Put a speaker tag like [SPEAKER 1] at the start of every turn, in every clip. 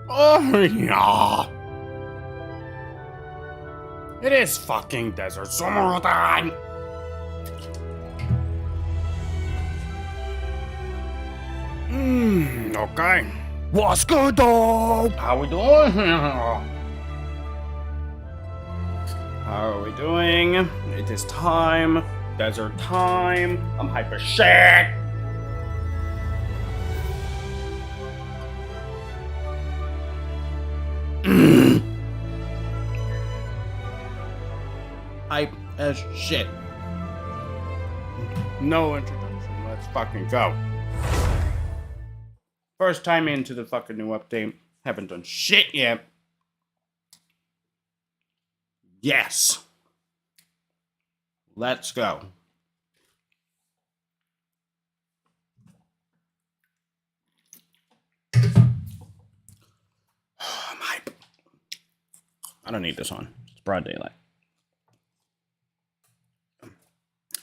[SPEAKER 1] Oh, yeah. It is fucking Desert Sumeru time. Okay. What's good, though? How we doing? How are we doing? It is time. Desert time. I'm hyper shit. Hype as shit. No introduction. Let's fucking go. First time into the fucking new update. Haven't done shit yet. Yes. Let's go. I'm hype. I don't need this on. It's broad daylight.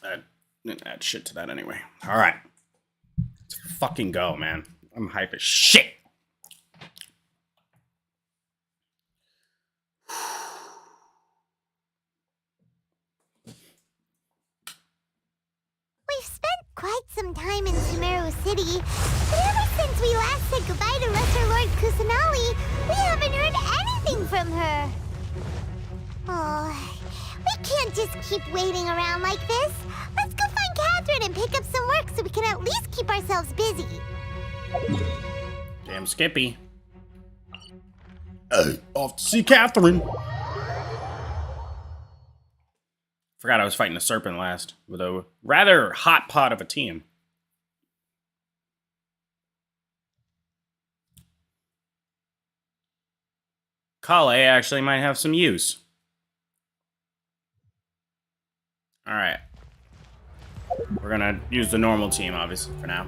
[SPEAKER 1] I didn't add shit to that anyway. Alright. Let's fucking go, man. I'm hype as shit.
[SPEAKER 2] We've spent quite some time in Sumeru City, but ever since we last said goodbye to Lesser Lord Kusanali, we haven't heard anything from her. Oh, we can't just keep waiting around like this. Let's go find Catherine and pick up some work so we can at least keep ourselves busy.
[SPEAKER 1] Damn Skippy. Off to see Catherine. Forgot I was fighting a serpent last with a rather hot pot of a team. Kale actually might have some use. Alright. We're gonna use the normal team, obviously, for now.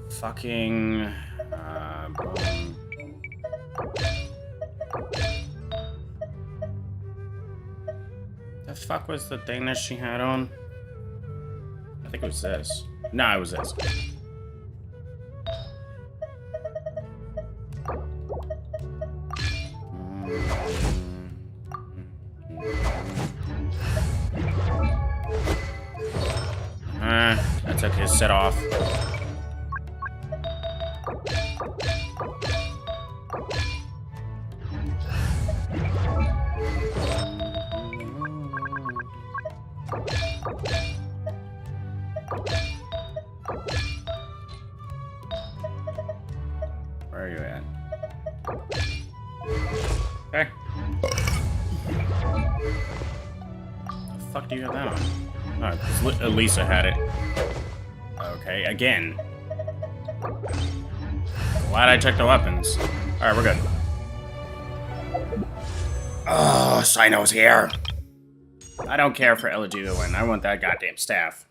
[SPEAKER 1] Fucking... boom. The fuck was the thing that she had on? I think it was this. No, it was this. That took his set off. Where are you at? Okay. The fuck do you have that on? Oh, 'cause Elisa had it. Okay, again. Glad I checked the weapons. Alright, we're good. Oh, Cyno's here. I don't care for LG to win. I want that goddamn staff.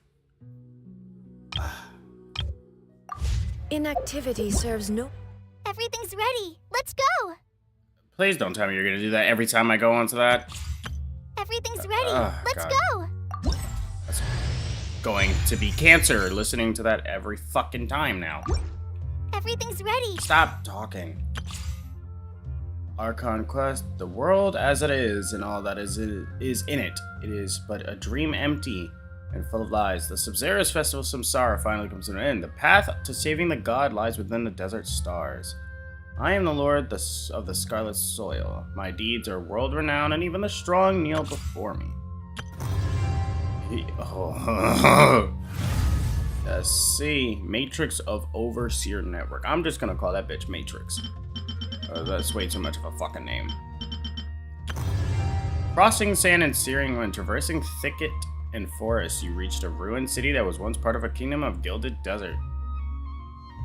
[SPEAKER 3] Inactivity serves no...
[SPEAKER 2] Everything's ready. Let's go.
[SPEAKER 1] Please don't tell me you're gonna do that every time I go onto that.
[SPEAKER 2] Everything's ready. Let's
[SPEAKER 1] God.
[SPEAKER 2] go.
[SPEAKER 1] That's going to be cancer listening to that every fucking time now.
[SPEAKER 2] Everything's ready.
[SPEAKER 1] Stop talking. Our conquest, the world as it is, and all that is in it. It is but a dream empty and full of lies. The Sub-Zero's festival of Samsara finally comes to an end. The path to saving the god lies within the desert stars. I am the lord of the scarlet soil. My deeds are world-renowned, and even the strong kneel before me. See, Matrix of Overseer Network. I'm just gonna call that bitch Matrix. That's way too much of a fucking name. Crossing sand and searing when traversing thicket and forest, you reached a ruined city that was once part of a kingdom of gilded desert.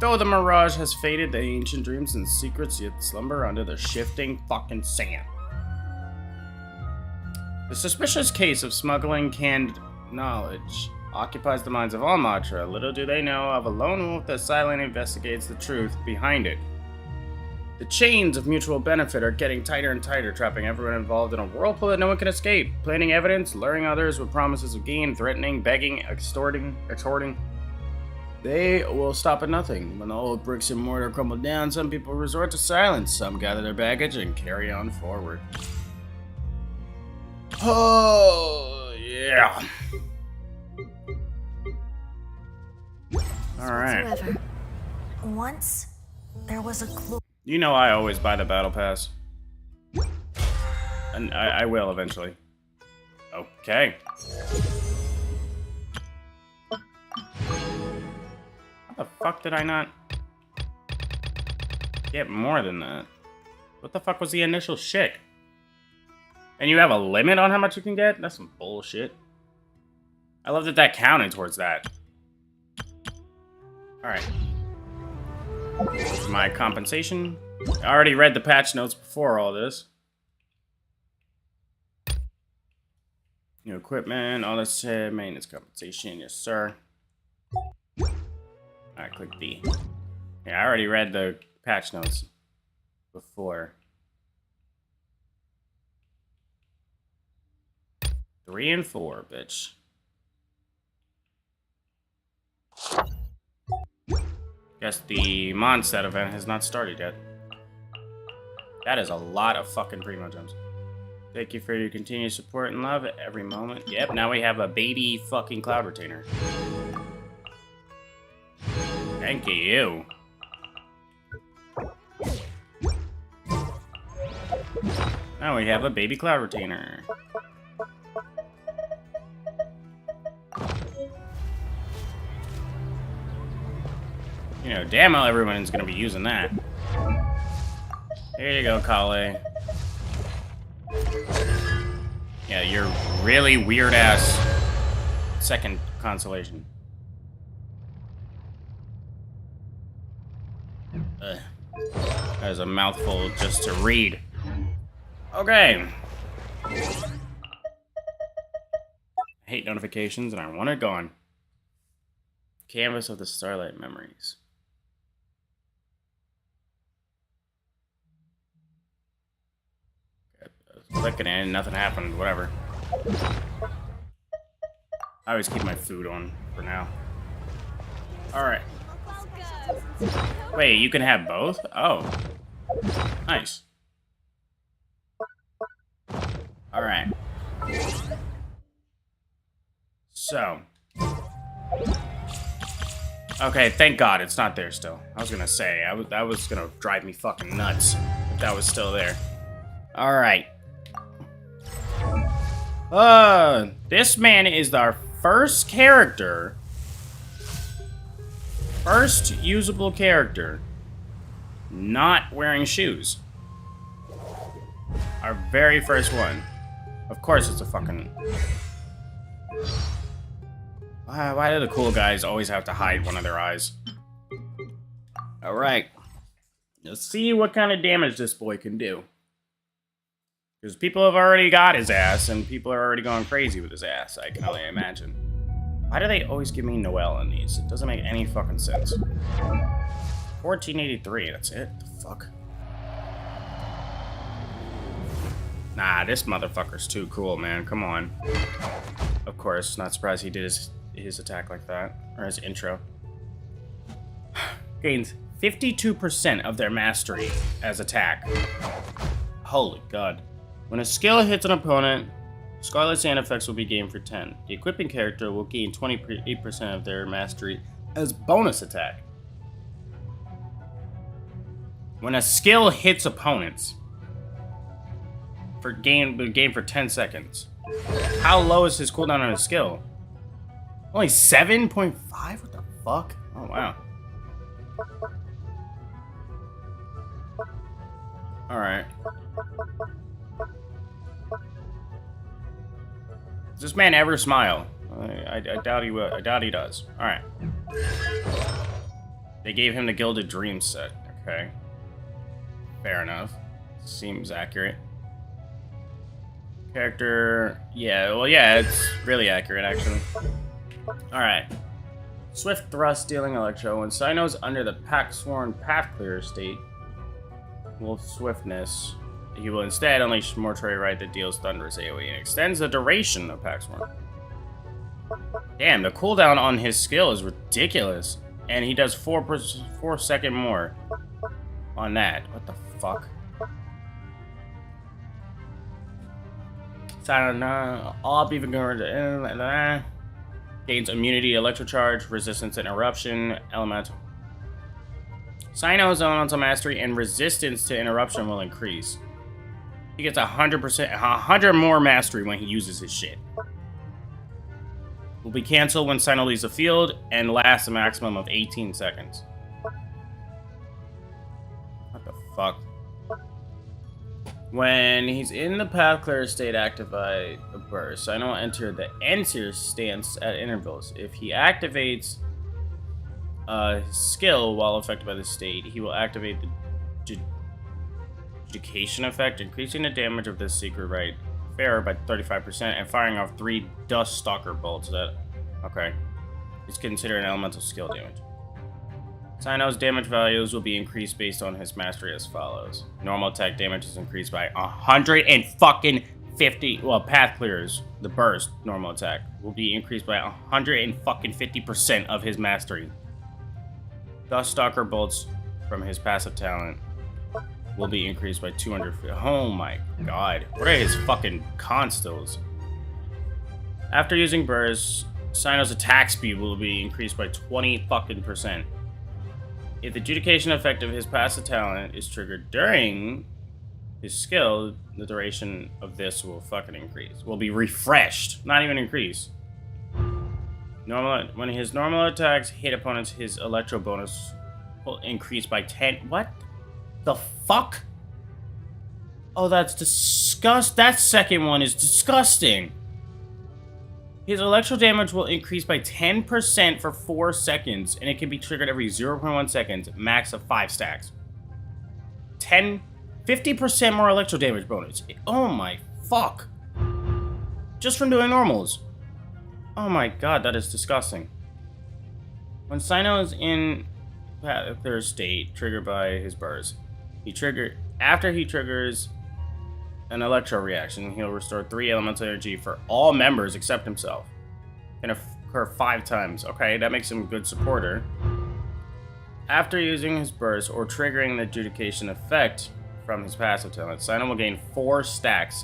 [SPEAKER 1] Though the mirage has faded, the ancient dreams and secrets yet slumber under the shifting fucking sand. The suspicious case of smuggling canned knowledge occupies the minds of all Matra. Little do they know of a lone wolf that silently investigates the truth behind it. The chains of mutual benefit are getting tighter and tighter, trapping everyone involved in a whirlpool that no one can escape. Planting evidence, luring others with promises of gain, threatening, begging, extorting. They will stop at nothing. When the old bricks and mortar crumble down, some people resort to silence. Some gather their baggage and carry on forward. Oh, yeah. Alright.
[SPEAKER 3] Once, there was a clue.
[SPEAKER 1] You know I always buy the battle pass. And I will eventually. Okay. How the fuck did I not get more than that? What the fuck was the initial shit? And you have a limit on how much you can get? That's some bullshit. I love that that counted towards that. Alright. My compensation. I already read the patch notes before all this. New equipment, all this maintenance compensation, yes sir. Alright, click B. Yeah, I already read the patch notes before. 3 and 4, bitch. Guess the Mondstadt event has not started yet. That is a lot of fucking Primo Gems. Thank you for your continued support and love at every moment. Yep, now we have a baby fucking Cloud Retainer. Thank you. Now we have a baby Cloud Retainer. You know, damn well everyone's gonna be using that. Here you go, Kale. Yeah, you're really weird-ass second consolation. That is a mouthful just to read. Okay. I hate notifications and I want it gone. Canvas of the Starlight Memories. Clicking in and nothing happened, whatever. I always keep my food on for now. Alright. Wait, you can have both? Oh. Nice. Alright. So. Okay, thank God it's not there still. I was gonna say, that was gonna drive me fucking nuts if that was still there. Alright. This man is our first character. First usable character. Not wearing shoes. Our very first one. Of course it's a fucking... Why do the cool guys always have to hide one of their eyes? Alright. Let's see what kind of damage this boy can do. Because people have already got his ass, and people are already going crazy with his ass, I can only imagine. Why do they always give me Noelle in these? It doesn't make any fucking sense. 1483, that's it? The fuck? Nah, this motherfucker's too cool, man. Come on. Of course, not surprised he did his attack like that. Or his intro. Gains 52% of their mastery as attack. Holy god. When a skill hits an opponent, Scarlet Sand effects will be gained for 10. The equipping character will gain 28% of their mastery as bonus attack. When a skill hits opponents, gain for 10 seconds. How low is his cooldown on his skill? Only 7.5? What the fuck? Oh wow. Alright. Does this man ever smile? I doubt he will. I doubt he does. Alright. They gave him the Gilded Dream set. Okay. Fair enough. Seems accurate. Character... Yeah, well, yeah, it's really accurate, actually. Alright. Swift Thrust dealing Electro. When Cyno's under the Pack Sworn Path Clearer state, Wolf Swiftness. He will instead unleash Mortuary Rite that deals thunderous AoE and extends the duration of Pax Worm. Damn, the cooldown on his skill is ridiculous. And he does 4 second more on that. What the fuck? Cyno, all even going gains immunity, electrocharge, resistance to interruption, elemental. Cyno's elemental mastery and resistance to interruption will increase. He gets 100 more mastery when he uses his shit. Will be canceled when Cyno leaves the field and lasts a maximum of 18 seconds. What the fuck? When he's in the path clear state, activate the burst. Cyno will enter the enter stance at intervals. If he activates his skill while affected by the state, he will activate the education effect, increasing the damage of this secret rite fair by 35% and firing off 3 dust stalker bolts. That okay, is considered an elemental skill damage. Cyno's damage values will be increased based on his mastery as follows. Normal attack damage is increased by 150. Well, path clears the burst. Normal attack will be increased by 150% of his mastery. Dust stalker bolts from his passive talent will be increased by 200. Oh my god. What are his fucking constils? After using burst, Cyno's attack speed will be increased by 20%. If the adjudication effect of his passive talent is triggered during his skill, the duration of this will fucking increase. Will be refreshed, not even increase. When his normal attacks hit opponents, his electro bonus will increase by 10. What the fuck? Oh, that's disgust. That second one is disgusting. His electro damage will increase by 10% for 4 seconds, and it can be triggered every 0.1 seconds, max of 5 stacks. 50% more electro damage bonus. Oh my fuck. Just from doing normals. Oh my god, that is disgusting. When Cyno is in their state, triggered by his burst, after he triggers an electro reaction, he'll restore 3 elemental energy for all members except himself. Can occur 5 times. Okay, that makes him a good supporter. After using his burst or triggering the adjudication effect from his passive talent, Cyno will gain 4 stacks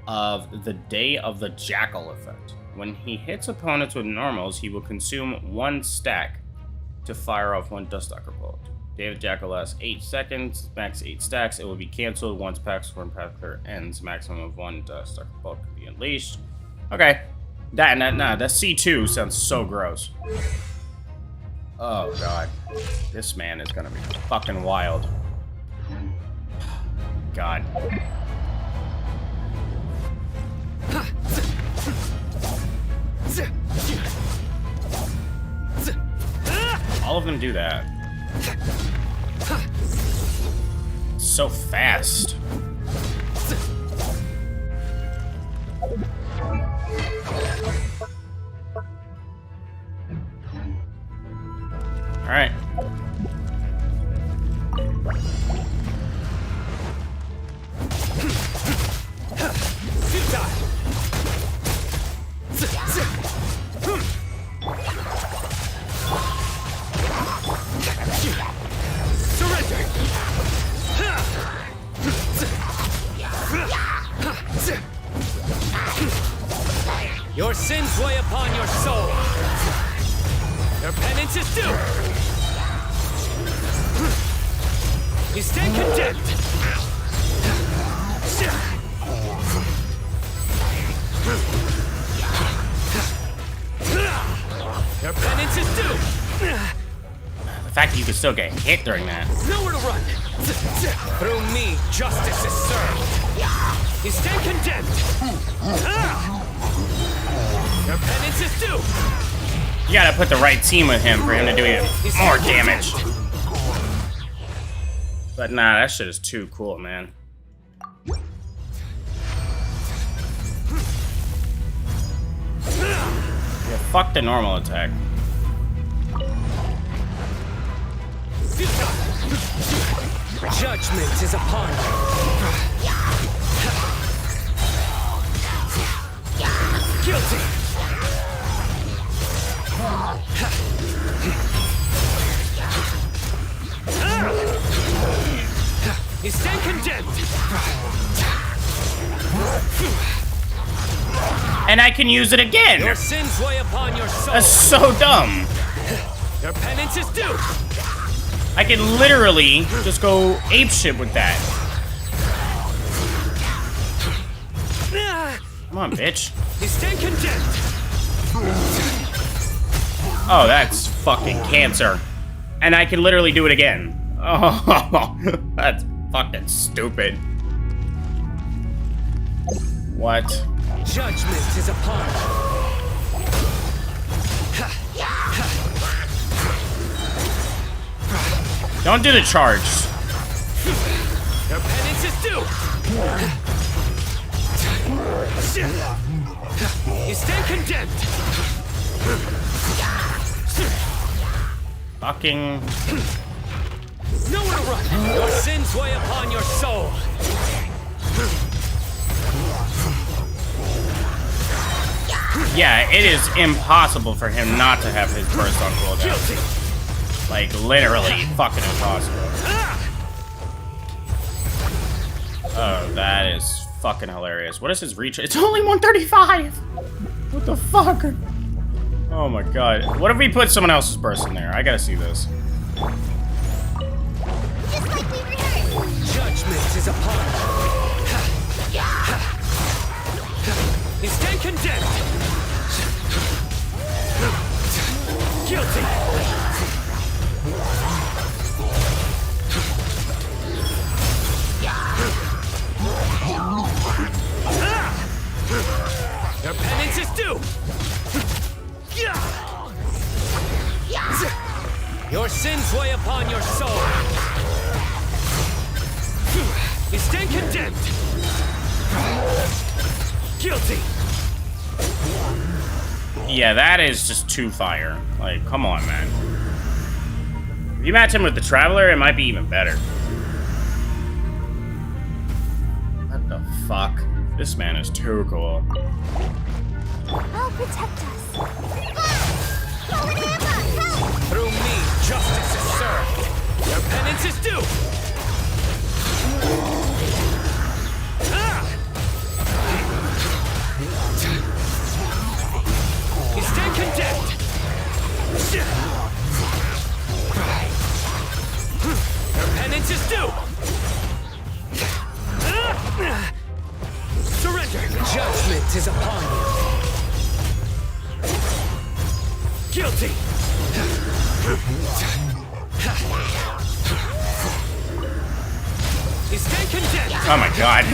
[SPEAKER 1] of the Day of the Jackal effect. When he hits opponents with normals, he will consume 1 stack to fire off 1 Dust Stalker bolt. Day of the Jackal lasts 8 seconds, max 8 stacks. It will be cancelled once Pax Worm Path Clear ends. Maximum of 1 Dust Stalker bolt can be unleashed. Okay. That C2 sounds so gross. Oh god. This man is gonna be fucking wild. God. All of them do that. So fast. All right.
[SPEAKER 4] Your sins weigh upon your soul. Your penance is due. You stand condemned. Your penance is due.
[SPEAKER 1] The fact that you can still get hit during that.
[SPEAKER 4] Nowhere to run. Through me, justice is served. You stand condemned. Your penance is due.
[SPEAKER 1] You gotta put the right team with him for him to do even more damage. But nah, that shit is too cool, man. Yeah, fuck the normal attack.
[SPEAKER 4] Judgment is upon you. Guilty. You stand condemned.
[SPEAKER 1] And I can use it again.
[SPEAKER 4] Your sins weigh upon your soul.
[SPEAKER 1] That's so dumb.
[SPEAKER 4] Your penance is due.
[SPEAKER 1] I can literally just go apeshit with that. Come on, bitch.
[SPEAKER 4] You stand condemned.
[SPEAKER 1] Oh, that's fucking cancer. And I can literally do it again. Oh, that's fucking stupid. What?
[SPEAKER 4] Judgment is upon you.
[SPEAKER 1] Don't do the charge.
[SPEAKER 4] Your penance is due. You stand condemned.
[SPEAKER 1] Fucking...
[SPEAKER 4] Nowhere to run. Your sins weigh upon your soul.
[SPEAKER 1] Yeah, it is impossible for him not to have his burst on cooldown.
[SPEAKER 4] Guilty.
[SPEAKER 1] Like, literally fucking impossible. Oh, that is fucking hilarious. What is his reach? It's only 135! What the fuck? Oh my god. What if we put someone else's burst in there? I gotta see this.
[SPEAKER 2] Just like we rehearsed.
[SPEAKER 4] Judgment is upon you. You stand condemned. Guilty. Your penance is due. Your sins weigh upon your soul. You stand condemned. Guilty.
[SPEAKER 1] Yeah, that is just too fire. Like, come on, man. If you match him with the Traveler, it might be even better. What the fuck? This man is too cool.
[SPEAKER 2] I'll protect us.
[SPEAKER 4] Through me, justice is served. Your penance is due. You stand condemned. Your penance is due. Surrender. Judgment is upon you. Guilty. You stand condemned.
[SPEAKER 1] Oh my god.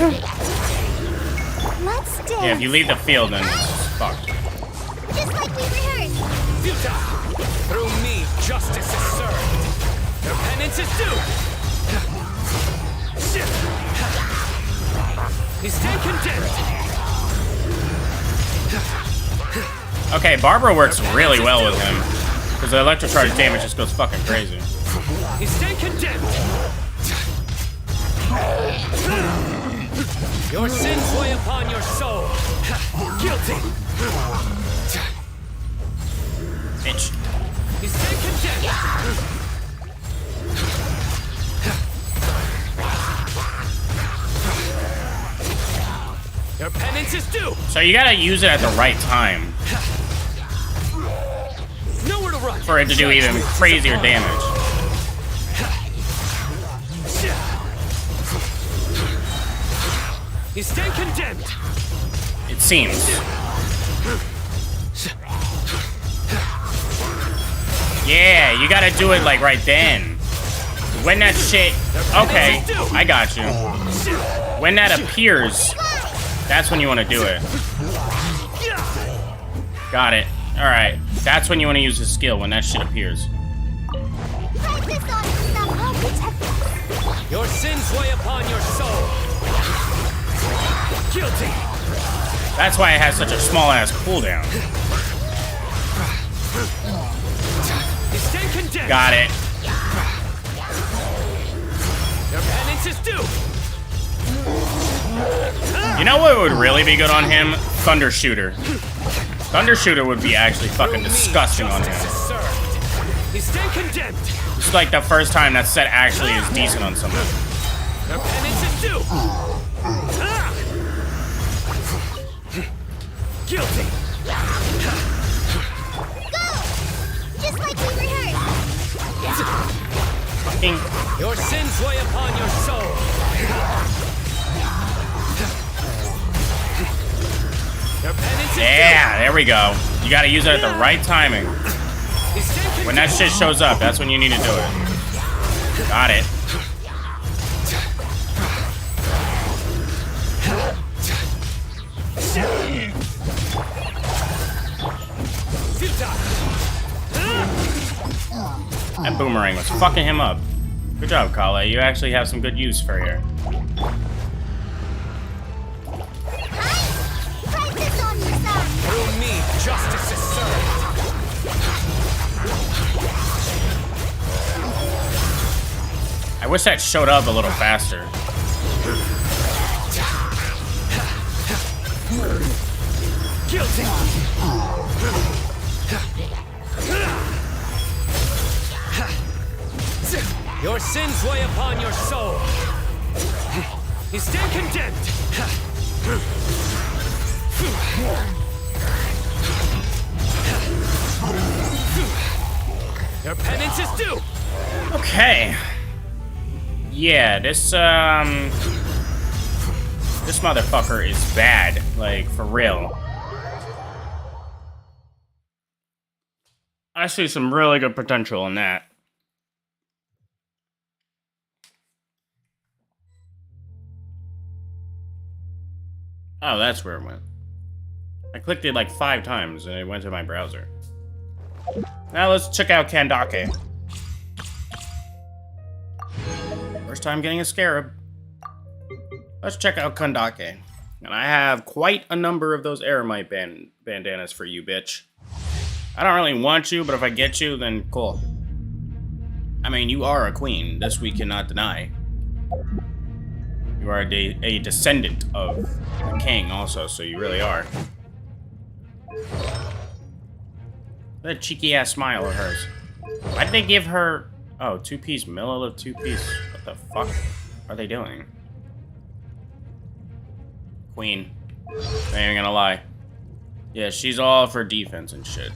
[SPEAKER 2] Let's dance.
[SPEAKER 1] Yeah, if you leave the field, then it's fucked.
[SPEAKER 2] Just like we rehearsed.
[SPEAKER 4] Futile. Through me, justice is served. Your penance is due. You stand condemned.
[SPEAKER 1] Okay, Barbara works really well with him. Because the electrocharge damage just goes fucking crazy.
[SPEAKER 4] You stand condemned. Your sins weigh upon your soul. Guilty.
[SPEAKER 1] Bitch.
[SPEAKER 4] You stand condemned. Your penance is due.
[SPEAKER 1] So you gotta use it at the right time
[SPEAKER 4] Nowhere to run.
[SPEAKER 1] for it to do even crazier damage.
[SPEAKER 4] You stand condemned.
[SPEAKER 1] It seems. Yeah, you gotta do it like right then. When that shit... Okay, I got you. When that appears, that's when you want to do it. Got it. Alright, that's when you want to use his skill, when that shit appears.
[SPEAKER 2] Practice on stuff. I'll protect us.
[SPEAKER 4] Your sins weigh upon your soul. Guilty.
[SPEAKER 1] That's why it has such a small-ass cooldown.
[SPEAKER 4] You stand condemned.
[SPEAKER 1] Got it.
[SPEAKER 4] Your penance is due!
[SPEAKER 1] You know what would really be good on him? Thunder Shooter. Thunder Shooter would be actually fucking disgusting on him.
[SPEAKER 4] You stand condemned!
[SPEAKER 1] This is like the first time that set actually is decent on someone.
[SPEAKER 4] Your penance is due! Guilty!
[SPEAKER 2] Go! Just like we rehearsed.
[SPEAKER 1] Fucking.
[SPEAKER 4] Your sins weigh upon your soul! Your penance is
[SPEAKER 1] Yeah, there we go. You gotta use it at the right timing.
[SPEAKER 4] due! You stand condemned!
[SPEAKER 1] When that shit shows up, that's when you need to do it. Got it. That boomerang was fucking him up. Good job, Kale. You actually have some good use for here.
[SPEAKER 2] Practice on your side.
[SPEAKER 4] Through me, justice is served!
[SPEAKER 1] I wish that showed up a little faster.
[SPEAKER 4] Guilty! Your sins weigh upon your soul! You stand condemned! Your penance is due!
[SPEAKER 1] Okay. Yeah, this motherfucker is bad. Like, for real. I see some really good potential in that. Oh, that's where it went. I clicked it like 5 times and it went to my browser. Now let's check out Kandake. First time getting a scarab. Let's check out Kandake. And I have quite a number of those Aramite bandanas for you, bitch. I don't really want you, but if I get you, then cool. I mean, you are a queen. This we cannot deny. You are a descendant of the king also, so you really are. That cheeky-ass smile of hers. Why did they give her... Oh, 2-piece Mill of 2-piece. What the fuck are they doing? Queen. I ain't even gonna lie. Yeah, she's all for defense and shit.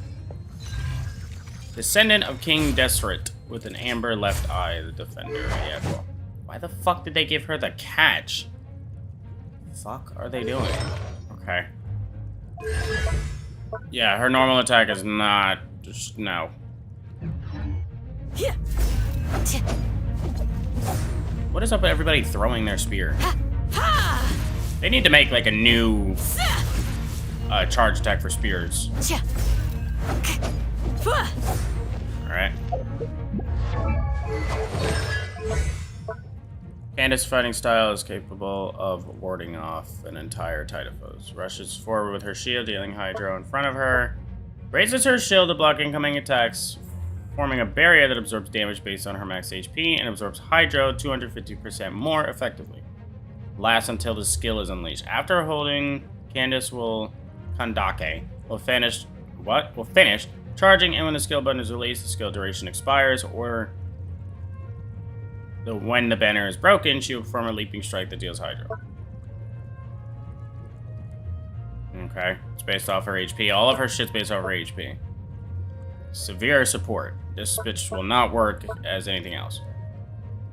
[SPEAKER 1] Descendant of King Deseret with an amber left eye, the defender. Yeah, cool. Why the fuck did they give her the catch? Fuck are they doing? Okay. Yeah, her normal attack is not... Just no. What is up with everybody throwing their spear? They need to make like a new charge attack for spears. Alright. Candace's fighting style is capable of warding off an entire tide of foes. Rushes forward with her shield, dealing Hydro in front of her. Raises her shield to block incoming attacks, forming a barrier that absorbs damage based on her max HP and absorbs Hydro 250% more effectively. Lasts until the skill is unleashed. After holding, Candace will Kandake will finish charging, and when the skill button is released, the skill duration expires, or when the banner is broken, she will perform a leaping strike that deals Hydro. Okay, it's based off her HP. All of her shit's based off her HP. Severe support. This bitch will not work as anything else.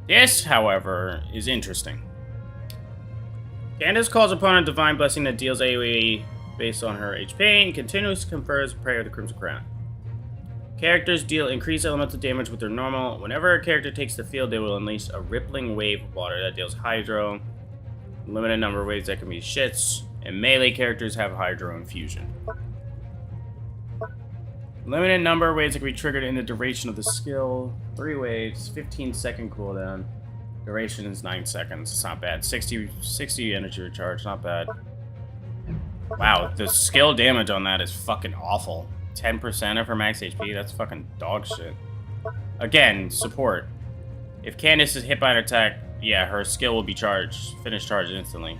[SPEAKER 1] This, however, is interesting. Candace calls upon a divine blessing that deals AoE based on her HP and continuously confers prayer of the Crimson Crown. Characters deal increased elemental damage with their normal. Whenever a character takes the field, they will unleash a rippling wave of water that deals Hydro. Limited number of waves that can be shits, and melee characters have Hydro infusion. Limited number of waves that can be triggered in the duration of the skill. 3 waves, 15-second cooldown. Duration is 9 seconds. It's not bad. 60 energy recharge, not bad. Wow, the skill damage on that is fucking awful. 10% of her max HP, that's fucking dog shit. Again, support. If Candace is hit by an attack, Yeah, her skill will be charged. Finish charge instantly.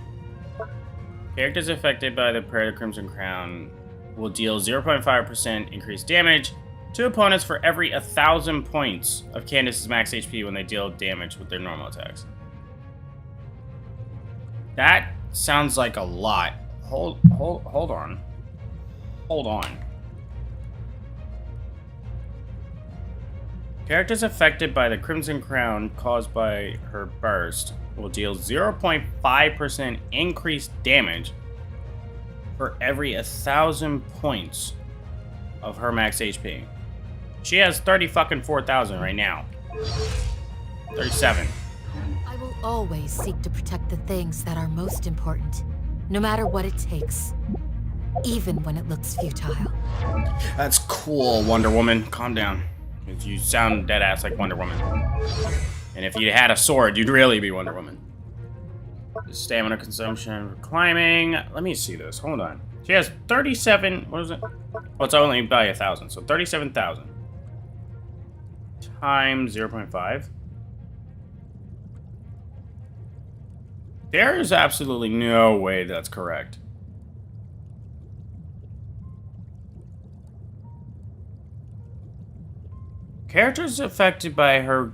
[SPEAKER 1] Characters affected by the Prayer of the Crimson Crown will deal 0.5% increased damage to opponents for every 1,000 points of Candace's max HP when they deal damage with their normal attacks. That sounds like a lot. Hold on. Hold on. Characters affected by the Crimson Crown caused by her burst will deal 0.5% increased damage for every 1,000 points of her max HP. She has 4,000 right now. 37.
[SPEAKER 5] I will always seek to protect the things that are most important, no matter what it takes, even when it looks futile.
[SPEAKER 1] That's cool, Wonder Woman. Calm down. You sound dead ass like Wonder Woman. And if you had a sword, you'd really be Wonder Woman. Stamina consumption for climbing. Let me see this. Hold on. She has 37. What is it? Oh, it's only by 1,000. So 37,000 times 0.5. There is absolutely no way that's correct. Characters affected by her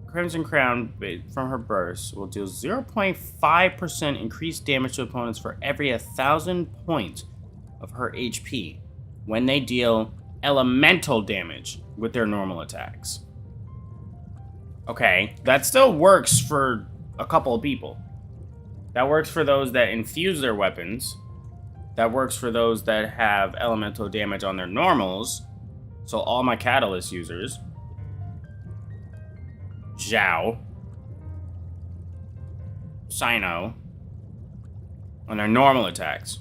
[SPEAKER 1] Crimson Crown from her burst will deal 0.5% increased damage to opponents for every 1,000 points of her HP when they deal elemental damage with their normal attacks. Okay, that still works for a couple of people. That works for those that infuse their weapons. That works for those that have elemental damage on their normals. So all my catalyst users. Zhao. Cyno. On their normal attacks.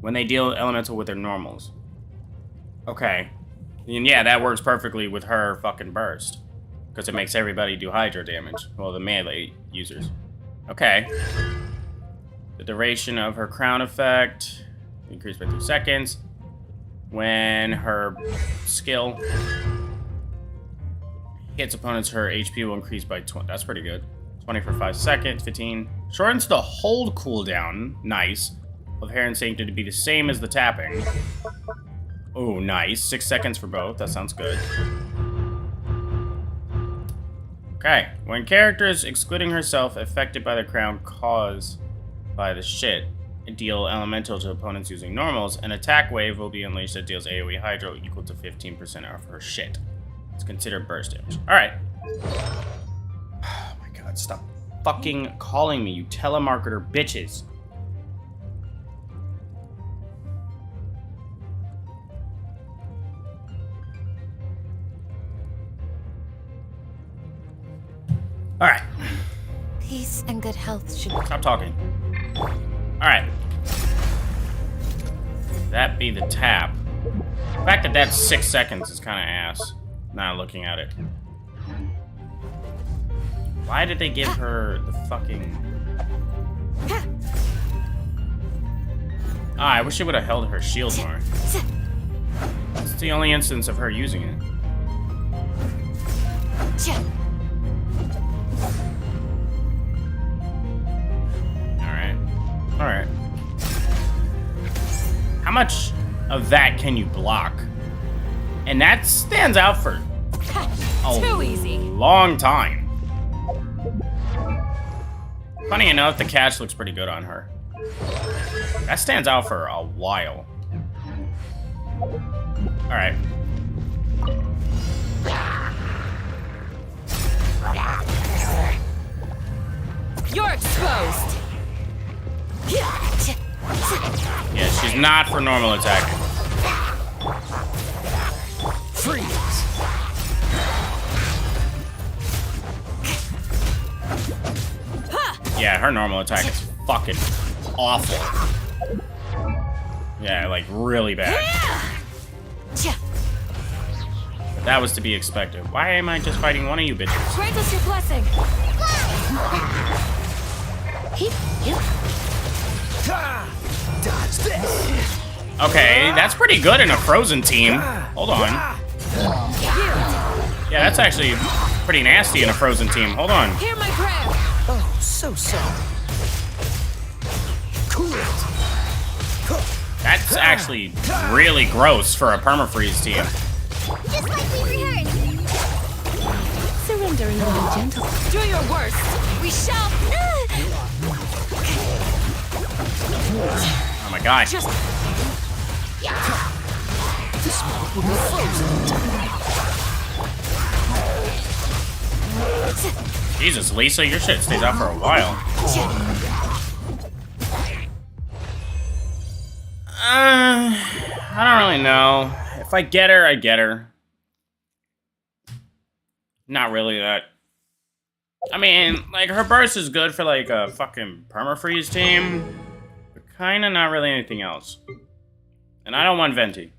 [SPEAKER 1] When they deal elemental with their normals. Okay. And yeah, that works perfectly with her fucking burst. Because it makes everybody do hydro damage. Well, the melee users. Okay. The duration of her crown effect increased by 2 seconds. When her skill hits opponents, her HP will increase by 20. That's pretty good. 20 for 5 seconds. 15. Shortens the hold cooldown. Nice. Of Hair and Sanctum to be the same as the tapping. Oh, nice. 6 seconds for both. That sounds good. Okay. When characters, excluding herself, affected by the crown caused by the shit, deal elemental to opponents using normals, an attack wave will be unleashed that deals AoE Hydro equal to 15% of her shit. It's considered burst damage. Alright. Oh my god, stop fucking calling me, you telemarketer bitches. Alright.
[SPEAKER 5] Peace and good health should...
[SPEAKER 1] Stop talking. Alright. That be the tap. The fact that that's 6 seconds is kind of ass. Now looking at it. Why did they give her the fucking... Ah, I wish it would have held her shield more. It's the only instance of her using it. Alright. How much of that can you block? And that stands out for a long time. Funny enough, the catch looks pretty good on her. That stands out for a while. Alright.
[SPEAKER 5] You're exposed!
[SPEAKER 1] Yeah, she's not for normal attacking.
[SPEAKER 4] Freeze!
[SPEAKER 1] Yeah, her normal attack is fucking awful. Yeah, like really bad. But that was to be expected. Why am I just fighting one of you bitches?
[SPEAKER 5] Grant us your blessing!
[SPEAKER 4] Dodge this!
[SPEAKER 1] Okay, that's pretty good in a frozen team. Hold on. Yeah, that's actually pretty nasty in a frozen team. Hold on.
[SPEAKER 5] Hear my prayer!
[SPEAKER 4] So. Cool it.
[SPEAKER 1] That's actually really gross for a permafreeze team.
[SPEAKER 2] Just like we rehearsed.
[SPEAKER 6] Surrender a little gentle.
[SPEAKER 5] Do your worst. We shall.
[SPEAKER 1] Oh my god.
[SPEAKER 5] Just.
[SPEAKER 4] This smoke will be frozen.
[SPEAKER 1] Jesus, Lisa, your shit stays out for a while. I don't really know. If I get her, I get her. Not really that. I mean, like, her burst is good for, like, a fucking permafreeze team. But kinda not really anything else. And I don't want Venti.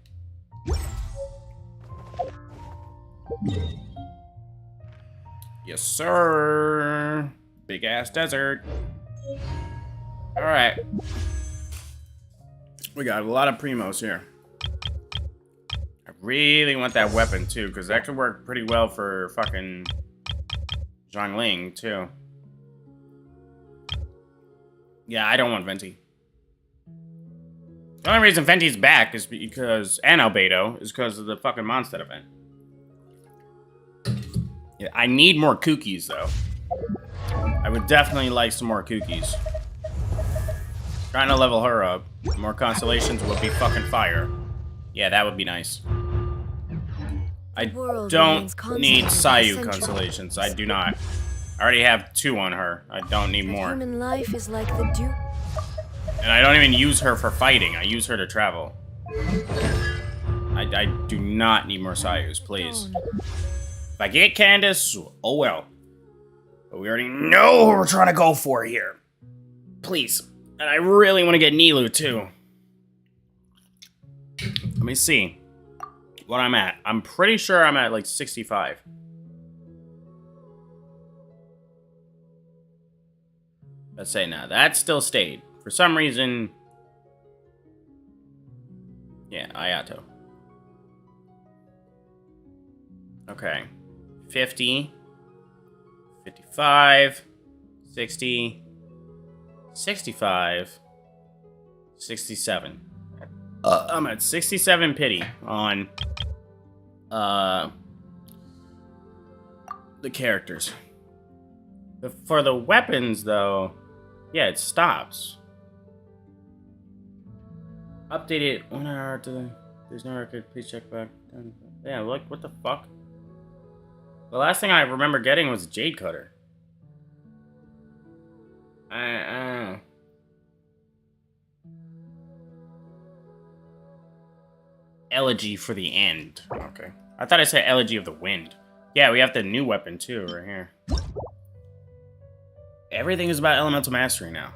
[SPEAKER 1] Yes, sir. Big ass desert. Alright. We got a lot of primos here. I really want that weapon too, because that could work pretty well for fucking Zhongling too. Yeah, I don't want Venti. The only reason Venti's back is because, and Albedo, is because of the fucking Mondstadt event. Yeah, I need more cookies, though. I would definitely like some more cookies. Trying to level her up. More constellations would be fucking fire. Yeah, that would be nice. I don't need Sayu constellations. I do not. I already have 2 on her. I don't need more.
[SPEAKER 6] Human life is like the dew.
[SPEAKER 1] And I don't even use her for fighting. I use her to travel. I do not need more Sayus, please. If I get Candace, oh well. But we already know who we're trying to go for here. Please. And I really want to get Nilu, too. Let me see what I'm at. I'm pretty sure I'm at, like, 65. Let's say now. That still stayed. For some reason... Yeah, Ayato. Okay. 50. 55. 60. 65. 67. I'm at 67 pity on the characters. For the weapons, though, yeah, it stops. Updated 1 hour to there's no record. Please check back. Yeah, look, what the fuck? The last thing I remember getting was Jade Cutter. Elegy for the End. Okay. I thought I said Elegy of the Wind. Yeah, we have the new weapon too, right here. Everything is about elemental mastery now.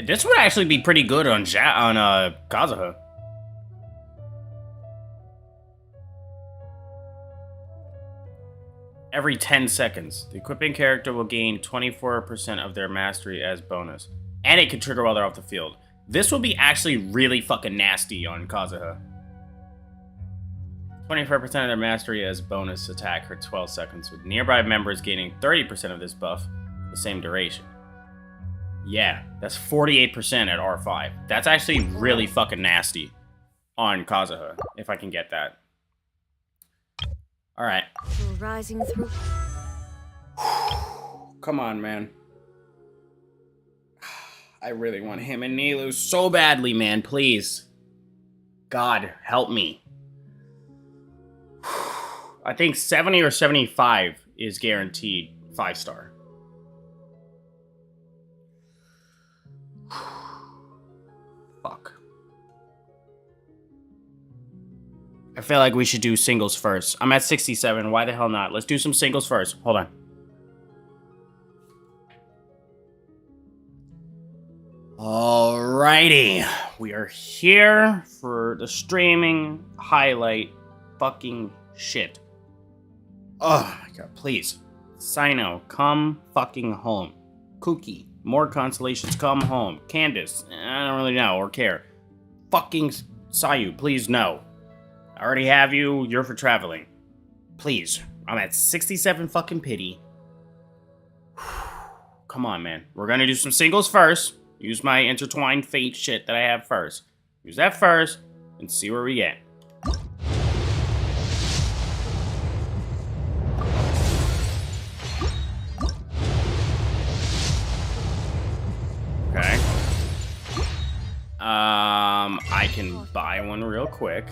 [SPEAKER 1] This would actually be pretty good on Kazuha. Every 10 seconds, the equipping character will gain 24% of their mastery as bonus. And it can trigger while they're off the field. This will be actually really fucking nasty on Kazuha. 24% of their mastery as bonus attack for 12 seconds, with nearby members gaining 30% of this buff the same duration. Yeah, that's 48% at R5. That's actually really fucking nasty on Kazuha, if I can get that. Alright.
[SPEAKER 6] Rising through.
[SPEAKER 1] Come on, man. I really want him and Nilu so badly, man. Please. God, help me. I think 70 or 75 is guaranteed 5-star. Fuck. I feel like we should do singles first. I'm at 67. Why the hell not? Let's do some singles first. Hold on. Alrighty. We are here for the streaming highlight fucking shit. Oh my god, please. Cyno, come fucking home. Cookie, more constellations, come home. Candace, I don't really know or care. Fucking Sayu, please no. I already have you, you're for traveling. Please, I'm at 67 fucking pity. Come on, man. We're gonna do some singles first. Use my intertwined fate shit that I have first. Use that first, and see where we get. Okay. I can buy one real quick.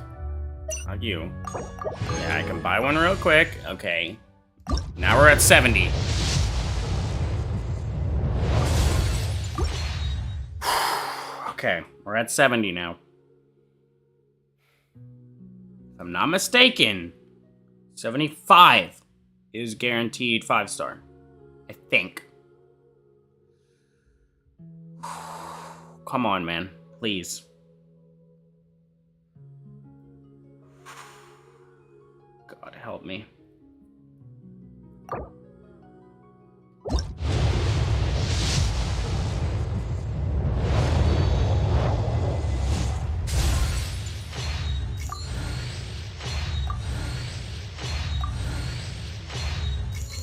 [SPEAKER 1] Not you. Yeah, I can buy one real quick. Okay. Now we're at 70. Okay, we're at 70 now. If I'm not mistaken, 75 is guaranteed 5-star. I think. Come on, man. Please. God help me.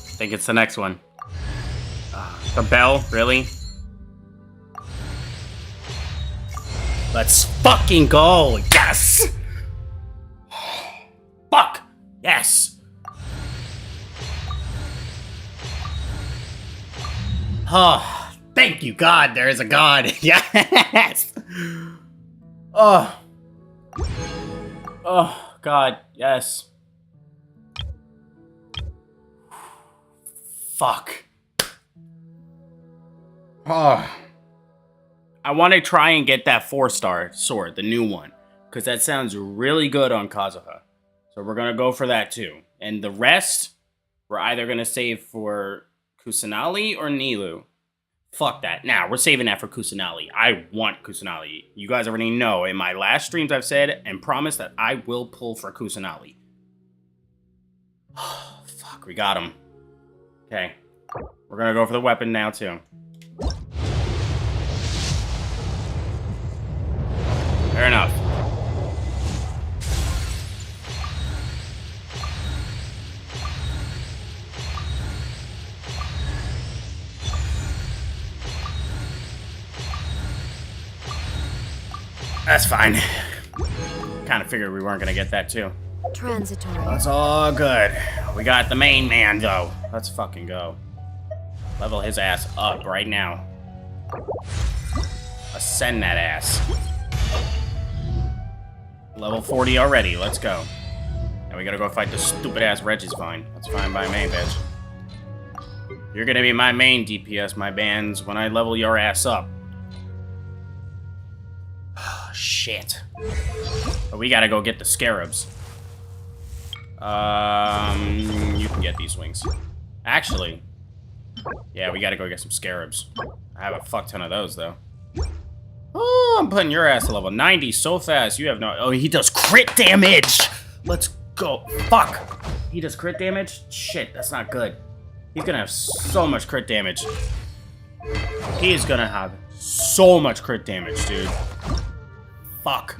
[SPEAKER 1] I think it's the next one. The bell, really? Let's fucking go! Yes! Fuck! Yes! Oh, thank you, God. There is a God. Yes! Oh. Oh, God. Yes. Fuck. Oh. I want to try and get that 4-star sword, the new one, because that sounds really good on Kazuha. So we're going to go for that too. And the rest, we're either going to save for Kusanali or Nilu. Fuck that. Now, we're saving that for Kusanali. I want Kusanali. You guys already know, in my last streams I've said and promised that I will pull for Kusanali. Fuck, we got him. Okay. We're going to go for the weapon now too. Fair enough. That's fine. Kind of figured we weren't gonna get that too.
[SPEAKER 6] Transitory.
[SPEAKER 1] That's all good. We got the main man though. Let's fucking go. Level his ass up right now. Ascend that ass. Level 40 already, let's go. Now we gotta go fight the stupid ass Reggie's fine. That's fine by me, bitch. You're gonna be my main DPS, my bands, when I level your ass up. Shit. But we gotta go get the scarabs. You can get these wings. Actually, yeah, we gotta go get some scarabs. I have a fuck ton of those, though. Oh, I'm putting your ass to level 90 so fast. You have no... Oh, he does crit damage! Let's go. Fuck. He does crit damage? Shit, that's not good. He's gonna have so much crit damage. He is gonna have so much crit damage, dude. Fuck.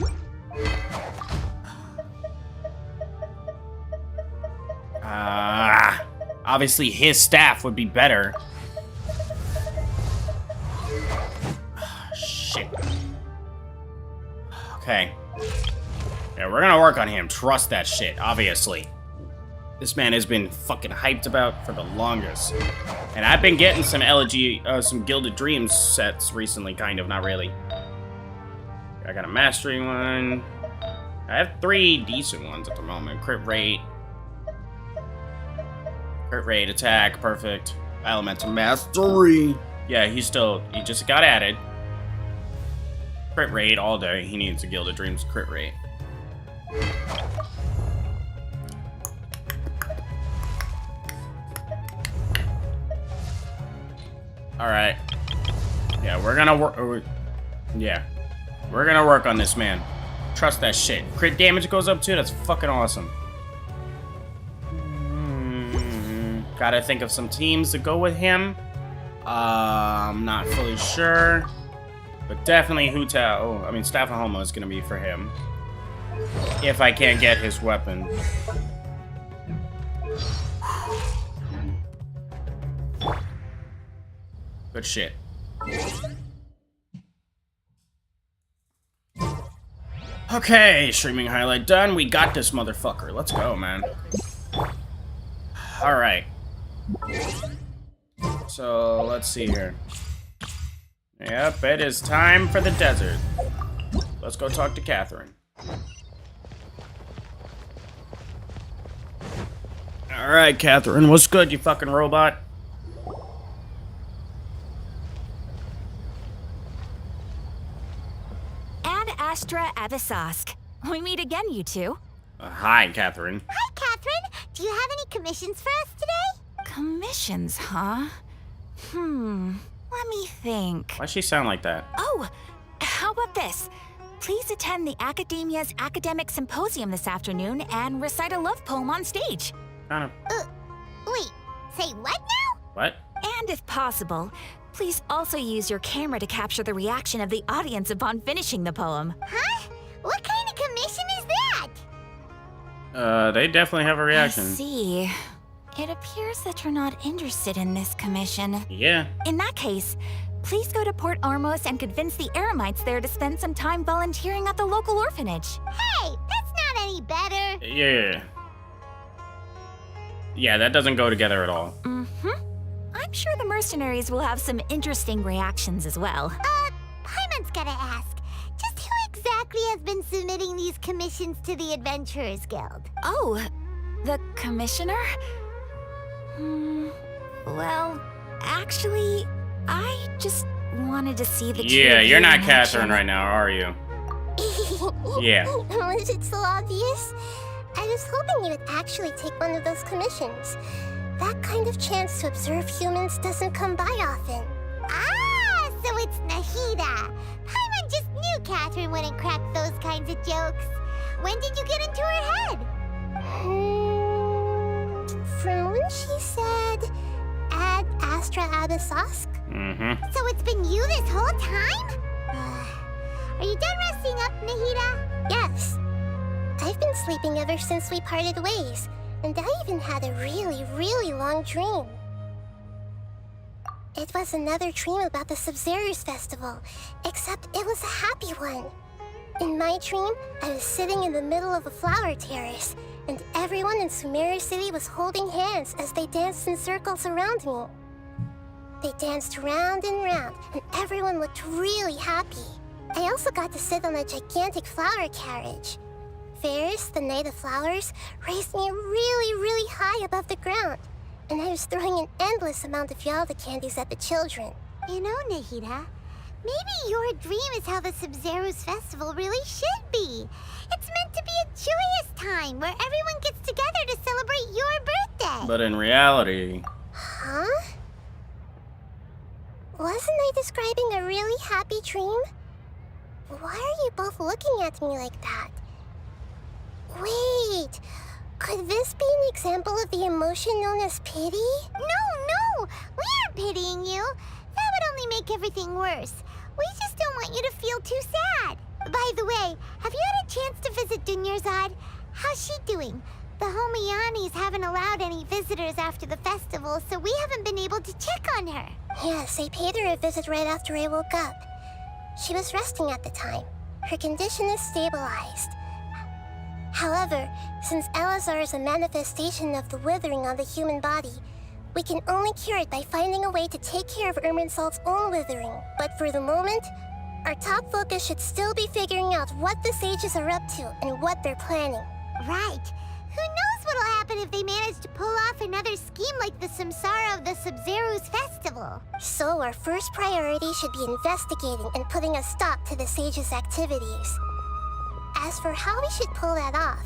[SPEAKER 1] Obviously his staff would be better. Shit. Okay. Yeah, we're gonna work on him. Trust that shit, obviously. This man has been fucking hyped about for the longest. And I've been getting some some Gilded Dreams sets recently, kind of, not really. I got a mastery one. I have 3 decent ones at the moment. Crit rate, attack, perfect. Elemental mastery. Yeah, he just got added. Crit rate all day. He needs a Gilded Dreams crit rate. Alright. Yeah, we're gonna work. Yeah. We're gonna work on this man. Trust that shit. Crit damage goes up too? That's fucking awesome. Gotta think of some teams to go with him. I'm not fully sure. But definitely Stafahoma is gonna be for him. If I can't get his weapon. Good shit. Okay, streaming highlight done. We got this motherfucker. Let's go, man. Alright. So, let's see here. Yep, it is time for the desert. Let's go talk to Catherine. Alright, Catherine, what's good, you fucking robot?
[SPEAKER 7] Ad Astra Avisask. We meet again, you two.
[SPEAKER 1] Hi, Catherine.
[SPEAKER 2] Hi, Catherine. Do you have any commissions for us today?
[SPEAKER 7] Commissions, huh? Let me think.
[SPEAKER 1] Why'd she sound like that?
[SPEAKER 7] Oh, how about this? Please attend the Academia's Academic Symposium this afternoon and recite a love poem on stage.
[SPEAKER 1] Kind of.
[SPEAKER 2] Wait, say what now?
[SPEAKER 1] What?
[SPEAKER 7] And if possible, please also use your camera to capture the reaction of the audience upon finishing the poem.
[SPEAKER 2] Huh? What kind of commission is that?
[SPEAKER 1] They definitely have a
[SPEAKER 7] I
[SPEAKER 1] reaction.
[SPEAKER 7] see. It appears that you're not interested in this commission.
[SPEAKER 1] Yeah.
[SPEAKER 7] In that case, please go to Port Ormos and convince the Eremites there to spend some time volunteering at the local orphanage.
[SPEAKER 2] Hey, that's not any better.
[SPEAKER 1] Yeah. Yeah, that doesn't go together at all.
[SPEAKER 7] I'm sure the mercenaries will have some interesting reactions as well.
[SPEAKER 2] Paimon's gotta ask. Just who exactly has been submitting these commissions to the Adventurers Guild?
[SPEAKER 7] Oh, the commissioner? Well, actually, I just wanted to see the two
[SPEAKER 1] Yeah,
[SPEAKER 7] of
[SPEAKER 1] you're
[SPEAKER 7] you
[SPEAKER 1] not
[SPEAKER 7] in
[SPEAKER 1] Catherine
[SPEAKER 7] action.
[SPEAKER 1] right now, are you? Yeah.
[SPEAKER 2] Was it so obvious? I was hoping you would actually take one of those commissions. That kind of chance to observe humans doesn't come by often. Ah, so it's Nahida. Paimon just knew Catherine wouldn't crack those kinds of jokes. When did you get into her head? From when she said, Ad Astra Abisask?
[SPEAKER 1] Mm-hmm.
[SPEAKER 2] So it's been you this whole time? Are you done resting up, Nahida? Yes. I've been sleeping ever since we parted ways, and I even had a really, really long dream. It was another dream about the Sumeru's festival, except it was a happy one. In my dream, I was sitting in the middle of a flower terrace, and everyone in Sumeru City was holding hands as they danced in circles around me. They danced round and round, and everyone looked really happy. I also got to sit on a gigantic flower carriage. Ferris, the Knight of Flowers, raised me really, really high above the ground, and I was throwing an endless amount of Yalda candies at the children. You know, Nahida, maybe your dream is how the Sumeru's festival really should be. It's meant to be a joyous time where everyone gets together to celebrate your birthday.
[SPEAKER 1] But in reality...
[SPEAKER 2] Huh? Wasn't I describing a really happy dream? Why are you both looking at me like that? Wait, could this be an example of the emotion known as pity? No, we aren't pitying you. That would only make everything worse. We just don't want you to feel too sad. By the way, have you had a chance to visit Dunyarzad? How's she doing? The Homianis haven't allowed any visitors after the festival, so we haven't been able to check on her. Yes, I paid her a visit right after I woke up. She was resting at the time. Her condition is stabilized. However, since Elazar is a manifestation of the withering on the human body, we can only cure it by finding a way to take care of Irminsul's own withering. But for the moment, our top focus should still be figuring out what the sages are up to and what they're planning. Right. Who knows what'll happen if they manage to pull off another scheme like the Samsara of the Sumeru's festival. So our first priority should be investigating and putting a stop to the sages' activities. As for how we should pull that off,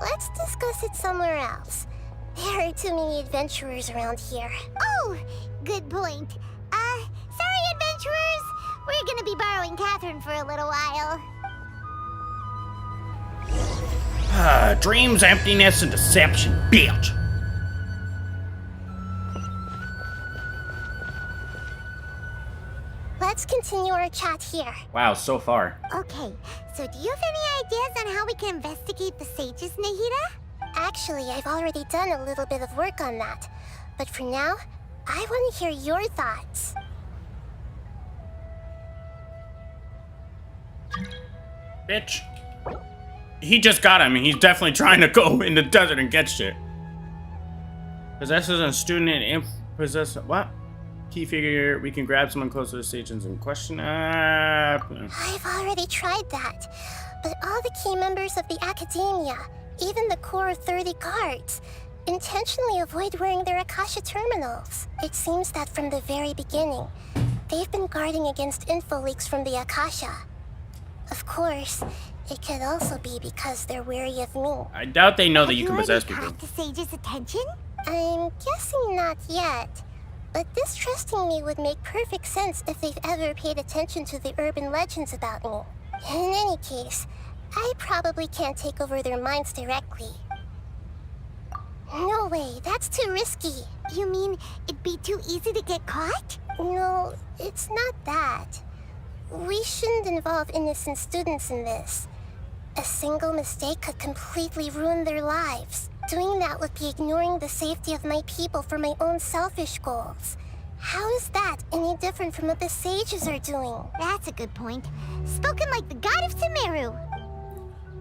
[SPEAKER 2] let's discuss it somewhere else. There are too many adventurers around here. Oh, good point. Sorry, adventurers. We're gonna be borrowing Catherine for a little while.
[SPEAKER 1] Dreams, emptiness, and deception, bitch.
[SPEAKER 2] Let's continue our chat here.
[SPEAKER 1] Wow, so far.
[SPEAKER 2] Okay, so do you have any ideas on how we can investigate the sages, Nahida? Actually, I've already done a little bit of work on that. But for now, I want to hear your thoughts.
[SPEAKER 1] Bitch. He just got him. He's definitely trying to go in the desert and get shit. Possesses a student and possess what? Key figure. We can grab someone close to the stations and question.
[SPEAKER 2] I've already tried that, but all the key members of the academia, even the core 30 guards, intentionally avoid wearing their Akasha terminals. It seems that from the very beginning, they've been guarding against info leaks from the Akasha. Of course, it could also be because they're wary of me.
[SPEAKER 1] I doubt they know that you can possess
[SPEAKER 2] Have you
[SPEAKER 1] people.
[SPEAKER 2] already caught the sage's attention? I'm guessing not yet. But distrusting me would make perfect sense if they've ever paid attention to the urban legends about me. In any case, I probably can't take over their minds directly. No way, that's too risky. You mean it'd be too easy to get caught? No, it's not that. We shouldn't involve innocent students in this. A single mistake could completely ruin their lives. Doing that would be ignoring the safety of my people for my own selfish goals. How is that any different from what the sages are doing? That's a good point. Spoken like the god of Sumeru.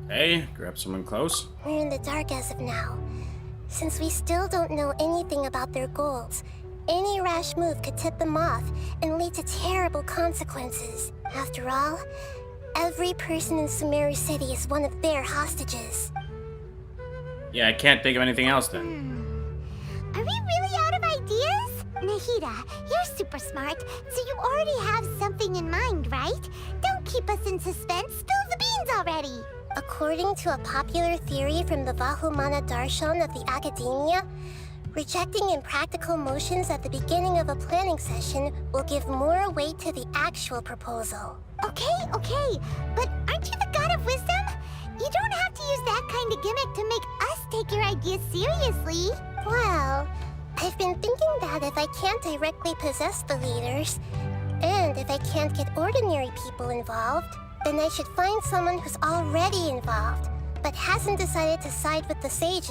[SPEAKER 1] Hey, grab someone close.
[SPEAKER 2] We're in the dark as of now. Since we still don't know anything about their goals, any rash move could tip them off and lead to terrible consequences. After all, every person in Sumeru City is one of their hostages.
[SPEAKER 1] Yeah, I can't think of anything else then.
[SPEAKER 2] Are we really out of ideas? Nahida, you're super smart, so you already have something in mind, right? Don't keep us in suspense. Spill the beans already. According to a popular theory from the Vahumana Darshan of the academia, rejecting impractical motions at the beginning of a planning session will give more weight to the actual proposal. Okay, but aren't you the god of wisdom? You don't have to use that kind of gimmick to make us take your ideas seriously. Well, I've been thinking that if I can't directly possess the leaders, and if I can't get ordinary people involved, then I should find someone who's already involved, but hasn't decided to side with the sages.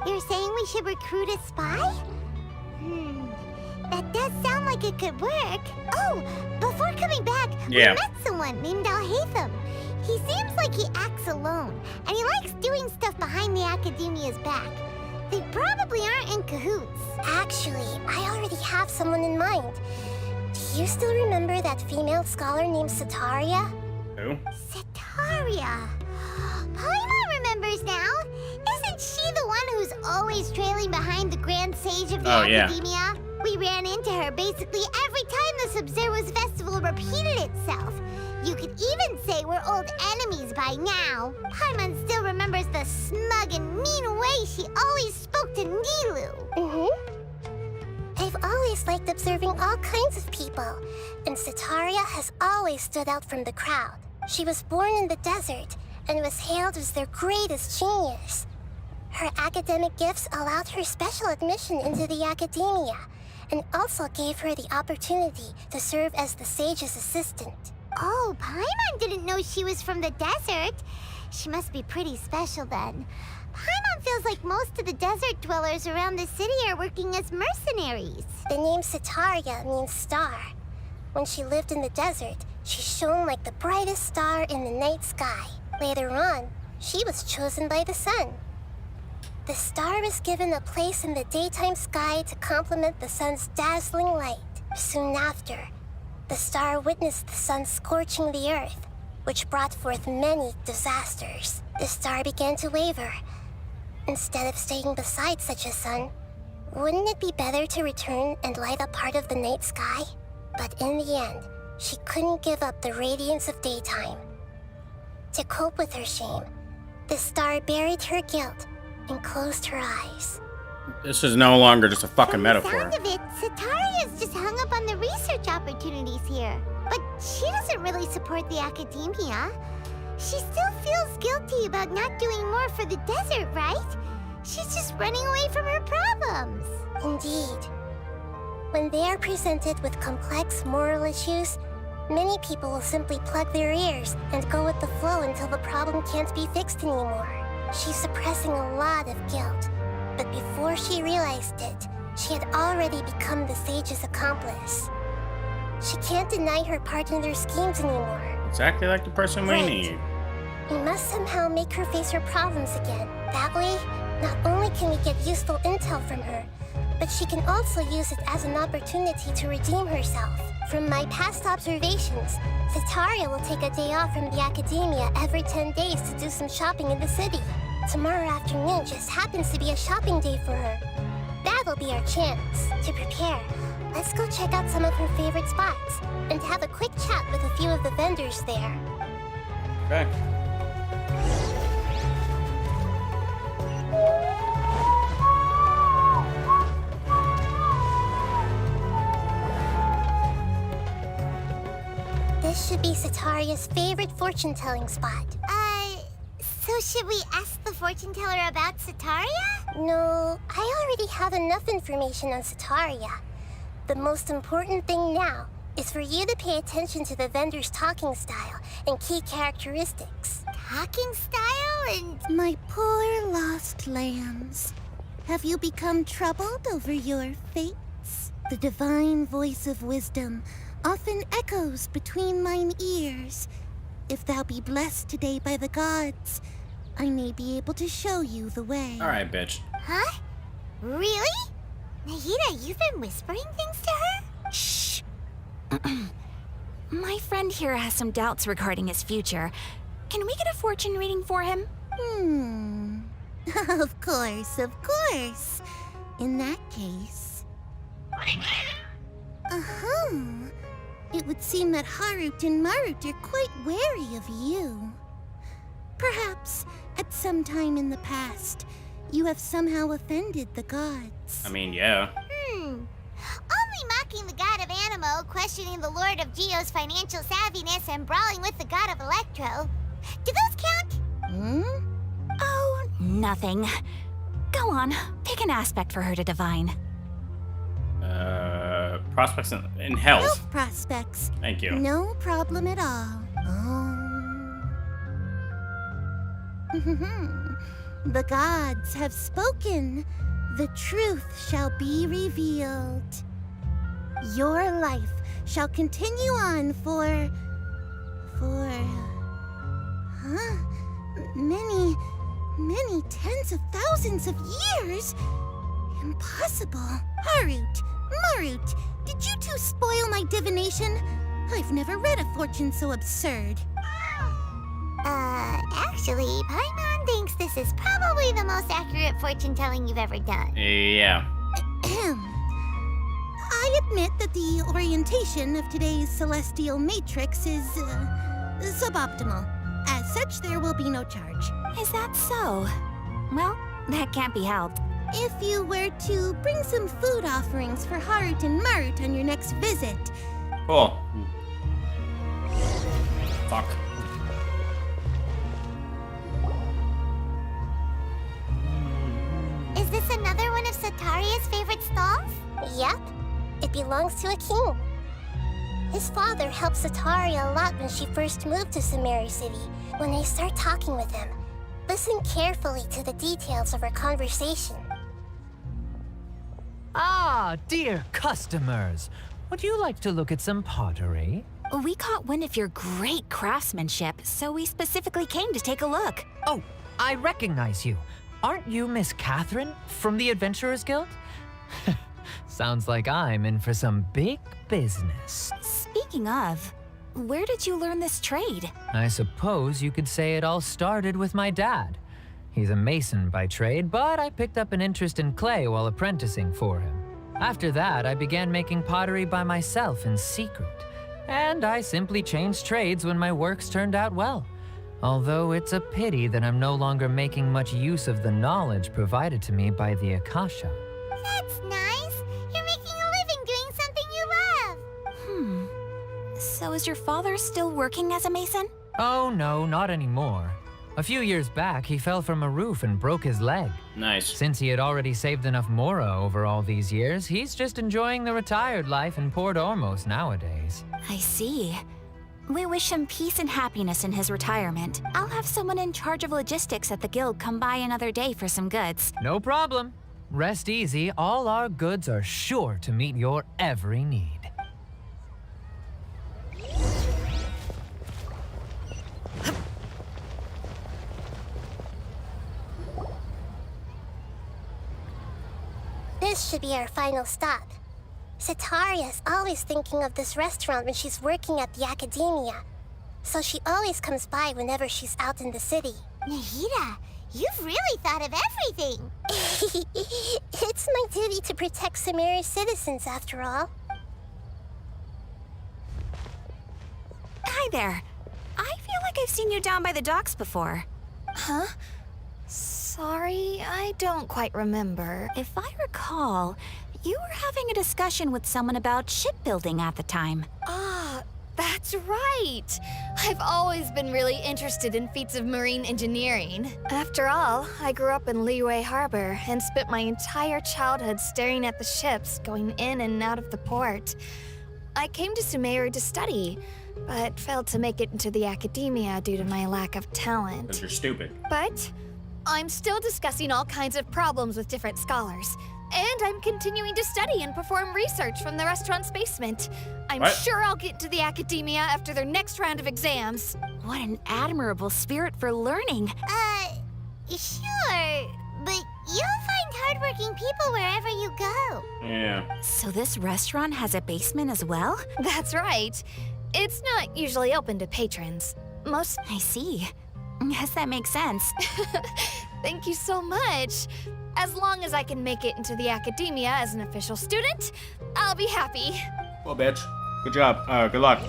[SPEAKER 2] You're saying we should recruit a spy? That does sound like it could work. Oh, before coming back,
[SPEAKER 1] Yeah.
[SPEAKER 2] we met someone named Al-Haytham. He seems like he acts alone, and he likes doing stuff behind the academia's back. They probably aren't in cahoots. Actually, I already have someone in mind. Do you still remember that female scholar named Sataria?
[SPEAKER 1] Who?
[SPEAKER 2] Sataria. Paimon remembers now. Isn't she the one who's always trailing behind the Grand Sage of the Academia? We ran into her basically every time the Sub-Zero's festival repeated itself. You could even say we're old enemies by now. Paimon still remembers the smug and mean way she always spoke to Nilu. I've always liked observing all kinds of people, and Sataria has always stood out from the crowd. She was born in the desert and was hailed as their greatest genius. Her academic gifts allowed her special admission into the academia, and also gave her the opportunity to serve as the sage's assistant. Oh, Paimon didn't know she was from the desert. She must be pretty special then. Paimon feels like most of the desert dwellers around the city are working as mercenaries. The name Sataria means star. When she lived in the desert, she shone like the brightest star in the night sky. Later on, she was chosen by the sun. The star was given a place in the daytime sky to complement the sun's dazzling light. Soon after, the star witnessed the sun scorching the earth, which brought forth many disasters. The star began to waver. Instead of staying beside such a sun, wouldn't it be better to return and light up part of the night sky? But in the end, she couldn't give up the radiance of daytime. To cope with her shame, the star buried her guilt and closed her eyes.
[SPEAKER 1] This is no longer just a fucking metaphor.
[SPEAKER 2] From the sound of it, Sataria's just hung up on the research opportunities here. But she doesn't really support the academia. She still feels guilty about not doing more for the desert, right? She's just running away from her problems. Indeed. When they are presented with complex moral issues, many people will simply plug their ears and go with the flow until the problem can't be fixed anymore. She's suppressing a lot of guilt, but before she realized it, she had already become the sage's accomplice. She can't deny her part in their schemes anymore.
[SPEAKER 1] Exactly like the person we
[SPEAKER 2] Right.
[SPEAKER 1] need.
[SPEAKER 2] We must somehow make her face her problems again. That way, not only can we get useful intel from her, but she can also use it as an opportunity to redeem herself. From my past observations, Sataria will take a day off from the academia every 10 days to do some shopping in the city. Tomorrow afternoon just happens to be a shopping day for her. That'll be our chance to prepare. Let's go check out some of her favorite spots and have a quick chat with a few of the vendors there.
[SPEAKER 1] Okay.
[SPEAKER 2] This should be Sataria's favorite fortune-telling spot. So should we ask the fortune teller about Sataria? No, I already have enough information on Sataria. The most important thing now is for you to pay attention to the vendor's talking style and key characteristics. Talking style and...
[SPEAKER 8] My poor lost lambs. Have you become troubled over your fates? The divine voice of wisdom often echoes between mine ears. If thou be blessed today by the gods, I may be able to show you the way.
[SPEAKER 1] Alright, bitch.
[SPEAKER 2] Huh? Really? Nahida, you've been whispering things to her?
[SPEAKER 7] Shh. My friend here has some doubts regarding his future. Can we get a fortune reading for him?
[SPEAKER 8] Of course, of course. In that case... It would seem that Harut and Marut are quite wary of you. Perhaps, at some time in the past, you have somehow offended the gods.
[SPEAKER 1] I mean, yeah.
[SPEAKER 2] Only mocking the god of Animo, questioning the lord of Geo's financial savviness, and brawling with the god of Electro. Do those count?
[SPEAKER 7] Oh, nothing. Go on, pick an aspect for her to divine.
[SPEAKER 1] Prospects in health.
[SPEAKER 8] Health prospects.
[SPEAKER 1] Thank you.
[SPEAKER 8] No problem at all. The gods have spoken. The truth shall be revealed. Your life shall continue on for many tens of thousands of years. Impossible. Harut, Marut, did you two spoil my divination? I've never read a fortune so absurd.
[SPEAKER 2] Actually, Paimon thinks this is probably the most accurate fortune-telling you've ever done.
[SPEAKER 1] Yeah.
[SPEAKER 8] I admit that the orientation of today's celestial matrix is suboptimal. As such, there will be no charge.
[SPEAKER 7] Is that so? Well, that can't be helped.
[SPEAKER 8] If you were to bring some food offerings for Harut and Marut on your next visit.
[SPEAKER 1] Cool. Fuck.
[SPEAKER 2] Is this another one of Sataria's favorite stalls? Yep. It belongs to a king. His father helped Sataria a lot when she first moved to Sumeru City. When I start talking with him, listen carefully to the details of our conversation.
[SPEAKER 9] Ah, dear customers. Would you like to look at some pottery?
[SPEAKER 7] We caught wind of your great craftsmanship, so we specifically came to take a look.
[SPEAKER 9] Oh, I recognize you. Aren't you Miss Catherine from the Adventurers Guild? Sounds like I'm in for some big business.
[SPEAKER 7] Speaking of, where did you learn this trade?
[SPEAKER 9] I suppose you could say it all started with my dad. He's a mason by trade, but I picked up an interest in clay while apprenticing for him. After that, I began making pottery by myself in secret. And I simply changed trades when my works turned out well. Although it's a pity that I'm no longer making much use of the knowledge provided to me by the Akasha.
[SPEAKER 2] That's nice. You're making a living doing something you love.
[SPEAKER 7] So is your father still working as a mason?
[SPEAKER 9] Oh no, not anymore. A few years back, he fell from a roof and broke his leg.
[SPEAKER 1] Nice.
[SPEAKER 9] Since he had already saved enough Mora over all these years, he's just enjoying the retired life in Port Ormos nowadays.
[SPEAKER 7] I see. We wish him peace and happiness in his retirement. I'll have someone in charge of logistics at the guild come by another day for some goods.
[SPEAKER 9] No problem. Rest easy, all our goods are sure to meet your every need.
[SPEAKER 2] This should be our final stop. Sitaria's always thinking of this restaurant when she's working at the academia, so she always comes by whenever she's out in the city.
[SPEAKER 8] Nahida, you've really thought of everything.
[SPEAKER 2] It's my duty to protect Sumeru's citizens, after all.
[SPEAKER 7] Hi there. I feel like I've seen you down by the docks before.
[SPEAKER 6] Huh? Sorry, I don't quite remember.
[SPEAKER 7] If I recall, you were having a discussion with someone about shipbuilding at the time.
[SPEAKER 6] Ah, that's right. I've always been really interested in feats of marine engineering. After all, I grew up in Liyue Harbor and spent my entire childhood staring at the ships going in and out of the port. I came to Sumeru to study, but failed to make it into the academia due to my lack of talent.
[SPEAKER 1] Because you're stupid.
[SPEAKER 6] But I'm still discussing all kinds of problems with different scholars. And I'm continuing to study and perform research from the restaurant's basement. I'm
[SPEAKER 1] What?
[SPEAKER 6] sure I'll get to the academia after their next round of exams.
[SPEAKER 7] What an admirable spirit for learning.
[SPEAKER 2] Sure, but you'll find hardworking people wherever you go.
[SPEAKER 1] Yeah.
[SPEAKER 7] So this restaurant has a basement as well?
[SPEAKER 6] That's right. It's not usually open to patrons. Most...
[SPEAKER 7] I see. Guess that makes sense.
[SPEAKER 6] Thank you so much. As long as I can make it into the academia as an official student, I'll be happy.
[SPEAKER 1] Well, bitch. Good job. Good luck.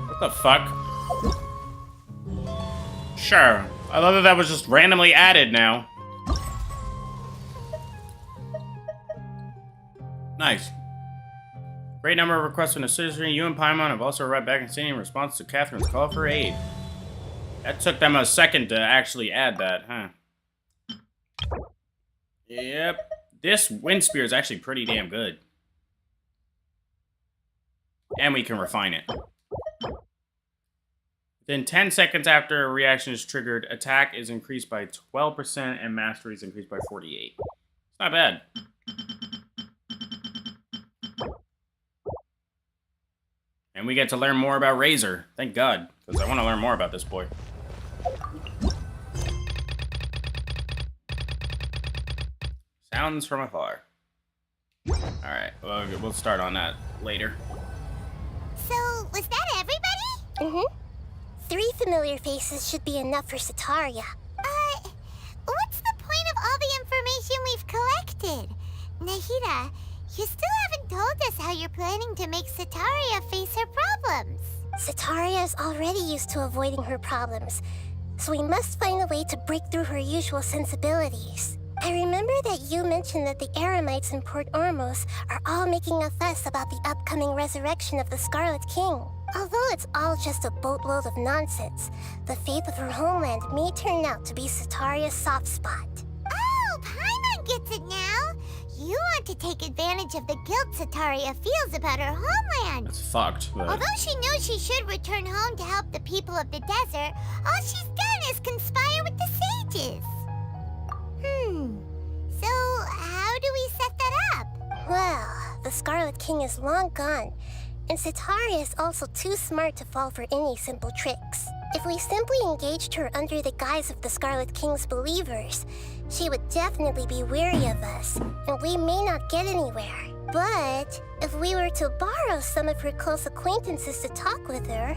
[SPEAKER 1] What the fuck? Sure. I love that that was just randomly added now. Nice. Great number of requests from the citizenry. You and Paimon have also arrived back in city in response to Catherine's call for aid. That took them a second to actually add that, huh? Yep. This wind spear is actually pretty damn good. And we can refine it. Then 10 seconds after a reaction is triggered, attack is increased by 12% and mastery is increased by 48. It's not bad. And we get to learn more about Razor. Thank God, because I want to learn more about this boy. Sounds from afar. Alright, well, we'll start on that later.
[SPEAKER 2] So, was that everybody? 3 familiar faces should be enough for Sitaria. What's the point of all the information we've collected? Nahida, you still haven't told us how you're planning to make Sitaria face her problems. Sitaria is already used to avoiding her problems, so we must find a way to break through her usual sensibilities. I remember that you mentioned that the Eremites in Port Ormos are all making a fuss about the upcoming resurrection of the Scarlet King. Although it's all just a boatload of nonsense, the fate of her homeland may turn out to be Sitaria's soft spot. Oh, Paimon gets it now! You want to take advantage of the guilt Sitaria feels about her homeland.
[SPEAKER 1] That's fucked, but...
[SPEAKER 2] Although she knows she should return home to help the people of the desert, all she's done is conspire with the sages. So how do we set that up? Well, the Scarlet King is long gone, and Sitaria is also too smart to fall for any simple tricks. If we simply engaged her under the guise of the Scarlet King's believers, she would definitely be wary of us, and we may not get anywhere. But if we were to borrow some of her close acquaintances to talk with her,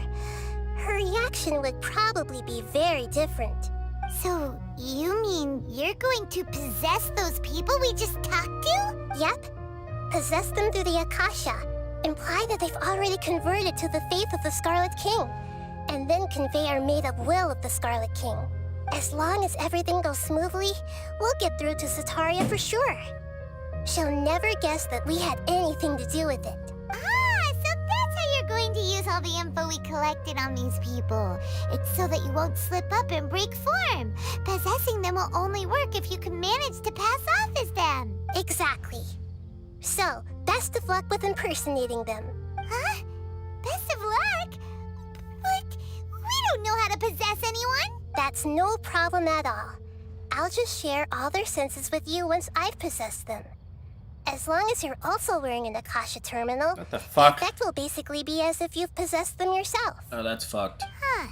[SPEAKER 2] her reaction would probably be very different. So, you mean you're going to possess those people we just talked to? Yep. Possess them through the Akasha. Imply that they've already converted to the faith of the Scarlet King, and then convey our made-up will of the Scarlet King. As long as everything goes smoothly, we'll get through to Sitaria for sure. She'll never guess that we had anything to do with it. Ah, so that's how you're going to use all the info we collected on these people. It's so that you won't slip up and break form. Possessing them will only work if you can manage to pass off as them. Exactly. So, best of luck with impersonating them. Huh? Best of luck? But we don't know how to possess anyone. That's no problem at all. I'll just share all their senses with you once I've possessed them. As long as you're also wearing an Akasha terminal,
[SPEAKER 1] What the fuck?
[SPEAKER 2] the effect will basically be as if you've possessed them yourself.
[SPEAKER 1] Oh, that's fucked.
[SPEAKER 2] Huh.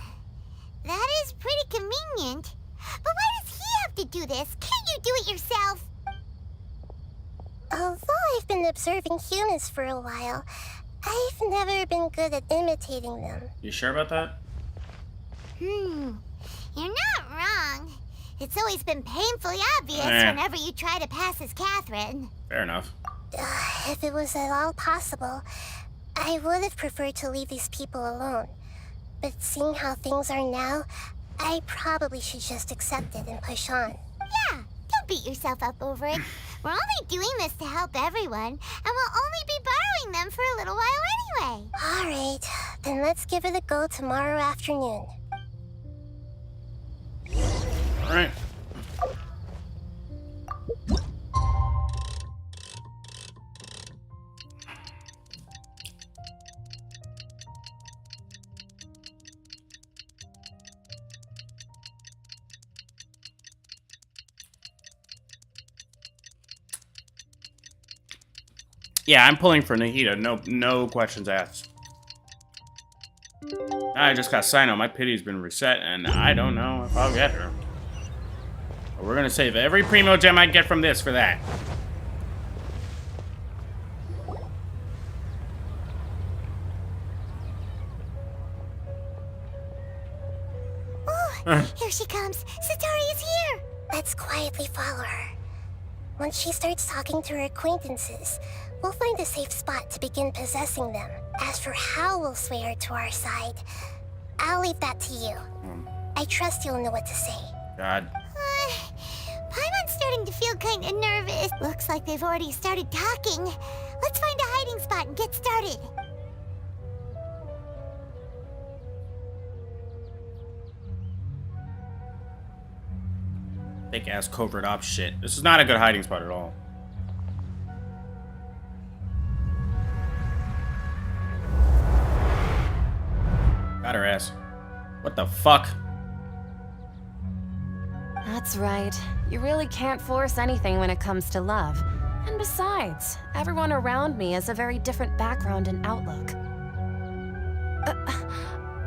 [SPEAKER 2] That is pretty pretty convenient. But why does he have to do this? Can't you do it yourself? Although I've been observing humans for a while, I've never been good at imitating them.
[SPEAKER 1] You sure about that?
[SPEAKER 2] You're not wrong. It's always been painfully obvious whenever you try to pass as Catherine.
[SPEAKER 1] Fair enough.
[SPEAKER 2] If it was at all possible, I would have preferred to leave these people alone. But seeing how things are now, I probably should just accept it and push on. Yeah, don't beat yourself up over it. We're only doing this to help everyone, and we'll only be borrowing them for a little while anyway. All right, then let's give it a go tomorrow afternoon.
[SPEAKER 1] All right. Yeah, I'm pulling for Nahida. No questions asked. I just got Cyno. My pity's been reset, and I don't know if I'll get her. But we're gonna save every Primo gem I get from this for that.
[SPEAKER 2] Here she comes. Satori is here. Let's quietly follow her. Once she starts talking to her acquaintances, we'll find a safe spot to begin possessing them. As for how we'll sway her to our side, I'll leave that to you. I trust you'll know what to say.
[SPEAKER 1] God.
[SPEAKER 2] Paimon's starting to feel kind of nervous. Looks like they've already started talking. Let's find a hiding spot and get started.
[SPEAKER 1] Big ass covert ops shit. This is not a good hiding spot at all. Got her ass. What the fuck?
[SPEAKER 10] That's right. You really can't force anything when it comes to love. And besides, everyone around me has a very different background and outlook.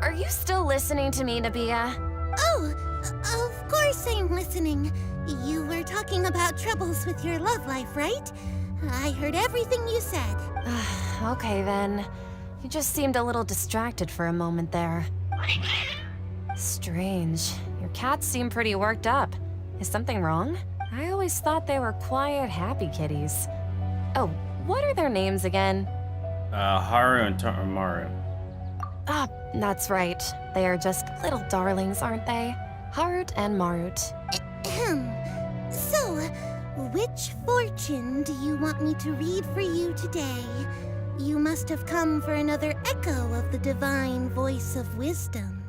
[SPEAKER 10] Are you still listening to me, Nabia?
[SPEAKER 8] Oh, of course I'm listening. You were talking about troubles with your love life, right? I heard everything you said.
[SPEAKER 10] Okay then. You just seemed a little distracted for a moment there. Strange. Your cats seem pretty worked up. Is something wrong? I always thought they were quiet, happy kitties. Oh, what are their names again?
[SPEAKER 1] Haru and Maru.
[SPEAKER 10] Ah, that's right. They are just little darlings, aren't they? Harut and Marut.
[SPEAKER 8] So, which fortune do you want me to read for you today? You must have come for another echo of the divine voice of wisdom.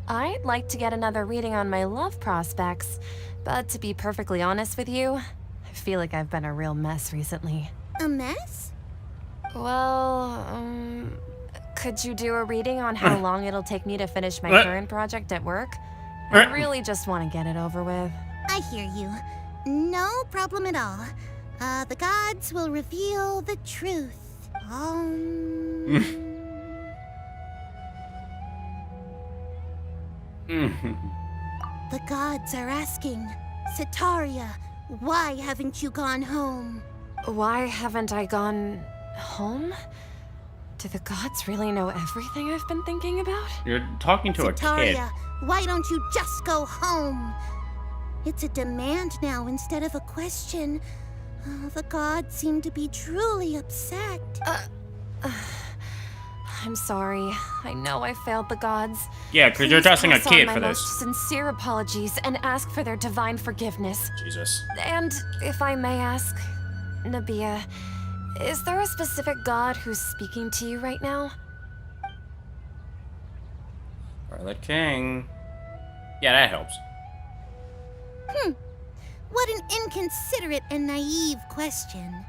[SPEAKER 10] I'd like to get another reading on my love prospects, but to be perfectly honest with you, I feel like I've been a real mess recently.
[SPEAKER 8] A mess?
[SPEAKER 10] Well, could you do a reading on how long it'll take me to finish my current project at work? I really just want to get it over with.
[SPEAKER 8] I hear you. No problem at all. The gods will reveal the truth. The gods are asking, Sataria, why haven't you gone home?
[SPEAKER 10] Why haven't I gone home? Do the gods really know everything I've been thinking about?
[SPEAKER 1] You're talking to
[SPEAKER 8] Sataria,
[SPEAKER 1] a kid.
[SPEAKER 8] why don't you just go home? It's a demand now instead of a question. The gods seem to be truly upset.
[SPEAKER 10] I'm sorry. I know I failed the gods.
[SPEAKER 1] Yeah, because you're addressing a
[SPEAKER 10] Please pass
[SPEAKER 1] kid
[SPEAKER 10] on
[SPEAKER 1] for
[SPEAKER 10] my
[SPEAKER 1] this.
[SPEAKER 10] most sincere apologies and ask for their divine forgiveness.
[SPEAKER 1] Jesus.
[SPEAKER 10] And if I may ask, Nabia, is there a specific god who's speaking to you right now?
[SPEAKER 1] Scarlet King. Yeah, that helps.
[SPEAKER 8] What an inconsiderate and naive question.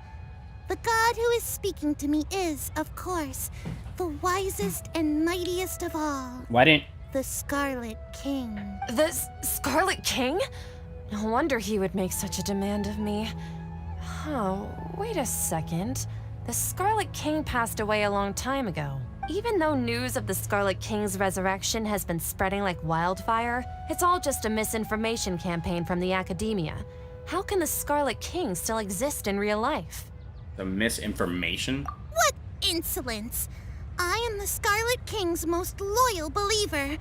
[SPEAKER 8] The god who is speaking to me is, of course, the wisest and mightiest of all.
[SPEAKER 1] Why didn't...
[SPEAKER 8] The Scarlet King.
[SPEAKER 10] The Scarlet King? No wonder he would make such a demand of me. Oh, wait a second. The Scarlet King passed away a long time ago. Even though news of the Scarlet King's resurrection has been spreading like wildfire, it's all just a misinformation campaign from the academia. How can the Scarlet King still exist in real life?
[SPEAKER 1] The misinformation?
[SPEAKER 8] What insolence! I am the Scarlet King's most loyal believer.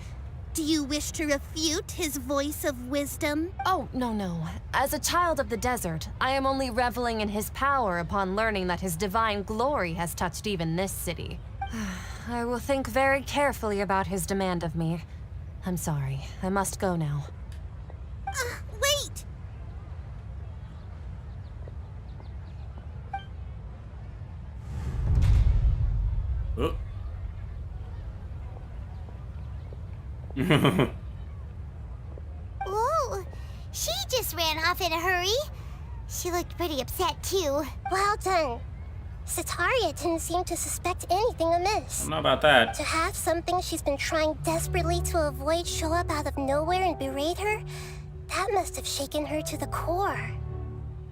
[SPEAKER 8] Do you wish to refute his voice of wisdom?
[SPEAKER 10] Oh, no. As a child of the desert, I am only reveling in his power upon learning that his divine glory has touched even this city. I will think very carefully about his demand of me. I'm sorry. I must go now.
[SPEAKER 8] Wait!
[SPEAKER 1] Oh.
[SPEAKER 2] Whoa! She just ran off in a hurry. She looked pretty upset, too. Well done. Sataria didn't seem to suspect anything amiss.
[SPEAKER 1] I don't know about that.
[SPEAKER 2] To have something she's been trying desperately to avoid show up out of nowhere and berate her, that must have shaken her to the core.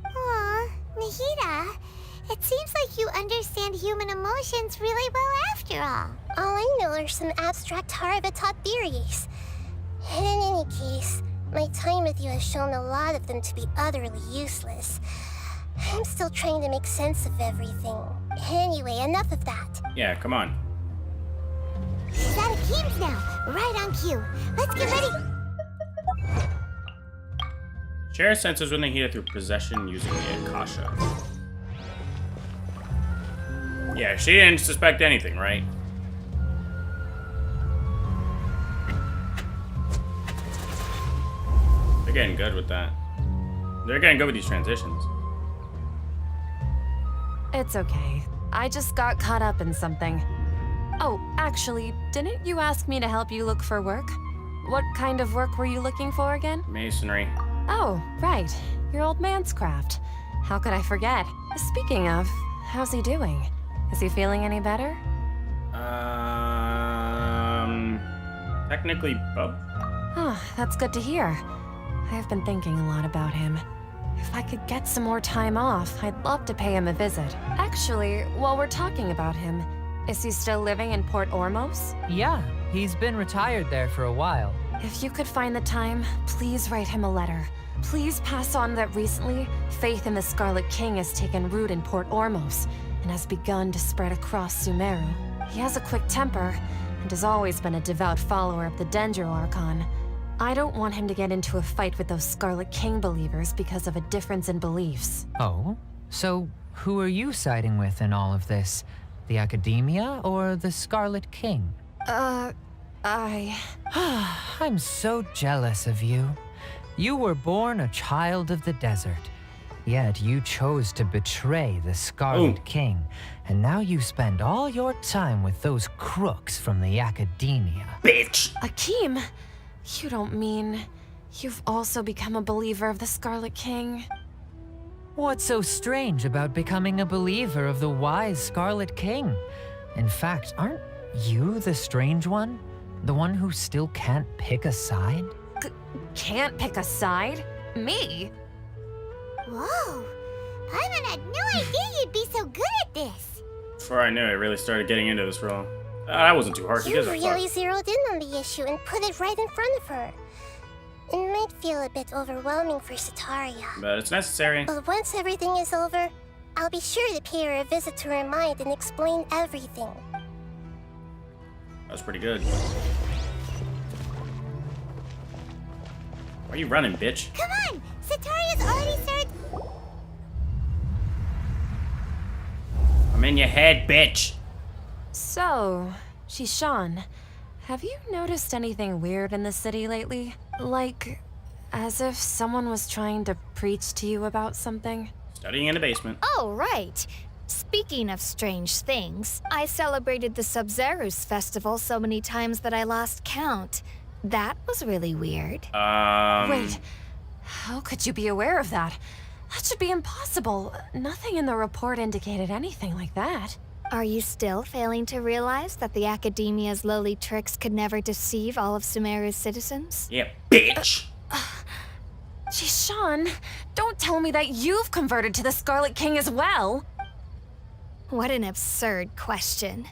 [SPEAKER 2] Aw, Nahida, it seems like you understand human emotions really well after all. All I know are some abstract Harava-taught theories. And in any case, my time with you has shown a lot of them to be utterly useless. I'm still trying to make sense of everything. Anyway, enough of that.
[SPEAKER 1] Yeah, come on.
[SPEAKER 2] She's out of Keem's now, right on cue. Let's get ready.
[SPEAKER 1] Share sensors when they heat it through possession using the Akasha. Yeah, she didn't suspect anything, right? They're getting good with that. They're getting good with these transitions.
[SPEAKER 10] It's okay. I just got caught up in something. Oh, actually, didn't you ask me to help you look for work? What kind of work were you looking for again?
[SPEAKER 1] Masonry.
[SPEAKER 10] Oh, right. Your old man's craft. How could I forget? Speaking of, how's he doing? Is he feeling any better?
[SPEAKER 1] Technically,
[SPEAKER 10] Oh, that's good to hear. I've been thinking a lot about him. If I could get some more time off, I'd love to pay him a visit. Actually, while we're talking about him, is he still living in Port Ormos?
[SPEAKER 9] Yeah, he's been retired there for a while.
[SPEAKER 10] If you could find the time, please write him a letter. Please pass on that recently, faith in the Scarlet King has taken root in Port Ormos and has begun to spread across Sumeru. He has a quick temper and has always been a devout follower of the Dendro Archon. I don't want him to get into a fight with those Scarlet King believers because of a difference in beliefs.
[SPEAKER 9] Oh? So, who are you siding with in all of this? The Academia or the Scarlet King? I'm so jealous of you. You were born a child of the desert, yet you chose to betray the Scarlet King, and now you spend all your time with those crooks from the Academia.
[SPEAKER 1] bitch!
[SPEAKER 10] Akeem, you don't mean you've also become a believer of the Scarlet King?
[SPEAKER 9] What's so strange about becoming a believer of the wise Scarlet King? In fact, aren't you the strange one? The one who still can't pick a side?
[SPEAKER 10] Can't pick a side? Me?
[SPEAKER 2] Whoa! Paimon had no idea you'd be so good at this.
[SPEAKER 1] Before I knew it, I really started getting into this role. That wasn't too hard.
[SPEAKER 2] You really zeroed in on the issue and put it right in front of her. It might feel a bit overwhelming for Sataria.
[SPEAKER 1] But it's necessary.
[SPEAKER 2] But once everything is over, I'll be sure to pay her a visit to her mind and explain everything.
[SPEAKER 1] That was pretty good. Why are you running, bitch?
[SPEAKER 2] Come on! Sataria's already started...
[SPEAKER 1] I'm in your head, bitch!
[SPEAKER 10] So, Shishan, have you noticed anything weird in the city lately? Like, as if someone was trying to preach to you about something?
[SPEAKER 1] Studying in the basement.
[SPEAKER 6] Oh, right. Speaking of strange things, I celebrated the Sub-Zerus festival so many times that I lost count. That was really weird.
[SPEAKER 10] Wait, how could you be aware of that? That should be impossible. Nothing in the report indicated anything like that.
[SPEAKER 6] Are you still failing to realize that the Academia's lowly tricks could never deceive all of Sumeru's citizens?
[SPEAKER 1] Yeah, bitch!
[SPEAKER 10] Shishan, don't tell me that you've converted to the Scarlet King as well!
[SPEAKER 6] What an absurd question.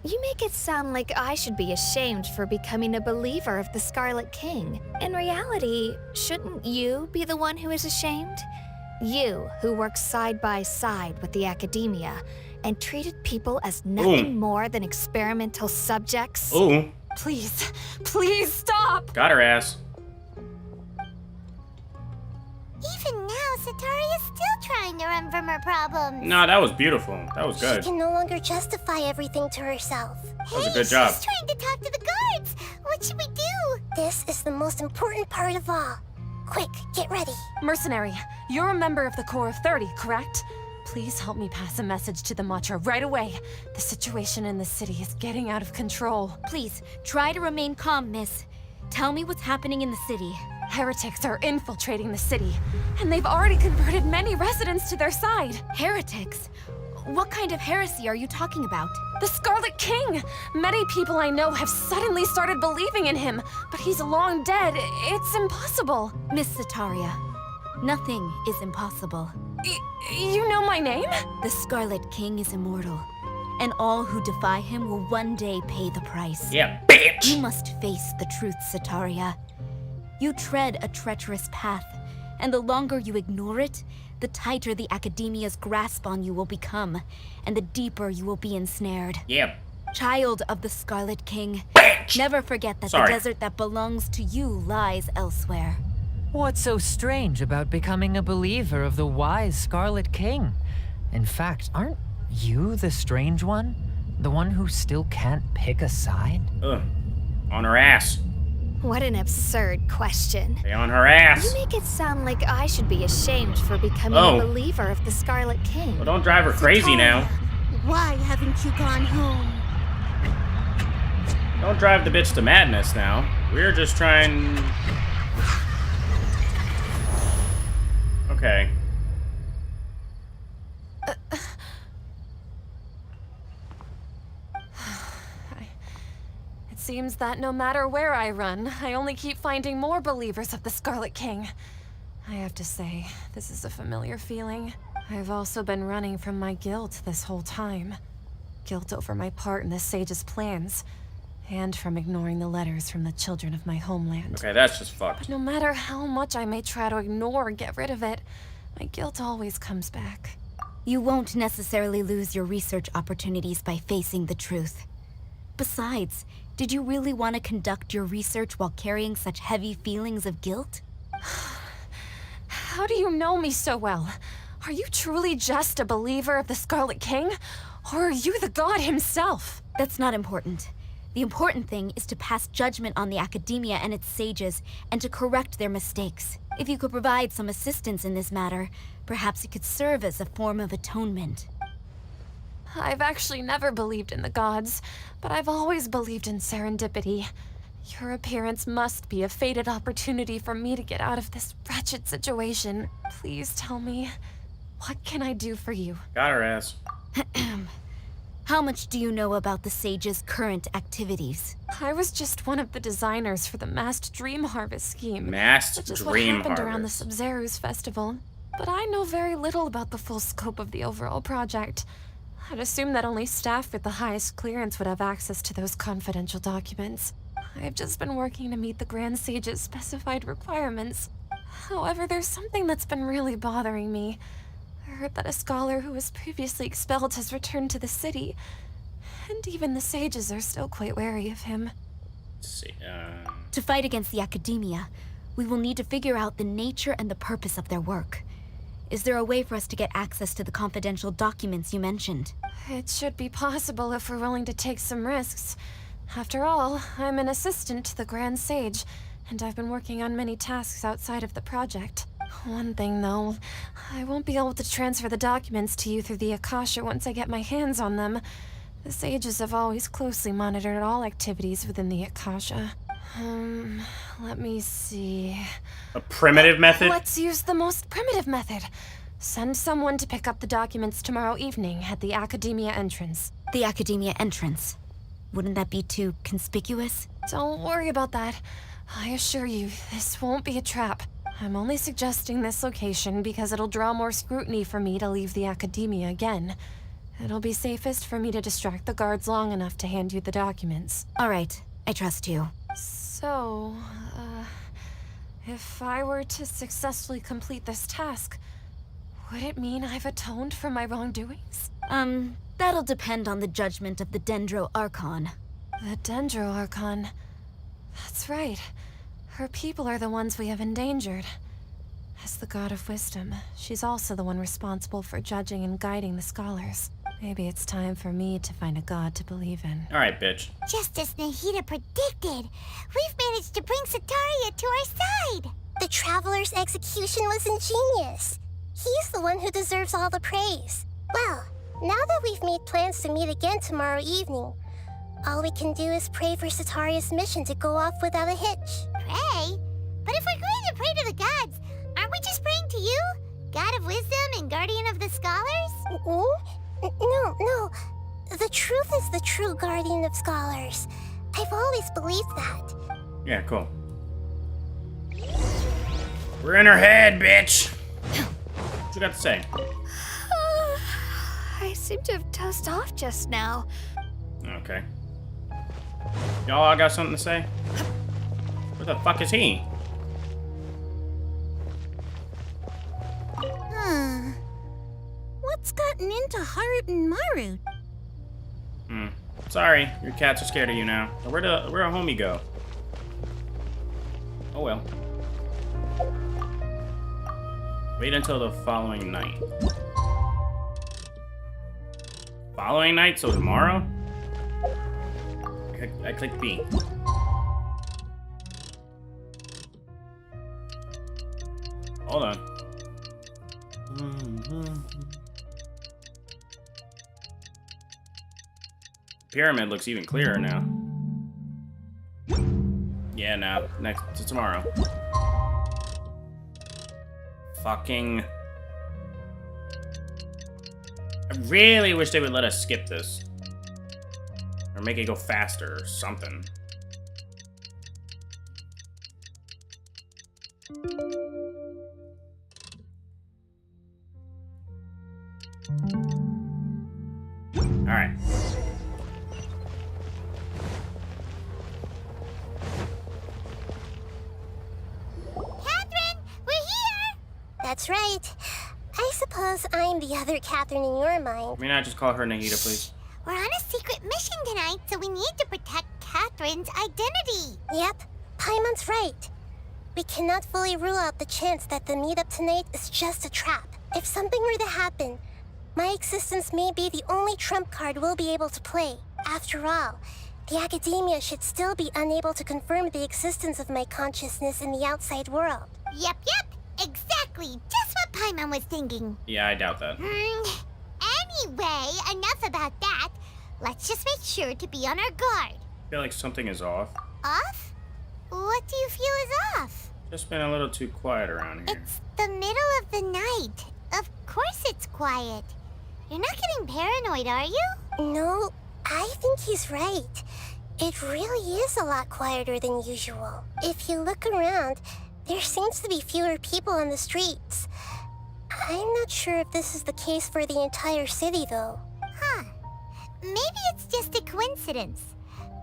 [SPEAKER 6] You make it sound like I should be ashamed for becoming a believer of the Scarlet King. In reality, shouldn't you be the one who is ashamed? You, who works side by side with the academia and treated people as nothing more than experimental subjects.
[SPEAKER 1] Ooh.
[SPEAKER 10] Please, please stop!
[SPEAKER 1] Got her ass.
[SPEAKER 2] Even now, Satari is still trying to run from her problems.
[SPEAKER 1] No, that was beautiful. That was good.
[SPEAKER 2] She can no longer justify everything to herself.
[SPEAKER 1] That was a good job.
[SPEAKER 2] She's trying to talk to the guards. What should we do? This is the most important part of all. Quick, get ready.
[SPEAKER 10] Mercenary, you're a member of the Corps of 30, correct? Please help me pass a message to the Matcha right away. The situation in the city is getting out of control.
[SPEAKER 7] Please, try to remain calm, miss. Tell me what's happening in the city.
[SPEAKER 10] Heretics are infiltrating the city, and they've already converted many residents to their side.
[SPEAKER 7] Heretics? What kind of heresy are you talking about?
[SPEAKER 10] The Scarlet King! Many people I know have suddenly started believing in him, but he's long dead. It's impossible.
[SPEAKER 7] Miss Sataria, nothing is impossible.
[SPEAKER 10] You know my name?
[SPEAKER 7] The Scarlet King is immortal, and all who defy him will one day pay the price.
[SPEAKER 1] Yeah, bitch!
[SPEAKER 7] You must face the truth, Sataria. You tread a treacherous path, and the longer you ignore it, the tighter the Academia's grasp on you will become, and the deeper you will be ensnared.
[SPEAKER 1] Yeah.
[SPEAKER 7] Child of the Scarlet King, never forget that
[SPEAKER 1] Sorry.
[SPEAKER 7] the desert that belongs to you lies elsewhere.
[SPEAKER 9] What's so strange about becoming a believer of the wise Scarlet King? In fact, aren't you the strange one? The one who still can't pick a side?
[SPEAKER 1] Ugh. On her ass.
[SPEAKER 6] What an absurd question.
[SPEAKER 1] Stay on her ass.
[SPEAKER 6] You make it sound like I should be ashamed for becoming
[SPEAKER 1] Oh.
[SPEAKER 6] a believer of the Scarlet King.
[SPEAKER 1] Well, don't drive her crazy now.
[SPEAKER 8] Why haven't you gone home?
[SPEAKER 1] Don't drive the bitch to madness now. We're just trying... Okay.
[SPEAKER 10] It seems that no matter where I run, I only keep finding more believers of the Scarlet King. I have to say, this is a familiar feeling. I've also been running from my guilt this whole time. Guilt over my part in the Sage's plans, and from ignoring the letters from the children of my homeland.
[SPEAKER 1] Okay, that's just fucked.
[SPEAKER 10] But no matter how much I may try to ignore or get rid of it, my guilt always comes back.
[SPEAKER 7] You won't necessarily lose your research opportunities by facing the truth. Besides, did you really want to conduct your research while carrying such heavy feelings of guilt?
[SPEAKER 10] How do you know me so well? Are you truly just a believer of the Scarlet King? Or are you the god himself?
[SPEAKER 7] That's not important. The important thing is to pass judgment on the Academia and its sages, and to correct their mistakes. If you could provide some assistance in this matter, perhaps it could serve as a form of atonement.
[SPEAKER 10] I've actually never believed in the gods, but I've always believed in serendipity. Your appearance must be a fated opportunity for me to get out of this wretched situation. Please tell me, what can I do for you?
[SPEAKER 1] Got her ass.
[SPEAKER 7] How much do you know about the sage's current activities?
[SPEAKER 10] I was just one of the designers for the massed dream harvest scheme.
[SPEAKER 1] Massed
[SPEAKER 10] which is what
[SPEAKER 1] dream
[SPEAKER 10] happened around the
[SPEAKER 1] harvest.
[SPEAKER 10] Sumeru's festival. But I know very little about the full scope of the overall project. I'd assume that only staff with the highest clearance would have access to those confidential documents. I've just been working to meet the Grand Sage's specified requirements. However, there's something that's been really bothering me. I heard that a scholar who was previously expelled has returned to the city, and even the sages are still quite wary of him.
[SPEAKER 1] Let's see.
[SPEAKER 7] To fight against the Academia, we will need to figure out the nature and the purpose of their work. Is there a way for us to get access to the confidential documents you mentioned?
[SPEAKER 10] It should be possible if we're willing to take some risks. After all, I'm an assistant to the Grand Sage, and I've been working on many tasks outside of the project. One thing, though, I won't be able to transfer the documents to you through the Akasha once I get my hands on them. The sages have always closely monitored all activities within the Akasha. Let me see.
[SPEAKER 1] A primitive method?
[SPEAKER 10] Let's use the most primitive method. Send someone to pick up the documents tomorrow evening at the Academia entrance.
[SPEAKER 7] The Academia entrance. Wouldn't that be too conspicuous?
[SPEAKER 10] Don't worry about that. I assure you, this won't be a trap. I'm only suggesting this location because it'll draw more scrutiny for me to leave the Academia again. It'll be safest for me to distract the guards long enough to hand you the documents.
[SPEAKER 7] All right, I trust you.
[SPEAKER 10] So, if I were to successfully complete this task, would it mean I've atoned for my wrongdoings?
[SPEAKER 7] That'll depend on the judgment of the Dendro Archon.
[SPEAKER 10] The Dendro Archon. That's right. Her people are the ones we have endangered. As the God of Wisdom, she's also the one responsible for judging and guiding the scholars. Maybe it's time for me to find a god to believe in.
[SPEAKER 1] Alright, bitch.
[SPEAKER 2] Just as Nahida predicted, we've managed to bring Sataria to our side. The Traveler's execution was ingenious. He's the one who deserves all the praise. Well, now that we've made plans to meet again tomorrow evening, all we can do is pray for Sataria's mission to go off without a hitch. Pray? But if we're going to pray to the gods, aren't we just praying to you? God of Wisdom and Guardian of the Scholars? No. The truth is the true Guardian of Scholars. I've always believed that.
[SPEAKER 1] Yeah, cool. We're in her head, bitch! What you got to say?
[SPEAKER 6] I seem to have dozed off just now.
[SPEAKER 1] Okay. Y'all all got something to say? Where the fuck is he?
[SPEAKER 8] What's gotten into Harut and Marut?
[SPEAKER 1] Sorry, your cats are scared of you now. Where'd our homie go? Oh well. Wait until the following night. Following night, so tomorrow? I clicked B. Hold on. Pyramid looks even clearer now. Yeah, now next to tomorrow. Fucking. I really wish they would let us skip this. Or make it go faster or something. Alright.
[SPEAKER 2] Catherine, we're here! That's right. I suppose I'm the other Catherine in your mind.
[SPEAKER 1] May not just call her Nahida, please.
[SPEAKER 2] We're on a secret mission tonight, so we need to protect Catherine's identity. Yep, Paimon's right. We cannot fully rule out the chance that the meetup tonight is just a trap. If something were to happen, my existence may be the only trump card we'll be able to play. After all, the academia should still be unable to confirm the existence of my consciousness in the outside world. Yep, exactly. Just what Paimon was thinking.
[SPEAKER 1] Yeah, I doubt that.
[SPEAKER 2] Anyway, enough about that. Let's just make sure to be on our guard.
[SPEAKER 1] I feel like something is off.
[SPEAKER 2] Off? What do you feel is off?
[SPEAKER 1] Just been a little too quiet around here.
[SPEAKER 2] It's the middle of the night. Of course it's quiet. You're not getting paranoid, are you? No, I think he's right. It really is a lot quieter than usual. If you look around, there seems to be fewer people on the streets. I'm not sure if this is the case for the entire city, though. Huh. Maybe it's just a coincidence.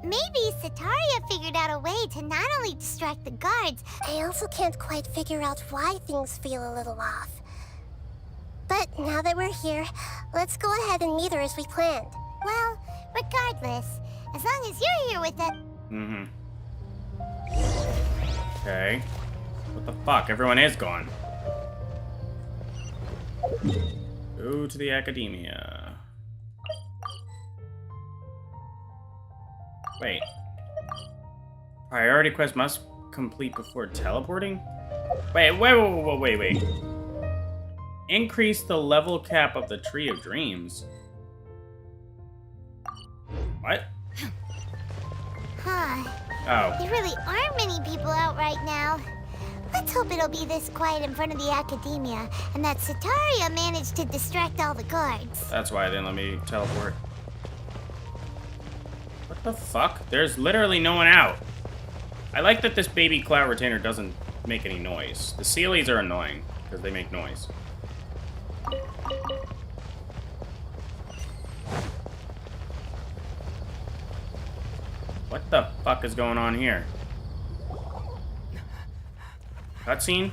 [SPEAKER 2] Maybe Sataria figured out a way to not only distract the guards, I also can't quite figure out why things feel a little off. But now that we're here, let's go ahead and meet her as we planned. Well, regardless, as long as you're here with it.
[SPEAKER 1] Okay. What the fuck? Everyone is gone. Go to the academia. Wait. Priority quest must complete before teleporting? Wait. Increase the level cap of the Tree of Dreams. What?
[SPEAKER 2] Huh.
[SPEAKER 1] Oh.
[SPEAKER 2] There really aren't many people out right now. Let's hope it'll be this quiet in front of the academia, and that Sataria managed to distract all the guards.
[SPEAKER 1] That's why they didn't let me teleport. What the fuck? There's literally no one out. I like that this baby cloud retainer doesn't make any noise. The Sealies are annoying, because they make noise. fuck is going on here? Cutscene?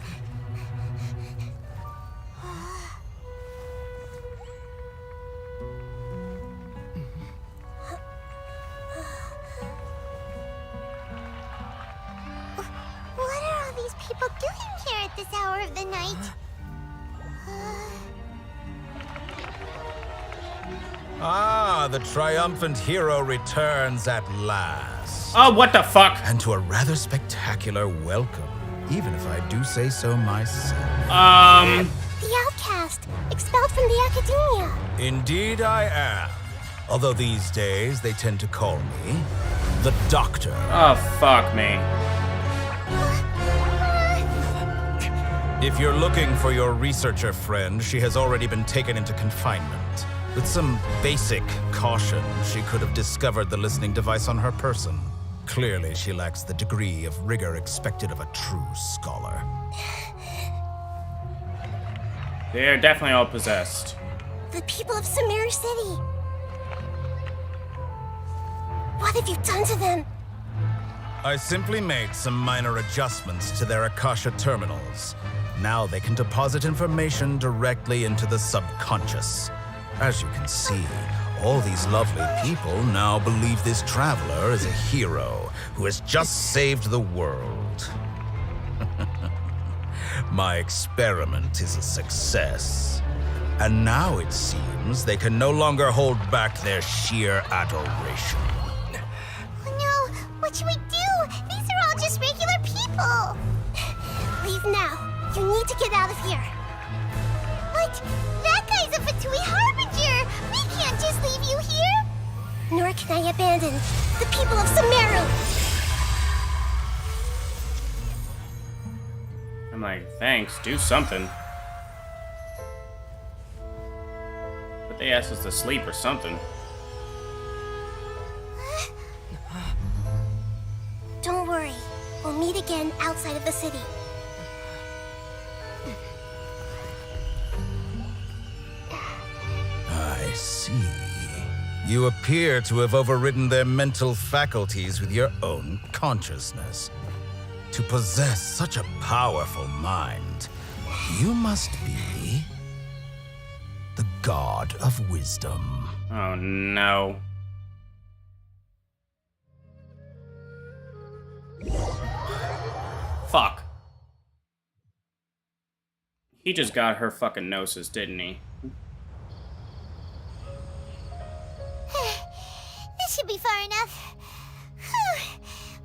[SPEAKER 2] What are all these people doing here at this hour of the night?
[SPEAKER 11] Ah, the triumphant hero returns at last.
[SPEAKER 1] Oh, what the fuck?
[SPEAKER 11] And to a rather spectacular welcome, even if I do say so myself.
[SPEAKER 2] The outcast, expelled from the academia.
[SPEAKER 11] Indeed I am. Although these days they tend to call me the Doctor.
[SPEAKER 1] Oh, fuck me.
[SPEAKER 11] If you're looking for your researcher friend, she has already been taken into confinement. With some basic caution, she could have discovered the listening device on her person. Clearly, she lacks the degree of rigor expected of a true scholar.
[SPEAKER 1] They're definitely all possessed.
[SPEAKER 2] The people of Sumeru City. What have you done to them?
[SPEAKER 11] I simply made some minor adjustments to their Akasha terminals. Now they can deposit information directly into the subconscious. As you can see, all these lovely people now believe this traveler is a hero who has just saved the world. My experiment is a success. And now it seems they can no longer hold back their sheer adoration.
[SPEAKER 2] No, what should we do? These are all just regular people. Leave now. You need to get out of here. But that guy's a Fatui Harbinger. We can't just leave you here. Nor can I abandon the people of Sumeru.
[SPEAKER 1] I'm like, thanks, do something. But they asked us to sleep or something.
[SPEAKER 2] Don't worry. We'll meet again outside of the city.
[SPEAKER 11] I see. You appear to have overridden their mental faculties with your own consciousness. To possess such a powerful mind, you must be the god of wisdom.
[SPEAKER 1] Oh no. Fuck. He just got her fucking gnosis, didn't he?
[SPEAKER 2] This should be far enough.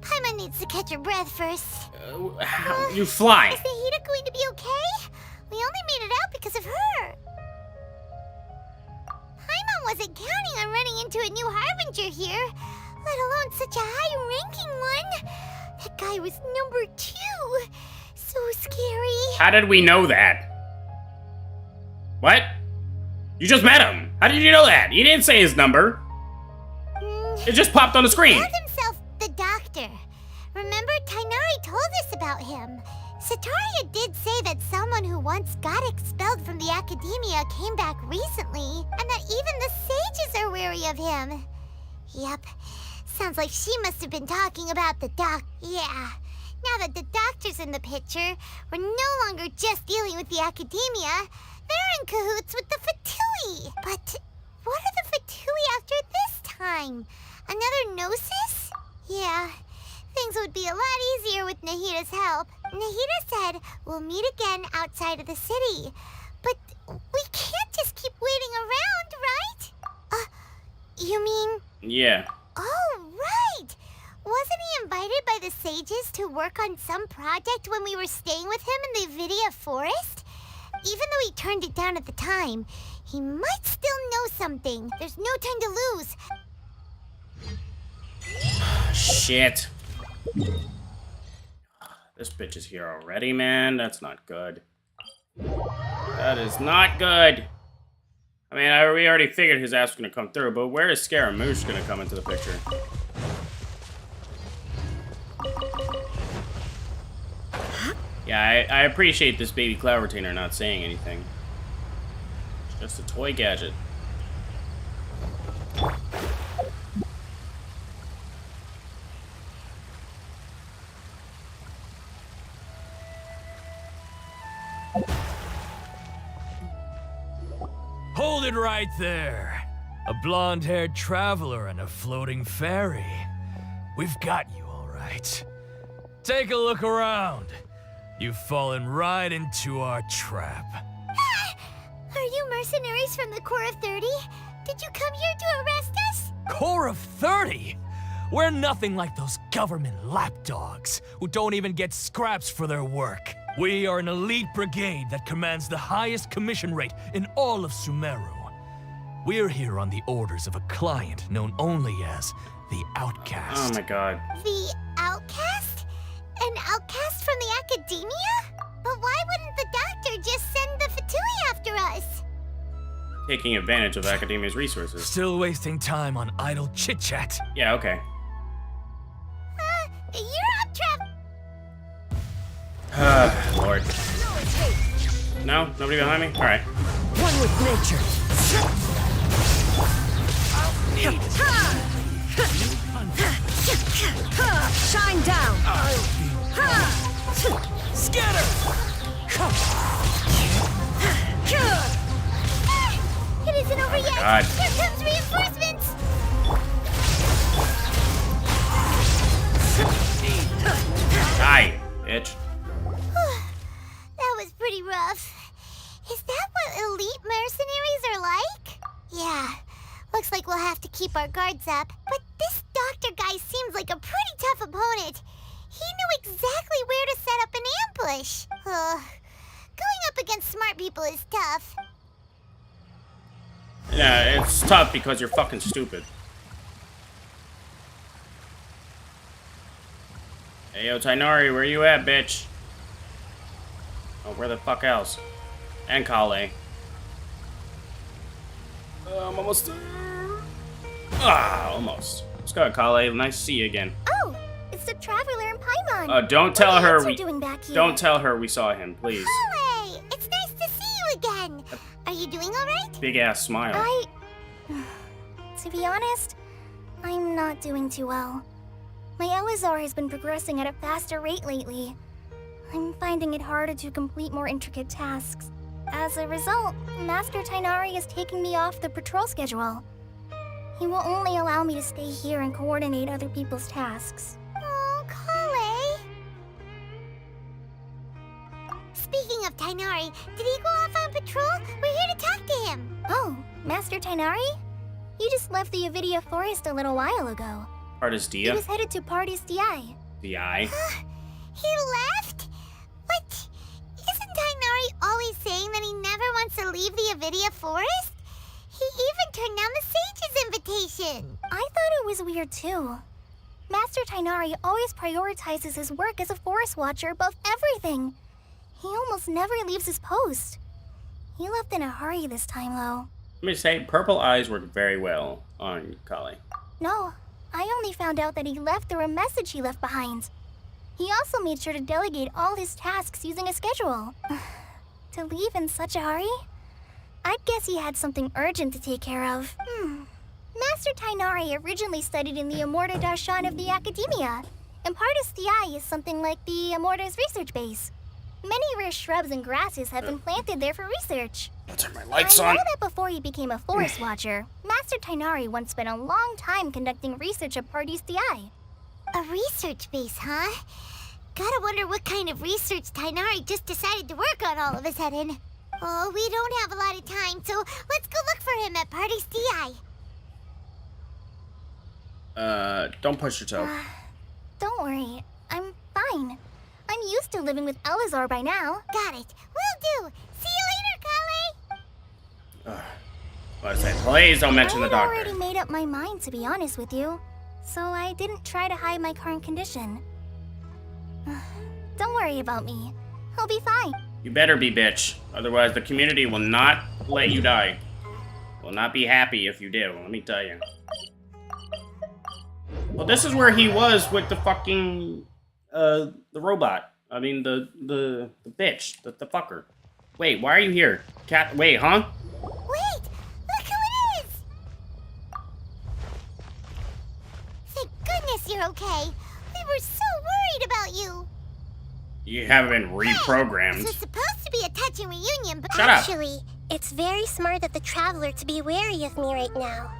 [SPEAKER 2] Paimon needs to catch her breath first.
[SPEAKER 1] How? You fly.
[SPEAKER 2] Is Nahida going to be okay? We only made it out because of her. Paimon wasn't counting on running into a new Harbinger here, let alone such a high-ranking one. That guy was number 2. So scary.
[SPEAKER 1] How did we know that? What? You just met him. How did you know that? He didn't say his number. It just popped on the screen.
[SPEAKER 2] He called himself the Doctor. Remember, Tainari told us about him. Sataria did say that someone who once got expelled from the academia came back recently, and that even the sages are wary of him. Yep. Sounds like she must have been talking about the doc. Yeah. Now that the Doctor's in the picture, we're no longer just dealing with the academia. They're in cahoots with the Fatui. But what are the Fatui after this time? Another Gnosis? Yeah, things would be a lot easier with Nahida's help. Nahida said we'll meet again outside of the city. But we can't just keep waiting around, right? You mean...
[SPEAKER 1] Yeah.
[SPEAKER 2] Oh, right! Wasn't he invited by the sages to work on some project when we were staying with him in the Vidia forest? Even though he turned it down at the time, he might still know something. There's no time to lose.
[SPEAKER 1] Shit. This bitch is here already, man. That's not good. That is not good. I mean, we already figured his ass was gonna come through, but where is Scaramouche gonna come into the picture? Yeah, I appreciate this baby cloud retainer not saying anything. It's just a toy gadget.
[SPEAKER 4] Hold it right there. A blonde-haired traveler and a floating fairy. We've got you, all right. Take a look around. You've fallen right into our trap.
[SPEAKER 2] Are you mercenaries from the Corps of 30? Did you come here to arrest us?
[SPEAKER 4] Corps of 30? We're nothing like those government lapdogs who don't even get scraps for their work. We are an elite brigade that commands the highest commission rate in all of Sumeru. We're here on the orders of a client known only as the Outcast.
[SPEAKER 1] Oh my god.
[SPEAKER 2] The Outcast? An outcast from the academia? But why wouldn't the doctor just send the Fatui after us?
[SPEAKER 1] Taking advantage of Academia's resources.
[SPEAKER 4] Still wasting time on idle chit-chat.
[SPEAKER 1] Yeah, okay.
[SPEAKER 2] You're up, Trev.
[SPEAKER 1] Lord. No? Nobody behind me? Alright.
[SPEAKER 10] One with nature. Shine down.
[SPEAKER 4] Scatter!
[SPEAKER 2] It isn't over yet.
[SPEAKER 1] God.
[SPEAKER 2] Here comes reinforcements.
[SPEAKER 1] Die, bitch.
[SPEAKER 2] That was pretty rough. Is that what elite mercenaries are like? Yeah. Looks like we'll have to keep our guards up. But this doctor guy seems like a pretty tough opponent. He knew exactly where to set up an ambush. Going up against smart people is tough.
[SPEAKER 1] Yeah, it's tough because you're fucking stupid. Hey, yo, Tainari, where you at, bitch? Oh, where the fuck else? And Kale. I'm almost there. Ah, almost. Let's go, Kale. Nice to see you again.
[SPEAKER 2] Oh, it's the traveler in Paimon.
[SPEAKER 1] Don't tell her
[SPEAKER 2] What are you doing back here?
[SPEAKER 1] Don't tell her we saw him, please.
[SPEAKER 2] Kale, it's nice to see you again. Are you doing all right?
[SPEAKER 1] Big ass smile.
[SPEAKER 2] To be honest, I'm not doing too well. My Elazar has been progressing at a faster rate lately. I'm finding it harder to complete more intricate tasks. As a result, Master Tainari is taking me off the patrol schedule. He will only allow me to stay here and coordinate other people's tasks. Oh, Kale. Speaking of Tainari, did he go off on patrol? We're here to talk to him. Oh, Master Tainari? You just left the Avidia Forest a little while ago.
[SPEAKER 1] Partis
[SPEAKER 2] He
[SPEAKER 1] Dia?
[SPEAKER 2] was headed to Partis DI.
[SPEAKER 1] DI?
[SPEAKER 2] He left? What? Isn't Tainari always saying that he never wants to leave the Avidia Forest? He even turned down the Sage's invitation. I thought it was weird too. Master Tainari always prioritizes his work as a forest watcher above everything. He almost never leaves his post. He left in a hurry this time though.
[SPEAKER 1] Let me say, purple eyes work very well on Kale.
[SPEAKER 2] No, I only found out that he left through a message he left behind. He also made sure to delegate all his tasks using a schedule. To leave in such a hurry? I'd guess he had something urgent to take care of. Master Tainari originally studied in the Amorta Darshan of the Academia, and Partis DI is something like the Amorta's research base. Many rare shrubs and grasses have been planted there for research.
[SPEAKER 1] I'll turn my lights
[SPEAKER 2] I
[SPEAKER 1] on.
[SPEAKER 2] know that before he became a forest watcher, Master Tainari once spent a long time conducting research at Partis DI. A research base, huh? Gotta wonder what kind of research Tainari just decided to work on all of a sudden. Oh, we don't have a lot of time, so let's go look for him at Partis DI.
[SPEAKER 1] Don't push yourself.
[SPEAKER 2] Don't worry, I'm fine. I'm used to living with Elazar by now. Got it. Will do. See you later, Kale.
[SPEAKER 1] What I say? Please don't mention the
[SPEAKER 2] I'd
[SPEAKER 1] doctor.
[SPEAKER 2] already made up my mind, to be honest with you. So I didn't try to hide my current condition. Don't worry about me. I'll be fine.
[SPEAKER 1] You better be, bitch. Otherwise, the community will not let you die. Will not be happy if you do, let me tell you. Well, this is where he was with the fucking, the robot. I mean, the bitch. The fucker. Wait, why are you here? Cat, wait, huh?
[SPEAKER 2] Wait! Look who it is! Thank goodness you're okay. We were so worried about you.
[SPEAKER 1] You haven't been
[SPEAKER 2] This
[SPEAKER 1] reprogrammed.
[SPEAKER 2] was supposed to be a touching reunion, but
[SPEAKER 1] Shut up.
[SPEAKER 2] actually, It's very smart of the Traveler to be wary of me right now.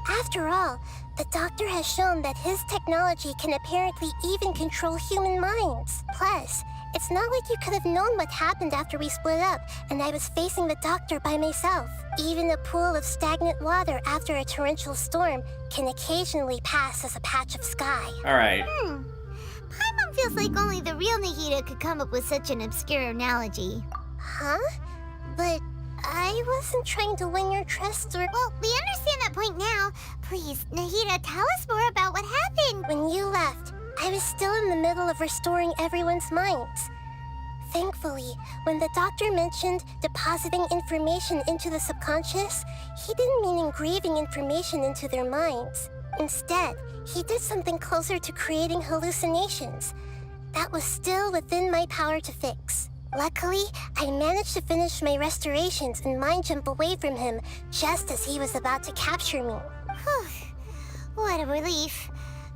[SPEAKER 2] After all, the Doctor has shown that his technology can apparently even control human minds. Plus, it's not like you could have known what happened after we split up and I was facing the Doctor by myself. Even a pool of stagnant water after a torrential storm can occasionally pass as a patch of sky.
[SPEAKER 1] Alright.
[SPEAKER 2] Paimon feels like only the real Nahida could come up with such an obscure analogy. Huh? But I wasn't trying to win your trust or... Well, we understand that point now. Please, Nahida, tell us more about what happened. When you left, I was still in the middle of restoring everyone's minds. Thankfully, when the Doctor mentioned depositing information into the subconscious, he didn't mean engraving information into their minds. Instead, he did something closer to creating hallucinations. That was still within my power to fix. Luckily, I managed to finish my restorations and mind jump away from him just as he was about to capture me. Whew. What a relief.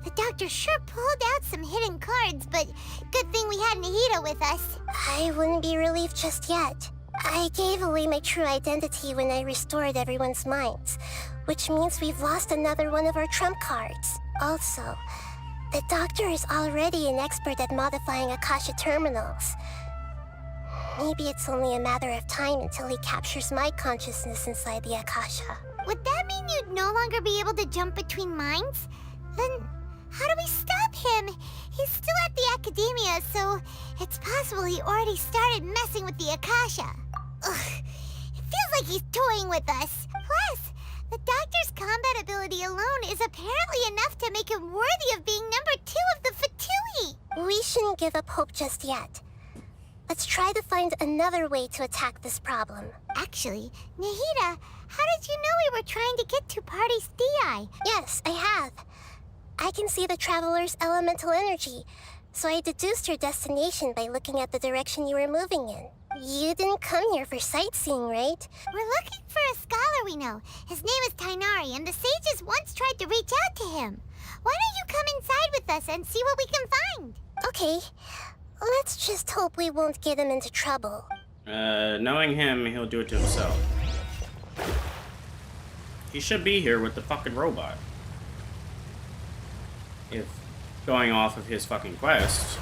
[SPEAKER 2] The Doctor sure pulled out some hidden cards, but good thing we had Nahida with us. I wouldn't be relieved just yet. I gave away my true identity when I restored everyone's minds, which means we've lost another one of our trump cards. Also, the Doctor is already an expert at modifying Akasha terminals. Maybe it's only a matter of time until he captures my consciousness inside the Akasha. Would that mean you'd no longer be able to jump between minds? Then how do we stop him? He's still at the Academia, so it's possible he already started messing with the Akasha. Ugh, it feels like he's toying with us. Plus, the Doctor's combat ability alone is apparently enough to make him worthy of being number 2 of the Fatui. We shouldn't give up hope just yet. Let's try to find another way to attack this problem. Actually, Nahida, how did you know we were trying to get to Party's DI? Yes, I have. I can see the Traveler's elemental energy, so I deduced your destination by looking at the direction you were moving in. You didn't come here for sightseeing, right? We're looking for a scholar we know. His name is Tainari, and the sages once tried to reach out to him. Why don't you come inside with us and see what we can find? Okay. Let's just hope we won't get him into trouble.
[SPEAKER 1] Knowing him, he'll do it to himself. He should be here with the fucking robot. If going off of his fucking quest.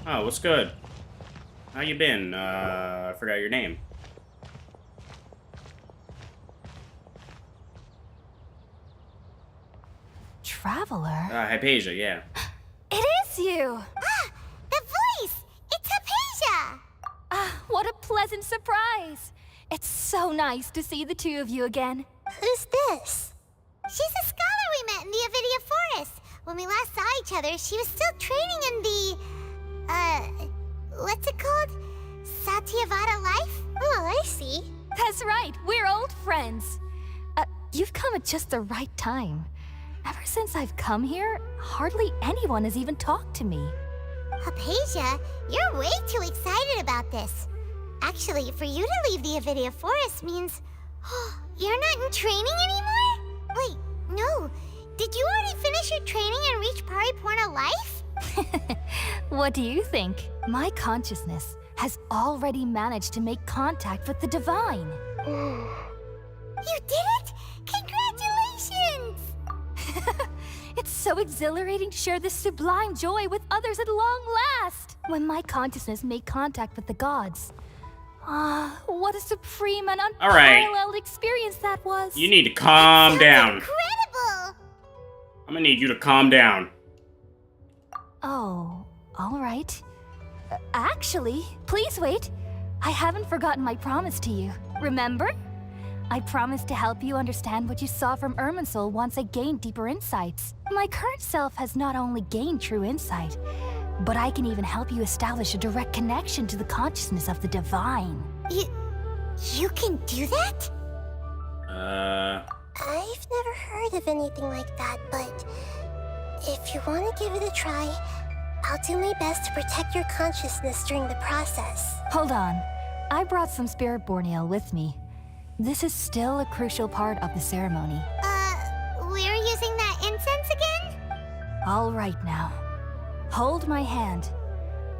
[SPEAKER 1] Oh, what's good? How you been? I forgot your name.
[SPEAKER 10] Traveler?
[SPEAKER 1] Hypatia, yeah.
[SPEAKER 10] It is you!
[SPEAKER 2] Ah! The voice! It's Hypatia!
[SPEAKER 7] Ah, what a pleasant surprise! It's so nice to see the two of you again.
[SPEAKER 2] Who's this? She's a scholar we met in the Avidia Forest. When we last saw each other, she was still training in the... what's it called? Satyavada life? Oh, I see.
[SPEAKER 7] That's right, we're old friends. You've come at just the right time. Ever since I've come here, hardly anyone has even talked to me.
[SPEAKER 2] Hypatia, you're way too excited about this. Actually, for you to leave the Avidia Forest means... you're not in training anymore? Wait, no. Did you already finish your training and reach Paripurna life?
[SPEAKER 7] What do you think? My consciousness has already managed to make contact with the divine.
[SPEAKER 2] You did it? Congratulations!
[SPEAKER 7] It's so exhilarating to share this sublime joy with others at long last. When my consciousness made contact with the gods. Ah, what a supreme and unparalleled experience that was.
[SPEAKER 1] You need to calm down.
[SPEAKER 2] Incredible!
[SPEAKER 1] I'm gonna need you to calm down.
[SPEAKER 7] Oh, all right. Actually, please wait. I haven't forgotten my promise to you. Remember? I promised to help you understand what you saw from Irminsul once I gained deeper insights. My current self has not only gained true insight, but I can even help you establish a direct connection to the consciousness of the divine.
[SPEAKER 2] You can do that?
[SPEAKER 1] I've
[SPEAKER 2] never heard of anything like that, but if you want to give it a try, I'll do my best to protect your consciousness during the process.
[SPEAKER 7] Hold on. I brought some spirit borneal with me. This is still a crucial part of the ceremony.
[SPEAKER 2] We're using that incense again?
[SPEAKER 7] All right now. Hold my hand.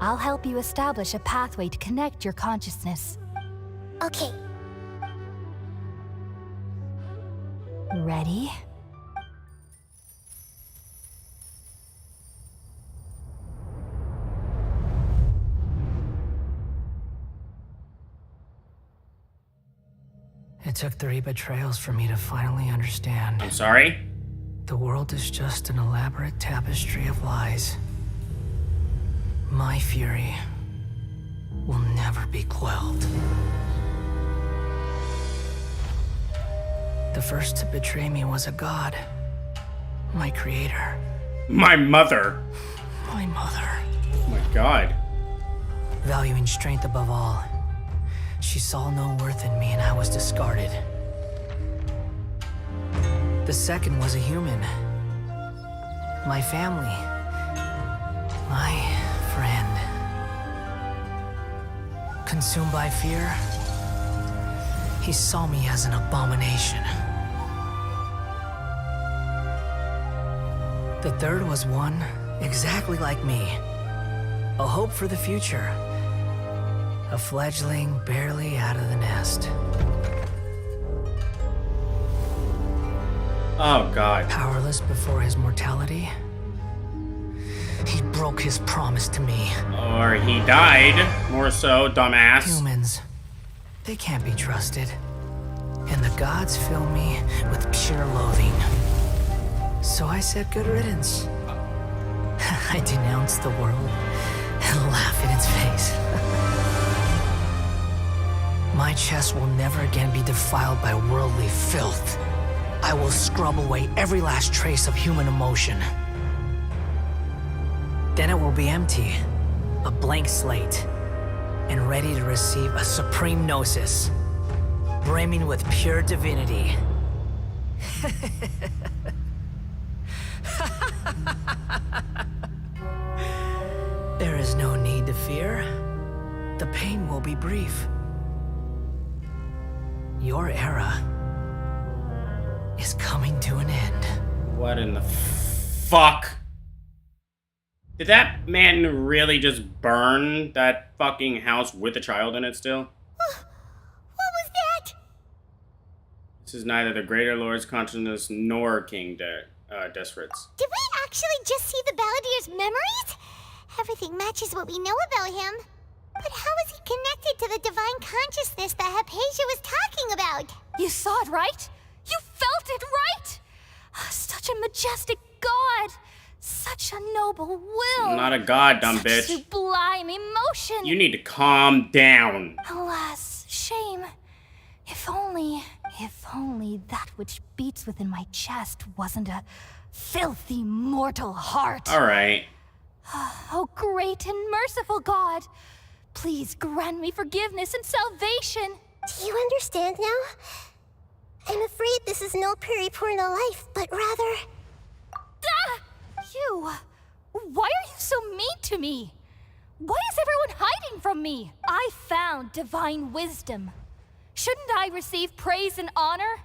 [SPEAKER 7] I'll help you establish a pathway to connect your consciousness.
[SPEAKER 2] Okay,
[SPEAKER 7] Ready?
[SPEAKER 12] It took 3 betrayals for me to finally understand.
[SPEAKER 1] I'm sorry?
[SPEAKER 12] The world is just an elaborate tapestry of lies. My fury will never be quelled. The first to betray me was a god. My creator.
[SPEAKER 1] My mother.
[SPEAKER 12] My mother.
[SPEAKER 1] Oh my god.
[SPEAKER 12] Valuing strength above all, she saw no worth in me and I was discarded. The second was a human. My family. My friend. Consumed by fear, he saw me as an abomination. The third was one exactly like me. A hope for the future. A fledgling barely out of the nest.
[SPEAKER 1] Oh god.
[SPEAKER 12] Powerless before his mortality, he broke his promise to me.
[SPEAKER 1] Or he died. More so, dumbass.
[SPEAKER 12] Humans, they can't be trusted. And the gods fill me with pure loathing. So I said good riddance. I denounced the world and laugh in its face. My chest will never again be defiled by worldly filth. I will scrub away every last trace of human emotion. Then it will be empty, a blank slate, and ready to receive a supreme gnosis, brimming with pure divinity. There is no need to fear. The pain will be brief. Your era is coming to an end.
[SPEAKER 1] What in the fuck? Did that man really just burn that fucking house with a child in it still?
[SPEAKER 2] What was that?
[SPEAKER 1] This is neither the Greater Lord's consciousness nor King Desperate.
[SPEAKER 2] Did we actually just see the Balladier's memories? Everything matches what we know about him. But how is he connected to the divine consciousness that Hypatia was talking about?
[SPEAKER 7] You saw it, right? You felt it, right? Such a majestic god. Such a noble will.
[SPEAKER 1] I'm not a god, dumb
[SPEAKER 7] Such
[SPEAKER 1] bitch.
[SPEAKER 7] sublime emotion.
[SPEAKER 1] You need to calm down.
[SPEAKER 7] Alas, shame. If only that which beats within my chest wasn't a filthy mortal heart.
[SPEAKER 1] Alright.
[SPEAKER 7] Oh, great and merciful God, please grant me forgiveness and salvation.
[SPEAKER 2] Do you understand now? I'm afraid this is no periporno life, but rather...
[SPEAKER 7] You! Why are you so mean to me? Why is everyone hiding from me? I found divine wisdom. Shouldn't I receive praise and honor?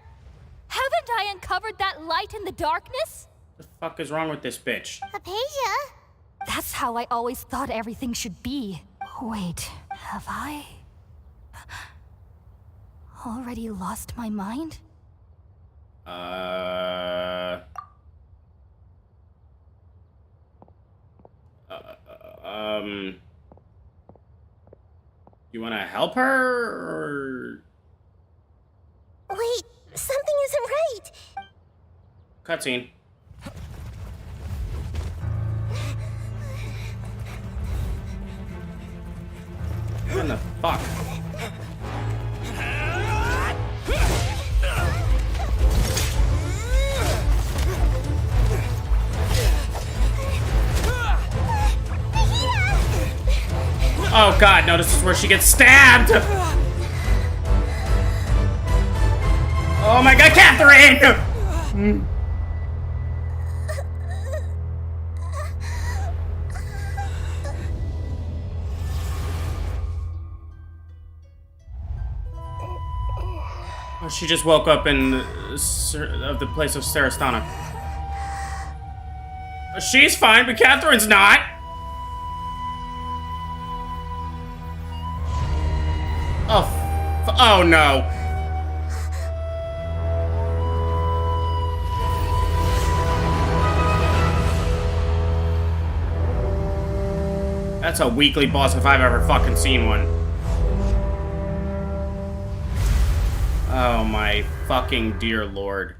[SPEAKER 7] Haven't I uncovered that light in the darkness?
[SPEAKER 1] What the fuck is wrong with this bitch?
[SPEAKER 2] Hypatia?
[SPEAKER 7] That's how I always thought everything should be. Wait, have I already lost my mind?
[SPEAKER 1] You wanna help her, or...
[SPEAKER 2] Wait, something isn't right.
[SPEAKER 1] Cutscene. What in the fuck? Oh god, no, this is where she gets stabbed! Oh my god, Catherine! Oh, she just woke up in the place of Sarastana. She's fine, but Catherine's not! Oh, oh no. That's a weekly boss if I've ever fucking seen one. Oh my fucking dear lord.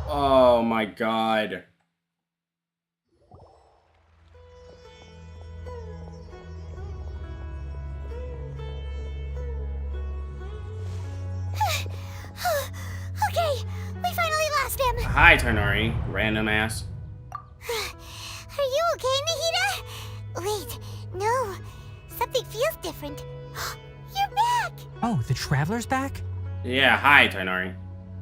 [SPEAKER 1] Oh my god.
[SPEAKER 2] Okay, we finally lost him.
[SPEAKER 1] Hi, Tighnari, random ass.
[SPEAKER 2] Are you okay, Nahida? Wait, no. Something feels different. You're back!
[SPEAKER 12] Oh, the Traveler's back?
[SPEAKER 1] Yeah, hi, Tighnari.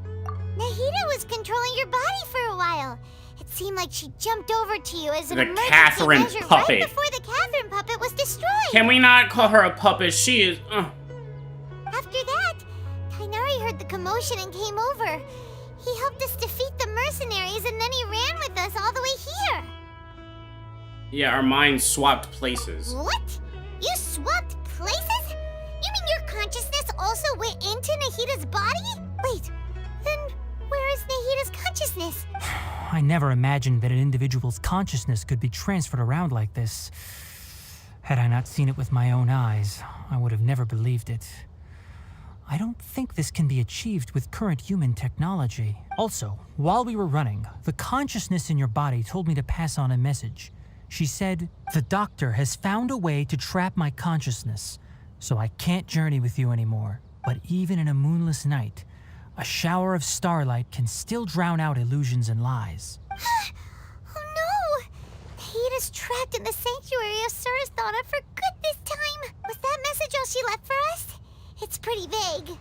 [SPEAKER 2] Nahida was controlling your body for a while. It seemed like she jumped over to you as an
[SPEAKER 1] The
[SPEAKER 2] emergency
[SPEAKER 1] Catherine
[SPEAKER 2] measure
[SPEAKER 1] puppet.
[SPEAKER 2] right before the Catherine puppet was destroyed.
[SPEAKER 1] Can we not call her a puppet? She is.
[SPEAKER 2] After that, Tighnari heard the commotion and came over. He helped us defeat the mercenaries and then he ran with us all the way here.
[SPEAKER 1] Yeah, our minds swapped places.
[SPEAKER 2] What? You swapped places? You mean your consciousness also went into Nahida's body? Wait, then where is Nahida's consciousness?
[SPEAKER 12] I never imagined that an individual's consciousness could be transferred around like this. Had I not seen it with my own eyes, I would have never believed it. I don't think this can be achieved with current human technology. Also, while we were running, the consciousness in your body told me to pass on a message. She said, "The doctor has found a way to trap my consciousness, so I can't journey with you anymore. But even in a moonless night, a shower of starlight can still drown out illusions and lies."
[SPEAKER 2] Oh no! Nahida's trapped in the sanctuary of Sumeru for good this time. Was that message all she left for us? It's pretty vague.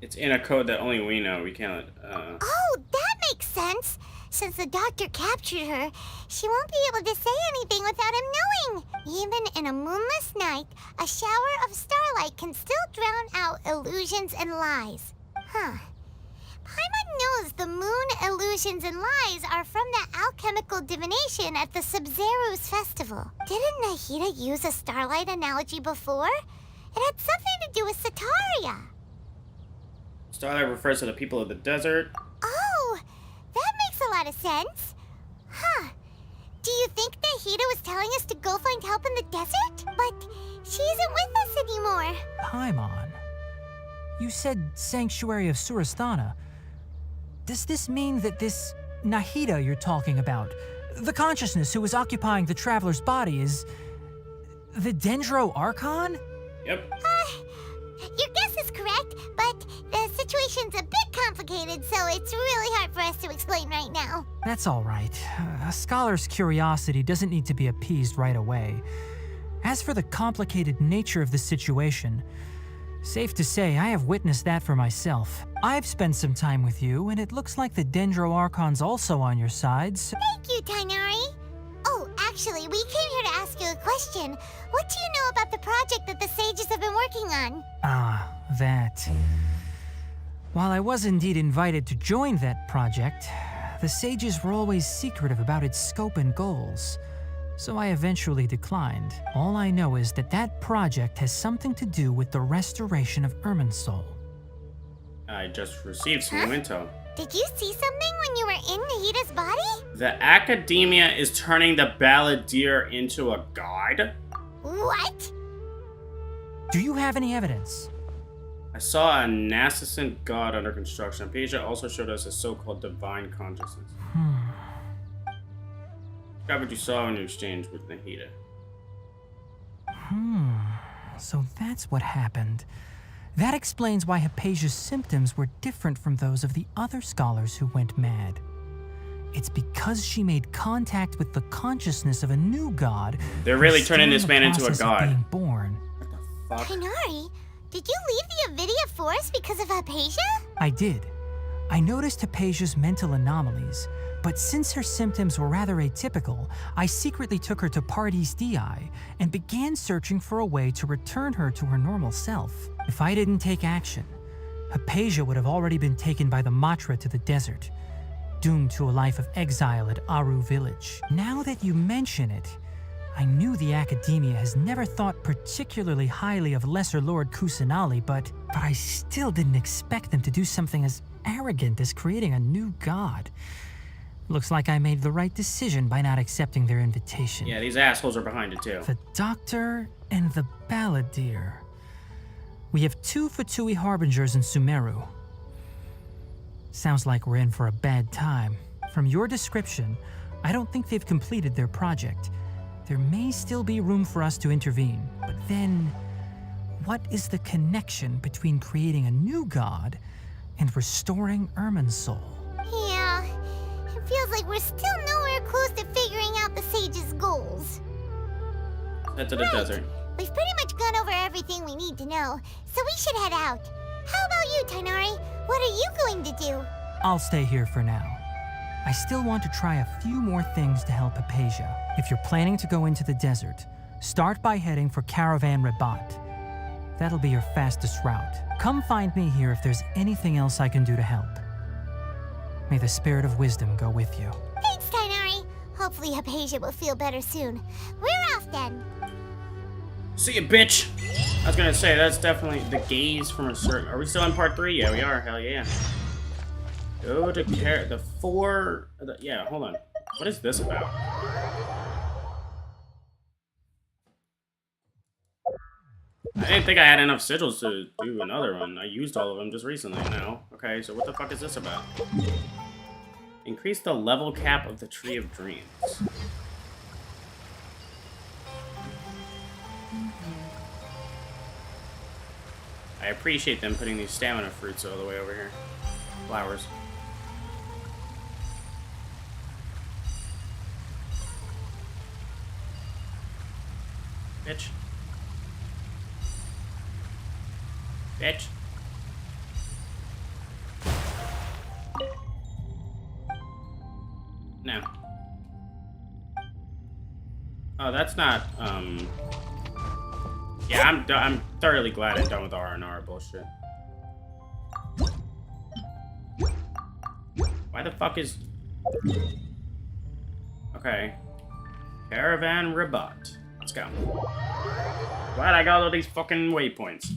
[SPEAKER 1] It's in a code that only we know. We can't.
[SPEAKER 2] Oh, that makes sense. Since the doctor captured her, she won't be able to say anything without him knowing. Even in a moonless night, a shower of starlight can still drown out illusions and lies. Huh. Paimon knows the moon illusions and lies are from the alchemical divination at the Sumeru's festival. Didn't Nahida use a starlight analogy before? It had something to do with Sataria.
[SPEAKER 1] Starlight refers to the people of the desert.
[SPEAKER 2] Oh, that makes a lot of sense. Huh. Do you think Nahida was telling us to go find help in the desert? But she isn't with us anymore.
[SPEAKER 12] Paimon, you said Sanctuary of Sumeru. Does this mean that this Nahida you're talking about, the consciousness who is occupying the Traveler's body, is the Dendro Archon?
[SPEAKER 1] Yep.
[SPEAKER 2] Your guess is correct, but the situation's a bit complicated, so it's really hard for us to explain right now.
[SPEAKER 12] That's all right. A scholar's curiosity doesn't need to be appeased right away. As for the complicated nature of the situation, safe to say I have witnessed that for myself. I've spent some time with you, and it looks like the Dendro Archon's also on your side, so...
[SPEAKER 2] Thank you, Tighnari. Oh, actually, we came here to ask you a question. What do you know about the project that the sages have been working on?
[SPEAKER 12] Ah, that. While I was indeed invited to join that project, the sages were always secretive about its scope and goals. So I eventually declined. All I know is that that project has something to do with the restoration of Irminsul.
[SPEAKER 1] I just received some info.
[SPEAKER 2] Did you see something when you were in Nahida's body?
[SPEAKER 1] The Academia is turning the Balladeer into a god?
[SPEAKER 2] What?
[SPEAKER 12] Do you have any evidence?
[SPEAKER 1] I saw a nascent god under construction. Peja also showed us a so-called divine consciousness. Describe what you saw in your exchange with Nahida.
[SPEAKER 12] So that's what happened. That explains why Hypatia's symptoms were different from those of the other scholars who went mad. It's because she made contact with the consciousness of a new god.
[SPEAKER 1] They're really
[SPEAKER 12] who's
[SPEAKER 1] turning
[SPEAKER 12] still
[SPEAKER 1] this
[SPEAKER 12] in the
[SPEAKER 1] man into a
[SPEAKER 12] process of
[SPEAKER 1] god.
[SPEAKER 12] being born.
[SPEAKER 1] Fuck.
[SPEAKER 2] Tighnari, did you leave the Avidia Forest because of Hypatia?
[SPEAKER 12] I did. I noticed Hypatia's mental anomalies, but since her symptoms were rather atypical, I secretly took her to Pardes Dii and began searching for a way to return her to her normal self. If I didn't take action, Hypatia would have already been taken by the Matra to the desert, doomed to a life of exile at Aru village. Now that you mention it, I knew the Academia has never thought particularly highly of Lesser Lord Kusanali, but I still didn't expect them to do something as arrogant as creating a new god. Looks like I made the right decision by not accepting their invitation.
[SPEAKER 1] Yeah, these assholes are behind it too.
[SPEAKER 12] The Doctor and the Balladeer. We have 2 Fatui Harbingers in Sumeru. Sounds like we're in for a bad time. From your description, I don't think they've completed their project. There may still be room for us to intervene, but then, what is the connection between creating a new god and restoring Irminsul?
[SPEAKER 2] Yeah, it feels like we're still nowhere close to figuring out the sage's goals.
[SPEAKER 1] Head to the desert.
[SPEAKER 2] We've pretty much gone over everything we need to know, so we should head out. How about you, Tighnari? What are you going to do?
[SPEAKER 12] I'll stay here for now. I still want to try a few more things to help Hypatia. If you're planning to go into the desert, start by heading for Caravan Rabat. That'll be your fastest route. Come find me here if there's anything else I can do to help. May the spirit of wisdom go with you.
[SPEAKER 2] Thanks, Tighnari. Hopefully Hypatia will feel better soon. We're off then.
[SPEAKER 1] See ya, bitch! I was gonna say, that's definitely the gaze from a certain... Are we still in part 3? Yeah, we are. Hell yeah. Go to the 4... yeah, hold on. What is this about? I didn't think I had enough sigils to do another one. I used all of them just recently now. Okay, so what the fuck is this about? Increase the level cap of the Tree of Dreams. I appreciate them putting these stamina fruits all the way over here. Flowers. Bitch. Bitch. No. Oh, that's not, yeah, I'm thoroughly glad I'm done with R&R bullshit. Why the fuck is... Okay. Caravan Rabat. Let's go. Glad I got all these fucking waypoints.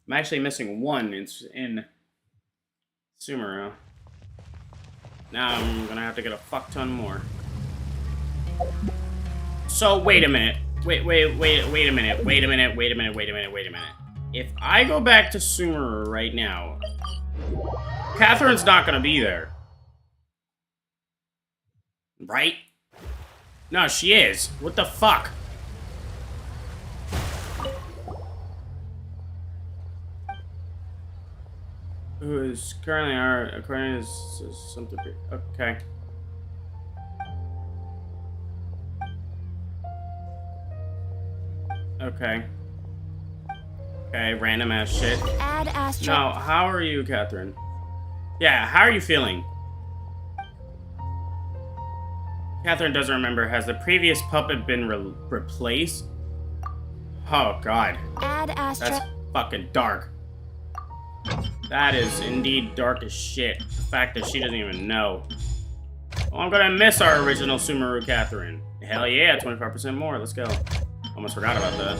[SPEAKER 1] I'm actually missing one in Sumeru. Now I'm gonna have to get a fuck ton more. So, wait a minute. Wait a minute. If I go back to Sumeru right now, Catherine's not gonna be there. Right? No, she is. What the fuck? Who is currently according to something... Okay. Okay, random ass shit.
[SPEAKER 7] Add Astro.
[SPEAKER 1] No, how are you, Catherine? Yeah, how are you feeling? Catherine doesn't remember. Has the previous puppet been replaced? Oh, God.
[SPEAKER 7] Add Astro.
[SPEAKER 1] That's fucking dark. That is indeed dark as shit. The fact that she doesn't even know. Well, I'm gonna miss our original Sumeru Catherine. Hell yeah, 25% more. Let's go. Almost forgot about that.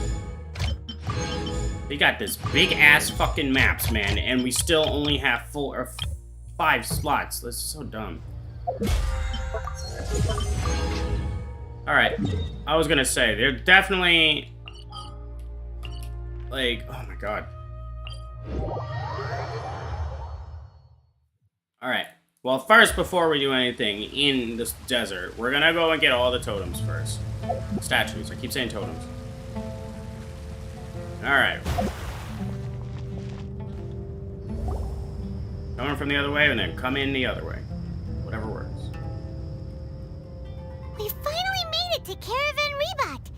[SPEAKER 1] We got this big ass fucking maps, man, and we still only have 5 slots. This is so dumb. Alright. I was gonna say, they're definitely... Like, oh my god. Alright. Well, first, before we do anything in this desert, we're gonna go and get all the totems first. Statues. I keep saying totems. Alright. Coming from the other way, and then come in the other way. Whatever works.
[SPEAKER 2] We finally made it to Caravan Rabat.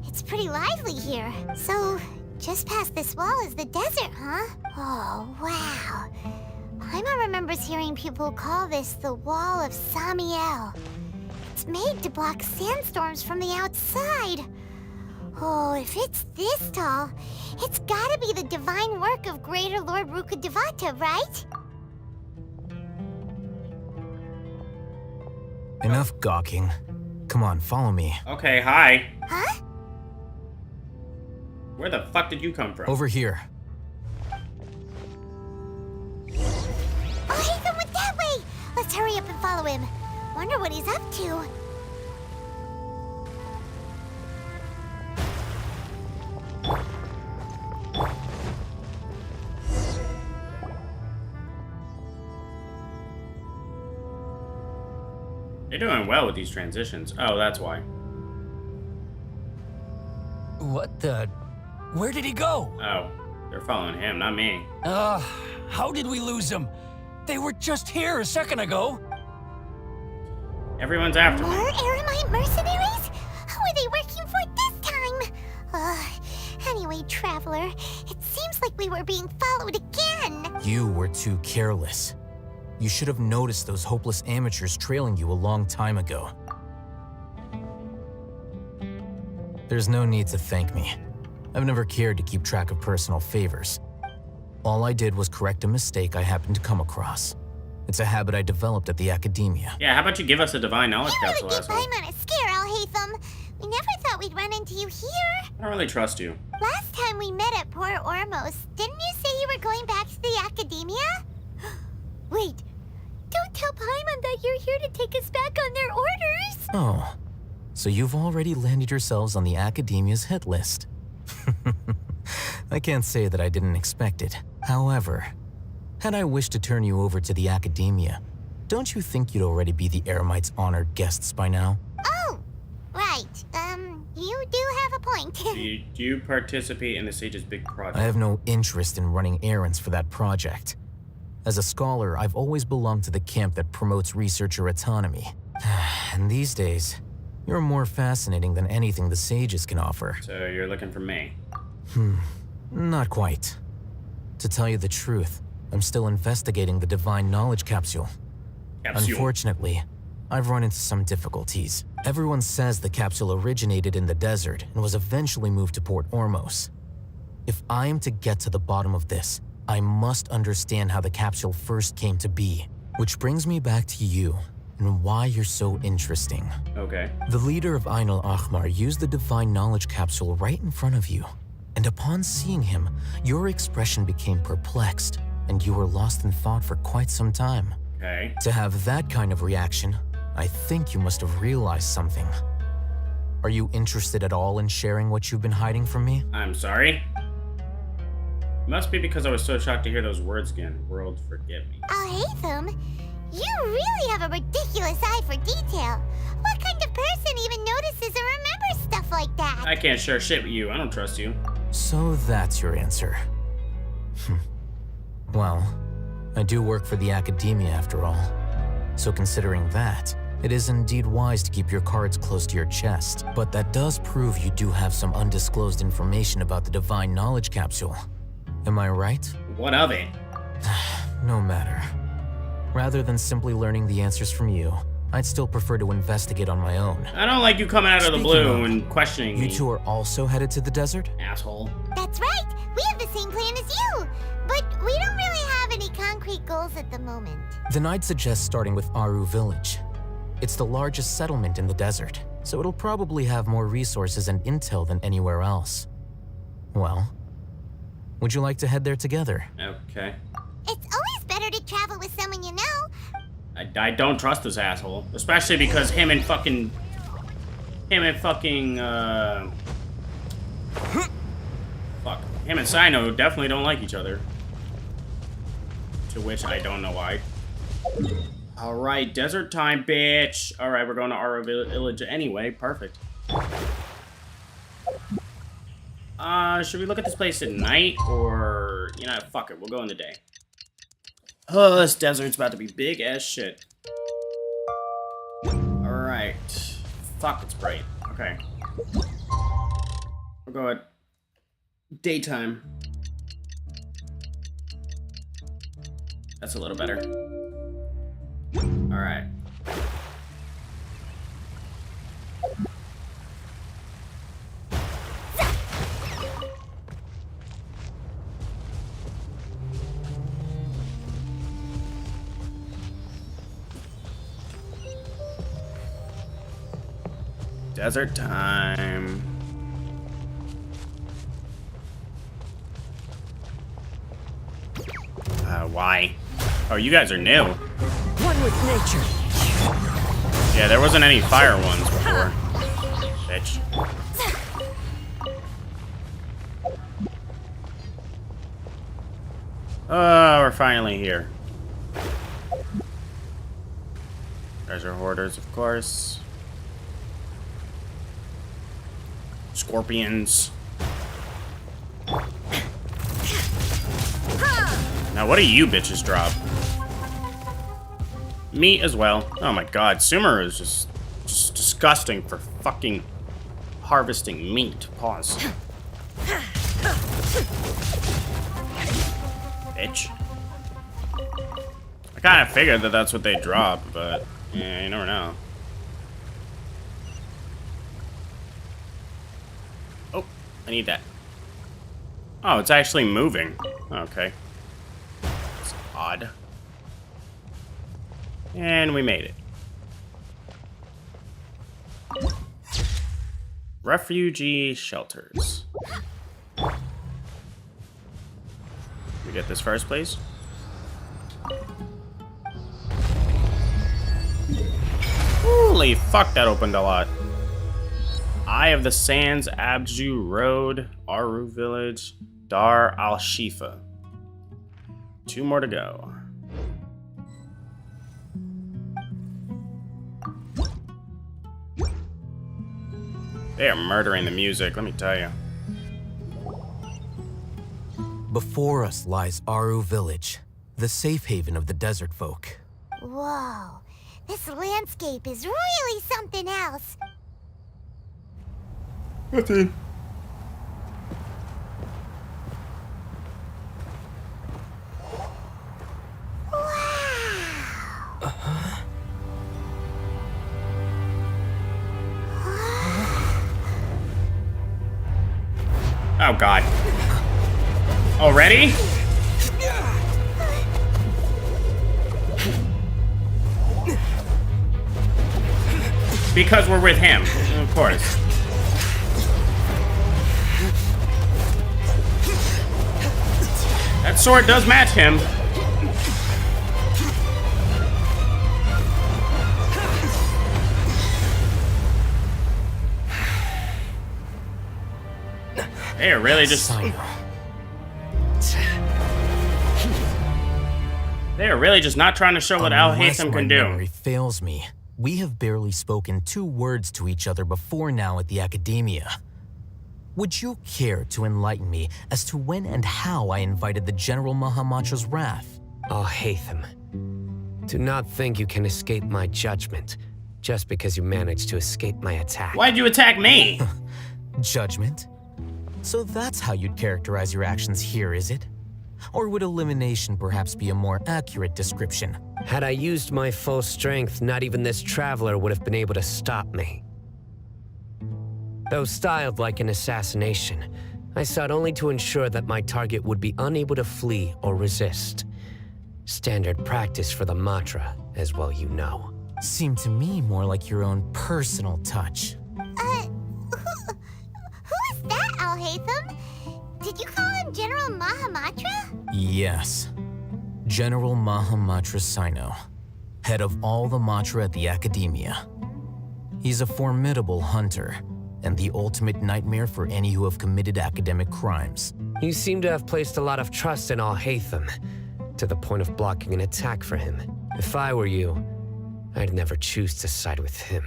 [SPEAKER 2] It's pretty lively here. So, just past this wall is the desert, huh? Oh, wow. Paimon remembers hearing people call this the Wall of Samiel. It's made to block sandstorms from the outside. Oh, if it's this tall, it's gotta be the divine work of Greater Lord Rukkhadevata, right?
[SPEAKER 13] Enough gawking. Come on, follow me.
[SPEAKER 1] Okay, hi.
[SPEAKER 2] Huh?
[SPEAKER 1] Where the fuck did you come from?
[SPEAKER 13] Over here.
[SPEAKER 2] Oh, hey, the Let's hurry up and follow him. Wonder what he's up to.
[SPEAKER 1] They're doing well with these transitions. Oh, that's why.
[SPEAKER 4] What the? Where did he go?
[SPEAKER 1] Oh, they're following him, not me.
[SPEAKER 4] How did we lose him? They were just here a second ago.
[SPEAKER 1] Everyone's after me.
[SPEAKER 2] More Eremite mercenaries? Who are they working for this time? Anyway, Traveler, it seems like we were being followed again.
[SPEAKER 13] You were too careless. You should have noticed those hopeless amateurs trailing you a long time ago. There's no need to thank me. I've never cared to keep track of personal favors. All I did was correct a mistake I happened to come across. It's a habit I developed at the academia.
[SPEAKER 1] Yeah, how about you give us a divine knowledge
[SPEAKER 2] You
[SPEAKER 1] capsule,
[SPEAKER 2] really did
[SPEAKER 1] asshole?
[SPEAKER 2] buy him on a scare, Alhaitham. We never thought we'd run into you here.
[SPEAKER 1] I don't really trust you.
[SPEAKER 2] Last time we met at Port Ormos, didn't you say you were going back to the academia? Wait, don't tell Paimon that you're here to take us back on their orders.
[SPEAKER 13] Oh, so you've already landed yourselves on the academia's hit list. I can't say that I didn't expect it. However, had I wished to turn you over to the academia, don't you think you'd already be the Eremites' honored guests by now?
[SPEAKER 2] Oh, right. You do have a point.
[SPEAKER 1] Do you participate in the Sage's big project?
[SPEAKER 13] I have no interest in running errands for that project. As a scholar, I've always belonged to the camp that promotes researcher autonomy. And these days, you're more fascinating than anything the Sages can offer.
[SPEAKER 1] So you're looking for me?
[SPEAKER 13] Not quite. To tell you the truth, I'm still investigating the Divine Knowledge Capsule. Unfortunately, I've run into some difficulties. Everyone says the capsule originated in the desert and was eventually moved to Port Ormos. If I am to get to the bottom of this, I must understand how the capsule first came to be. Which brings me back to you and why you're so interesting.
[SPEAKER 1] Okay.
[SPEAKER 13] The leader of Ain al-Ahmar used the Divine Knowledge Capsule right in front of you. And upon seeing him, your expression became perplexed, and you were lost in thought for quite some time.
[SPEAKER 1] Okay.
[SPEAKER 13] To have that kind of reaction, I think you must have realized something. Are you interested at all in sharing what you've been hiding from me?
[SPEAKER 1] I'm sorry. It must be because I was so shocked to hear those words again. World, forgive me.
[SPEAKER 2] Alhaitham, you really have a ridiculous eye for detail. What kind of person even notices or remembers stuff like that?
[SPEAKER 1] I can't share shit with you. I don't trust you.
[SPEAKER 13] So that's your answer. Well, I do work for the academia after all. So considering that, it is indeed wise to keep your cards close to your chest. But that does prove you do have some undisclosed information about the Divine Knowledge Capsule. Am I right?
[SPEAKER 1] What of it?
[SPEAKER 13] No matter. Rather than simply learning the answers from you, I'd still prefer to investigate on my own.
[SPEAKER 1] I don't like you coming out of the
[SPEAKER 13] Speaking
[SPEAKER 1] blue
[SPEAKER 13] of,
[SPEAKER 1] and questioning me.
[SPEAKER 13] You two are also headed to the desert?
[SPEAKER 1] Asshole.
[SPEAKER 2] That's right. We have the same plan as you. But we don't really have any concrete goals at the moment.
[SPEAKER 13] Then I'd suggest starting with Aru Village. It's the largest settlement in the desert, so it'll probably have more resources and intel than anywhere else. Well, would you like to head there together?
[SPEAKER 1] Okay.
[SPEAKER 2] It's always better to travel with someone you know.
[SPEAKER 1] I don't trust this asshole. Especially because him and fucking... Fuck. Him and Cyno definitely don't like each other. To which I don't know why. Alright, desert time, bitch. Alright, we're going to our village anyway. Perfect. Should we look at this place at night? Or, you know, fuck it. We'll go in the day. Oh, this desert's about to be big as shit. Alright. Fuck, it's bright. Okay. We'll go at daytime. That's a little better. Alright. Desert time. Why? Oh, you guys are new.
[SPEAKER 12] One with nature.
[SPEAKER 1] Yeah, there wasn't any fire ones before. Bitch. We're finally here. Treasure hoarders, of course. Scorpions. Now, what do you bitches drop? Meat as well. Oh my god, Sumeru is just disgusting for fucking harvesting meat. Pause. Bitch. I kind of figured that that's what they drop, but yeah, you never know. Oh, I need that. Oh, it's actually moving. Okay. It's odd. And we made it. Refugee shelters. We get this first, please. Holy fuck, that opened a lot. Eye of the Sands, Abju Road, Aru Village, Dar al-Shifa. 2 more to go. They are murdering the music, let me tell you.
[SPEAKER 13] Before us lies Aru Village, the safe haven of the desert folk.
[SPEAKER 2] Whoa, this landscape is really something else.
[SPEAKER 1] Nothing. Oh god. Already? Because we're with him, of course. That sword does match him. They are really just... They are really just not trying to show what Al-Haytham can do.
[SPEAKER 13] Unless my memory fails me, we have barely spoken 2 words to each other before now at the Academia. Would you care to enlighten me as to when and how I invited the General Mahamatra's wrath?
[SPEAKER 14] Al-Haytham, do not think you can escape my judgment just because you managed to escape my attack.
[SPEAKER 1] Why'd you attack me?
[SPEAKER 13] Judgment? So that's how you'd characterize your actions here, is it? Or would elimination perhaps be a more accurate description?
[SPEAKER 14] Had I used my full strength, not even this traveler would have been able to stop me. Though styled like an assassination, I sought only to ensure that my target would be unable to flee or resist. Standard practice for the Matra, as well you know.
[SPEAKER 13] Seemed to me more like your own personal touch.
[SPEAKER 2] Who is that, Al-Haytham? Did you call him General Mahamatra?
[SPEAKER 13] Yes. General Mahamatra Cyno, head of all the Matra at the Academia. He's a formidable hunter, and the ultimate nightmare for any who have committed academic crimes.
[SPEAKER 14] You seem to have placed a lot of trust in Al-Haytham, to the point of blocking an attack for him. If I were you, I'd never choose to side with him.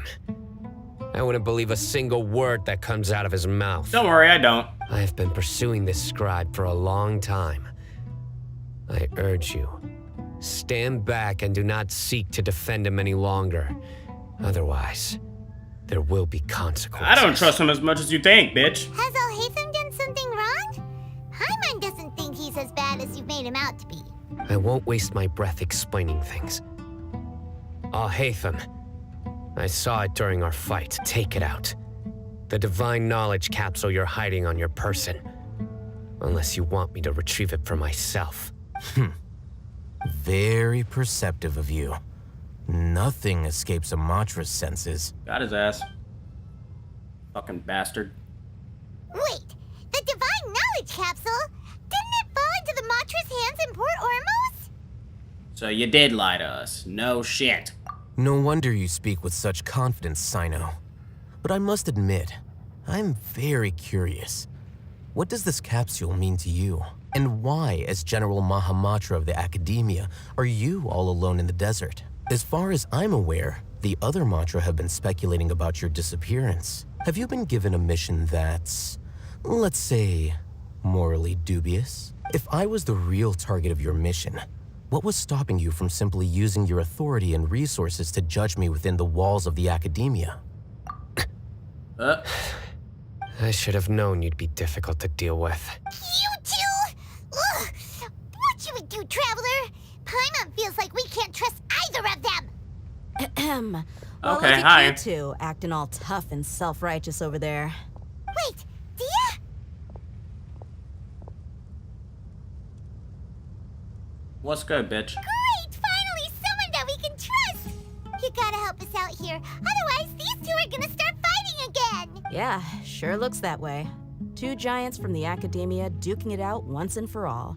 [SPEAKER 14] I wouldn't believe a single word that comes out of his mouth.
[SPEAKER 1] Don't worry, I don't.
[SPEAKER 14] I have been pursuing this scribe for a long time. I urge you, stand back and do not seek to defend him any longer. Otherwise, there will be consequences.
[SPEAKER 1] I don't trust him as much as you think, bitch.
[SPEAKER 2] Has Al-Haytham done something wrong? Hyman doesn't think he's as bad as you've made him out to be.
[SPEAKER 14] I won't waste my breath explaining things. Al-Haytham, I saw it during our fight. Take it out. The divine knowledge capsule you're hiding on your person. Unless you want me to retrieve it for myself.
[SPEAKER 13] Very perceptive of you. Nothing escapes a Matra's senses.
[SPEAKER 1] Got his ass. Fucking bastard.
[SPEAKER 2] Wait, the divine knowledge capsule? Didn't it fall into the Matra's hands in Port Ormos?
[SPEAKER 1] So you did lie to us. No shit.
[SPEAKER 13] No wonder you speak with such confidence, Cyno. But I must admit, I'm very curious. What does this capsule mean to you? And why, as General Mahamatra of the Academia, are you all alone in the desert? As far as I'm aware, the other Matra have been speculating about your disappearance. Have you been given a mission that's, let's say, morally dubious? If I was the real target of your mission, what was stopping you from simply using your authority and resources to judge me within the walls of the Academia?
[SPEAKER 14] I should have known you'd be difficult to deal with.
[SPEAKER 2] You two? Ugh. What should we do, Traveler? Paimon feels like we can't trust either of them.
[SPEAKER 7] Well,
[SPEAKER 1] Okay,
[SPEAKER 7] look at
[SPEAKER 1] hi.
[SPEAKER 7] you two, acting all tough and self-righteous over there.
[SPEAKER 2] Wait, Dia?
[SPEAKER 1] What's good, bitch?
[SPEAKER 2] Great! Finally, someone that we can trust! You gotta help us out here. Otherwise, these two are gonna start fighting again!
[SPEAKER 7] Yeah, sure looks that way. Two giants from the Academia duking it out once and for all.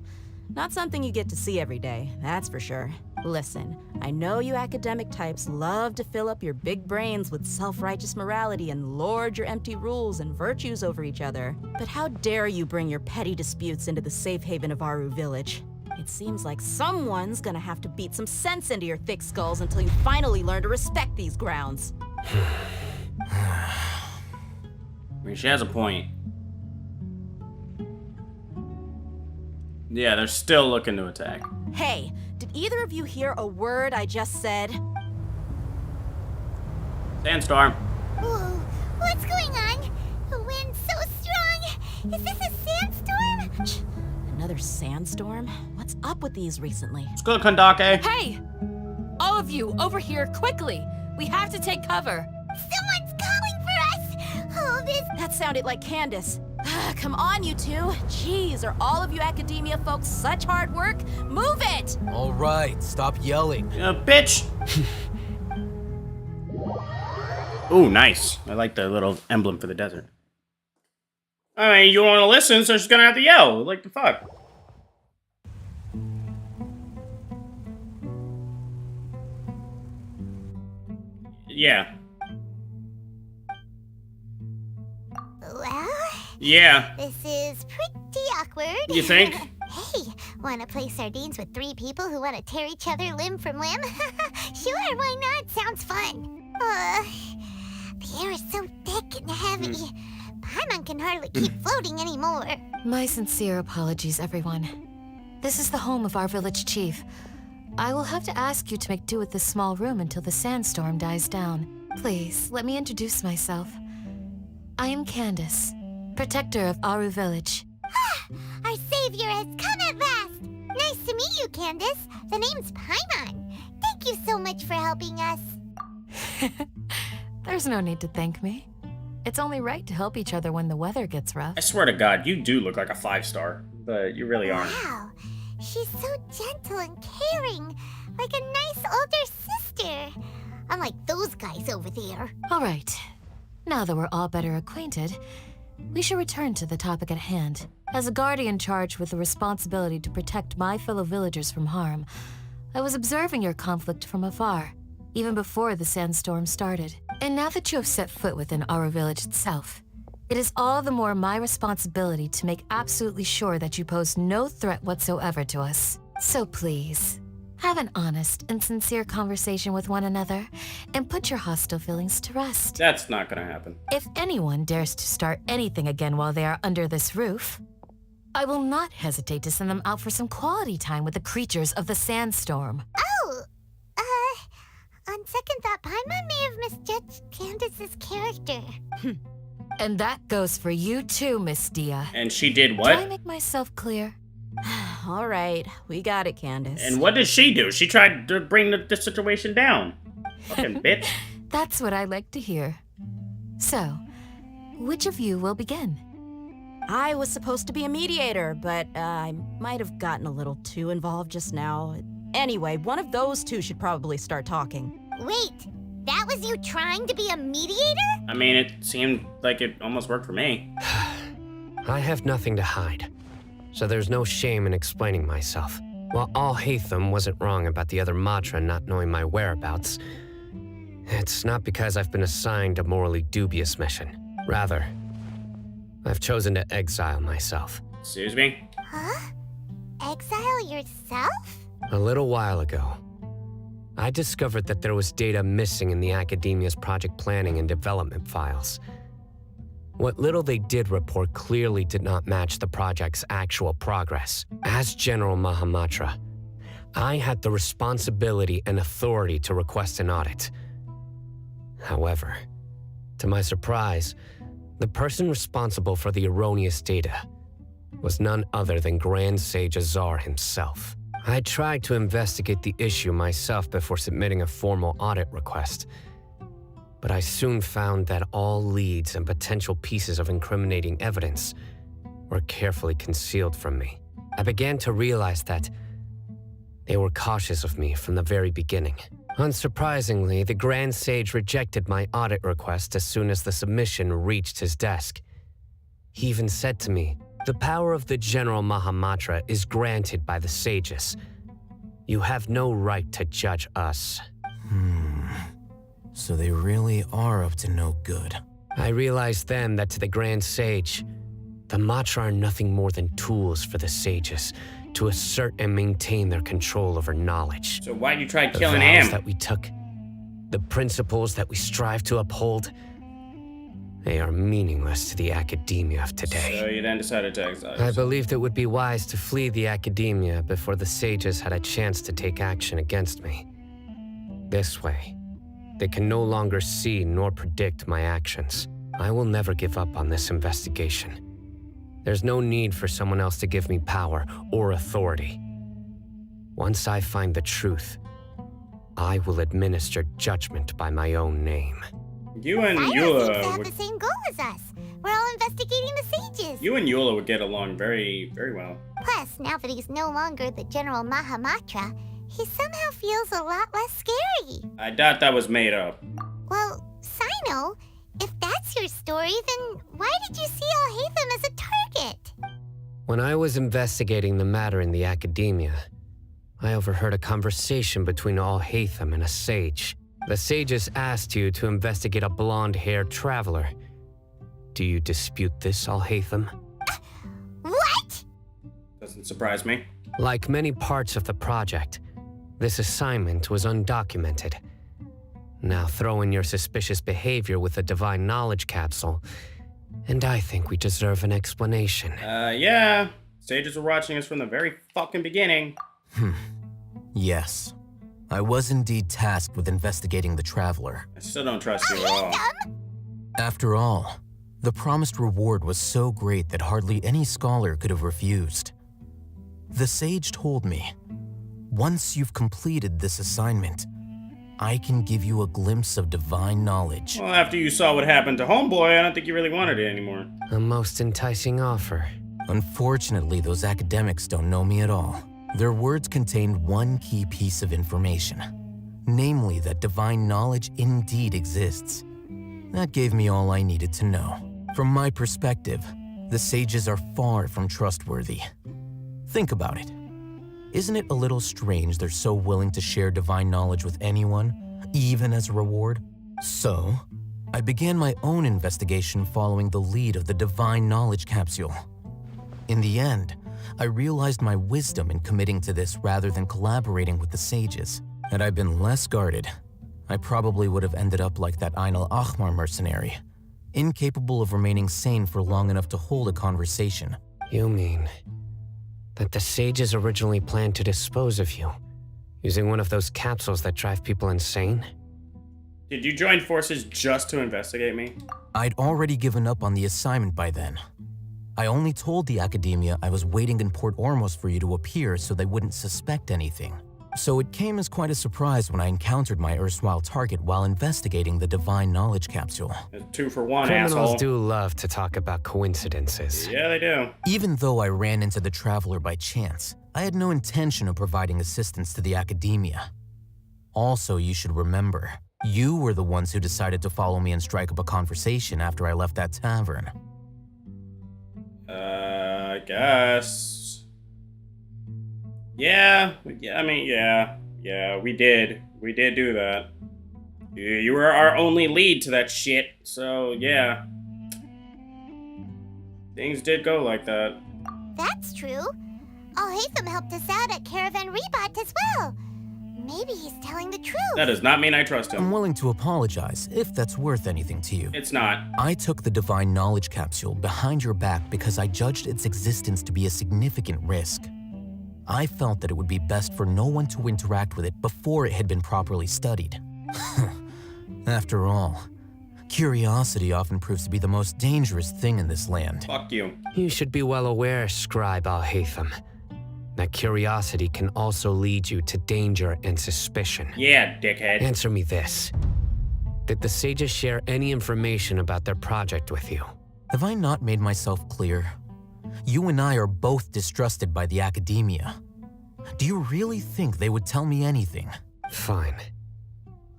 [SPEAKER 7] Not something you get to see every day, that's for sure. Listen, I know you academic types love to fill up your big brains with self-righteous morality and lord your empty rules and virtues over each other. But how dare you bring your petty disputes into the safe haven of Aru Village? It seems like someone's gonna have to beat some sense into your thick skulls until you finally learn to respect these grounds.
[SPEAKER 1] I mean, she has a point. Yeah, they're still looking to attack.
[SPEAKER 7] Hey, did either of you hear a word I just said?
[SPEAKER 1] Sandstorm.
[SPEAKER 2] Whoa, what's going on? The wind's so strong! Is this a sandstorm?
[SPEAKER 7] Another sandstorm? What's up with these recently?
[SPEAKER 1] Let's go, Kandake.
[SPEAKER 5] Hey! All of you, over here, quickly! We have to take cover!
[SPEAKER 2] Someone's calling for us! Oh, this...
[SPEAKER 7] That sounded like Candace. Come on, you two. Jeez, are all of you Academia folks such hard work? Move it!
[SPEAKER 13] All right, stop yelling.
[SPEAKER 1] Bitch! Ooh, nice. I like the little emblem for the desert. I mean, you want to listen, so she's gonna have to yell. Like the fuck. Yeah.
[SPEAKER 2] Well...
[SPEAKER 1] Yeah.
[SPEAKER 2] This is pretty awkward.
[SPEAKER 1] You think?
[SPEAKER 2] Hey, wanna play sardines with three people who wanna tear each other limb from limb? Sure, why not? Sounds fun. The air is so thick and heavy. Paimon can hardly keep floating anymore.
[SPEAKER 5] My sincere apologies, everyone. This is the home of our village chief. I will have to ask you to make do with this small room until the sandstorm dies down. Please, let me introduce myself. I am Candace, protector of Aru Village.
[SPEAKER 2] Our savior has come at last! Nice to meet you, Candace. The name's Paimon. Thank you so much for helping us.
[SPEAKER 5] There's no need to thank me. It's only right to help each other when the weather gets rough.
[SPEAKER 1] I swear to God, you do look like a 5-star, but you really aren't.
[SPEAKER 2] Wow, she's so gentle and caring, like a nice older sister. Unlike those guys over there.
[SPEAKER 5] All right. Now that we're all better acquainted, we should return to the topic at hand. As a guardian charged with the responsibility to protect my fellow villagers from harm, I was observing your conflict from afar, even before the sandstorm started. And now that you have set foot within Aru Village itself, it is all the more my responsibility to make absolutely sure that you pose no threat whatsoever to us. So please, have an honest and sincere conversation with one another and put your hostile feelings to rest.
[SPEAKER 1] That's not gonna happen.
[SPEAKER 5] If anyone dares to start anything again while they are under this roof, I will not hesitate to send them out for some quality time with the creatures of the sandstorm.
[SPEAKER 2] Oh, on second thought, Paimon may have misjudged Candace's character.
[SPEAKER 5] And that goes for you too, Miss Dia.
[SPEAKER 1] And she did
[SPEAKER 5] Do I
[SPEAKER 1] what?
[SPEAKER 5] make myself clear?
[SPEAKER 7] All right, we got it, Candace.
[SPEAKER 1] And what did she do? She tried to bring the situation down. Fucking bitch.
[SPEAKER 5] That's what I like to hear. So, which of you will begin?
[SPEAKER 7] I was supposed to be a mediator, but I might have gotten a little too involved just now. Anyway, one of those two should probably start talking.
[SPEAKER 2] Wait, that was you trying to be a mediator?
[SPEAKER 1] I mean, it seemed like it almost worked for me.
[SPEAKER 14] I have nothing to hide, so there's no shame in explaining myself. While Al-Haytham wasn't wrong about the other Matra not knowing my whereabouts, it's not because I've been assigned a morally dubious mission. Rather, I've chosen to exile myself.
[SPEAKER 1] Excuse me?
[SPEAKER 2] Huh? Exile yourself?
[SPEAKER 14] A little while ago, I discovered that there was data missing in the Academia's project planning and development files. What little they did report clearly did not match the project's actual progress. As General Mahamatra, I had the responsibility and authority to request an audit. However, to my surprise, the person responsible for the erroneous data was none other than Grand Sage Azar himself. I tried to investigate the issue myself before submitting a formal audit request, but I soon found that all leads and potential pieces of incriminating evidence were carefully concealed from me. I began to realize that they were cautious of me from the very beginning. Unsurprisingly, the Grand Sage rejected my audit request as soon as the submission reached his desk. He even said to me, "The power of the General Mahamatra is granted by the sages. You have no right to judge us."
[SPEAKER 13] So they really are up to no good.
[SPEAKER 14] I realized then that to the Grand Sage, the Matra are nothing more than tools for the sages to assert and maintain their control over knowledge.
[SPEAKER 1] So why'd you try
[SPEAKER 14] The
[SPEAKER 1] killing
[SPEAKER 14] vows
[SPEAKER 1] him?
[SPEAKER 14] that we took, the principles that we strive to uphold, they are meaningless to the academia of today.
[SPEAKER 1] So you then decided to exile
[SPEAKER 14] I
[SPEAKER 1] yourself.
[SPEAKER 14] believed it would be wise to flee the academia before the sages had a chance to take action against me. This way, they can no longer see nor predict my actions. I will never give up on this investigation. There's no need for someone else to give me power or authority. Once I find the truth, I will administer judgment by my own name.
[SPEAKER 1] You and
[SPEAKER 2] Cyno seems to
[SPEAKER 1] Eula
[SPEAKER 2] have
[SPEAKER 1] would,
[SPEAKER 2] the same goal as us. We're all investigating the sages.
[SPEAKER 1] you and Eula would get along very, very well.
[SPEAKER 2] Plus, now that he's no longer the General Mahamatra, he somehow feels a lot less scary.
[SPEAKER 1] I doubt that was made up.
[SPEAKER 2] Well, Cyno, if that's your story, then why did you see Al-Haytham as a target?
[SPEAKER 14] When I was investigating the matter in the academia, I overheard a conversation between Al-Haytham and a sage. The sages asked you to investigate a blonde-haired traveler. Do you dispute this, Al-Haytham?
[SPEAKER 2] What?
[SPEAKER 1] Doesn't surprise me.
[SPEAKER 14] Like many parts of the project, this assignment was undocumented. Now throw in your suspicious behavior with the Divine Knowledge Capsule, and I think we deserve an explanation.
[SPEAKER 1] Yeah. Sages were watching us from the very fucking beginning.
[SPEAKER 13] Yes. I was indeed tasked with investigating the Traveler.
[SPEAKER 1] I still don't trust you at all.
[SPEAKER 13] After all, the promised reward was so great that hardly any scholar could have refused. The sage told me, once you've completed this assignment, I can give you a glimpse of divine knowledge.
[SPEAKER 1] Well, after you saw what happened to Homeboy, I don't think you really wanted it anymore.
[SPEAKER 14] A most enticing offer.
[SPEAKER 13] Unfortunately, those academics don't know me at all. Their words contained one key piece of information, namely that divine knowledge indeed exists. That gave me all I needed to know. From my perspective, the sages are far from trustworthy. Think about it. Isn't it a little strange they're so willing to share divine knowledge with anyone, even as a reward? So, I began my own investigation following the lead of the Divine Knowledge Capsule. In the end, I realized my wisdom in committing to this rather than collaborating with the sages. Had I been less guarded, I probably would have ended up like that Ain al-Ahmar mercenary, incapable of remaining sane for long enough to hold a conversation.
[SPEAKER 14] You mean that the sages originally planned to dispose of you, using one of those capsules that drive people insane?
[SPEAKER 1] Did you join forces just to investigate me?
[SPEAKER 13] I'd already given up on the assignment by then. I only told the academia I was waiting in Port Ormos for you to appear so they wouldn't suspect anything. So it came as quite a surprise when I encountered my erstwhile target while investigating the Divine Knowledge Capsule.
[SPEAKER 1] It's 2 for 1,
[SPEAKER 14] Criminals
[SPEAKER 1] asshole.
[SPEAKER 14] do love to talk about coincidences.
[SPEAKER 1] Yeah, they do.
[SPEAKER 13] Even though I ran into the Traveler by chance, I had no intention of providing assistance to the academia. Also, you should remember, you were the ones who decided to follow me and strike up a conversation after I left that tavern.
[SPEAKER 1] I guess. Yeah, I mean, yeah, we did do that. You were our only lead to that shit, so yeah. Things did go like that.
[SPEAKER 2] That's true. Al-Haytham helped us out at Caravan Rebot as well. Maybe he's telling the truth.
[SPEAKER 1] That does not mean I trust him.
[SPEAKER 13] I'm willing to apologize, if that's worth anything to you.
[SPEAKER 1] It's not.
[SPEAKER 13] I took the Divine Knowledge Capsule behind your back because I judged its existence to be a significant risk. I felt that it would be best for no one to interact with it before it had been properly studied. After all, curiosity often proves to be the most dangerous thing in this land.
[SPEAKER 1] Fuck you.
[SPEAKER 14] You should be well aware, Scribe Al-Haytham, that curiosity can also lead you to danger and suspicion.
[SPEAKER 1] Yeah, dickhead.
[SPEAKER 14] Answer me this. Did the sages share any information about their project with you?
[SPEAKER 13] Have I not made myself clear? You and I are both distrusted by the academia. Do you really think they would tell me anything?
[SPEAKER 14] Fine.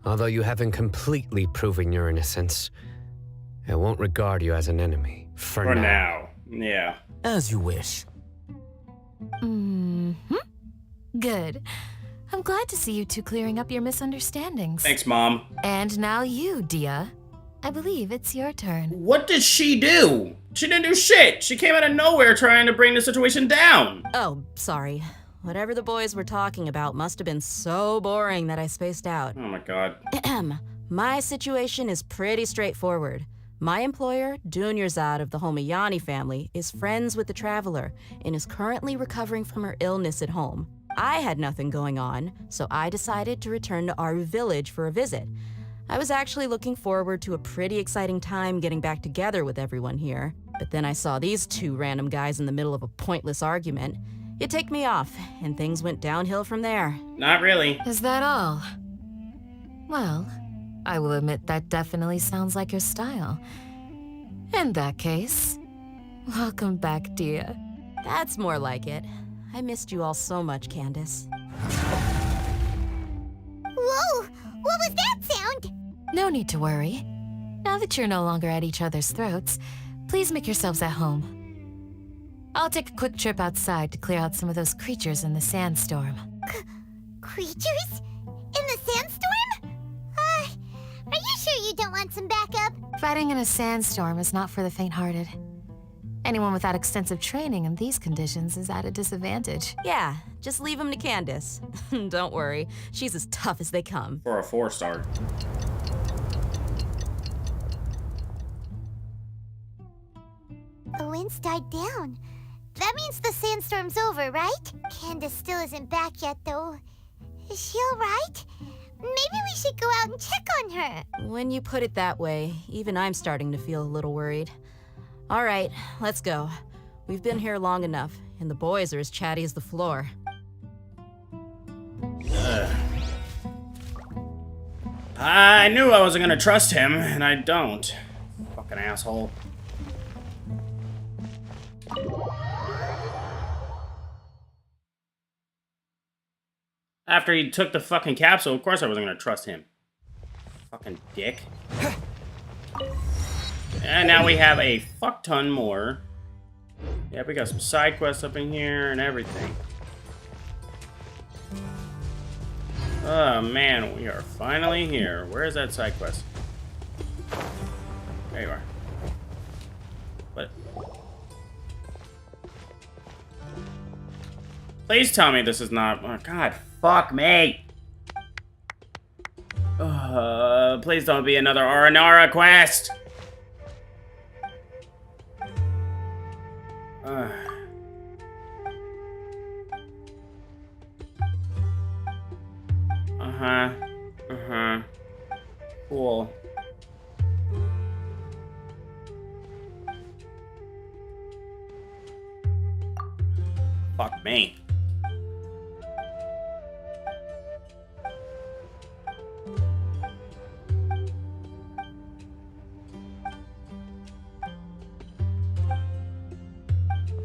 [SPEAKER 14] Although you haven't completely proven your innocence, I won't regard you as an enemy. For
[SPEAKER 1] now. Yeah.
[SPEAKER 13] As you wish.
[SPEAKER 5] Good. I'm glad to see you two clearing up your misunderstandings.
[SPEAKER 1] Thanks, Mom.
[SPEAKER 5] And now you, Dia. I believe it's your turn.
[SPEAKER 1] What did she do? She didn't do shit. She came out of nowhere trying to bring the situation down.
[SPEAKER 15] Oh, sorry. Whatever the boys were talking about must have been so boring that I spaced out.
[SPEAKER 1] Oh my god.
[SPEAKER 15] My situation is pretty straightforward. My employer, Dunyarzad of the Homayani family, is friends with the Traveler and is currently recovering from her illness at home. I had nothing going on, so I decided to return to Aru village for a visit. I was actually looking forward to a pretty exciting time getting back together with everyone here, but then I saw these two random guys in the middle of a pointless argument. It ticked me off, and things went downhill from there.
[SPEAKER 1] Not really.
[SPEAKER 5] Is that all? Well, I will admit that definitely sounds like your style. In that case, welcome back, Dia.
[SPEAKER 15] That's more like it. I missed you all so much, Candace.
[SPEAKER 2] Whoa! What was that sound?
[SPEAKER 5] No need to worry. Now that you're no longer at each other's throats, please make yourselves at home. I'll take a quick trip outside to clear out some of those creatures in the sandstorm.
[SPEAKER 2] Creatures? In the sandstorm? Are you sure you don't want some backup?
[SPEAKER 5] Fighting in a sandstorm is not for the faint-hearted. Anyone without extensive training in these conditions is at a disadvantage.
[SPEAKER 15] Yeah, just leave them to Candace. Don't worry, she's as tough as they come.
[SPEAKER 1] For a 4-star.
[SPEAKER 2] The winds died down. That means the sandstorm's over, right? Candace still isn't back yet, though. Is she alright? Maybe we should go out and check on her.
[SPEAKER 15] When you put it that way, even I'm starting to feel a little worried. All right, let's go. We've been here long enough, and the boys are as chatty as the floor.
[SPEAKER 1] I knew I wasn't gonna trust him, and I don't. Fucking asshole. After he took the fucking capsule, of course I wasn't gonna trust him. Fucking dick. And now we have a fuck ton more. Yeah, we got some side quests up in here and everything. Oh man, we are finally here. Where is that side quest? There you are. What? Please tell me this is not... Oh, God, fuck me! Please don't be another Aranara quest! Cool. Fuck me.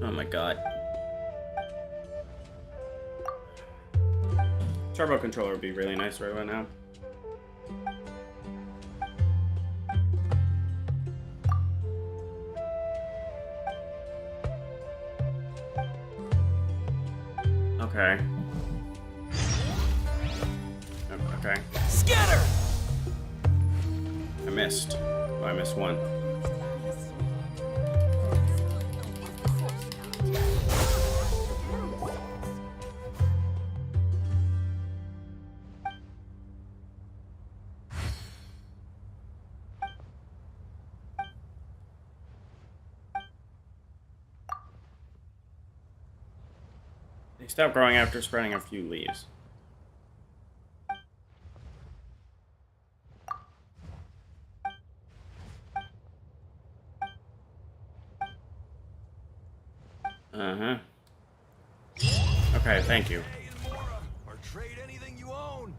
[SPEAKER 1] Oh my god. Turbo controller would be really nice right now. Okay. Okay.
[SPEAKER 4] Scatter!
[SPEAKER 1] I missed. Oh, I missed one. They stop growing after spreading a few leaves. Uh-huh. Okay, thank you.
[SPEAKER 4] Or trade anything you own.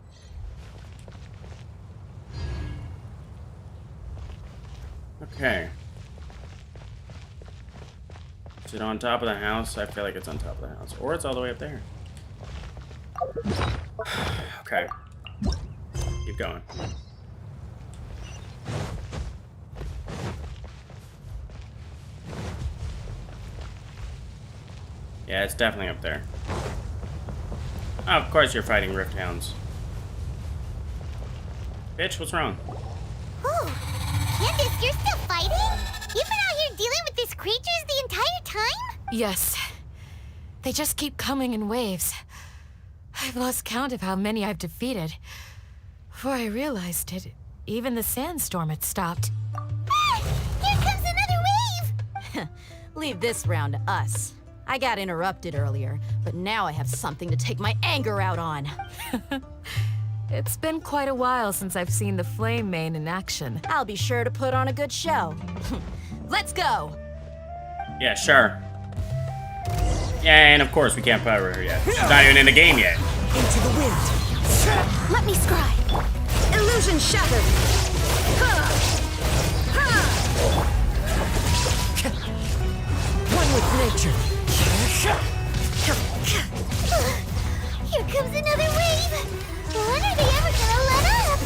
[SPEAKER 1] Okay. Is it on top of the house? I feel like it's on top of the house. Or it's all the way up there. Okay. Keep going. Yeah, it's definitely up there. Oh, of course you're fighting Rift Hounds. Bitch, what's wrong?
[SPEAKER 2] Oh, Candace, you're still fighting? You've been out here dealing with these creatures the entire time?
[SPEAKER 5] Yes. They just keep coming in waves. I've lost count of how many I've defeated. Before I realized it, even the sandstorm had stopped.
[SPEAKER 2] Ah, here comes another wave!
[SPEAKER 15] Leave this round to us. I got interrupted earlier, but now I have something to take my anger out on.
[SPEAKER 5] It's been quite a while since I've seen the Flame Mane in action.
[SPEAKER 15] I'll be sure to put on a good show. Let's go!
[SPEAKER 1] Yeah, sure. Yeah, and of course we can't power her yet. She's not even in the game yet.
[SPEAKER 3] Into the wind.
[SPEAKER 2] Let me scry.
[SPEAKER 3] Illusion shattered. One with nature.
[SPEAKER 2] Here comes another wave! When are they ever gonna let up?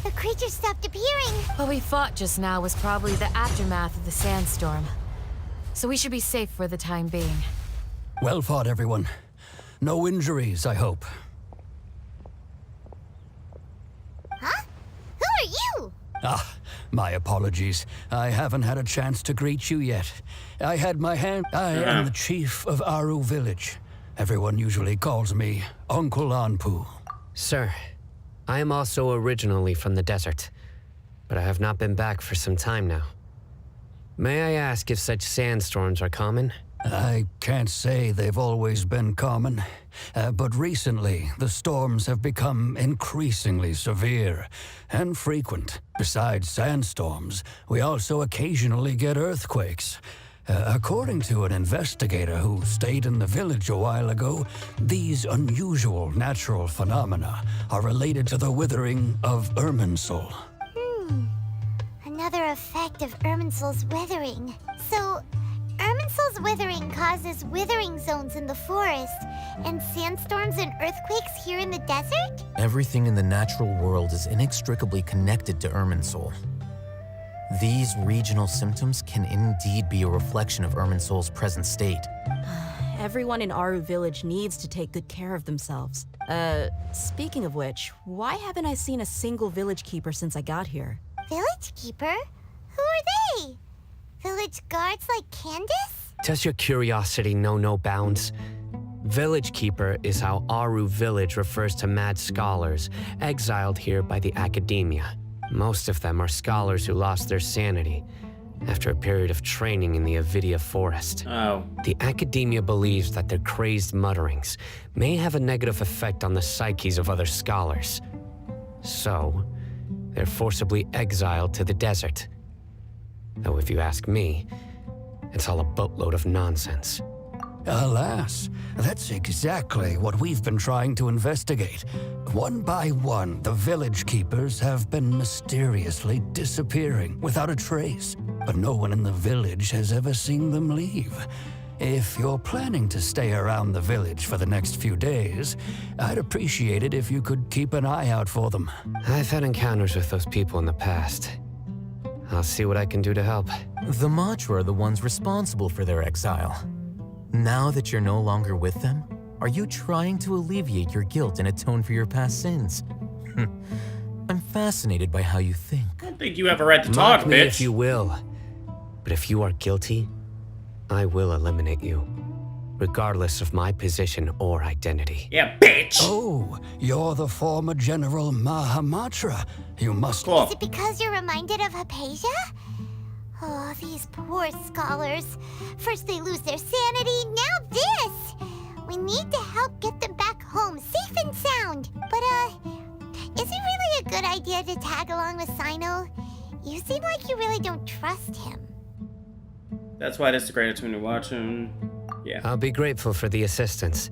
[SPEAKER 2] The creatures stopped appearing.
[SPEAKER 5] What we fought just now was probably the aftermath of the sandstorm. So we should be safe for the time being.
[SPEAKER 16] Well fought, everyone. No injuries, I hope.
[SPEAKER 2] Huh? Who are you?
[SPEAKER 16] Ah, my apologies. I haven't had a chance to greet you yet. I am the chief of Aru Village. Everyone usually calls me Uncle Anpu.
[SPEAKER 14] Sir, I am also originally from the desert, but I have not been back for some time now. May I ask if such sandstorms are common?
[SPEAKER 16] I can't say they've always been common, but recently the storms have become increasingly severe and frequent. Besides sandstorms, we also occasionally get earthquakes. According to an investigator who stayed in the village a while ago, these unusual natural phenomena are related to the withering of Irminsul.
[SPEAKER 2] Another effect of Irminsul's withering. So, Irminsul's withering causes withering zones in the forest, and sandstorms and earthquakes here in the desert?
[SPEAKER 13] Everything in the natural world is inextricably connected to Irminsul. These regional symptoms can indeed be a reflection of Irminsul's present state.
[SPEAKER 15] Everyone in Aru Village needs to take good care of themselves. Speaking of which, why haven't I seen a single village keeper since I got here?
[SPEAKER 2] Village keeper? Who are they? Village guards like Candace?
[SPEAKER 14] Does your curiosity know no bounds? Village Keeper is how Aru Village refers to mad scholars exiled here by the academia. Most of them are scholars who lost their sanity after a period of training in the Avidia forest.
[SPEAKER 1] Oh.
[SPEAKER 14] The academia believes that their crazed mutterings may have a negative effect on the psyches of other scholars. So, they're forcibly exiled to the desert. Though if you ask me, it's all a boatload of nonsense.
[SPEAKER 16] Alas, that's exactly what we've been trying to investigate. One by one, the village keepers have been mysteriously disappearing without a trace, but no one in the village has ever seen them leave. If you're planning to stay around the village for the next few days, I'd appreciate it if you could keep an eye out for them.
[SPEAKER 14] I've had encounters with those people in the past. I'll see what I can do to help.
[SPEAKER 13] The Matra are the ones responsible for their exile. Now that you're no longer with them, are you trying to alleviate your guilt and atone for your past sins? I'm fascinated by how you think.
[SPEAKER 1] I don't think you have a right to talk,
[SPEAKER 14] Mock me
[SPEAKER 1] bitch.
[SPEAKER 14] if you will. But if you are guilty, I will eliminate you, regardless of my position or identity.
[SPEAKER 1] Yeah, bitch!
[SPEAKER 16] Oh, you're the former General Mahamatra. You must...
[SPEAKER 1] Cool.
[SPEAKER 2] Is it because you're reminded of Hypatia? Oh, these poor scholars. First they lose their sanity, now this! We need to help get them back home, safe and sound. But, is it really a good idea to tag along with Cyno? You seem like you really don't trust him.
[SPEAKER 1] That's why this is a great opportunity to watch him. Yeah.
[SPEAKER 14] I'll be grateful for the assistance.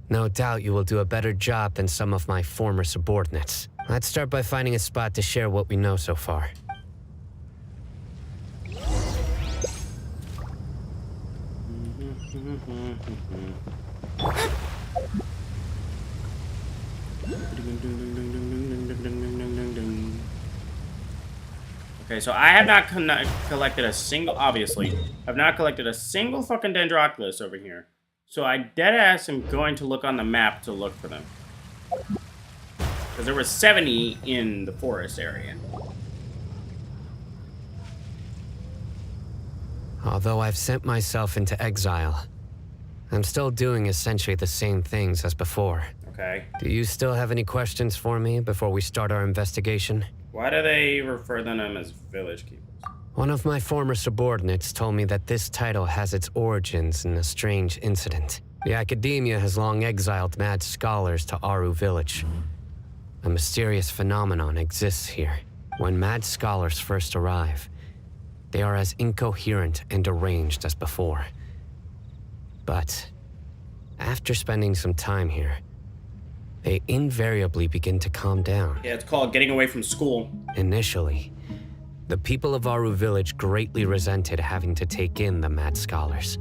[SPEAKER 14] No doubt you will do a better job than some of my former subordinates. Let's start by finding a spot to share what we know so far.
[SPEAKER 1] Okay, so I have not collected a single, obviously, I've not collected a single fucking Dendroculus over here. So I deadass am going to look on the map to look for them. Because there were 70 in the forest area.
[SPEAKER 14] Although I've sent myself into exile, I'm still doing essentially the same things as before.
[SPEAKER 1] Okay.
[SPEAKER 14] Do you still have any questions for me before we start our investigation?
[SPEAKER 1] Why do they refer to them as village keepers?
[SPEAKER 14] One of my former subordinates told me that this title has its origins in a strange incident. The Academia has long exiled mad scholars to Aru Village. A mysterious phenomenon exists here. When mad scholars first arrive, they are as incoherent and deranged as before. But after spending some time here, they invariably begin to calm down.
[SPEAKER 1] Yeah, it's called getting away from school.
[SPEAKER 14] Initially, the people of Aru Village greatly resented having to take in the mad scholars.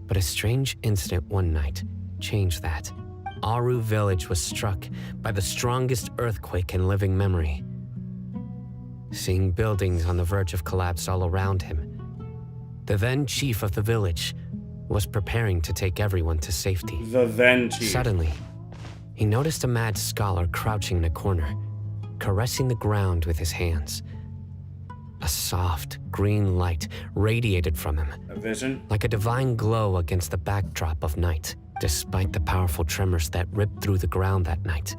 [SPEAKER 14] But a strange incident one night changed that. Aru Village was struck by the strongest earthquake in living memory. Seeing buildings on the verge of collapse all around him, the then chief of the village was preparing to take everyone to safety.
[SPEAKER 1] The then chief.
[SPEAKER 14] Suddenly, he noticed a mad scholar crouching in a corner, caressing the ground with his hands. A soft, green light radiated from him.
[SPEAKER 1] A vision?
[SPEAKER 14] Like a divine glow against the backdrop of night. Despite the powerful tremors that ripped through the ground that night,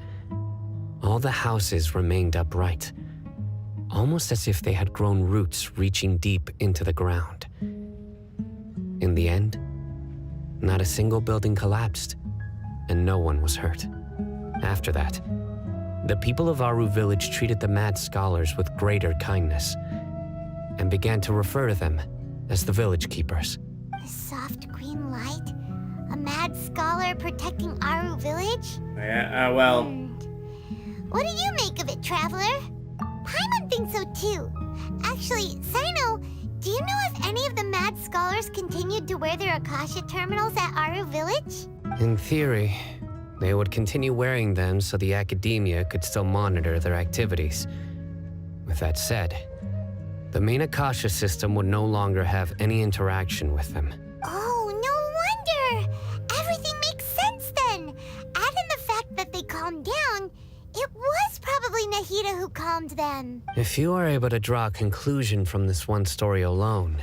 [SPEAKER 14] all the houses remained upright, almost as if they had grown roots reaching deep into the ground. In the end, not a single building collapsed, and no one was hurt. After that, the people of Aru Village treated the mad scholars with greater kindness, and began to refer to them as the village keepers.
[SPEAKER 2] A soft green light? A mad scholar protecting Aru Village?
[SPEAKER 1] Yeah, well...
[SPEAKER 2] What do you make of it, Traveler? Paimon thinks so too. Actually, Cyno, do you know if any of the mad scholars continued to wear their Akasha terminals at Aru Village?
[SPEAKER 14] In theory, they would continue wearing them so the Academia could still monitor their activities. With that said, the main Akasha system would no longer have any interaction with them.
[SPEAKER 2] Oh, no wonder! Everything makes sense then! Add in the fact that they calmed down, it was probably Nahida who calmed them.
[SPEAKER 14] If you are able to draw a conclusion from this one story alone,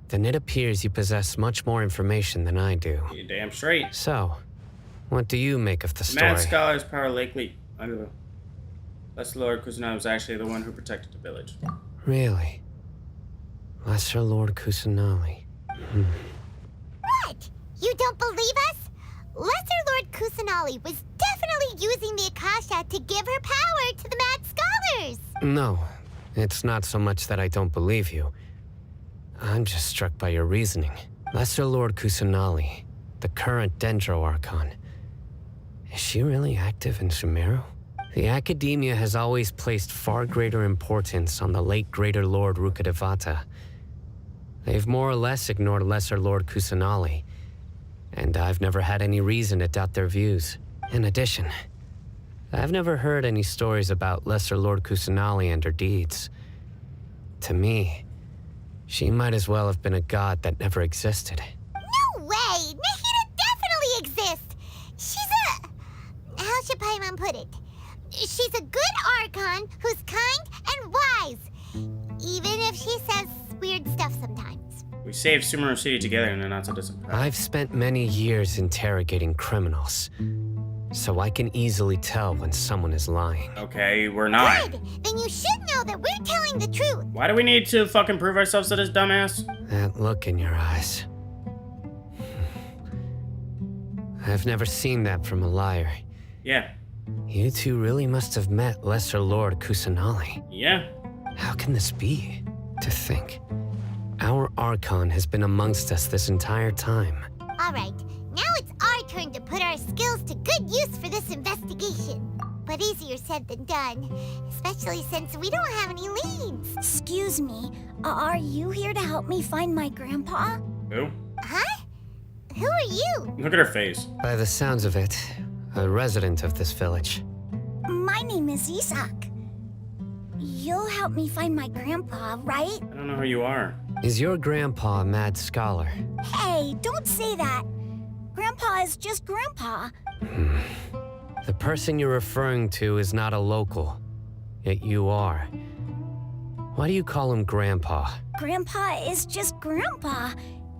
[SPEAKER 14] then it appears you possess much more information than I do.
[SPEAKER 1] You're damn straight.
[SPEAKER 14] So, what do you make of the story?
[SPEAKER 1] Mad Scholar's power lately... I don't know. Lesser Lord Kusanagi was actually the one who protected the village.
[SPEAKER 14] Really? Lesser Lord Kusanagi.
[SPEAKER 2] What? You don't believe us? Lesser Lord Kusanagi was definitely using the Akasha to give her power to the mad scholars!
[SPEAKER 14] No, it's not so much that I don't believe you. I'm just struck by your reasoning. Lesser Lord Kusanagi, the current Dendro Archon, is she really active in Sumeru? The Academia has always placed far greater importance on the late Greater Lord Rukkhadevata. They've more or less ignored Lesser Lord Kusanagi, and I've never had any reason to doubt their views. In addition, I've never heard any stories about Lesser Lord Kusanali and her deeds. To me, she might as well have been a god that never existed.
[SPEAKER 2] No way! Nahida definitely exists! She's a... How should Paimon put it? She's a good Archon who's kind and wise. Even if she says weird stuff sometimes.
[SPEAKER 1] We saved Sumeru City together and they're not so disappointed.
[SPEAKER 14] I've spent many years interrogating criminals, so I can easily tell when someone is lying.
[SPEAKER 1] Okay, we're not.
[SPEAKER 2] Good! Then you should know that we're telling the truth.
[SPEAKER 1] Why do we need to fucking prove ourselves to this dumbass?
[SPEAKER 14] That look in your eyes. I've never seen that from a liar.
[SPEAKER 1] Yeah.
[SPEAKER 14] You two really must have met Lesser Lord Kusanali.
[SPEAKER 1] Yeah.
[SPEAKER 14] How can this be? To think, our Archon has been amongst us this entire time.
[SPEAKER 2] Alright, now it's our turn to put our skills to good use for this investigation. But easier said than done, especially since we don't have any leads.
[SPEAKER 8] Excuse me, are you here to help me find my grandpa?
[SPEAKER 1] Who?
[SPEAKER 2] Huh? Who are you?
[SPEAKER 1] Look at her face.
[SPEAKER 14] By the sounds of it, a resident of this village.
[SPEAKER 8] My name is Isak. You'll help me find my grandpa, right?
[SPEAKER 1] I don't know who you are.
[SPEAKER 14] Is your grandpa a mad scholar?
[SPEAKER 8] Hey, don't say that. Grandpa is just Grandpa.
[SPEAKER 14] The person you're referring to is not a local, yet you are. Why do you call him Grandpa?
[SPEAKER 8] Grandpa is just Grandpa.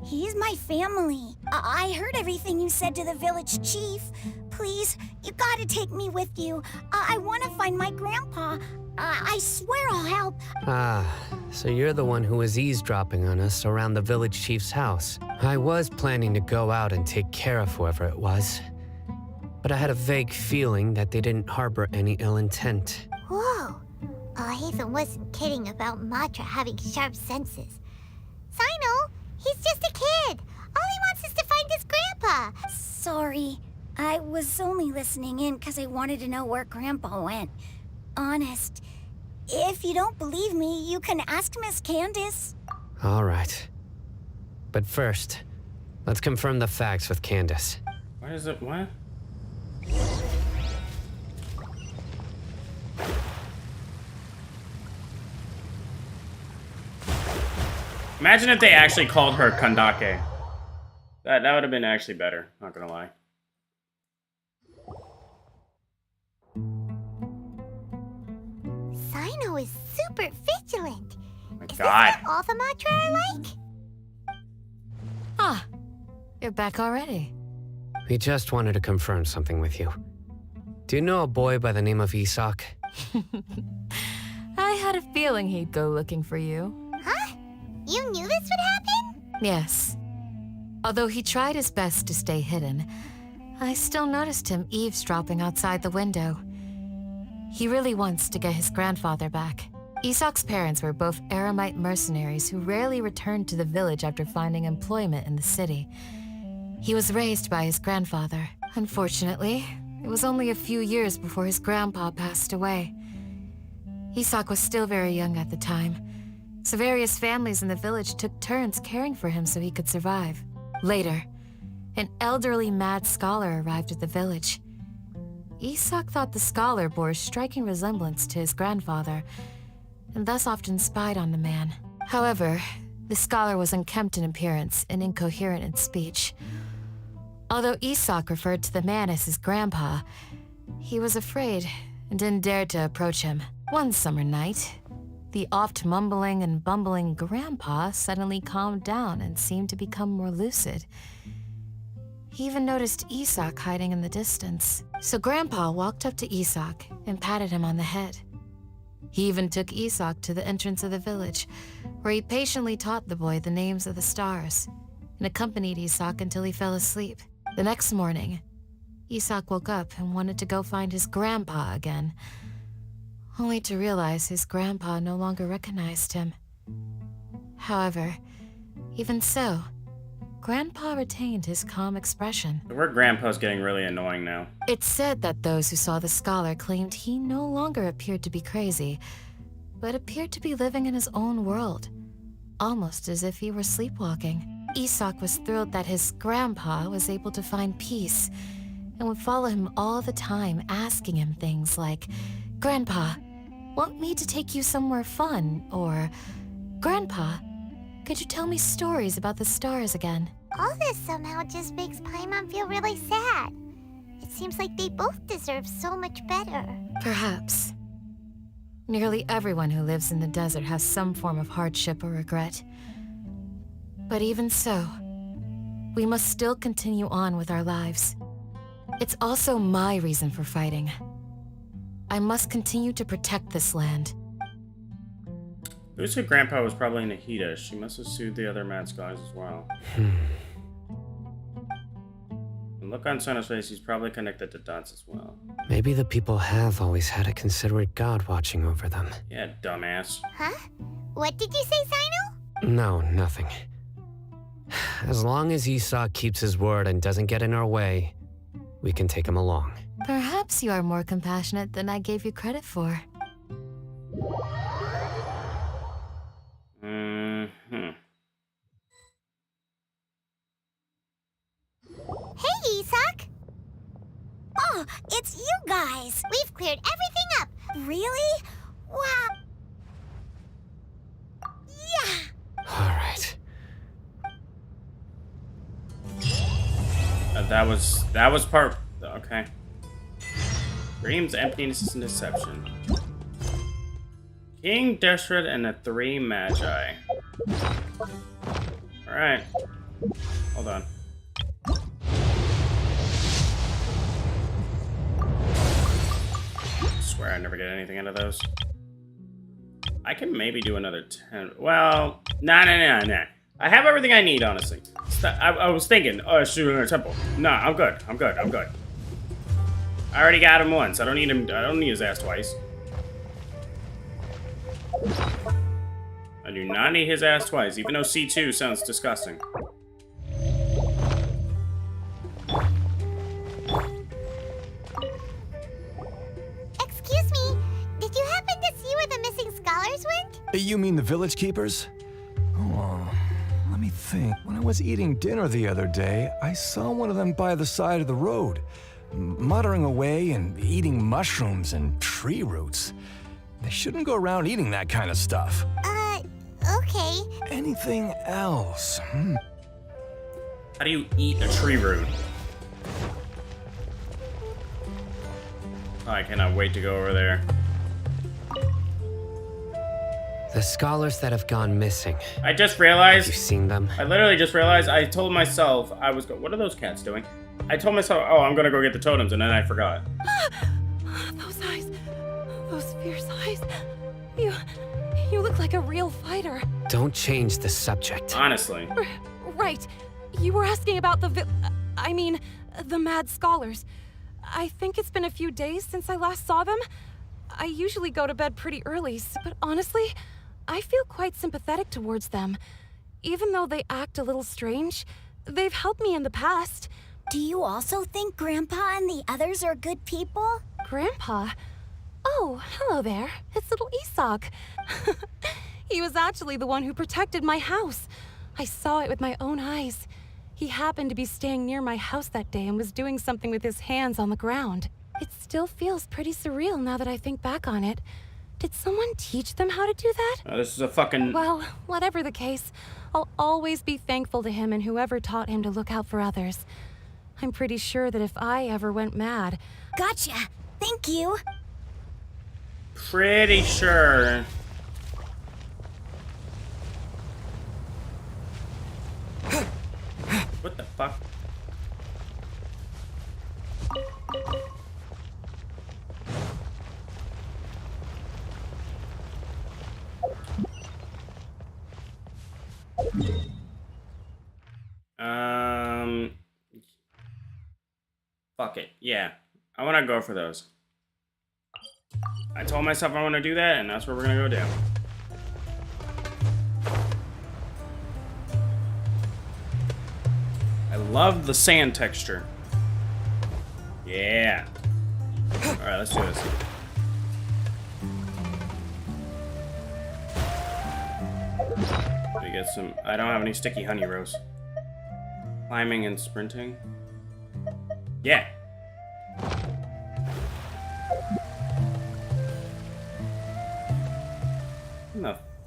[SPEAKER 8] He's my family. I heard everything you said to the village chief. Please, you gotta take me with you. I want to find my grandpa. I swear I'll help.
[SPEAKER 14] Ah, so you're the one who was eavesdropping on us around the village chief's house. I was planning to go out and take care of whoever it was, but I had a vague feeling that they didn't harbor any ill intent.
[SPEAKER 2] Whoa. Ethan wasn't kidding about Matra having sharp senses. Cyno, he's just a kid. All he wants is to find his grandpa.
[SPEAKER 8] Sorry, I was only listening in because I wanted to know where Grandpa went. Honest. If you don't believe me, you can ask Miss Candace.
[SPEAKER 14] All right. But first, let's confirm the facts with Candace.
[SPEAKER 1] Why is it what? Imagine if they actually called her Kandake. That would have been actually better, not gonna lie.
[SPEAKER 2] Cyno is super vigilant.
[SPEAKER 1] My
[SPEAKER 2] Is
[SPEAKER 1] God.
[SPEAKER 2] this what all the Matra are like?
[SPEAKER 5] Ah, you're back already.
[SPEAKER 14] We just wanted to confirm something with you. Do you know a boy by the name of Isak?
[SPEAKER 5] I had a feeling he'd go looking for you.
[SPEAKER 2] Huh? You knew this would happen?
[SPEAKER 5] Yes. Although he tried his best to stay hidden, I still noticed him eavesdropping outside the window. He really wants to get his grandfather back. Isak's parents were both Aramite mercenaries who rarely returned to the village after finding employment in the city. He was raised by his grandfather. Unfortunately, it was only a few years before his grandpa passed away. Isak was still very young at the time, so various families in the village took turns caring for him so he could survive. Later, an elderly mad scholar arrived at the village. Isak thought the scholar bore a striking resemblance to his grandfather, and thus often spied on the man. However, the scholar was unkempt in appearance and incoherent in speech. Although Isak referred to the man as his grandpa, he was afraid and didn't dare to approach him. One summer night, the oft mumbling and bumbling grandpa suddenly calmed down and seemed to become more lucid. He even noticed Isak hiding in the distance. So Grandpa walked up to Isak and patted him on the head. He even took Isak to the entrance of the village, where he patiently taught the boy the names of the stars and accompanied Isak until he fell asleep. The next morning, Isak woke up and wanted to go find his grandpa again, only to realize his grandpa no longer recognized him. However, even so, Grandpa retained his calm expression.
[SPEAKER 1] The word grandpa's getting really annoying now.
[SPEAKER 5] It's said that those who saw the scholar claimed he no longer appeared to be crazy, but appeared to be living in his own world, almost as if he were sleepwalking. Isak was thrilled that his grandpa was able to find peace and would follow him all the time, asking him things like, "Grandpa, want me to take you somewhere fun?" Or, "Grandpa, could you tell me stories about the stars again?"
[SPEAKER 2] All this somehow just makes Paimon feel really sad. It seems like they both deserve so much better.
[SPEAKER 5] Perhaps. Nearly everyone who lives in the desert has some form of hardship or regret. But even so, we must still continue on with our lives. It's also my reason for fighting. I must continue to protect this land.
[SPEAKER 1] Who said Grandpa was probably Nahida? She must have sued the other Mad Skies as well. And look on Cyno's face, he's probably connected to dots as well.
[SPEAKER 14] Maybe the people have always had a considerate god watching over them.
[SPEAKER 1] Yeah, dumbass.
[SPEAKER 2] Huh? What did you say, Cyno?
[SPEAKER 14] No, nothing. As long as Esau keeps his word and doesn't get in our way, we can take him along.
[SPEAKER 5] Perhaps you are more compassionate than I gave you credit for.
[SPEAKER 2] Hey, Isak! Oh, it's you guys! We've cleared everything up! Really? Wow! Yeah!
[SPEAKER 14] Alright.
[SPEAKER 1] That was part... Okay. Dreams, emptiness, and deception. King Deshret and the 3 Magi. Alright. Hold on. I swear I never get anything out of those. I can maybe do another 10. Well, nah. I have everything I need, honestly. I was thinking, oh, shoot in a temple. Nah, I'm good. I already got him once. I don't need him. I don't need his ass twice. I do not need his ass twice, even though C2 sounds disgusting.
[SPEAKER 2] Excuse me, did you happen to see where the missing scholars went?
[SPEAKER 17] You mean the village keepers? Oh, let me think. When I was eating dinner the other day, I saw one of them by the side of the road, muttering away and eating mushrooms and tree roots. They shouldn't go around eating that kind of stuff.
[SPEAKER 2] Okay.
[SPEAKER 17] Anything else?
[SPEAKER 1] How do you eat a tree root? Oh, I cannot wait to go over there.
[SPEAKER 14] The scholars that have gone missing.
[SPEAKER 1] I just realized...
[SPEAKER 14] Have you seen them?
[SPEAKER 1] I literally just realized I told myself I was what are those cats doing? I told myself, oh, I'm gonna go get the totems, and then I forgot.
[SPEAKER 10] Those eyes. Those fierce eyes. You look like a real fighter.
[SPEAKER 14] Don't change the subject.
[SPEAKER 1] Honestly.
[SPEAKER 10] Right. You were asking about the the mad scholars. I think it's been a few days since I last saw them. I usually go to bed pretty early, but honestly, I feel quite sympathetic towards them. Even though they act a little strange, they've helped me in the past.
[SPEAKER 2] Do you also think Grandpa and the others are good people?
[SPEAKER 10] Grandpa? Oh, hello there. It's little Isak. He was actually the one who protected my house. I saw it with my own eyes. He happened to be staying near my house that day and was doing something with his hands on the ground. It still feels pretty surreal now that I think back on it. Did someone teach them how to do that?
[SPEAKER 1] This is a fucking...
[SPEAKER 10] Well, whatever the case, I'll always be thankful to him and whoever taught him to look out for others. I'm pretty sure that if I ever went mad...
[SPEAKER 2] Gotcha. Thank you.
[SPEAKER 1] Pretty sure. What the fuck? Fuck it. Yeah. I want to go for those. I told myself I want to do that, and that's where we're going to go down. I love the sand texture. Yeah. Alright, let's do this. Let me get some... I don't have any sticky honey rose. Climbing and sprinting. Yeah.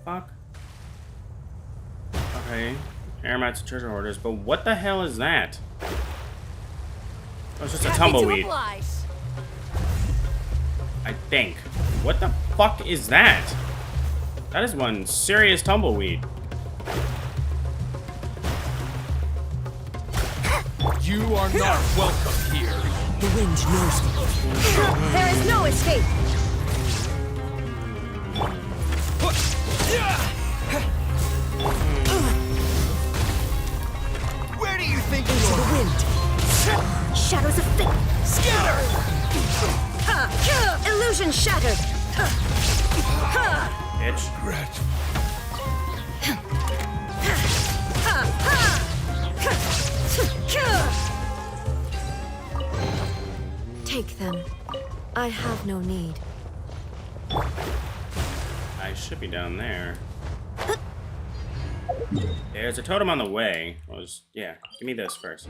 [SPEAKER 1] fuck? Okay. Air mats and treasure hoarders, but what the hell is that? Oh, it's just a tumbleweed. I think. What the fuck is that? That is one serious tumbleweed.
[SPEAKER 4] You are not welcome here.
[SPEAKER 18] The wind knows me.
[SPEAKER 10] There is no escape.
[SPEAKER 18] Where do you think you're into the wind? Shadows of fate. Scatter!
[SPEAKER 10] Illusion shattered.
[SPEAKER 1] Bitch.
[SPEAKER 5] Take them. I have no need.
[SPEAKER 1] I should be down there. There's a totem on the way. Yeah, give me this first.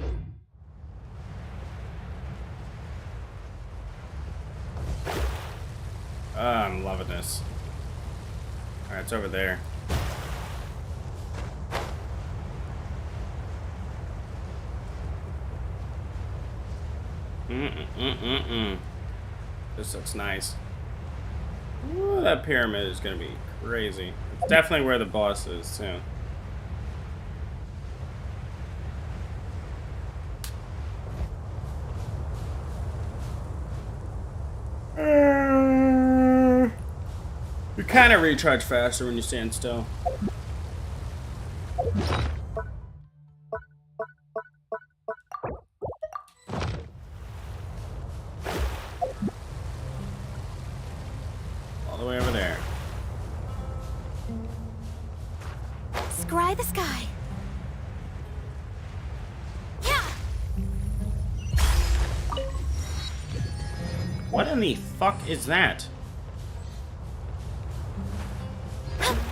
[SPEAKER 1] I'm loving this. Alright, it's over there. This looks nice. Ooh, that pyramid is gonna be crazy. It's definitely where the boss is, too. You kind of recharge faster when you stand still. All the way over there.
[SPEAKER 2] Scry the sky.
[SPEAKER 1] What in the fuck is that?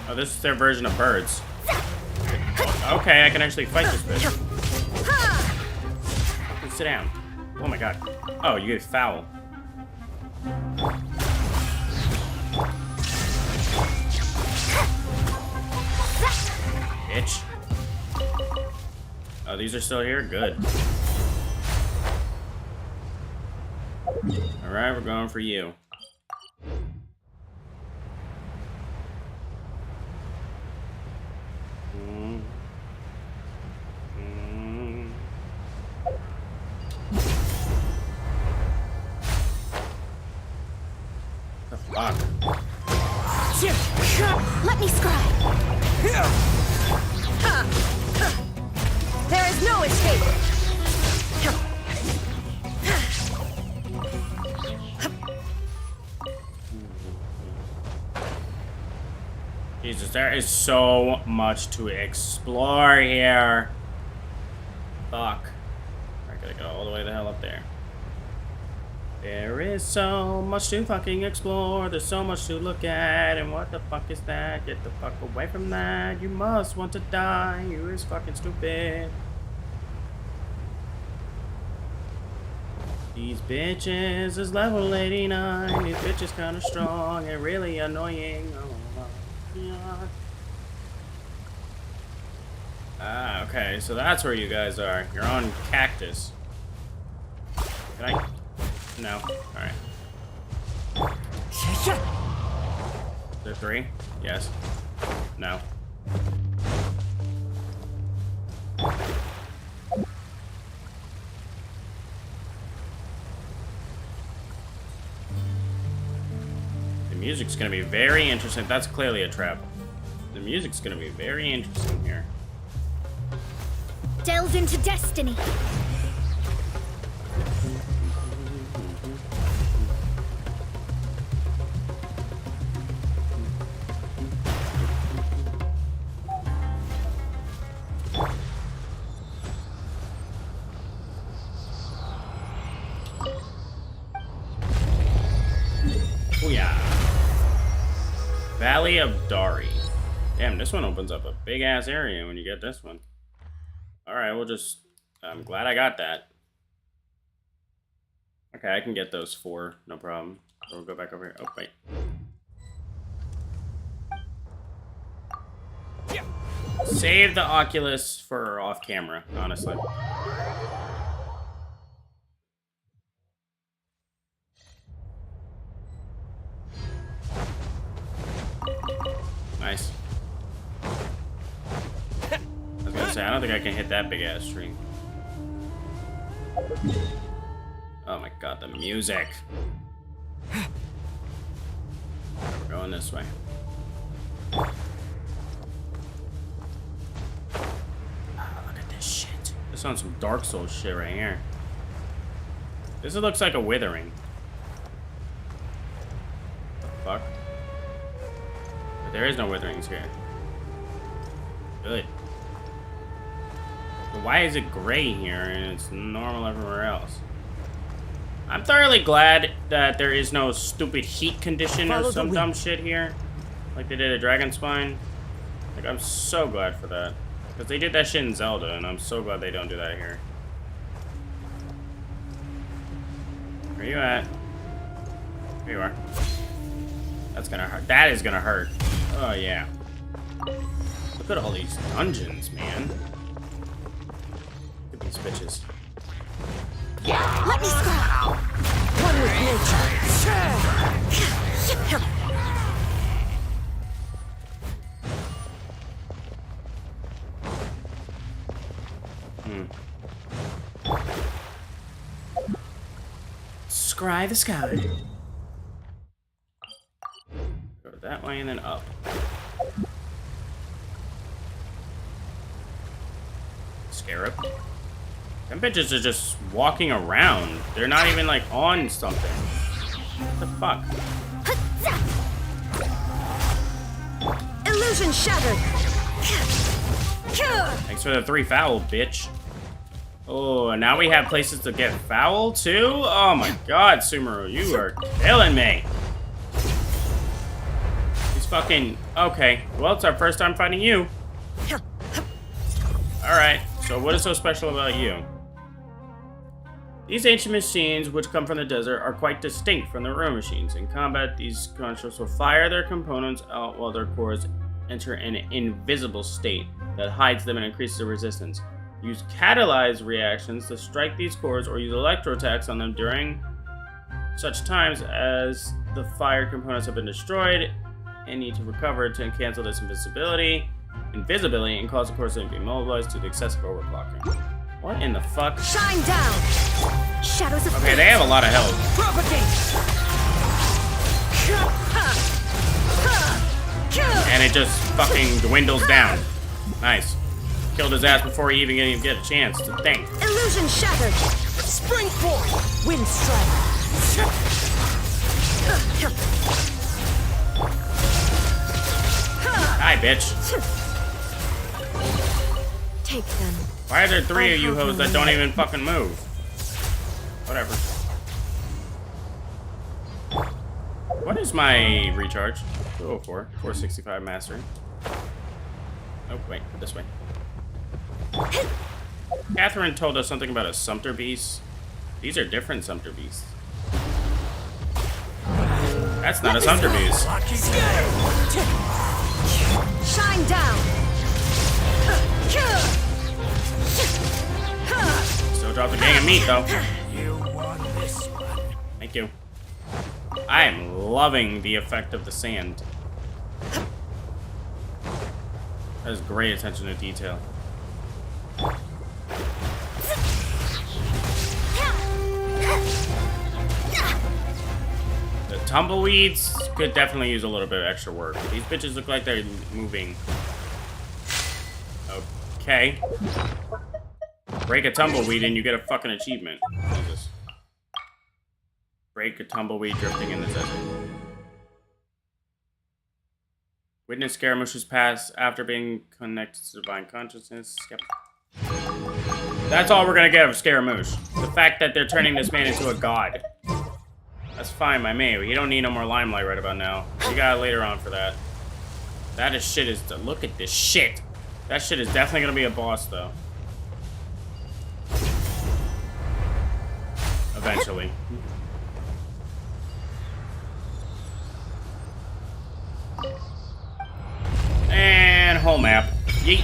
[SPEAKER 1] Oh, this is their version of birds. Okay, I can actually fight this bitch. Sit down. Oh my god. Oh, you get foul. Bitch. Oh, these are still here? Good. Alright, we're going for you. The fuck?
[SPEAKER 10] Let me scry. There is no escape.
[SPEAKER 1] Jesus, there is so much to explore here. Fuck. I gotta go all the way the hell up there. There is so much to fucking explore. There's so much to look at. And what the fuck is that? Get the fuck away from that. You must want to die. You is fucking stupid. These bitches is level 89. These bitches kinda strong and really annoying. Oh my god. Ah, okay, so that's where you guys are. You're on Cactus. Can I? No. Alright. Is there 3? Yes. No. The music's gonna be very interesting. That's clearly a trap. The music's gonna be very interesting here.
[SPEAKER 2] Delve into destiny.
[SPEAKER 1] Valley of Dari. Damn, this one opens up a big ass area when you get this one. Alright, we'll just... I'm glad I got that. Okay, I can get those 4, no problem. So we'll go back over here. Oh, wait. Save the Oculus for off camera, honestly. Nice. I was gonna say, I don't think I can hit that big ass tree. Oh my god, the music. We're going this way. Oh, look at this shit. This one's some Dark Souls shit right here. This looks like a withering. The fuck? But there is no witherings here. Good. But why is it gray here and it's normal everywhere else? I'm thoroughly glad that there is no stupid heat condition or some dumb shit here. Like they did at Dragon Spine. Like, I'm so glad for that. Because they did that shit in Zelda, and I'm so glad they don't do that here. Where you at? Here you are. That's gonna hurt. That is gonna hurt. Oh, yeah. Look at all these dungeons, man. Look at these bitches.
[SPEAKER 18] Let me start. One with nature.
[SPEAKER 1] Scry the sky. Go that way and then up. Scarab. Them bitches are just walking around. They're not even like on something. What the fuck?
[SPEAKER 18] Illusion shattered.
[SPEAKER 1] Thanks for the 3 foul, bitch. Oh, and now we have places to get foul too? Oh my god, Sumeru, you are killing me. He's fucking... Okay, well, it's our first time fighting you. Alright, so what is so special about you? These ancient machines, which come from the desert, are quite distinct from the real machines. In combat, these constructs will fire their components out while their cores enter an invisible state that hides them and increases their resistance. Use catalyzed reactions to strike these cores or use electro attacks on them during such times as the fired components have been destroyed and need to recover to cancel this invisibility and cause the cores to be immobilized due to excessive overclocking. What in the fuck?
[SPEAKER 18] Shine down. Shadows of
[SPEAKER 1] Okay, they have a lot of health. And it just fucking dwindles down. Nice. Killed his ass before he even get a chance to think.
[SPEAKER 18] Illusion shattered. Spring forth. Wind strike.
[SPEAKER 1] Hi, bitch.
[SPEAKER 10] Take them.
[SPEAKER 1] Why are there 3 of you hoes that don't even fucking move? Whatever. What is my recharge? 204. 465 mastery. Oh, wait. This way. Catherine told us something about a Sumpter Beast. These are different Sumpter Beasts. That's not a Sumpter Beast.
[SPEAKER 18] Shine down.
[SPEAKER 1] Still dropped a gang of meat, though. Thank you. I am loving the effect of the sand. That is great attention to detail. The tumbleweeds could definitely use a little bit of extra work. These bitches look like they're moving. Okay. Break a tumbleweed and you get a fucking achievement. Jesus. Break a tumbleweed drifting in the desert. Witness Scaramouche's pass after being connected to divine consciousness. Yep. That's all we're gonna get of Scaramouche. The fact that they're turning this man into a god. That's fine by me. You don't need no more limelight right about now. You got it later on for that. That is shit is... Look at this shit. That shit is definitely gonna be a boss, though. Eventually. And whole map. Yeet.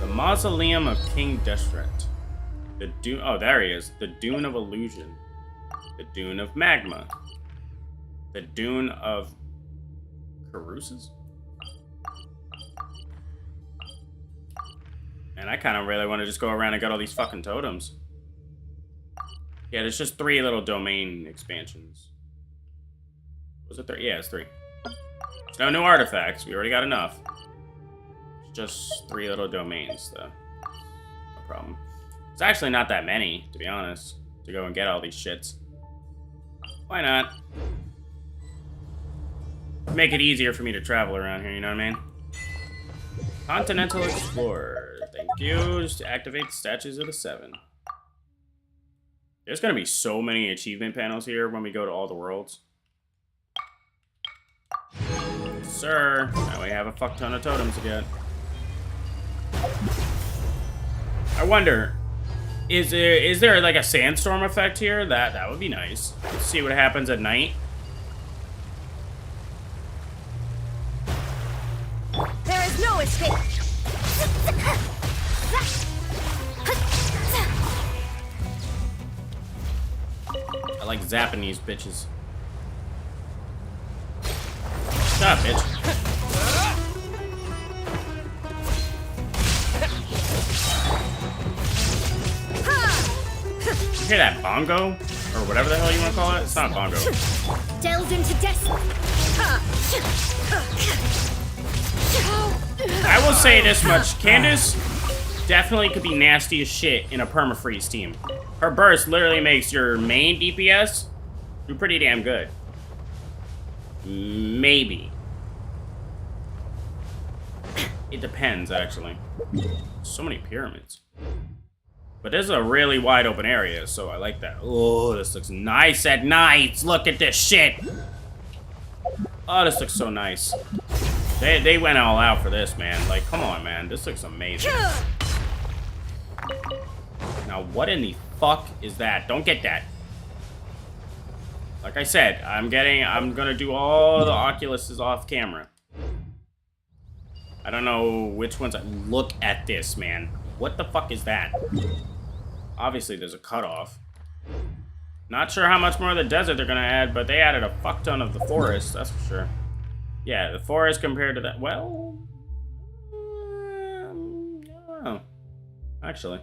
[SPEAKER 1] The Mausoleum of King Destret. The Dune. Oh, there he is. The Dune of Illusion. The Dune of Magma. The Dune of Caruses? Man, I kind of really want to just go around and get all these fucking totems. Yeah, there's just 3 little domain expansions. Was it 3? Yeah, it's 3. There's no new artifacts. We already got enough. It's just 3 little domains, though. No problem. It's actually not that many, to be honest, to go and get all these shits. Why not? Make it easier for me to travel around here, you know what I mean? Continental Explorer. Thank you. Just to activate the statues of the 7. There's gonna be so many achievement panels here when we go to all the worlds. Sir, now we have a fuck ton of totems again. I wonder, is there like a sandstorm effect here? That would be nice. Let's see what happens at night.
[SPEAKER 2] There is no escape.
[SPEAKER 1] I like zapping these bitches. Stop, bitch. You hear that bongo? Or whatever the hell you want to call it? It's not bongo.
[SPEAKER 2] Delve into destiny.
[SPEAKER 1] I will say this much. Candace definitely could be nasty as shit in a permafreeze team. Her burst literally makes your main DPS do pretty damn good. Maybe. It depends, actually. So many pyramids. But this is a really wide open area, so I like that. Oh, this looks nice at night. Look at this shit. Oh, this looks so nice. They went all out for this, man. Like, come on, man. This looks amazing. Now, what in the fuck is that? Don't get that. Like I said, I'm gonna do all the Oculuses off camera. I don't know which ones. Look at this, man. What the fuck is that? Obviously, there's a cutoff. Not sure how much more of the desert they're gonna add, but they added a fuck ton of the forest, that's for sure. Yeah, the forest compared to that. Well, I don't know. Actually,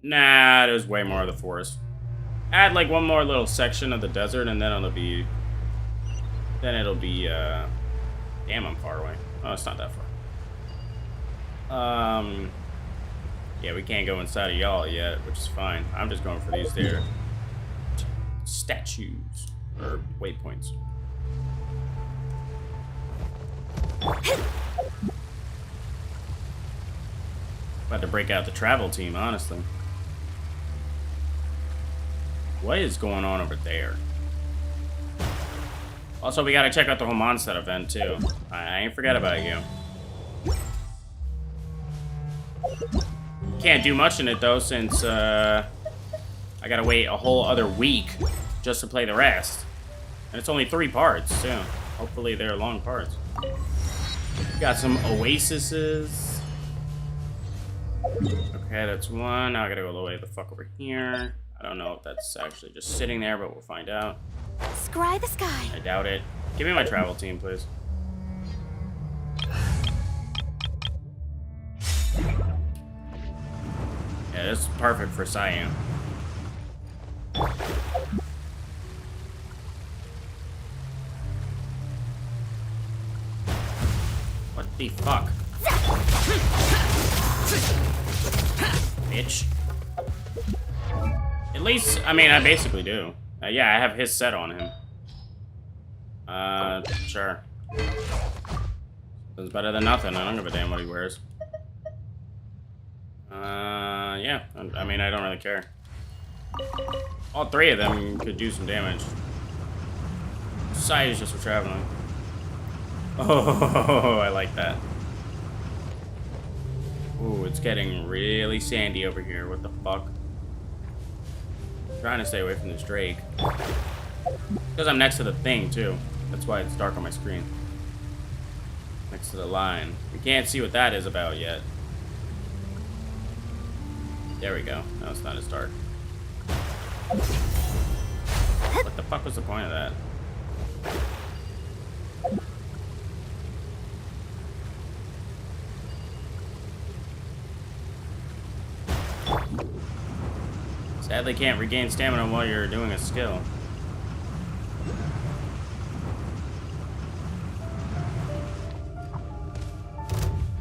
[SPEAKER 1] nah, there's way more of the forest. Add like one more little section of the desert, and then it'll be. Damn, I'm far away. Oh, it's not that far. Yeah, we can't go inside of y'all yet, which is fine. I'm just going for these there statues or waypoints. About to break out the travel team, honestly. What is going on over there? Also, we gotta check out the whole Mondstadt event, too. I ain't forget about you. Can't do much in it, though, since, I gotta wait a whole other week just to play the rest. And it's only 3 parts, too. Hopefully they're long parts. Got some oases. Okay, that's one. Now I gotta go all the way the fuck over here. I don't know if that's actually just sitting there, but we'll find out.
[SPEAKER 2] Scry the sky.
[SPEAKER 1] I doubt it. Give me my travel team, please. Yeah, this is perfect for Cyno. What the fuck? Bitch. At least, I mean, I basically do. Yeah, I have his set on him. Sure. It's better than nothing. I don't give a damn what he wears. Yeah. I mean, I don't really care. All 3 of them could do some damage. Side is just for traveling. Oh, I like that. Ooh, it's getting really sandy over here. What the fuck? I'm trying to stay away from this Drake. Because I'm next to the thing, too. That's why it's dark on my screen. Next to the line. We can't see what that is about yet. There we go. No, it's not as dark. What the fuck was the point of that? Sadly can't regain stamina while you're doing a skill.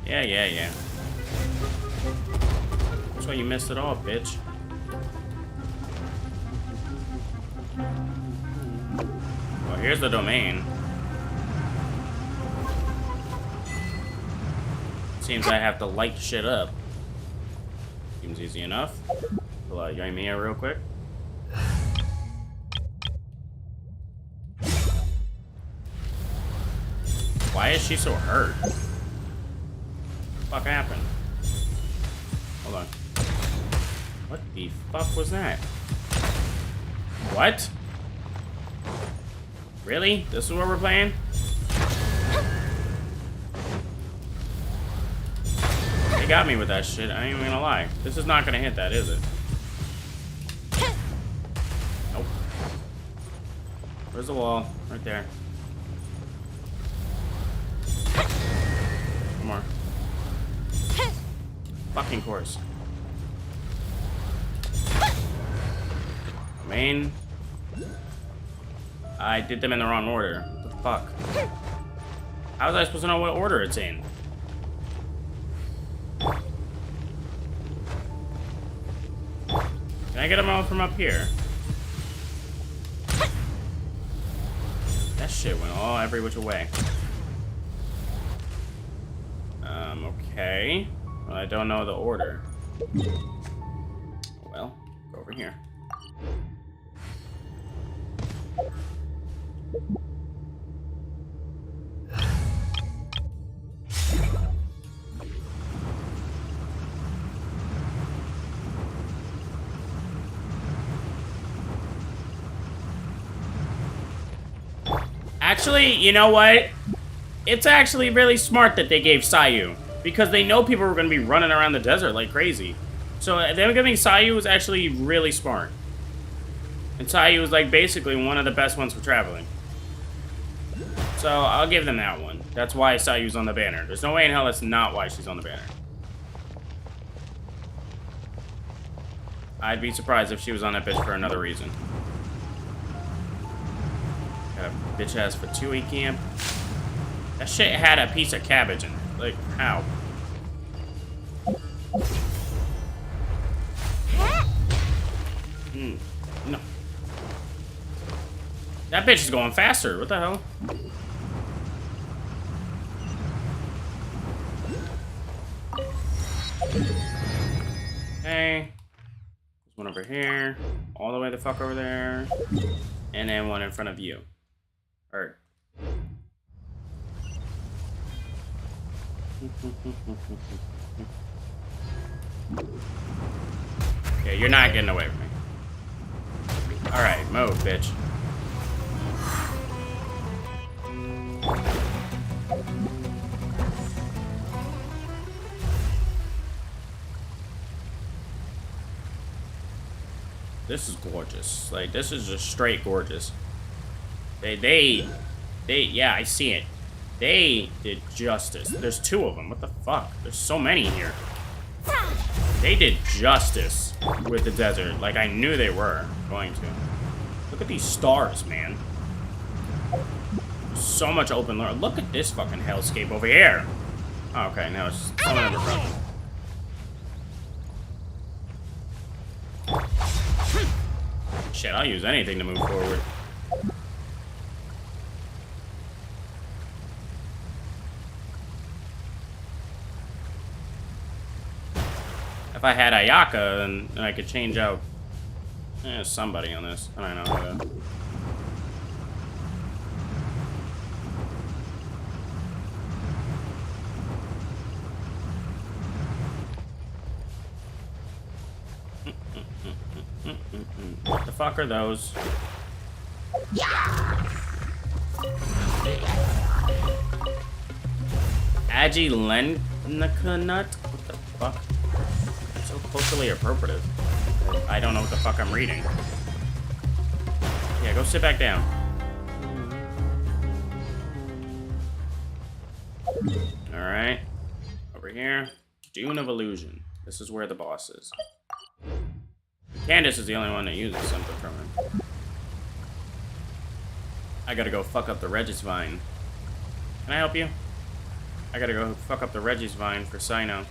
[SPEAKER 1] Yeah. That's why you missed it all, bitch. Well, here's the domain. Seems I have to light shit up. Seems easy enough. Pull out Yoimiya real quick. Why is she so hurt? What the fuck happened? Hold on. What the fuck was that? What? Really? This is what we're playing? They got me with that shit. I ain't even gonna lie. This is not gonna hit that, is it? Nope. Where's the wall? Right there. One more. Fucking course. Main. I did them in the wrong order. What the fuck? How was I supposed to know what order it's in? Can I get them all from up here? That shit went all every which way. Okay. Well, I don't know the order. Well, go over here. Actually, you know what? It's actually really smart that they gave Sayu, because they know people were going to be running around the desert like crazy. So them giving Sayu was actually really smart. And Sayu was like basically one of the best ones for traveling. So I'll give them that one. That's why Sayu's on the banner. There's no way in hell that's not why she's on the banner. I'd be surprised if she was on that bitch for another reason. Got a bitch ass for 2 camp. That shit had a piece of cabbage in it. Like, how? No. That bitch is going faster. What the hell? Okay. There's one over here. All the way the fuck over there. And then one in front of you. Or... yeah, you're not getting away from me. Alright, move, bitch. This is gorgeous. Like, this is just straight gorgeous. They, yeah, I see it. They did justice. There's 2 of them. What the fuck? There's so many here. They did justice with the desert, like I knew they were going to. Look at these stars, man. So much open world. Look at this fucking hellscape over here. Oh, okay, now it's just some of them are broken. Shit, I'll use anything to move forward. If I had Ayaka, then I could change out somebody on this. I don't know. What the fuck are those? Agilenkanut? What the fuck? That's so culturally appropriate. I don't know what the fuck I'm reading. Yeah, go sit back down. Alright. Over here. Dune of Illusion. This is where the boss is. Candace is the only one that uses something from him. I gotta go fuck up the Regis Vine. Can I help you? I gotta go fuck up the Regis Vine for Cyno.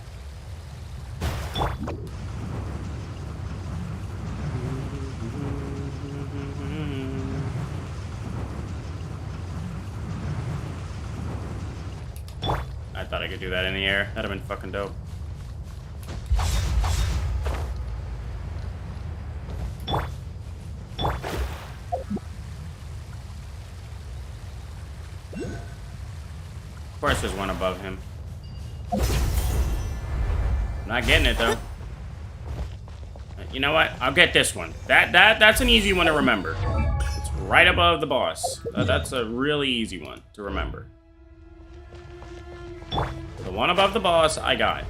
[SPEAKER 1] I thought I could do that in the air. That'd have been fucking dope. Of course there's one above him. I'm not getting it though. You know what? I'll get this one. That's an easy one to remember. It's right above the boss. That's a really easy one to remember. The one above the boss, I got.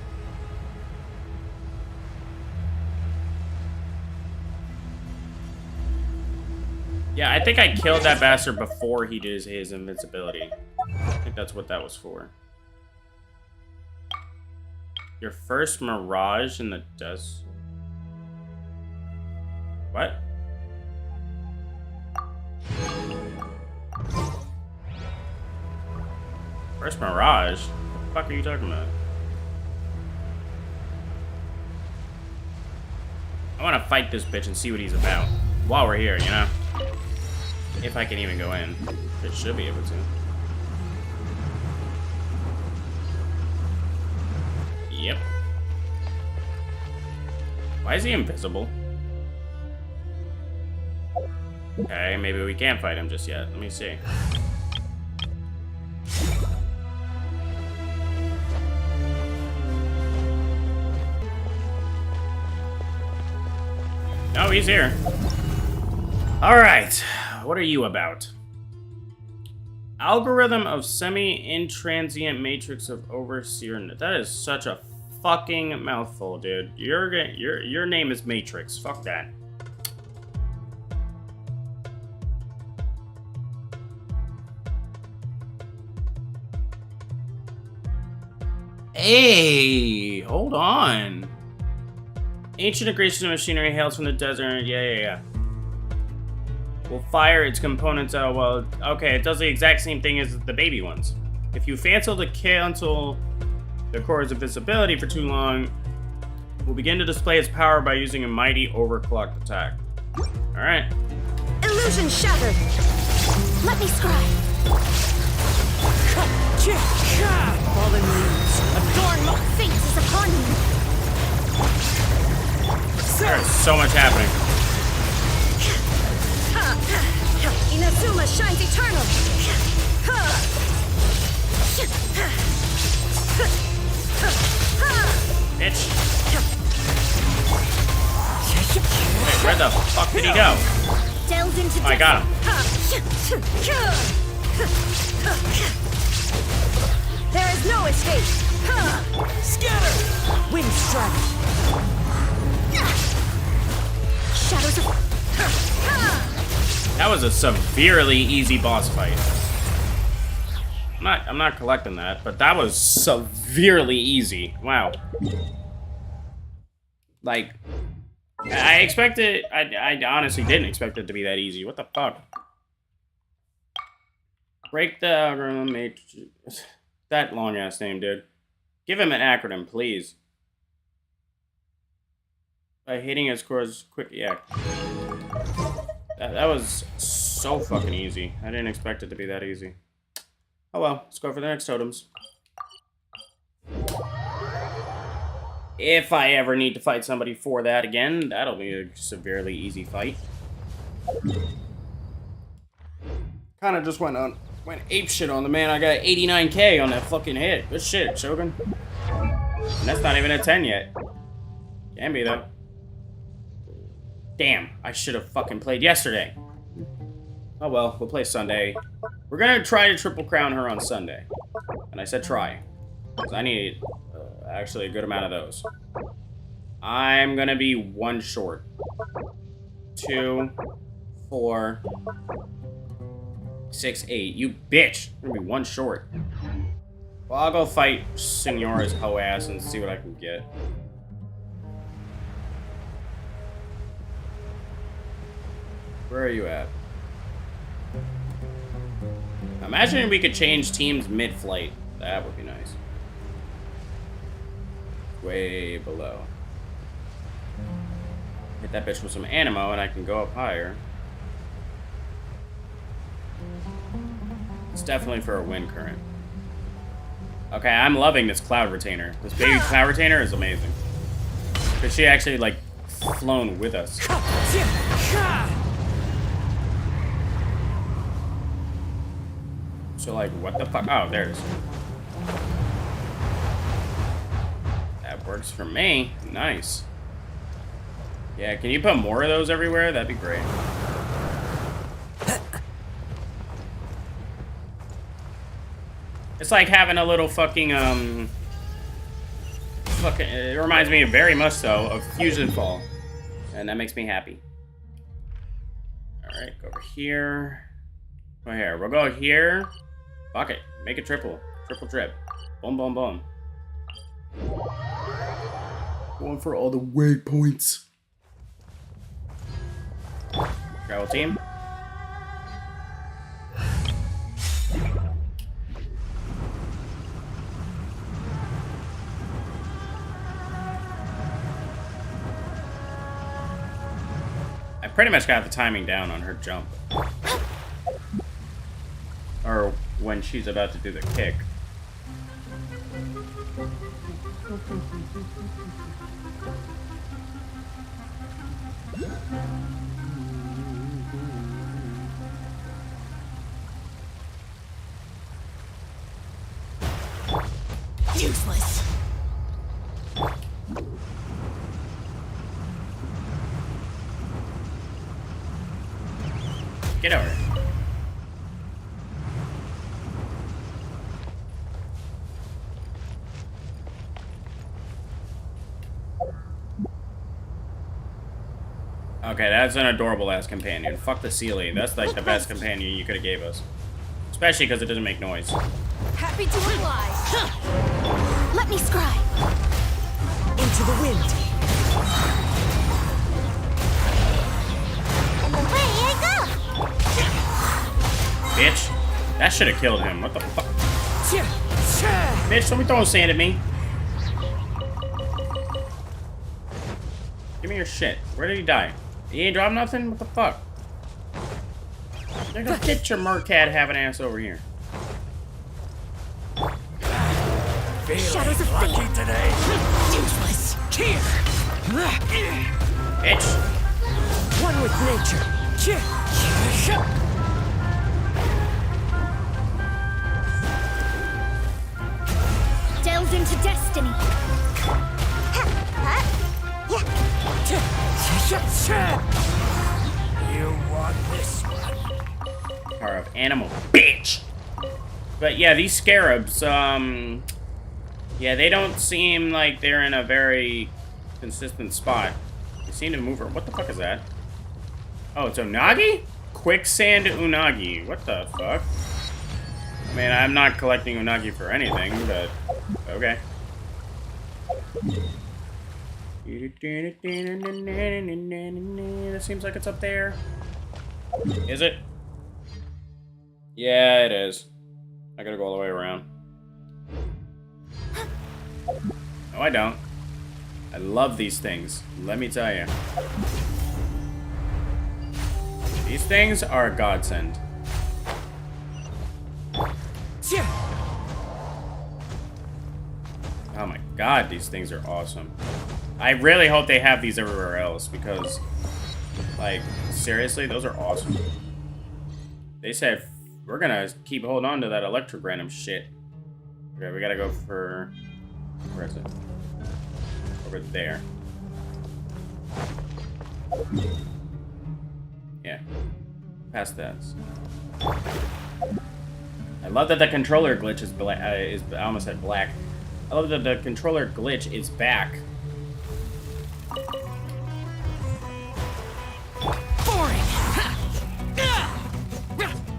[SPEAKER 1] Yeah, I think I killed that bastard before he did his invincibility. I think that's what that was for. Your first mirage in the desert. What? First mirage? What the fuck are you talking about? I want to fight this bitch and see what he's about. While we're here, you know? If I can even go in. It should be able to. Yep. Why is he invisible? Okay, maybe we can't fight him just yet. Let me see. Oh, he's here. Alright. What are you about? Algorithm of semi-intransient matrix of overseer. That is such a fucking mouthful, dude. Your name is Matrix. Fuck that. Hey, hold on. Ancient integration of machinery hails from the desert. Yeah. Will fire its components out while... Okay, it does the exact same thing as the baby ones. If you cancel the core's invincibility for too long, will begin to display its power by using a mighty overclocked attack. Alright.
[SPEAKER 18] Illusion shattered! Let me scry! Fallen leaves, adorn my fate is upon you!
[SPEAKER 1] There's so much happening.
[SPEAKER 18] Inazuma shines eternal!
[SPEAKER 1] Bitch. Wait, where the fuck did he go?
[SPEAKER 18] Delved into
[SPEAKER 1] I got him.
[SPEAKER 18] There is no escape! Scatter! Wind strike! Shadows of...
[SPEAKER 1] That was a severely easy boss fight. I'm not collecting that, but that was severely easy. Wow. Like, I expected... I honestly didn't expect it to be that easy. What the fuck? Break the algorithm matrix... That long-ass name, dude. Give him an acronym, please. By hitting his cores quick... Yeah. That was so fucking easy. I didn't expect it to be that easy. Oh well, let's go for the next totems. If I ever need to fight somebody for that again, that'll be a severely easy fight. Kinda just went ape shit on the man. I got 89k on that fucking hit. Good shit, Shogun. And that's not even a 10 yet. Can be though. Damn, I should have fucking played yesterday. Oh well, we'll play Sunday. We're gonna try to triple crown her on Sunday. And I said try. Because I need actually a good amount of those. I'm gonna be 1 short. 2, 4, 6, 8. You bitch! I'm gonna be 1 short. Well, I'll go fight Senora's hoe ass and see what I can get. Where are you at? Imagine we could change teams mid-flight. That would be nice. Way below. Hit that bitch with some animo and I can go up higher. It's definitely for a wind current. Okay, I'm loving this cloud retainer. This baby cloud retainer is amazing. Because she actually, like, flown with us. So, like, what the fuck? Oh, there it is. That works for me. Nice. Yeah, can you put more of those everywhere? That'd be great. It's like having a little fucking, it reminds me very much so of Fusion Fall. And that makes me happy. Alright, go over here. Go here. We'll go here. Fuck it. Make it triple. Triple trip. Boom, boom, boom. Going for all the waypoints. Travel team. I pretty much got the timing down on her jump. Or when she's about to do the kick.
[SPEAKER 18] Useless.
[SPEAKER 1] Get over. Okay, that's an adorable ass companion. Fuck the Sealy. That's like the best companion you could have gave us. Especially because it doesn't make noise.
[SPEAKER 18] Happy to oblige. Let me scribe. Into the wind.
[SPEAKER 2] And away I go.
[SPEAKER 1] Bitch. That should have killed him. What the fuck? Bitch, don't be throwing sand at me. Give me your shit. Where did he die? He ain't drop nothing? What the fuck? Nigga, get your mercat having ass over here.
[SPEAKER 18] Shadows of fate today. Useless. Here.
[SPEAKER 1] Bitch.
[SPEAKER 18] One with nature. Delves into destiny.
[SPEAKER 4] You want this one?
[SPEAKER 1] Power of animal, bitch. But yeah, these scarabs, yeah, they don't seem like they're in a very consistent spot. They seem to move. What the fuck is that? Oh, it's Unagi? Quicksand Unagi. What the fuck? I mean, I'm not collecting Unagi for anything, but okay. It seems like it's up there. Is it? Yeah, it is. I gotta go all the way around. No, I don't. I love these things. Let me tell you. These things are a godsend. Oh my god, these things are awesome. I really hope they have these everywhere else because, like, seriously, those are awesome. They said, we're gonna keep holding on to that electrogranum shit. Okay, we gotta go for, where is it? Over there. Yeah, past that. I love that the controller glitch is black. I almost said black. I love that the controller glitch is back.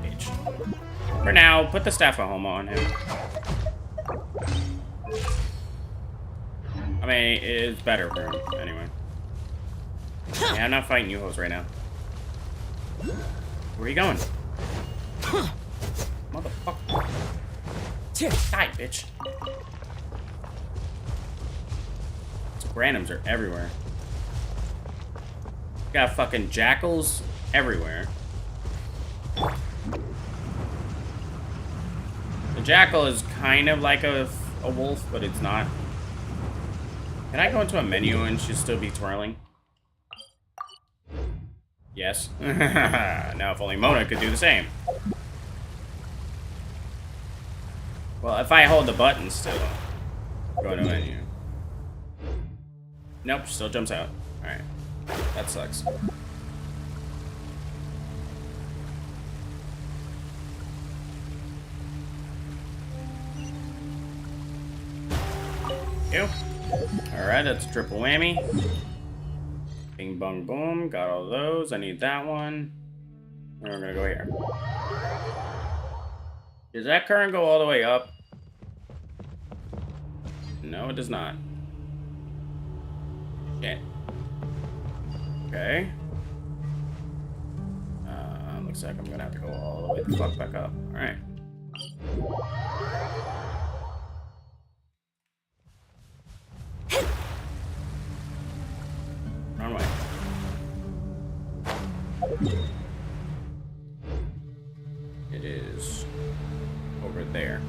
[SPEAKER 1] Bitch. For now, put the staff of Homo on him. I mean, it's better for him, anyway. Yeah, I'm not fighting you hoes right now. Where are you going? Motherfucker. Die, bitch. Randoms are everywhere. Got fucking jackals everywhere. The jackal is kind of like a wolf, but it's not. Can I go into a menu and she'll still be twirling? Yes. Now, if only Mona could do the same. Well, if I hold the button still, go to menu. Nope, still jumps out. Alright. That sucks. Ew. Alright, that's a triple whammy. Bing, bong, boom. Got all those. I need that one. And we're gonna go here. Does that current go all the way up? No, it does not. Shit. Okay. Looks like I'm gonna have to go all the way the fuck back up. Alright. Wrong way. It is over there.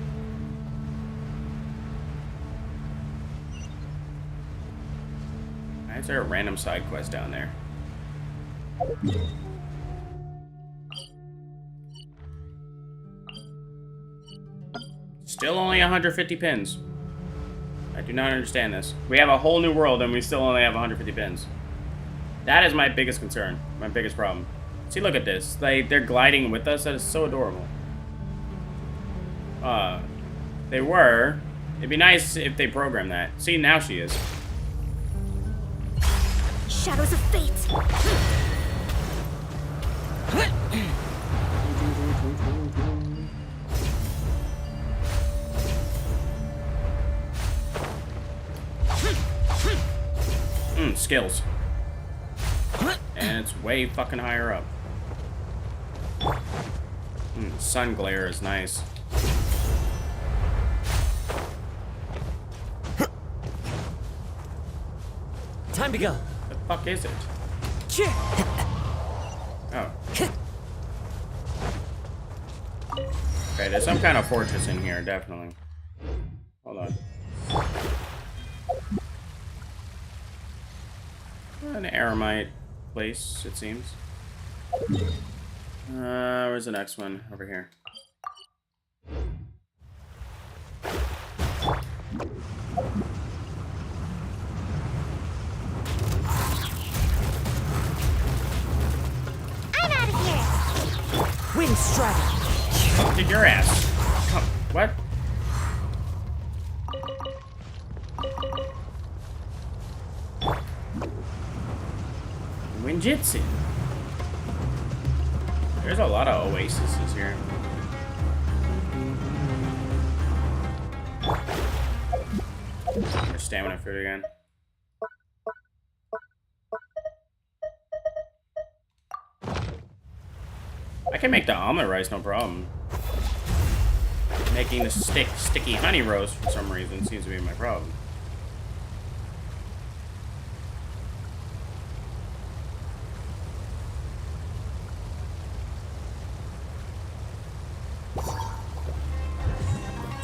[SPEAKER 1] Why is there a random side quest down there? Still only 150 pins. I do not understand this. We have a whole new world and we still only have 150 pins. That is my biggest concern. My biggest problem. See, look at this. They're gliding with us. That is so adorable. They were. It'd be nice if they programmed that. See, now she is.
[SPEAKER 2] Shadows of fate.
[SPEAKER 1] Skills. And it's way fucking higher up. Sun glare is nice.
[SPEAKER 12] Time to go.
[SPEAKER 1] The fuck is it? Oh. Okay, there's some kind of fortress in here, definitely. Hold on. An aramite place, it seems. Where's the next one? Over here.
[SPEAKER 2] I'm out of here.
[SPEAKER 12] Wind strike.
[SPEAKER 1] Fuck did your ass? Come, what? Winjitsu. There's a lot of oases here. There's stamina food again. I can make the omelet rice, no problem. Making the sticky honey roast for some reason seems to be my problem.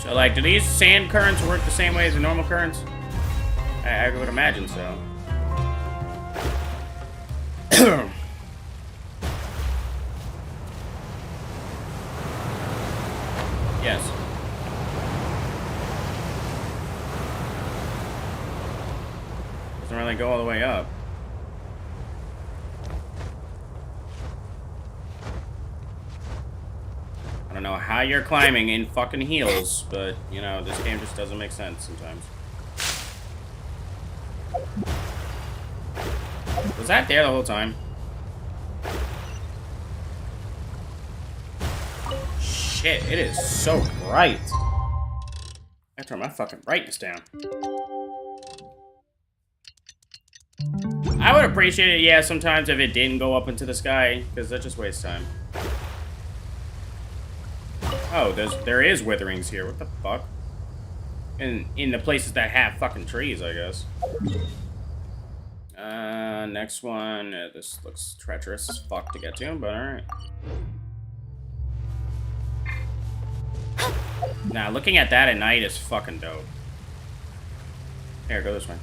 [SPEAKER 1] So, like, do these sand currents work the same way as the normal currents? I would imagine so. Yes. Doesn't really go all the way up. I don't know how you're climbing in fucking heels, but, you know, this game just doesn't make sense sometimes. Was that there the whole time? Shit, it is so bright. I turn my fucking brightness down. I would appreciate it, yeah, sometimes if it didn't go up into the sky, because that just wastes time. Oh, there is witherings here. What the fuck? In the places that have fucking trees, I guess. Next one. This looks treacherous as fuck to get to, but alright. Nah, looking at that at night is fucking dope. Here, go this way.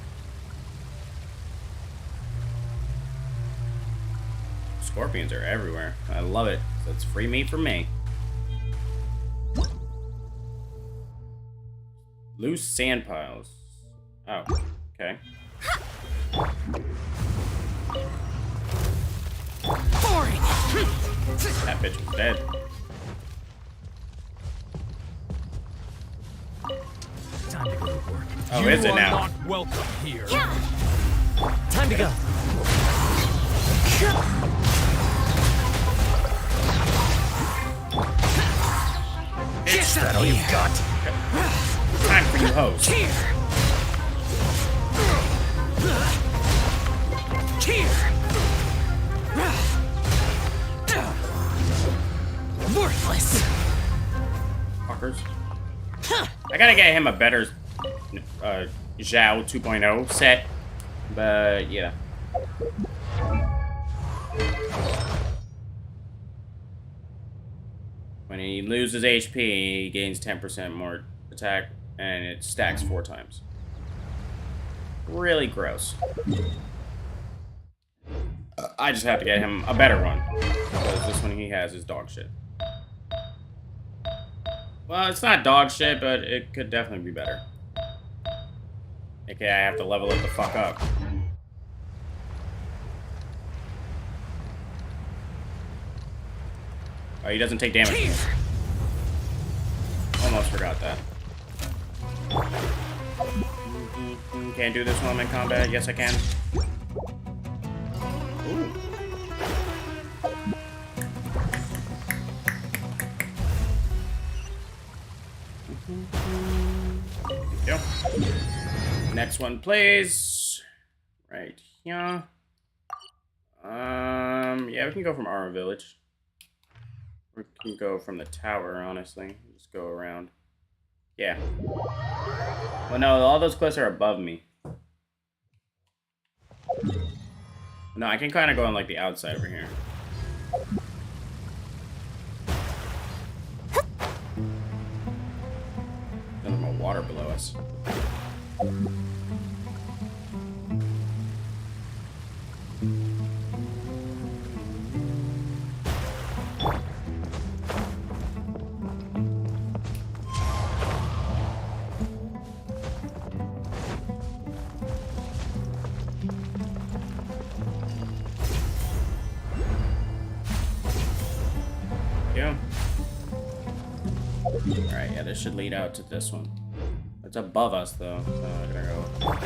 [SPEAKER 1] Scorpions are everywhere. I love it. That's free meat for me. Loose sand piles. Oh, okay.
[SPEAKER 18] Boring.
[SPEAKER 1] That bitch was dead.
[SPEAKER 4] Time to go to work.
[SPEAKER 1] Oh,
[SPEAKER 4] you
[SPEAKER 1] is it
[SPEAKER 4] are
[SPEAKER 1] now?
[SPEAKER 4] Not welcome here.
[SPEAKER 18] Yeah.
[SPEAKER 9] Time to go.
[SPEAKER 1] Is that all you've got? Time for you hoes.
[SPEAKER 18] Here. Worthless.
[SPEAKER 1] Fuckers. I gotta get him a better Zhao 2.0 set, but yeah. When he loses HP, he gains 10% more attack, and it stacks 4 times. Really gross. I just have to get him a better one, because this one he has is dog shit. Well, it's not dog shit, but it could definitely be better. AKA, I have to level it the fuck up. Oh, he doesn't take damage. Almost forgot that. Can't do this while I'm in combat. Yes, I can. Ooh. There we go. Next one, please. Right here. Yeah, we can go from our village. We can go from the tower, honestly. Just go around. Yeah. Well, no, all those cliffs are above me. No, I can kind of go on, like, the outside over here. There's more water below us. Alright, yeah, this should lead out to this one. It's above us, though, so I'm gonna go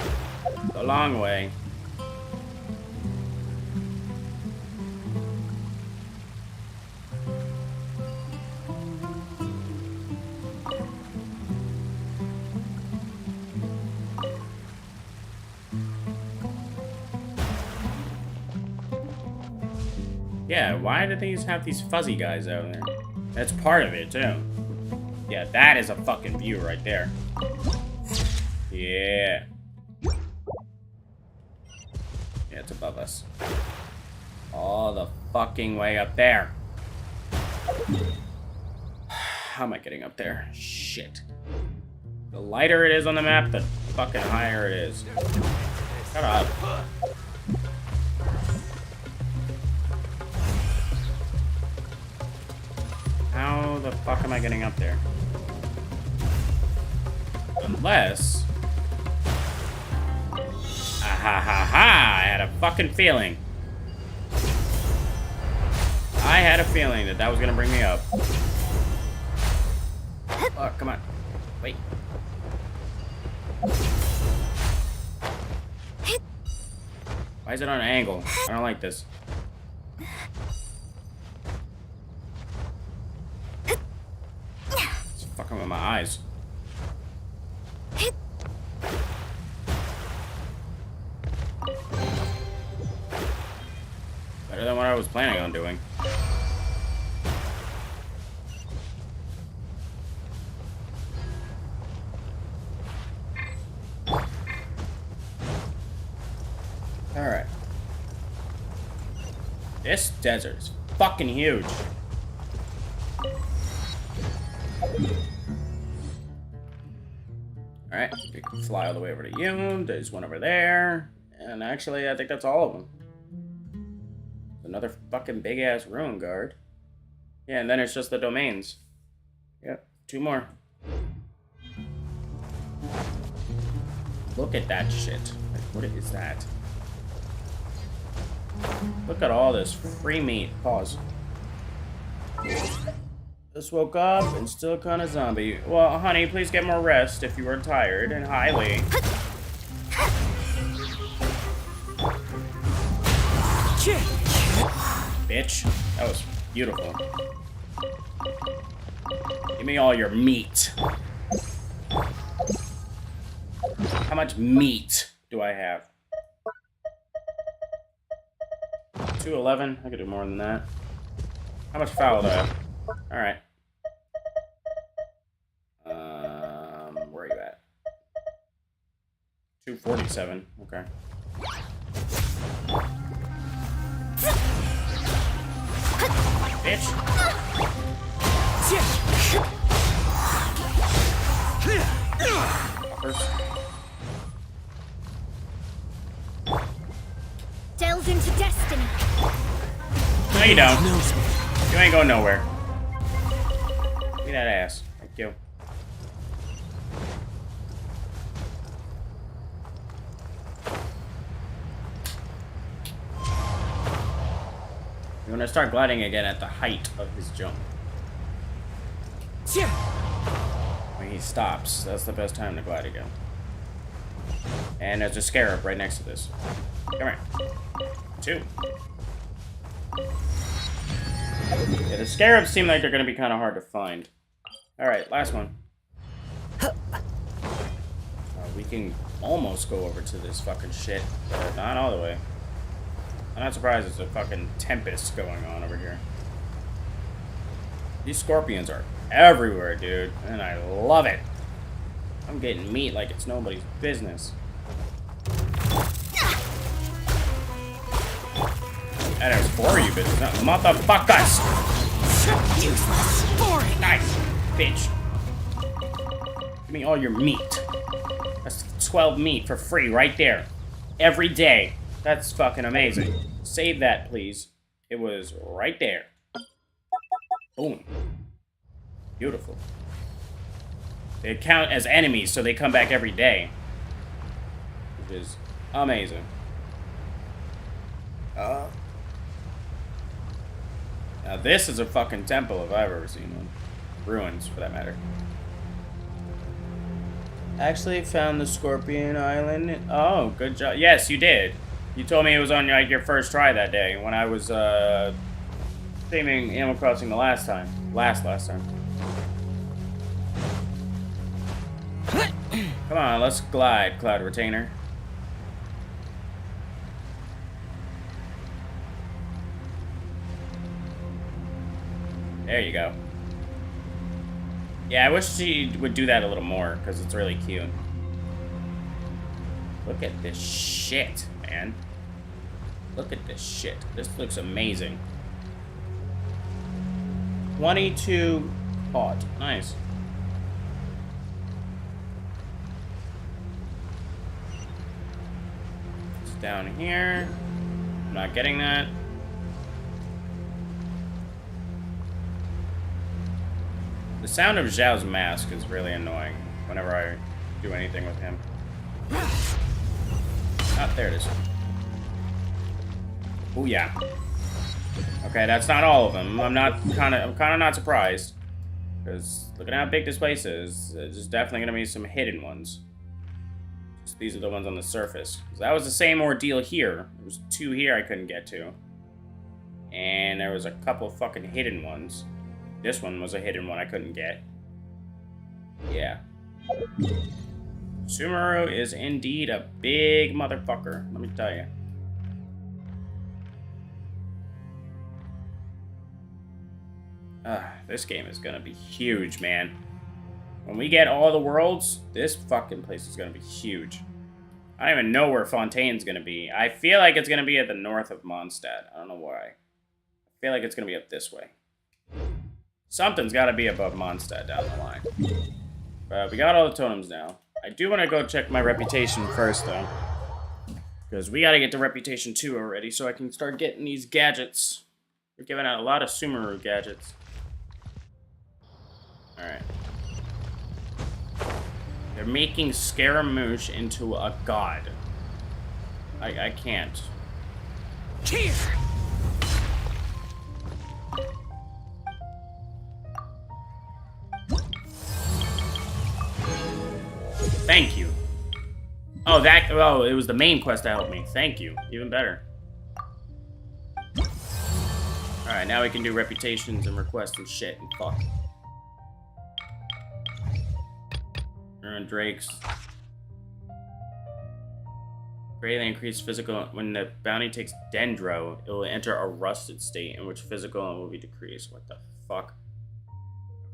[SPEAKER 1] the long way. Yeah, why do these have these fuzzy guys out there? That's part of it, too. Yeah, that is a fucking view right there. Yeah. Yeah, it's above us. All the fucking way up there. How am I getting up there? Shit. The lighter it is on the map, the fucking higher it is. Shut up. How the fuck am I getting up there? Unless... I had a fucking feeling. I had a feeling that that was gonna bring me up. Wait. Why is it on an angle? I don't like this. It's fucking with my eyes. Better than what I was planning on doing. Alright. This desert is fucking huge. Alright, we can fly all the way over to you. There's one over there. And actually, I think that's all of them. Another fucking big ass ruin guard. Yeah, and then it's just the domains. Yep, 2 more. Look at that shit. Like, what is that? Look at all this free meat. Pause. Just woke up and still kind of zombie. Well, honey, please get more rest if you are tired and highly. Bitch, that was beautiful. Give me all your meat. How much meat do I have? 211. I could do more than that. How much foul do I have? Alright. Where are you at? 247. Okay. Bitch.
[SPEAKER 2] Delve into destiny.
[SPEAKER 1] No, you don't. You ain't going nowhere. Give me that ass. Thank you. You want to start gliding again at the height of his jump. When he stops, that's the best time to glide again. And there's a scarab right next to this. Come here. 2. Yeah, the scarabs seem like they're gonna be kind of hard to find. Alright, last one. We can almost go over to this fucking shit, but not all the way. I'm not surprised there's a fucking tempest going on over here. These scorpions are everywhere, dude, and I love it. I'm getting meat like it's nobody's business. And there's 4 of you bitches. Motherfuckers! Useless. Boring. Nice, bitch. Give me all your meat. That's 12 meat for free right there. Every day. That's fucking amazing. Save that, please. It was right there. Boom. Beautiful. They count as enemies, so they come back every day. Which is amazing. Now this is a fucking temple if I've ever seen one. Ruins, for that matter. Actually found the Scorpion Island. Oh, good job. Yes, you did. You told me it was on like your first try that day when I was streaming Animal Crossing the last time. Last time. Come on, let's glide, Cloud Retainer. There you go. Yeah, I wish she would do that a little more, because it's really cute. Look at this shit, man. Look at this shit. This looks amazing. 22 caught. Nice. It's down here. I'm not getting that. The sound of Zhao's mask is really annoying whenever I do anything with him. Ah, there it is. Oh yeah. Okay, that's not all of them. I'm kind of not surprised. Because looking at how big this place is, there's definitely going to be some hidden ones. Just these are the ones on the surface. 'Cause that was the same ordeal here. There was 2 here I couldn't get to. And there was a couple fucking hidden ones. This one was a hidden one I couldn't get. Yeah. Sumeru is indeed a big motherfucker, let me tell you. This game is gonna be huge, man. When we get all the worlds, this fucking place is gonna be huge. I don't even know where Fontaine's gonna be. I feel like it's gonna be at the north of Mondstadt. I don't know why. I feel like it's gonna be up this way. Something's gotta be above Mondstadt down the line. But we got all the totems now. I do want to go check my reputation first, though. Because we gotta get to reputation 2 already, so I can start getting these gadgets. We're giving out a lot of Sumeru gadgets. Alright. They're making Scaramouche into a god. I can't.
[SPEAKER 4] Here!
[SPEAKER 1] Thank you. Oh, it was the main quest that helped me. Thank you. Even better. Alright, now we can do reputations and requests and shit and fuck. Earn Drakes. Greatly increased physical. When the bounty takes Dendro, it will enter a rusted state in which physical will be decreased. What the fuck?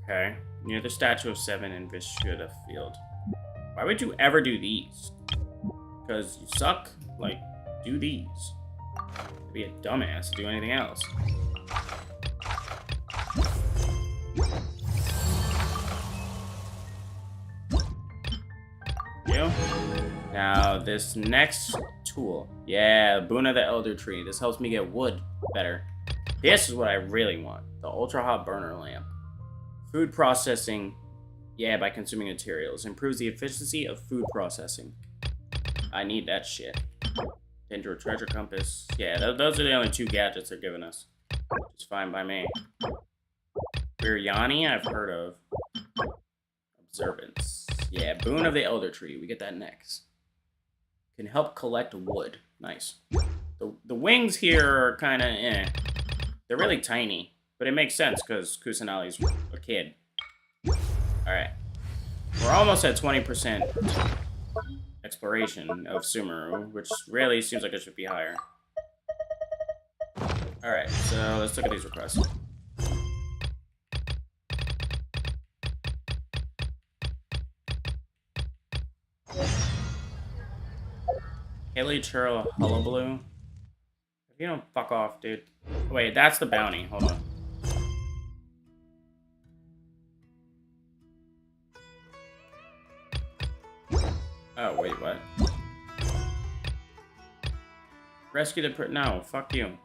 [SPEAKER 1] Okay. Near the statue of 7 in Vishuddha Field. Why would you ever do these? Because you suck? Like, do these. Be a dumbass to do anything else. You? Now, this next tool. Yeah, Boon of the Elder Tree. This helps me get wood better. This is what I really want. The Ultra Hot Burner Lamp. Food processing. Yeah, by consuming materials. Improves the efficiency of food processing. I need that shit. Dendro Treasure Compass. Yeah, those are the only 2 gadgets they're giving us. It's fine by me. Biryani, I've heard of. Observance. Yeah, Boon of the Elder Tree. We get that next. Can help collect wood. Nice. The wings here are kind of eh. They're really tiny. But it makes sense because Kusanali's a kid. Alright. We're almost at 20% exploration of Sumeru, which really seems like it should be higher. Alright, so let's look at these requests. Haley Churl Hullabaloo. If you don't fuck off, dude. Wait, that's the bounty. Hold on. Oh, wait, what? Rescue the no, fuck you.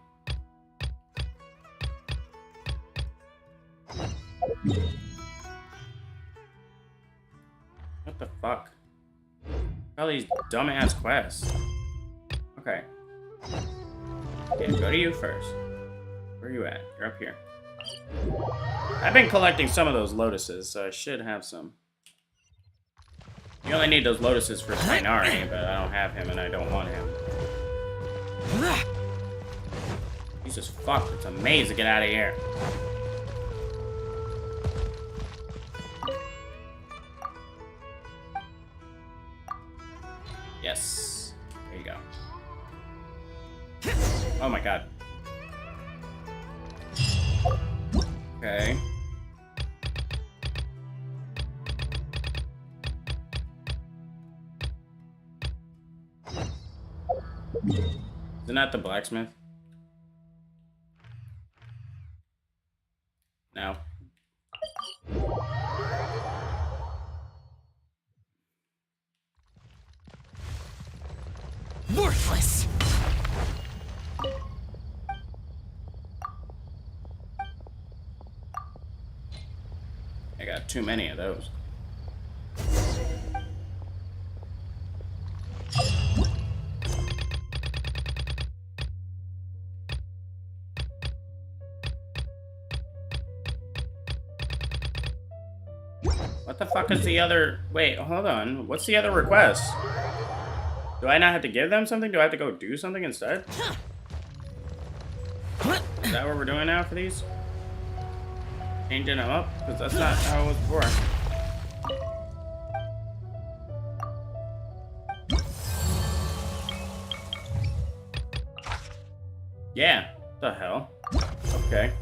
[SPEAKER 1] What the fuck? All these dumbass quests. Okay. Okay, go to you first. Where are you at? You're up here. I've been collecting some of those lotuses, so I should have some. You only need those lotuses for Tainari, but I don't have him and I don't want him. Jesus fuck, it's a maze to get out of here. Yes. There you go. Oh my god. Okay. Isn't that the blacksmith? No.
[SPEAKER 4] Worthless!
[SPEAKER 1] I got too many of those. What the fuck is the other... Wait, hold on. What's the other request? Do I not have to give them something? Do I have to go do something instead? Is that what we're doing now for these? Changing them up? Because that's not how it was before. Yeah. What the hell? Okay.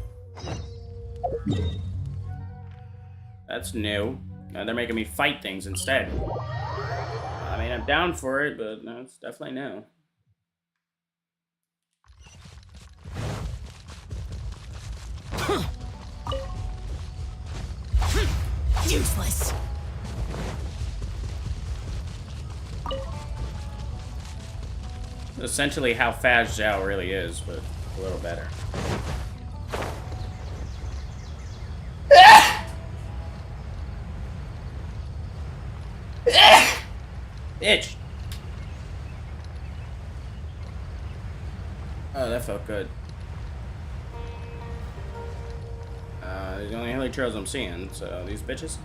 [SPEAKER 1] That's new. Now they're making me fight things instead. I mean, I'm down for it, but no, it's definitely new.
[SPEAKER 18] Useless.
[SPEAKER 1] Essentially how fast Zhao really is, but a little better. Bitch. Oh, that felt good. The only hilly I'm seeing, so these bitches.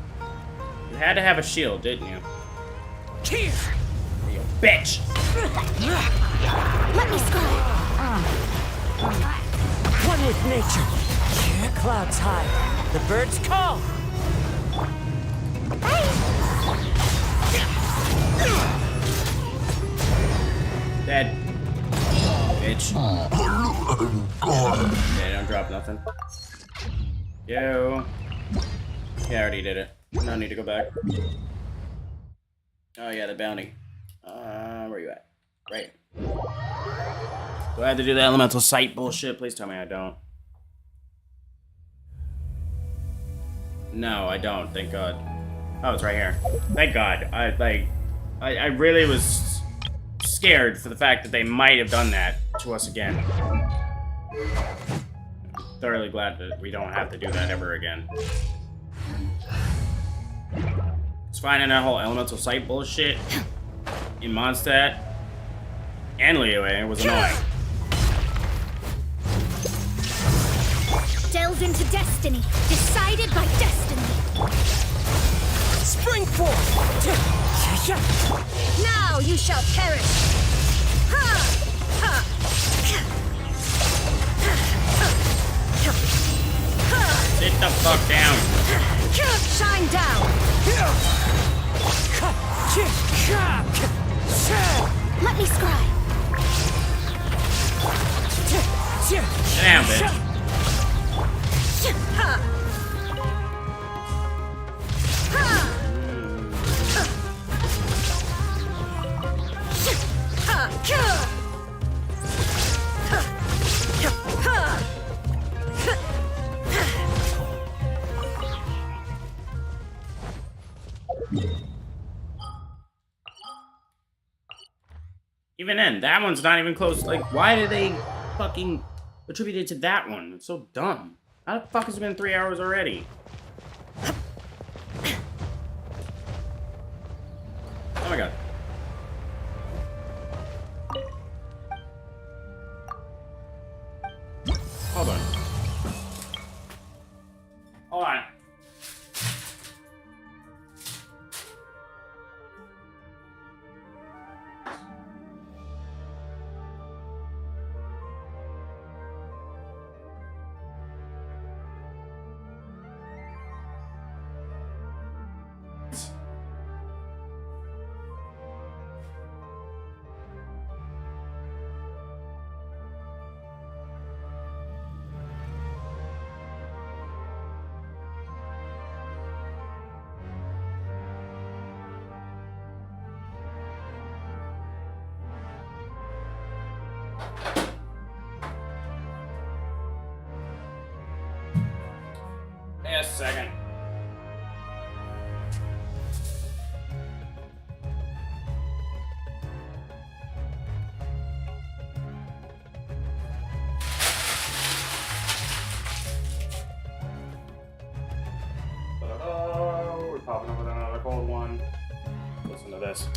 [SPEAKER 1] You had to have a shield, didn't you?
[SPEAKER 18] Here.
[SPEAKER 1] You bitch!
[SPEAKER 18] Let me scry.
[SPEAKER 12] One with nature. Clouds high. The birds call.
[SPEAKER 1] Dead. Bitch. Yeah, don't drop nothing. Yo. Yeah, I already did it. No need to go back. Oh yeah, the bounty. Where you at? Right. Do I have to do the elemental sight bullshit? Please tell me I don't. No, I don't. Thank God. Oh, it's right here. Thank God. I really was scared for the fact that they might have done that to us again. Thoroughly glad that we don't have to do that ever again. It's finding that whole elemental sight bullshit in Mondstadt and Liyue was annoying.
[SPEAKER 18] Delve into destiny, decided by destiny. Spring forth! Now you shall perish!
[SPEAKER 1] Sit the fuck down.
[SPEAKER 18] Shine down! Let me scry!
[SPEAKER 1] Sit down, bitch. Even then, that one's not even close. Like, why did they fucking attribute it to that one? It's so dumb. How the fuck has it been 3 hours already? Oh my God. Hold on. Hold on. Yes, second. Oh, we're popping up with another cold one. Listen to this.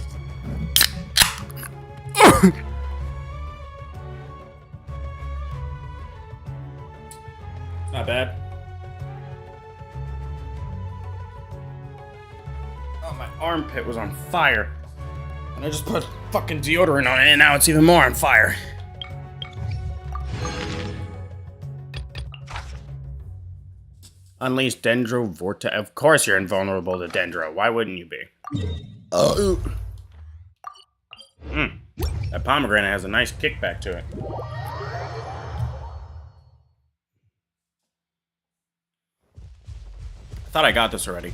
[SPEAKER 1] It's not bad. Oh, my armpit was on fire. And I just put fucking deodorant on it, and now it's even more on fire. Unleash Dendro Vortex. Of course you're invulnerable to Dendro. Why wouldn't you be? Oh. That pomegranate has a nice kickback to it. I thought I got this already.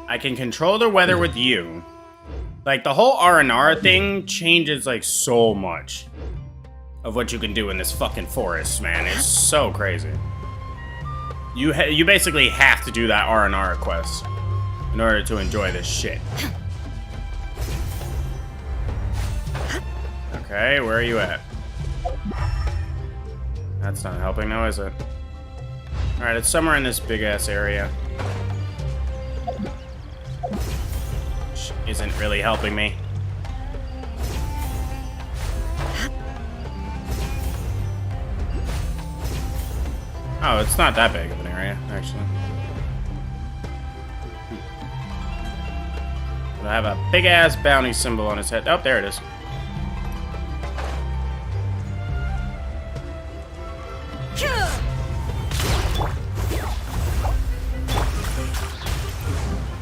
[SPEAKER 1] I can control the weather with you. Like, the whole R&R thing changes, like, so much of what you can do in this fucking forest, man. It's so crazy. You basically have to do that R&R quest in order to enjoy this shit. Okay, where are you at? That's not helping now, is it? Alright, it's somewhere in this big-ass area. Which isn't really helping me. Oh, it's not that big of an area, actually. But I have a big-ass bounty symbol on his head. Oh, there it is.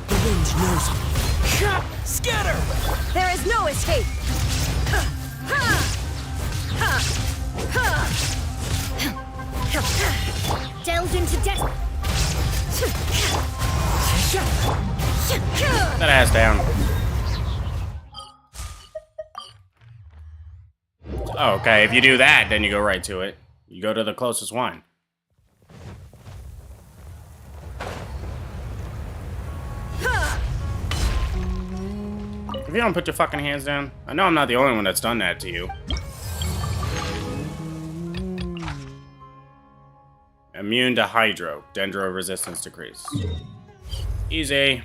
[SPEAKER 18] The wind knows me. Scatter! There is no escape! Delved into death!
[SPEAKER 1] That ass down. Oh, okay, if you do that, then you go right to it. You go to the closest one. If you don't put your fucking hands down, I know I'm not the only one that's done that to you. Immune to Hydro. Dendro resistance decrease. Easy.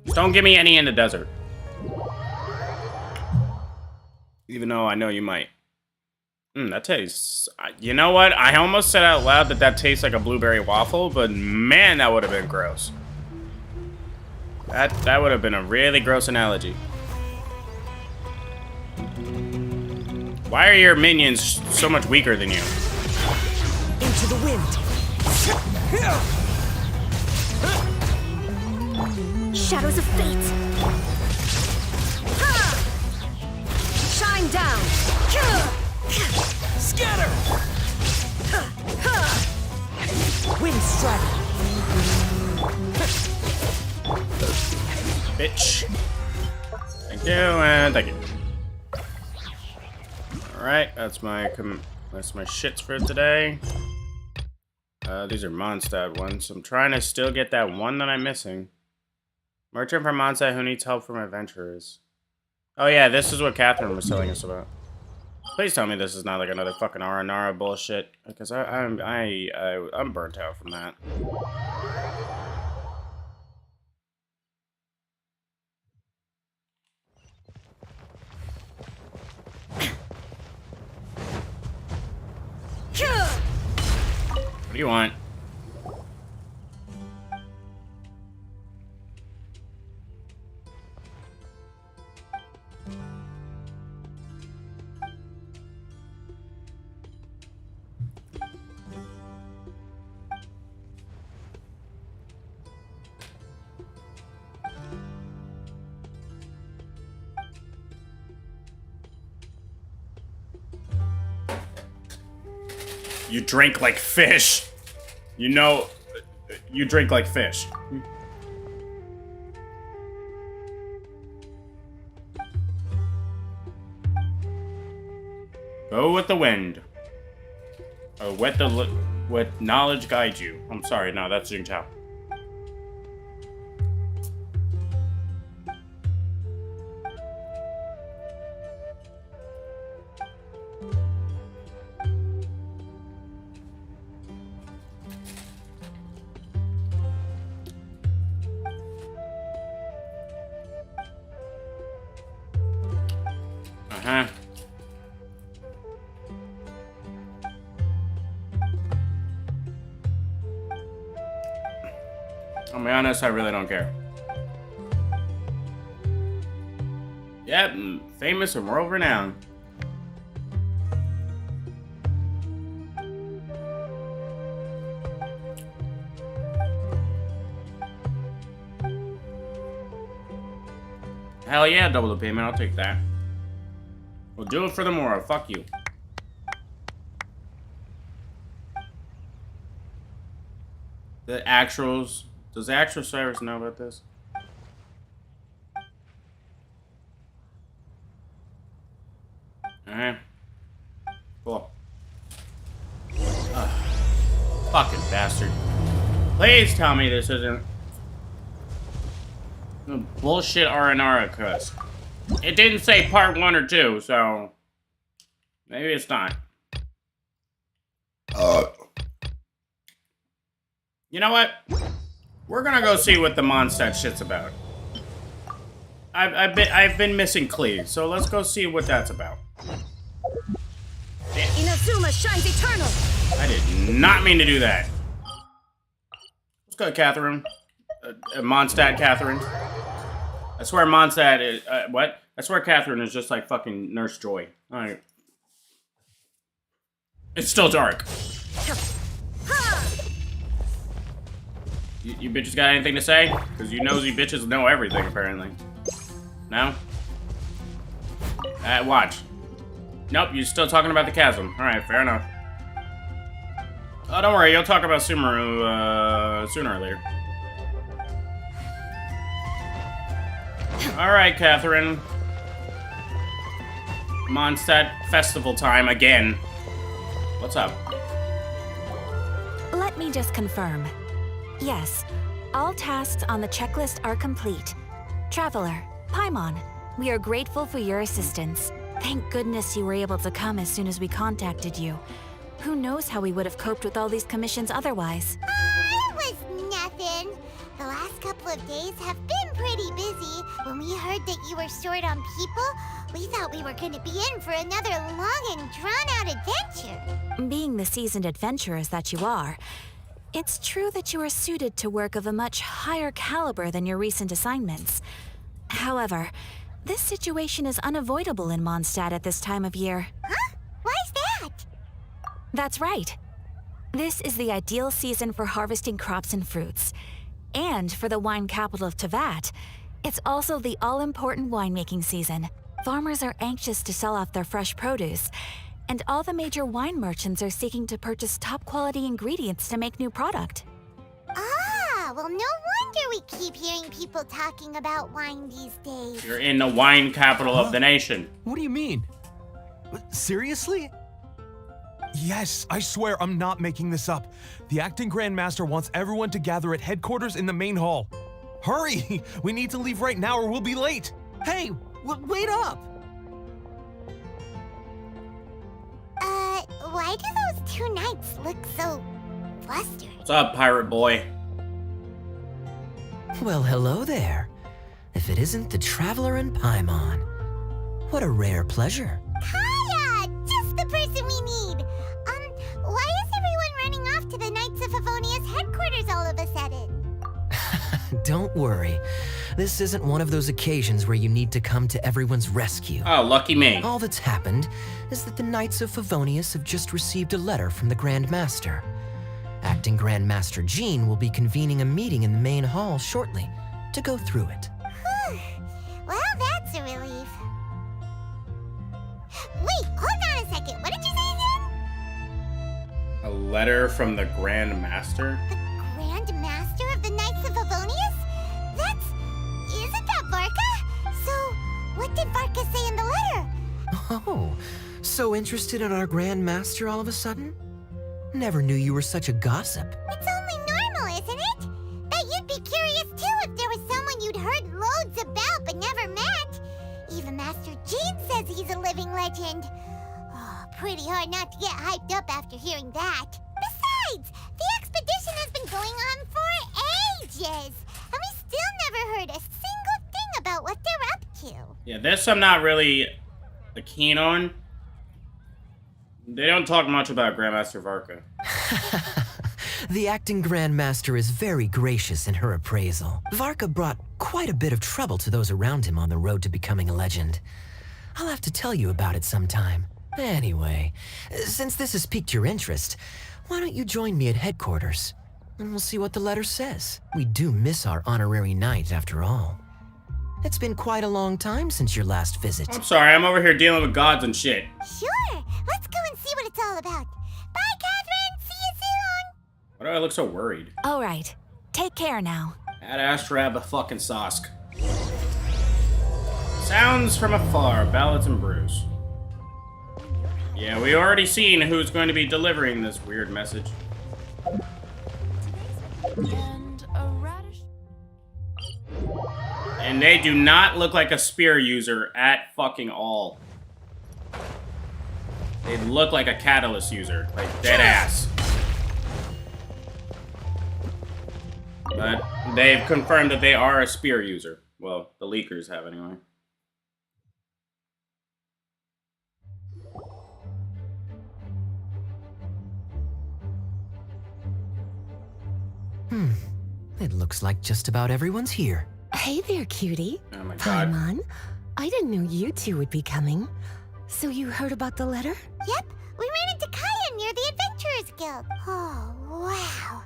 [SPEAKER 1] Just don't give me any in the desert. Even though I know you might. That tastes... You know what? I almost said out loud that tastes like a blueberry waffle, but man, that would have been gross. That would have been a really gross analogy. Why are your minions so much weaker than you?
[SPEAKER 18] Into the wind! Shadows of fate! Shine down! Scatter! Wind strike!
[SPEAKER 1] Bitch. Thank you, and thank you. Alright, that's my shits for today. These are Mondstadt ones. I'm trying to still get that one that I'm missing. Merchant from Mondstadt who needs help from adventurers. Oh yeah, this is what Catherine was telling us about. Please tell me this is not like another fucking R&R bullshit, because I'm burnt out from that. What do you want? You drink like fish. You know, you drink like fish. Go with the wind. Or let knowledge guide you. I'm sorry, no, that's Jing Chao. I'll be honest, I really don't care. Yep, famous and world renowned. Hell yeah, double the payment, I'll take that. We'll do it for the Mora, fuck you. The actuals, does the actual service know about this? Alright. Cool. Fucking bastard. Please tell me this isn't bullshit R&R request. It didn't say part 1 or 2, so maybe it's not. You know what? We're gonna go see what the Mondstadt shit's about. I've been missing Klee, so let's go see what that's about.
[SPEAKER 2] Inazuma shines eternal.
[SPEAKER 1] I did not mean to do that. Let's go, Catherine. Mondstadt Catherine. I swear Mondstadt is, what? I swear Catherine is just like fucking Nurse Joy. Alright. It's still dark. You bitches got anything to say? Because you nosy bitches know everything, apparently. No? Watch. Nope, you're still talking about the chasm. Alright, fair enough. Oh, don't worry, you'll talk about Sumeru, sooner or later. Alright, Catherine. Mondstadt festival time again. What's up?
[SPEAKER 19] Let me just confirm. Yes, all tasks on the checklist are complete. Traveler, Paimon, we are grateful for your assistance. Thank goodness you were able to come as soon as we contacted you. Who knows how we would have coped with all these commissions otherwise?
[SPEAKER 2] It was nothing. The last couple of days have been pretty busy. When we heard that you were short on people, we thought we were going to be in for another long and drawn-out adventure.
[SPEAKER 19] Being the seasoned adventurers that you are, it's true that you are suited to work of a much higher caliber than your recent assignments. However, this situation is unavoidable in Mondstadt at this time of year.
[SPEAKER 2] Huh? Why's that?
[SPEAKER 19] That's right. This is the ideal season for harvesting crops and fruits. And for the wine capital of Teyvat, it's also the all-important winemaking season. Farmers are anxious to sell off their fresh produce, and all the major wine merchants are seeking to purchase top-quality ingredients to make new product.
[SPEAKER 2] Ah, well, no wonder we keep hearing people talking about wine these days.
[SPEAKER 1] You're in the wine capital of the nation.
[SPEAKER 20] What do you mean? Seriously? Yes, I swear I'm not making this up. The acting Grand Master wants everyone to gather at headquarters in the main hall. Hurry! We need to leave right now or we'll be late.
[SPEAKER 12] Hey, wait up!
[SPEAKER 2] Why do those two knights look so flustered?
[SPEAKER 1] What's up, pirate boy?
[SPEAKER 12] Well, hello there. If it isn't the Traveler and Paimon. What a rare pleasure.
[SPEAKER 2] Kaya! Just the person we need! Why is everyone running off to the Knights of Favonia's headquarters all of a sudden?
[SPEAKER 12] Don't worry. This isn't one of those occasions where you need to come to everyone's rescue.
[SPEAKER 1] Oh, lucky me.
[SPEAKER 12] All that's happened is that the Knights of Favonius have just received a letter from the Grand Master. Acting Grand Master Jean will be convening a meeting in the main hall shortly to go through it.
[SPEAKER 2] Well, that's a relief. Wait, hold on a second. What did you say again?
[SPEAKER 1] A letter from the Grand Master?
[SPEAKER 2] The Grand Master of the Knights of Favonius? Isn't that Varka? So, what did Varka say in the letter?
[SPEAKER 12] Oh, so interested in our Grand Master all of a sudden? Never knew you were such a gossip.
[SPEAKER 2] It's only normal, isn't it? Bet you'd be curious too if there was someone you'd heard loads about but never met. Even Master Jean says he's a living legend. Oh, pretty hard not to get hyped up after hearing that. Besides, the expedition has been going on for ages, and we still never heard a single thing about what they're up to.
[SPEAKER 1] Yeah, this I'm not really keen on. They don't talk much about Grandmaster Varka.
[SPEAKER 12] The acting Grandmaster is very gracious in her appraisal. Varka brought quite a bit of trouble to those around him on the road to becoming a legend. I'll have to tell you about it sometime. Anyway, since this has piqued your interest, why don't you join me at headquarters? And we'll see what the letter says. We do miss our honorary knight, after all. It's been quite a long time since your last visit.
[SPEAKER 1] I'm sorry, I'm over here dealing with gods and shit.
[SPEAKER 2] Sure, let's go and see what it's all about. Bye, Catherine. See you soon.
[SPEAKER 1] Why do I look so worried?
[SPEAKER 19] All right. Take care now.
[SPEAKER 1] Ad Astra a fucking Sosk. Sounds from afar, ballads and brews. Yeah, we already seen who's going to be delivering this weird message. And they do not look like a spear user at fucking all. They look like a catalyst user, like dead ass. But they've confirmed that they are a spear user. Well, the leakers have anyway.
[SPEAKER 12] It looks like just about everyone's here.
[SPEAKER 21] Hey there, cutie.
[SPEAKER 1] Oh my god.
[SPEAKER 21] Paimon. I didn't know you two would be coming. So you heard about the letter?
[SPEAKER 2] Yep, we ran into Kaya near the Adventurers Guild. Oh, wow.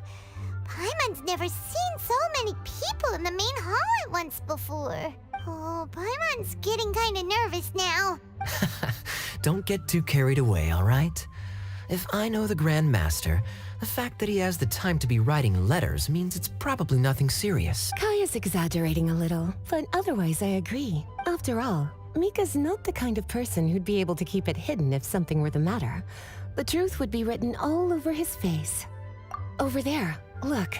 [SPEAKER 2] Paimon's never seen so many people in the main hall at once before. Oh, Paimon's getting kind of nervous now.
[SPEAKER 12] Don't get too carried away, all right? If I know the Grand Master, the fact that he has the time to be writing letters means it's probably nothing serious.
[SPEAKER 21] Kaya's exaggerating a little, but otherwise I agree. After all, Mika's not the kind of person who'd be able to keep it hidden if something were the matter. The truth would be written all over his face. Over there, look.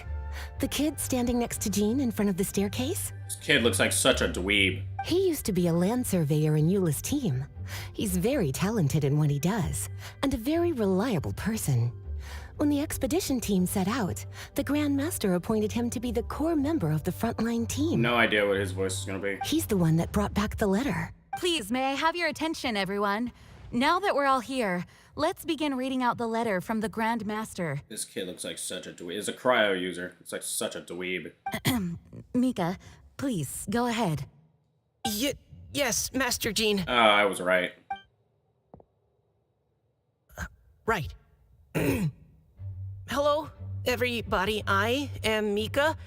[SPEAKER 21] The kid standing next to Jean in front of the staircase?
[SPEAKER 1] This kid looks like such a dweeb.
[SPEAKER 21] He used to be a land surveyor in Eula's team. He's very talented in what he does, and a very reliable person. When the expedition team set out, the Grand Master appointed him to be the core member of the frontline team.
[SPEAKER 1] No idea what his voice is gonna be.
[SPEAKER 21] He's the one that brought back the letter.
[SPEAKER 22] Please, may I have your attention, everyone? Now that we're all here, let's begin reading out the letter from the Grand Master.
[SPEAKER 1] This kid looks like such a dweeb. He's a cryo user. It's like such a dweeb.
[SPEAKER 22] Mika, please, go ahead.
[SPEAKER 12] Yes, Master Jean.
[SPEAKER 1] Oh, I was right.
[SPEAKER 12] Right. Hello, everybody. I am Mika,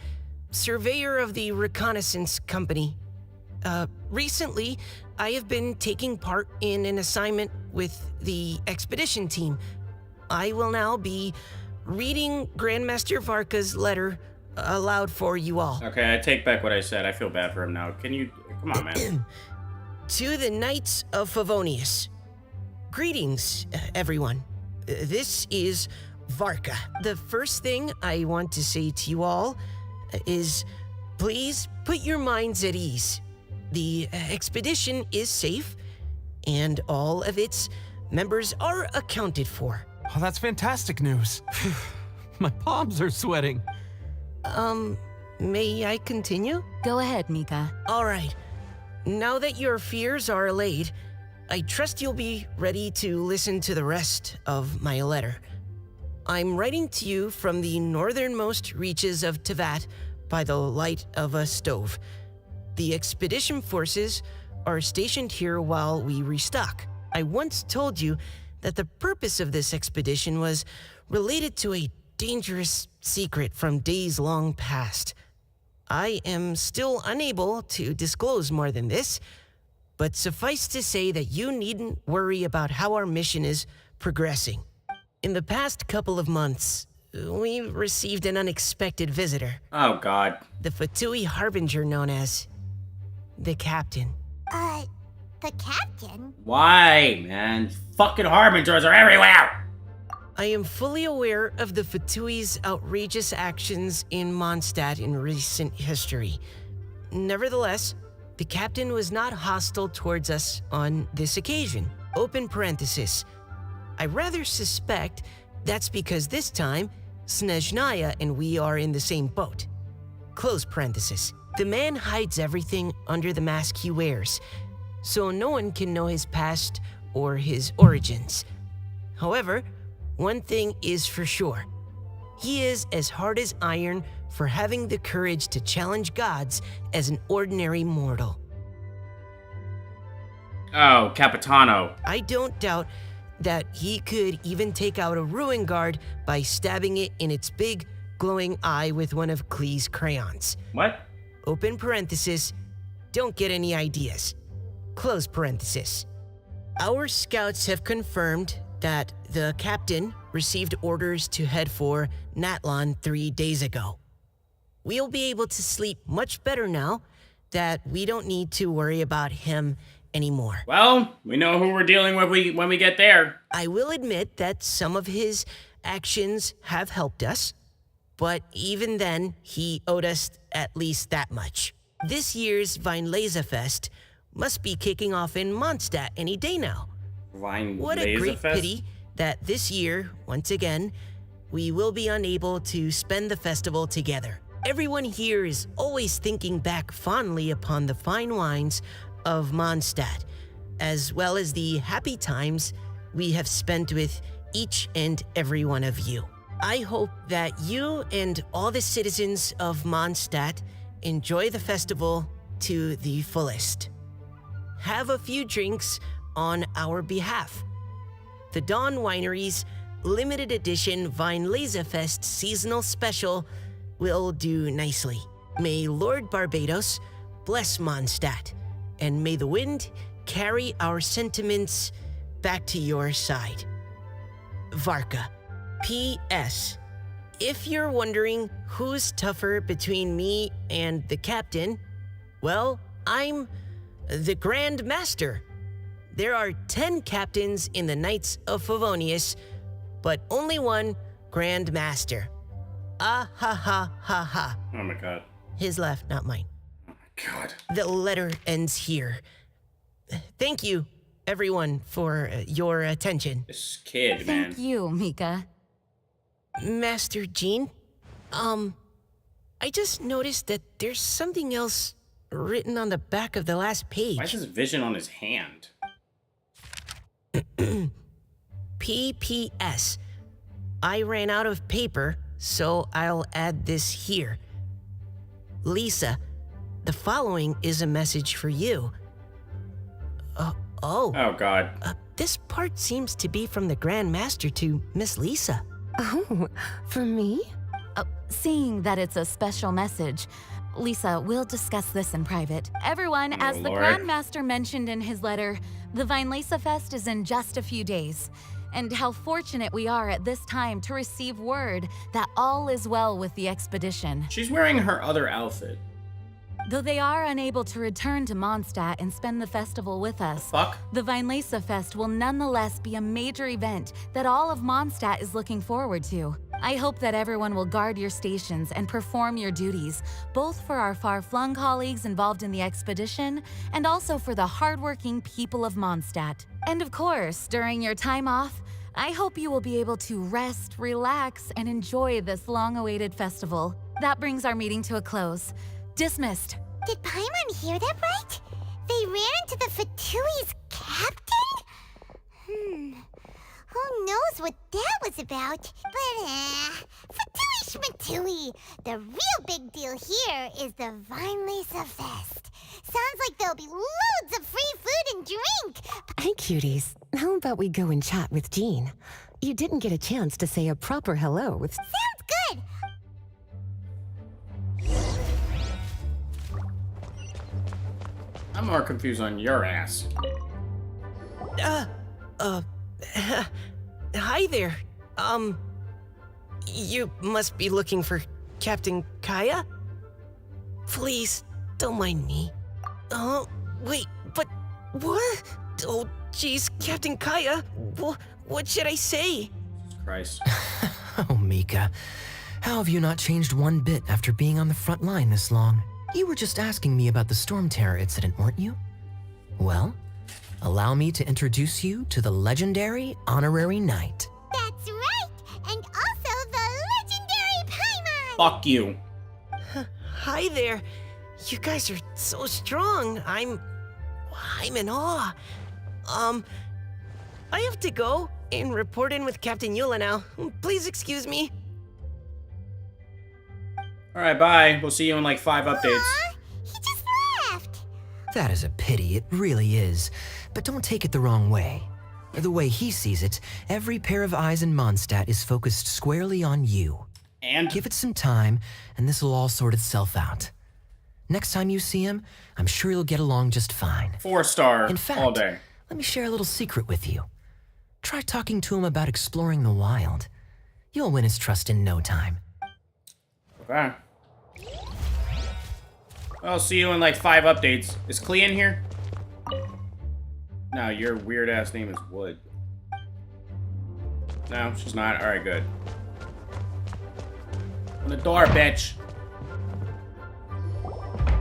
[SPEAKER 12] surveyor of the Reconnaissance Company. Recently, I have been taking part in an assignment with the expedition team. I will now be reading Grandmaster Varka's letter aloud for you all.
[SPEAKER 1] Okay, I take back what I said. I feel bad for him now. Can you... Come on, man.
[SPEAKER 12] To the Knights of Favonius. Greetings, everyone. This is Varka. The first thing I want to say to you all is please put your minds at ease. The expedition is safe, and all of its members are accounted for.
[SPEAKER 20] Oh, that's fantastic news. My palms are sweating.
[SPEAKER 12] May I continue?
[SPEAKER 22] Go ahead, Mika.
[SPEAKER 12] All right. Now that your fears are allayed, I trust you'll be ready to listen to the rest of my letter. I'm writing to you from the northernmost reaches of Tevat by the light of a stove. The expedition forces are stationed here while we restock. I once told you that the purpose of this expedition was related to a dangerous secret from days long past. I am still unable to disclose more than this, but suffice to say that you needn't worry about how our mission is progressing. In the past couple of months, we received an unexpected visitor.
[SPEAKER 1] Oh, God.
[SPEAKER 12] The Fatui Harbinger known as the Captain.
[SPEAKER 2] The Captain?
[SPEAKER 1] Why, man? Fucking Harbingers are everywhere!
[SPEAKER 12] I am fully aware of the Fatui's outrageous actions in Mondstadt in recent history. Nevertheless, the Captain was not hostile towards us on this occasion. Open parenthesis. I rather suspect that's because this time, Snezhnaya and we are in the same boat. Close parenthesis. The man hides everything under the mask he wears, so no one can know his past or his origins. However, one thing is for sure.
[SPEAKER 6] He is as hard as iron for having the courage to challenge gods as an ordinary mortal.
[SPEAKER 1] Oh, Capitano.
[SPEAKER 6] I don't doubt that he could even take out a ruin guard by stabbing it in its big, glowing eye with one of Klee's crayons.
[SPEAKER 1] What?
[SPEAKER 6] Open parenthesis, don't get any ideas. Close parenthesis. Our scouts have confirmed that the captain received orders to head for Natlon 3 days ago. We'll be able to sleep much better now that we don't need to worry about him anymore.
[SPEAKER 1] Well, we know who we're dealing with when we get there.
[SPEAKER 6] I will admit that some of his actions have helped us, but even then, he owed us at least that much. This year's Weinlesefest must be kicking off in Mondstadt any day now. What a great pity that this year, once again, we will be unable to spend the festival together. Everyone here is always thinking back fondly upon the fine wines of Mondstadt, as well as the happy times we have spent with each and every one of you. I hope that you and all the citizens of Mondstadt enjoy the festival to the fullest. Have a few drinks on our behalf. The Dawn Winery's limited edition Weinlesefest seasonal special will do nicely. May Lord Barbados bless Mondstadt, and may the wind carry our sentiments back to your side. Varka. P.S. If you're wondering who's tougher between me and the captain, well, I'm the Grand Master. There are 10 captains in the Knights of Favonius, but only one Grand Master. Ah ha ha ha ha.
[SPEAKER 1] Oh my god.
[SPEAKER 6] His laugh, not mine.
[SPEAKER 1] Oh my god.
[SPEAKER 6] The letter ends here. Thank you, everyone, for your attention.
[SPEAKER 1] This kid, man.
[SPEAKER 22] Thank you, Mika.
[SPEAKER 6] Master Jean, I just noticed that there's something else written on the back of the last page.
[SPEAKER 1] Why is this vision on his hand?
[SPEAKER 6] PPS. I ran out of paper, so I'll add this here. Lisa, the following is a message for you.
[SPEAKER 1] Oh, God.
[SPEAKER 6] This part seems to be from the Grand Master to Miss Lisa.
[SPEAKER 21] Oh, for me?
[SPEAKER 22] Seeing that it's a special message, Lisa, we'll discuss this in private. Everyone, as the Grand Master mentioned in his letter, the Weinlesefest is in just a few days. And how fortunate we are at this time to receive word that all is well with the expedition.
[SPEAKER 1] She's wearing her other outfit.
[SPEAKER 22] Though they are unable to return to Mondstadt and spend the festival with us, the Weinlesefest will nonetheless be a major event that all of Mondstadt is looking forward to. I hope that everyone will guard your stations and perform your duties, both for our far-flung colleagues involved in the expedition and also for the hardworking people of Mondstadt. And of course, during your time off, I hope you will be able to rest, relax, and enjoy this long-awaited festival. That brings our meeting to a close. Dismissed.
[SPEAKER 2] Did Paimon hear that right? They ran into the Fatui's captain? Who knows what that was about? But, Fatui Schmatui! The real big deal here is the Weinlesefest. Sounds like there'll be loads of free food and drink!
[SPEAKER 21] Hey, cuties. How about we go and chat with Jean? You didn't get a chance to say a proper hello with...
[SPEAKER 2] Sounds good!
[SPEAKER 1] I'm more confused on your ass.
[SPEAKER 6] Hi there. You must be looking for Captain Kaya? Please, don't mind me. Oh, wait, but what? Oh, jeez, Captain Kaya, what should I say?
[SPEAKER 1] Jesus Christ.
[SPEAKER 12] Oh, Mika. How have you not changed one bit after being on the front line this long? You were just asking me about the Storm Terror incident, weren't you? Well, allow me to introduce you to the legendary Honorary Knight.
[SPEAKER 2] That's right! And also the legendary Paimon!
[SPEAKER 1] Fuck you.
[SPEAKER 6] Hi there. You guys are so strong. I'm in awe. I have to go and report in with Captain Yula now. Please excuse me.
[SPEAKER 1] Alright, bye. We'll see you in like 5 updates.
[SPEAKER 2] He just left.
[SPEAKER 6] That is a pity, it really is. But don't take it the wrong way. The way he sees it, every pair of eyes in Mondstadt is focused squarely on you.
[SPEAKER 1] And?
[SPEAKER 6] Give it some time, and this will all sort itself out. Next time you see him, I'm sure you'll get along just fine.
[SPEAKER 1] 4-star
[SPEAKER 6] In fact,
[SPEAKER 1] all day.
[SPEAKER 6] let me share a little secret with you. Try talking to him about exploring the wild. You'll win his trust in no time.
[SPEAKER 1] Okay. I'll see you in like 5 updates. Is Clea in here? No, your weird ass name is Wood. No, she's not. Alright, good. Open the door, bitch.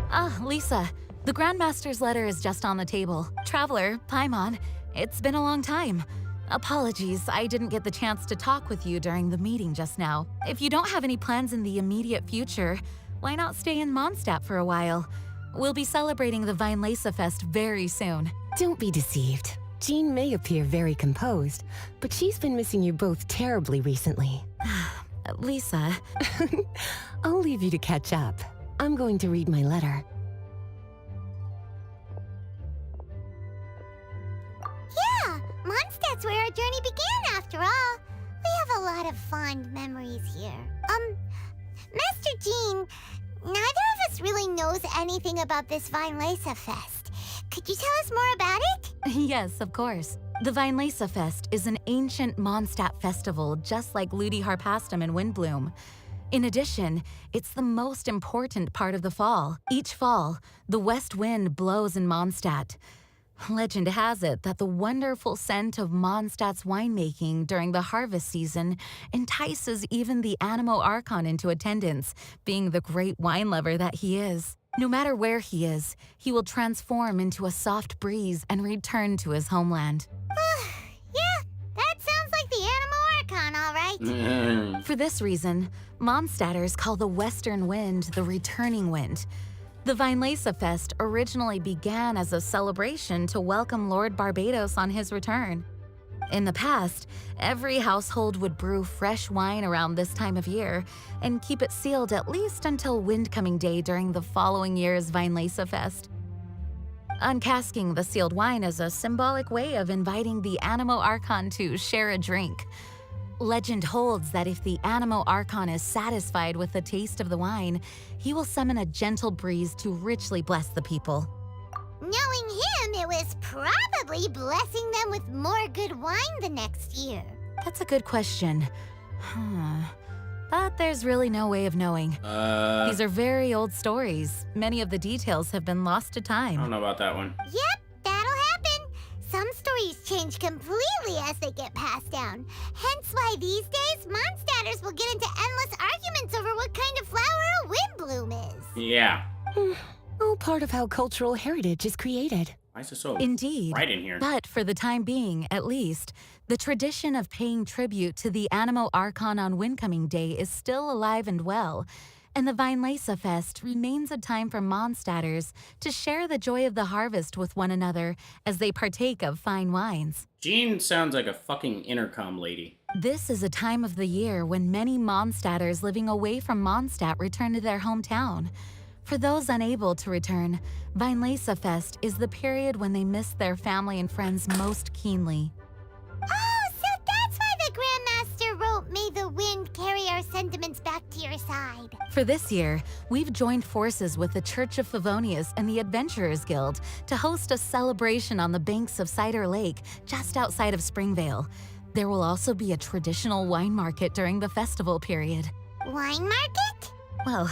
[SPEAKER 22] Ah, Lisa. The Grandmaster's letter is just on the table. Traveler, Paimon, it's been a long time. Apologies, I didn't get the chance to talk with you during the meeting just now. If you don't have any plans in the immediate future, why not stay in Mondstadt for a while? We'll be celebrating the Weinlese Fest very soon.
[SPEAKER 21] Don't be deceived. Jean may appear very composed, but she's been missing you both terribly recently.
[SPEAKER 22] Lisa.
[SPEAKER 21] I'll leave you to catch up. I'm going to read my letter.
[SPEAKER 2] Yeah, Mondstadt's where our journey began after all. We have a lot of fond memories here. Master Jean, neither of us really knows anything about this Weinlese Fest. Could you tell us more about it?
[SPEAKER 22] Yes, of course. The Weinlese Fest is an ancient Mondstadt festival just like Ludi Harpastum and Windbloom. In addition, it's the most important part of the fall. Each fall, the west wind blows in Mondstadt. Legend has it that the wonderful scent of Mondstadt's winemaking during the harvest season entices even the Animo Archon into attendance, being the great wine lover that he is. No matter where he is, he will transform into a soft breeze and return to his homeland.
[SPEAKER 2] Yeah, that sounds like the Animo Archon, all right.
[SPEAKER 22] For this reason, Mondstadters call the western wind the returning wind. The Weinlese Fest originally began as a celebration to welcome Lord Barbados on his return. In the past, every household would brew fresh wine around this time of year and keep it sealed at least until Windcoming Day during the following year's Weinlese Fest. Uncasking the sealed wine is a symbolic way of inviting the Animo Archon to share a drink. Legend holds that if the Animo Archon is satisfied with the taste of the wine, he will summon a gentle breeze to richly bless the people.
[SPEAKER 2] Knowing him, it was probably blessing them with more good wine the next year.
[SPEAKER 22] That's a good question. But there's really no way of knowing. These are very old stories. Many of the details have been lost to time.
[SPEAKER 1] I don't know about that one.
[SPEAKER 2] Yep, that'll happen. Some stories change completely as they get passed down. Hence why these days, Mondstadters will get into endless arguments over what kind of flower a windbloom is.
[SPEAKER 1] Yeah.
[SPEAKER 21] All part of how cultural heritage is created.
[SPEAKER 1] Why is it so
[SPEAKER 22] Indeed.
[SPEAKER 1] bright in here?
[SPEAKER 22] But for the time being, at least, the tradition of paying tribute to the Animo Archon on Windcoming Day is still alive and well, and the Weinlese Fest remains a time for Mondstadters to share the joy of the harvest with one another as they partake of fine wines.
[SPEAKER 1] Jean sounds like a fucking intercom lady.
[SPEAKER 22] This is a time of the year when many Mondstadters living away from Mondstadt return to their hometown. For those unable to return, Weinlese Fest is the period when they miss their family and friends most keenly.
[SPEAKER 2] Oh, so that's why the Grandmaster wrote, "May the wind carry our sentiments back to your side."
[SPEAKER 22] For this year, we've joined forces with the Church of Favonius and the Adventurers Guild to host a celebration on the banks of Cider Lake, just outside of Springvale. There will also be a traditional wine market during the festival period.
[SPEAKER 2] Wine market?
[SPEAKER 22] Well,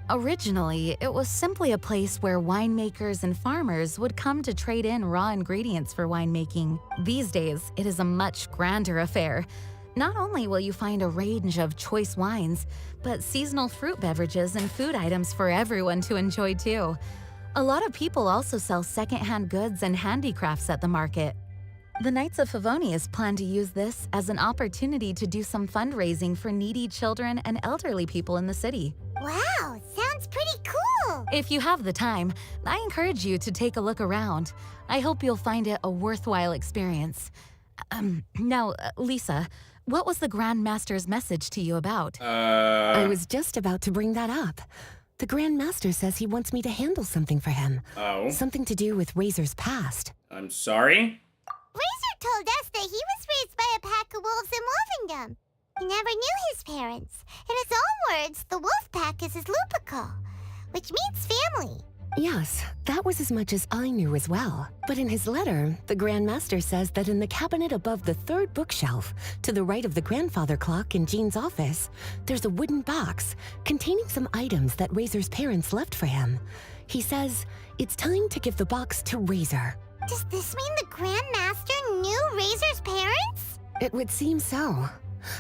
[SPEAKER 22] originally, it was simply a place where winemakers and farmers would come to trade in raw ingredients for winemaking. These days, it is a much grander affair. Not only will you find a range of choice wines, but seasonal fruit beverages and food items for everyone to enjoy too. A lot of people also sell secondhand goods and handicrafts at the market. The Knights of Favonius plan to use this as an opportunity to do some fundraising for needy children and elderly people in the city.
[SPEAKER 2] Wow, sounds pretty cool.
[SPEAKER 22] If you have the time, I encourage you to take a look around. I hope you'll find it a worthwhile experience. Now, Lisa, What was the Grand Master's message to you about?
[SPEAKER 21] I was just about to bring that up. The Grand Master says he wants me to handle something for him.
[SPEAKER 1] Oh.
[SPEAKER 21] Something to do with Razor's past.
[SPEAKER 1] I'm sorry?
[SPEAKER 2] Razor told us that he was raised by a pack of wolves in Wolvendom. He never knew his parents. In his own words, the wolf pack is his lupical, which means family.
[SPEAKER 21] Yes, that was as much as I knew as well. But in his letter, the Grand Master says that in the cabinet above the third bookshelf, to the right of the grandfather clock in Jean's office, there's a wooden box containing some items that Razor's parents left for him. He says it's time to give the box to Razor.
[SPEAKER 2] Does this mean the Grand Master knew Razor's parents?
[SPEAKER 21] It would seem so.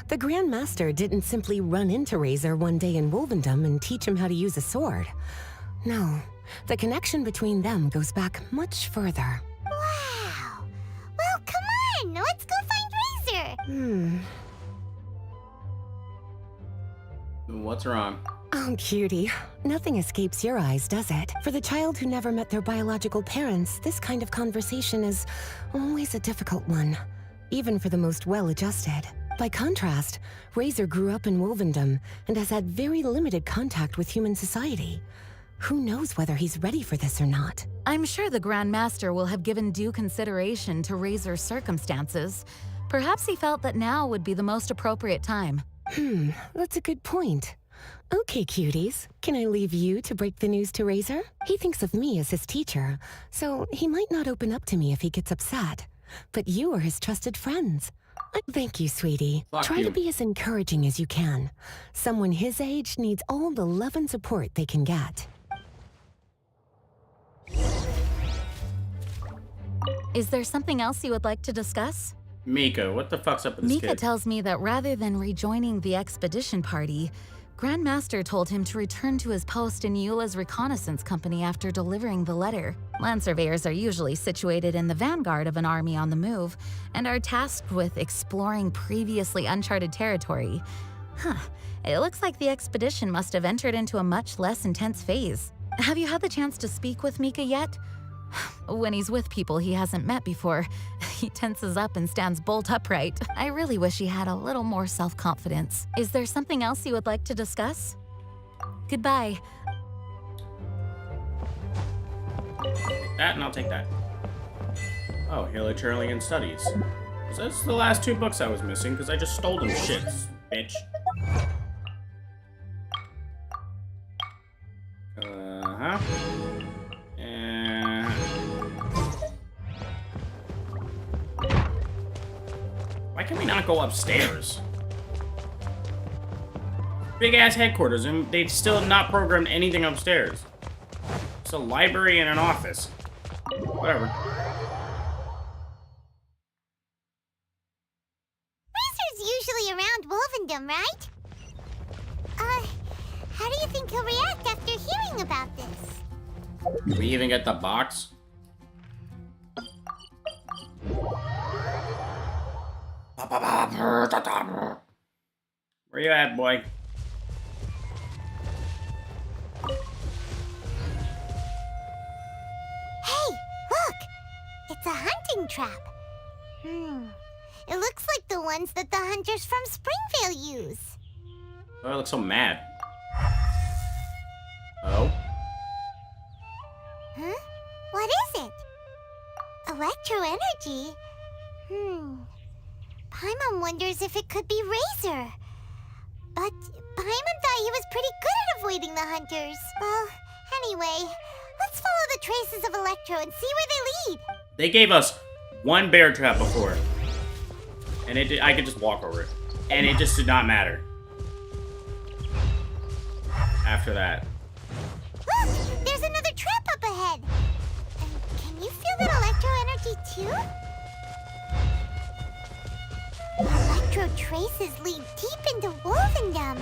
[SPEAKER 21] The Grand Master didn't simply run into Razor one day in Wolvendom and teach him how to use a sword. No, the connection between them goes back much further.
[SPEAKER 2] Wow. Well, come on, let's go find Razor.
[SPEAKER 1] What's wrong?
[SPEAKER 21] Oh, cutie. Nothing escapes your eyes, does it? For the child who never met their biological parents, this kind of conversation is always a difficult one, even for the most well-adjusted. By contrast, Razor grew up in Wolvendom and has had very limited contact with human society. Who knows whether he's ready for this or not?
[SPEAKER 22] I'm sure the Grand Master will have given due consideration to Razor's circumstances. Perhaps he felt that now would be the most appropriate time.
[SPEAKER 21] That's a good point. Okay, cuties, can I leave you to break the news to Razor? He thinks of me as his teacher, so he might not open up to me if he gets upset. But you are his trusted friends. Thank you, sweetie. Try to be as encouraging as you can. Someone his age needs all the love and support they can get.
[SPEAKER 22] Is there something else you would like to discuss?
[SPEAKER 1] Mika, what the fuck's up with this
[SPEAKER 22] Mika
[SPEAKER 1] kid?
[SPEAKER 22] tells me that rather than rejoining the expedition party, Grand Master told him to return to his post in Eula's reconnaissance company after delivering the letter. Land surveyors are usually situated in the vanguard of an army on the move and are tasked with exploring previously uncharted territory. It looks like the expedition must have entered into a much less intense phase. Have you had the chance to speak with Mika yet? When he's with people he hasn't met before, he tenses up and stands bolt upright. I really wish he had a little more self-confidence. Is there something else you would like to discuss? Goodbye.
[SPEAKER 1] That, and I'll take that. Oh, Hillichurlian Studies. So that's the last two books I was missing, because I just stole them shits, bitch. Uh-huh. Why can we not go upstairs? Big ass headquarters, and they've still not programmed anything upstairs. It's a library and an office. Whatever.
[SPEAKER 2] Razor's usually around Wolvendom, right? How do you think he'll react after hearing about this?
[SPEAKER 1] Did we even get the box? Where you at, boy?
[SPEAKER 2] Hey, look! It's a hunting trap. It looks like the ones that the hunters from Springvale use.
[SPEAKER 1] Oh, I look so mad. Oh?
[SPEAKER 2] Huh? What is it? Electro energy? Paimon wonders if it could be Razor. But Paimon thought he was pretty good at avoiding the hunters. Well, anyway, let's follow the traces of Electro and see where they lead.
[SPEAKER 1] They gave us one bear trap before. And I could just walk over it. And it just did not matter. After that.
[SPEAKER 2] Look! There's another trap up ahead! And can you feel that electro energy too? Electro traces lead deep into Wolvendom.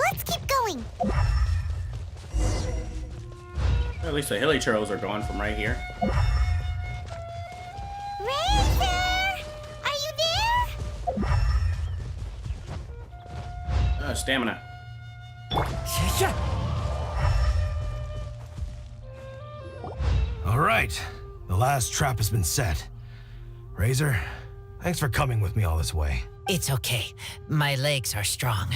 [SPEAKER 2] Let's keep going!
[SPEAKER 1] Or at least the hilly churls are going from right here.
[SPEAKER 2] Razor! Are you there?
[SPEAKER 1] Stamina.
[SPEAKER 20] All right, the last trap has been set. Razor, thanks for coming with me all this way.
[SPEAKER 12] It's okay. My legs are strong.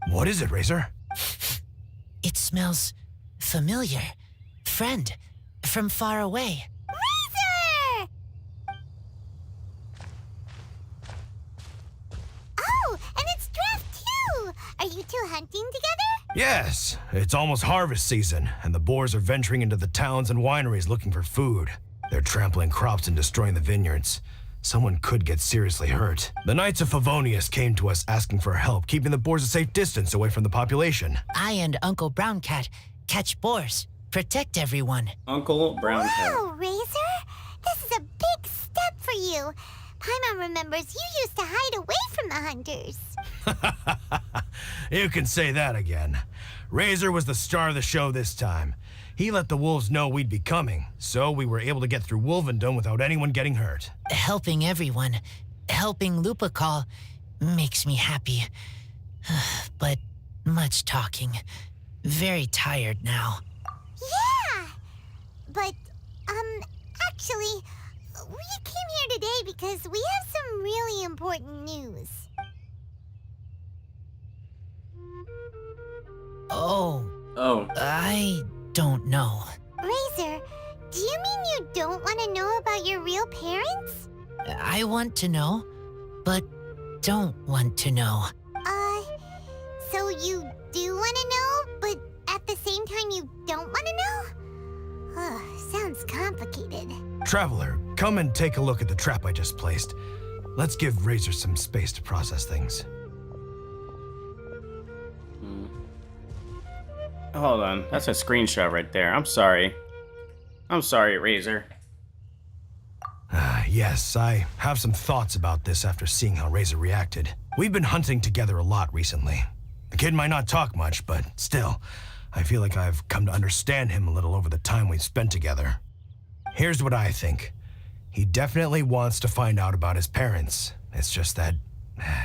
[SPEAKER 20] What is it, Razor?
[SPEAKER 12] It smells familiar. Friend, from far away.
[SPEAKER 2] Razor! Oh, and it's Draft too! Are you two hunting together?
[SPEAKER 20] Yes, it's almost harvest season, and the boars are venturing into the towns and wineries looking for food. They're trampling crops and destroying the vineyards. Someone could get seriously hurt. The Knights of Favonius came to us asking for help, keeping the boars a safe distance away from the population.
[SPEAKER 12] I and Uncle Brown Cat catch boars, protect everyone.
[SPEAKER 1] Uncle Brown Cat.
[SPEAKER 2] Wow, Razor! This is a big step for you. Paimon remembers you used to hide away from the hunters.
[SPEAKER 20] You can say that again. Razor was the star of the show this time. He let the wolves know we'd be coming, so we were able to get through Wolvendom without anyone getting hurt.
[SPEAKER 12] Helping everyone, helping Lupercal, makes me happy. But much talking. Very tired now.
[SPEAKER 2] Yeah! But, actually, we came here today because we have some really important news.
[SPEAKER 12] Oh.
[SPEAKER 1] Oh.
[SPEAKER 12] I don't know.
[SPEAKER 2] Razor, do you mean you don't want to know about your real parents?
[SPEAKER 12] I want to know, but don't want to know.
[SPEAKER 2] So you do want to know, but at the same time you don't want to know? Sounds complicated.
[SPEAKER 20] Traveler, come and take a look at the trap I just placed. Let's give Razor some space to process things.
[SPEAKER 1] Hold on, that's a screenshot right there. I'm sorry. I'm sorry, Razor.
[SPEAKER 20] Yes, I have some thoughts about this after seeing how Razor reacted. We've been hunting together a lot recently. The kid might not talk much, but still, I feel like I've come to understand him a little over the time we've spent together. Here's what I think. He definitely wants to find out about his parents. It's just that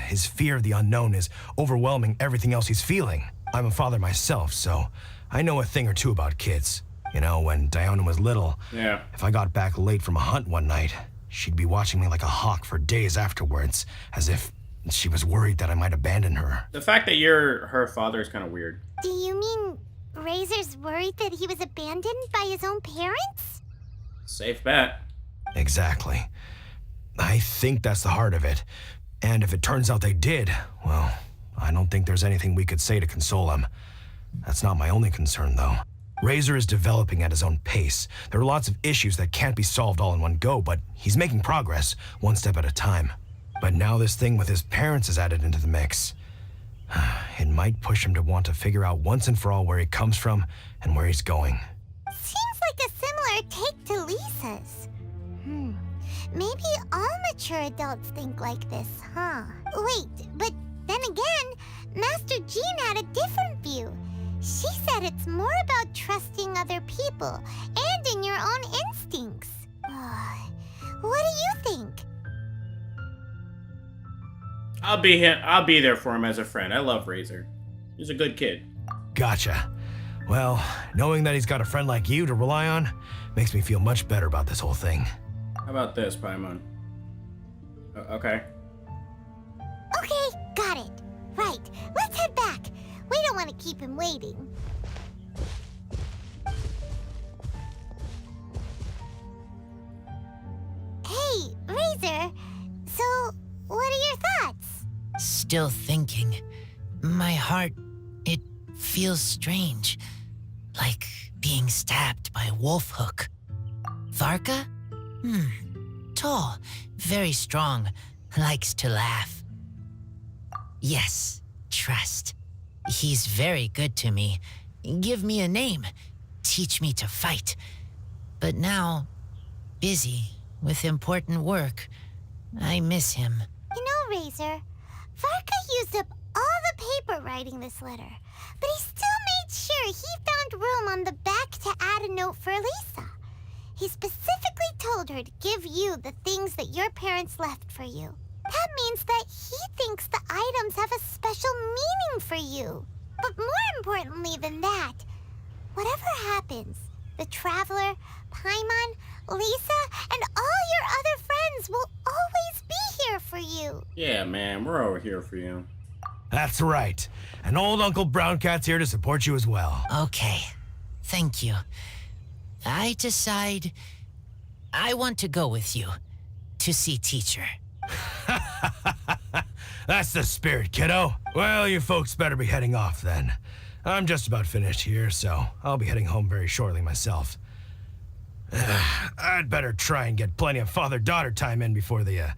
[SPEAKER 20] his fear of the unknown is overwhelming everything else he's feeling. I'm a father myself, so I know a thing or two about kids. You know, when Diana was little, if I got back late from a hunt one night, she'd be watching me like a hawk for days afterwards, as if she was worried that I might abandon her.
[SPEAKER 1] The fact that you're her father is kind of weird.
[SPEAKER 2] Do you mean Razor's worried that he was abandoned by his own parents?
[SPEAKER 1] Safe bet.
[SPEAKER 20] Exactly. I think that's the heart of it. And if it turns out they did, well, I don't think there's anything we could say to console him. That's not my only concern, though. Razor is developing at his own pace. There are lots of issues that can't be solved all in one go, but he's making progress, one step at a time. But now this thing with his parents is added into the mix. It might push him to want to figure out once and for all where he comes from and where he's going.
[SPEAKER 2] Seems like a similar take to Lisa's. Maybe all mature adults think like this, huh? Wait, but then again, Master Jean had a different view. She said it's more about trusting other people and in your own instincts. What do you think?
[SPEAKER 1] I'll be there for him as a friend. I love Razor. He's a good kid.
[SPEAKER 20] Gotcha. Well, knowing that he's got a friend like you to rely on makes me feel much better about this whole thing.
[SPEAKER 1] How about this, Paimon? Okay.
[SPEAKER 2] Okay, got it. Right, let's head back. We don't want to keep him waiting. Hey, Razor. So, what are your thoughts?
[SPEAKER 12] Still thinking. My heart, it feels strange. Like being stabbed by a wolf hook. Varka? Tall, very strong, likes to laugh. Yes, trust. He's very good to me. Give me a name. Teach me to fight. But now, busy with important work. I miss him.
[SPEAKER 2] You know, Razor, Varka used up all the paper writing this letter, but he still made sure he found room on the back to add a note for Lisa. He specifically told her to give you the things that your parents left for you. That means that he thinks the items have a special meaning for you. But more importantly than that, whatever happens, the Traveler, Paimon, Lisa, and all your other friends will always be here for you.
[SPEAKER 1] Yeah, man, we're over here for you.
[SPEAKER 7] That's right. And old Uncle Brown Cat's here to support you as well.
[SPEAKER 6] Okay, thank you. I decide I want to go with you to see teacher.
[SPEAKER 7] That's the spirit, kiddo. Well, you folks better be heading off then. I'm just about finished here, so I'll be heading home very shortly myself. I'd better try and get plenty of father-daughter time in before the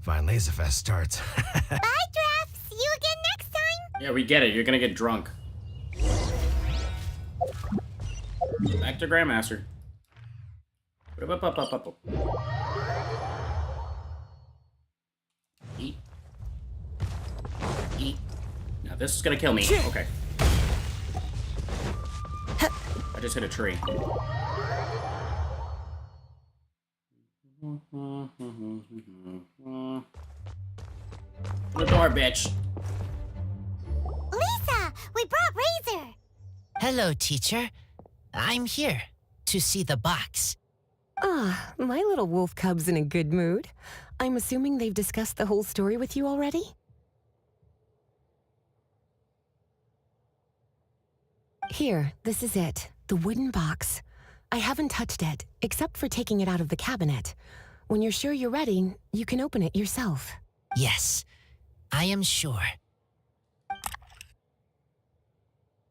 [SPEAKER 7] Vine Laser Fest starts.
[SPEAKER 2] Bye, Drafts. See you again next time.
[SPEAKER 1] Yeah, we get it. You're gonna get drunk. Back to Grandmaster. Eat. Eat. Now this is gonna kill me. Okay. I just hit a tree. The door, bitch.
[SPEAKER 2] Lisa, we brought Razor.
[SPEAKER 6] Hello, teacher. I'm here to see the box.
[SPEAKER 21] Ah, my little wolf cub's in a good mood. I'm assuming they've discussed the whole story with you already? Here, this is it. The wooden box. I haven't touched it, except for taking it out of the cabinet. When you're sure you're ready, you can open it yourself.
[SPEAKER 6] Yes, I am sure.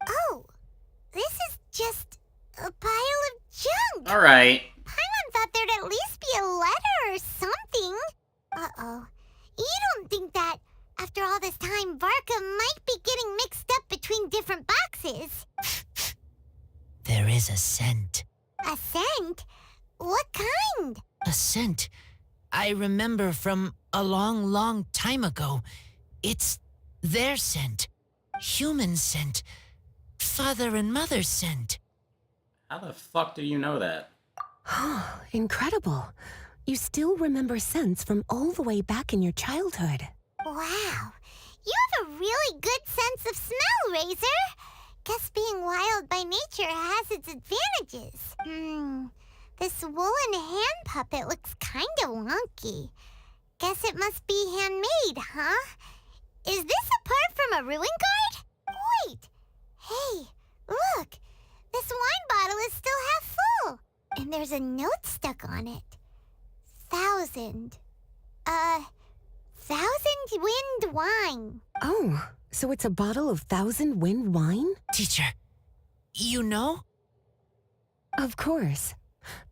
[SPEAKER 2] Oh, this is just a pile of junk.
[SPEAKER 1] All right.
[SPEAKER 2] Paimon thought there'd at least be a letter or something. Uh-oh. You don't think that, after all this time, Varka might be getting mixed up between different boxes?
[SPEAKER 6] There is a scent.
[SPEAKER 2] A scent? What kind?
[SPEAKER 6] A scent I remember from a long, long time ago. It's their scent. Human scent. Father and mother scent.
[SPEAKER 1] How the fuck do you know that?
[SPEAKER 21] Incredible. You still remember scents from all the way back in your childhood.
[SPEAKER 2] Wow. You have a really good sense of smell, Razor. Guess being wild by nature has its advantages. This woolen hand puppet looks kind of wonky. Guess it must be handmade, huh? Is this a part from a ruin guard? Wait. Hey, look. This wine bottle is still half full. And there's a note stuck on it. 1,000 wind wine.
[SPEAKER 21] Oh, so it's a bottle of 1,000 wind wine?
[SPEAKER 6] Teacher, you know?
[SPEAKER 21] Of course.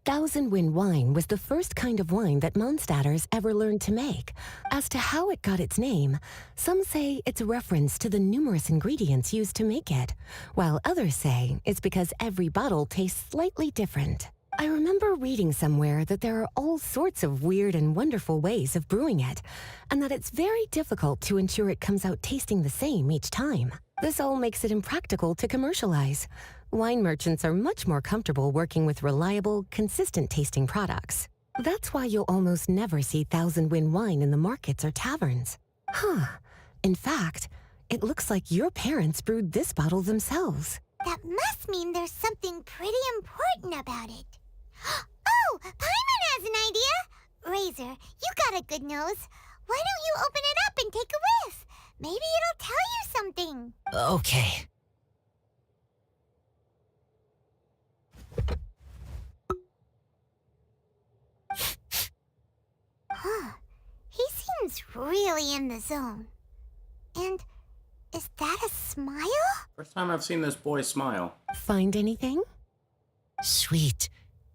[SPEAKER 21] 1,000 wind wine was the first kind of wine that Mondstadters ever learned to make. As to how it got its name, some say it's a reference to the numerous ingredients used to make it, while others say it's because every bottle tastes slightly different. I remember reading somewhere that there are all sorts of weird and wonderful ways of brewing it, and that it's very difficult to ensure it comes out tasting the same each time. This all makes it impractical to commercialize. Wine merchants are much more comfortable working with reliable, consistent-tasting products. That's why you'll almost never see 1,000 wind wine in the markets or taverns. In fact, it looks like your parents brewed this bottle themselves.
[SPEAKER 2] That must mean there's something pretty important about it. Oh, Paimon has an idea! Razor, you got a good nose. Why don't you open it up and take a whiff? Maybe it'll tell you something.
[SPEAKER 6] Okay.
[SPEAKER 2] He seems really in the zone. And is that a smile?
[SPEAKER 1] First time I've seen this boy smile.
[SPEAKER 21] Find anything?
[SPEAKER 6] Sweet,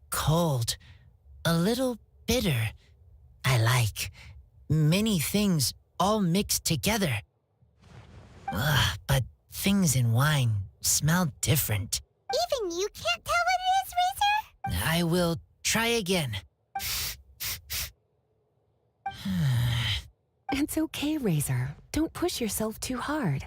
[SPEAKER 6] cold, a little bitter. I like many things all mixed together. But things in wine smell different.
[SPEAKER 2] Even you can't tell what it is, Razor?
[SPEAKER 6] I will try again.
[SPEAKER 21] It's okay, Razor. Don't push yourself too hard.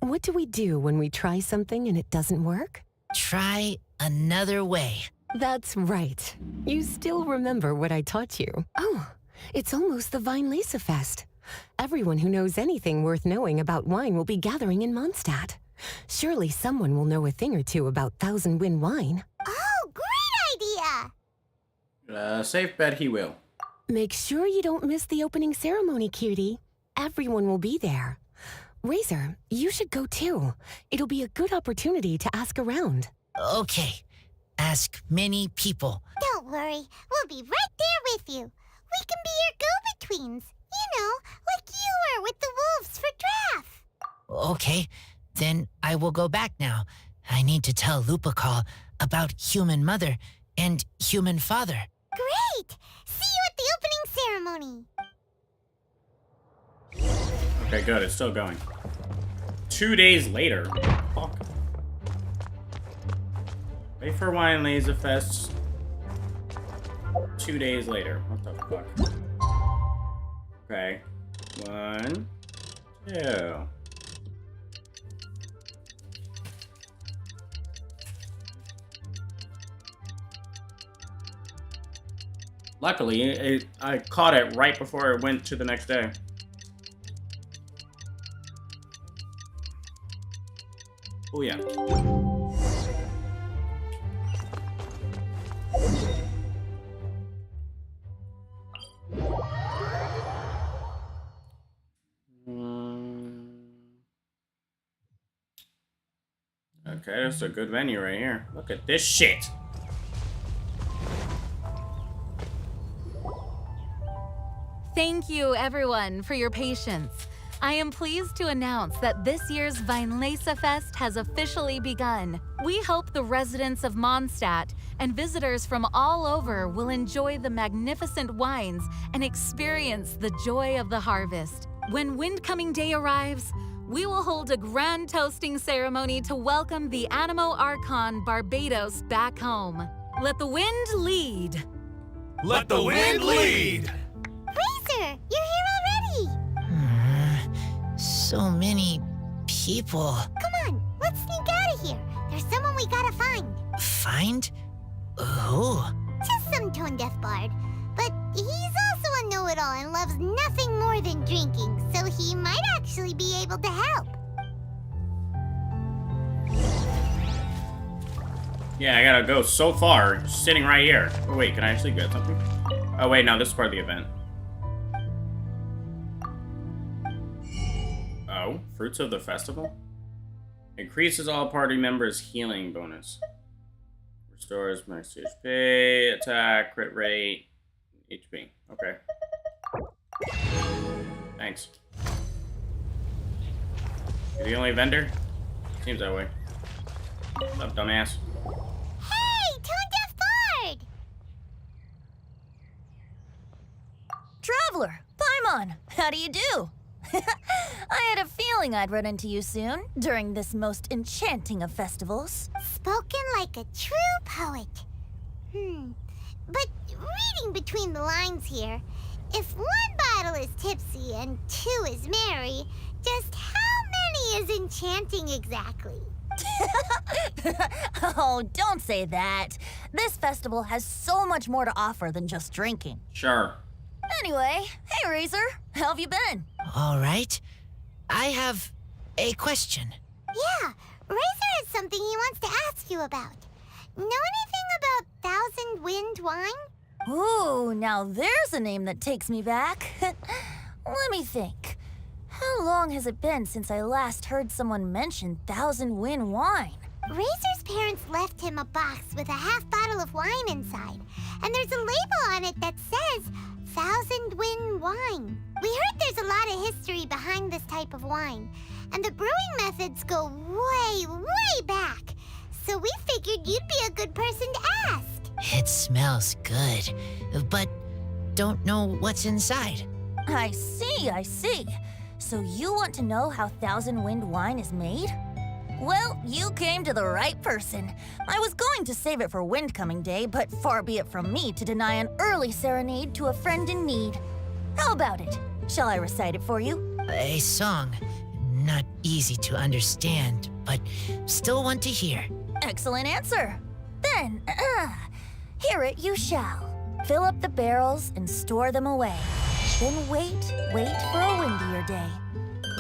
[SPEAKER 21] What do we do when we try something and it doesn't work?
[SPEAKER 6] Try another way.
[SPEAKER 21] That's right. You still remember what I taught you. Oh, it's almost the Vine Laser Fest. Everyone who knows anything worth knowing about wine will be gathering in Mondstadt. Surely someone will know a thing or two about 1,000 wind wine.
[SPEAKER 2] Oh, great!
[SPEAKER 1] Safe bet he will.
[SPEAKER 21] Make sure you don't miss the opening ceremony, cutie. Everyone will be there. Razor, you should go too. It'll be a good opportunity to ask around.
[SPEAKER 3] Okay. Ask many people.
[SPEAKER 2] Don't worry, we'll be right there with you. We can be your go-betweens. You know, like you were with the wolves for Draft.
[SPEAKER 3] Okay, then I will go back now. I need to tell Lupercal about human mother and human father.
[SPEAKER 2] Great! See you at the opening ceremony.
[SPEAKER 1] Okay, good. It's still going. 2 days later. Fuck. Wait for Wine Laser Fest. 2 days later. What the fuck? Okay. 1, 2. Luckily, I caught it right before it went to the next day. Oh yeah. Okay, that's a good venue right here. Look at this shit.
[SPEAKER 22] Thank you, everyone, for your patience. I am pleased to announce that this year's Weinlese Fest has officially begun. We hope the residents of Mondstadt and visitors from all over will enjoy the magnificent wines and experience the joy of the harvest. When Windcoming Day arrives, we will hold a grand toasting ceremony to welcome the Animo Archon Barbados back home. Let the wind lead.
[SPEAKER 4] Let the wind lead!
[SPEAKER 2] Razor, you're here already.
[SPEAKER 3] So many people.
[SPEAKER 2] Come on, let's sneak out of here. There's someone we gotta find.
[SPEAKER 3] Find? Who?
[SPEAKER 2] Just some tone-deaf bard. But he's also a know-it-all and loves nothing more than drinking, so he might actually be able to help.
[SPEAKER 1] Yeah, I gotta go so far, sitting right here. Oh wait, can I actually get something? Oh wait, no, this is part of the event. Oh, fruits of the festival? Increases all party members' healing bonus. Restores max HP, attack, crit rate, HP. Okay. Thanks. You're the only vendor? Seems that way. What's up, dumbass?
[SPEAKER 2] Hey, tone-deaf bard!
[SPEAKER 11] Traveler, Paimon, how do you do? I had a feeling I'd run into you soon, during this most enchanting of festivals.
[SPEAKER 2] Spoken like a true poet. But reading between the lines here, if one bottle is tipsy and 2 is merry, just how many is enchanting exactly?
[SPEAKER 11] Oh, don't say that. This festival has so much more to offer than just drinking.
[SPEAKER 1] Sure.
[SPEAKER 11] Anyway, hey Razor, how have you been?
[SPEAKER 3] All right. I have a question.
[SPEAKER 2] Yeah, Razor has something he wants to ask you about. Know anything about Thousand Wind wine?
[SPEAKER 11] Ooh, now there's a name that takes me back. Let me think. How long has it been since I last heard someone mention Thousand Wind wine?
[SPEAKER 2] Razor's parents left him a box with a half bottle of wine inside, and there's a label on it that says Thousand Wind wine. We heard there's a lot of history behind this type of wine, and the brewing methods go way, way back. So we figured you'd be a good person to ask.
[SPEAKER 3] It smells good, but don't know what's inside.
[SPEAKER 11] I see. So you want to know how Thousand Wind wine is made? Well, you came to the right person. I was going to save it for Windcoming Day, but far be it from me to deny an early serenade to a friend in need. How about it? Shall I recite it for you?
[SPEAKER 3] A song. Not easy to understand, but still want to hear.
[SPEAKER 11] Excellent answer. Then, hear it you shall. Fill up the barrels and store them away. Then wait for a windier day.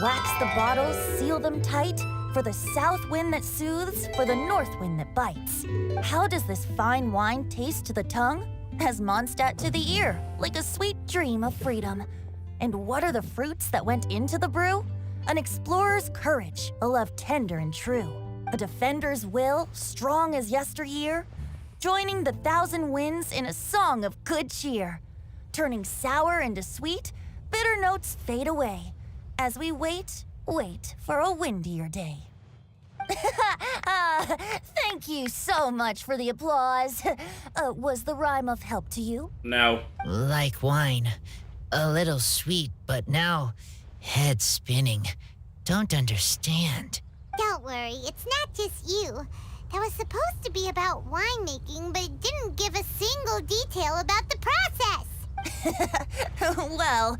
[SPEAKER 11] Wax the bottles, seal them tight, for the south wind that soothes, for the north wind that bites. How does this fine wine taste to the tongue? as Mondstadt to the ear, like a sweet dream of freedom. And what are the fruits that went into the brew? An explorer's courage, a love tender and true, a defender's will, strong as yesteryear, joining the 1,000 winds in a song of good cheer, turning sour into sweet, bitter notes fade away, as we wait for a windier day. Thank you so much for the applause. Was the rhyme of help to you?
[SPEAKER 1] No.
[SPEAKER 3] Like wine. A little sweet, but now head spinning. Don't understand.
[SPEAKER 2] Don't worry, it's not just you. That was supposed to be about winemaking, but it didn't give a single detail about the process.
[SPEAKER 11] Well,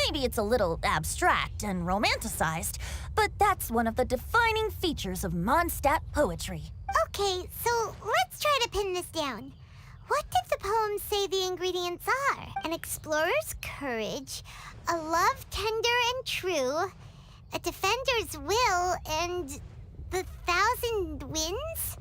[SPEAKER 11] maybe it's a little abstract and romanticized, but that's one of the defining features of Mondstadt poetry.
[SPEAKER 2] Okay, so let's try to pin this down. What did the poem say the ingredients are? An explorer's courage, a love tender and true, a defender's will, and the 1,000 winds?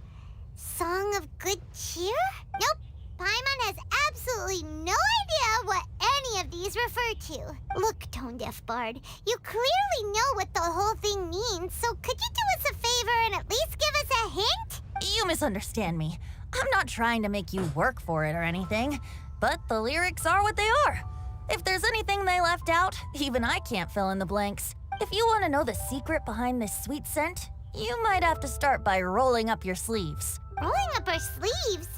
[SPEAKER 2] Song of good cheer? Nope. Paimon has absolutely no idea what any of these refer to. Look, Tone Deaf Bard, you clearly know what the whole thing means, so could you do us a favor and at least give us a hint?
[SPEAKER 11] You misunderstand me. I'm not trying to make you work for it or anything, but the lyrics are what they are. If there's anything they left out, even I can't fill in the blanks. If you want to know the secret behind this sweet scent, you might have to start by rolling up your sleeves.
[SPEAKER 2] Rolling up our sleeves?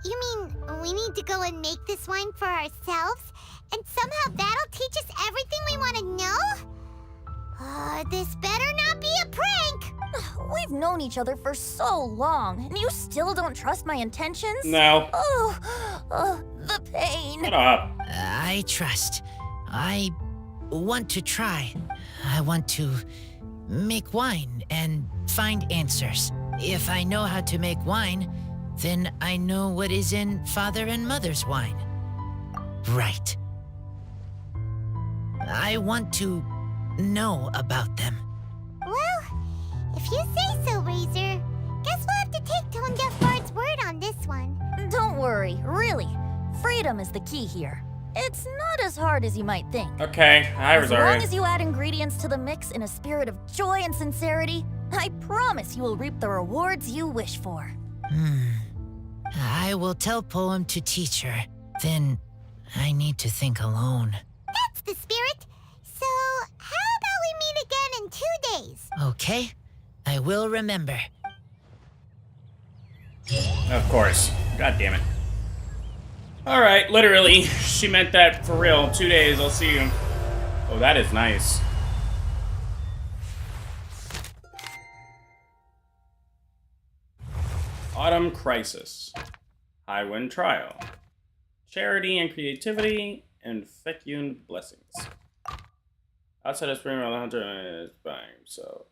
[SPEAKER 2] You mean we need to go and make this wine for ourselves, and somehow that'll teach us everything we want to know? This better not be a prank!
[SPEAKER 11] We've known each other for so long, and you still don't trust my intentions?
[SPEAKER 1] No.
[SPEAKER 11] Oh, the pain.
[SPEAKER 1] Shut up.
[SPEAKER 3] I trust. I want to try. I want to make wine and find answers. If I know how to make wine, then I know what is in Father and Mother's wine. Right. I want to know about them.
[SPEAKER 2] Well, if you say so, Razor, guess we'll have to take Tone Deaf Bard's word on this one.
[SPEAKER 11] Don't worry, really. Freedom is the key here. It's not as hard as you might think.
[SPEAKER 1] Okay, I was
[SPEAKER 11] As long
[SPEAKER 1] already.
[SPEAKER 11] as you add ingredients to the mix in a spirit of joy and sincerity, I promise you will reap the rewards you wish for.
[SPEAKER 3] I will tell Poem to teacher. Then I need to think alone.
[SPEAKER 2] That's the spirit. So, how about we meet again in 2 days?
[SPEAKER 3] Okay, I will remember.
[SPEAKER 1] Of course. God damn it. Alright, literally. She meant that for real. 2 days, I'll see you. Oh, that is nice. Autumn Crisis. High Wind Trial. Charity and Creativity, and Fecund Blessings. Outside of Spring, the hunter is by himself.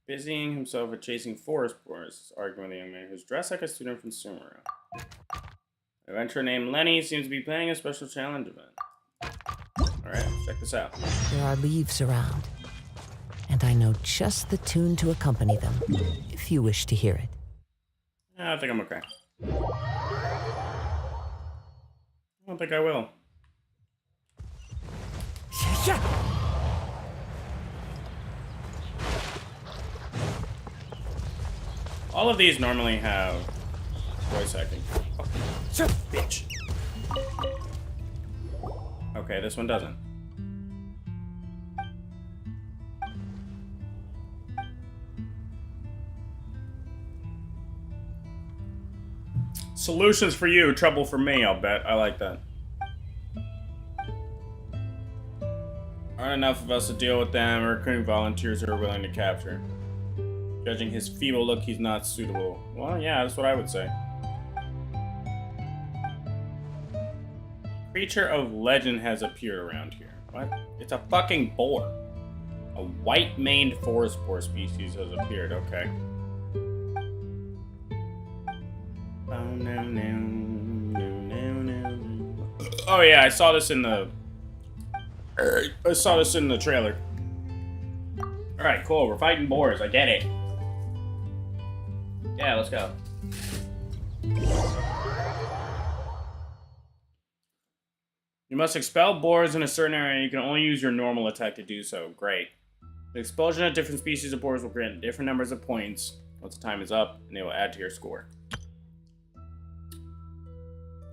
[SPEAKER 1] Busying himself with chasing forest boars, arguing with a young man who's dressed like a student from Sumeru. An adventurer named Lenny seems to be playing a special challenge event. Alright, check this out.
[SPEAKER 13] There are leaves around, and I know just the tune to accompany them, if you wish to hear it.
[SPEAKER 1] I think I'm okay. I don't think I will. All of these normally have voice acting. Oh, bitch. Okay, this one doesn't. Solutions for you, trouble for me, I'll bet. I like that. Aren't enough of us to deal with them, or recruiting volunteers who are willing to capture. Judging his feeble look, he's not suitable. Well, yeah, that's what I would say. Creature of legend has appeared around here. What? It's a fucking boar. A white-maned forest boar species has appeared, okay. Oh yeah, I saw this in the trailer. Alright, cool, we're fighting boars, I get it. Yeah, let's go. You must expel boars in a certain area, and you can only use your normal attack to do so. Great. The expulsion of different species of boars will grant different numbers of points once the time is up, and they will add to your score.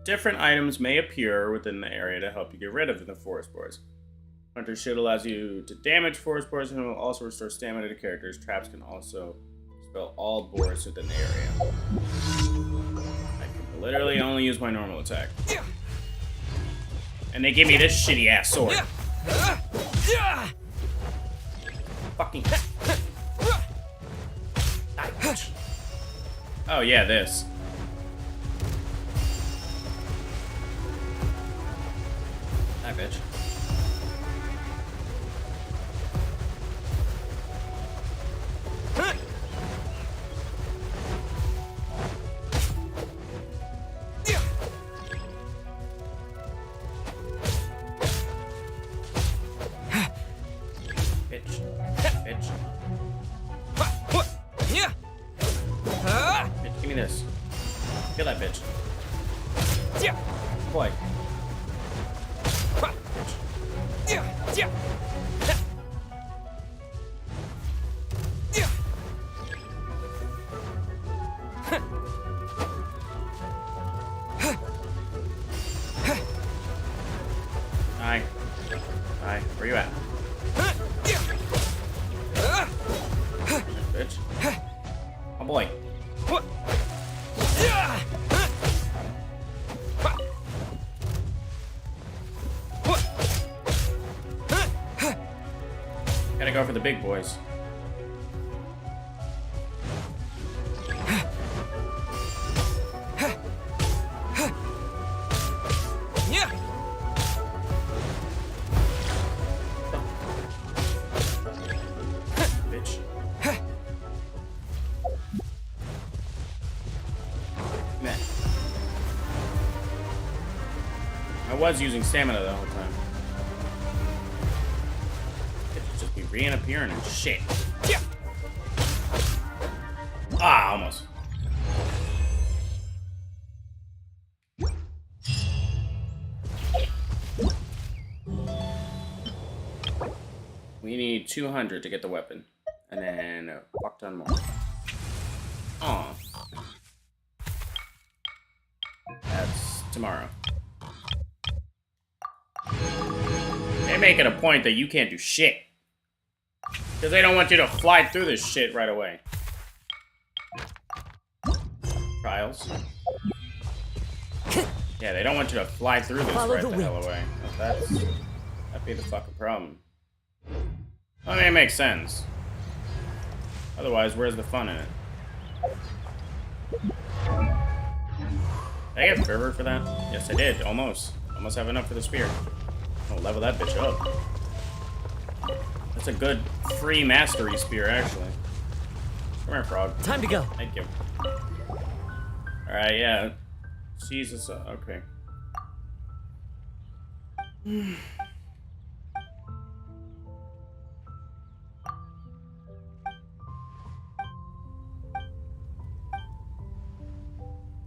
[SPEAKER 1] Different items may appear within the area to help you get rid of the forest boars. Hunter's Shield allows you to damage forest boars and will also restore stamina to characters. Traps can also expel all boars within the area. I can literally only use my normal attack. And they give me this shitty ass sword. Fucking. Oh yeah, this. Hi, bitch. Bitch, give me this. Kill that bitch. Boy. Hi. Hi. Where you at? Bitch. Oh boy. Gotta go for the big boys. Bitch. Man. I was using stamina the whole time. Just be reappearing and shit. Ah, almost. We need 200 to get the weapon. And then a fuck ton more. Aw. That's tomorrow. They make it a point that you can't do shit. Because they don't want you to fly through this shit right away. Trials. Yeah, they don't want you to fly through this right the hell away. That'd be the fucking problem. I mean, it makes sense. Otherwise, where's the fun in it? Did I get fervor for that? Yes, I did. Almost. Almost have enough for the spear. I'll level that bitch up. That's a good free mastery spear, actually. Come here, frog.
[SPEAKER 3] Time to go.
[SPEAKER 1] Thank you. Alright, yeah. Jesus, okay.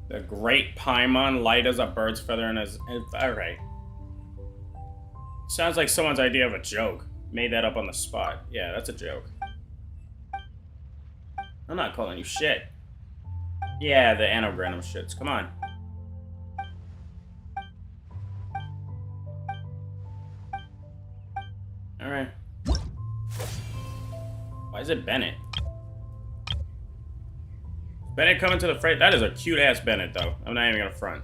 [SPEAKER 1] The Great Paimon, light as a bird's feather and as... Alright. Sounds like someone's idea of a joke. Made that up on the spot. Yeah, that's a joke. I'm not calling you shit. Yeah, the anagram shits. Come on. Alright. Why is it Bennett? Bennett coming to the fray. That is a cute ass Bennett, though. I'm not even gonna front.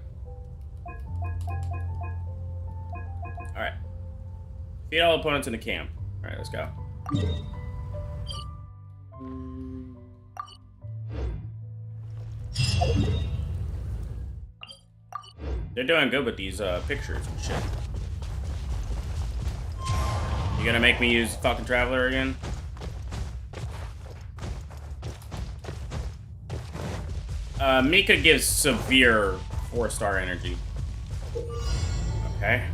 [SPEAKER 1] Alright. Feed all opponents in the camp. Alright, let's go. They're doing good with these pictures and shit. You gonna make me use fucking Traveler again? Mika gives severe 4-star energy. Okay.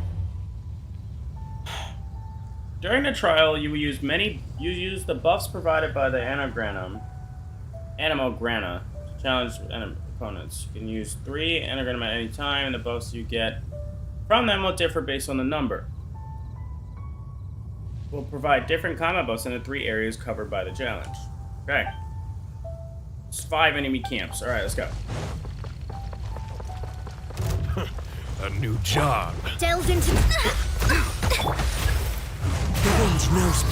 [SPEAKER 1] During the trial, you will use the buffs provided by the Animo Grana to challenge opponents. You can use 3 Anagram at any time, and the buffs you get from them will differ based on the number. Will provide different combat buffs in the 3 areas covered by the challenge. Okay. It's 5 enemy camps. Alright, let's go.
[SPEAKER 7] A new job.
[SPEAKER 2] Delved into...
[SPEAKER 12] The range knows me.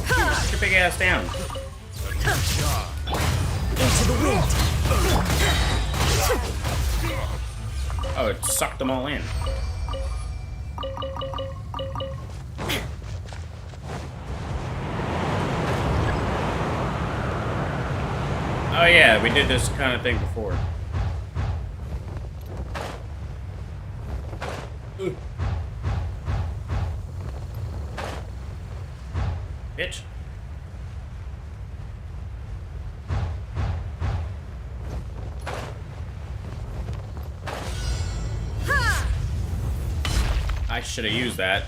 [SPEAKER 1] Put your big ass down.
[SPEAKER 12] Into the wind.
[SPEAKER 1] Oh, it sucked them all in. Oh yeah, we did this kind of thing before. Ooh. Bitch. I should have used that.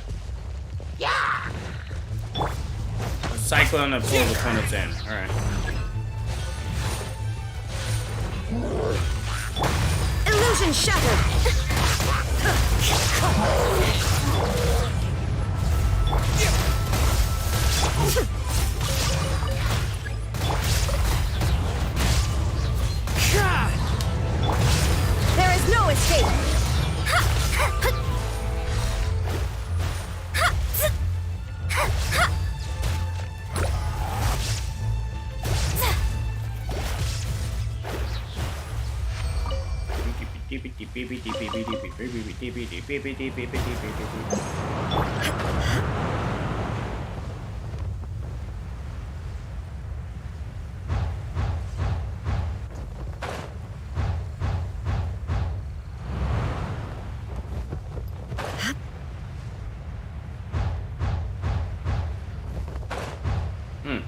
[SPEAKER 2] Yeah.
[SPEAKER 1] A cyclone that pulls opponents in. Alright.
[SPEAKER 2] Illusion shattered. There is no escape.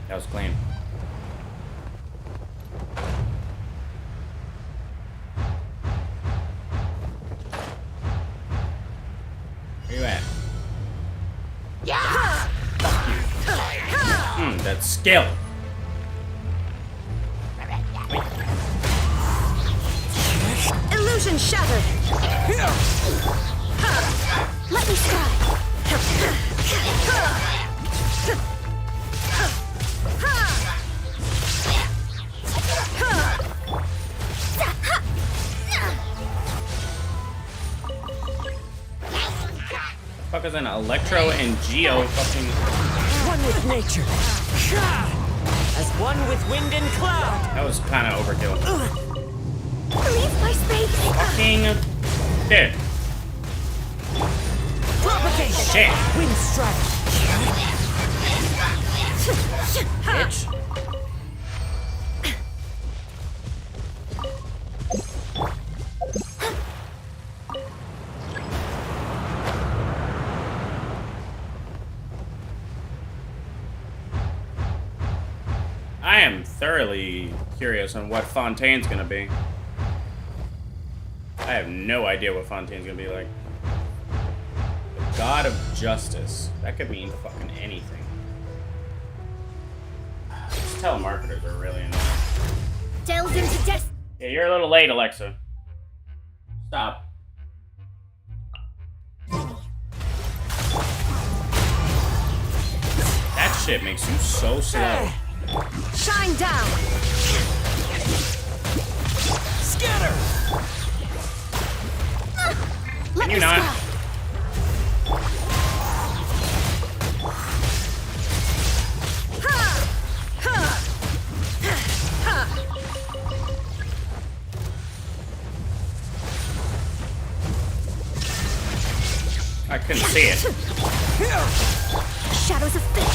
[SPEAKER 1] That was clean. Where you at?
[SPEAKER 2] Yeah.
[SPEAKER 1] That skill.
[SPEAKER 2] Illusion shattered. Let me try.
[SPEAKER 1] Fuck is an Electro and Geo fucking.
[SPEAKER 12] One with nature. As one with wind and cloud.
[SPEAKER 1] That was kind of overkill.
[SPEAKER 2] Leave my space.
[SPEAKER 1] Fucking dead.
[SPEAKER 12] Propagation.
[SPEAKER 1] Shit.
[SPEAKER 12] Wind strike.
[SPEAKER 1] Bitch. I am thoroughly curious on what Fontaine's gonna be. I have no idea what Fontaine's gonna be like. The God of Justice. That could mean fucking anything. These telemarketers are really annoying.
[SPEAKER 2] Delved into death.
[SPEAKER 1] Yeah, you're a little late, Alexa. Stop. That shit makes you so slow.
[SPEAKER 2] Shine down.
[SPEAKER 12] Scatter.
[SPEAKER 1] Can you not? I couldn't see it.
[SPEAKER 2] Shadows of fate.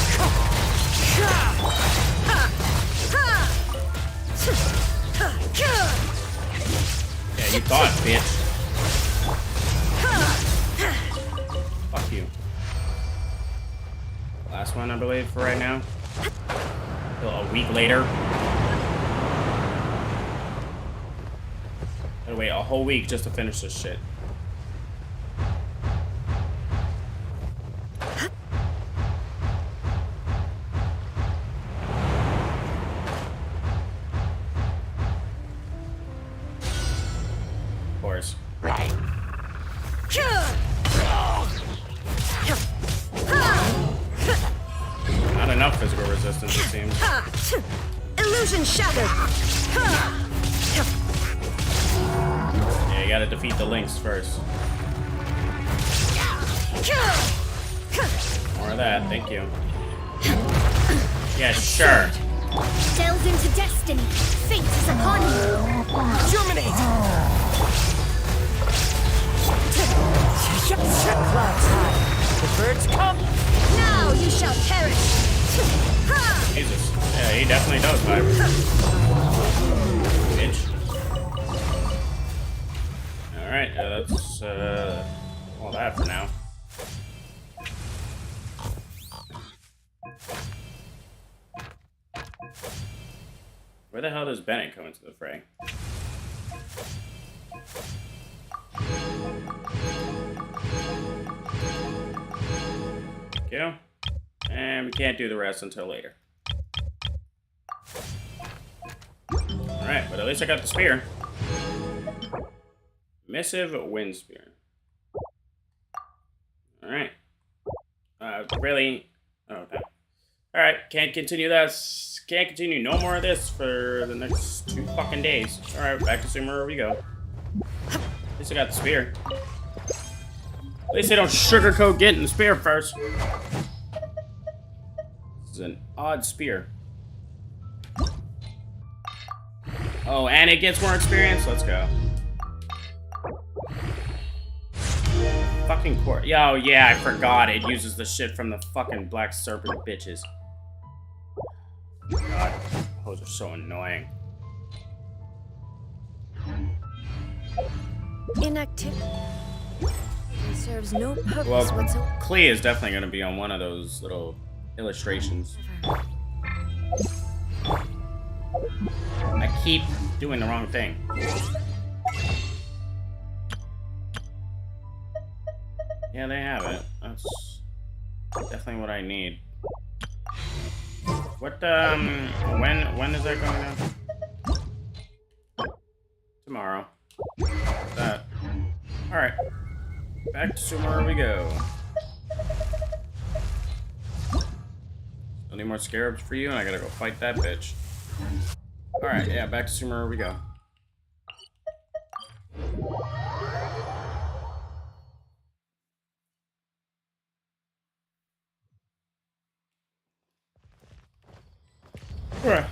[SPEAKER 1] Yeah, you thought, bitch. Fuck you. Last one, I believe, for right now. Till a week later. Gotta wait a whole week just to finish this shit. physical resistance, it seems.
[SPEAKER 6] Illusion shattered.
[SPEAKER 1] Yeah, you gotta defeat the Lynx first. More of that, thank you. Yeah, sure.
[SPEAKER 2] Delve into destiny. Fate is upon you.
[SPEAKER 6] Germinate.
[SPEAKER 12] Clouds high. The birds come.
[SPEAKER 2] Now you shall perish.
[SPEAKER 1] Jesus. Yeah, he definitely does, Vibe. Bitch. Alright, that's all that for now. Where the hell does Bennett come into the fray? Thank you. And we can't do the rest until later. Alright, but at least I got the spear. Missive Wind Spear. Alright. Really? Oh, okay. Alright, can't continue this. Can't continue no more of this for the next 2 fucking days. Alright, back to Sumeru we go. At least I got the spear. At least they don't sugarcoat getting the spear first. This is an odd spear. Oh, and it gets more experience? Let's go. Fucking core. Yo, yeah, I forgot. It uses the shit from the fucking black serpent bitches. God, those are so annoying.
[SPEAKER 15] Inactivity serves no purpose
[SPEAKER 1] Well,
[SPEAKER 15] whatsoever.
[SPEAKER 1] Klee is definitely going to be on one of those little illustrations. I keep doing the wrong thing. Yeah, they have it. That's definitely what I need. What, when is that going down? Tomorrow. What's that? Alright. Back to Sumeru we go. Still need more scarabs for you, and I gotta go fight that bitch. Alright, yeah, back to Sumeru we go. Alright.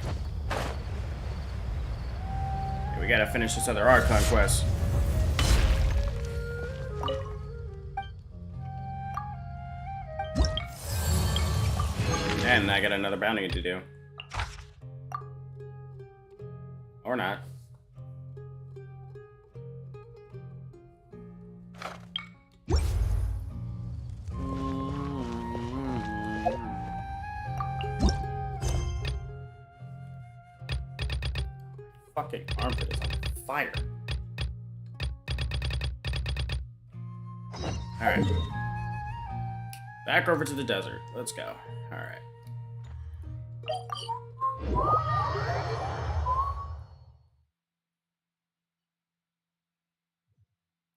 [SPEAKER 1] Yeah, we gotta finish this other Archon quest. And I got another bounty to do. Or not. Fucking armpit is on fire. Alright. Back over to the desert. Let's go. Alright.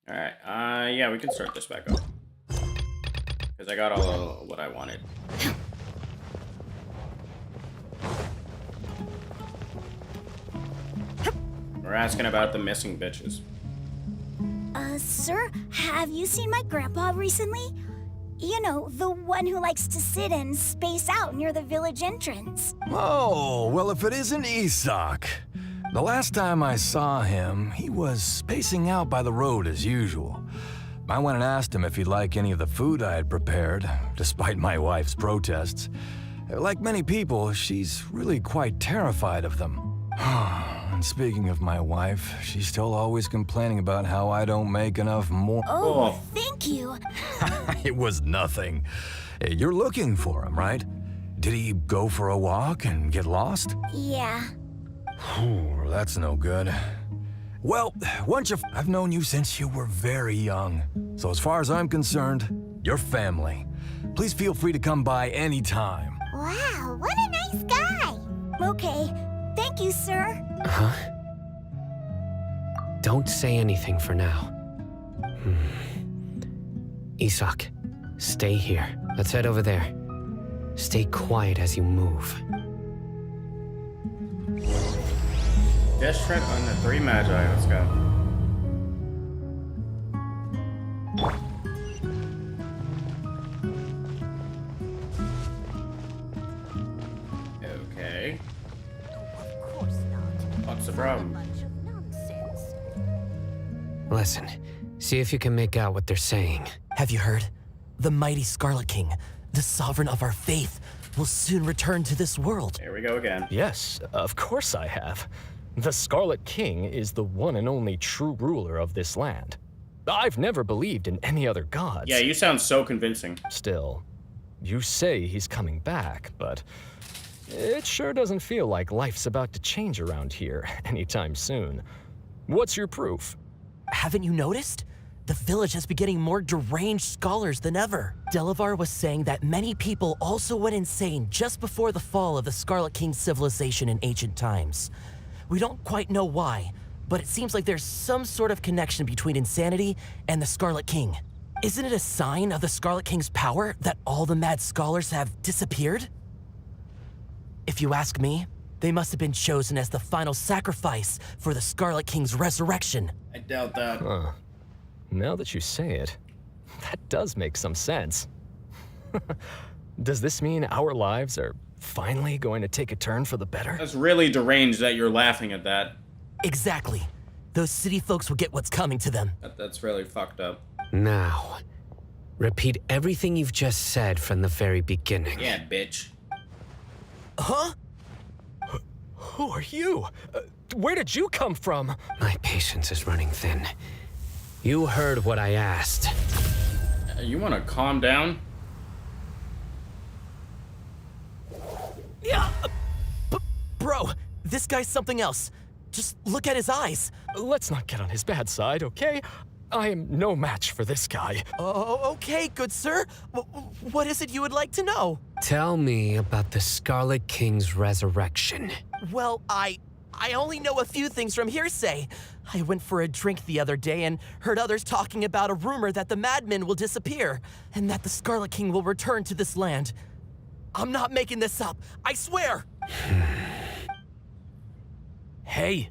[SPEAKER 1] Alright, yeah, we can start this back up. Because I got all of what I wanted. We're asking about the missing bitches.
[SPEAKER 2] Sir, have you seen my grandpa recently? You know, the one who likes to sit and space out near the village entrance.
[SPEAKER 17] Oh, well, if it isn't Isak. The last time I saw him, he was spacing out by the road as usual. I went and asked him if he'd like any of the food I had prepared, despite my wife's protests. Like many people, she's really quite terrified of them. And speaking of my wife, she's still always complaining about how I don't make enough more.
[SPEAKER 2] Oh, thank you.
[SPEAKER 17] It was nothing. You're looking for him, right? Did he go for a walk and get lost?
[SPEAKER 2] Yeah.
[SPEAKER 17] Ooh, that's no good. Well, I've known you since you were very young. So as far as I'm concerned, you're family. Please feel free to come by anytime.
[SPEAKER 2] Wow, what a nice guy. Okay, thank you, sir.
[SPEAKER 14] Huh? Don't say anything for now. Isak, stay here. Let's head over there. Stay quiet as you move.
[SPEAKER 1] Death Shred on the 3 Magi. Let's go. Okay. What's the problem?
[SPEAKER 14] Listen, see if you can make out what they're saying.
[SPEAKER 8] Have you heard? The mighty Scarlet King, the sovereign of our faith, will soon return to this world.
[SPEAKER 1] There we go again.
[SPEAKER 16] Yes, of course I have. The Scarlet King is the one and only true ruler of this land. I've never believed in any other gods.
[SPEAKER 1] Yeah, you sound so convincing.
[SPEAKER 16] Still, you say he's coming back, but it sure doesn't feel like life's about to change around here anytime soon. What's your proof?
[SPEAKER 8] Haven't you noticed? The village has been getting more deranged scholars than ever. Delavar was saying that many people also went insane just before the fall of the Scarlet King's civilization in ancient times. We don't quite know why, but it seems like there's some sort of connection between insanity and the Scarlet King. Isn't it a sign of the Scarlet King's power that all the mad scholars have disappeared? If you ask me, they must have been chosen as the final sacrifice for the Scarlet King's resurrection.
[SPEAKER 1] I doubt that.
[SPEAKER 16] Huh. Now that you say it, that does make some sense. Does this mean our lives are finally going to take a turn for the better?
[SPEAKER 1] That's really deranged that you're laughing at that.
[SPEAKER 8] Exactly. Those city folks will get what's coming to them.
[SPEAKER 1] That's really fucked up.
[SPEAKER 14] Now, repeat everything you've just said from the very beginning.
[SPEAKER 1] Yeah, bitch.
[SPEAKER 16] Huh? Who are you? Where did you come from?
[SPEAKER 14] My patience is running thin. You heard what I asked.
[SPEAKER 1] You want to calm down?
[SPEAKER 8] Yeah, bro, this guy's something else. Just look at his eyes.
[SPEAKER 16] Let's not get on his bad side, okay? I am no match for this guy.
[SPEAKER 8] Oh, okay, good sir. What is it you would like to know?
[SPEAKER 14] Tell me about the Scarlet King's resurrection.
[SPEAKER 8] Well, I only know a few things from hearsay. I went for a drink the other day and heard others talking about a rumor that the madmen will disappear and that the Scarlet King will return to this land. I'm not making this up, I swear!
[SPEAKER 16] Hey,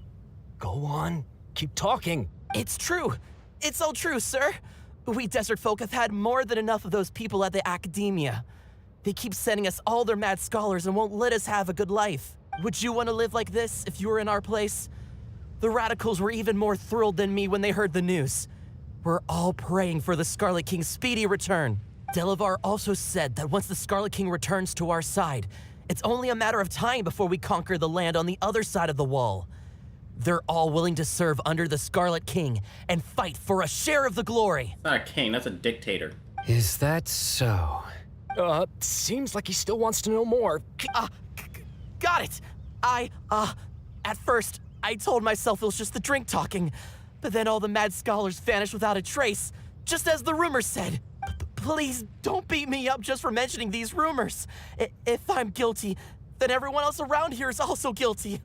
[SPEAKER 16] go on, keep talking.
[SPEAKER 8] It's true. It's all true, sir. We desert folk have had more than enough of those people at the academia. They keep sending us all their mad scholars and won't let us have a good life. Would you want to live like this if you were in our place? The radicals were even more thrilled than me when they heard the news. We're all praying for the Scarlet King's speedy return. Delavar also said that once the Scarlet King returns to our side, it's only a matter of time before we conquer the land on the other side of the wall. They're all willing to serve under the Scarlet King and fight for a share of the glory.
[SPEAKER 1] It's not a king, that's a dictator.
[SPEAKER 14] Is that so?
[SPEAKER 16] Seems like he still wants to know more.
[SPEAKER 8] Got it. At first, I told myself it was just the drink talking, but then all the mad scholars vanished without a trace, just as the rumors said. Please don't beat me up just for mentioning these rumors. If I'm guilty, then everyone else around here is also guilty.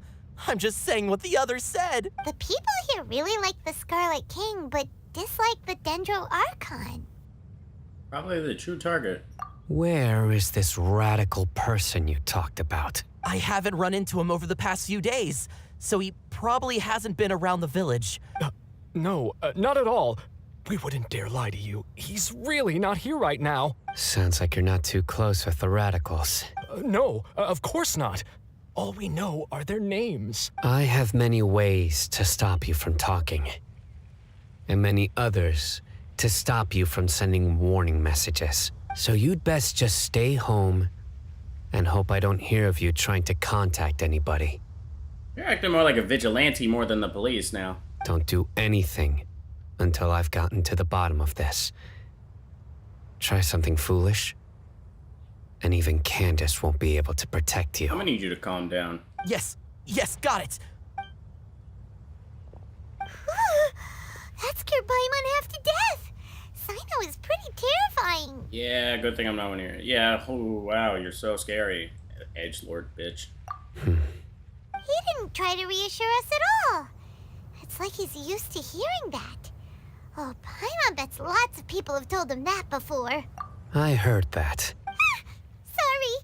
[SPEAKER 8] I'm just saying what the others said.
[SPEAKER 2] The people here really like the Scarlet King, but dislike the Dendro Archon.
[SPEAKER 1] Probably the true target.
[SPEAKER 14] Where is this radical person you talked about?
[SPEAKER 8] I haven't run into him over the past few days, so he probably hasn't been around the village.
[SPEAKER 16] No, not at all. We wouldn't dare lie to you. He's really not here right now.
[SPEAKER 14] Sounds like you're not too close with the radicals.
[SPEAKER 16] No, of course not. All we know are their names.
[SPEAKER 14] I have many ways to stop you from talking, and many others to stop you from sending warning messages. So you'd best just stay home and hope I don't hear of you trying to contact anybody.
[SPEAKER 1] You're acting more like a vigilante more than the police now.
[SPEAKER 14] Don't do anything until I've gotten to the bottom of this. Try something foolish, and even Candace won't be able to protect you.
[SPEAKER 1] I'm gonna need you to calm down.
[SPEAKER 8] Yes, got it.
[SPEAKER 2] That scared Paimon half to death. Cyno is pretty terrifying.
[SPEAKER 1] Yeah, good thing I'm not one here. Yeah, oh wow, you're so scary. Edgelord bitch.
[SPEAKER 2] He didn't try to reassure us at all. It's like he's used to hearing that. Oh, Paimon bets lots of people have told him that before.
[SPEAKER 14] I heard that.
[SPEAKER 2] Sorry.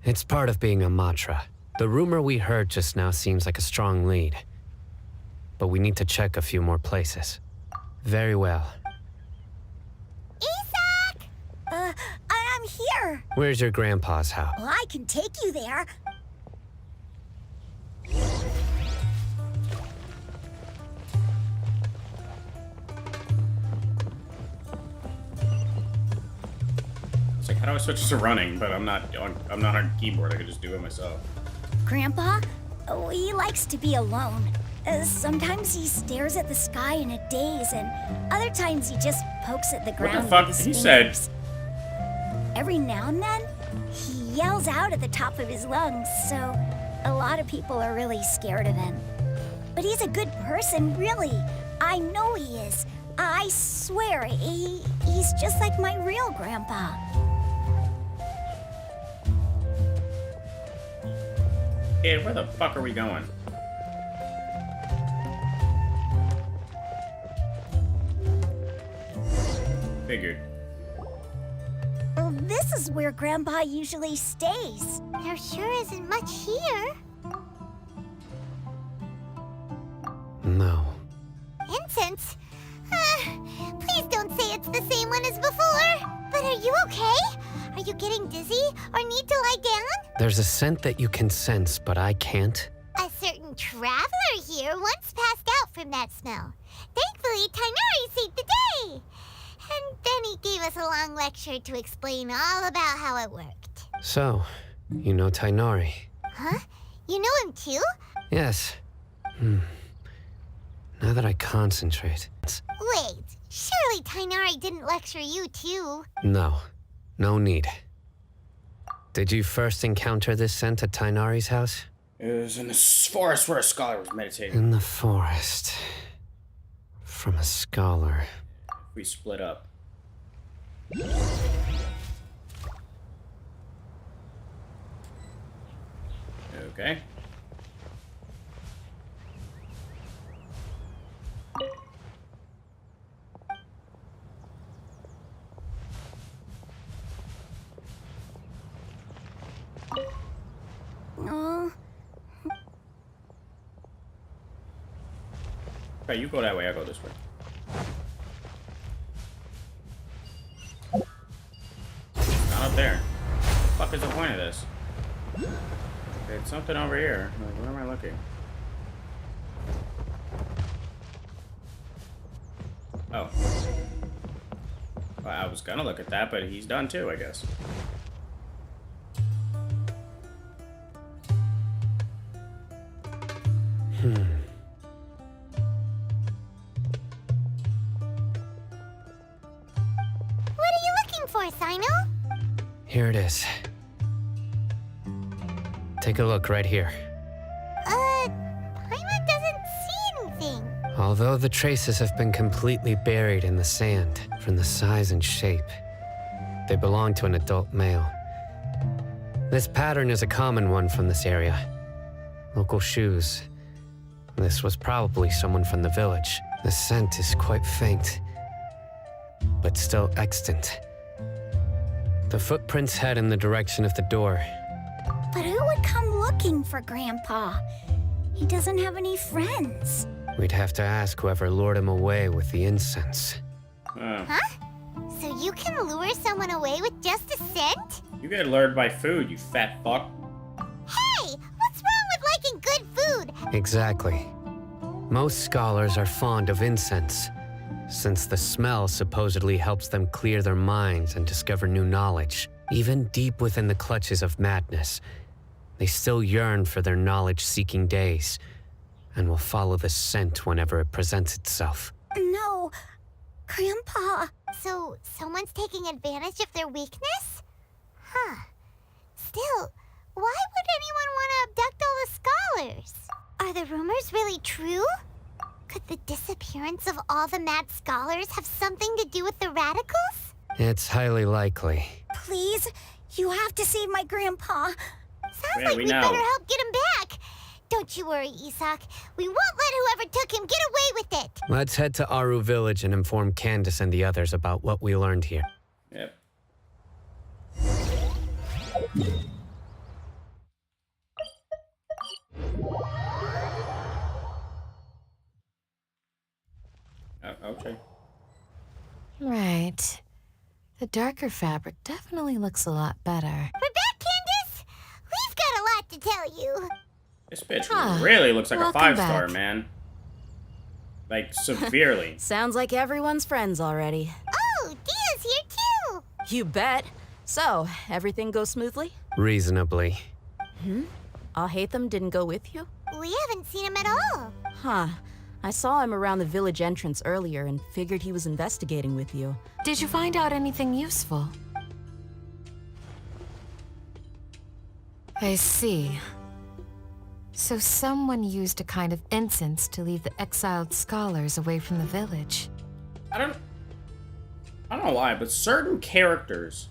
[SPEAKER 14] It's part of being a Matra. The rumor we heard just now seems like a strong lead. But we need to check a few more places. Very well.
[SPEAKER 2] Isak!
[SPEAKER 11] I'm here.
[SPEAKER 14] Where's your grandpa's house?
[SPEAKER 11] Well, I can take you there.
[SPEAKER 1] It's like, how do I switch to running? But I'm not on keyboard. I could just do it myself.
[SPEAKER 11] Grandpa? Oh, he likes to be alone. Sometimes he stares at the sky in a daze, and other times he just pokes at the ground.
[SPEAKER 1] What the fuck?
[SPEAKER 11] With his
[SPEAKER 1] He
[SPEAKER 11] fingers.
[SPEAKER 1] said.
[SPEAKER 11] Every now and then, he yells out at the top of his lungs, so a lot of people are really scared of him. But he's a good person, really. I know he is. I swear, he's just like my real grandpa.
[SPEAKER 1] Kid, where the fuck are we going? Figured.
[SPEAKER 11] Well, this is where Grandpa usually stays.
[SPEAKER 2] There sure isn't much here.
[SPEAKER 14] No.
[SPEAKER 2] Incense? Please don't say it's the same one as before. But are you okay? Are you getting dizzy or need to lie down?
[SPEAKER 14] There's a scent that you can sense, but I can't.
[SPEAKER 2] A certain traveler here once passed out from that smell. Thankfully, Tainari saved the day. And then he gave us a long lecture to explain all about how it worked.
[SPEAKER 14] So, you know Tainari?
[SPEAKER 2] Huh? You know him too?
[SPEAKER 14] Yes. Now that I concentrate.
[SPEAKER 2] Wait, surely Tainari didn't lecture you too.
[SPEAKER 14] No. No need. Did you first encounter this scent at Tainari's house?
[SPEAKER 1] It was in the forest where a scholar was meditating.
[SPEAKER 14] In the forest. From a scholar.
[SPEAKER 1] We split up. Okay.
[SPEAKER 11] Oh.
[SPEAKER 1] Right, you go that way, I'll go this way. Not up there. What the fuck is the point of this? Okay, it's something over here. Like, where am I looking? Oh. Well, I was gonna look at that, but he's done too, I guess.
[SPEAKER 2] What are you looking for, Cyno?
[SPEAKER 14] Here it is. Take a look right here.
[SPEAKER 2] Paimon doesn't see anything.
[SPEAKER 14] Although the traces have been completely buried in the sand, from the size and shape, they belong to an adult male. This pattern is a common one from this area. Local shoes. This was probably someone from the village. The scent is quite faint, but still extant. The footprints head in the direction of the door.
[SPEAKER 11] But who would come looking for Grandpa? He doesn't have any friends.
[SPEAKER 14] We'd have to ask whoever lured him away with the incense.
[SPEAKER 2] Huh? So you can lure someone away with just a scent?
[SPEAKER 1] You get lured by food, you fat fuck.
[SPEAKER 2] Hey! What's wrong with liking good food?
[SPEAKER 14] Exactly. Most scholars are fond of incense, since the smell supposedly helps them clear their minds and discover new knowledge. Even deep within the clutches of madness, they still yearn for their knowledge-seeking days, and will follow the scent whenever it presents itself.
[SPEAKER 11] No, Grandpa.
[SPEAKER 2] So someone's taking advantage of their weakness? Huh. Still, why would anyone want to abduct all the scholars? Are the rumors really true? Could the disappearance of all the mad scholars have something to do with the radicals?
[SPEAKER 14] It's highly likely.
[SPEAKER 11] Please, you have to save my Grandpa.
[SPEAKER 2] Sounds like we better help get him back. Don't you worry, Isak. We won't let whoever took him get away with it.
[SPEAKER 14] Let's head to Aru Village and inform Candace and the others about what we learned here.
[SPEAKER 1] Yep. Okay.
[SPEAKER 22] Right. The darker fabric definitely looks a lot better.
[SPEAKER 2] We're back, Candace! We've got a lot to tell you.
[SPEAKER 1] This bitch really looks like a
[SPEAKER 22] welcome
[SPEAKER 1] 5-star,
[SPEAKER 22] back.
[SPEAKER 1] man. Like, severely.
[SPEAKER 5] Sounds like everyone's friends already.
[SPEAKER 2] Oh, Dia's here too!
[SPEAKER 5] You bet. So, everything goes smoothly?
[SPEAKER 14] Reasonably.
[SPEAKER 5] Alhaitham didn't go with you?
[SPEAKER 2] We haven't seen him at all.
[SPEAKER 5] Huh. I saw him around the village entrance earlier and figured he was investigating with you.
[SPEAKER 22] Did you find out anything useful? I see. So someone used a kind of incense to leave the exiled scholars away from the village.
[SPEAKER 1] I don't know why, but certain characters.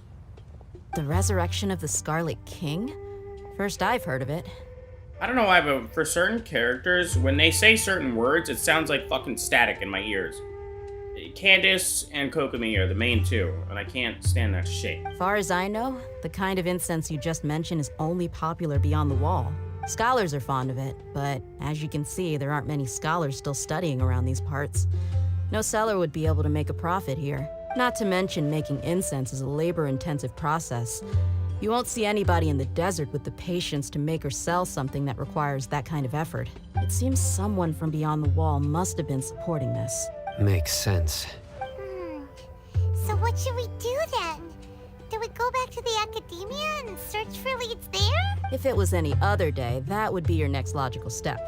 [SPEAKER 5] The resurrection of the Scarlet King? First I've heard of it.
[SPEAKER 1] I don't know why, but for certain characters, when they say certain words, it sounds like fucking static in my ears. Candace and Kokomi are the main two, and I can't stand that shit.
[SPEAKER 5] Far as I know, the kind of incense you just mentioned is only popular beyond the wall. Scholars are fond of it, but as you can see, there aren't many scholars still studying around these parts. No seller would be able to make a profit here. Not to mention making incense is a labor-intensive process. You won't see anybody in the desert with the patience to make or sell something that requires that kind of effort. It seems someone from beyond the wall must have been supporting this.
[SPEAKER 14] Makes sense.
[SPEAKER 2] So what should we do then? Do we go back to the academia and search for leads there?
[SPEAKER 5] If it was any other day, that would be your next logical step.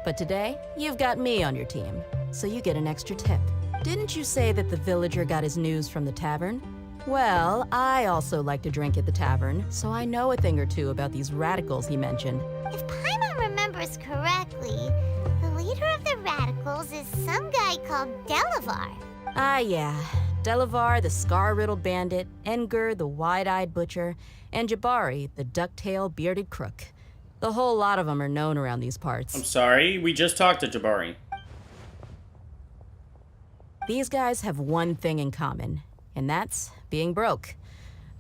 [SPEAKER 5] But today, you've got me on your team, so you get an extra tip. Didn't you say that the villager got his news from the tavern? Well, I also like to drink at the tavern, so I know a thing or two about these radicals he mentioned.
[SPEAKER 2] If Paimon remembers correctly, the leader of the radicals is some guy called Delavar.
[SPEAKER 5] Ah, yeah. Delavar, the scar-riddled bandit, Engur, the wide-eyed butcher, and Jabari, the duck-tailed bearded crook. The whole lot of them are known around these parts.
[SPEAKER 1] I'm sorry, we just talked to Jabari.
[SPEAKER 5] These guys have one thing in common, and that's being broke.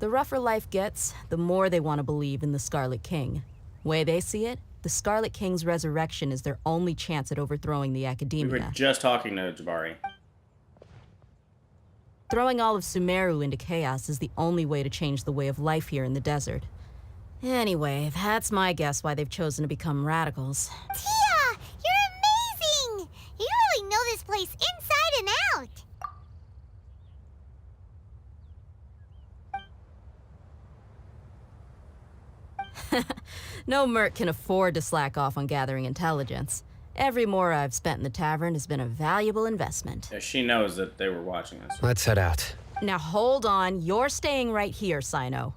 [SPEAKER 5] The rougher life gets, the more they want to believe in the Scarlet King. Way they see it, the Scarlet King's resurrection is their only chance at overthrowing the academia.
[SPEAKER 1] We were just talking to Jabari.
[SPEAKER 5] Throwing all of Sumeru into chaos is the only way to change the way of life here in the desert. Anyway, that's my guess why they've chosen to become radicals.
[SPEAKER 2] Tia! You're amazing! You really know this place inside and out!
[SPEAKER 5] No merc can afford to slack off on gathering intelligence. Every mora I've spent in the tavern has been a valuable investment.
[SPEAKER 1] Yeah, she knows that they were watching us.
[SPEAKER 14] Let's head out.
[SPEAKER 5] Now hold on, you're staying right here, Cyno.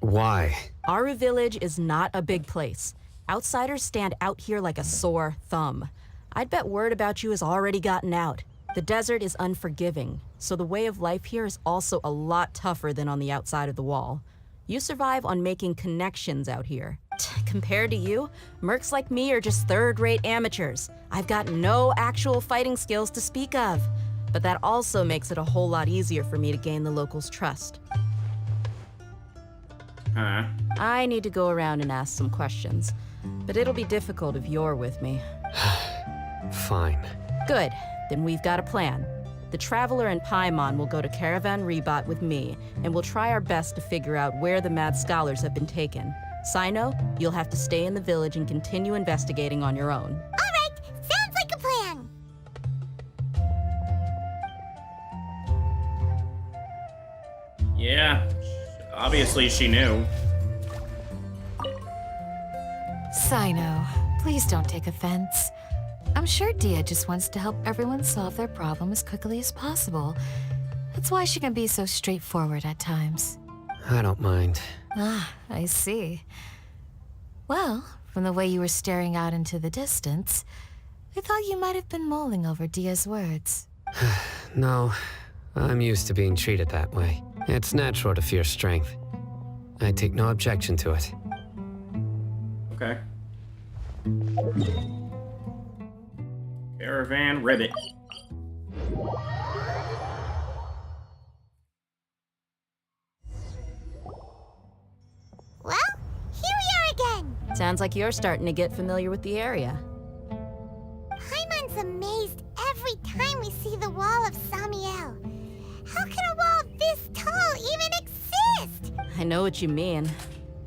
[SPEAKER 14] Why?
[SPEAKER 5] Aru Village is not a big place. Outsiders stand out here like a sore thumb. I'd bet word about you has already gotten out. The desert is unforgiving, so the way of life here is also a lot tougher than on the outside of the wall. You survive on making connections out here. Compared to you, mercs like me are just third-rate amateurs. I've got no actual fighting skills to speak of. But that also makes it a whole lot easier for me to gain the locals' trust.
[SPEAKER 1] Huh?
[SPEAKER 5] I need to go around and ask some questions, but it'll be difficult if you're with me.
[SPEAKER 14] Fine.
[SPEAKER 5] Good, then we've got a plan. The Traveler and Paimon will go to Caravan Rebot with me, and we'll try our best to figure out where the mad scholars have been taken. Cyno, you'll have to stay in the village and continue investigating on your own.
[SPEAKER 2] All right, sounds like a plan.
[SPEAKER 1] Yeah, obviously she knew.
[SPEAKER 22] Cyno, please don't take offense. I'm sure Dia just wants to help everyone solve their problem as quickly as possible. That's why she can be so straightforward at times.
[SPEAKER 14] I don't mind.
[SPEAKER 22] Ah, I see. Well, from the way you were staring out into the distance, I thought you might have been mulling over Dia's words.
[SPEAKER 14] No, I'm used to being treated that way. It's natural to fear strength. I take no objection to it.
[SPEAKER 1] Okay. Caravan Ribbit.
[SPEAKER 2] Well, here we are again.
[SPEAKER 5] Sounds like you're starting to get familiar with the area.
[SPEAKER 2] Paimon's amazed every time we see the wall of Samiel. How can a wall this tall even exist?
[SPEAKER 5] I know what you mean.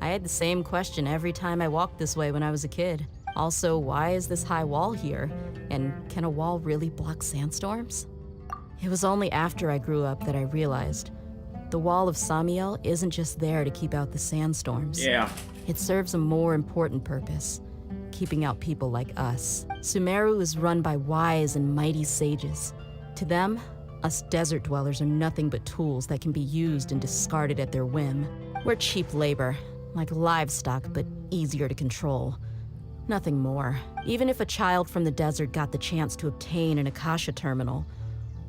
[SPEAKER 5] I had the same question every time I walked this way when I was a kid. Also, why is this high wall here? And can a wall really block sandstorms? It was only after I grew up that I realized the wall of Samiel isn't just there to keep out the sandstorms.
[SPEAKER 1] Yeah.
[SPEAKER 5] It serves a more important purpose, keeping out people like us. Sumeru is run by wise and mighty sages. To them, us desert dwellers are nothing but tools that can be used and discarded at their whim. We're cheap labor, like livestock, but easier to control. Nothing more. Even if a child from the desert got the chance to obtain an Akasha terminal,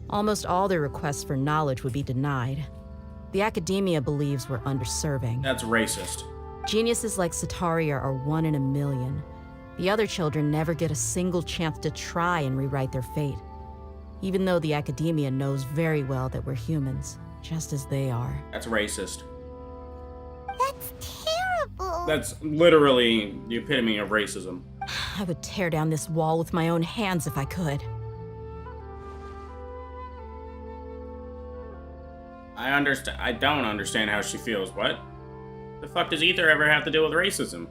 [SPEAKER 5] almost all their requests for knowledge would be denied. The academia believes we're underserving.
[SPEAKER 1] That's racist.
[SPEAKER 5] Geniuses like Sataria are 1 in a million. The other children never get a single chance to try and rewrite their fate. Even though the academia knows very well that we're humans, just as they are.
[SPEAKER 1] That's racist.
[SPEAKER 2] That's terrible.
[SPEAKER 1] That's literally the epitome of racism.
[SPEAKER 5] I would tear down this wall with my own hands if I could.
[SPEAKER 1] I don't understand how she feels. What? The fuck does Ether ever have to do with racism?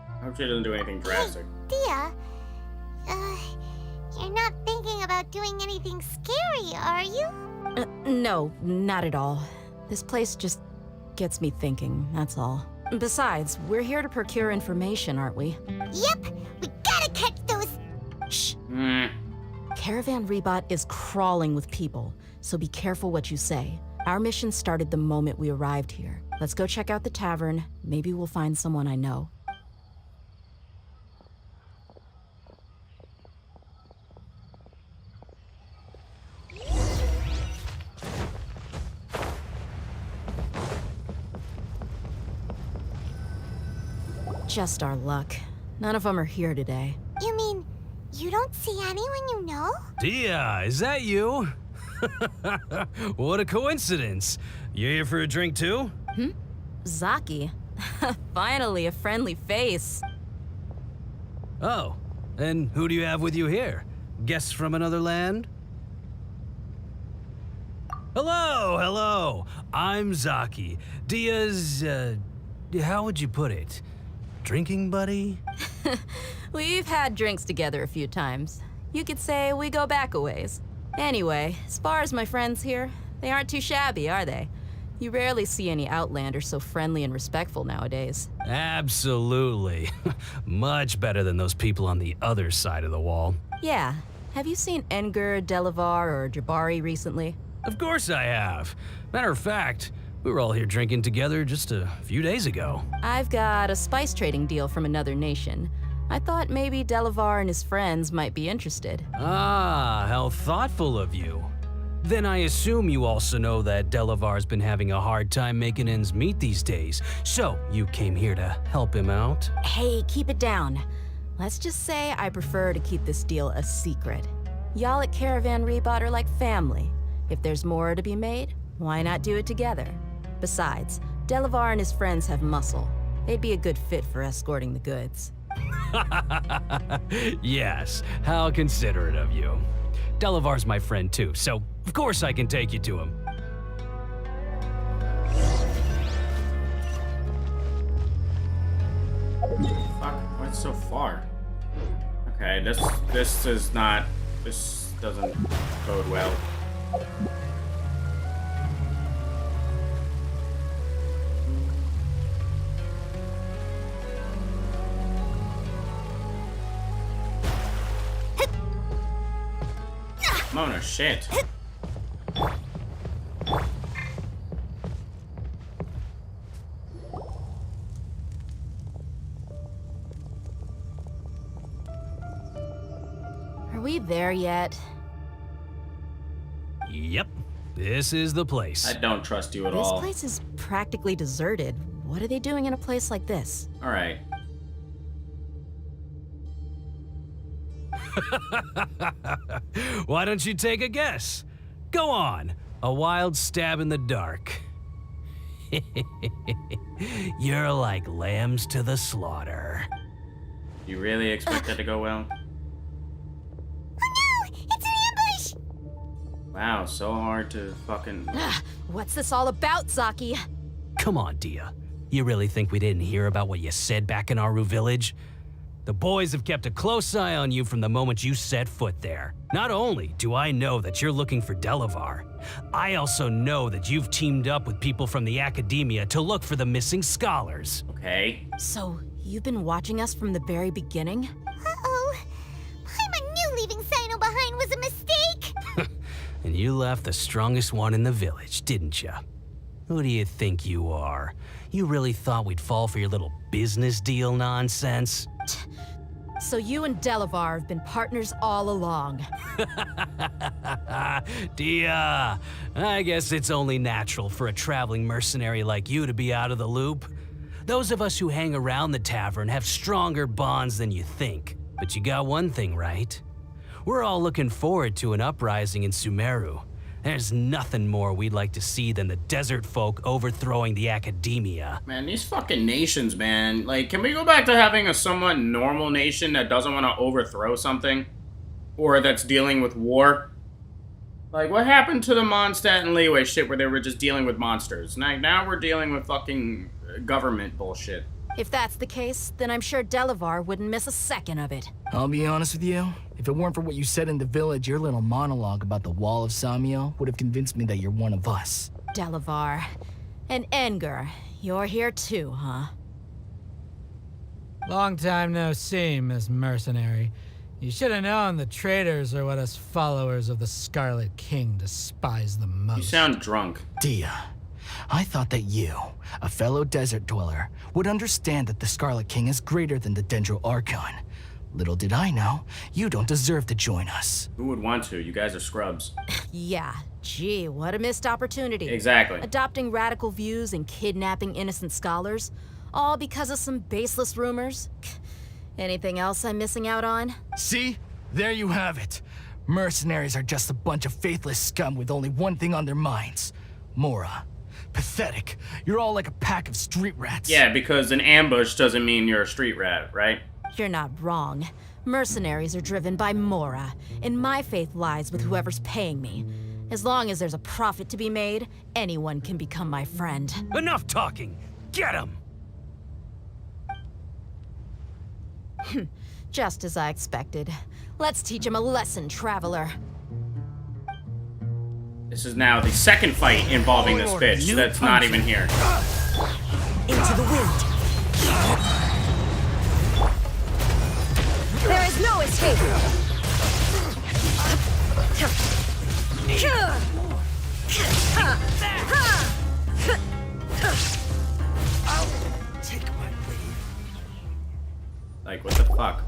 [SPEAKER 1] I hope she doesn't do anything drastic.
[SPEAKER 2] Dia, you're not thinking about doing anything scary, are you?
[SPEAKER 5] No, not at all. This place just gets me thinking, that's all. Besides, we're here to procure information, aren't we?
[SPEAKER 2] Yep, we gotta catch those...
[SPEAKER 5] Shh. Caravan Rebot is crawling with people, so be careful what you say. Our mission started the moment we arrived here. Let's go check out the tavern. Maybe we'll find someone I know. Just our luck. None of them are here today.
[SPEAKER 2] You mean, you don't see anyone you know?
[SPEAKER 7] Dia, is that you? What a coincidence. You here for a drink too?
[SPEAKER 5] Zaki. Finally, a friendly face.
[SPEAKER 7] Oh, and who do you have with you here? Guests from another land? Hello. I'm Zaki. Dia's, how would you put it? Drinking buddy?
[SPEAKER 5] We've had drinks together a few times. You could say we go back a ways. Anyway, as far as my friends here, they aren't too shabby, are they? You rarely see any Outlanders so friendly and respectful nowadays.
[SPEAKER 7] Absolutely. Much better than those people on the other side of the wall.
[SPEAKER 5] Yeah. Have you seen Engur, Delavar, or Jabari recently?
[SPEAKER 7] Of course I have. Matter of fact, we were all here drinking together just a few days ago.
[SPEAKER 5] I've got a spice trading deal from another nation. I thought maybe Delavar and his friends might be interested.
[SPEAKER 7] Ah, how thoughtful of you. Then I assume you also know that Delavar's been having a hard time making ends meet these days. So, you came here to help him out?
[SPEAKER 5] Hey, keep it down. Let's just say I prefer to keep this deal a secret. Y'all at Caravan Rebot are like family. If there's more to be made, why not do it together? Besides, Delavar and his friends have muscle. They'd be a good fit for escorting the goods.
[SPEAKER 7] Yes, how considerate of you. Delavar's my friend too, so of course I can take you to him.
[SPEAKER 1] Fuck, what's so far? Okay, this doesn't bode well. Mona, shit.
[SPEAKER 5] Are we there yet?
[SPEAKER 7] Yep, this is the place.
[SPEAKER 1] I don't trust you at
[SPEAKER 5] This
[SPEAKER 1] all.
[SPEAKER 5] place is practically deserted. What are they doing in a place like this?
[SPEAKER 1] All right.
[SPEAKER 7] Why don't you take a guess? Go on, a wild stab in the dark. You're like lambs to the slaughter.
[SPEAKER 1] You really expect that to go well?
[SPEAKER 2] Oh no! It's an ambush!
[SPEAKER 1] Wow, so hard to fucking...
[SPEAKER 5] What's this all about, Zaki?
[SPEAKER 7] Come on, Dia. You really think we didn't hear about what you said back in Aru village? The boys have kept a close eye on you from the moment you set foot there. Not only do I know that you're looking for Delavar, I also know that you've teamed up with people from the academia to look for the missing scholars.
[SPEAKER 1] Okay.
[SPEAKER 5] So, you've been watching us from the very beginning?
[SPEAKER 2] Uh-oh. Paimon knew leaving Cyno behind was a mistake!
[SPEAKER 7] And you left the strongest one in the village, didn't you? Who do you think you are? You really thought we'd fall for your little business deal nonsense?
[SPEAKER 5] So you and Delavar have been partners all along.
[SPEAKER 7] Dia, I guess it's only natural for a traveling mercenary like you to be out of the loop. Those of us who hang around the tavern have stronger bonds than you think. But you got one thing right. We're all looking forward to an uprising in Sumeru. There's nothing more we'd like to see than the desert folk overthrowing the academia.
[SPEAKER 1] Man, these fucking nations, man. Like, can we go back to having a somewhat normal nation that doesn't want to overthrow something? Or that's dealing with war? Like, what happened to the Mondstadt and Liyue shit where they were just dealing with monsters? Now we're dealing with fucking government bullshit.
[SPEAKER 5] If that's the case, then I'm sure Delavar wouldn't miss a second of it.
[SPEAKER 9] I'll be honest with you. If it weren't for what you said in the village, your little monologue about the Wall of Samiel would have convinced me that you're one of us.
[SPEAKER 5] Delavar. And Engar, you're here too, huh?
[SPEAKER 10] Long time no see, Miss Mercenary. You should have known the traitors are what us followers of the Scarlet King despise the most.
[SPEAKER 1] You sound drunk.
[SPEAKER 9] Dia, I thought that you, a fellow desert dweller, would understand that the Scarlet King is greater than the Dendro Archon. Little did I know, you don't deserve to join us.
[SPEAKER 1] Who would want to? You guys are scrubs.
[SPEAKER 5] Yeah, gee, what a missed opportunity.
[SPEAKER 1] Exactly.
[SPEAKER 5] Adopting radical views and kidnapping innocent scholars, all because of some baseless rumors. Anything else I'm missing out on?
[SPEAKER 9] See? There you have it. Mercenaries are just a bunch of faithless scum with only one thing on their minds. Mora. Pathetic. You're all like a pack of street rats.
[SPEAKER 1] Yeah, because an ambush doesn't mean you're a street rat, right?
[SPEAKER 5] You're not wrong. Mercenaries are driven by Mora, and my faith lies with whoever's paying me. As long as there's a profit to be made, anyone can become my friend.
[SPEAKER 7] Enough talking! Get him!
[SPEAKER 5] Just as I expected. Let's teach him a lesson, traveler.
[SPEAKER 1] This is now the second fight involving this bitch that's not even here.
[SPEAKER 19] Into the wind. There is no escape.
[SPEAKER 7] Take my leave.
[SPEAKER 1] Like, what the fuck?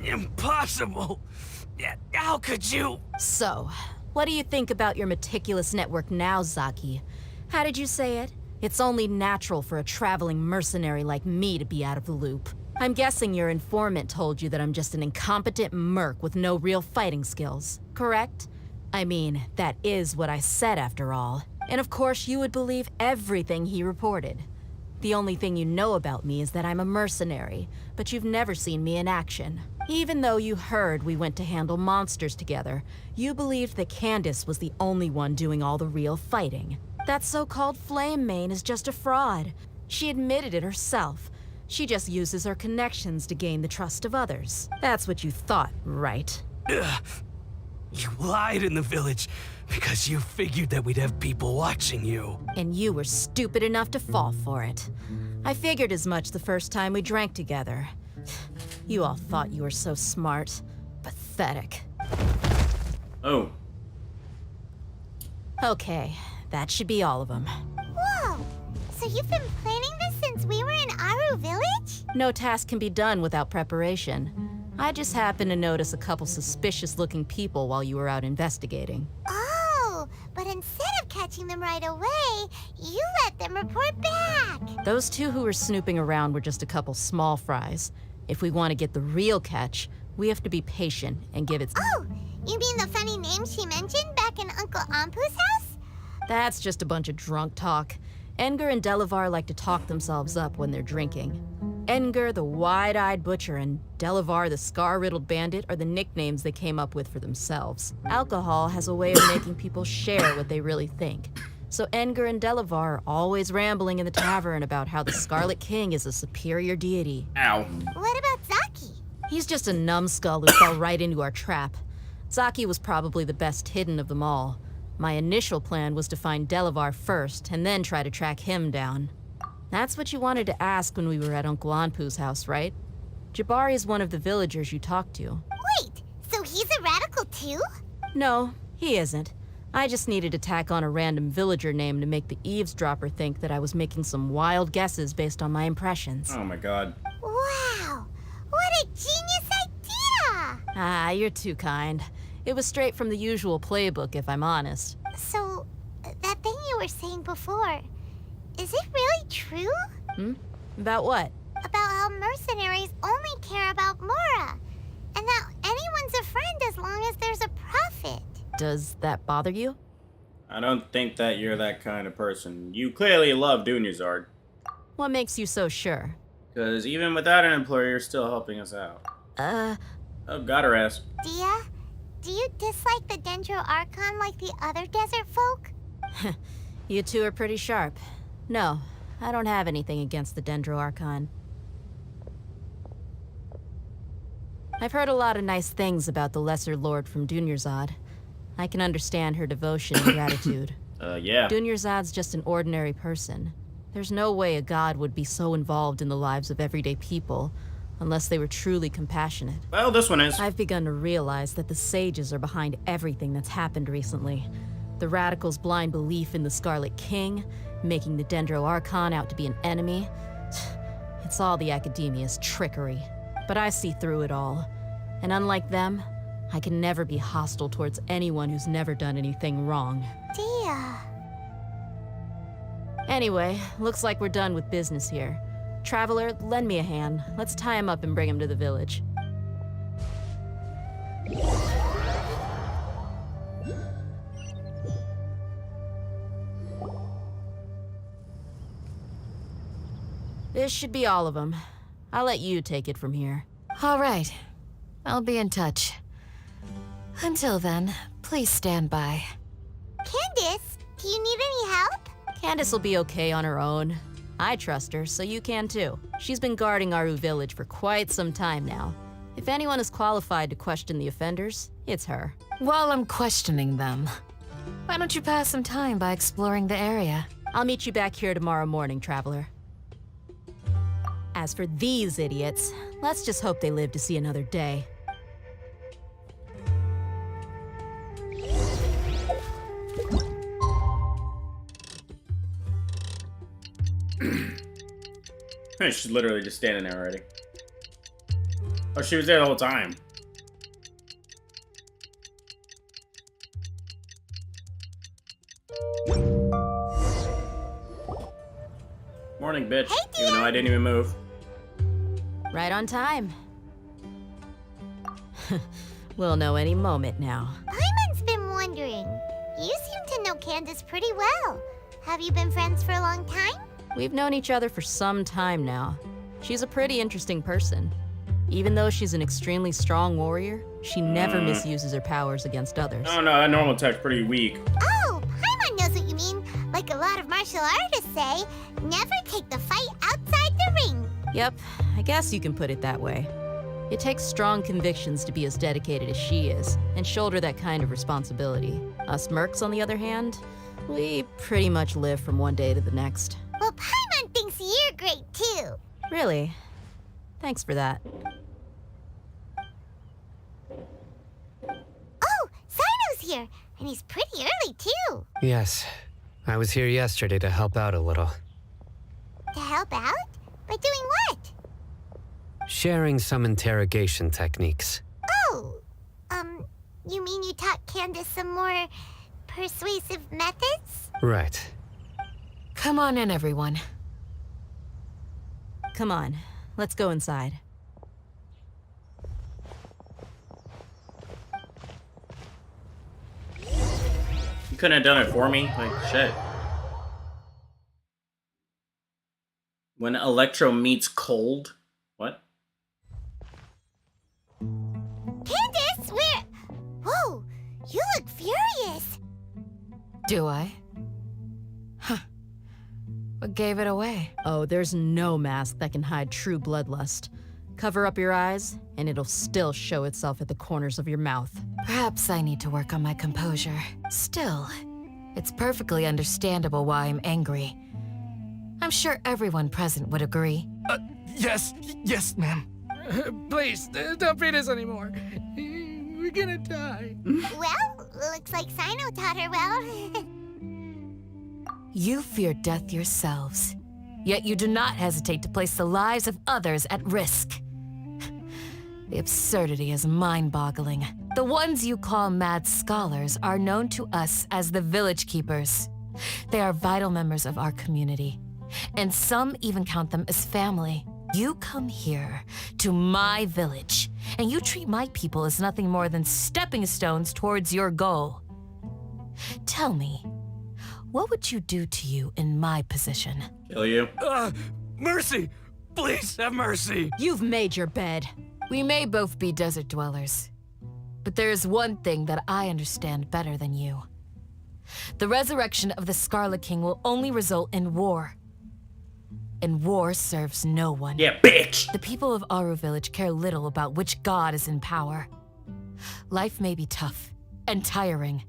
[SPEAKER 7] Impossible! How could you?
[SPEAKER 5] So, what do you think about your meticulous network now, Zaki? How did you say it? It's only natural for a traveling mercenary like me to be out of the loop. I'm guessing your informant told you that I'm just an incompetent merc with no real fighting skills, correct? I mean, that is what I said after all. And of course you would believe everything he reported. The only thing you know about me is that I'm a mercenary, but you've never seen me in action. Even though you heard we went to handle monsters together, you believed that Candace was the only one doing all the real fighting. That so-called Flame Mane is just a fraud. She admitted it herself. She just uses her connections to gain the trust of others. That's what you thought, right?
[SPEAKER 7] You lied in the village because you figured that we'd have people watching you.
[SPEAKER 5] And you were stupid enough to fall for it. I figured as much the first time we drank together. You all thought you were so smart. Pathetic.
[SPEAKER 1] Oh.
[SPEAKER 5] Okay, that should be all of them.
[SPEAKER 2] Whoa! So you've been planning this since we were in Aru village?
[SPEAKER 5] No task can be done without preparation. I just happened to notice a couple suspicious-looking people while you were out investigating.
[SPEAKER 2] Oh, but instead of catching them right away, you let them report back.
[SPEAKER 5] Those two who were snooping around were just a couple small fries. If we want to get the real catch, we have to be patient and give it...
[SPEAKER 2] Oh, you mean the funny name she mentioned back in Uncle Ampu's house?
[SPEAKER 5] That's just a bunch of drunk talk. Edgar and Delavar like to talk themselves up when they're drinking. Edgar, the wide-eyed butcher, and Delavar, the scar-riddled bandit, are the nicknames they came up with for themselves. Alcohol has a way of making people share what they really think. So Edgar and Delavar are always rambling in the tavern about how the Scarlet King is a superior deity.
[SPEAKER 1] Ow.
[SPEAKER 2] What about Zaki?
[SPEAKER 5] He's just a numbskull who fell right into our trap. Zaki was probably the best hidden of them all. My initial plan was to find Delavar first, and then try to track him down. That's what you wanted to ask when we were at Uncle Anpu's house, right? Jabari is one of the villagers you talked to.
[SPEAKER 2] Wait, so he's a radical too?
[SPEAKER 5] No, he isn't. I just needed to tack on a random villager name to make the eavesdropper think that I was making some wild guesses based on my impressions.
[SPEAKER 1] Oh my god.
[SPEAKER 2] Wow, what a genius idea!
[SPEAKER 5] Ah, you're too kind. It was straight from the usual playbook, if I'm honest.
[SPEAKER 2] So, that thing you were saying before, is it really true?
[SPEAKER 5] About what?
[SPEAKER 2] About how mercenaries only care about Mora, and that anyone's a friend as long as there's a profit.
[SPEAKER 5] Does that bother you?
[SPEAKER 1] I don't think that you're that kind of person. You clearly love Dunyazard.
[SPEAKER 5] What makes you so sure?
[SPEAKER 1] Because even without an employer, you're still helping us out. Oh, got her ass.
[SPEAKER 2] Dia, do you dislike the Dendro Archon like the other desert folk?
[SPEAKER 5] You two are pretty sharp. No, I don't have anything against the Dendro Archon. I've heard a lot of nice things about the Lesser Lord from Dunyarzad. I can understand her devotion and gratitude.
[SPEAKER 1] Yeah.
[SPEAKER 5] Dunyarzad's just an ordinary person. There's no way a god would be so involved in the lives of everyday people, unless they were truly compassionate.
[SPEAKER 1] Well, this one is.
[SPEAKER 5] I've begun to realize that the sages are behind everything that's happened recently. The radicals' blind belief in the Scarlet King, making the Dendro Archon out to be an enemy. It's all the academia's trickery. But I see through it all. And unlike them, I can never be hostile towards anyone who's never done anything wrong.
[SPEAKER 2] Dia.
[SPEAKER 5] Anyway, looks like we're done with business here. Traveler, lend me a hand. Let's tie him up and bring him to the village. This should be all of them. I'll let you take it from here.
[SPEAKER 15] All right. I'll be in touch. Until then, please stand by.
[SPEAKER 2] Candace, do you need any help?
[SPEAKER 5] Candace will be okay on her own. I trust her, so you can too. She's been guarding Aru village for quite some time now. If anyone is qualified to question the offenders, it's her.
[SPEAKER 15] While I'm questioning them, why don't you pass some time by exploring the area?
[SPEAKER 5] I'll meet you back here tomorrow morning, Traveler. As for these idiots, let's just hope they live to see another day.
[SPEAKER 1] She's literally just standing there already. Oh, she was there the whole time. Morning, bitch.
[SPEAKER 2] Hey,
[SPEAKER 1] even though I didn't even move.
[SPEAKER 5] Right on time. We'll know any moment now.
[SPEAKER 2] Paimon's been wondering. You seem to know Candace pretty well. Have you been friends for a long time?
[SPEAKER 5] We've known each other for some time now. She's a pretty interesting person. Even though she's an extremely strong warrior, she never misuses her powers against others.
[SPEAKER 1] Oh no, that normal tech's pretty weak.
[SPEAKER 2] Oh, Paimon knows what you mean. Like a lot of martial artists say, never take the fight outside the ring.
[SPEAKER 5] Yep, I guess you can put it that way. It takes strong convictions to be as dedicated as she is, and shoulder that kind of responsibility. Us mercs, on the other hand, we pretty much live from one day to the next.
[SPEAKER 2] Well, Paimon thinks you're great too.
[SPEAKER 5] Really? Thanks for that.
[SPEAKER 2] Oh, Cyno's here, and he's pretty early too.
[SPEAKER 14] Yes. I was here yesterday to help out a little.
[SPEAKER 2] To help out? By doing what?
[SPEAKER 14] Sharing some interrogation techniques.
[SPEAKER 2] Oh, you mean you taught Candace some more persuasive methods?
[SPEAKER 14] Right.
[SPEAKER 15] Come on in, everyone.
[SPEAKER 5] Come on, let's go inside.
[SPEAKER 1] You couldn't have done it for me? Like, shit. When Electro meets Cold? What?
[SPEAKER 2] Candace, where? Whoa, you look furious.
[SPEAKER 15] Do I? Huh. What gave it away?
[SPEAKER 5] Oh, there's no mask that can hide true bloodlust. Cover up your eyes, and it'll still show itself at the corners of your mouth.
[SPEAKER 15] Perhaps I need to work on my composure. Still, it's perfectly understandable why I'm angry. I'm sure everyone present would agree.
[SPEAKER 9] Yes, ma'am.
[SPEAKER 10] Please, don't beat us anymore. We're gonna die.
[SPEAKER 2] Well, looks like Cyno taught her well.
[SPEAKER 15] You fear death yourselves, yet you do not hesitate to place the lives of others at risk. The absurdity is mind-boggling. The ones you call mad scholars are known to us as the Village Keepers. They are vital members of our community, and some even count them as family. You come here, to my village, and you treat my people as nothing more than stepping stones towards your goal. Tell me, what would you do to you in my position?
[SPEAKER 1] Kill you.
[SPEAKER 7] Mercy! Please, have mercy!
[SPEAKER 5] You've made your bed.
[SPEAKER 15] We may both be desert dwellers, but there is one thing that I understand better than you. The resurrection of the Scarlet King will only result in war. And war serves no one.
[SPEAKER 1] Yeah, bitch!
[SPEAKER 15] The people of Aru Village care little about which god is in power. Life may be tough and tiring,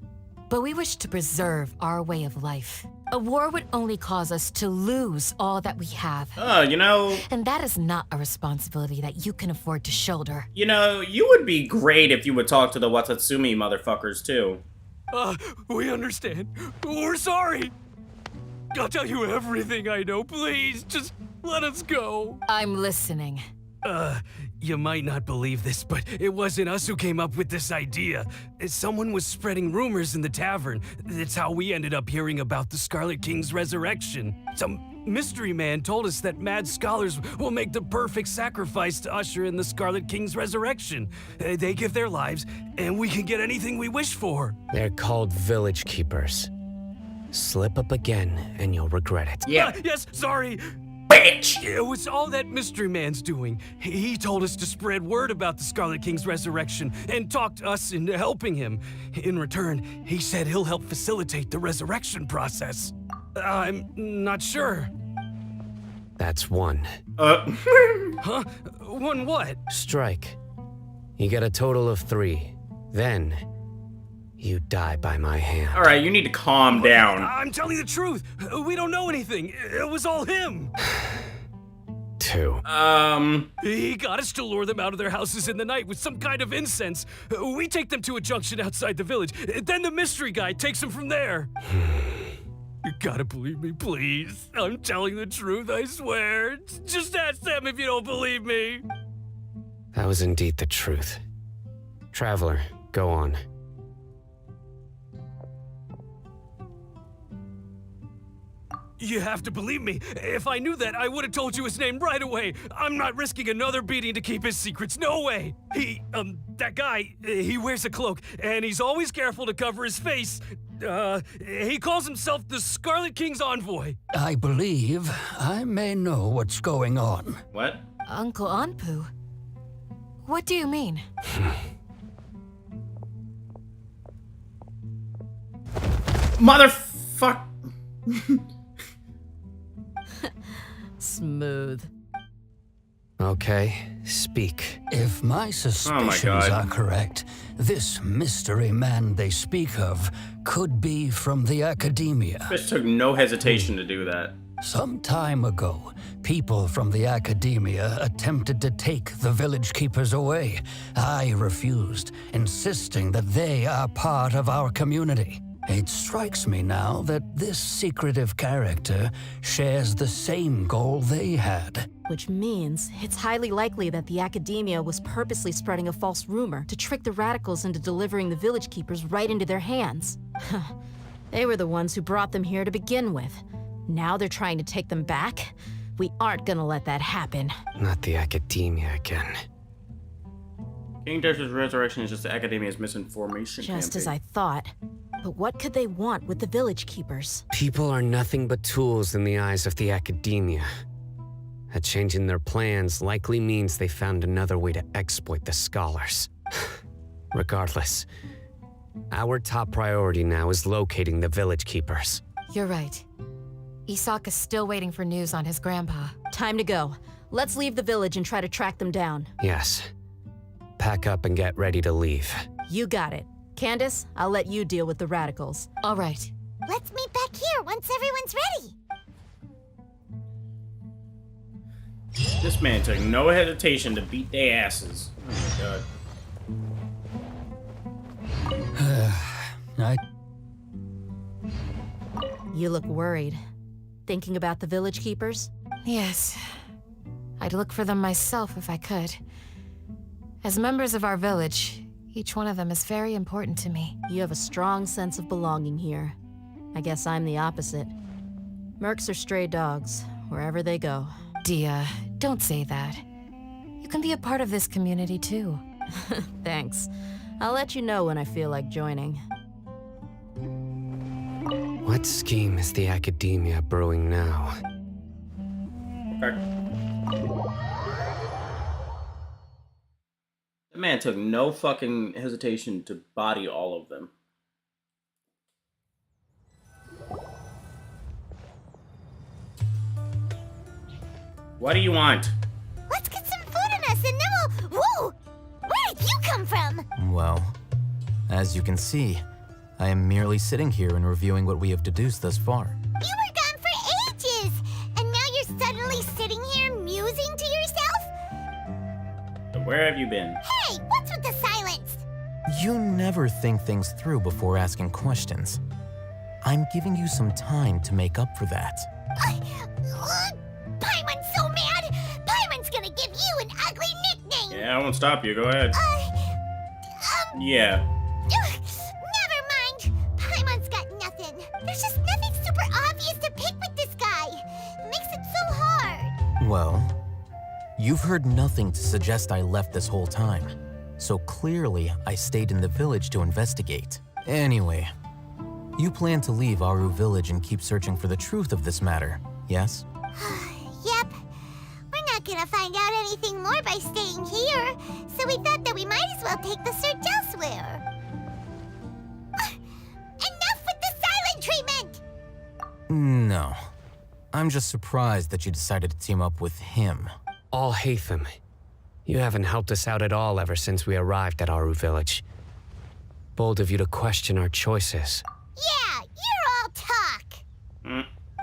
[SPEAKER 15] but we wish to preserve our way of life. A war would only cause us to lose all that we have.
[SPEAKER 1] You know...
[SPEAKER 15] And that is not a responsibility that you can afford to shoulder.
[SPEAKER 1] You know, you would be great if you would talk to the Watatsumi motherfuckers, too.
[SPEAKER 4] We understand. We're sorry. I'll tell you everything I know. Please, just let us go.
[SPEAKER 15] I'm listening.
[SPEAKER 7] You might not believe this, but it wasn't us who came up with this idea. Someone was spreading rumors in the tavern. That's how we ended up hearing about the Scarlet King's resurrection. Some mystery man told us that mad scholars will make the perfect sacrifice to usher in the Scarlet King's resurrection. They give their lives, and we can get anything we wish for.
[SPEAKER 14] They're called Village Keepers. Slip up again, and you'll regret it.
[SPEAKER 1] Yeah.
[SPEAKER 7] Yes, sorry.
[SPEAKER 1] Bitch!
[SPEAKER 7] It was all that mystery man's doing. He told us to spread word about the Scarlet King's resurrection and talked us into helping him. In return, he said he'll help facilitate the resurrection process. I'm not sure.
[SPEAKER 14] That's one.
[SPEAKER 7] Huh? One what?
[SPEAKER 14] Strike. You get a total of 3. Then, you die by my hand.
[SPEAKER 1] Alright, you need to calm down.
[SPEAKER 7] I'm telling the truth. We don't know anything. It was all him.
[SPEAKER 14] 2.
[SPEAKER 7] He got us to lure them out of their houses in the night with some kind of incense. We take them to a junction outside the village. Then the mystery guy takes them from there. You gotta believe me, please. I'm telling the truth, I swear. Just ask them if you don't believe me.
[SPEAKER 14] That was indeed the truth. Traveler, go on.
[SPEAKER 7] You have to believe me. If I knew that, I would have told you his name right away. I'm not risking another beating to keep his secrets. No way. That guy, he wears a cloak, and he's always careful to cover his face. He calls himself the Scarlet King's envoy.
[SPEAKER 18] I believe I may know what's going on.
[SPEAKER 1] What?
[SPEAKER 15] Uncle Anpu? What do you mean?
[SPEAKER 1] Motherfuck.
[SPEAKER 5] Smooth.
[SPEAKER 14] Okay, speak.
[SPEAKER 18] If my suspicions are correct, this mystery man they speak of could be from the academia.
[SPEAKER 1] This took no hesitation to do that.
[SPEAKER 18] Some time ago, people from the academia attempted to take the village keepers away. I refused, insisting that they are part of our community. It strikes me now that this secretive character shares the same goal they had.
[SPEAKER 5] Which means it's highly likely that the academia was purposely spreading a false rumor to trick the radicals into delivering the village keepers right into their hands. They were the ones who brought them here to begin with. Now they're trying to take them back? We aren't gonna let that happen.
[SPEAKER 14] Not the academia again.
[SPEAKER 1] King Desert's resurrection is just the academia's misinformation
[SPEAKER 5] Just
[SPEAKER 1] campaign.
[SPEAKER 5] as I thought. But what could they want with the village keepers?
[SPEAKER 14] People are nothing but tools in the eyes of the academia. A change in their plans likely means they found another way to exploit the scholars. Regardless, our top priority now is locating the village keepers.
[SPEAKER 15] You're right. Isak is still waiting for news on his grandpa.
[SPEAKER 5] Time to go. Let's leave the village and try to track them down.
[SPEAKER 14] Yes. Pack up and get ready to leave.
[SPEAKER 5] You got it. Candace, I'll let you deal with the radicals.
[SPEAKER 15] All right.
[SPEAKER 2] Let's meet back here once everyone's ready.
[SPEAKER 1] This man took no hesitation to beat their asses. Oh my god.
[SPEAKER 5] You look worried. Thinking about the village keepers?
[SPEAKER 15] Yes. I'd look for them myself if I could. As members of our village, each one of them is very important to me.
[SPEAKER 5] You have a strong sense of belonging here. I guess I'm the opposite. Mercs are stray dogs, wherever they go.
[SPEAKER 15] Dia, don't say that. You can be a part of this community too.
[SPEAKER 5] Thanks. I'll let you know when I feel like joining.
[SPEAKER 14] What scheme is the academia brewing now?
[SPEAKER 1] The man took no fucking hesitation to body all of them. What do you want?
[SPEAKER 2] Let's get some food in us and then we'll... Whoa! Where did you come from?
[SPEAKER 20] Well, as you can see, I am merely sitting here and reviewing what we have deduced thus far.
[SPEAKER 2] You were gone for ages! And now you're suddenly sitting here musing to yourself?
[SPEAKER 1] Where have you been?
[SPEAKER 2] Hey, what's with the silence?
[SPEAKER 20] You never think things through before asking questions. I'm giving you some time to make up for that.
[SPEAKER 2] Paimon's so mad! Paimon's gonna give you an ugly nickname!
[SPEAKER 1] Yeah, I won't stop you. Go ahead. Yeah.
[SPEAKER 2] Never mind. Paimon's got nothing. There's just nothing super obvious to pick with this guy. It makes it so hard.
[SPEAKER 20] Well, you've heard nothing to suggest I left this whole time. So clearly, I stayed in the village to investigate. Anyway, you plan to leave Aru village and keep searching for the truth of this matter, yes?
[SPEAKER 2] Yep. We're not gonna find out anything more by staying here, so we thought that we might as well take the search elsewhere. Enough with the silent treatment!
[SPEAKER 20] No. I'm just surprised that you decided to team up with him.
[SPEAKER 14] Al-Haytham, you haven't helped us out at all ever since we arrived at Aru village. Bold of you to question our choices.
[SPEAKER 2] Yeah, you're all talk.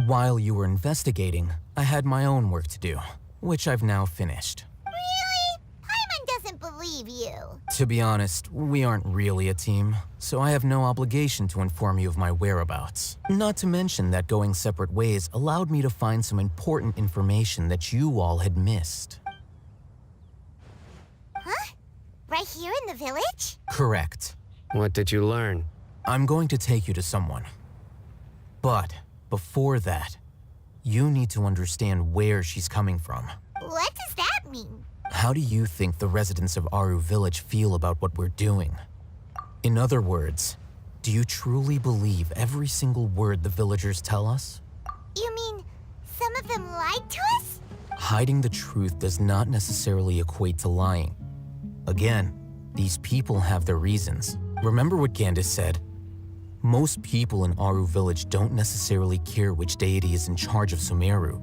[SPEAKER 20] While you were investigating, I had my own work to do, which I've now finished.
[SPEAKER 2] Really? Paimon doesn't believe you.
[SPEAKER 20] To be honest, we aren't really a team, so I have no obligation to inform you of my whereabouts. Not to mention that going separate ways allowed me to find some important information that you all had missed.
[SPEAKER 2] Huh? Right here in the village?
[SPEAKER 20] Correct.
[SPEAKER 14] What did you learn?
[SPEAKER 20] I'm going to take you to someone. But before that, you need to understand where she's coming from.
[SPEAKER 2] What does that mean?
[SPEAKER 20] How do you think the residents of Aru village feel about what we're doing? In other words, do you truly believe every single word the villagers tell us?
[SPEAKER 2] You mean some of them lied to us?
[SPEAKER 20] Hiding the truth does not necessarily equate to lying. Again, these people have their reasons. Remember what Candace said? Most people in Aru village don't necessarily care which deity is in charge of Sumeru.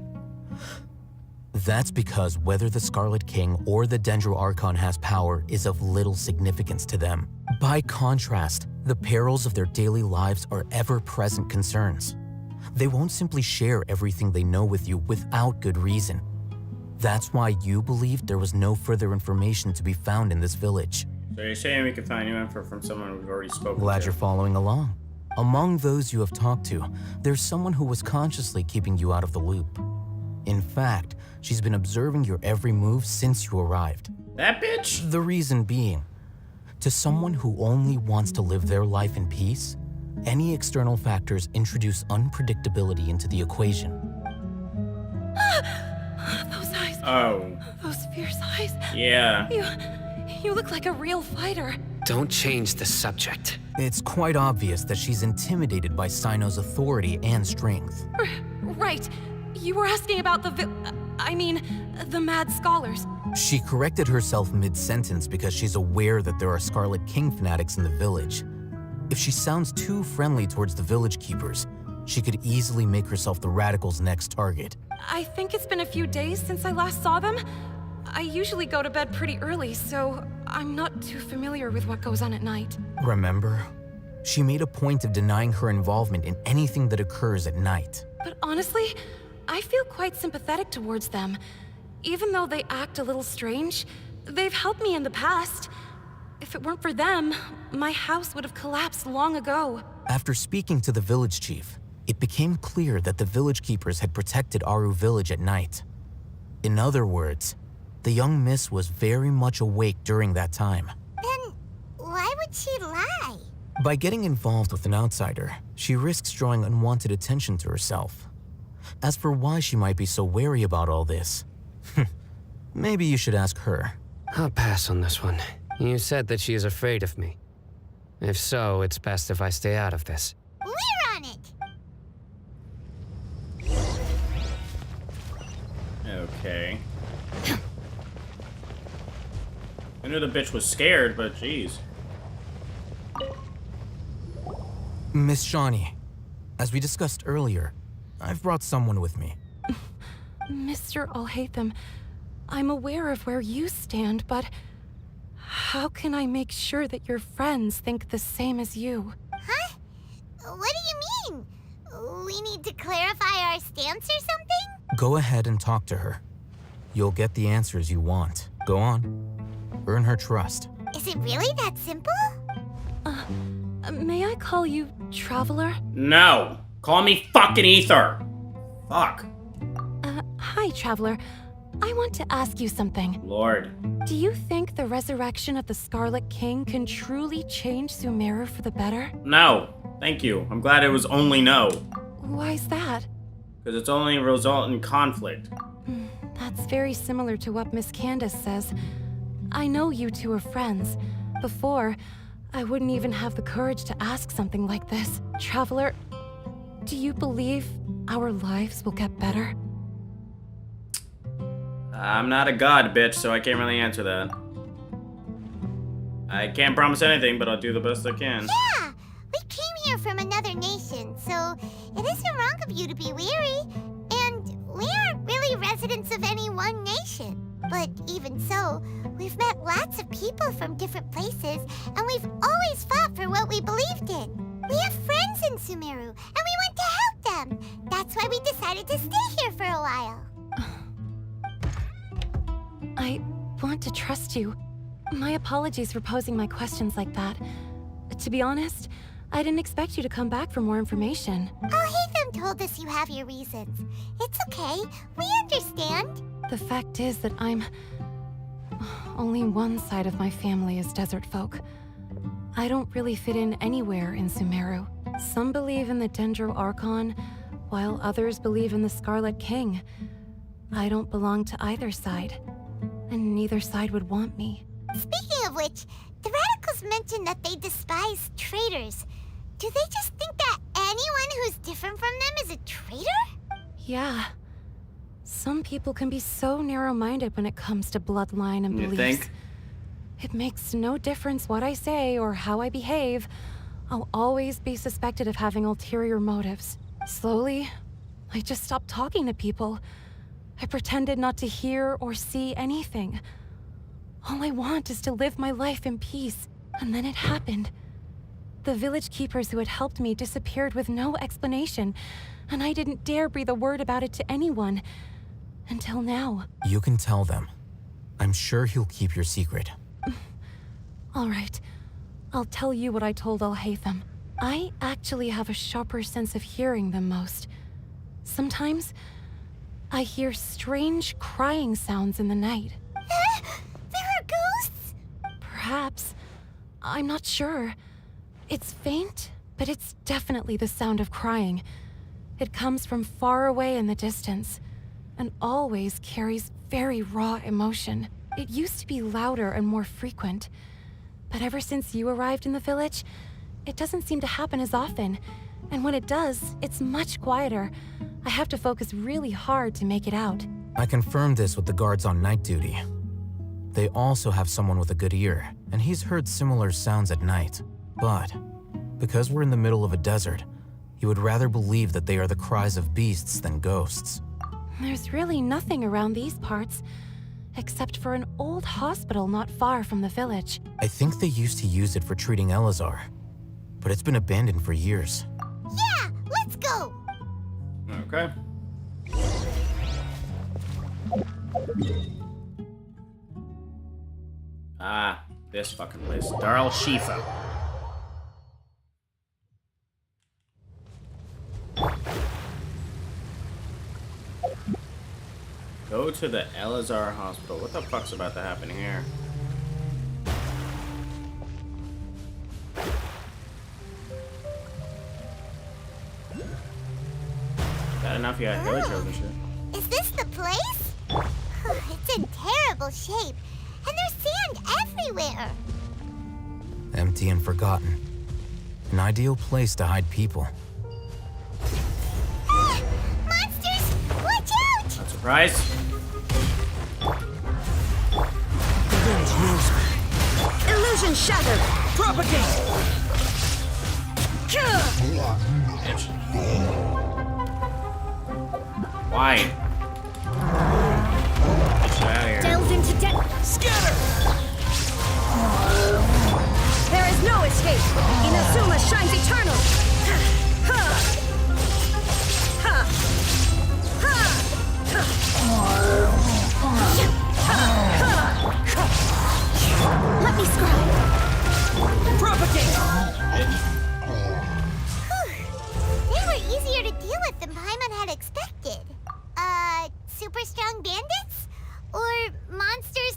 [SPEAKER 20] That's because whether the Scarlet King or the Dendro Archon has power is of little significance to them. By contrast, the perils of their daily lives are ever-present concerns. They won't simply share everything they know with you without good reason. That's why you believed there was no further information to be found in this village.
[SPEAKER 1] So you're saying we can find new info from someone we've already spoken
[SPEAKER 20] Glad
[SPEAKER 1] to?
[SPEAKER 20] you're following along. Among those you have talked to, there's someone who was consciously keeping you out of the loop. In fact, she's been observing your every move since you arrived.
[SPEAKER 1] That bitch?
[SPEAKER 20] The reason being, to someone who only wants to live their life in peace, any external factors introduce unpredictability into the equation.
[SPEAKER 15] Those eyes.
[SPEAKER 1] Oh.
[SPEAKER 15] Those fierce eyes.
[SPEAKER 1] Yeah.
[SPEAKER 15] You look like a real fighter.
[SPEAKER 14] Don't change the subject.
[SPEAKER 20] It's quite obvious that she's intimidated by Cyno's authority and strength.
[SPEAKER 15] Right. You were asking about the
[SPEAKER 13] I mean, the mad scholars.
[SPEAKER 20] She corrected herself mid-sentence because she's aware that there are Scarlet King fanatics in the village. If she sounds too friendly towards the village keepers, she could easily make herself the radicals' next target.
[SPEAKER 13] I think it's been a few days since I last saw them. I usually go to bed pretty early, so I'm not too familiar with what goes on at night.
[SPEAKER 20] Remember? She made a point of denying her involvement in anything that occurs at night.
[SPEAKER 13] But honestly, I feel quite sympathetic towards them. Even though they act a little strange, they've helped me in the past. If it weren't for them, my house would have collapsed long ago.
[SPEAKER 20] After speaking to the village chief, it became clear that the village keepers had protected Aru village at night. In other words, the young miss was very much awake during that time.
[SPEAKER 2] Then why would she lie?
[SPEAKER 20] By getting involved with an outsider, she risks drawing unwanted attention to herself. As for why she might be so wary about all this, maybe you should ask her.
[SPEAKER 14] I'll pass on this one. You said that she is afraid of me. If so, it's best if I stay out of this.
[SPEAKER 2] We're on it!
[SPEAKER 1] Okay. I knew the bitch was scared, but jeez.
[SPEAKER 20] Miss Shawnee, as we discussed earlier, I've brought someone with me.
[SPEAKER 13] Mr. Alhaitham, I'm aware of where you stand, but how can I make sure that your friends think the same as you?
[SPEAKER 2] Huh? What do you mean? We need to clarify our stance or something?
[SPEAKER 20] Go ahead and talk to her. You'll get the answers you want. Go on. Earn her trust.
[SPEAKER 2] Is it really that simple?
[SPEAKER 13] May I call you Traveler?
[SPEAKER 1] No! Call me fucking Ether! Fuck.
[SPEAKER 13] Hi, Traveler. I want to ask you something.
[SPEAKER 1] Lord.
[SPEAKER 13] Do you think the resurrection of the Scarlet King can truly change Sumeru for the better?
[SPEAKER 1] No. Thank you. I'm glad it was only no.
[SPEAKER 13] Why's that?
[SPEAKER 1] Because it's only a result in conflict.
[SPEAKER 13] That's very similar to what Miss Candace says. I know you two are friends. Before, I wouldn't even have the courage to ask something like this. Traveler, do you believe our lives will get better?
[SPEAKER 1] I'm not a god, bitch, so I can't really answer that. I can't promise anything, but I'll do the best I can.
[SPEAKER 2] Yeah! We came here from another nation, so it isn't wrong of you to be weary. And we aren't really residents of any one nation. But even so, we've met lots of people from different places, and we've always fought for what we believed in. We have friends in Sumeru, and we want to help them. That's why we decided to stay here for a while.
[SPEAKER 13] I want to trust you. My apologies for posing my questions like that. To be honest, I didn't expect you to come back for more information.
[SPEAKER 2] Alhaitham told us you have your reasons. It's okay. We understand.
[SPEAKER 13] The fact is that only one side of my family is desert folk. I don't really fit in anywhere in Sumeru. Some believe in the Dendro Archon, while others believe in the Scarlet King. I don't belong to either side, and neither side would want me.
[SPEAKER 2] Speaking of which, the radicals mentioned that they despise traitors. Do they just think that anyone who's different from them is a traitor?
[SPEAKER 13] Yeah. Some people can be so narrow-minded when it comes to bloodline and beliefs.
[SPEAKER 1] You think?
[SPEAKER 13] It makes no difference what I say or how I behave. I'll always be suspected of having ulterior motives. Slowly, I just stopped talking to people. I pretended not to hear or see anything. All I want is to live my life in peace. And then it happened. The village keepers who had helped me disappeared with no explanation, and I didn't dare breathe a word about it to anyone. Until now.
[SPEAKER 20] You can tell them. I'm sure he'll keep your secret.
[SPEAKER 13] All right. I'll tell you what I told Alhaitham. I actually have a sharper sense of hearing than most. Sometimes, I hear strange crying sounds in the night.
[SPEAKER 2] There are ghosts?
[SPEAKER 13] Perhaps. I'm not sure. It's faint, but it's definitely the sound of crying. It comes from far away in the distance, and always carries very raw emotion. It used to be louder and more frequent, but ever since you arrived in the village, it doesn't seem to happen as often, and when it does, it's much quieter. I have to focus really hard to make it out.
[SPEAKER 20] I confirmed this with the guards on night duty. They also have someone with a good ear, and he's heard similar sounds at night. But because we're in the middle of a desert, he would rather believe that they are the cries of beasts than ghosts.
[SPEAKER 13] There's really nothing around these parts, except for an old hospital not far from the village.
[SPEAKER 20] I think they used to use it for treating Elazar, but it's been abandoned for years.
[SPEAKER 2] Yeah, let's go!
[SPEAKER 1] Okay. Ah, this fucking place. Darl Shifa. Go to the Elazar Hospital. What the fuck's about to happen here? Got enough you got villagers and shit.
[SPEAKER 2] Is this the place? It's in terrible shape, and there's sand everywhere.
[SPEAKER 20] Empty and forgotten. An ideal place to hide people.
[SPEAKER 2] Ah, monsters! Watch out!
[SPEAKER 1] Not surprised.
[SPEAKER 3] Illusion shattered! Propagate!
[SPEAKER 1] Bitch. Why? Get you out of here.
[SPEAKER 3] Delve into death! Scatter! There is no escape! Inazuma shines eternal! Let me scribe! Propagate!
[SPEAKER 2] They were easier to deal with than Paimon had expected. Super strong bandits? Or monsters?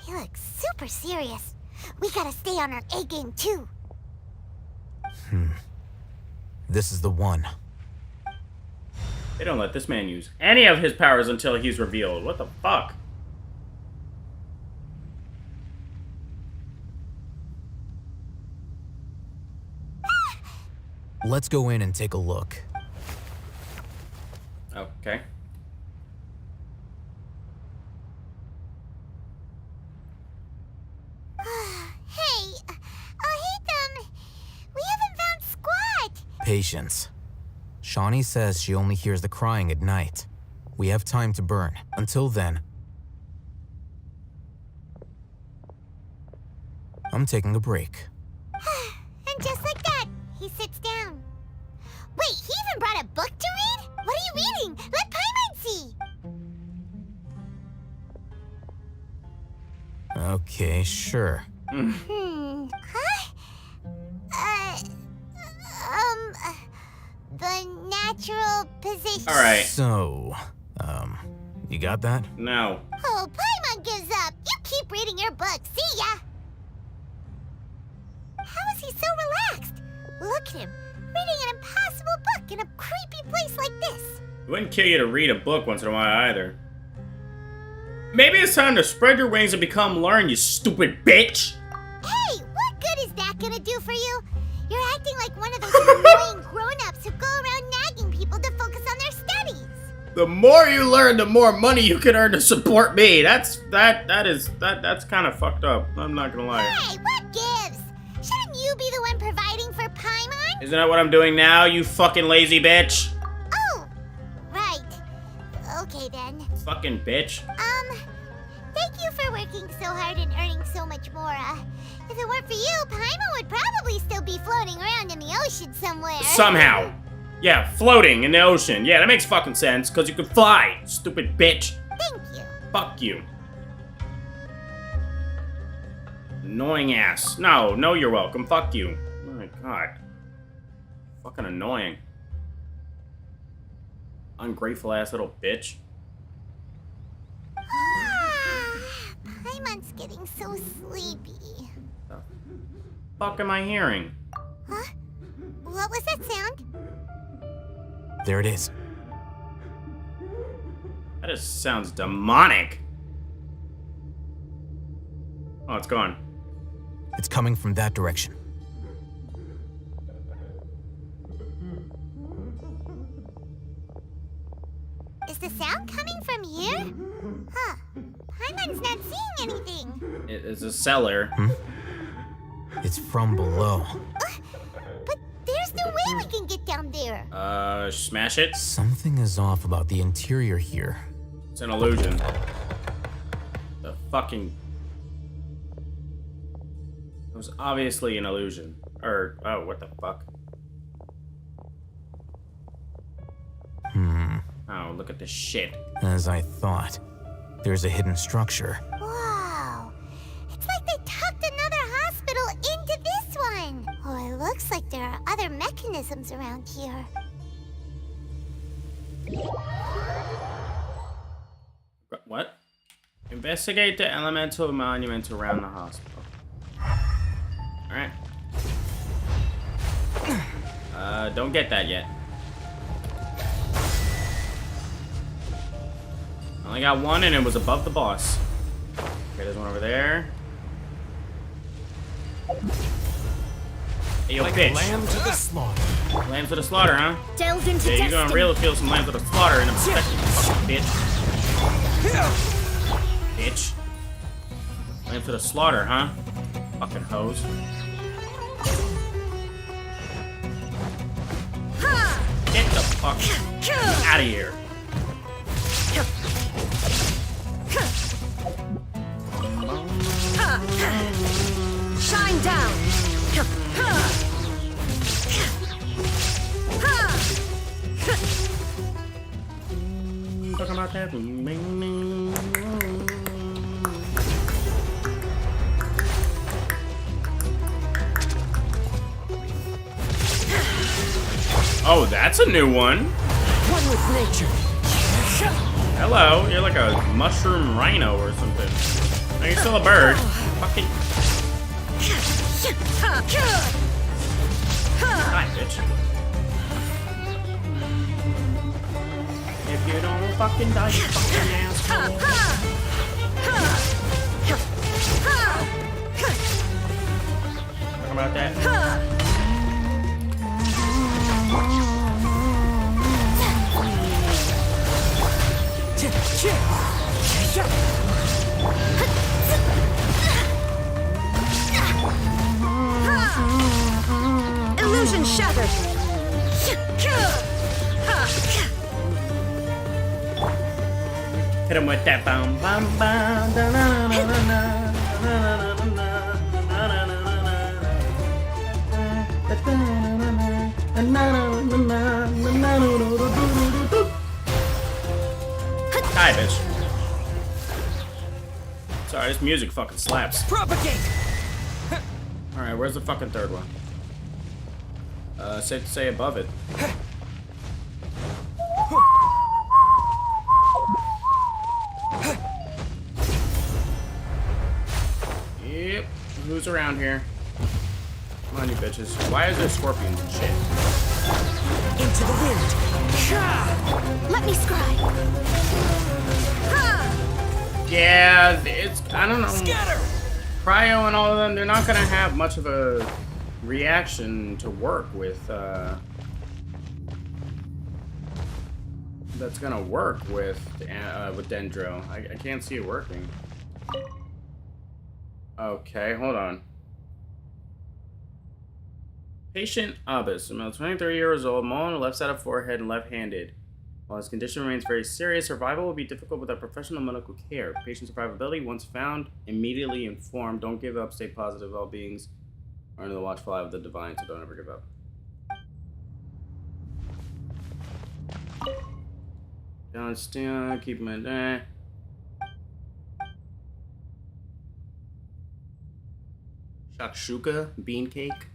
[SPEAKER 2] He looks super serious. We gotta stay on our A game too.
[SPEAKER 20] This is the one.
[SPEAKER 1] They don't let this man use any of his powers until he's revealed. What the fuck?
[SPEAKER 20] Let's go in and take a look.
[SPEAKER 1] Okay.
[SPEAKER 2] Hey, we haven't found squat.
[SPEAKER 20] Patience. Shawnee says she only hears the crying at night. We have time to burn. Until then, I'm taking a break.
[SPEAKER 2] And just like that, he sits down. Wait, he even brought a book to read? What are you reading? Let Paimon see.
[SPEAKER 20] Okay, sure.
[SPEAKER 2] Huh? The natural position.
[SPEAKER 1] All right.
[SPEAKER 20] So, you got that?
[SPEAKER 1] No.
[SPEAKER 2] Oh, Paimon gives up. You keep reading your book. See ya. How is he so relaxed? Look at him, reading an impossible book in a creepy place like this.
[SPEAKER 1] It wouldn't kill you to read a book once in a while either. Maybe it's time to spread your wings and become learn, you stupid bitch.
[SPEAKER 2] Hey, what good is that gonna do for you? You're acting like one of those annoying grown-ups who go around nagging people to focus on their studies.
[SPEAKER 1] The more you learn, the more money you can earn to support me. That's kind of fucked up. I'm not gonna lie.
[SPEAKER 2] Hey, what gives? Shouldn't you be the one providing for Paimon?
[SPEAKER 1] Isn't that what I'm doing now, you fucking lazy bitch?
[SPEAKER 2] Oh, right. Okay then.
[SPEAKER 1] Fucking bitch.
[SPEAKER 2] Thank you for working so hard and earning so much more. If it weren't for you, Paimon would probably still be floating around in the ocean somewhere.
[SPEAKER 1] Somehow. Yeah, floating in the ocean. Yeah, that makes fucking sense, because you can fly, stupid bitch.
[SPEAKER 2] Thank you.
[SPEAKER 1] Fuck you. Annoying ass. No, you're welcome. Fuck you. Oh my god. Fucking annoying. Ungrateful ass little bitch.
[SPEAKER 2] Paimon's getting so sleepy.
[SPEAKER 1] The fuck am I hearing?
[SPEAKER 2] Huh? What was that sound?
[SPEAKER 20] There it is.
[SPEAKER 1] That just sounds demonic. Oh, it's gone.
[SPEAKER 20] It's coming from that direction.
[SPEAKER 2] Is the sound coming from here? Huh. Paimon's not seeing anything.
[SPEAKER 1] It is a cellar.
[SPEAKER 20] It's from below.
[SPEAKER 2] But there's no way we can get down there.
[SPEAKER 1] Smash it?
[SPEAKER 20] Something is off about the interior here.
[SPEAKER 1] It's an illusion. The fucking... It was obviously an illusion. Or, oh, what the fuck? Oh, look at this shit.
[SPEAKER 20] As I thought. There's a hidden structure.
[SPEAKER 2] Wow. It's like they tucked another hospital into this one. Oh, it looks like there are other mechanisms around here.
[SPEAKER 1] What? Investigate the elemental monument around the hospital. Alright. Don't get that yet. I only got one and it was above the boss. Okay, there's one over there. Hey, yo,
[SPEAKER 4] like
[SPEAKER 1] bitch.
[SPEAKER 4] Lamb to the slaughter.
[SPEAKER 1] Lamb to the slaughter, huh?
[SPEAKER 11] Delved into
[SPEAKER 1] Yeah, you're gonna really feel some lamb to the slaughter in a second, you fucking bitch. Bitch. Lamb to the slaughter, huh? Fucking hose. Get the fuck out of here.
[SPEAKER 3] Shine down.
[SPEAKER 1] Talking about that. Oh, that's a new one.
[SPEAKER 3] One with nature.
[SPEAKER 1] Hello, you're like a mushroom rhino or something. No, you're still a bird. Fucking. Hi, bitch. If you don't fucking die, you fucking asshole. Talk about that.
[SPEAKER 3] Illusion shattered.
[SPEAKER 1] Hit him with that bum bum bum da na na na Hi, bitch. Sorry, this music fucking slaps.
[SPEAKER 4] Propagate.
[SPEAKER 1] Alright, where's the fucking third one? Safe to say above it. Yep. Who's around here? Come on, you bitches. Why is there scorpions and shit?
[SPEAKER 3] Into the wind. Let me scry.
[SPEAKER 1] Yeah, it's, I don't know.
[SPEAKER 4] Scatter.
[SPEAKER 1] Cryo and all of them, they're not gonna have much of a reaction to work with, that's gonna work with Dendro. I can't see it working. Okay, hold on. Patient Abbas, about 23 years old, mole on the left side of forehead and left-handed. While his condition remains very serious, survival will be difficult without professional medical care. Patient survivability, once found, immediately informed. Don't give up, stay positive, all beings are under the watchful eye of the divine, so don't ever give up. Don't still, keep him in there. Shakshuka, bean cake.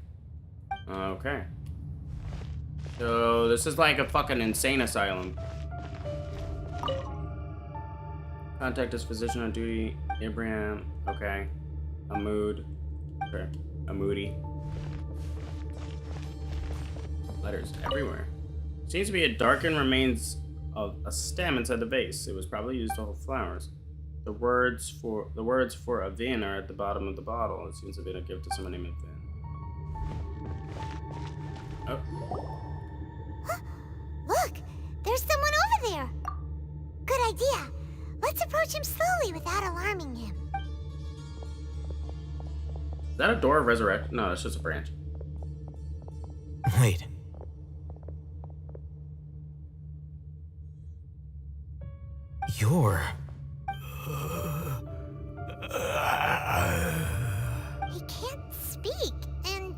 [SPEAKER 1] Okay. So this is like a fucking insane asylum. Contact his physician on duty, Abraham. Okay. Amood. Okay. Amoody. Letters everywhere. Seems to be a darkened remains of a stem inside the vase. It was probably used to hold flowers. The words for Avin are at the bottom of the bottle. It seems to have been a gift to someone named Avin. Oh.
[SPEAKER 2] Look, there's someone over there. idea. Let's approach him slowly without alarming him.
[SPEAKER 1] Is that a door of resurrection? No, that's just a branch.
[SPEAKER 20] Wait. You're...
[SPEAKER 2] He can't speak, and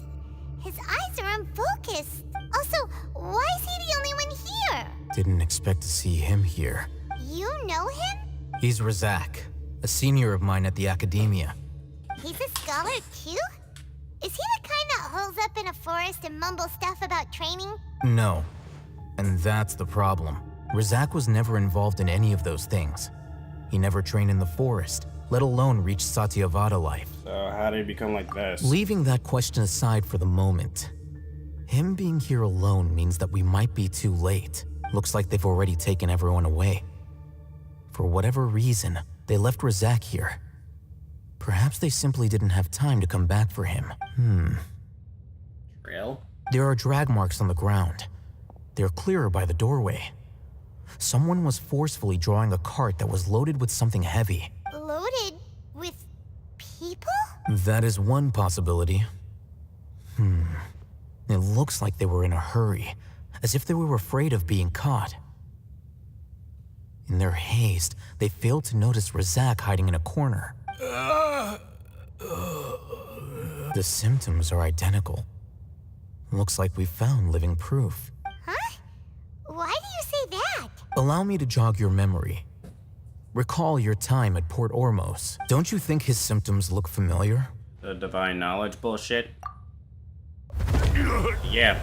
[SPEAKER 2] his eyes are unfocused. Also, why is he the only one here?
[SPEAKER 20] Didn't expect to see him here.
[SPEAKER 2] You know him?
[SPEAKER 20] He's Razak, a senior of mine at the academia.
[SPEAKER 2] He's a scholar too? Is he the kind that holes up in a forest and mumbles stuff about training?
[SPEAKER 20] No. And that's the problem. Razak was never involved in any of those things. He never trained in the forest, let alone reach Satyavada life.
[SPEAKER 1] So how did he become like this?
[SPEAKER 20] Leaving that question aside for the moment, him being here alone means that we might be too late. Looks like they've already taken everyone away. For whatever reason, they left Razak here. Perhaps they simply didn't have time to come back for him.
[SPEAKER 1] Trail?
[SPEAKER 20] There are drag marks on the ground. They're clearer by the doorway. Someone was forcefully drawing a cart that was loaded with something heavy.
[SPEAKER 2] Loaded with people?
[SPEAKER 20] That is one possibility. It looks like they were in a hurry, as if they were afraid of being caught. In their haste, they failed to notice Razak hiding in a corner. The symptoms are identical. Looks like we found living proof.
[SPEAKER 2] Huh? Why do you say that?
[SPEAKER 20] Allow me to jog your memory. Recall your time at Port Ormos. Don't you think his symptoms look familiar?
[SPEAKER 1] The divine knowledge bullshit? Yeah.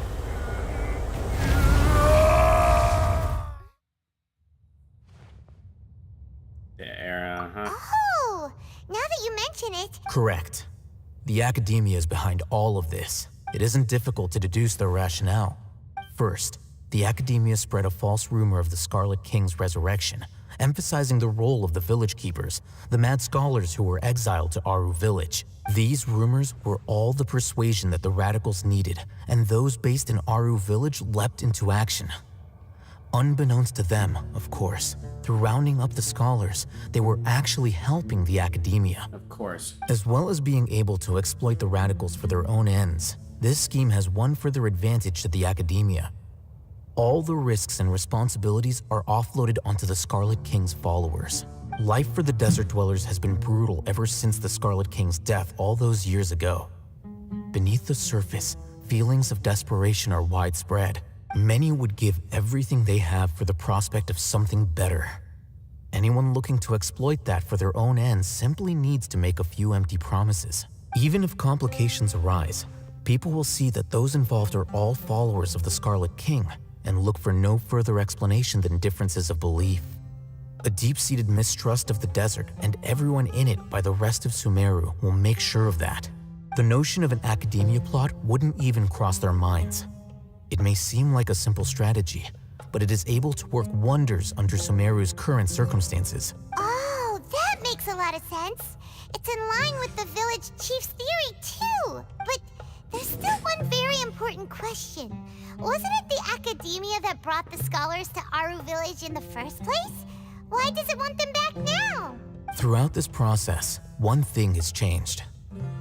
[SPEAKER 1] The era, huh?
[SPEAKER 2] Oh, now that you mention it.
[SPEAKER 20] Correct. The academia is behind all of this. It isn't difficult to deduce their rationale. First, the academia spread a false rumor of the Scarlet King's resurrection, emphasizing the role of the village keepers, the mad scholars who were exiled to Aru village. These rumors were all the persuasion that the radicals needed, and those based in Aru village leapt into action. Unbeknownst to them, of course, through rounding up the scholars, they were actually helping the academia.
[SPEAKER 1] Of course.
[SPEAKER 20] As well as being able to exploit the radicals for their own ends, this scheme has one further advantage to the academia. All the risks and responsibilities are offloaded onto the Scarlet King's followers. Life for the desert dwellers has been brutal ever since the Scarlet King's death all those years ago. Beneath the surface, feelings of desperation are widespread. Many would give everything they have for the prospect of something better. Anyone looking to exploit that for their own ends simply needs to make a few empty promises. Even if complications arise, people will see that those involved are all followers of the Scarlet King and look for no further explanation than differences of belief. A deep-seated mistrust of the desert and everyone in it by the rest of Sumeru will make sure of that. The notion of an academia plot wouldn't even cross their minds. It may seem like a simple strategy, but it is able to work wonders under Sumeru's current circumstances.
[SPEAKER 2] Oh, that makes a lot of sense. It's in line with the village chief's theory, too. But there's still one very important question. Wasn't it the academia that brought the scholars to Aru village in the first place? Why does it want them back now?
[SPEAKER 20] Throughout this process, one thing has changed.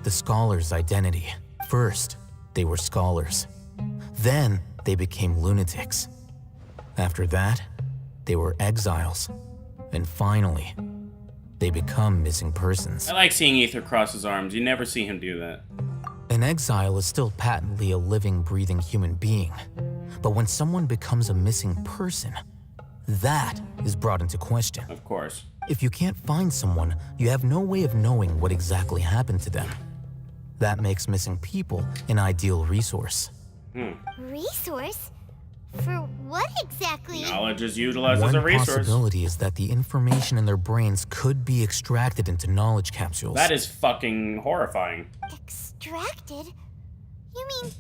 [SPEAKER 20] The scholars' identity. First, they were scholars. Then, they became lunatics. After that, they were exiles. And finally, they become missing persons.
[SPEAKER 1] I like seeing Ether cross his arms. You never see him do that.
[SPEAKER 20] An exile is still patently a living, breathing human being. But when someone becomes a missing person, that is brought into question.
[SPEAKER 1] Of course.
[SPEAKER 20] If you can't find someone, you have no way of knowing what exactly happened to them. That makes missing people an ideal resource.
[SPEAKER 2] Resource? For what exactly?
[SPEAKER 1] Knowledge is utilized as a resource.
[SPEAKER 20] One possibility is that the information in their brains could be extracted into knowledge capsules.
[SPEAKER 1] That is fucking horrifying.
[SPEAKER 2] Extracted? You mean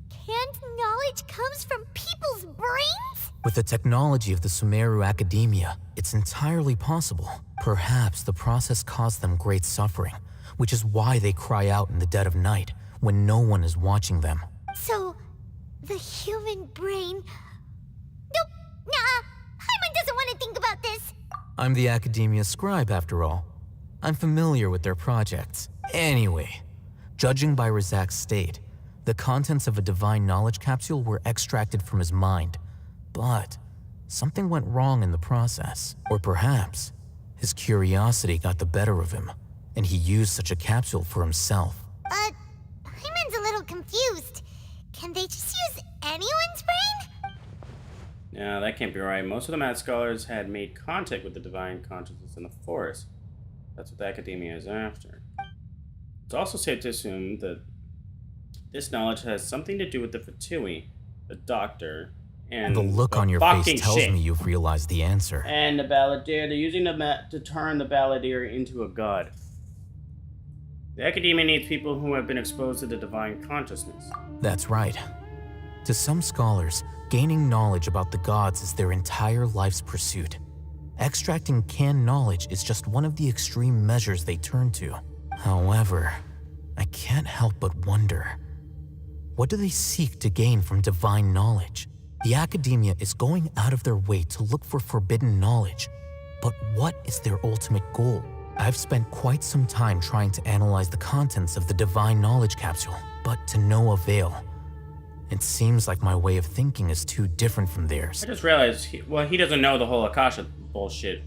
[SPEAKER 2] canned knowledge comes from people's brains?
[SPEAKER 20] With the technology of the Sumeru academia, it's entirely possible. Perhaps the process caused them great suffering, which is why they cry out in the dead of night when no one is watching them.
[SPEAKER 2] So, the human brain... Nope, nah, Hyman doesn't want to think about this.
[SPEAKER 20] I'm the Academia scribe, after all. I'm familiar with their projects. Anyway, judging by Razak's state, the contents of a divine knowledge capsule were extracted from his mind. But something went wrong in the process. Or perhaps his curiosity got the better of him, and he used such a capsule for himself.
[SPEAKER 2] Paimon's a little confused. Can they just use anyone's brain?
[SPEAKER 1] No, that can't be right. Most of the mad scholars had made contact with the divine consciousness in the forest. That's what the Academia is after. It's also safe to assume that this knowledge has something to do with the Fatui, the doctor, and
[SPEAKER 20] the look on your face tells me you've realized the answer.
[SPEAKER 1] And the balladeer. They're using the to turn the balladeer into a god. The Academia needs people who have been exposed to the divine consciousness.
[SPEAKER 20] That's right. To some scholars, gaining knowledge about the gods is their entire life's pursuit. Extracting canned knowledge is just one of the extreme measures they turn to. However, I can't help but wonder, what do they seek to gain from divine knowledge? The Academia is going out of their way to look for forbidden knowledge, but what is their ultimate goal? I've spent quite some time trying to analyze the contents of the divine knowledge capsule, but to no avail. It seems like my way of thinking is too different from theirs.
[SPEAKER 1] I just realized, he doesn't know the whole Akasha bullshit,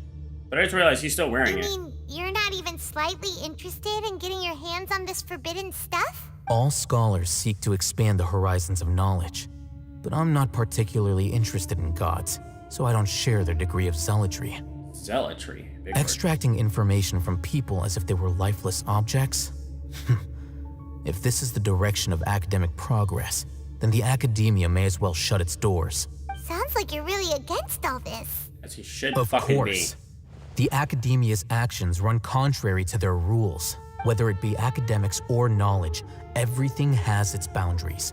[SPEAKER 1] but I just realized he's still wearing it.
[SPEAKER 2] I mean, you're not even slightly interested in getting your hands on this forbidden stuff?
[SPEAKER 20] All scholars seek to expand the horizons of knowledge, but I'm not particularly interested in gods, so I don't share their degree of zealotry.
[SPEAKER 1] Zealotry?
[SPEAKER 20] Extracting information from people as if they were lifeless objects? If this is the direction of academic progress, then the Academia may as well shut its doors.
[SPEAKER 2] Sounds like you're really against all this.
[SPEAKER 1] As he should
[SPEAKER 20] Of
[SPEAKER 1] fucking
[SPEAKER 20] course.
[SPEAKER 1] be.
[SPEAKER 20] The Academia's actions run contrary to their rules. Whether it be academics or knowledge, everything has its boundaries.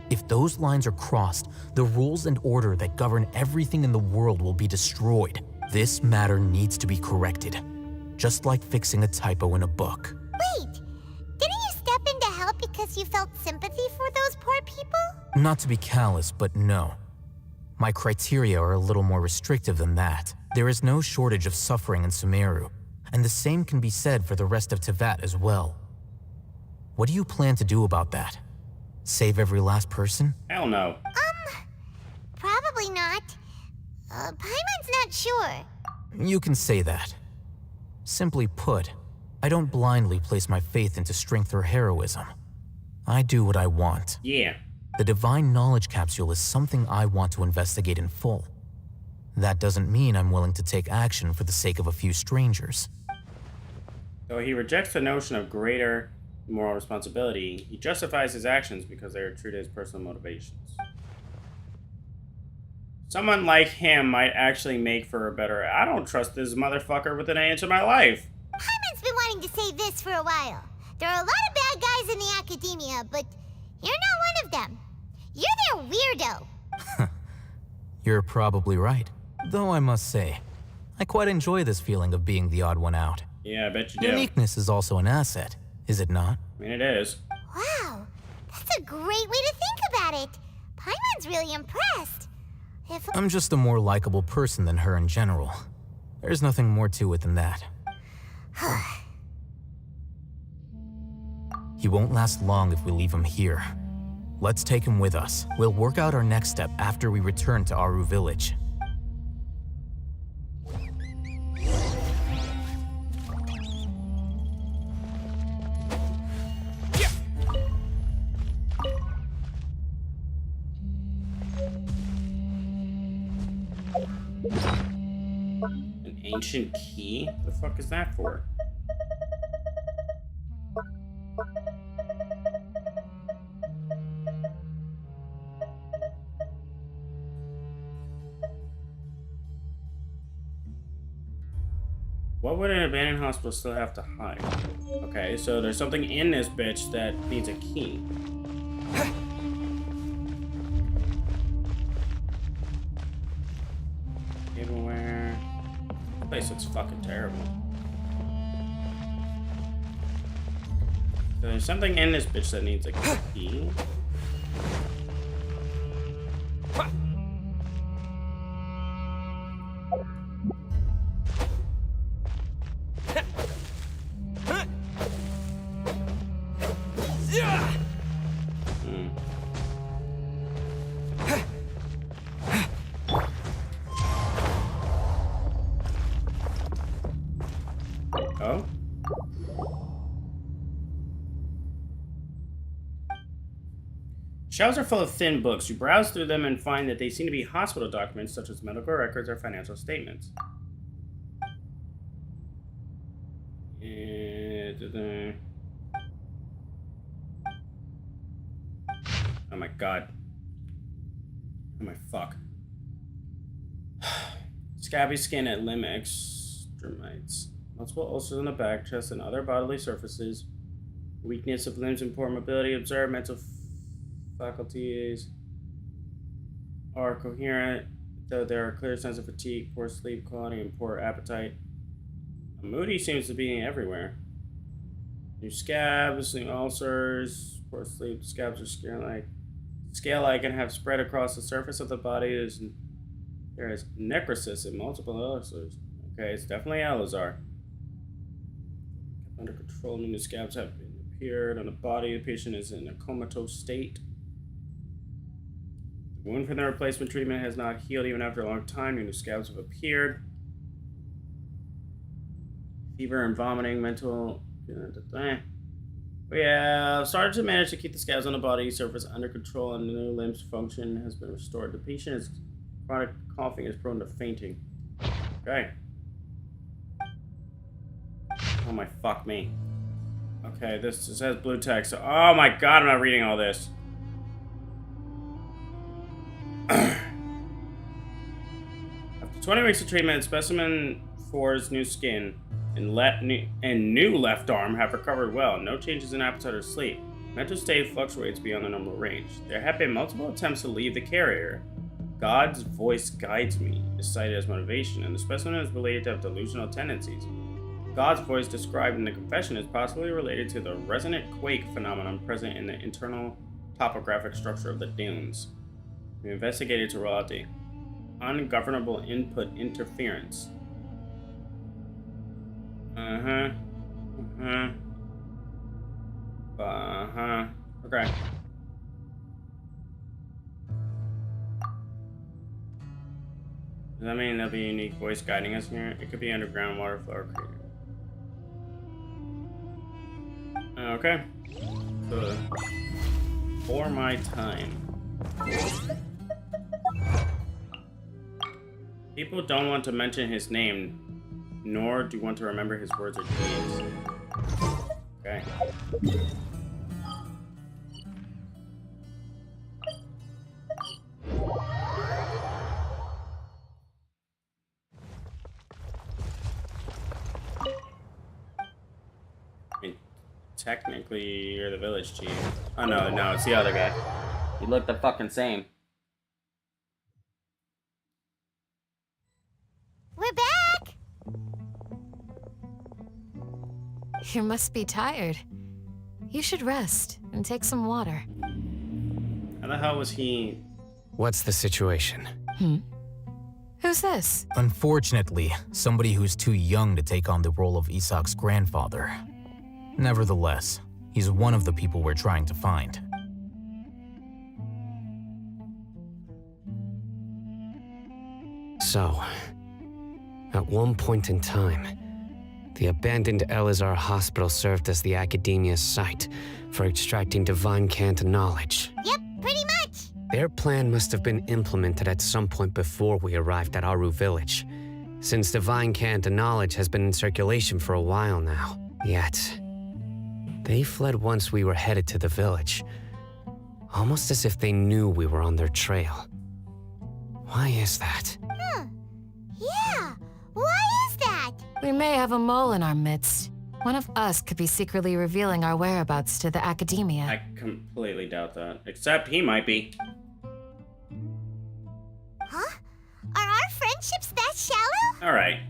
[SPEAKER 20] If those lines are crossed, the rules and order that govern everything in the world will be destroyed. This matter needs to be corrected, just like fixing a typo in a book.
[SPEAKER 2] Wait, didn't you step in to help because you felt sympathy for those poor people?
[SPEAKER 20] Not to be callous, but no. My criteria are a little more restrictive than that. There is no shortage of suffering in Sumeru, and the same can be said for the rest of Tevat as well. What do you plan to do about that? Save every last person?
[SPEAKER 1] Hell no.
[SPEAKER 2] Probably not. Paimon's not sure.
[SPEAKER 20] You can say that. Simply put, I don't blindly place my faith into strength or heroism. I do what I want.
[SPEAKER 1] Yeah.
[SPEAKER 20] The divine knowledge capsule is something I want to investigate in full. That doesn't mean I'm willing to take action for the sake of a few strangers.
[SPEAKER 1] Though he rejects the notion of greater moral responsibility, he justifies his actions because they are true to his personal motivations. Someone like him might actually make for a better... I don't trust this motherfucker with an inch of my life.
[SPEAKER 2] Paimon's been wanting to say this for a while. There are a lot of bad guys in the Academia, but you're not one of them. You're their weirdo.
[SPEAKER 20] You're probably right. Though I must say, I quite enjoy this feeling of being the odd one out.
[SPEAKER 1] Yeah, I bet you do.
[SPEAKER 20] Uniqueness is also an asset, is it not?
[SPEAKER 1] I mean, it is.
[SPEAKER 2] Wow, that's a great way to think about it. Paimon's really impressed.
[SPEAKER 20] I'm just a more likable person than her in general. There's nothing more to it than that. He won't last long if we leave him here. Let's take him with us. We'll work out our next step after we return to Aru Village.
[SPEAKER 1] An ancient key? The fuck is that for? What would an abandoned hospital still have to hide? Okay, so there's something in this bitch that needs a key. Giveaware. That place looks fucking terrible. So there's something in this bitch that needs a key. Oh? Shelves are full of thin books. You browse through them and find that they seem to be hospital documents such as medical records or financial statements. Oh my god. Oh my fuck. Scabby skin at limb extremites. Multiple ulcers on the back, chest, and other bodily surfaces. Weakness of limbs and poor mobility observed. Mental faculties are coherent, though there are clear signs of fatigue, poor sleep quality, and poor appetite. Moody seems to be everywhere. New scabs, new ulcers, poor sleep. Scabs are scale-like and have spread across the surface of the body. There is necrosis in multiple ulcers. Okay, it's definitely Elazar. Under control, new scabs have appeared on the body. The patient is in a comatose state. The wound from the replacement treatment has not healed even after a long time. New scabs have appeared. Fever and vomiting, mental... We have started to manage to keep the scabs on the body surface under control, and the new limbs function has been restored. The patient is chronic coughing, is prone to fainting. Okay. Oh my fuck me. Okay, this says blue text. Oh my god, I'm not reading all this. After 20 weeks of treatment, specimen 4's new skin and new left arm have recovered well. No changes in appetite or sleep. Mental state fluctuates beyond the normal range. There have been multiple attempts to leave the carrier. God's voice guides me is cited as motivation, and the specimen is related to have delusional tendencies. God's voice described in the confession is possibly related to the resonant quake phenomenon present in the internal topographic structure of the dunes. We investigated to rule out the ungovernable input interference. Okay. Does that mean there'll be a unique voice guiding us here? It could be underground water flow or crater. Okay. So, for my time. People don't want to mention his name, nor do want to remember his words or deeds. Okay. Technically, you're the village chief. Oh no, it's the other guy. You look the fucking same.
[SPEAKER 2] We're back!
[SPEAKER 15] You must be tired. You should rest and take some water.
[SPEAKER 1] How the hell was he...
[SPEAKER 14] What's the situation?
[SPEAKER 15] Who's this?
[SPEAKER 20] Unfortunately, somebody who's too young to take on the role of Isak's grandfather. Nevertheless, he's one of the people we're trying to find.
[SPEAKER 14] So, at one point in time, the abandoned Elazar Hospital served as the Academia's site for extracting divine cant knowledge.
[SPEAKER 2] Yep, pretty much.
[SPEAKER 14] Their plan must have been implemented at some point before we arrived at Aru Village, since divine cant knowledge has been in circulation for a while now. Yet, they fled once we were headed to the village, almost as if they knew we were on their trail. Why is that?
[SPEAKER 2] Yeah, why is that?
[SPEAKER 15] We may have a mole in our midst. One of us could be secretly revealing our whereabouts to the Academia.
[SPEAKER 1] I completely doubt that. Except he might be.
[SPEAKER 2] Huh? Are our friendships that shallow?
[SPEAKER 1] Alright.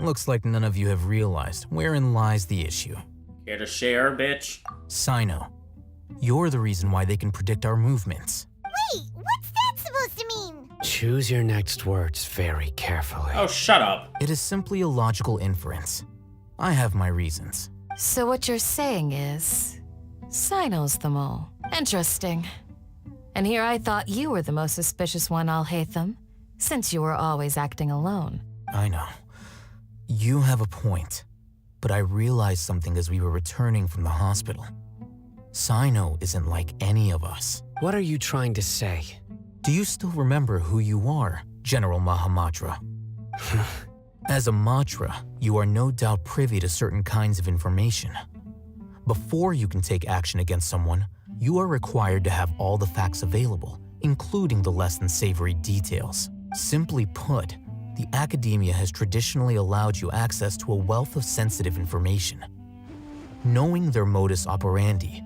[SPEAKER 20] Looks like none of you have realized wherein lies the issue.
[SPEAKER 1] Care to share, bitch?
[SPEAKER 20] Cyno, you're the reason why they can predict our movements.
[SPEAKER 2] Wait, what's that supposed to mean?
[SPEAKER 14] Choose your next words very carefully.
[SPEAKER 1] Oh, shut up.
[SPEAKER 20] It is simply a logical inference. I have my reasons.
[SPEAKER 15] So what you're saying is, Cyno's the mole. Interesting. And here I thought you were the most suspicious one, Al-Haytham, since you were always acting alone.
[SPEAKER 20] I know. You have a point. But I realized something as we were returning from the hospital. Cyno isn't like any of us.
[SPEAKER 14] What are you trying to say?
[SPEAKER 20] Do you still remember who you are, General Mahamatra? As a Matra, you are no doubt privy to certain kinds of information. Before you can take action against someone, you are required to have all the facts available, including the less than savory details. Simply put, the academia has traditionally allowed you access to a wealth of sensitive information. Knowing their modus operandi,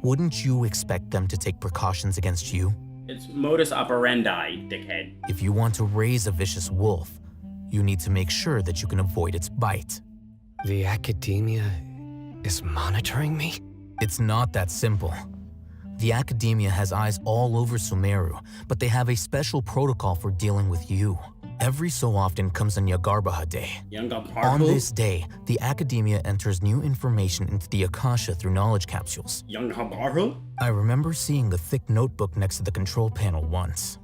[SPEAKER 20] wouldn't you expect them to take precautions against you?
[SPEAKER 1] It's modus operandi, dickhead.
[SPEAKER 20] If you want to raise a vicious wolf, you need to make sure that you can avoid its bite.
[SPEAKER 14] The academia is monitoring me?
[SPEAKER 20] It's not that simple. The academia has eyes all over Sumeru, but they have a special protocol for dealing with you. Every so often comes on Yagarbaha Day. On this day, the academia enters new information into the Akasha through knowledge capsules. I remember seeing the thick notebook next to the control panel once.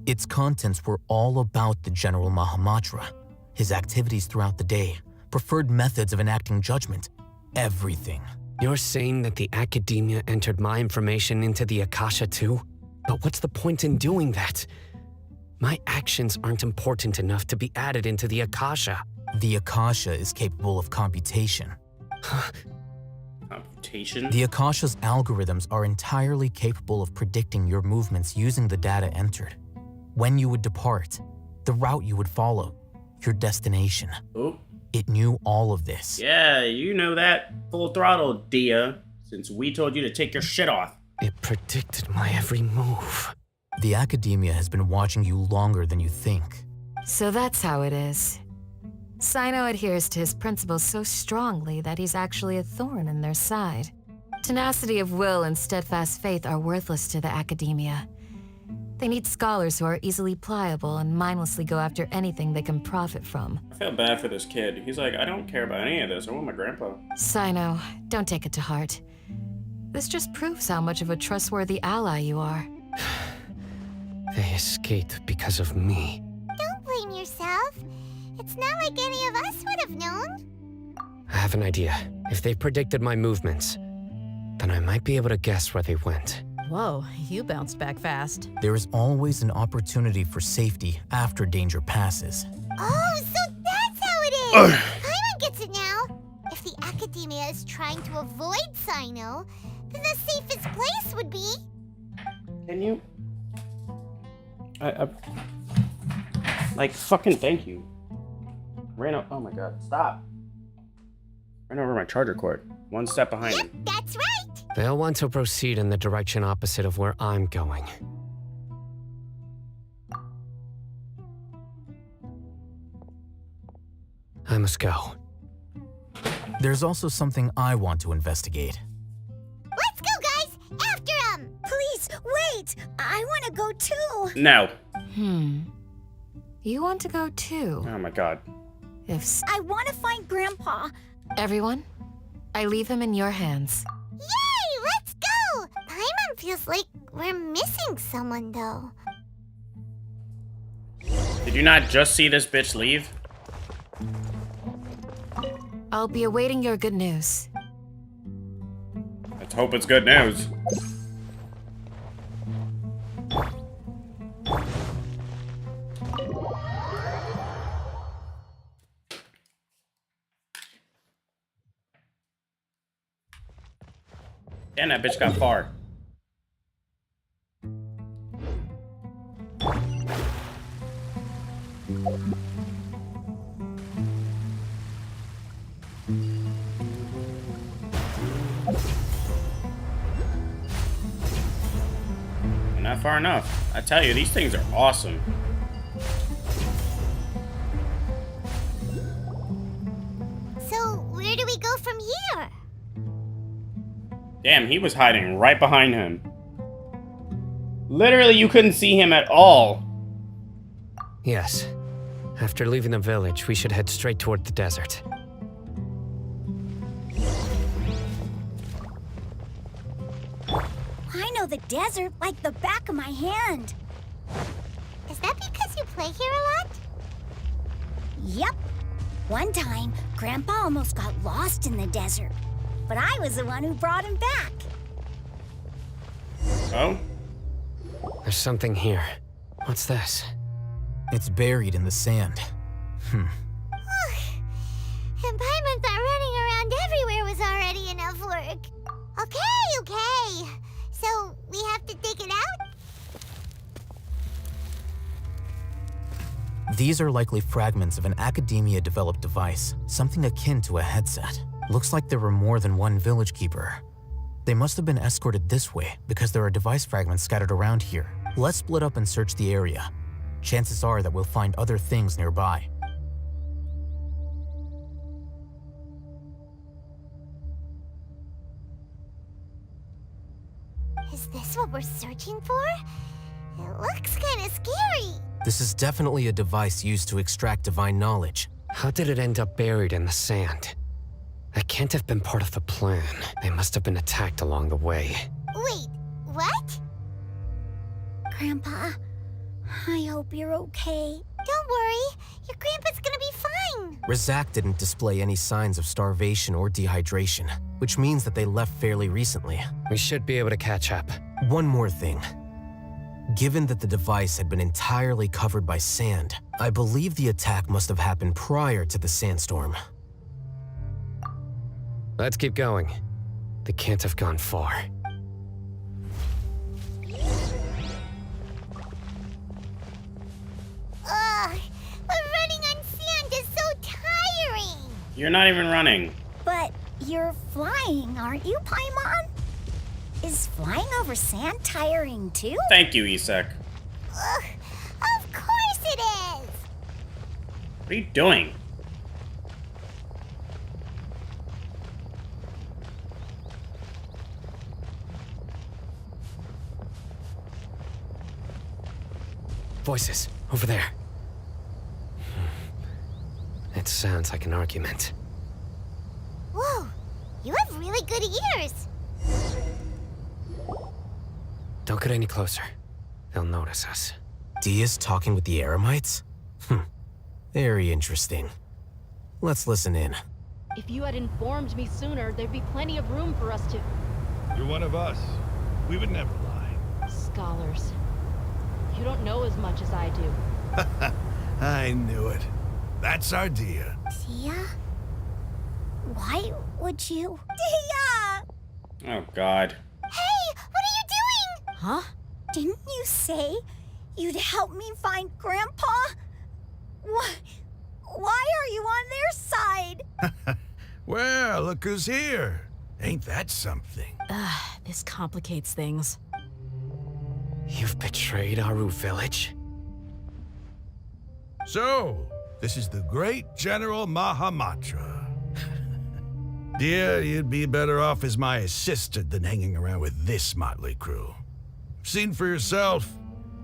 [SPEAKER 20] Its contents were all about the General Mahamatra, his activities throughout the day, preferred methods of enacting judgment, everything.
[SPEAKER 14] You're saying that the academia entered my information into the Akasha too? But what's the point in doing that? My actions aren't important enough to be added into the Akasha.
[SPEAKER 20] The Akasha is capable of computation.
[SPEAKER 1] Computation?
[SPEAKER 20] The Akasha's algorithms are entirely capable of predicting your movements using the data entered. When you would depart, the route you would follow, your destination.
[SPEAKER 1] Oh.
[SPEAKER 20] It knew all of this.
[SPEAKER 1] Yeah, you know that. Full throttle, Dia. Since we told you to take your shit off.
[SPEAKER 14] It predicted my every move.
[SPEAKER 20] The academia has been watching you longer than you think.
[SPEAKER 15] So that's how it is. Cyno adheres to his principles so strongly that he's actually a thorn in their side. Tenacity of will and steadfast faith are worthless to the academia. They need scholars who are easily pliable and mindlessly go after anything they can profit from.
[SPEAKER 1] I feel bad for this kid. He's like, I don't care about any of this. I want my grandpa.
[SPEAKER 15] Cyno, don't take it to heart. This just proves how much of a trustworthy ally you are.
[SPEAKER 14] They escaped because of me.
[SPEAKER 2] Don't blame yourself. It's not like any of us would have known.
[SPEAKER 14] I have an idea. If they predicted my movements, then I might be able to guess where they went.
[SPEAKER 5] Whoa, you bounced back fast.
[SPEAKER 20] There is always an opportunity for safety after danger passes.
[SPEAKER 2] Oh, so that's how it is! Paimon gets it now. If the academia is trying to avoid Cyno, then the safest place would be...
[SPEAKER 1] Can you... like, fucking thank you. Ran up... Oh my god, stop. Ran over my charger cord. One step behind him.
[SPEAKER 2] That's right!
[SPEAKER 14] They'll want to proceed in the direction opposite of where I'm going. I must go.
[SPEAKER 20] There's also something I want to investigate.
[SPEAKER 2] Let's go, guys! After him!
[SPEAKER 11] Please, wait! I want to go too!
[SPEAKER 1] No.
[SPEAKER 15] You want to go too?
[SPEAKER 1] Oh my god.
[SPEAKER 11] I want to find Grandpa.
[SPEAKER 15] Everyone, I leave him in your hands.
[SPEAKER 2] Yay! Let's go! Paimon feels like we're missing someone, though.
[SPEAKER 1] Did you not just see this bitch leave?
[SPEAKER 15] I'll be awaiting your good news.
[SPEAKER 1] Let's hope it's good news. Damn, that bitch got far. Not far enough. I tell you, these things are awesome.
[SPEAKER 2] So, where do we go from here?
[SPEAKER 1] Damn, he was hiding right behind him. Literally, you couldn't see him at all.
[SPEAKER 14] Yes. After leaving the village, we should head straight toward the desert.
[SPEAKER 11] I know the desert like the back of my hand.
[SPEAKER 2] Is that because you play here a lot?
[SPEAKER 11] Yep.
[SPEAKER 2] One time, Grandpa almost got lost in the desert, but I was the one who brought him back.
[SPEAKER 1] Oh?
[SPEAKER 14] There's something here. What's this?
[SPEAKER 20] It's buried in the sand.
[SPEAKER 2] And Paimon thought running around everywhere was already enough work. Okay. So, we have to dig it out?
[SPEAKER 20] These are likely fragments of an academia-developed device, something akin to a headset. Looks like there were more than one village keeper. They must have been escorted this way because there are device fragments scattered around here. Let's split up and search the area. Chances are that we'll find other things nearby.
[SPEAKER 2] Is this what we're searching for? It looks kind of scary.
[SPEAKER 20] This is definitely a device used to extract divine knowledge.
[SPEAKER 14] How did it end up buried in the sand? That can't have been part of the plan. They must have been attacked along the way.
[SPEAKER 2] Wait, what? Grandpa, I hope you're okay. Don't worry, your grandpa's gonna be fine.
[SPEAKER 20] Razak didn't display any signs of starvation or dehydration, which means that they left fairly recently.
[SPEAKER 14] We should be able to catch up.
[SPEAKER 20] One more thing. Given that the device had been entirely covered by sand, I believe the attack must have happened prior to the sandstorm.
[SPEAKER 14] Let's keep going. They can't have gone far.
[SPEAKER 2] Ugh, but running on sand is so tiring.
[SPEAKER 1] You're not even running.
[SPEAKER 2] But you're flying, aren't you, Paimon? Is flying over sand tiring too?
[SPEAKER 1] Thank you, Isak.
[SPEAKER 2] Ugh, of course it is.
[SPEAKER 1] What are you doing?
[SPEAKER 14] Voices, over there. It sounds like an argument.
[SPEAKER 2] Whoa, you have really good ears.
[SPEAKER 14] Don't get any closer. They'll notice us.
[SPEAKER 20] Dia's talking with the Eremites? Very interesting. Let's listen in.
[SPEAKER 5] If you had informed me sooner, there'd be plenty of room for us to...
[SPEAKER 6] You're one of us. We would never lie.
[SPEAKER 5] Scholars. You don't know as much as I do.
[SPEAKER 6] I knew it. That's our Dia.
[SPEAKER 2] Dia? Why would you? Dia!
[SPEAKER 1] Oh, God.
[SPEAKER 2] Hey, what are you doing?
[SPEAKER 5] Huh?
[SPEAKER 2] Didn't you say you'd help me find Grandpa? Why are you on their side?
[SPEAKER 6] Well, look who's here. Ain't that something?
[SPEAKER 5] This complicates things.
[SPEAKER 14] You've betrayed Aru Village?
[SPEAKER 6] So, this is the great General Mahamatra. Dear, you'd be better off as my assistant than hanging around with this motley crew. Seen for yourself,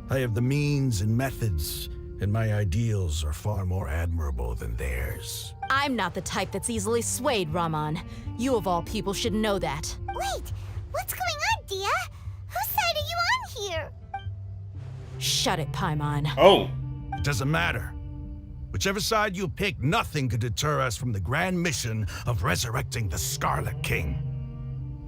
[SPEAKER 6] I have the means and methods, and my ideals are far more admirable than theirs.
[SPEAKER 5] I'm not the type that's easily swayed, Raman. You of all people should know that.
[SPEAKER 2] Wait, what's going on, Dia? Whose side are you on here?
[SPEAKER 5] Shut it, Paimon.
[SPEAKER 1] Oh.
[SPEAKER 6] It doesn't matter. Whichever side you pick, nothing could deter us from the grand mission of resurrecting the Scarlet King.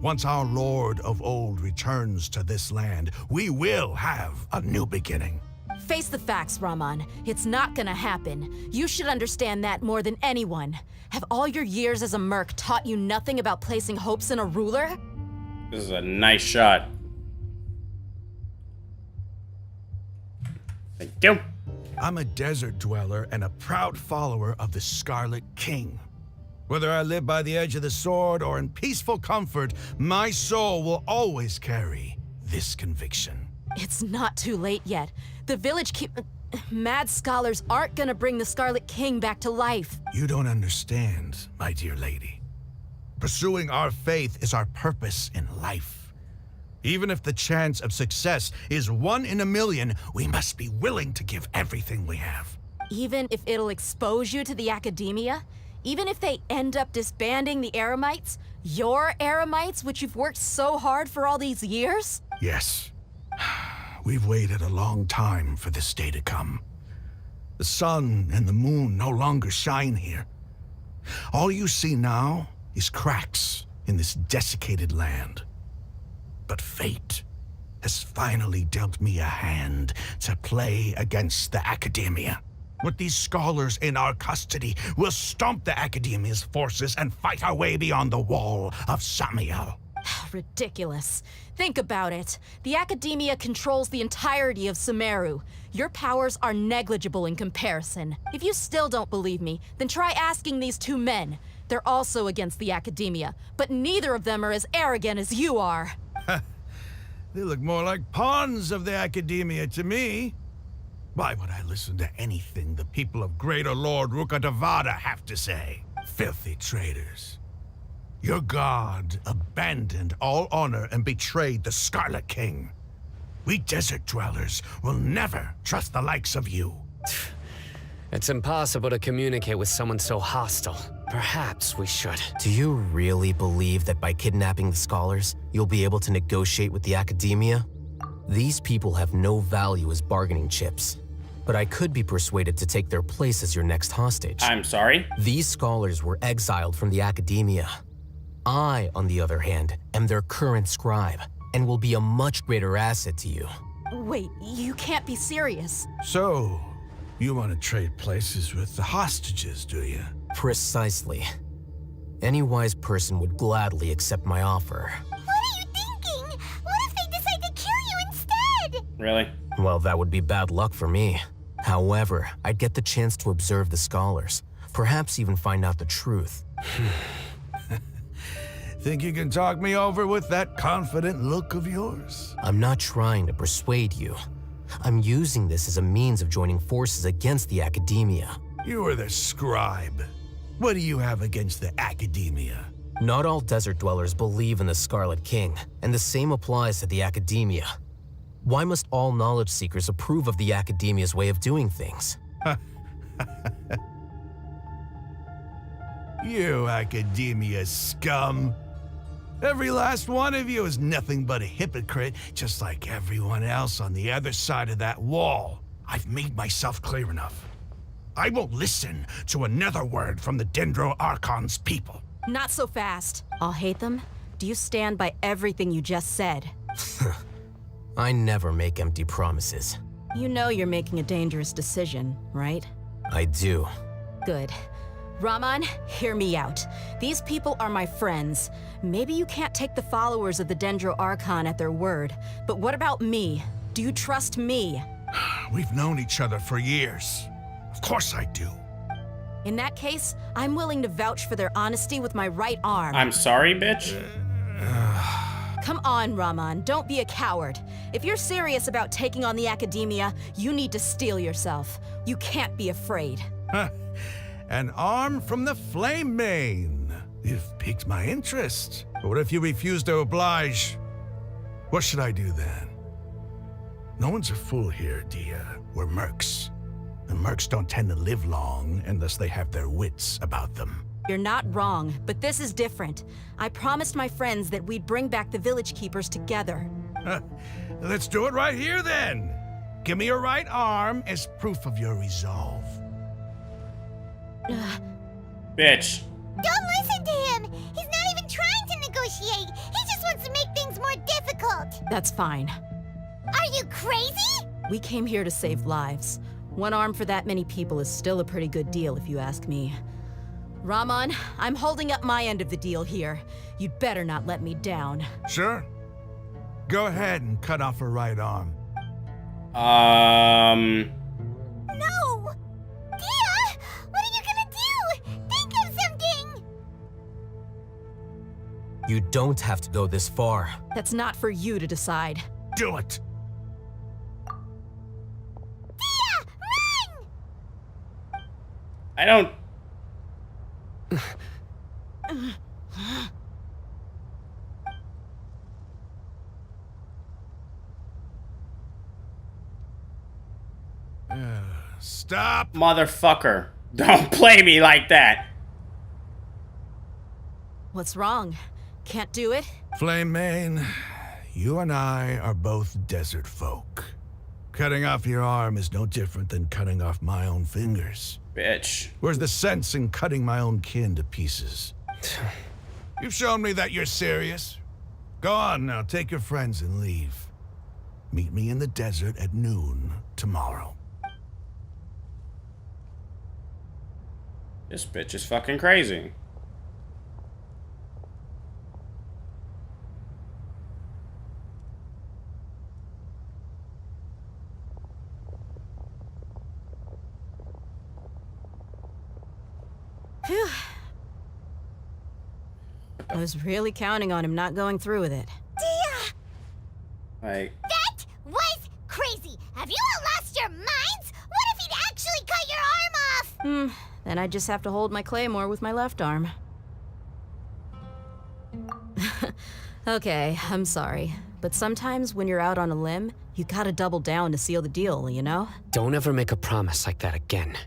[SPEAKER 6] Once our Lord of Old returns to this land, we will have a new beginning.
[SPEAKER 5] Face the facts, Raman. It's not gonna happen. You should understand that more than anyone. Have all your years as a merc taught you nothing about placing hopes in a ruler?
[SPEAKER 1] This is a nice shot. Thank you.
[SPEAKER 6] I'm a desert dweller and a proud follower of the Scarlet King. Whether I live by the edge of the sword or in peaceful comfort, my soul will always carry this conviction.
[SPEAKER 5] It's not too late yet. The village mad scholars aren't gonna bring the Scarlet King back to life.
[SPEAKER 6] You don't understand, my dear lady. Pursuing our faith is our purpose in life. Even if the chance of success is 1 in a million, we must be willing to give everything we have.
[SPEAKER 5] Even if it'll expose you to the academia? Even if they end up disbanding the Eremites? Your Eremites, which you've worked so hard for all these years?
[SPEAKER 6] Yes. We've waited a long time for this day to come. The sun and the moon no longer shine here. All you see now is cracks in this desiccated land. But fate has finally dealt me a hand to play against the Academia. With these scholars in our custody, we'll stomp the Academia's forces and fight our way beyond the wall of Samiel.
[SPEAKER 5] Ridiculous. Think about it. The Academia controls the entirety of Sumeru. Your powers are negligible in comparison. If you still don't believe me, then try asking these two men. They're also against the Academia, but neither of them are as arrogant as you are.
[SPEAKER 6] They look more like pawns of the Academia to me. Why would I listen to anything the people of Greater Lord Rukkhadevada have to say? Filthy traitors. Your god abandoned all honor and betrayed the Scarlet King. We desert dwellers will never trust the likes of you.
[SPEAKER 14] It's impossible to communicate with someone so hostile. Perhaps we should.
[SPEAKER 20] Do you really believe that by kidnapping the scholars, you'll be able to negotiate with the Academia? These people have no value as bargaining chips, but I could be persuaded to take their place as your next hostage.
[SPEAKER 1] I'm sorry?
[SPEAKER 20] These scholars were exiled from the Academia. I, on the other hand, am their current scribe, and will be a much greater asset to you.
[SPEAKER 5] Wait, you can't be serious.
[SPEAKER 6] So, you want to trade places with the hostages, do you?
[SPEAKER 20] Precisely. Any wise person would gladly accept my offer.
[SPEAKER 2] What are you thinking? What if they decide to kill you instead?
[SPEAKER 1] Really?
[SPEAKER 20] Well, that would be bad luck for me. However, I'd get the chance to observe the scholars, perhaps even find out the truth.
[SPEAKER 6] Think you can talk me over with that confident look of yours?
[SPEAKER 20] I'm not trying to persuade you. I'm using this as a means of joining forces against the Academia.
[SPEAKER 6] You are the scribe. What do you have against the Academia?
[SPEAKER 20] Not all desert dwellers believe in the Scarlet King, and the same applies to the Academia. Why must all knowledge seekers approve of the Academia's way of doing things?
[SPEAKER 6] You Academia scum. Every last one of you is nothing but a hypocrite, just like everyone else on the other side of that wall. I've made myself clear enough. I won't listen to another word from the Dendro Archon's people.
[SPEAKER 5] Not so fast. I'll hate them. Do you stand by everything you just said?
[SPEAKER 20] I never make empty promises.
[SPEAKER 5] You know you're making a dangerous decision, right?
[SPEAKER 20] I do.
[SPEAKER 5] Good. Raman, hear me out. These people are my friends. Maybe you can't take the followers of the Dendro Archon at their word, but what about me? Do you trust me?
[SPEAKER 6] We've known each other for years. Of course I do.
[SPEAKER 5] In that case, I'm willing to vouch for their honesty with my right arm.
[SPEAKER 1] I'm sorry, bitch?
[SPEAKER 5] Come on, Raman, don't be a coward. If you're serious about taking on the Academia, you need to steel yourself. You can't be afraid.
[SPEAKER 6] An arm from the Flame Mane. You've piqued my interest. But what if you refuse to oblige? What should I do then? No one's a fool here, Dia. We're mercs. And mercs don't tend to live long unless they have their wits about them.
[SPEAKER 5] You're not wrong, but this is different. I promised my friends that we'd bring back the village keepers together.
[SPEAKER 6] Let's do it right here then. Give me your right arm as proof of your resolve.
[SPEAKER 1] Bitch.
[SPEAKER 2] Don't listen to him! He's not even trying to negotiate! He just wants to make things more difficult!
[SPEAKER 5] That's fine.
[SPEAKER 2] Are you crazy?
[SPEAKER 5] We came here to save lives. One arm for that many people is still a pretty good deal, if you ask me. Raman, I'm holding up my end of the deal here. You'd better not let me down.
[SPEAKER 6] Sure. Go ahead and cut off her right arm.
[SPEAKER 2] No! Dia! What are you gonna do? Think of something!
[SPEAKER 20] You don't have to go this far.
[SPEAKER 5] That's not for you to decide.
[SPEAKER 6] Do it!
[SPEAKER 2] Dia! Run!
[SPEAKER 1] I don't...
[SPEAKER 6] Stop!
[SPEAKER 1] Motherfucker. Don't play me like that.
[SPEAKER 5] What's wrong? Can't do it?
[SPEAKER 6] Flame Mane, you and I are both desert folk. Cutting off your arm is no different than cutting off my own fingers.
[SPEAKER 1] Bitch.
[SPEAKER 6] Where's the sense in cutting my own kin to pieces? You've shown me that you're serious. Go on now, take your friends and leave. Meet me in the desert at noon tomorrow.
[SPEAKER 1] This bitch is fucking crazy.
[SPEAKER 5] Phew. I was really counting on him not going through with it.
[SPEAKER 2] Dia!
[SPEAKER 1] Like,
[SPEAKER 2] That was crazy! Have you all lost your minds? What if he'd actually cut your arm off?
[SPEAKER 5] Then I just have to hold my claymore with my left arm. Okay, I'm sorry. But sometimes when you're out on a limb, you gotta double down to seal the deal, you know?
[SPEAKER 14] Don't ever make a promise like that again.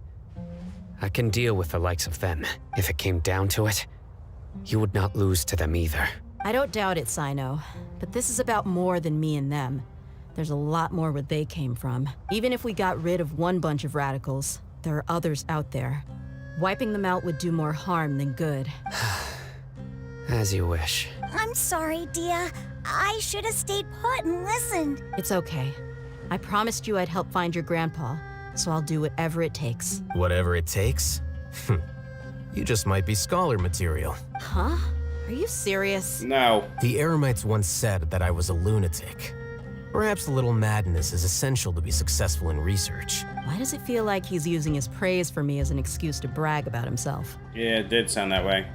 [SPEAKER 14] I can deal with the likes of them. If it came down to it, you would not lose to them either.
[SPEAKER 5] I don't doubt it, Cyno. But this is about more than me and them. There's a lot more where they came from. Even if we got rid of one bunch of radicals, there are others out there. Wiping them out would do more harm than good.
[SPEAKER 14] As you wish.
[SPEAKER 2] I'm sorry, Dia. I should have stayed put and listened.
[SPEAKER 5] It's okay. I promised you I'd help find your grandpa, so I'll do whatever it takes.
[SPEAKER 20] Whatever it takes? You just might be scholar material.
[SPEAKER 5] Huh? Are you serious?
[SPEAKER 1] No.
[SPEAKER 20] The Eremites once said that I was a lunatic. Perhaps a little madness is essential to be successful in research.
[SPEAKER 5] Why does it feel like he's using his praise for me as an excuse to brag about himself?
[SPEAKER 1] Yeah, it did sound that way.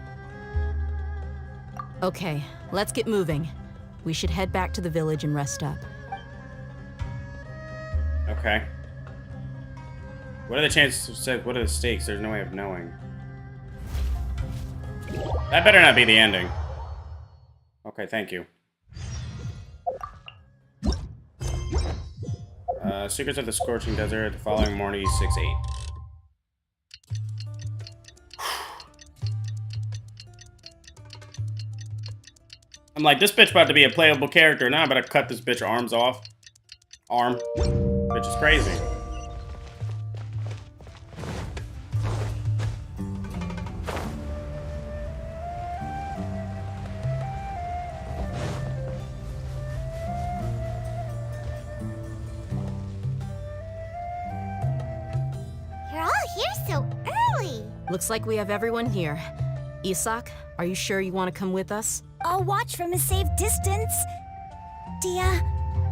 [SPEAKER 5] Okay, let's get moving. We should head back to the village and rest up.
[SPEAKER 1] Okay. What are the chances? What are the stakes? There's no way of knowing. That better not be the ending. Okay, thank you. Secrets of the Scorching Desert, the following morning, 6-8. I'm like, this bitch about to be a playable character. Now I better cut this bitch arms off. Arm. Bitch is crazy.
[SPEAKER 2] You're all here so early.
[SPEAKER 5] Looks like we have everyone here. Isak, are you sure you want to come with us?
[SPEAKER 2] I'll watch from a safe distance. Dia,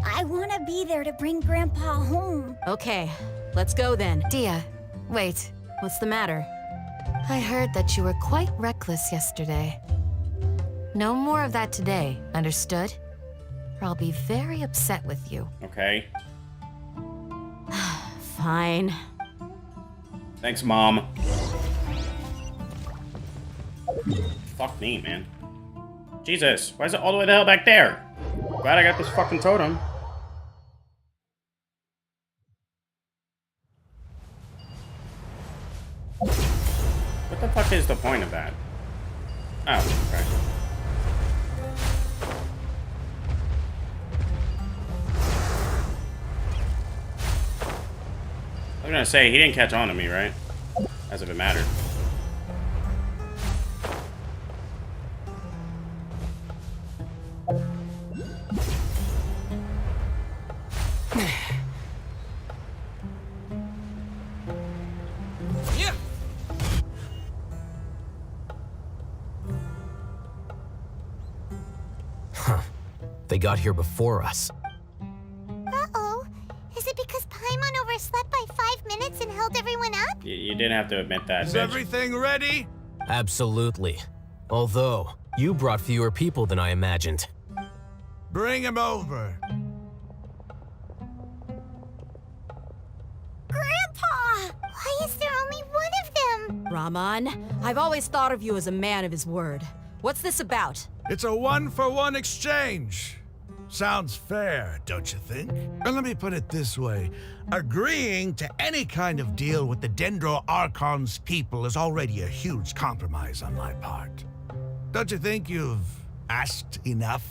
[SPEAKER 2] I want to be there to bring Grandpa home.
[SPEAKER 5] Okay, let's go then.
[SPEAKER 15] Dia, wait.
[SPEAKER 5] What's the matter?
[SPEAKER 15] I heard that you were quite reckless yesterday. No more of that today, understood? Or I'll be very upset with you.
[SPEAKER 1] Okay.
[SPEAKER 5] Fine.
[SPEAKER 1] Thanks, Mom. Fuck me, man. Jesus, why is it all the way the hell back there? Glad I got this fucking totem. What the fuck is the point of that? Oh, okay. I was gonna say, he didn't catch on to me, right? As if it mattered.
[SPEAKER 20] They got here before us.
[SPEAKER 2] Uh-oh. Is it because Paimon overslept by 5 minutes and held everyone up?
[SPEAKER 1] You didn't have to admit that,
[SPEAKER 6] Is
[SPEAKER 1] bitch.
[SPEAKER 6] everything ready?
[SPEAKER 20] Absolutely. Although, you brought fewer people than I imagined.
[SPEAKER 6] Bring him over.
[SPEAKER 2] Grandpa! Why is there only one of them?
[SPEAKER 5] Rahman, I've always thought of you as a man of his word. What's this about?
[SPEAKER 6] It's a one-for-one exchange. Sounds fair, don't you think? And let me put it this way. Agreeing to any kind of deal with the Dendro Archon's people is already a huge compromise on my part. Don't you think you've asked enough?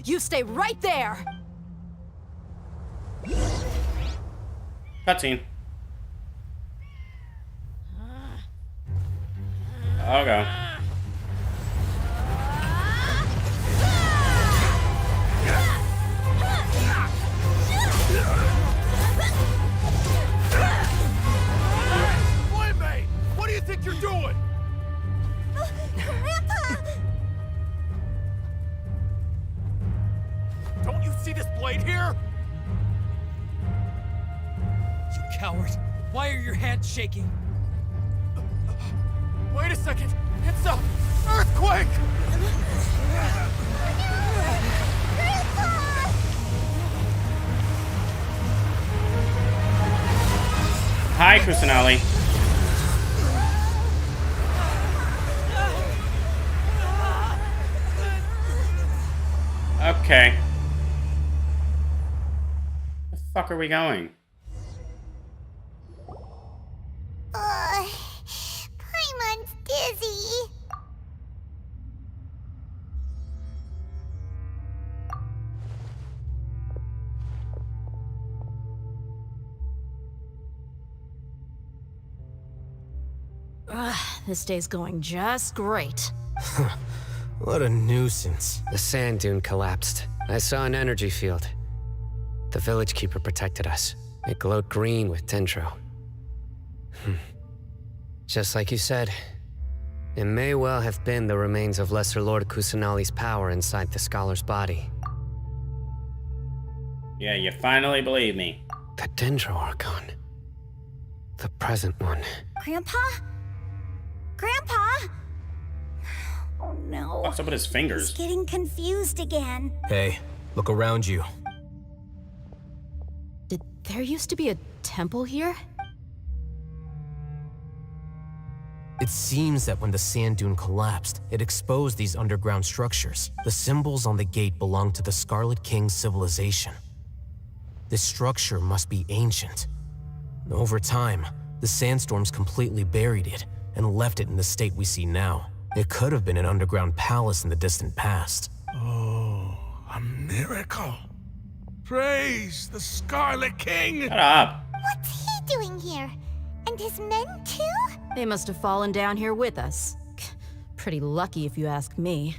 [SPEAKER 5] You stay right there!
[SPEAKER 1] Cutscene. I'll go.
[SPEAKER 6] Playmate! What do you think you're doing?
[SPEAKER 2] Grandpa!
[SPEAKER 4] Don't you see this blade here? You coward. Why are your hands shaking? Wait a second. It's a earthquake!
[SPEAKER 1] Hi, Kusanali. Okay. Where the fuck are we going?
[SPEAKER 2] Paimon's dizzy.
[SPEAKER 5] This day's going just great.
[SPEAKER 14] What a nuisance. The sand dune collapsed. I saw an energy field. The village keeper protected us. It glowed green with dendro. Just like you said, it may well have been the remains of Lesser Lord Kusanali's power inside the scholar's body.
[SPEAKER 1] Yeah, you finally believe me.
[SPEAKER 14] The dendro archon. The present one.
[SPEAKER 2] Grandpa? Grandpa? Oh no.
[SPEAKER 1] What's up with his fingers?
[SPEAKER 2] He's getting confused again.
[SPEAKER 20] Hey, look around you.
[SPEAKER 5] Did there used to be a temple here?
[SPEAKER 20] It seems that when the sand dune collapsed, it exposed these underground structures. The symbols on the gate belong to the Scarlet King's civilization. This structure must be ancient. Over time, the sandstorms completely buried it and left it in the state we see now. It could have been an underground palace in the distant past.
[SPEAKER 6] Oh, a miracle. Praise the Scarlet King!
[SPEAKER 1] Shut up.
[SPEAKER 2] What's he doing here? And his men too?
[SPEAKER 5] They must have fallen down here with us. Pretty lucky if you ask me.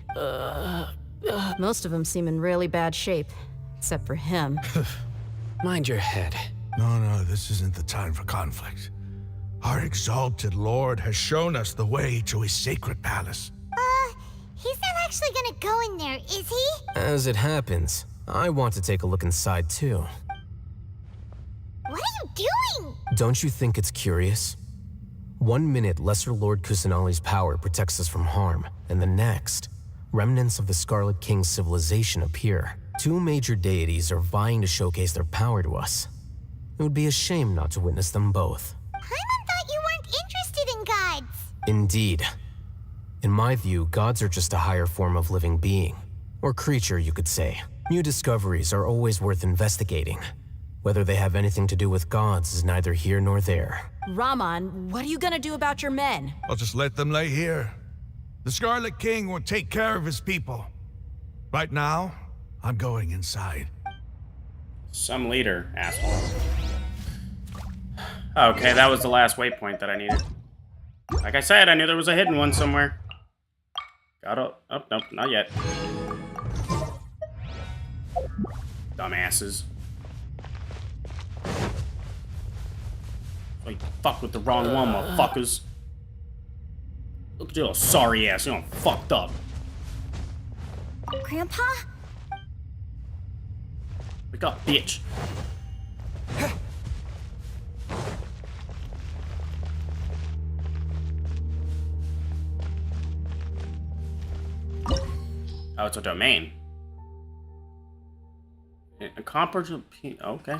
[SPEAKER 5] Most of them seem in really bad shape, except for him.
[SPEAKER 14] Mind your head.
[SPEAKER 6] No, this isn't the time for conflict. Our exalted lord has shown us the way to his sacred palace.
[SPEAKER 2] He's not actually gonna go in there, is he?
[SPEAKER 20] As it happens, I want to take a look inside too.
[SPEAKER 2] What are you doing?
[SPEAKER 20] Don't you think it's curious? 1 minute, Lesser Lord Kusanali's power protects us from harm, and the next, remnants of the Scarlet King's civilization appear. Two major deities are vying to showcase their power to us. It would be a shame not to witness them both.
[SPEAKER 2] Paimon thought you weren't interested in gods.
[SPEAKER 20] Indeed. In my view, gods are just a higher form of living being. Or creature, you could say. New discoveries are always worth investigating. Whether they have anything to do with gods is neither here nor there.
[SPEAKER 5] Raman, what are you gonna do about your men?
[SPEAKER 6] I'll just let them lay here. The Scarlet King will take care of his people. Right now, I'm going inside.
[SPEAKER 1] Some leader, asshole. Okay, that was the last waypoint that I needed. Like I said, I knew there was a hidden one somewhere. Gotta... Oh, nope, not yet. Dumbasses. Like, fuck with the wrong one, motherfuckers. Look at your little sorry ass, you're all fucked up.
[SPEAKER 2] Grandpa?
[SPEAKER 1] Wake up, bitch. Oh, it's a domain. A comparable... Okay.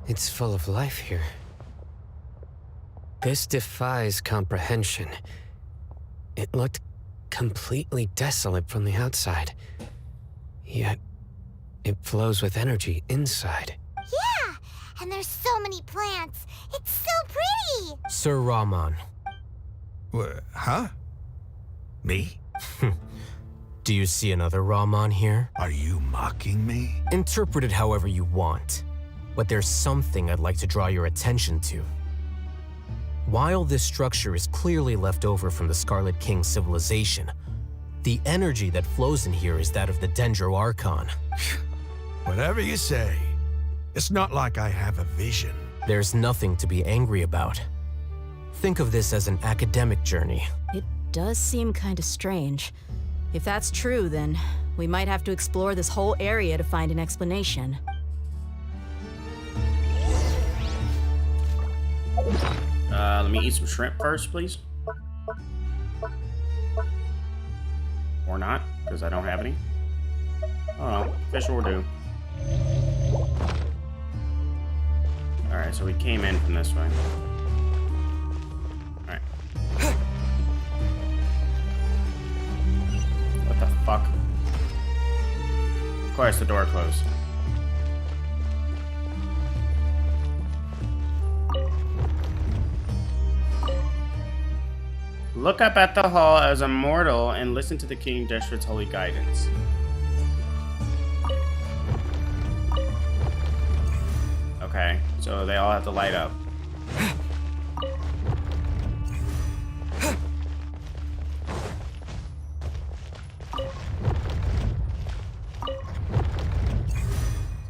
[SPEAKER 14] It's full of life here. This defies comprehension. It looked completely desolate from the outside. Yet, it flows with energy inside.
[SPEAKER 2] Yeah, and there's so many plants. It's so pretty.
[SPEAKER 14] Sir Rahman.
[SPEAKER 6] Huh? Me?
[SPEAKER 20] Do you see another Rahman here?
[SPEAKER 6] Are you mocking me?
[SPEAKER 20] Interpret it however you want, but there's something I'd like to draw your attention to. While this structure is clearly left over from the Scarlet King civilization, the energy that flows in here is that of the Dendro Archon.
[SPEAKER 6] Whatever you say. It's not like I have a vision.
[SPEAKER 20] There's nothing to be angry about. Think of this as an academic journey.
[SPEAKER 5] It does seem kind of strange. If that's true, then we might have to explore this whole area to find an explanation.
[SPEAKER 1] Let me eat some shrimp first, please. Or not, because I don't have any. Oh well, fish will do. Alright, so we came in from this way. Alright. What the fuck? Of course, the door closed. Look up at the hall as a mortal and listen to the King Deshret's holy guidance. Okay, so they all have to light up.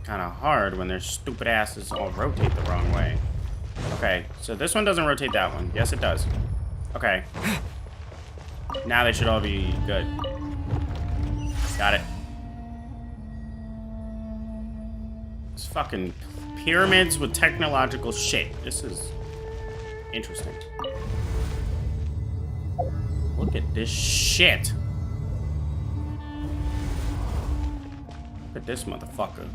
[SPEAKER 1] Kind of hard when their stupid asses all rotate the wrong way. Okay, so this one doesn't rotate that one. Yes, it does. Okay. Now they should all be good. Got it. It's fucking pyramids with technological shit. This is interesting. Look at this shit. Look at this motherfucker.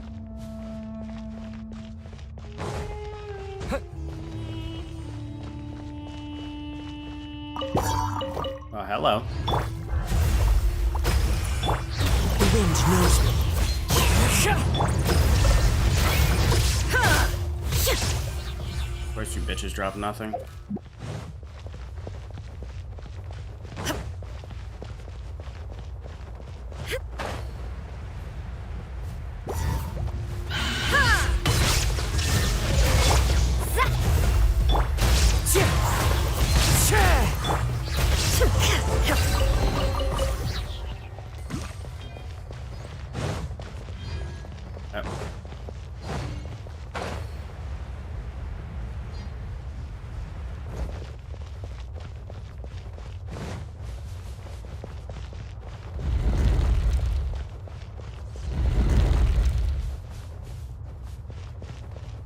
[SPEAKER 1] Oh, hello.
[SPEAKER 3] The wind knows me.
[SPEAKER 1] Of course, you bitches drop nothing.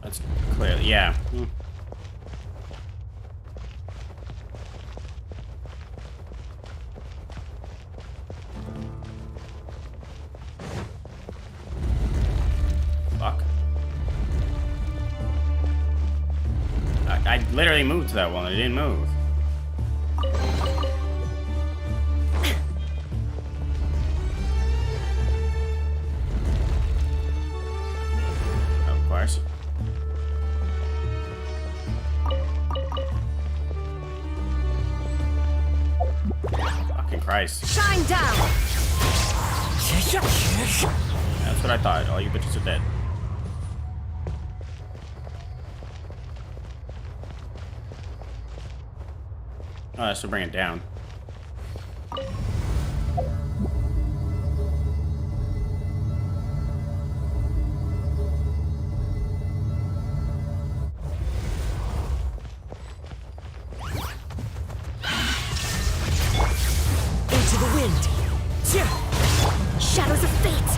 [SPEAKER 1] That's clearly, yeah. Fuck. I literally moved to that one. It didn't move. Of course. Fucking Christ.
[SPEAKER 3] Shine down.
[SPEAKER 1] That's what I thought. All you bitches are dead. Oh, that should bring it down.
[SPEAKER 3] Into the wind. Shadows of fate.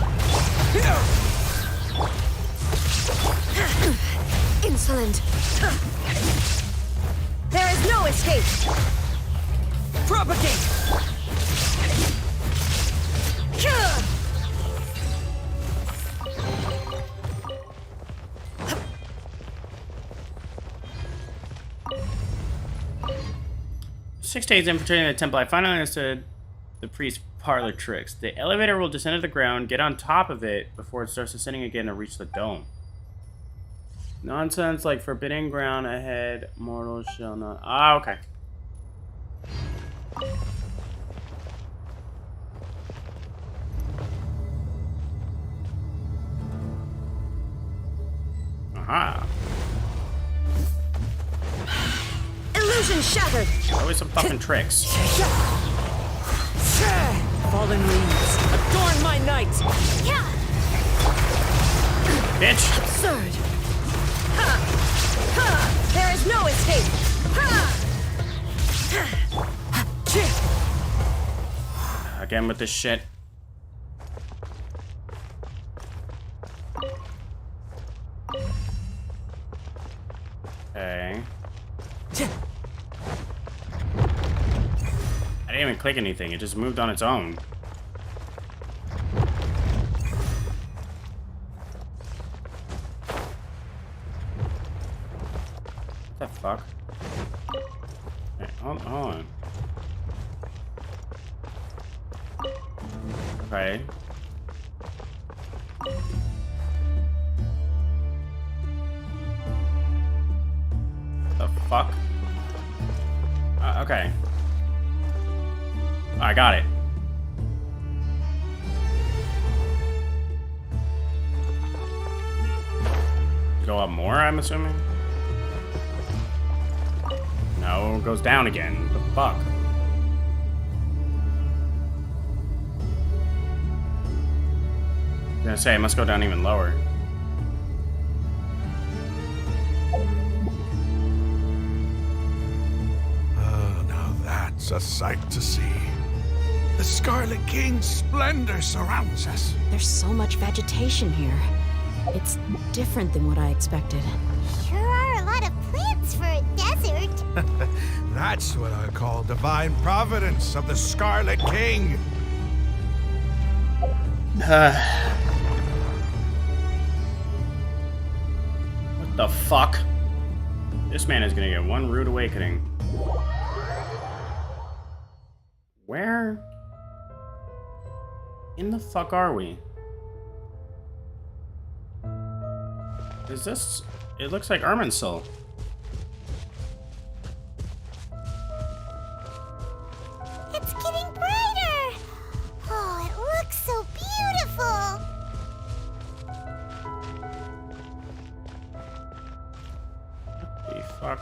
[SPEAKER 3] Insolent. There is no escape. Propagate.
[SPEAKER 1] Six days infiltrating the temple, I finally understood the priest's parlor tricks. The elevator will descend to the ground, get on top of it before it starts descending again and reach the dome. Nonsense like forbidden ground ahead. Mortals shall not. Ah, okay. Aha.
[SPEAKER 3] Illusion shattered.
[SPEAKER 1] Always some fucking tricks.
[SPEAKER 3] Fallen leaves, adorn my night.
[SPEAKER 1] Bitch.
[SPEAKER 3] Absurd. Ha! Ha! There is no escape. Ha!
[SPEAKER 1] Again with this shit. Okay. I didn't even click anything, it just moved on its own. What the fuck? Hey, hold on. Okay. The fuck? Okay. I got it. Go up more, I'm assuming? No, it goes down again. What the fuck? I was gonna say, it must go down even lower.
[SPEAKER 6] It's a sight to see. The Scarlet King's splendor surrounds us.
[SPEAKER 5] There's so much vegetation here. It's different than what I expected.
[SPEAKER 2] Sure are a lot of plants for a desert.
[SPEAKER 6] That's what I call divine providence of the Scarlet King.
[SPEAKER 1] What the fuck? This man is gonna get one rude awakening. Where in the fuck are we? Is this... It looks like Irminsul.
[SPEAKER 2] It's getting brighter! Oh, it looks so beautiful!
[SPEAKER 1] What the fuck?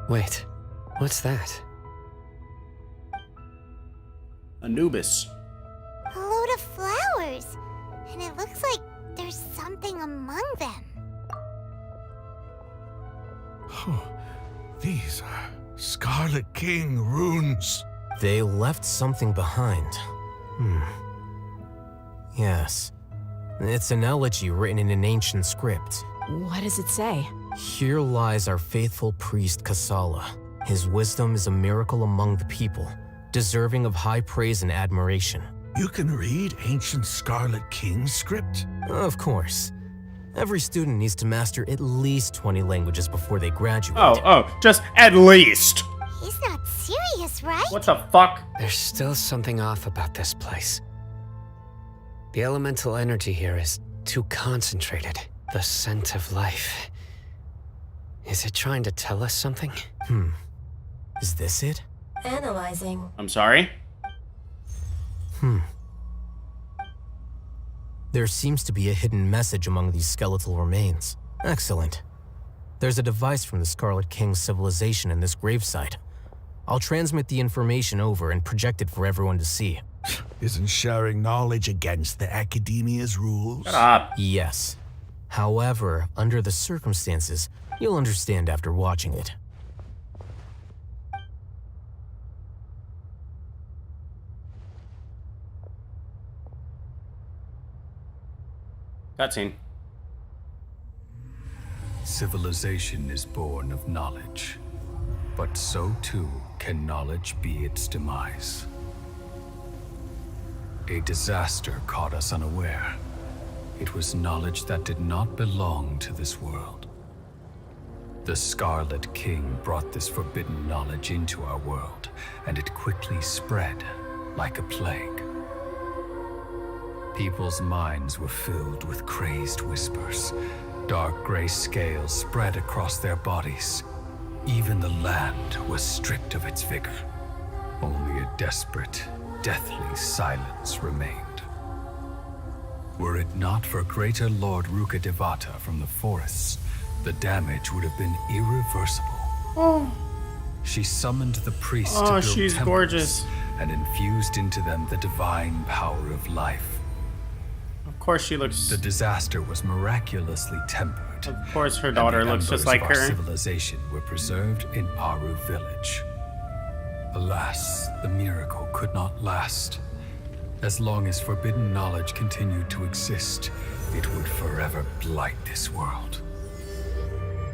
[SPEAKER 14] Wait, what's that?
[SPEAKER 1] Anubis.
[SPEAKER 2] A load of flowers. And it looks like there's something among them.
[SPEAKER 6] Oh, these are Scarlet King runes.
[SPEAKER 20] They left something behind. Yes. It's an elegy written in an ancient script.
[SPEAKER 5] What does it say?
[SPEAKER 20] Here lies our faithful priest Kasala. His wisdom is a miracle among the people, deserving of high praise and admiration.
[SPEAKER 6] You can read ancient Scarlet King script?
[SPEAKER 20] Of course. Every student needs to master at least 20 languages before they graduate.
[SPEAKER 1] Oh, just at least.
[SPEAKER 2] He's not serious, right?
[SPEAKER 1] What the fuck?
[SPEAKER 14] There's still something off about this place. The elemental energy here is too concentrated. The scent of life. Is it trying to tell us something?
[SPEAKER 20] Is this it?
[SPEAKER 19] Analyzing.
[SPEAKER 1] I'm sorry?
[SPEAKER 20] There seems to be a hidden message among these skeletal remains. Excellent. There's a device from the Scarlet King's civilization in this gravesite. I'll transmit the information over and project it for everyone to see.
[SPEAKER 6] Isn't sharing knowledge against the Academia's rules?
[SPEAKER 1] Shut up.
[SPEAKER 20] Yes. However, under the circumstances, you'll understand after watching it.
[SPEAKER 1] Cutscene.
[SPEAKER 12] Civilization is born of knowledge, but so too can knowledge be its demise. A disaster caught us unaware. It was knowledge that did not belong to this world. The Scarlet King brought this forbidden knowledge into our world, and it quickly spread like a plague. People's minds were filled with crazed whispers. Dark gray scales spread across their bodies. Even the land was stripped of its vigor. Only a desperate, deathly silence remained. Were it not for Greater Lord Rukkhadevata from the forests, the damage would have been irreversible.
[SPEAKER 1] Oh.
[SPEAKER 12] She summoned the priests
[SPEAKER 1] Oh,
[SPEAKER 12] to build
[SPEAKER 1] she's
[SPEAKER 12] temples
[SPEAKER 1] gorgeous.
[SPEAKER 12] and infused into them the divine power of life.
[SPEAKER 1] Of course she looks...
[SPEAKER 12] The disaster was miraculously tempered.
[SPEAKER 1] Of course her daughter looks just like
[SPEAKER 12] Our
[SPEAKER 1] her.
[SPEAKER 12] civilization were preserved in Aru village. Alas, the miracle could not last. As long as forbidden knowledge continued to exist, it would forever blight this world.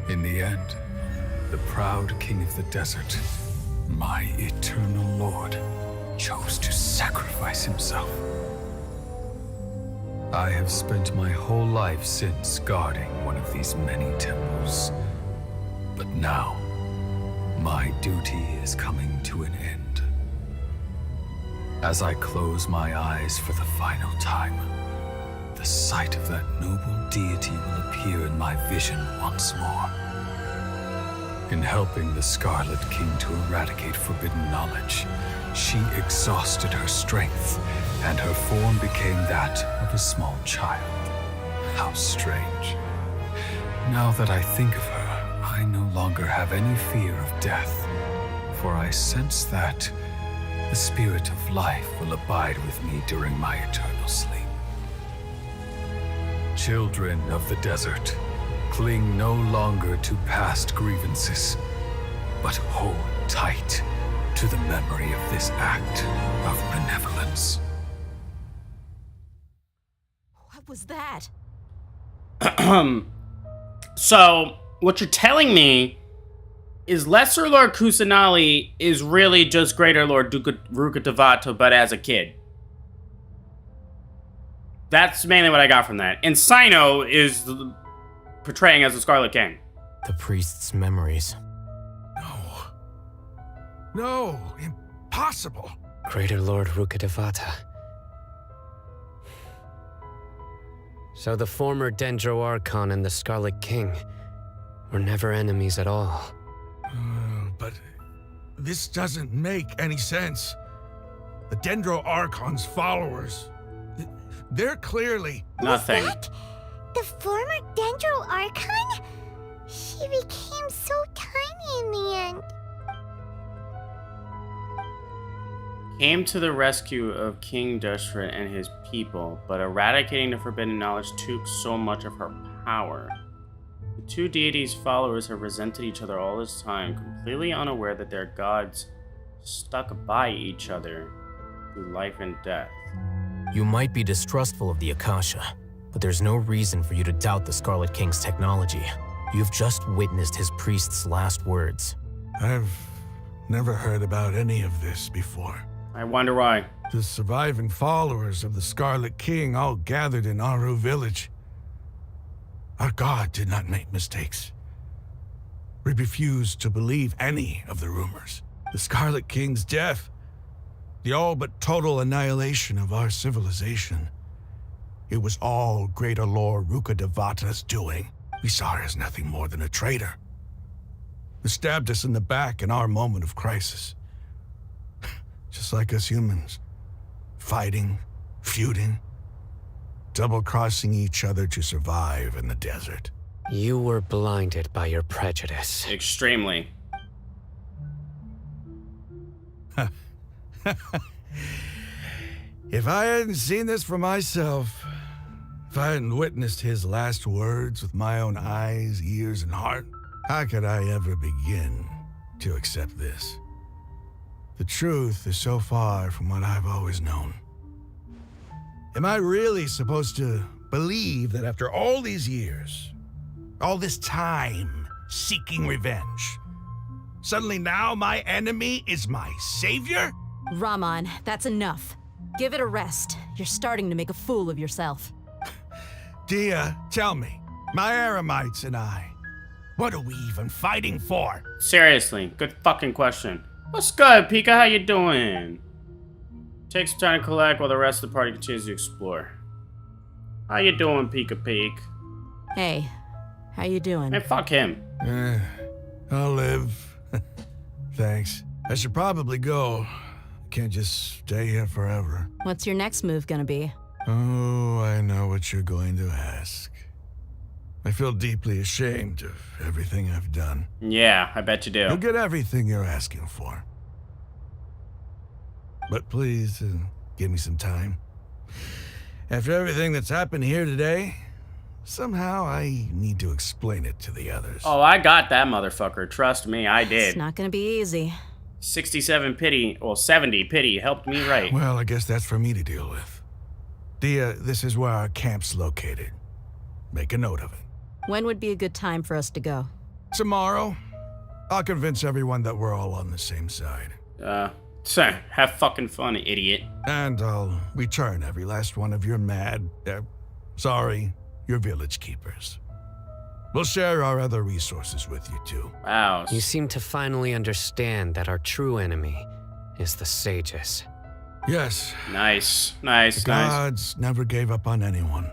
[SPEAKER 12] In the end, the proud king of the desert, my eternal lord, chose to sacrifice himself. I have spent my whole life since guarding one of these many temples. But now, my duty is coming to an end. As I close my eyes for the final time, the sight of that noble deity will appear in my vision once more. In helping the Scarlet King to eradicate forbidden knowledge, she exhausted her strength, and her form became that of a small child. How strange. Now that I think of her, I no longer have any fear of death, for I sense that the spirit of life will abide with me during my eternal sleep. Children of the desert, cling no longer to past grievances, but hold tight to the memory of this act of benevolence.
[SPEAKER 5] What was that?
[SPEAKER 1] So, what you're telling me is Lesser Lord Kusanali is really just Greater Lord Rukkhadevata, but as a kid. That's mainly what I got from that. And Cyno is portraying as the Scarlet King.
[SPEAKER 20] The priest's memories.
[SPEAKER 6] No, impossible.
[SPEAKER 14] Greater Lord Rukkhadevata. So the former Dendro Archon and the Scarlet King were never enemies at all.
[SPEAKER 6] But this doesn't make any sense. The Dendro Archon's followers, they're clearly...
[SPEAKER 1] Nothing.
[SPEAKER 2] The former Dendro Archon? She became so tiny in the end.
[SPEAKER 1] Came to the rescue of King Deshret and his people, but eradicating the forbidden knowledge took so much of her power. The two deities' followers have resented each other all this time, completely unaware that their gods stuck by each other through life and death.
[SPEAKER 20] You might be distrustful of the Akasha, but there's no reason for you to doubt the Scarlet King's technology. You've just witnessed his priest's last words.
[SPEAKER 6] I've never heard about any of this before.
[SPEAKER 1] I wonder why.
[SPEAKER 6] The surviving followers of the Scarlet King all gathered in Aru village. Our god did not make mistakes. We refused to believe any of the rumors. The Scarlet King's death, the all but total annihilation of our civilization. It was all Greater Lord Rukkhadevata's doing. We saw her as nothing more than a traitor, who stabbed us in the back in our moment of crisis. Just like us humans, fighting, feuding, double-crossing each other to survive in the desert.
[SPEAKER 14] You were blinded by your prejudice.
[SPEAKER 1] Extremely.
[SPEAKER 6] If I hadn't seen this for myself, if I hadn't witnessed his last words with my own eyes, ears, and heart, how could I ever begin to accept this? The truth is so far from what I've always known. Am I really supposed to believe that after all these years, all this time seeking revenge, suddenly now my enemy is my savior?
[SPEAKER 5] Rahman, that's enough. Give it a rest. You're starting to make a fool of yourself.
[SPEAKER 6] Dia, tell me, my Aramites and I, What are we even fighting for?
[SPEAKER 1] Seriously, good fucking question. What's good, Pika? How you doing? Take some time to collect while the rest of the party continues to explore. How you doing, Pika Peek?
[SPEAKER 5] Hey, how you doing?
[SPEAKER 1] Hey, fuck him.
[SPEAKER 6] I'll live. Thanks. I should probably go. Can't just stay here forever.
[SPEAKER 5] What's your next move gonna be?
[SPEAKER 6] Oh, I know what you're going to ask. I feel deeply ashamed of everything I've done.
[SPEAKER 1] Yeah, I bet you do.
[SPEAKER 6] You'll get everything you're asking for. But please, give me some time. After everything that's happened here today, somehow I need to explain it to the others.
[SPEAKER 1] Oh, I got that motherfucker. Trust me, I did.
[SPEAKER 5] It's not gonna be easy.
[SPEAKER 1] 67 pity, well, 70 pity helped me write.
[SPEAKER 6] Well, I guess that's for me to deal with. Dia, this is where our camp's located. Make a note of it.
[SPEAKER 5] When would be a good time for us to go?
[SPEAKER 6] Tomorrow. I'll convince everyone that we're all on the same side.
[SPEAKER 1] Sir, have fucking fun, idiot.
[SPEAKER 6] And I'll return every last one of your your village keepers. We'll share our other resources with you too.
[SPEAKER 1] Wow.
[SPEAKER 14] You seem to finally understand that our true enemy is the sages.
[SPEAKER 6] Yes.
[SPEAKER 1] Nice.
[SPEAKER 6] The gods never gave up on anyone.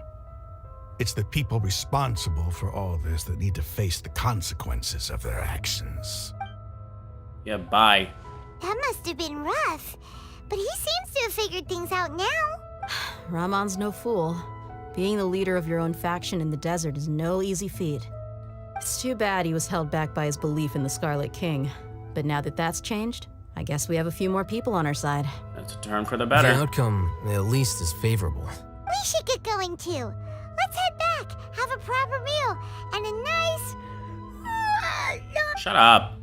[SPEAKER 6] It's the people responsible for all this that need to face the consequences of their actions.
[SPEAKER 1] Yeah, bye.
[SPEAKER 2] That must have been rough. But he seems to have figured things out now.
[SPEAKER 5] Ramon's no fool. Being the leader of your own faction in the desert is no easy feat. It's too bad he was held back by his belief in the Scarlet King. But now that that's changed, I guess we have a few more people on our side.
[SPEAKER 1] That's a turn for the better.
[SPEAKER 20] The outcome, at least, is favorable.
[SPEAKER 2] We should get going too. Let's head back, have a proper meal, and a nice...
[SPEAKER 1] Shut up.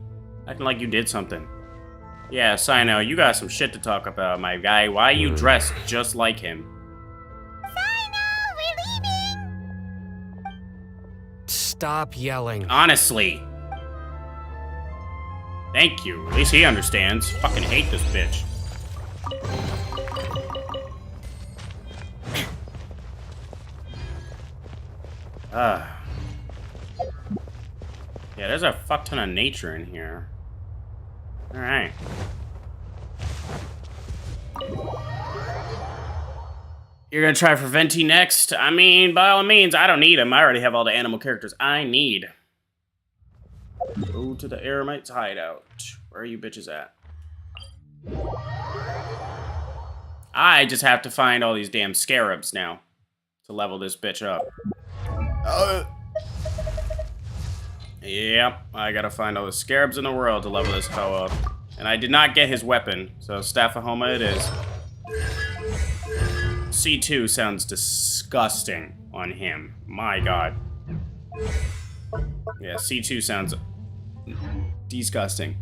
[SPEAKER 1] Acting like you did something. Yeah, Cyno, you got some shit to talk about, my guy. Why you dressed just like him?
[SPEAKER 2] Cyno, we're leaving!
[SPEAKER 14] Stop yelling.
[SPEAKER 1] Honestly. Thank you. At least he understands. Fucking hate this bitch. Yeah, there's a fuck ton of nature in here. Alright. You're gonna try for Venti next? I mean, by all means, I don't need him. I already have all the animal characters I need. Go to the Eremite's hideout. Where are you bitches at? I just have to find all these damn scarabs now to level this bitch up. Yep, I gotta find all the scarabs in the world to level this hoe up. And I did not get his weapon, so Staff of Homa it is. C2 sounds disgusting on him. My god. Yeah, C2 sounds disgusting.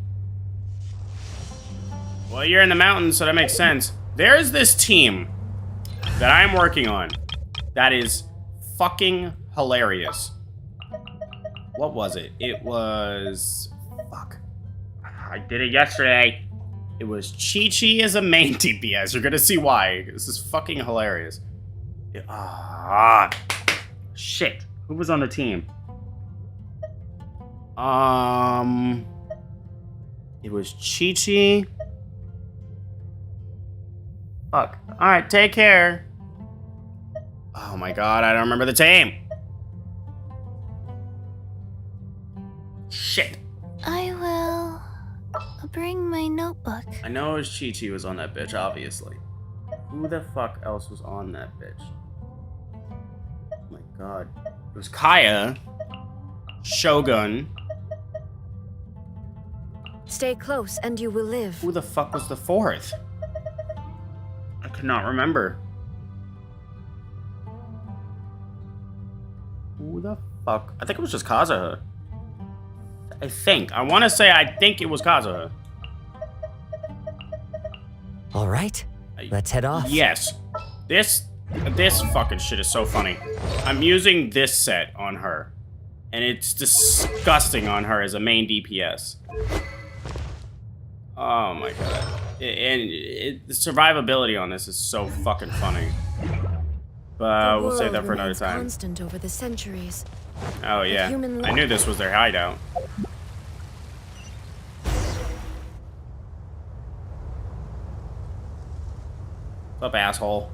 [SPEAKER 1] Well, you're in the mountains, so that makes sense. There's this team that I'm working on that is fucking hilarious. What was it? It was... Fuck. I did it yesterday. It was Chi-Chi as a main DPS. You're gonna see why. This is fucking hilarious. Shit. Who was on the team? It was Chi-Chi. Fuck. Alright, take care. Oh my god, I don't remember the team. Shit.
[SPEAKER 2] I will bring my notebook.
[SPEAKER 1] I know it was Chi-Chi was on that bitch, obviously. Who the fuck else was on that bitch? Oh my god. It was Kaya, Shogun.
[SPEAKER 13] Stay close and you will live.
[SPEAKER 1] Who the fuck was the fourth? I could not remember. Who the fuck? I think it was just Kazuha. I think. I want to say I think it was Kazuha.
[SPEAKER 17] All right, let's head off.
[SPEAKER 1] Yes. This fucking shit is so funny. I'm using this set on her. And it's disgusting on her as a main DPS. Oh my god. The survivability on this is so fucking funny. but we'll save that for another
[SPEAKER 13] remains
[SPEAKER 1] time.
[SPEAKER 13] Constant over the centuries.
[SPEAKER 1] Oh yeah,
[SPEAKER 13] human
[SPEAKER 1] I knew this was their hideout. What's up, asshole?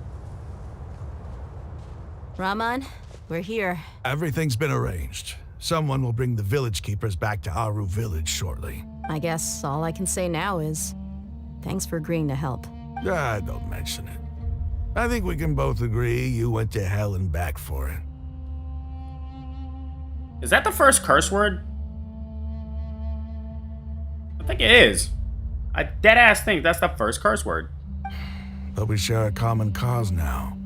[SPEAKER 5] Raman, we're here.
[SPEAKER 6] Everything's been arranged. Someone will bring the village keepers back to Aru village shortly.
[SPEAKER 5] I guess all I can say now is thanks for agreeing to help.
[SPEAKER 6] Ah, don't mention it. I think we can both agree you went to hell and back for it.
[SPEAKER 1] Is that the first curse word? I think it is. I deadass think that's the first curse word.
[SPEAKER 6] But we share a common cause now.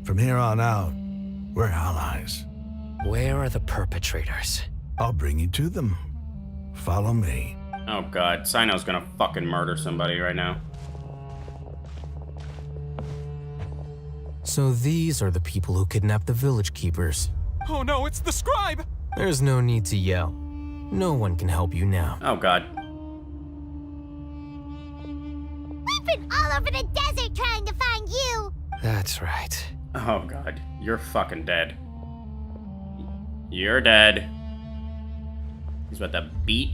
[SPEAKER 6] From here on out, we're allies.
[SPEAKER 14] Where are the perpetrators?
[SPEAKER 6] I'll bring you to them. Follow me.
[SPEAKER 1] Oh god, Cyno's gonna fucking murder somebody right now.
[SPEAKER 20] So these are the people who kidnapped the village keepers.
[SPEAKER 4] Oh no, it's the scribe!
[SPEAKER 20] There's no need to yell. No one can help you now.
[SPEAKER 1] Oh god.
[SPEAKER 2] We've been all over the desert trying to find you.
[SPEAKER 14] That's right.
[SPEAKER 1] Oh god, you're fucking dead. You're dead. He's about to beat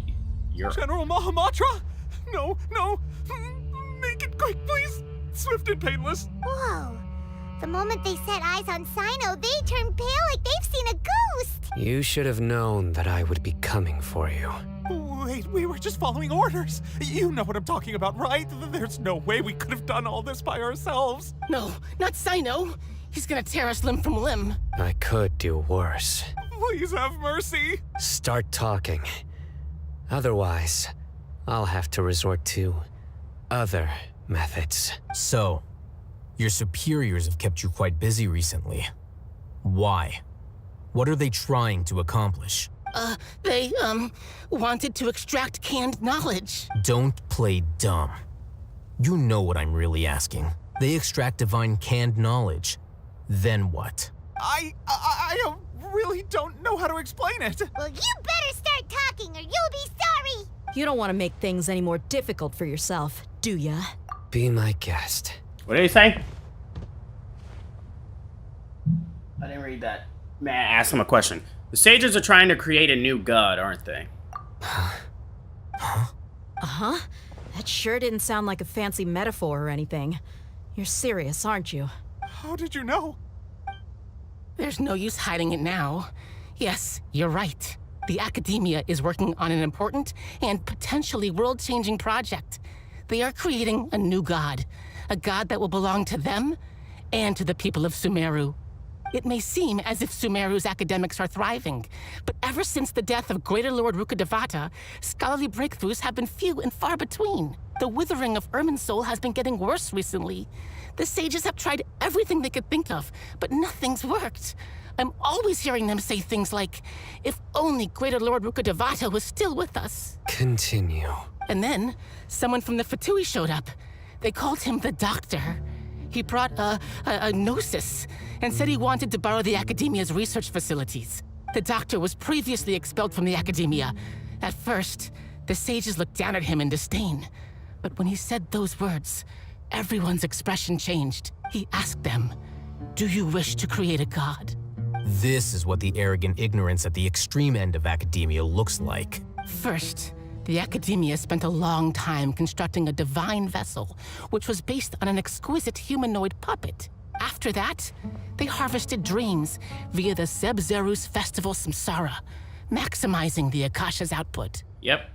[SPEAKER 1] your...
[SPEAKER 4] General Mahamatra? No, no. Make it quick, please. Swift and painless.
[SPEAKER 2] Whoa. The moment they set eyes on Cyno, they turn pale like they've seen a ghost.
[SPEAKER 14] You should have known that I would be coming for you.
[SPEAKER 4] Wait, we were just following orders. You know what I'm talking about, right? There's no way we could have done all this by ourselves.
[SPEAKER 8] No, not Cyno. He's gonna tear us limb from limb.
[SPEAKER 14] I could do worse.
[SPEAKER 4] Please have mercy.
[SPEAKER 14] Start talking. Otherwise, I'll have to resort to other methods.
[SPEAKER 20] So, your superiors have kept you quite busy recently. Why? What are they trying to accomplish?
[SPEAKER 8] They wanted to extract canned knowledge.
[SPEAKER 20] Don't play dumb. You know what I'm really asking. They extract divine canned knowledge. Then what?
[SPEAKER 4] I really don't know how to explain it.
[SPEAKER 2] Well, you better start talking or you'll be sorry.
[SPEAKER 5] You don't want to make things any more difficult for yourself, do ya?
[SPEAKER 14] Be my guest.
[SPEAKER 1] What did he say? I didn't read that. Man, ask him a question. The sages are trying to create a new god, aren't they?
[SPEAKER 5] Uh-huh. That sure didn't sound like a fancy metaphor or anything. You're serious, aren't you?
[SPEAKER 4] How did you know?
[SPEAKER 8] There's no use hiding it now. Yes, you're right. The Academia is working on an important and potentially world-changing project. They are creating a new god. A god that will belong to them and to the people of Sumeru. It may seem as if Sumeru's academics are thriving, but ever since the death of Greater Lord Rukkhadevata, scholarly breakthroughs have been few and far between. The withering of Irminsul has been getting worse recently. The sages have tried everything they could think of, but nothing's worked. I'm always hearing them say things like, if only Greater Lord Rukkhadevata was still with us.
[SPEAKER 14] Continue.
[SPEAKER 8] And then, someone from the Fatui showed up. They called him the Doctor. He brought a gnosis and said he wanted to borrow the Academia's research facilities. The Doctor was previously expelled from the Academia. At first, the sages looked down at him in disdain. But when he said those words, everyone's expression changed. He asked them, do you wish to create a god?
[SPEAKER 20] This is what the arrogant ignorance at the extreme end of academia looks like.
[SPEAKER 8] First, the Academia spent a long time constructing a divine vessel, which was based on an exquisite humanoid puppet. After that, they harvested dreams via the Zeb-Zerus Festival Samsara, maximizing the Akasha's output.
[SPEAKER 1] Yep.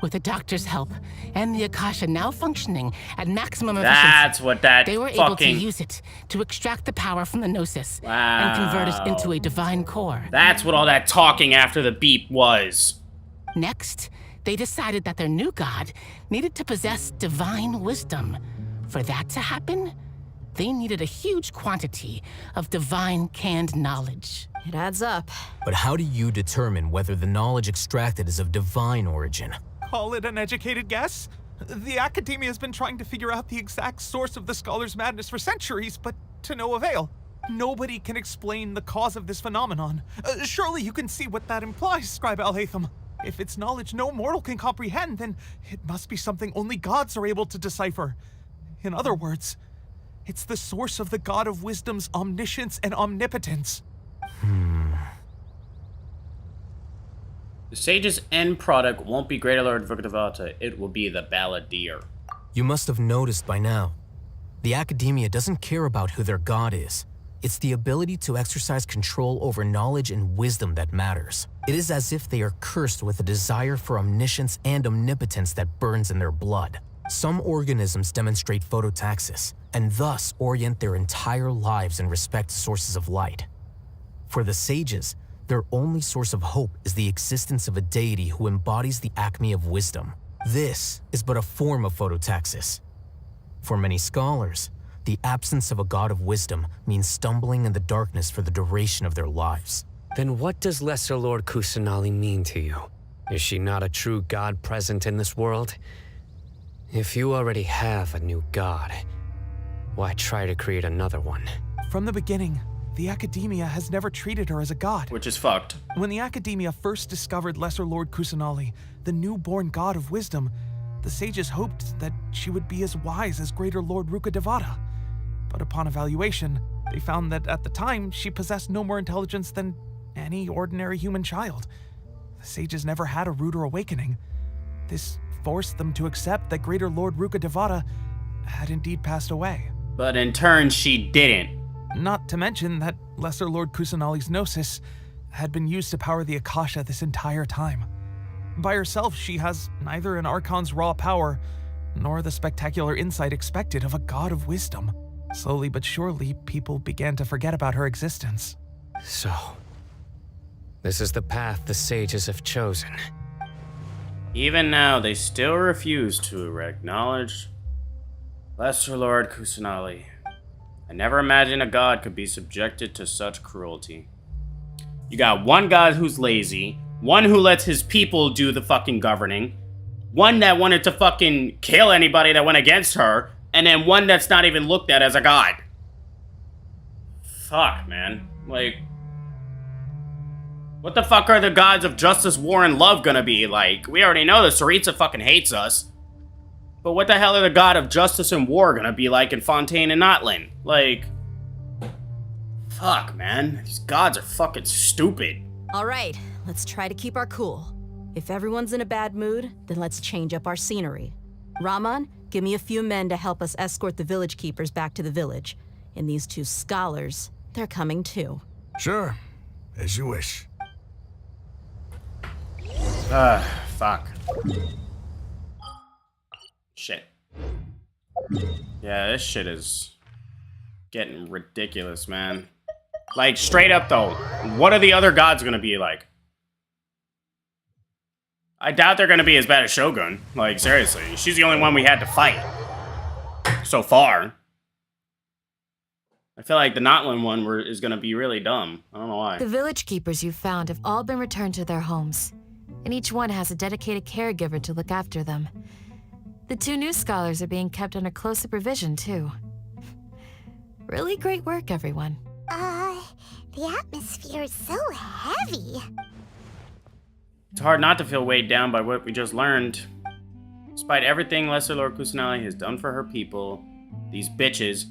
[SPEAKER 8] With the Doctor's help, and the Akasha now functioning at maximum efficiency,
[SPEAKER 1] That's what that
[SPEAKER 8] they were able to use it to extract the power from the Gnosis and convert it into a divine core.
[SPEAKER 1] That's what all that talking after the beep was.
[SPEAKER 8] Next, they decided that their new god needed to possess divine wisdom. For that to happen, they needed a huge quantity of divine canned knowledge.
[SPEAKER 5] It adds up.
[SPEAKER 20] But how do you determine whether the knowledge extracted is of divine origin?
[SPEAKER 4] Call it an educated guess? The Academia has been trying to figure out the exact source of the scholar's madness for centuries, but to no avail. Nobody can explain the cause of this phenomenon. Surely you can see what that implies, Scribe Al-Haytham. If it's knowledge no mortal can comprehend, then it must be something only gods are able to decipher. In other words,
[SPEAKER 16] It's the source of the God of Wisdom's omniscience and omnipotence.
[SPEAKER 1] The sage's end product won't be Greater Lord Vugadavata, it will be the Balladeer.
[SPEAKER 20] You must have noticed by now. The academia doesn't care about who their god is. It's the ability to exercise control over knowledge and wisdom that matters. It is as if they are cursed with a desire for omniscience and omnipotence that burns in their blood. Some organisms demonstrate phototaxis, and thus orient their entire lives in respect to sources of light. For the sages, their only source of hope is the existence of a deity who embodies the acme of wisdom. This is but a form of phototaxis. For many scholars, the absence of a god of wisdom means stumbling in the darkness for the duration of their lives.
[SPEAKER 14] Then what does Lesser Lord Kusanali mean to you? Is she not a true god present in this world? If you already have a new god, why try to create another one?
[SPEAKER 16] From the beginning, the academia has never treated her as a god.
[SPEAKER 1] Which is fucked.
[SPEAKER 16] When the academia first discovered Lesser Lord Kusanali, the newborn god of wisdom, the sages hoped that she would be as wise as Greater Lord Rukkhadevata. But upon evaluation, they found that at the time, she possessed no more intelligence than any ordinary human child. The sages never had a ruder awakening. This forced them to accept that Greater Lord Rukkhadevata had indeed passed away.
[SPEAKER 1] But in turn, she didn't.
[SPEAKER 16] Not to mention that Lesser Lord Kusanali's Gnosis had been used to power the Akasha this entire time. By herself, she has neither an Archon's raw power, nor the spectacular insight expected of a god of wisdom. Slowly but surely, people began to forget about her existence.
[SPEAKER 14] So, this is the path the sages have chosen.
[SPEAKER 1] Even now, they still refuse to acknowledge Lesser Lord Kusanali. I never imagined a god could be subjected to such cruelty. You got one god who's lazy, one who lets his people do the fucking governing, one that wanted to fucking kill anybody that went against her, and then one that's not even looked at as a god. Fuck, man. Like, what the fuck are the gods of justice, war, and love gonna be like? We already know the Saritsa fucking hates us. But what the hell are the god of justice and war gonna be like in Fontaine and Notlin? Like, fuck, man. These gods are fucking stupid.
[SPEAKER 5] All right, let's try to keep our cool. If everyone's in a bad mood, then let's change up our scenery. Raman, give me a few men to help us escort the village keepers back to the village. And these two scholars, they're coming too.
[SPEAKER 6] Sure, as you wish.
[SPEAKER 1] Fuck. Shit. Yeah, this shit is getting ridiculous, man. Like, straight up though, what are the other gods gonna be like? I doubt they're gonna be as bad as Shogun. Like, seriously. She's the only one we had to fight. So far. I feel like the Notlin one is gonna be really dumb. I don't know why.
[SPEAKER 15] The village keepers you found have all been returned to their homes, and each one has a dedicated caregiver to look after them. The two new scholars are being kept under close supervision, too. Really great work, everyone.
[SPEAKER 2] The atmosphere is so heavy.
[SPEAKER 1] It's hard not to feel weighed down by what we just learned. Despite everything Lesser Lord Kusanali has done for her people, the bitches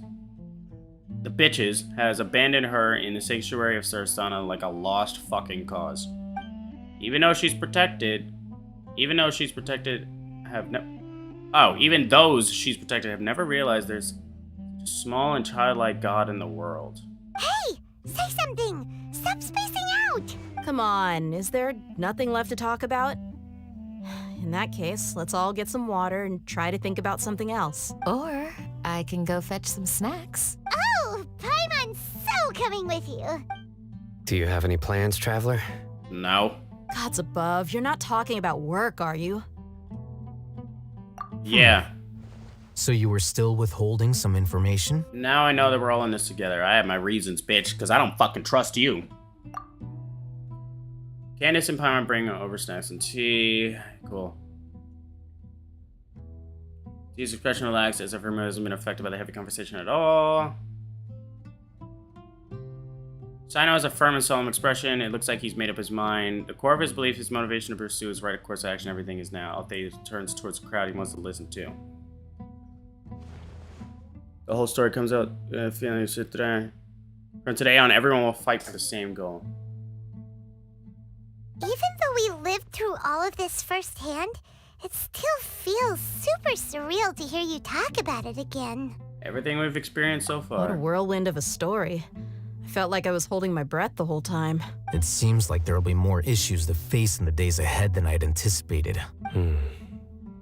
[SPEAKER 1] has abandoned her in the sanctuary of Sarasana like a lost fucking cause. Even those she's protected have never realized there's a small and childlike god in the world.
[SPEAKER 2] Hey, say something! Stop spacing out!
[SPEAKER 5] Come on, is there nothing left to talk about? In that case, let's all get some water and try to think about something else.
[SPEAKER 15] Or I can go fetch some snacks.
[SPEAKER 2] Oh, Paimon's so coming with you.
[SPEAKER 14] Do you have any plans, Traveler?
[SPEAKER 1] No.
[SPEAKER 5] Gods above, you're not talking about work, are you?
[SPEAKER 1] Yeah.
[SPEAKER 20] So you were still withholding some information?
[SPEAKER 1] Now I know that we're all in this together. I have my reasons, bitch, because I don't fucking trust you. Candace and Paimon bring over snacks and tea. Cool. Tea's expression relaxed as if her mood hasn't been affected by the heavy conversation at all. Cyno has a firm and solemn expression. It looks like he's made up his mind. The core of his belief, his motivation to pursue his right course of action, everything is now. Althea turns towards the crowd he wants to listen to. The whole story comes out feeling sit there. From today on, everyone will fight for the same goal.
[SPEAKER 2] Even though we lived through all of this firsthand, it still feels super surreal to hear you talk about it again.
[SPEAKER 1] Everything we've experienced so far.
[SPEAKER 5] What a whirlwind of a story. I felt like I was holding my breath the whole time.
[SPEAKER 20] It seems like there will be more issues to face in the days ahead than I had anticipated.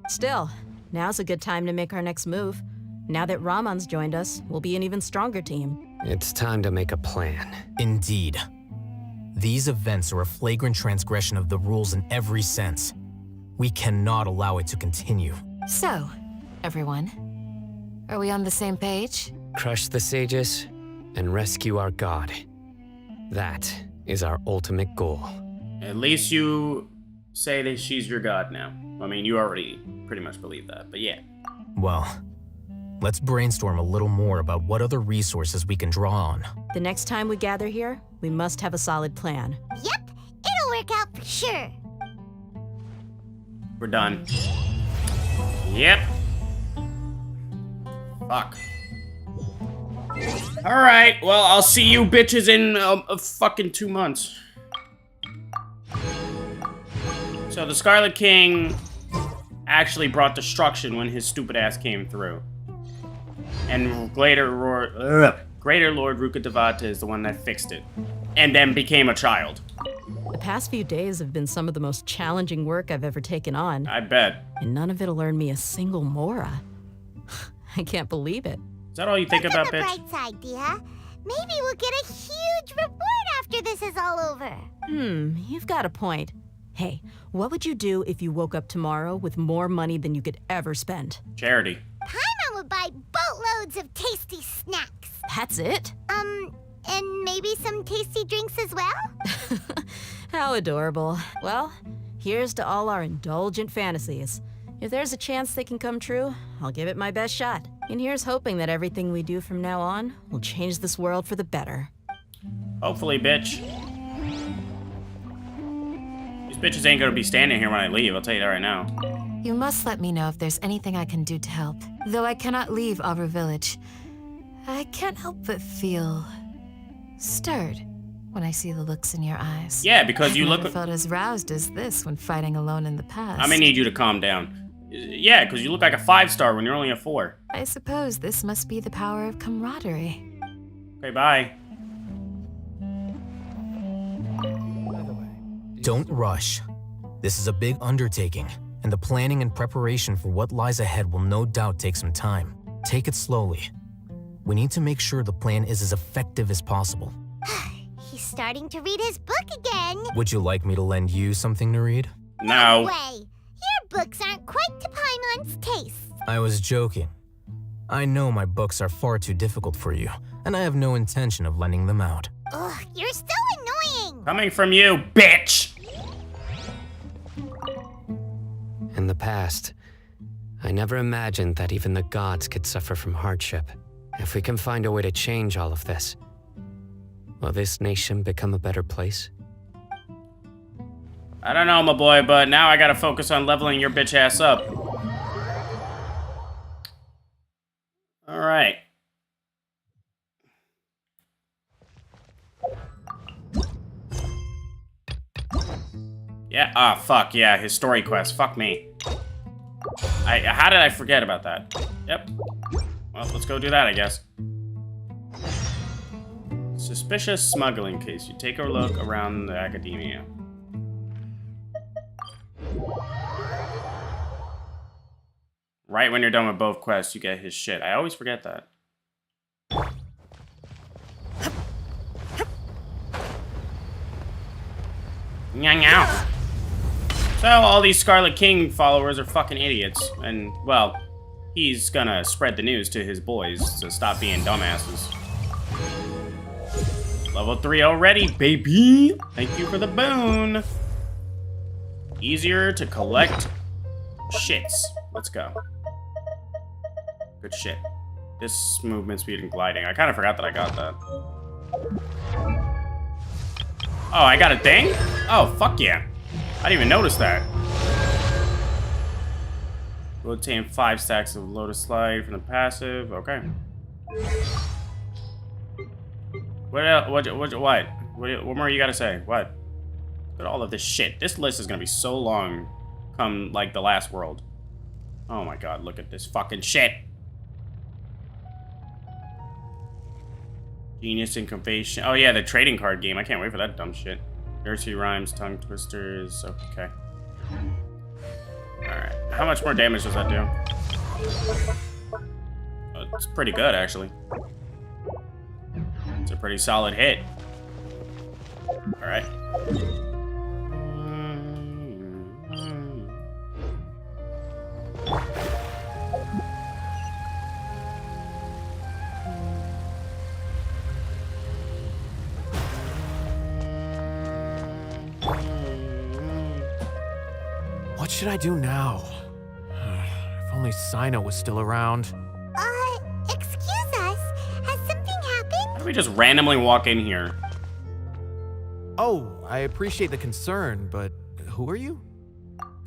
[SPEAKER 5] Still, now's a good time to make our next move. Now that Ramon's joined us, we'll be an even stronger team.
[SPEAKER 14] It's time to make a plan.
[SPEAKER 20] Indeed. These events are a flagrant transgression of the rules in every sense. We cannot allow it to continue.
[SPEAKER 15] So, everyone, are we on the same page?
[SPEAKER 14] Crush the sages and rescue our god. That is our ultimate goal.
[SPEAKER 1] At least you say that she's your god now. I mean, you already pretty much believe that, but yeah.
[SPEAKER 20] Well, let's brainstorm a little more about what other resources we can draw on.
[SPEAKER 5] The next time we gather here, we must have a solid plan.
[SPEAKER 2] Yep, it'll work out for sure.
[SPEAKER 1] We're done. Yep. Fuck. Alright, well, I'll see you bitches in fucking 2 months. So the Scarlet King actually brought destruction when his stupid ass came through. And Greater Lord Ruka Devata is the one that fixed it. And then became a child.
[SPEAKER 5] The past few days have been some of the most challenging work I've ever taken on.
[SPEAKER 1] I bet.
[SPEAKER 5] And none of it'll earn me a single mora. I can't believe it.
[SPEAKER 1] Is that all you think about, bitch?
[SPEAKER 2] Bright side, dear. Maybe we'll get a huge reward after this is all over.
[SPEAKER 5] You've got a point. Hey, what would you do if you woke up tomorrow with more money than you could ever spend?
[SPEAKER 1] Charity.
[SPEAKER 2] Paimon would buy boatloads of tasty snacks.
[SPEAKER 5] That's it?
[SPEAKER 2] And maybe some tasty drinks as well?
[SPEAKER 5] How adorable. Well, here's to all our indulgent fantasies. If there's a chance they can come true, I'll give it my best shot. And here's hoping that everything we do from now on will change this world for the better.
[SPEAKER 1] Hopefully, bitch. These bitches ain't gonna be standing here when I leave, I'll tell you that right now.
[SPEAKER 15] You must let me know if there's anything I can do to help. Though I cannot leave Aru Village, I can't help but feel stirred when I see the looks in your eyes.
[SPEAKER 1] Yeah, because you look.
[SPEAKER 15] I've never felt as roused as this when fighting alone in the past.
[SPEAKER 1] I'm gonna need you to calm down. Yeah, because you look like a 5-star when you're only a 4.
[SPEAKER 15] I suppose this must be the power of camaraderie.
[SPEAKER 1] Okay, bye.
[SPEAKER 20] Don't rush. This is a big undertaking, and the planning and preparation for what lies ahead will no doubt take some time. Take it slowly. We need to make sure the plan is as effective as possible.
[SPEAKER 2] He's starting to read his book again.
[SPEAKER 20] Would you like me to lend you something to read?
[SPEAKER 1] No.
[SPEAKER 2] Way. Your books aren't quite to Paimon's taste.
[SPEAKER 20] I was joking. I know my books are far too difficult for you, and I have no intention of lending them out.
[SPEAKER 2] Ugh, you're so annoying.
[SPEAKER 1] Coming from you, bitch!
[SPEAKER 14] In the past, I never imagined that even the gods could suffer from hardship. If we can find a way to change all of this, will this nation become a better place?
[SPEAKER 1] I don't know, my boy, but now I gotta focus on leveling your bitch ass up. Alright. Yeah, fuck, yeah, his story quest, fuck me. How did I forget about that? Yep. Well, let's go do that, I guess. Suspicious smuggling case. You take a look around the academia. Right when you're done with both quests, you get his shit. I always forget that. Nyang. So all these Scarlet King followers are fucking idiots, and well, he's gonna spread the news to his boys to stop being dumbasses. Level 3 already, baby! Thank you for the boon! Easier to collect shits. Let's go. Good shit. This movement speed and gliding. I kind of forgot that I got that. Oh, I got a thing? Oh, fuck yeah. I didn't even notice that. Rotate 5 stacks of Lotus Slide from the passive. Okay. What else? What more you gotta say? What? Look at all of this shit. This list is gonna be so long come, like, the last world. Oh my god, look at this fucking shit! Genius Incubation. Oh yeah, the trading card game. I can't wait for that dumb shit. Dirty Rhymes, Tongue Twisters. Okay. Alright. How much more damage does that do? Oh, it's pretty good, actually. It's a pretty solid hit. Alright.
[SPEAKER 8] What should I do now? If only Cyno was still around.
[SPEAKER 2] Excuse us. Has something happened?
[SPEAKER 1] How do we just randomly walk in here?
[SPEAKER 8] Oh, I appreciate the concern, but who are you?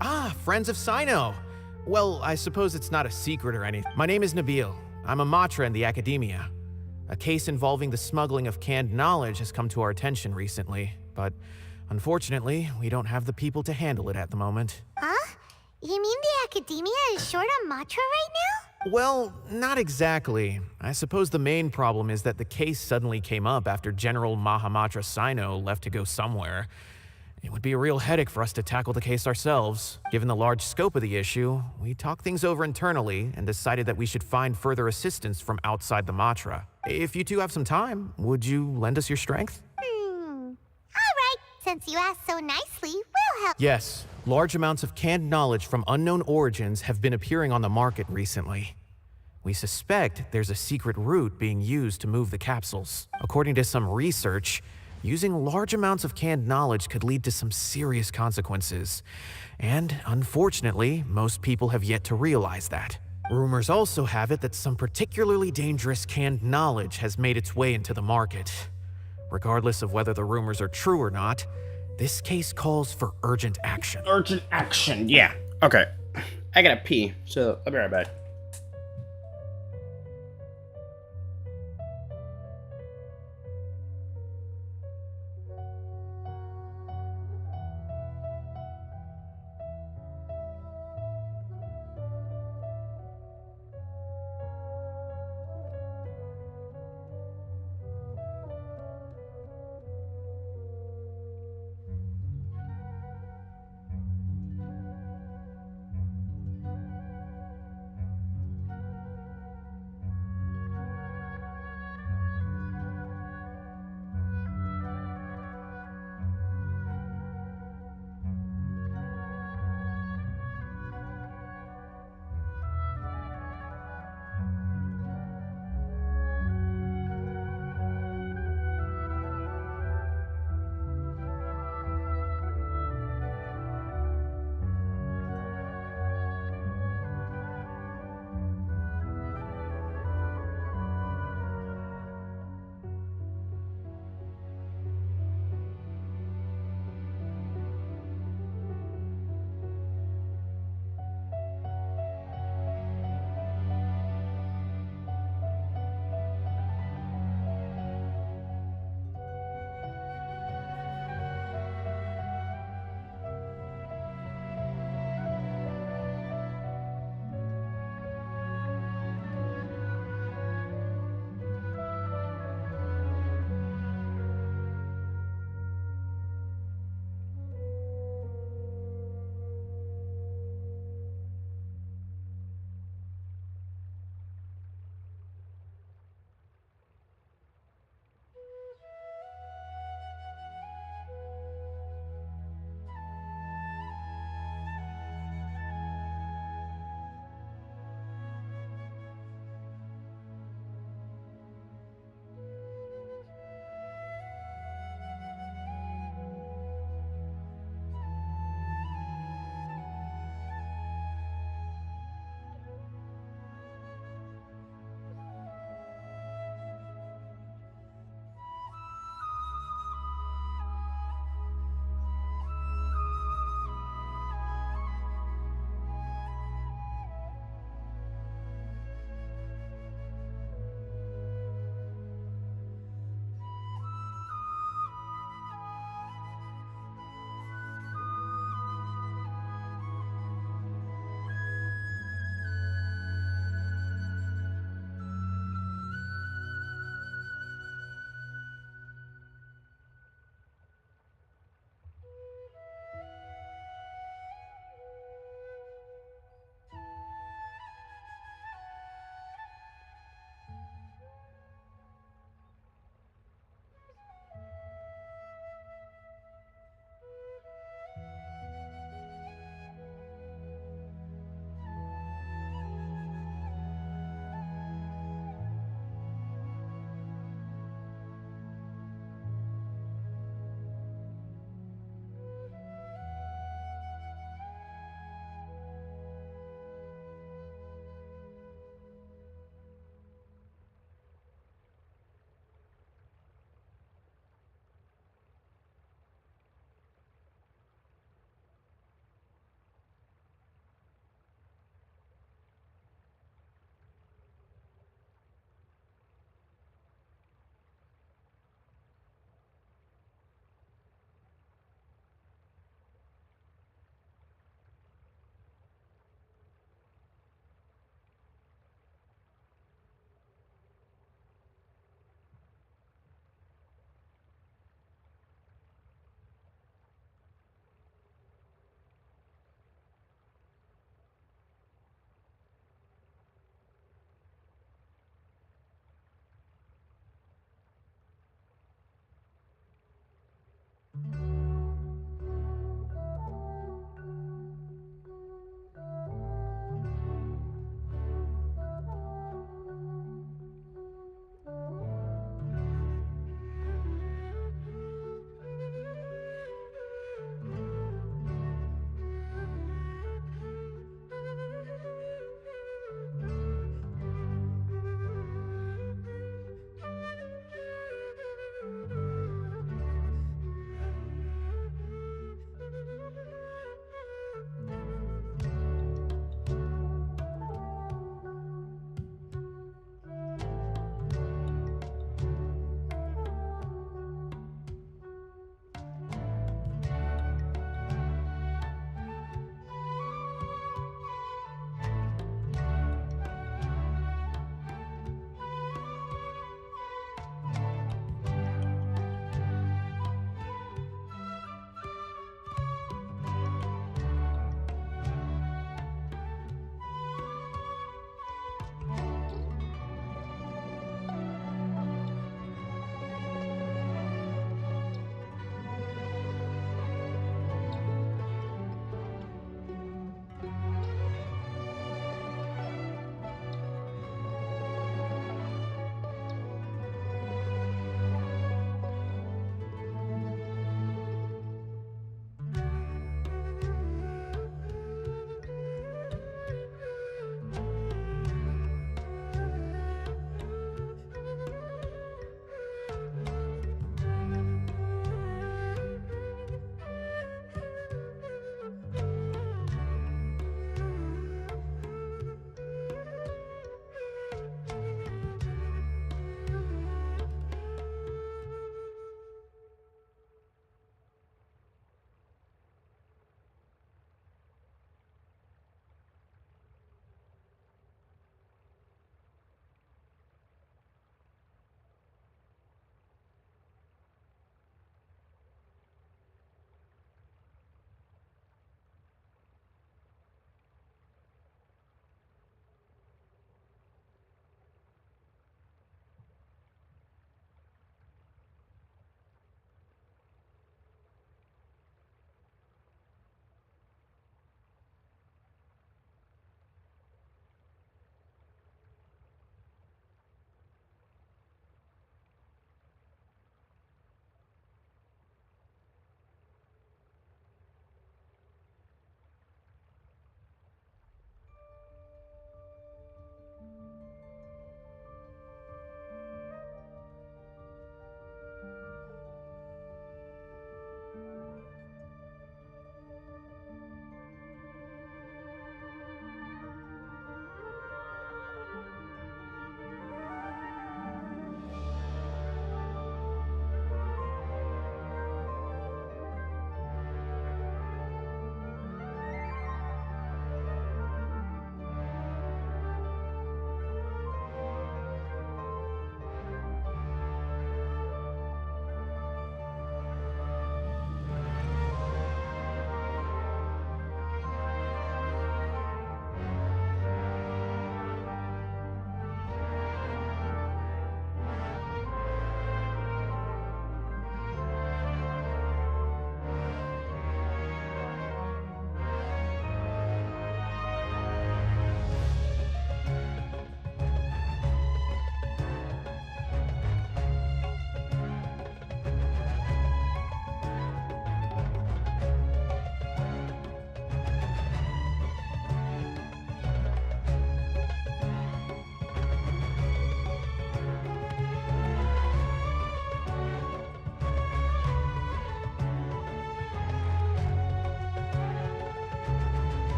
[SPEAKER 8] Ah, friends of Cyno. Well, I suppose it's not a secret or anything. My name is Nabil. I'm a Matra in the Academia. A case involving the smuggling of canned knowledge has come to our attention recently, but unfortunately, we don't have the people to handle it at the moment.
[SPEAKER 2] Huh? You mean the Academia is short on Matra right now?
[SPEAKER 8] Well, not exactly. I suppose the main problem is that the case suddenly came up after General Mahamatra Cyno left to go somewhere. It would be a real headache for us to tackle the case ourselves. Given the large scope of the issue, we talked things over internally and decided that we should find further assistance from outside the Matra. If you two have some time, would you lend us your strength?
[SPEAKER 2] All right. Since you asked so nicely, we'll help.
[SPEAKER 8] Yes. Large amounts of canned knowledge from unknown origins have been appearing on the market recently. We suspect there's a secret route being used to move the capsules. According to some research, using large amounts of canned knowledge could lead to some serious consequences. And unfortunately, most people have yet to realize that. Rumors also have it that some particularly dangerous canned knowledge has made its way into the market. Regardless of whether the rumors are true or not, this case calls for urgent action.
[SPEAKER 1] Urgent action, yeah. Okay. I gotta pee, so I'll be right back.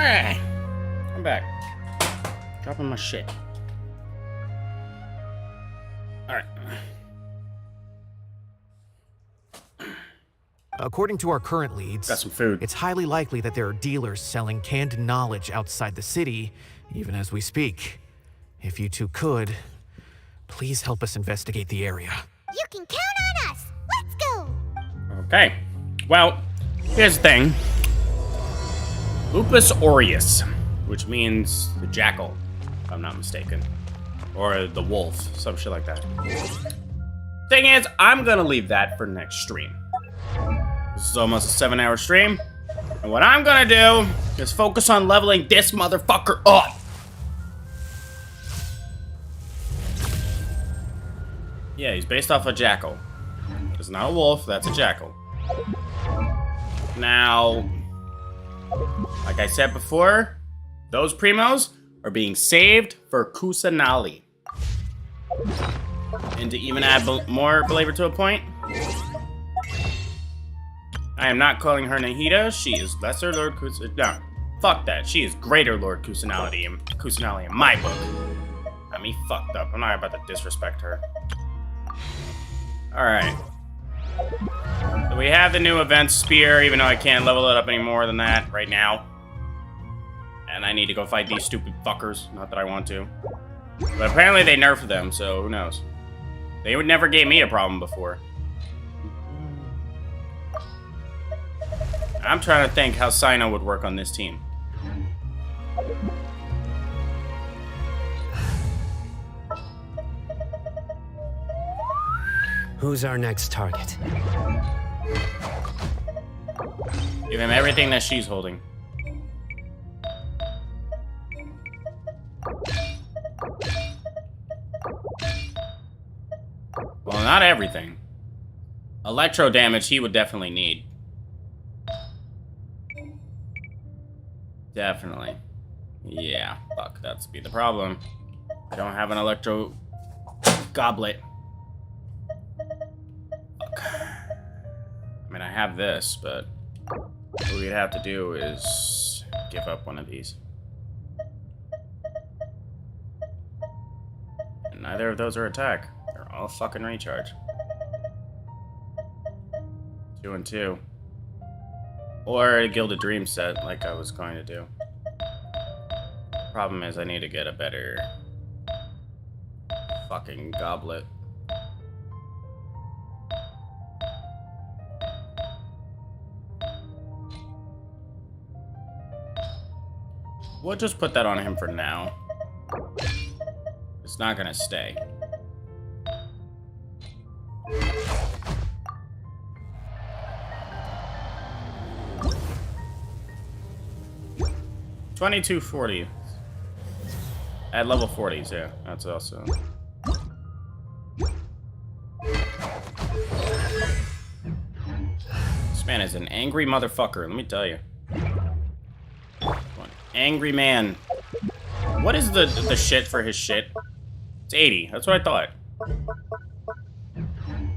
[SPEAKER 1] Alright. I'm back. Dropping my shit. Alright.
[SPEAKER 21] According to our current leads,
[SPEAKER 1] got some food.
[SPEAKER 21] It's highly likely that there are dealers selling canned knowledge outside the city, even as we speak. If you two could, please help us investigate the area.
[SPEAKER 2] You can count on us. Let's go.
[SPEAKER 1] Okay. Well, here's the thing. Lupus aureus, which means the jackal, if I'm not mistaken. Or the wolf, some shit like that. Thing is, I'm gonna leave that for next stream. This is almost a 7-hour stream. And what I'm gonna do is focus on leveling this motherfucker up. Yeah, he's based off a jackal. It's not a wolf, that's a jackal. Now, like I said before, those primos are being saved for Kusanali. And to even add more flavor to a point, I am not calling her Nahida. She is Lesser Lord Kusanali. No, fuck that. She is Greater Lord Kusanali in my book. Got me fucked up. I'm not about to disrespect her. Alright. So we have the new event spear, even though I can't level it up any more than that right now. And I need to go fight these stupid fuckers. Not that I want to. But apparently they nerfed them, so who knows. They would never gave me a problem before. I'm trying to think how Cyno would work on this team.
[SPEAKER 14] Who's our next target?
[SPEAKER 1] Give him everything that she's holding. Well, not everything. Electro damage he would definitely need. Definitely. Yeah, fuck, that's be the problem. I don't have an electro goblet. Fuck. I mean, I have this, but what we'd have to do is give up one of these. And neither of those are attack. They're all fucking recharge. 2 and 2. Or a Gilded Dream set, like I was going to do. Problem is, I need to get a better fucking goblet. We'll just put that on him for now. It's not gonna stay. $22.40 at level 40s. Yeah, that's also. This man is an angry motherfucker. Let me tell you, one angry man. What is the shit for his shit? It's 80. That's what I thought.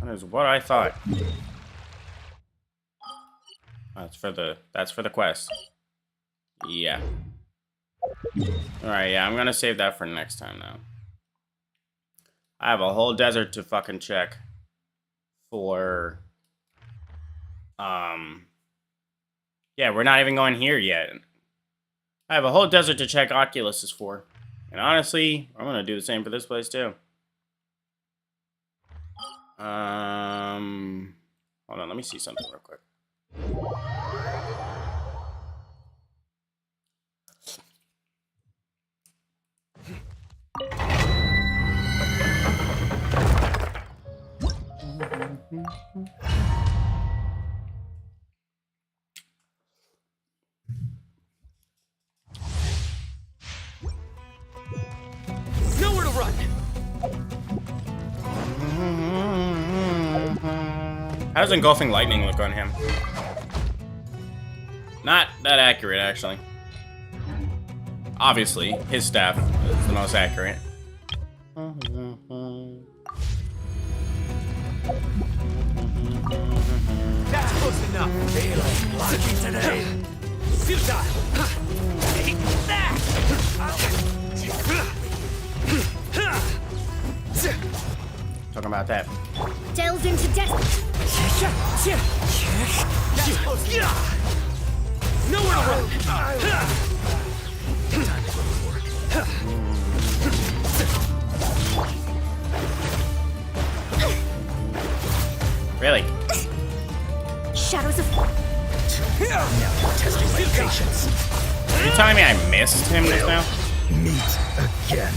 [SPEAKER 1] That is what I thought. That's for the quest. Yeah. Alright, yeah, I'm gonna save that for next time now. I have a whole desert to fucking check for yeah, we're not even going here yet. I have a whole desert to check Oculus is for. And honestly, I'm gonna do the same for this place too. Hold on, let me see something real quick.
[SPEAKER 4] Nowhere to run.
[SPEAKER 1] How does engulfing lightning look on him? Not that accurate, actually. Obviously, his staff is the most accurate.
[SPEAKER 4] That's close enough. Feeling lucky today. Futile.
[SPEAKER 1] Talking about that.
[SPEAKER 3] Delves into depth.
[SPEAKER 4] Nowhere to run.
[SPEAKER 1] Really?
[SPEAKER 3] Shadows of.
[SPEAKER 18] Now you're testing my patience.
[SPEAKER 1] Are you telling me I missed him just now?
[SPEAKER 18] Meet again.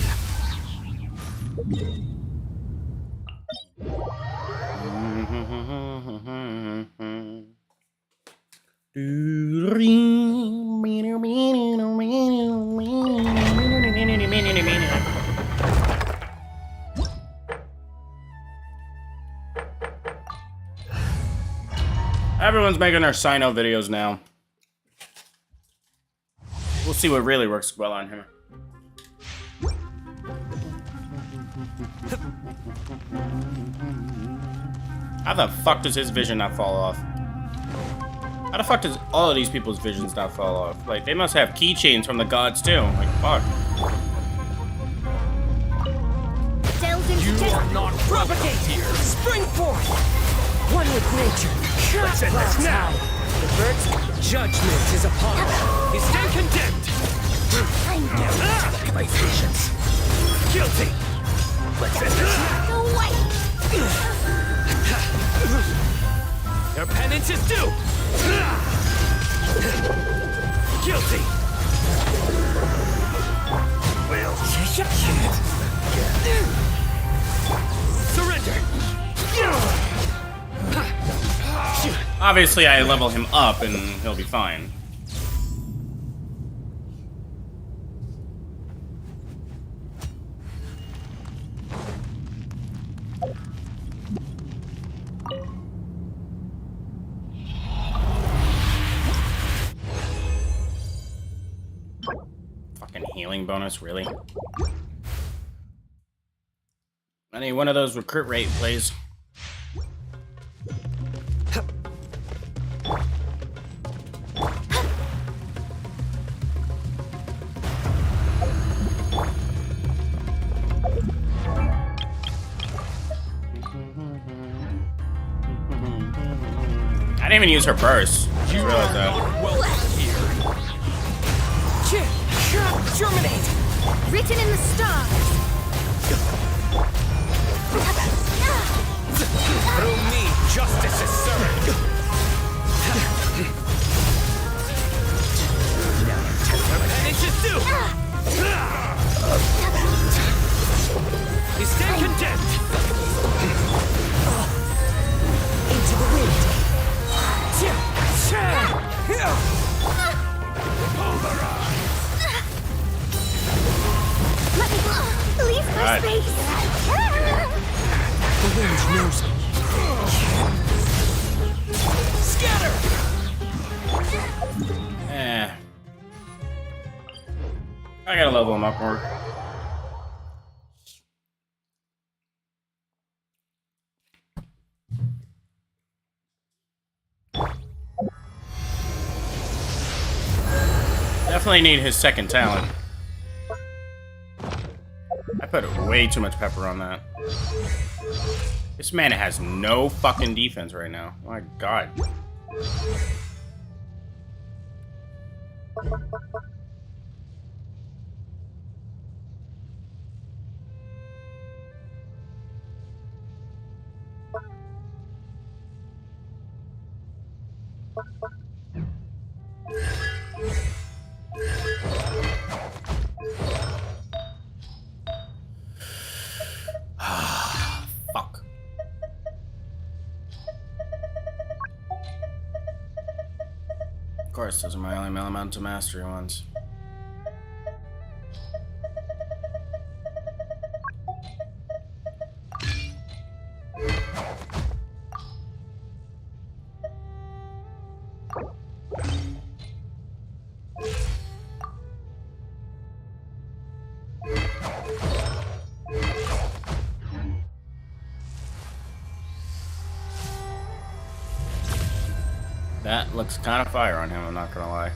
[SPEAKER 1] Everyone's making their Cyno videos now. We'll see what really works well on him. How the fuck does his vision not fall off? How the fuck does all of these people's visions not fall off? Like, they must have keychains from the gods too. Like, fuck.
[SPEAKER 3] You
[SPEAKER 4] are not propagate here.
[SPEAKER 3] Spring forth. One with nature.
[SPEAKER 4] Let's end this now.
[SPEAKER 3] The bird's
[SPEAKER 4] judgment is upon us. You stand condemned.
[SPEAKER 18] My patience.
[SPEAKER 4] Guilty. Let's end this now.
[SPEAKER 3] No way.
[SPEAKER 4] Your penance is due. Guilty.
[SPEAKER 18] Well,
[SPEAKER 4] surrender.
[SPEAKER 1] Obviously, I level him up and he'll be fine. Fucking healing bonus, really? I need one of those recruit rate plays. I didn't even use her burst. I just realized that.
[SPEAKER 3] Germinate. Written in the stars.
[SPEAKER 4] Through me, justice is served. Penance is due. You stand condemned.
[SPEAKER 3] Into the wind. Let me go. Leave my space.
[SPEAKER 4] The wind knows me. Scatter!
[SPEAKER 1] Eh. I gotta level him up more. Definitely need his second talent. I put way too much pepper on that. This man has no fucking defense right now. Oh my god. Fuck. Of course, those are my only elemental mastery ones. That looks kind of fire on him, I'm not gonna lie.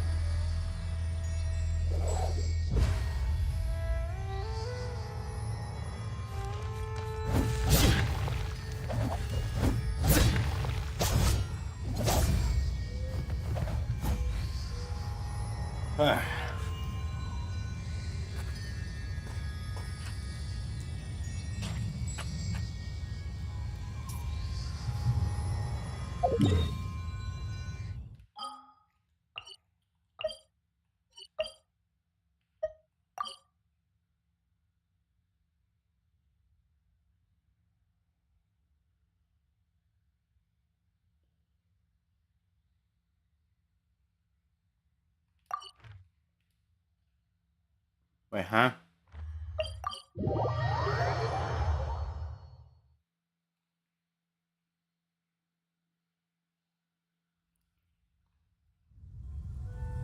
[SPEAKER 1] Wait, huh?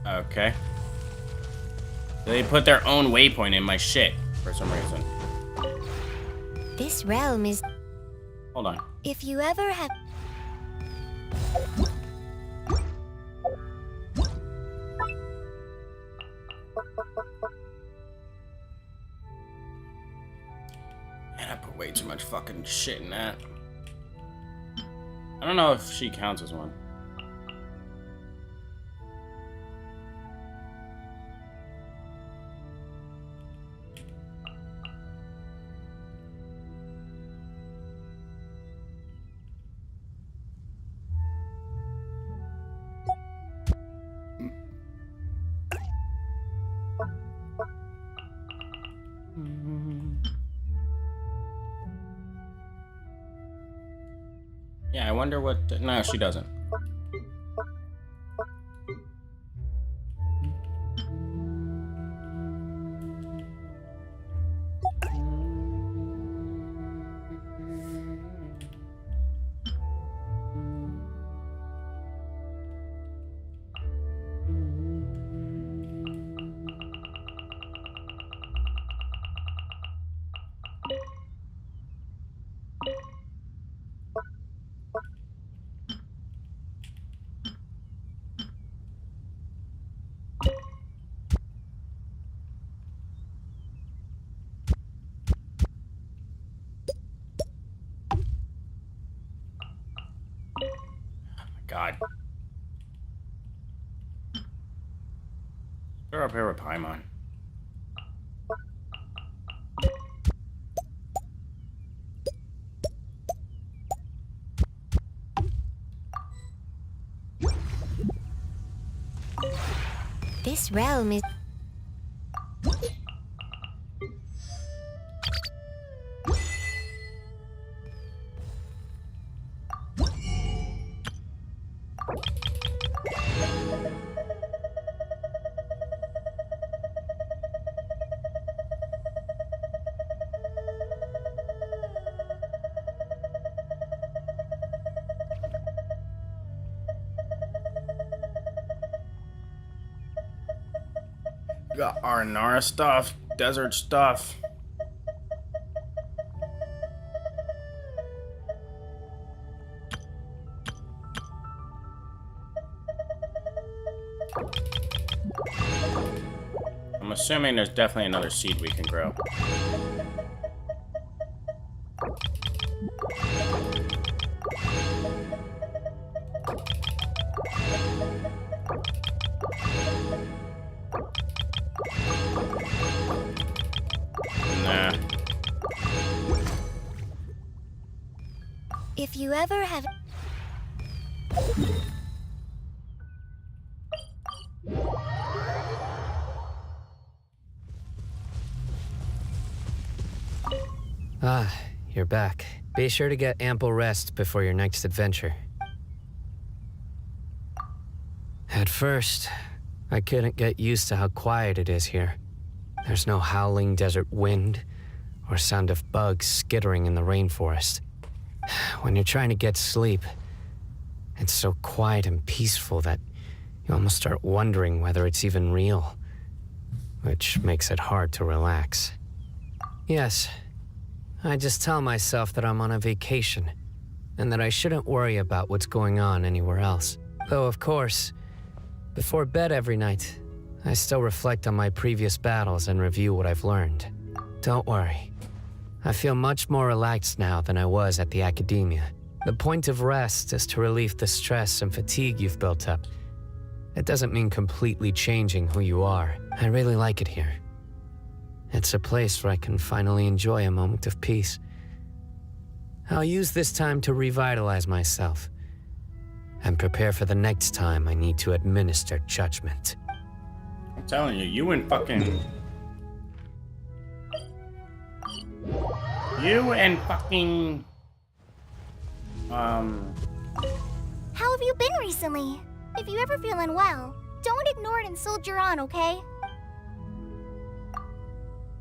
[SPEAKER 1] Okay. They put their own waypoint in my shit for some reason.
[SPEAKER 2] This realm is...
[SPEAKER 1] Hold on.
[SPEAKER 2] If you ever have...
[SPEAKER 1] Man, I put way too much fucking shit in that. I don't know if she counts as one. Yeah, I wonder what... No, she doesn't. God. They're up here with Paimon.
[SPEAKER 2] This realm is...
[SPEAKER 1] Got Arnara stuff, desert stuff. I'm assuming there's definitely another seed we can grow. Nah.
[SPEAKER 2] If you ever have...
[SPEAKER 14] Ah, you're back. Be sure to get ample rest before your next adventure. At first, I couldn't get used to how quiet it is here. There's no howling desert wind or sound of bugs skittering in the rainforest. When you're trying to get sleep, it's so quiet and peaceful that you almost start wondering whether it's even real, which makes it hard to relax. Yes, I just tell myself that I'm on a vacation and that I shouldn't worry about what's going on anywhere else. Though, of course, before bed every night, I still reflect on my previous battles and review what I've learned. Don't worry. I feel much more relaxed now than I was at the academia. The point of rest is to relieve the stress and fatigue you've built up, It doesn't mean completely changing who you are. I really like it here. It's a place where I can finally enjoy a moment of peace. I'll use this time to revitalize myself and prepare for the next time I need to administer judgment.
[SPEAKER 1] I'm telling you, you and fucking... You and fucking...
[SPEAKER 2] How have you been recently? If you ever feel unwell, don't ignore it and soldier on, okay?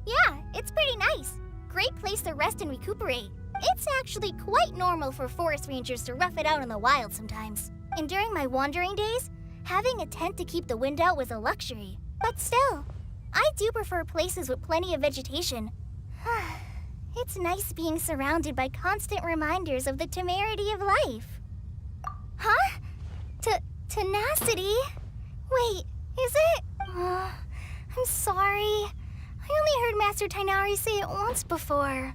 [SPEAKER 2] Yeah, it's pretty nice. Great place to rest and recuperate. It's actually quite normal for forest rangers to rough it out in the wild sometimes. And during my wandering days, having a tent to keep the wind out was a luxury. But still, I do prefer places with plenty of vegetation. It's nice being surrounded by constant reminders of the temerity of life. Huh? Tenacity? Wait, is it? I'm sorry. I only heard Master Tainari say it once before.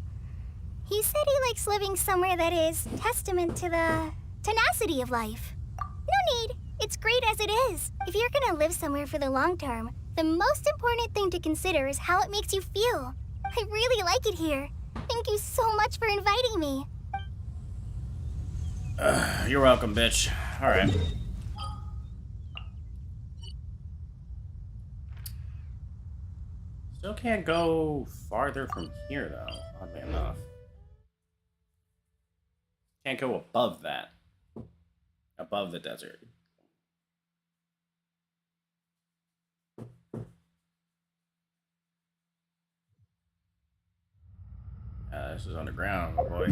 [SPEAKER 2] He said he likes living somewhere that is testament to the tenacity of life. No need. It's great as it is. If you're gonna live somewhere for the long term, the most important thing to consider is how it makes you feel. I really like it here. Thank you so much for inviting me.
[SPEAKER 1] You're welcome, bitch. Alright. Still can't go farther from here, though, oddly enough. Can't go above that. Above the desert. This is underground, my boy.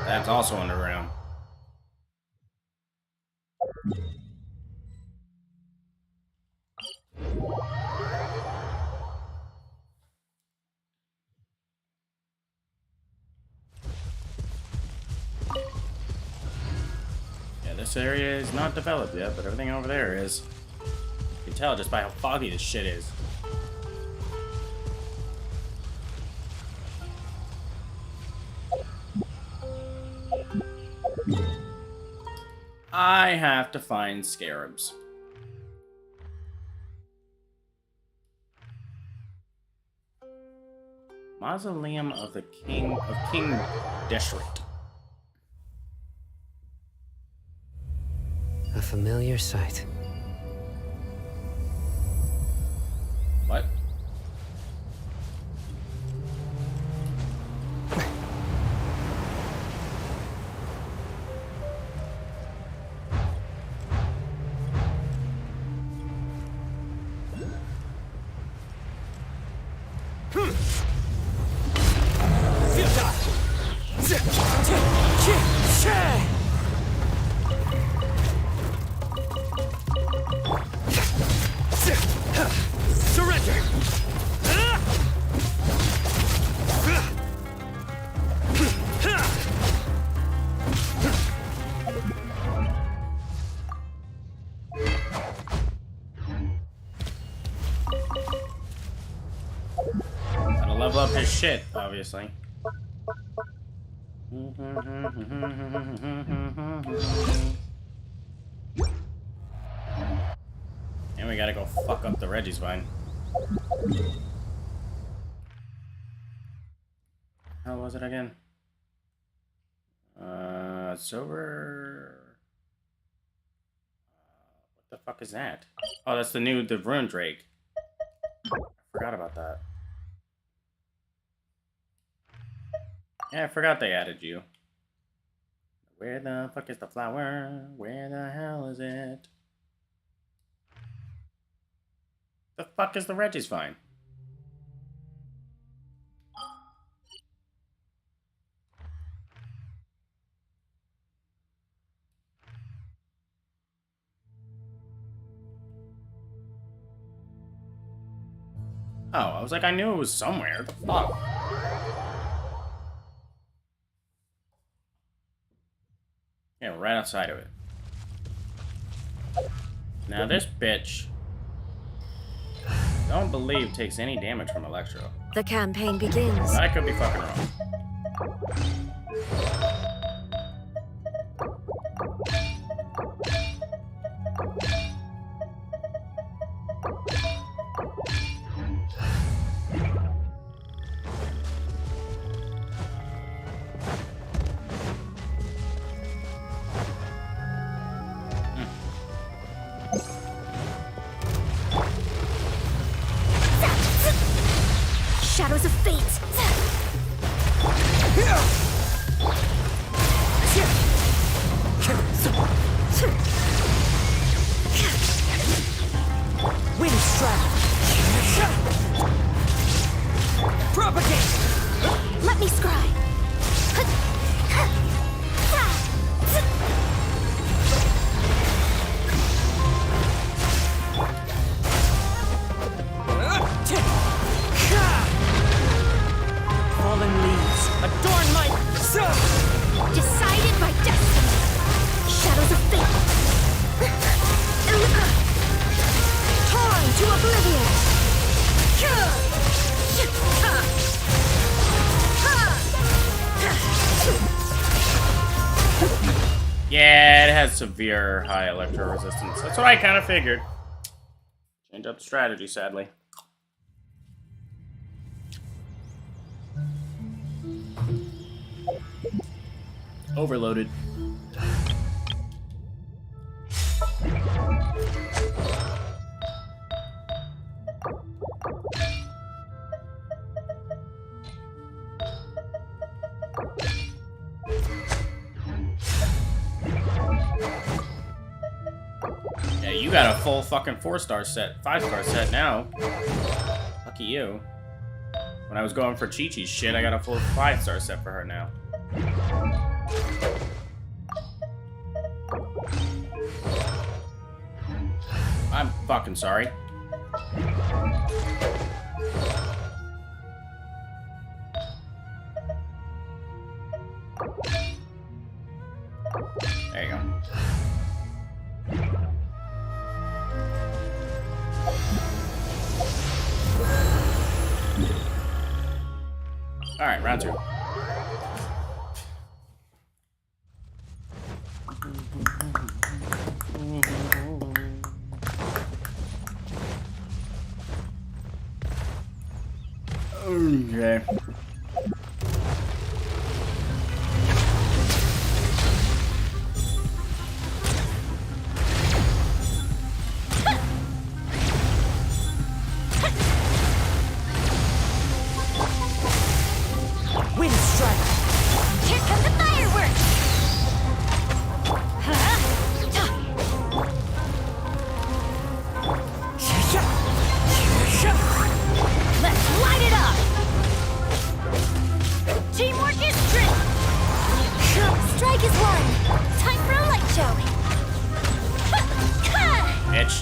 [SPEAKER 1] That's also underground. Yeah, this area is not developed yet, but everything over there is. You can tell just by how foggy this shit is. I have to find scarabs. Mausoleum of the King Deshret.
[SPEAKER 14] A familiar sight.
[SPEAKER 1] What? Level up his shit, obviously. And we gotta go fuck up the Reggie's vine. How was it again? It's over. What the fuck is that? Oh, that's the Rune Drake. I forgot about that. Yeah, I forgot they added you. Where the fuck is the flower? Where the hell is it? The fuck is the Reggie's vine? Oh, I was like, I knew it was somewhere. The fuck? Yeah, right outside of it. Now this bitch, don't believe takes any damage from Electro.
[SPEAKER 19] The campaign begins.
[SPEAKER 1] I could be fucking wrong.
[SPEAKER 3] Adorn my...
[SPEAKER 2] Decided by destiny. Shadows of fate. Torn to oblivion.
[SPEAKER 1] Yeah, it has severe high electro resistance. That's what I kind of figured. Change up the strategy, sadly. Overloaded. Yeah, you got a full fucking 4-star set, 5-star set now. Lucky you. When I was going for Chi-Chi's shit, I got a full 5-star set for her now. I'm fucking sorry. There you go. All right, round 2. Okay.
[SPEAKER 3] Wind strike.
[SPEAKER 2] Here come the fireworks.
[SPEAKER 3] Let's light it up.
[SPEAKER 2] Teamwork is strength. Strike is one. Time for a light show.
[SPEAKER 1] Bitch.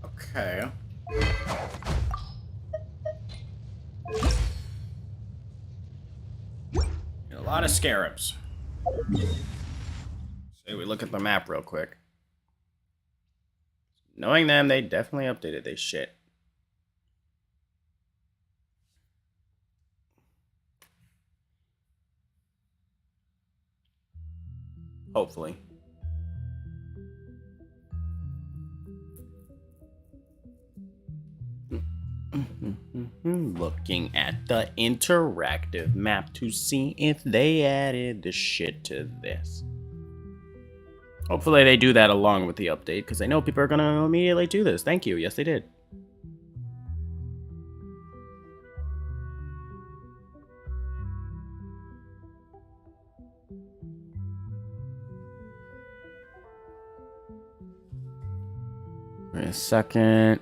[SPEAKER 1] Okay. A lot of scarabs. So we look at the map real quick. Knowing them, they definitely updated their shit. Hopefully. Looking at the interactive map to see if they added the shit to this. Hopefully they do that along with the update, because I know people are going to immediately do this. Thank you. Yes, they did. Wait a second.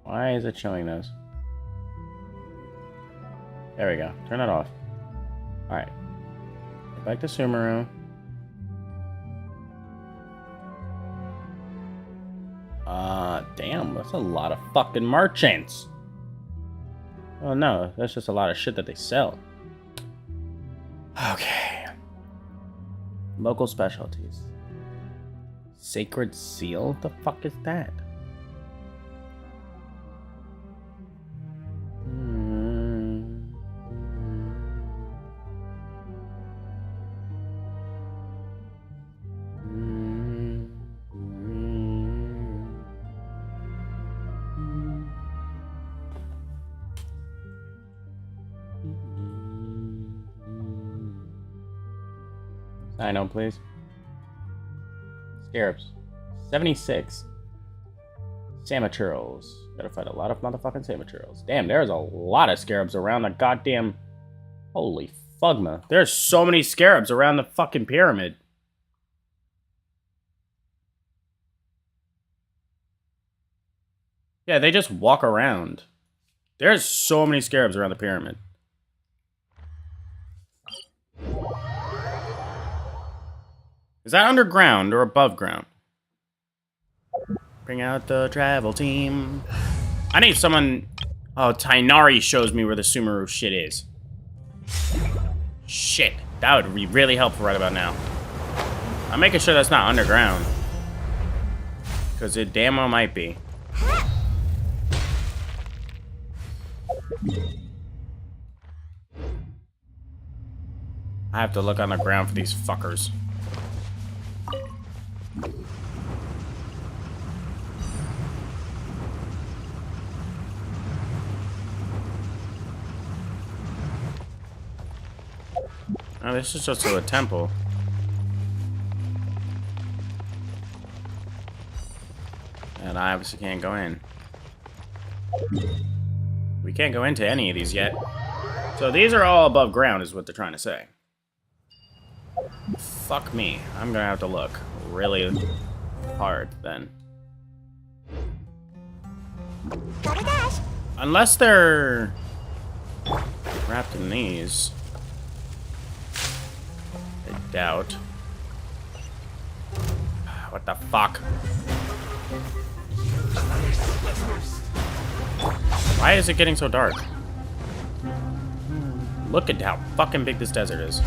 [SPEAKER 1] Why is it showing those? There we go. Turn it off. Alright. Get back to Sumeru. Damn, that's a lot of fucking merchants. Oh no, that's just a lot of shit that they sell. Okay. Local specialties. Sacred seal? What the fuck is that? Cyno, please. Scarabs. 76. Samachurls. Gotta fight a lot of motherfucking Samachurls. Damn, there's a lot of scarabs around the goddamn... Holy fugma. There's so many scarabs around the fucking pyramid. Yeah, they just walk around. There's so many scarabs around the pyramid. Is that underground or above ground? Bring out the travel team. I need someone... Oh, Tainari shows me where the Sumeru shit is. Shit. That would be really helpful right about now. I'm making sure that's not underground. Because it damn well might be. I have to look on the ground for these fuckers. Oh, this is just a temple. And I obviously can't go in. We can't go into any of these yet. So these are all above ground is what they're trying to say. Fuck me. I'm gonna have to look really hard then. Unless they're wrapped in these. I doubt. What the fuck? Why is it getting so dark? Look at how fucking big this desert is.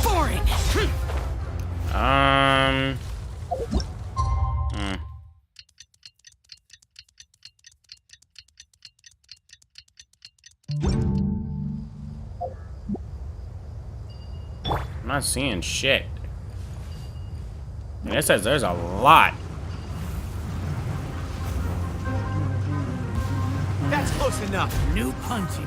[SPEAKER 3] Boring.
[SPEAKER 1] I'm not seeing shit. And it says there's a lot.
[SPEAKER 3] That's close enough. New punching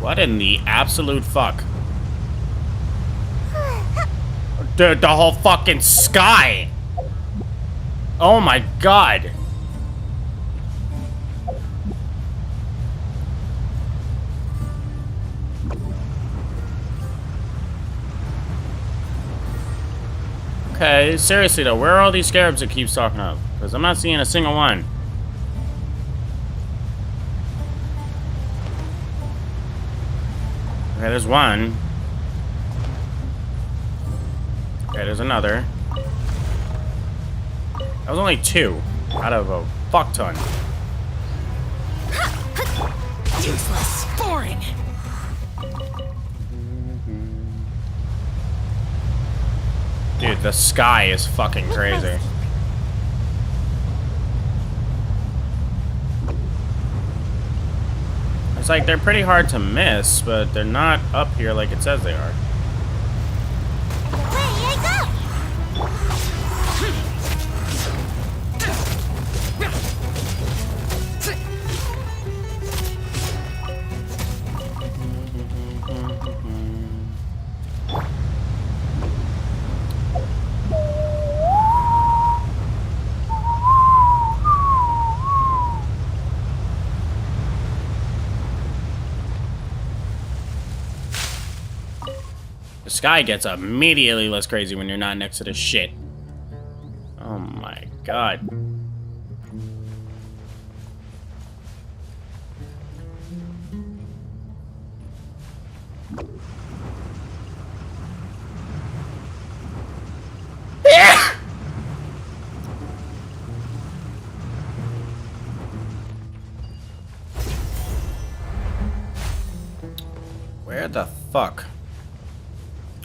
[SPEAKER 1] What in the absolute fuck? Dude, the whole fucking sky! Oh my god! Okay, seriously though, where are all these scarabs it keeps talking of? Because I'm not seeing a single one. Okay, there's one. Okay, there's another. That was only 2 out of a fuck ton.
[SPEAKER 3] Useless. Boring.
[SPEAKER 1] Dude, the sky is fucking crazy. It's like they're pretty hard to miss, but they're not up here like it says they are. The sky gets immediately less crazy when you're not next to this shit. Oh my god. Where the fuck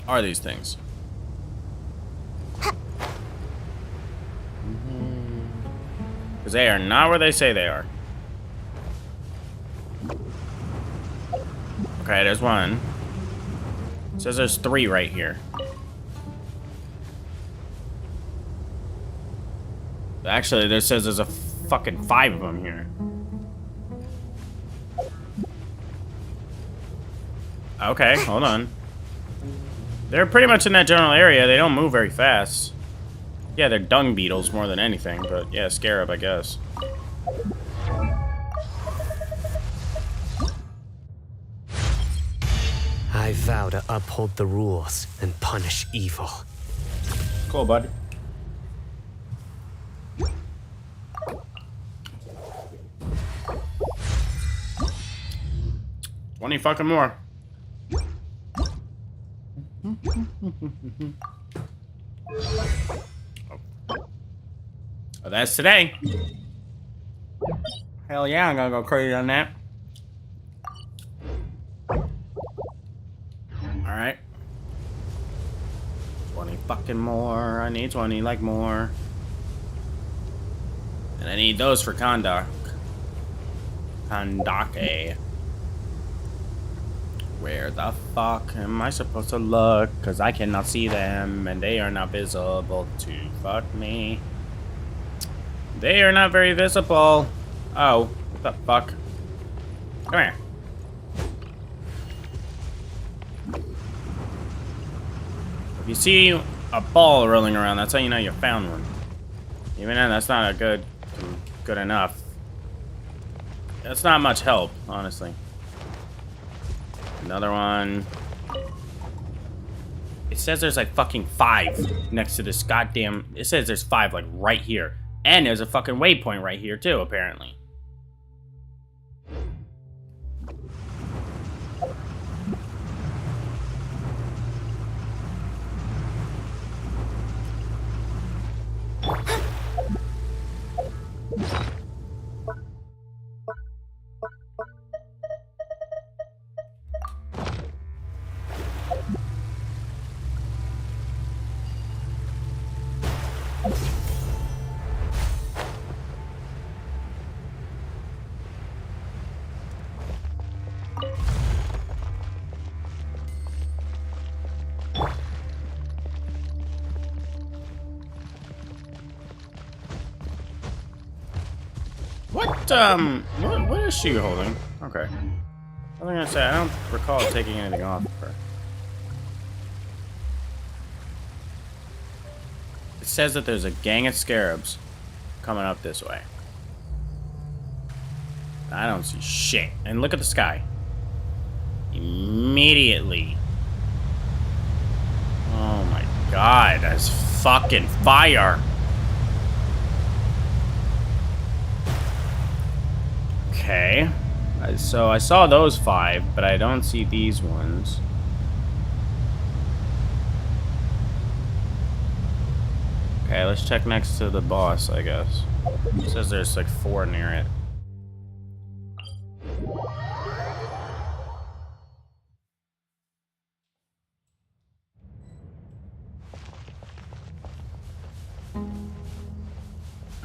[SPEAKER 1] are these things? Because they are not where they say they are. Okay, there's one. It says there's 3 right here. Actually, there says there's a fucking 5 of them here. Okay, hold on. They're pretty much in that general area. They don't move very fast. Yeah, they're dung beetles more than anything, but yeah, scarab, I guess.
[SPEAKER 14] I vow to uphold the rules and punish evil.
[SPEAKER 1] Cool, bud. Any fucking more. Oh, that's today. Hell yeah, I'm gonna go crazy on that. Alright. 20 fucking more. I need 20 like more. And I need those for Kondak. Kondake. Where the fuck am I supposed to look? Because I cannot see them, and they are not visible to fuck me. They are not very visible. Oh, what the fuck? Come here. If you see a ball rolling around, that's how you know you found one. Even then, that's not a good enough. That's not much help, honestly. Another one. It says there's like fucking 5 next to this goddamn... It says there's 5 like right here. And there's a fucking waypoint right here too, apparently. What is she holding? Okay. I was gonna say, I don't recall taking anything off of her. It says that there's a gang of scarabs coming up this way. I don't see shit. And look at the sky. Immediately. Oh my god, that's fucking fire. Okay, so I saw those 5, but I don't see these ones. Okay, let's check next to the boss, I guess. It says there's like 4 near it.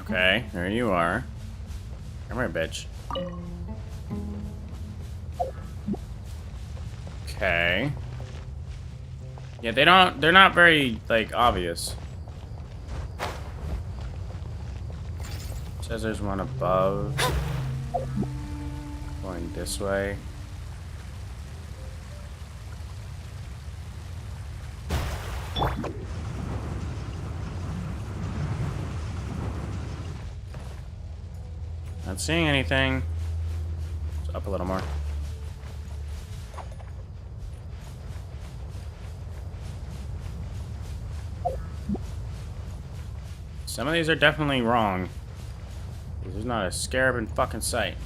[SPEAKER 1] Okay, there you are. Come here, bitch. Okay. Yeah, they're not very, like, obvious. It says there's one above. Going this way. Not seeing anything. Just up a little more. Some of these are definitely wrong. There's not a scarab in fucking sight.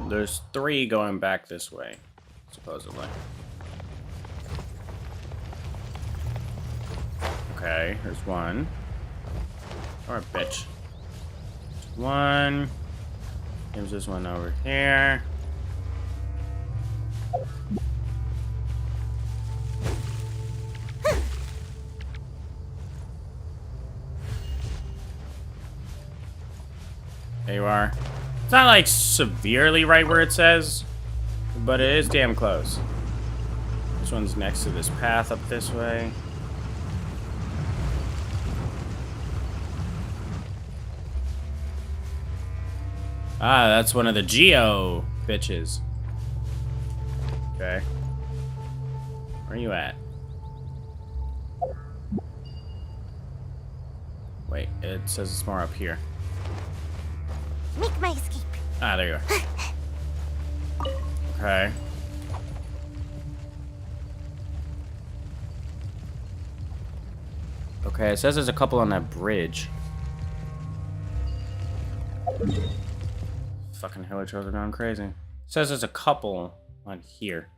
[SPEAKER 1] There's 3 going back this way, supposedly. Okay, Okay, here's one. Or a bitch. One. There's this one over here. There you are. It's not like severely right where it says, but it is damn close. This one's next to this path up this way. Ah, that's one of the Geo bitches. Okay. Where are you at? Wait, it says it's more up here.
[SPEAKER 2] Make my escape.
[SPEAKER 1] Ah, there you are. Okay. Okay, it says there's a couple on that bridge. Fucking hillagers are going crazy. It says there's a couple on here.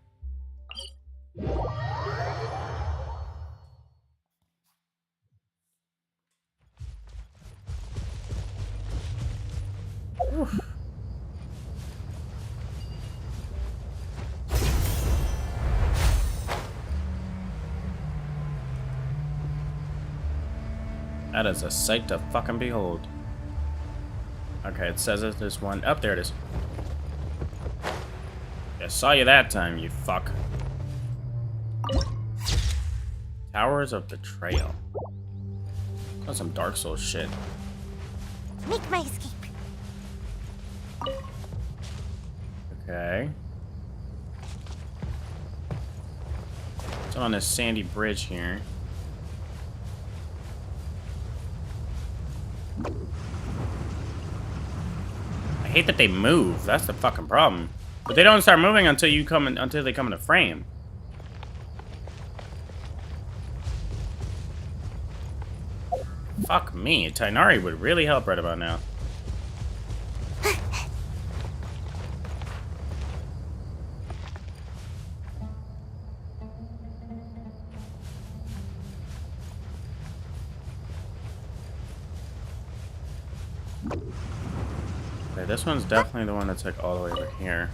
[SPEAKER 1] Oof. That is a sight to fucking behold. Okay, it says there's one. Up there it is. I saw you that time, you fuck. Towers of Betrayal. That's some Dark Souls shit.
[SPEAKER 2] Make my escape.
[SPEAKER 1] Okay. So on this sandy bridge here. I hate that they move. That's the fucking problem. But they don't start moving until you come in, until they come into frame. Fuck me. Tainari would really help right about now. Okay, this one's definitely the one that's like all the way over here.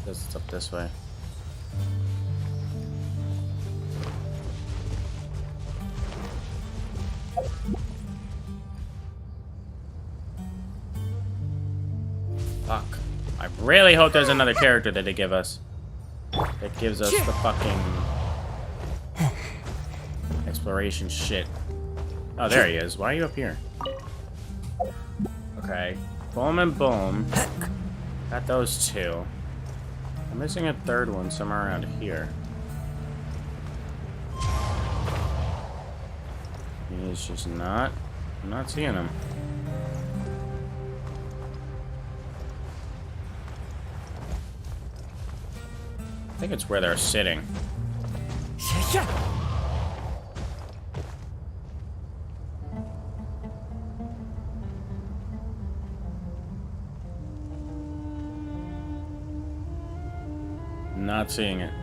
[SPEAKER 1] Guess it's up this way. Fuck. I really hope there's another character that they give us. That gives us the fucking exploration shit. Oh, there he is. Why are you up here? Okay. Boom and boom. Got those two. I'm missing a third one somewhere around here. He's just not... I'm not seeing him. I think it's where they're sitting. Not seeing it.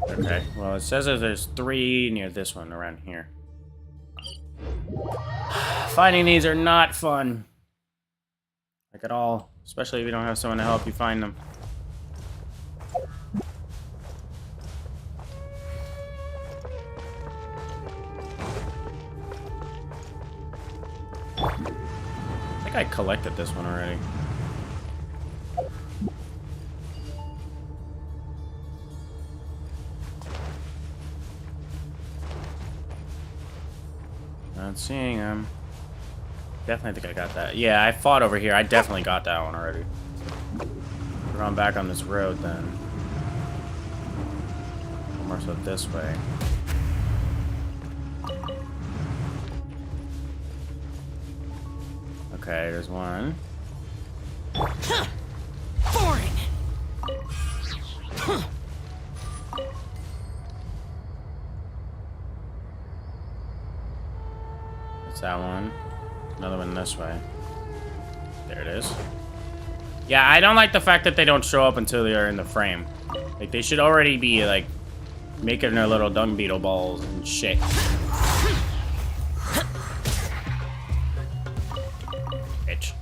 [SPEAKER 1] Okay, well it says that there's 3 near this one around here. Finding these are not fun. Like at all. Especially if you don't have someone to help you find them. I think I collected this one already. Not seeing him. Definitely think I got that. Yeah, I fought over here. I definitely got that one already. We're on back on this road then. More so this way. Okay, there's one.
[SPEAKER 3] Boring.
[SPEAKER 1] That's that one. Another one this way. There it is. Yeah, I don't like the fact that they don't show up until they're in the frame. Like, they should already be, like, making their little dung beetle balls and shit. Bitch.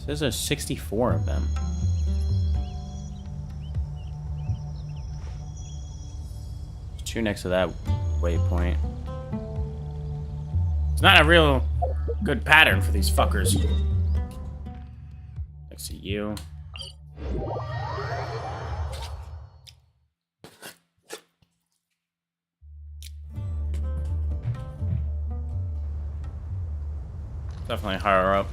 [SPEAKER 1] Says there's 64 of them. There's 2 next to that waypoint. It's not a real good pattern for these fuckers. Next to you. Definitely higher up.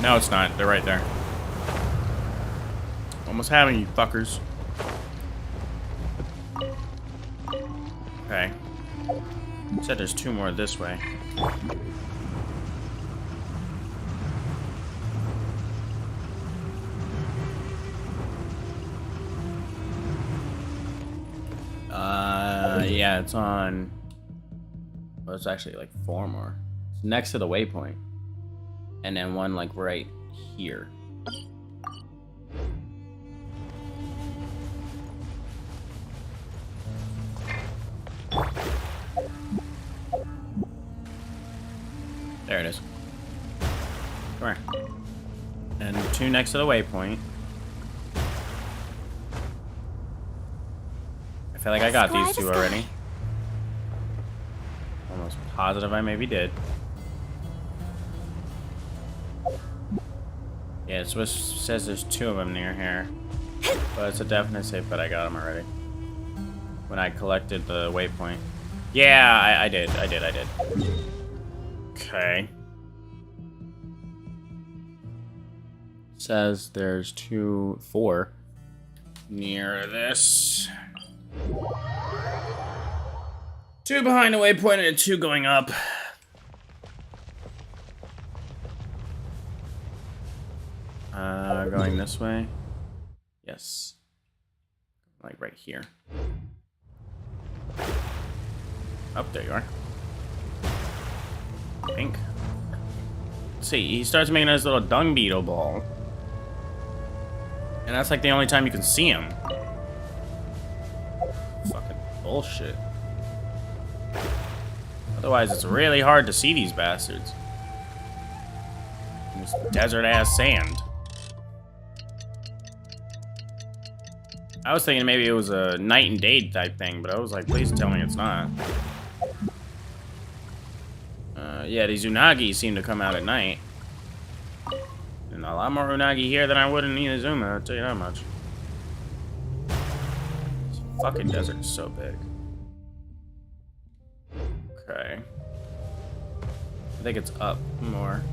[SPEAKER 1] No, it's not. They're right there. Almost having you fuckers. Okay. Said there's 2 more this way. Yeah, it's on. Well, it's actually like 4 more. It's next to the waypoint. And then one like right here. There it is. Come here. And 2 next to the waypoint. I feel like I got these 2 already. Almost positive I maybe did. Yeah, it says there's 2 of them near here. But it's a definite safe bet I got them already. When I collected the waypoint. Yeah, I did. Okay. Says there's 4 near this. 2 behind the waypoint and 2 going up. Going this way. Yes. Like right here. Oh, there you are. Pink. See, he starts making this little dung beetle ball. And that's like the only time you can see him. Fucking bullshit. Otherwise, it's really hard to see these bastards. In this desert-ass sand. I was thinking maybe it was a night and day type thing, but I was like, please tell me it's not. Yeah, these unagi seem to come out at night. And a lot more unagi here than I would in Inazuma, I'll tell you that much. This fucking desert is so big. Okay. I think it's up more.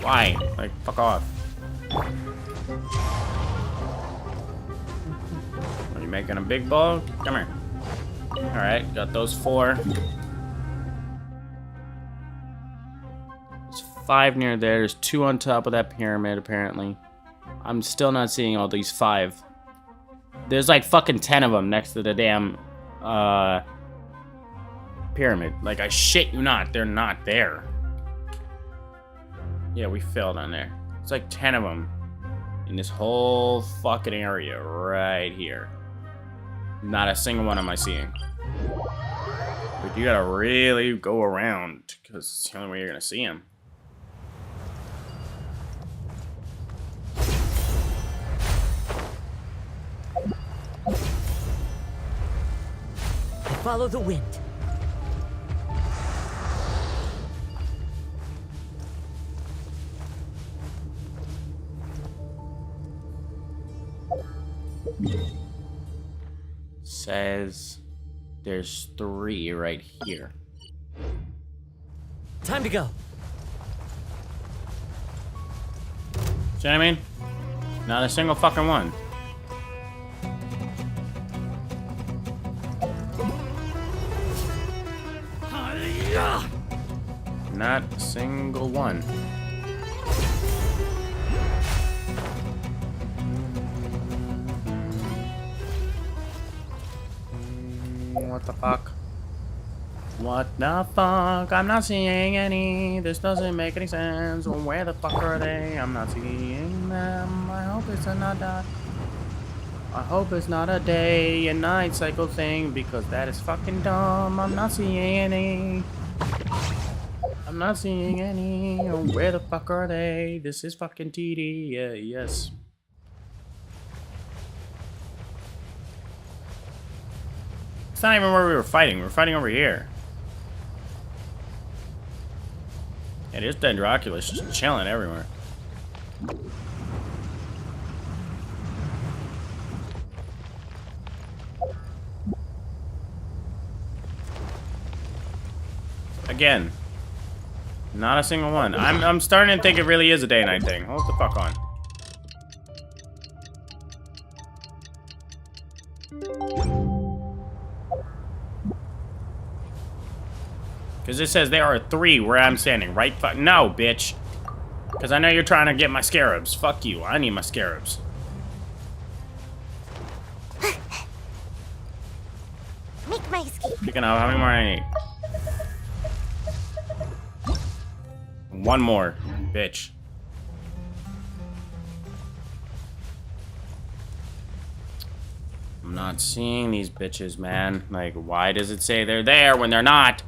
[SPEAKER 1] Why? Like, fuck off. Are you making a big ball? Come here. Alright, got those 4. There's 5 near there. There's 2 on top of that pyramid, apparently. I'm still not seeing all these 5. There's like fucking 10 of them next to the damn, pyramid. Like, I shit you not, they're not there. Yeah, we failed on there. It's like 10 of them in this whole fucking area right here. Not a single one am I seeing. But you gotta really go around because it's the only way you're gonna see them.
[SPEAKER 3] Follow the wind.
[SPEAKER 1] Says there's 3 right here.
[SPEAKER 3] Time to go.
[SPEAKER 1] See what I mean? Not a single fucking one. Not a single one. What the fuck? What the fuck? I'm not seeing any. This doesn't make any sense. Where the fuck are they? I'm not seeing them. I hope it's not that. I hope it's not a day and night cycle thing because that is fucking dumb. I'm not seeing any. I'm not seeing any. Where the fuck are they? This is fucking TD. Yeah, yes. It's not even where we were fighting. We were fighting over here. It is Dendroculus just chilling everywhere. Again, not a single one. I'm starting to think it really is a day and night thing. Hold the fuck on. Because it says there are 3 where I'm standing, right? No, bitch. Because I know you're trying to get my scarabs. Fuck you. I need my scarabs.
[SPEAKER 2] Make my escape.
[SPEAKER 1] Picking up. How many more I need? 1 more, bitch. I'm not seeing these bitches, man. Like, why does it say they're there when they're not?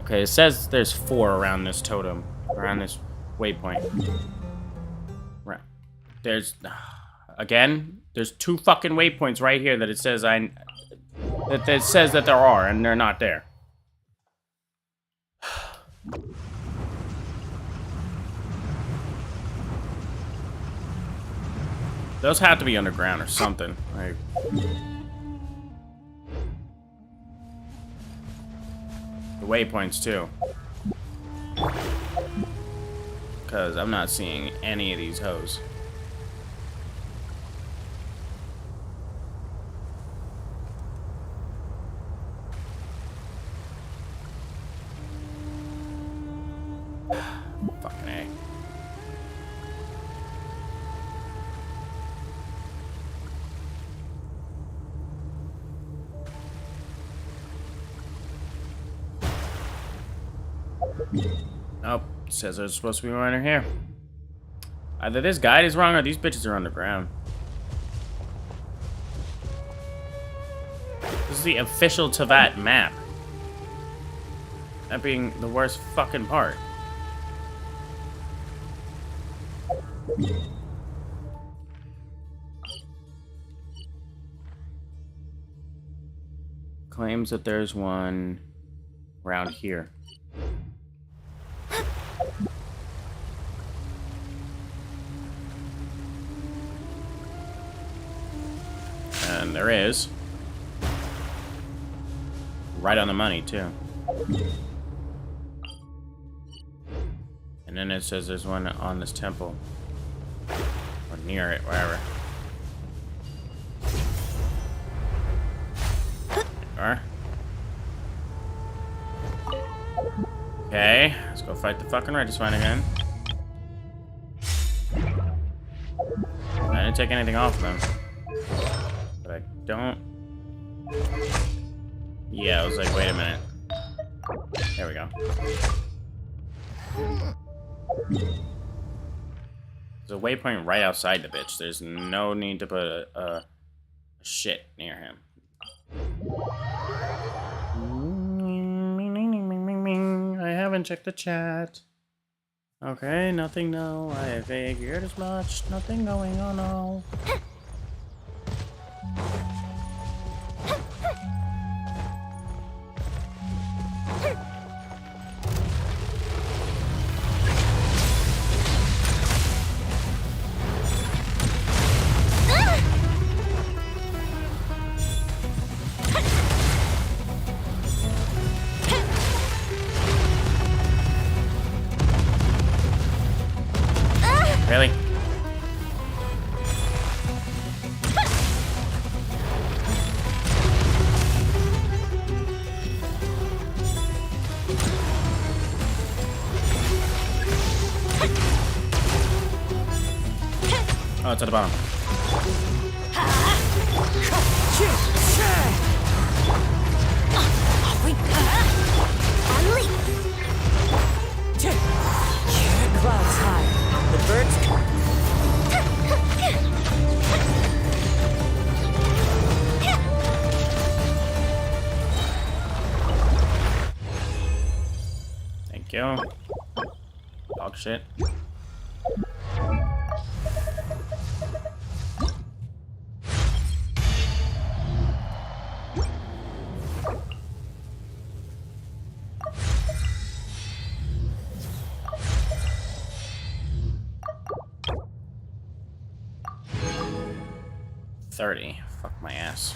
[SPEAKER 1] Okay, it says there's 4 around this totem, around this waypoint. Right. There's, again, there's 2 fucking waypoints right here that it says that says that there are, and they're not there. Those have to be underground or something. Like, the waypoints too. Because I'm not seeing any of these hoes. Fucking A. Nope. It says there's supposed to be one in here. Either this guide is wrong or these bitches are underground. This is the official Tavat map. That being the worst fucking part. Claims that there's one around here. And there is. Right on the money, too. And then it says there's one on this temple. Or near it, wherever. There you are. Okay, let's go fight the fucking Regisvine again. I didn't take anything off them. But I don't... Yeah, I was like, wait a minute. There we go. There's a waypoint right outside the bitch. There's no need to put a shit near him. I haven't checked the chat. Okay, nothing, no. I figured as much. Nothing going on, no. Really? Oh, it's at the bottom.
[SPEAKER 15] Clouds high. The birds.
[SPEAKER 1] Thank you. Dog shit. $30. Fuck my ass.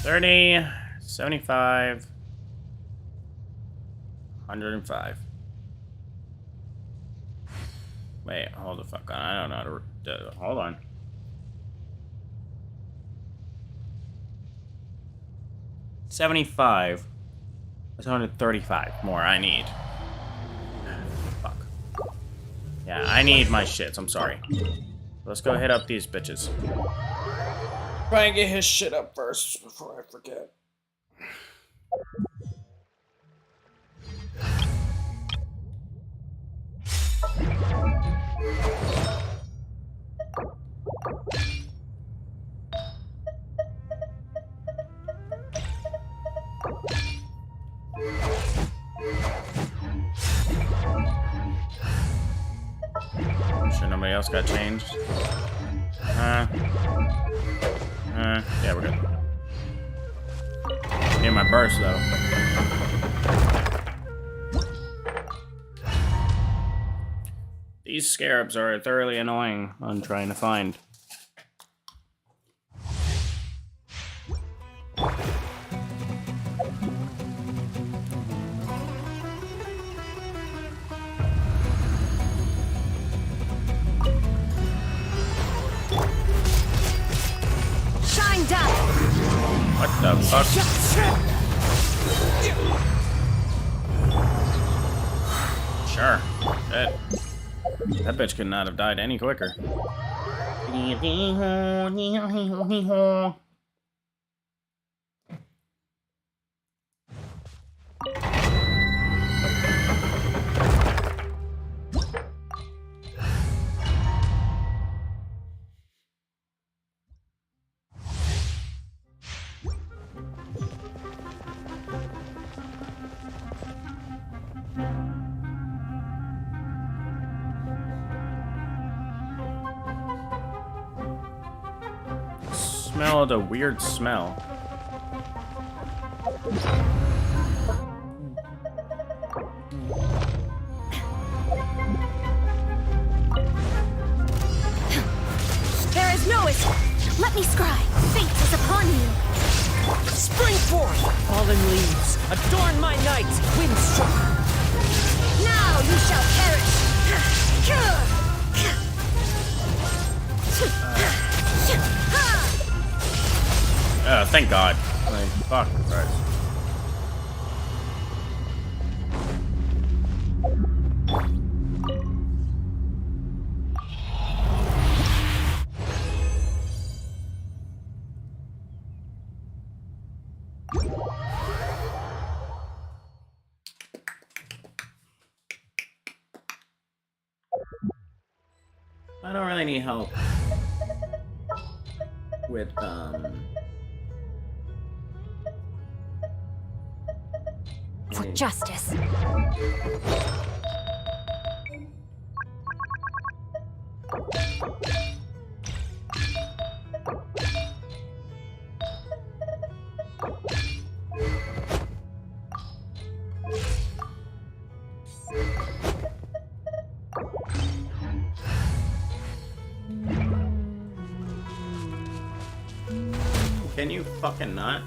[SPEAKER 1] 30, 75, 105. Wait, hold the fuck on. I don't know how to. Hold on. $75. That's 135 more I need. Fuck. Yeah, I need my shits. I'm sorry. Let's go hit up these bitches. Try and get his shit up first before I forget. Sure nobody else got changed. Yeah, we're good. Get my burst though. These scarabs are thoroughly annoying on trying to find. What the fuck? Sure. That bitch could not have died any quicker. Smell the weird smell.
[SPEAKER 11] There is no escape. Let me scry. Fate is upon you.
[SPEAKER 3] Spring forth, fallen leaves. Adorn my night, windstruck.
[SPEAKER 11] Now you shall perish.
[SPEAKER 1] Thank God. Like, fuck Christ. I don't really need help with
[SPEAKER 11] For justice.
[SPEAKER 1] Can you fucking not?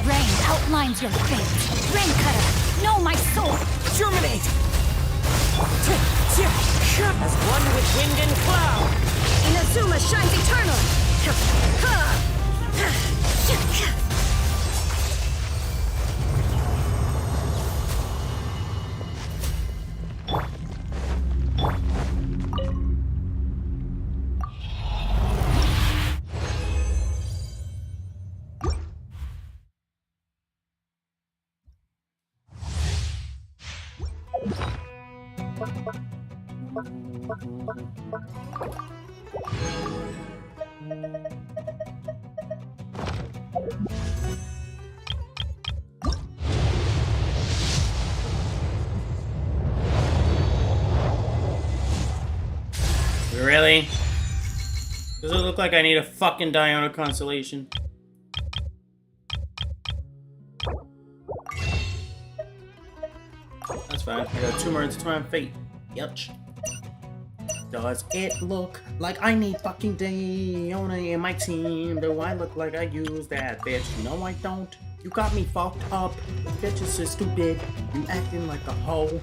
[SPEAKER 15] Rain outlines your fate. Rain cutter, know my soul. Germinate.
[SPEAKER 3] As one with wind and cloud.
[SPEAKER 15] Inazuma shines eternal.
[SPEAKER 1] Really? Does it look like I need a fucking Diona constellation? That's fine. I got 2 more into my fate. Yuch. Does it look like I need fucking Diona in my team? Do I look like I use that bitch? No, I don't. You got me fucked up. Bitch is so stupid. You acting like a hoe.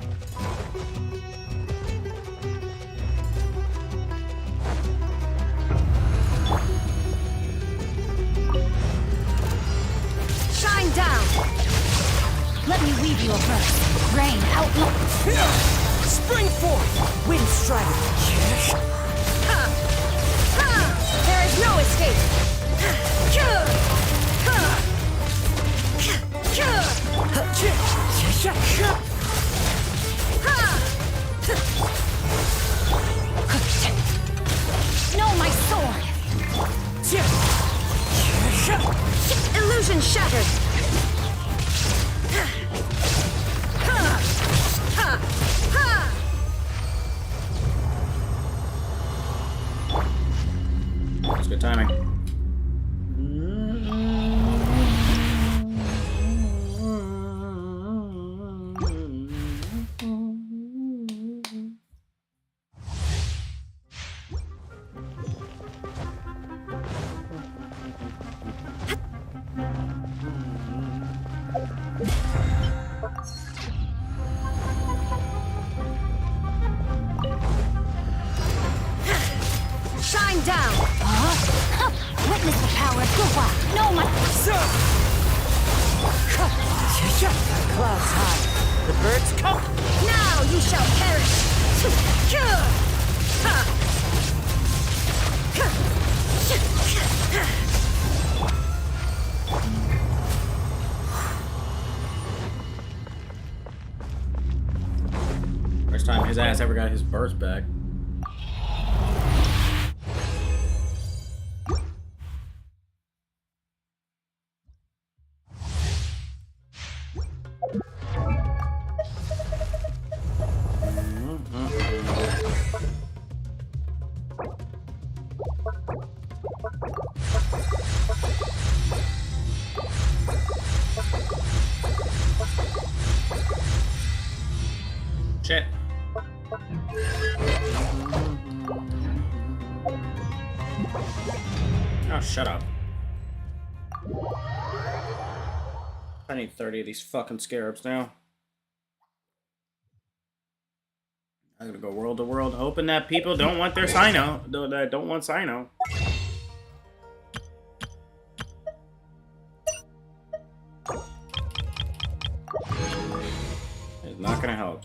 [SPEAKER 15] Shine down. Let me weave you a verse. Rain outline.
[SPEAKER 3] Spring forth! Wind strike!
[SPEAKER 15] There is no escape! Know my sword! Illusion shattered!
[SPEAKER 1] That's good timing.
[SPEAKER 15] Shine down! Witness the power of Guhua! No my...
[SPEAKER 3] Clouds high. The birds come.
[SPEAKER 15] Now you shall perish!
[SPEAKER 1] First time his ass ever got his burst back. Shit. Oh, shut up. I need 30 of these fucking scarabs now. I'm gonna go world to world, hoping that people don't want their Cyno. That don't want Cyno. It's not gonna help.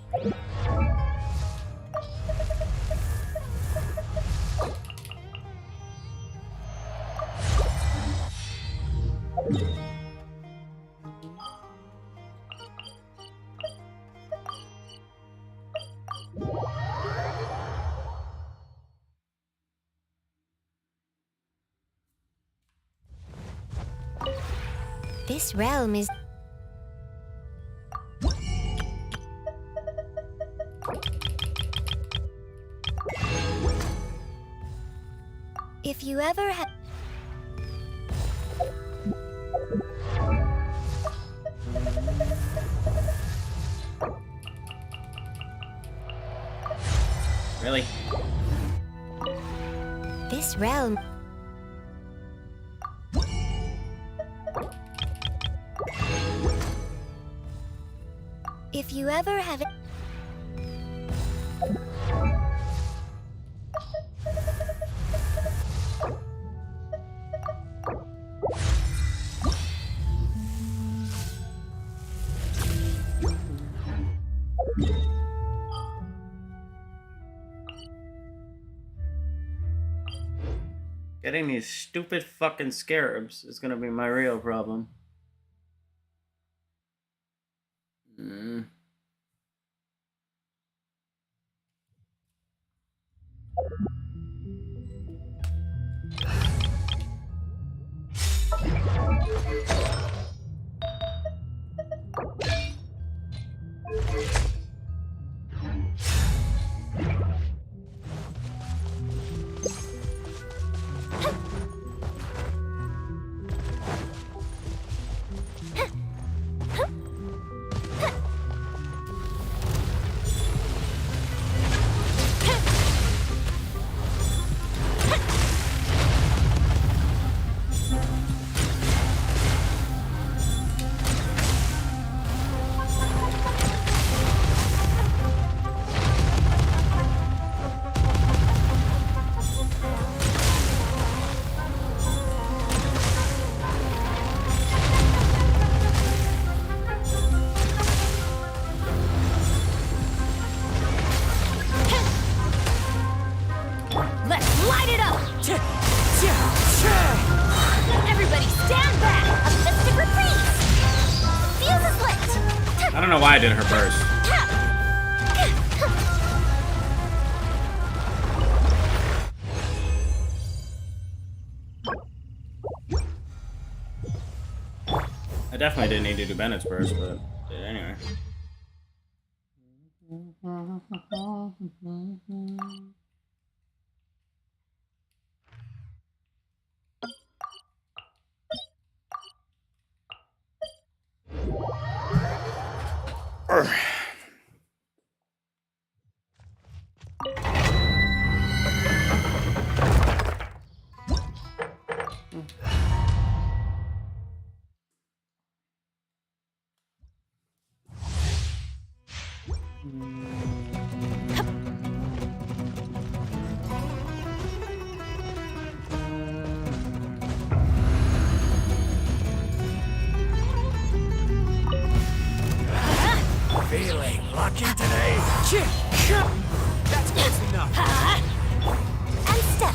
[SPEAKER 2] This realm is... If you ever have...
[SPEAKER 1] Really?
[SPEAKER 2] This realm... If you ever have...
[SPEAKER 1] Getting these stupid fucking scarabs is gonna be my real problem.
[SPEAKER 11] Let's light it up! Everybody stand back! A mystic retreat! Fuse is lit!
[SPEAKER 1] I don't know why I did her burst. I definitely didn't need to do Bennett's burst, but did anyway.
[SPEAKER 3] Feeling lucky today? That's close enough.
[SPEAKER 11] And step.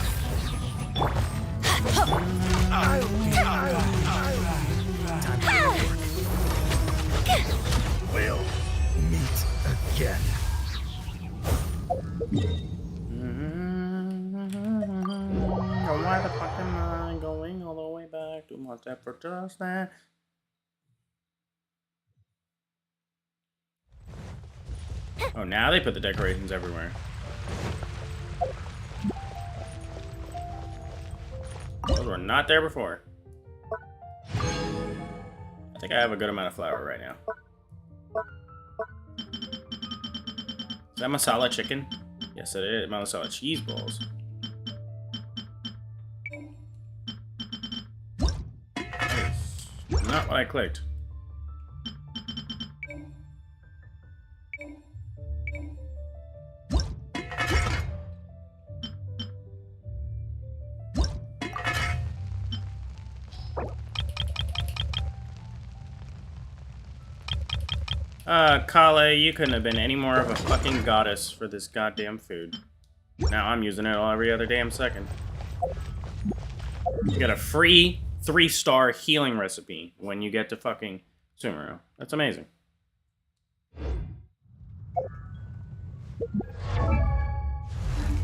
[SPEAKER 6] We'll meet again.
[SPEAKER 1] Why the fuck am I going all the way back to my step for just that? Oh, now they put the decorations everywhere. Those were not there before. I think I have a good amount of flour right now. Is that masala chicken? Yes, it is. Masala cheese balls. That is not what I clicked. Kale, you couldn't have been any more of a fucking goddess for this goddamn food. Now I'm using it every other damn second. You get a free 3-star healing recipe when you get to fucking Sumeru. That's amazing.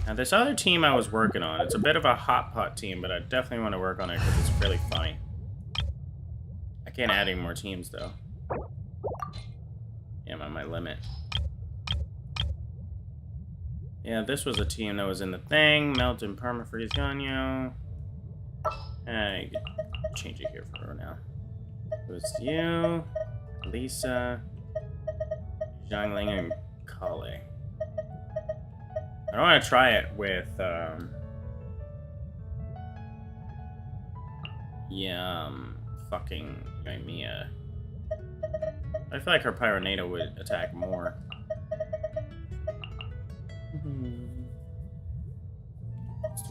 [SPEAKER 1] Now this other team I was working on, it's a bit of a hot pot team, but I definitely want to work on it because it's really funny. I Can't add any more teams though. Yeah, I'm at my limit. Yeah, this was a team that was in the thing. Melt and Permafreeze Ganyo. You could change it here for her now. It was you, Lisa, Zhangling, and Kale. I don't want to try it with, fucking Mia. I feel like her Pyronado would attack more.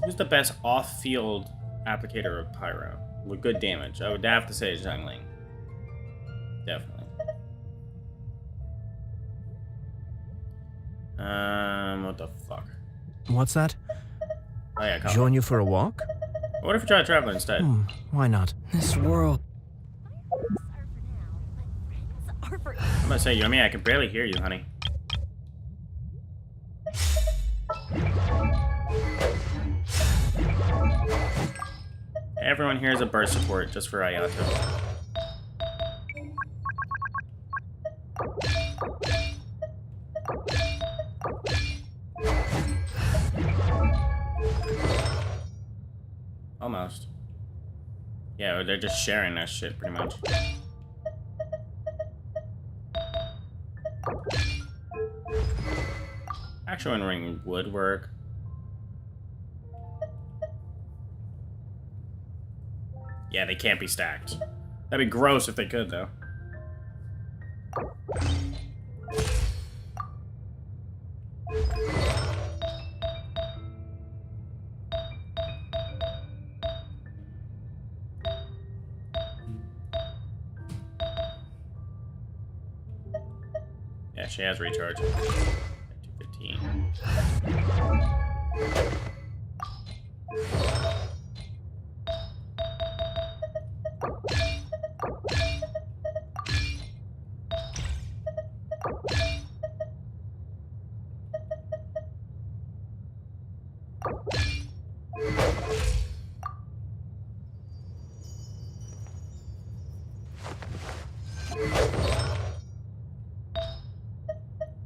[SPEAKER 1] Who's the best off-field applicator of Pyro with good damage? I would have to say Zhangling. Definitely. What the fuck?
[SPEAKER 21] What's that?
[SPEAKER 1] Oh yeah,
[SPEAKER 21] Join you for a walk?
[SPEAKER 1] What if we try traveling instead?
[SPEAKER 21] Why not?
[SPEAKER 18] This world.
[SPEAKER 1] I'm gonna say, Yomi, I can barely hear you, honey. Everyone here is a burst support just for Ayato. Almost. Yeah, they're just sharing that shit pretty much. Actual ring would work. Yeah, they can't be stacked. That'd be gross if they could, though. Yeah, she has recharge. 215.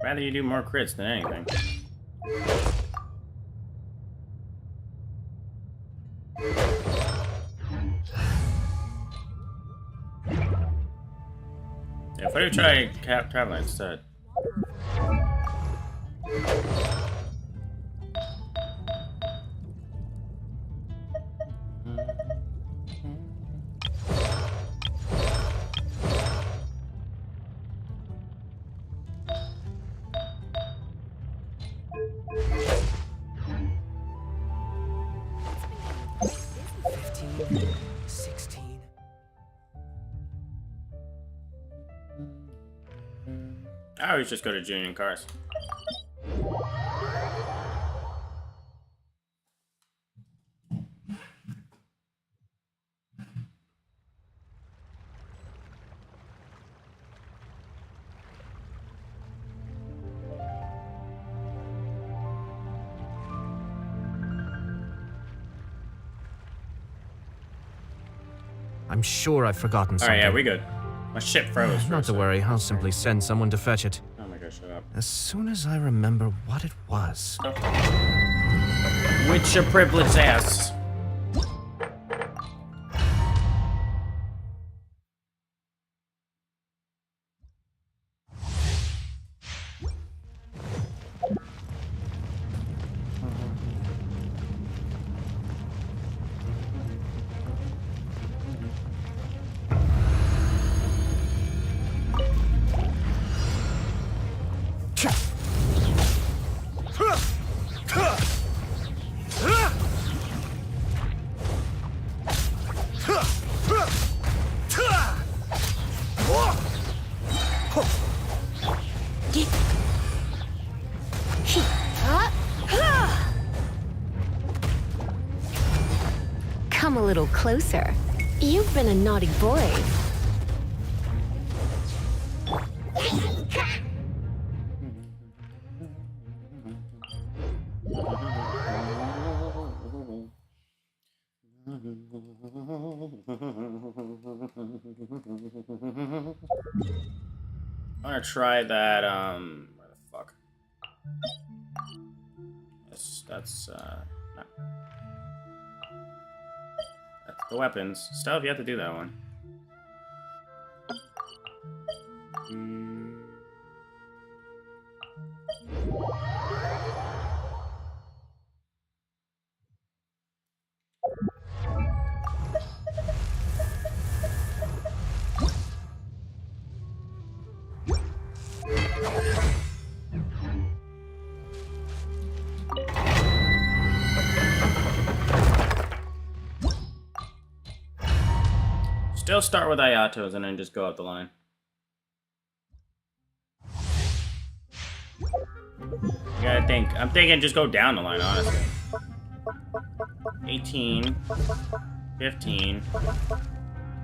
[SPEAKER 1] Rather you do more crits than anything. Yeah, if I try traveling instead. I always just go to Junior Cars.
[SPEAKER 21] I'm sure I've forgotten something.
[SPEAKER 1] Alright, yeah, we good. My ship froze.
[SPEAKER 21] Not to worry, I'll simply send someone to fetch it.
[SPEAKER 1] Oh my gosh, shut up.
[SPEAKER 21] As soon as I remember what it was.
[SPEAKER 1] Witcher privileged ass.
[SPEAKER 9] Come a little closer. You've been a naughty boy.
[SPEAKER 1] want to try that, where the fuck? That's the weapons. Stealth, you have to do that one. Still start with Ayatos and then just go up the line. You gotta think. I'm thinking just go down the line, honestly. 18, 15,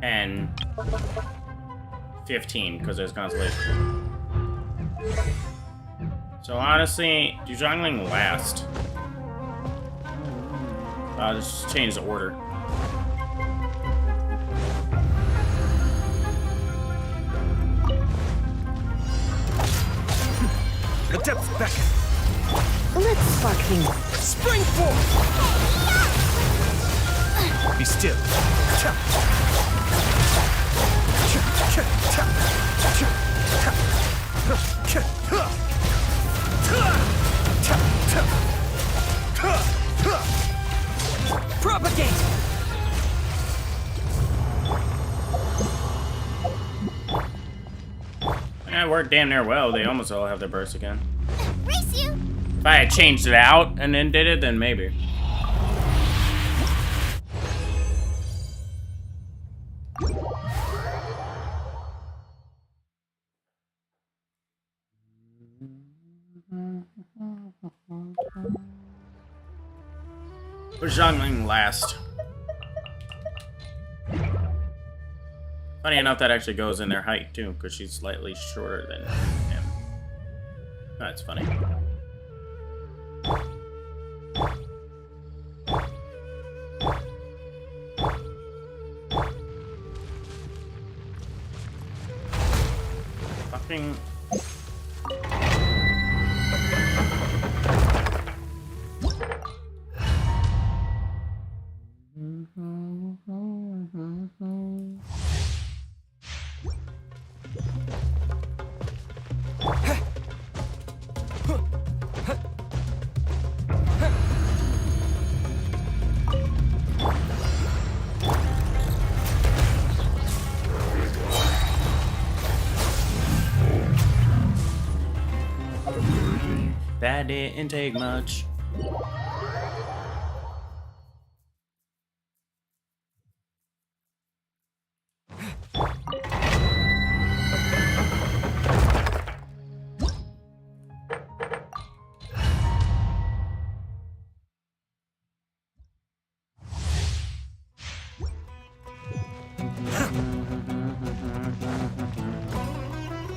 [SPEAKER 1] 10, 15, because there's constellation. So honestly, do Zhongling last. I'll just change the order.
[SPEAKER 3] The depths beckon.
[SPEAKER 9] Let's spark things.
[SPEAKER 3] Spring forth! Be still. Propagate!
[SPEAKER 1] That worked damn near well. They almost all have their burst again.
[SPEAKER 2] Race you!
[SPEAKER 1] If I had changed it out and then did it, then maybe. Put Zhongling last. Funny enough, that actually goes in their height too, because she's slightly shorter than him. That's funny. Fucking. That didn't take much.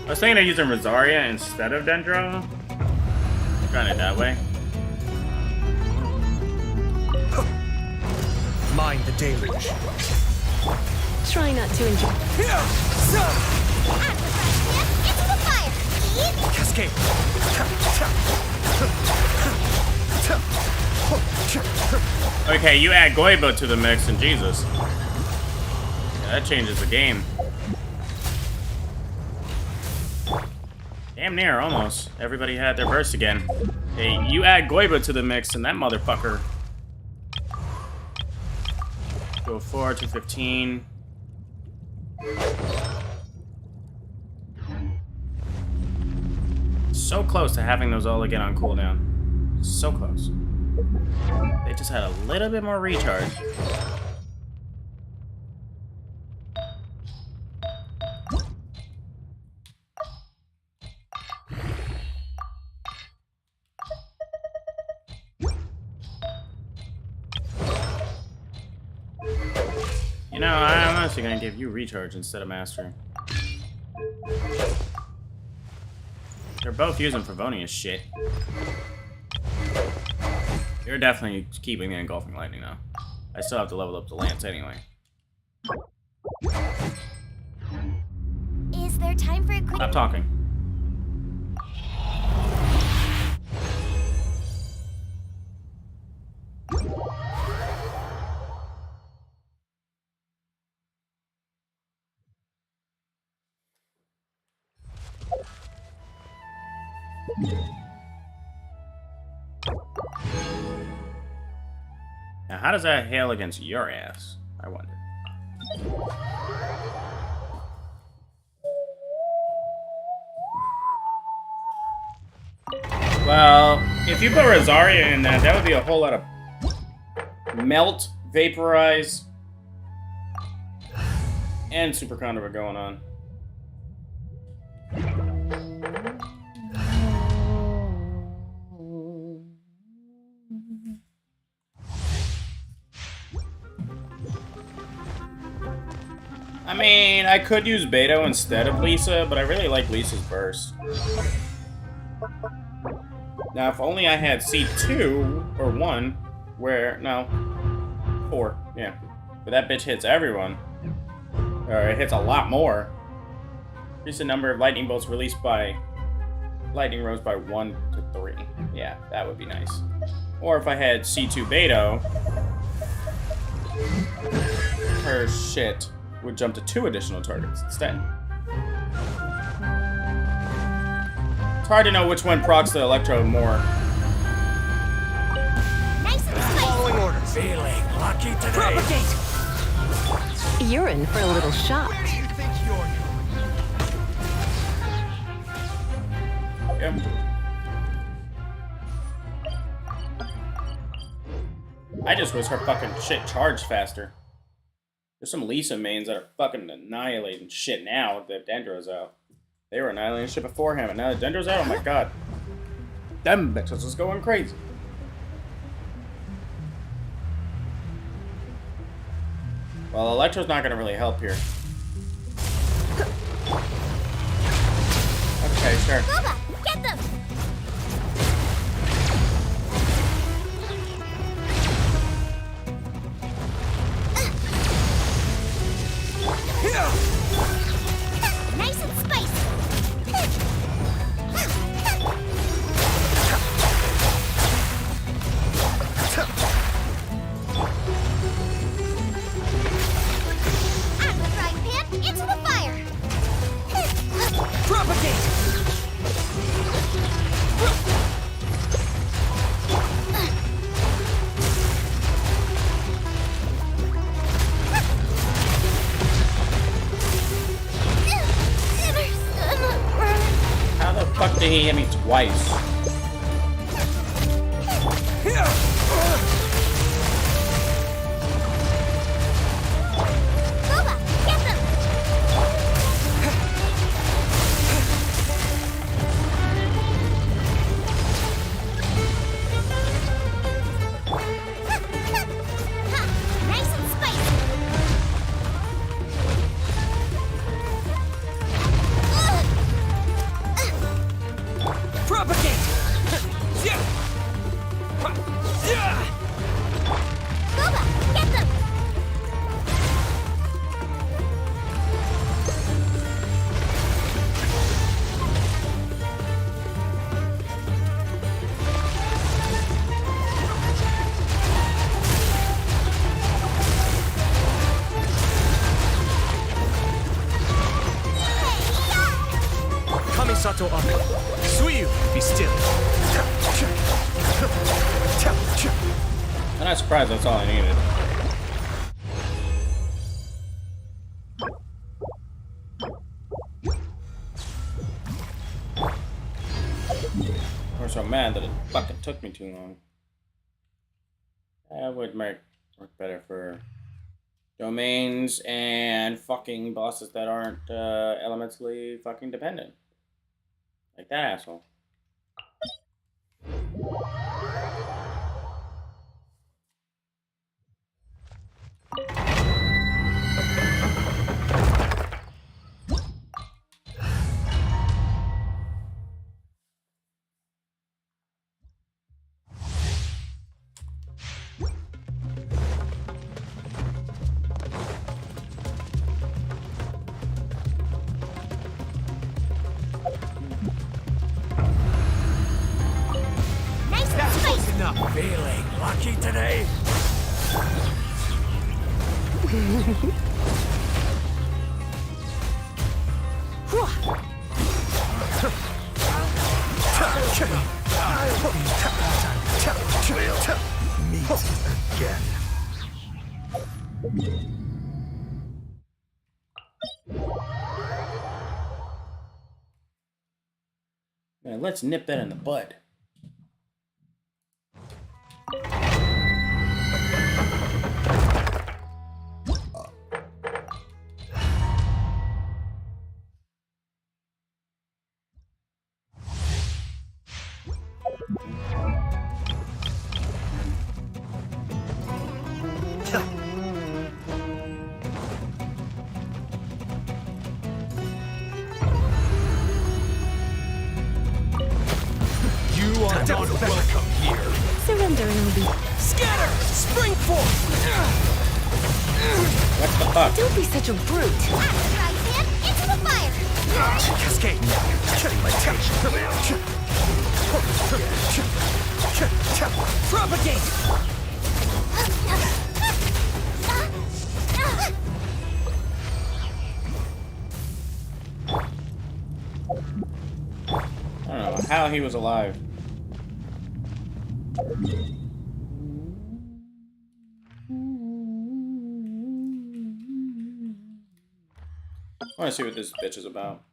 [SPEAKER 1] I was thinking of using Rosaria instead of Dendro. Trying it that way.
[SPEAKER 3] Mind the deluge.
[SPEAKER 9] Try not to enjoy.
[SPEAKER 2] Into the fire!
[SPEAKER 3] Cascade.
[SPEAKER 1] Okay, you add Goibo to the mix and Jesus. Yeah, that changes the game. Damn near, almost. Everybody had their burst again. Hey, you add Goiba to the mix and that motherfucker. 204, 215. So close to having those all again on cooldown. So close. They just had a little bit more recharge. You know, I'm actually gonna give you recharge instead of mastery. They're both using Favonius shit. You're definitely keeping the engulfing lightning though. I still have to level up the lance anyway.
[SPEAKER 2] Is there time for a quick...
[SPEAKER 1] Stop talking. Now, how does that hail against your ass? I wonder. Well, if you put Rosaria in that, that would be a whole lot of melt, vaporize, and super conduit going on. I mean, I could use Beto instead of Lisa, but I really like Lisa's burst. Now, if only I had C2 or 1, where, no, 4, yeah. But that bitch hits everyone. Or it hits a lot more. Increase the number of lightning bolts released by lightning rows by 1 to 3. Yeah, that would be nice. Or if I had C2 Beto, her shit would jump to 2 additional targets instead. It's hard to know which one procs the Electro more.
[SPEAKER 2] Nice and
[SPEAKER 4] Following orders. Feeling lucky today.
[SPEAKER 9] Propagate! You're in for a little shock.
[SPEAKER 4] Where do you think you're
[SPEAKER 1] Yep. I just wish her fucking shit charged faster. There's some Lisa mains that are fucking annihilating shit now that Dendro's out. They were annihilating shit before him, and now that Dendro's out, oh my god. Them bitches is going crazy. Well, Electro's not gonna really help here. Okay, sure.
[SPEAKER 2] Boba, get them! Nice and spicy! Out of the frying pan, into the fire!
[SPEAKER 3] Propagate!
[SPEAKER 1] How the fuck did he hit me twice?
[SPEAKER 2] Boba, get them! Nice and spicy!
[SPEAKER 3] Propagate!
[SPEAKER 2] Boba, get them!
[SPEAKER 3] Kamisato up. Sumeru, be still.
[SPEAKER 1] I'm not surprised that's all I needed. I'm so mad that it fucking took me too long. That would work better for domains and fucking bosses that aren't elementally fucking dependent. Like that asshole.
[SPEAKER 2] Nice and spicy!
[SPEAKER 4] enough. Feeling lucky today.
[SPEAKER 6] Meet again.
[SPEAKER 1] Man, let's nip that in the bud.
[SPEAKER 4] You are not welcome here.
[SPEAKER 13] Surrendering will be.
[SPEAKER 4] Scatter! Spring forth!
[SPEAKER 1] What the fuck?
[SPEAKER 13] Don't be such a brute.
[SPEAKER 2] Into the fire!
[SPEAKER 4] Cascade! Propagate!
[SPEAKER 1] I don't know how he was alive. I want to see what this bitch is about.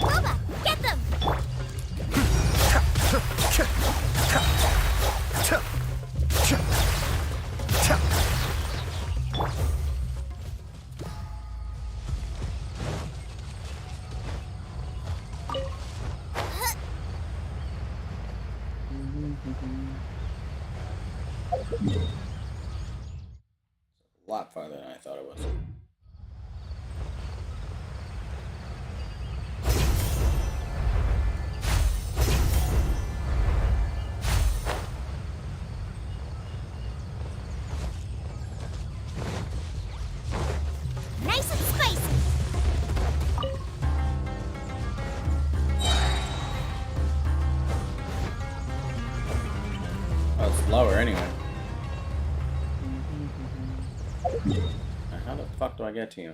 [SPEAKER 2] Boba, get them!
[SPEAKER 1] A lot farther than I thought it was.
[SPEAKER 2] Nice and spicy!
[SPEAKER 1] Oh, it's lower anyway. Now, how the fuck do I get to you?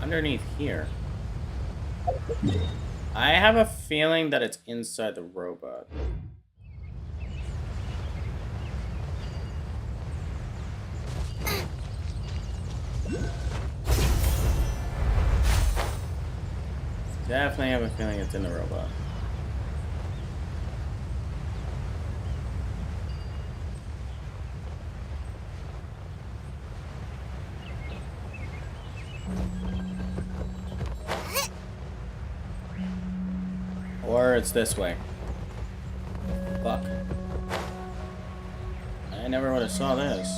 [SPEAKER 1] Underneath here. I have a feeling that it's inside the robot. Definitely have a feeling it's in the robot. Or it's this way. Fuck. I never would have saw this.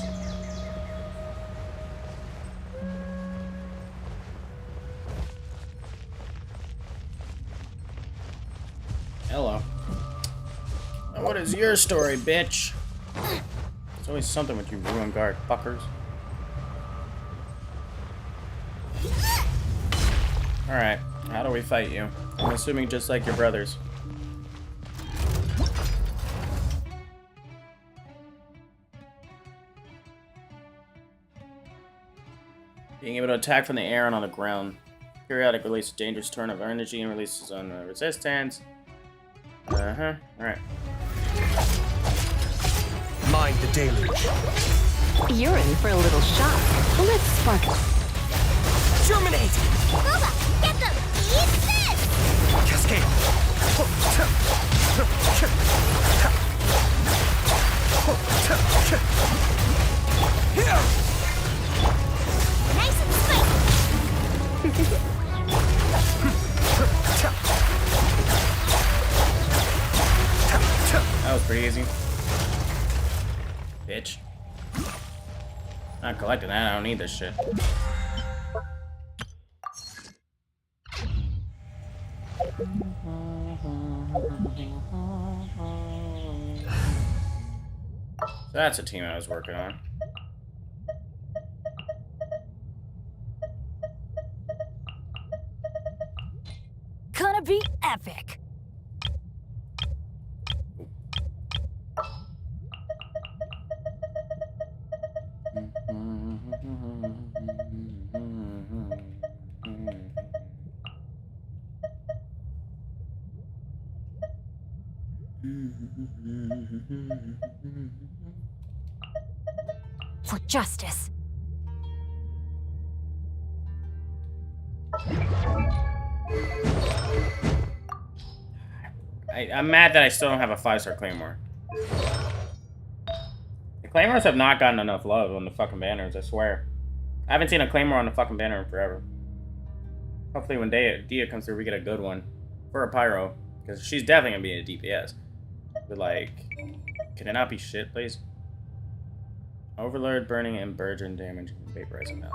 [SPEAKER 1] Hello. Now what is your story, bitch? There's always something with you ruined guard fuckers. Alright, how do we fight you? I'm assuming just like your brothers. Being able to attack from the air and on the ground. Periodic release a dangerous turn of energy and releases on resistance. Alright.
[SPEAKER 4] Mind the deluge.
[SPEAKER 9] You're in for a little shock. Let's spark it.
[SPEAKER 4] Germinate!
[SPEAKER 2] Boba, get them! Eat this!
[SPEAKER 4] Cascade! Here!
[SPEAKER 2] Nice and spicy!
[SPEAKER 1] That was pretty easy. Bitch. Not collecting that, I don't need this shit. So that's a team I was working on.
[SPEAKER 19] Gonna be epic. For justice.
[SPEAKER 1] I'm mad that I still don't have a 5-star Claymore. The Claymores have not gotten enough love on the fucking banners, I swear. I haven't seen a Claymore on the fucking banner in forever. Hopefully when Dia comes through, we get a good one. For a Pyro. Because she's definitely going to be a DPS. But like, can it not be shit, please? Overload, burning, and burgeon damage, and vaporizing now.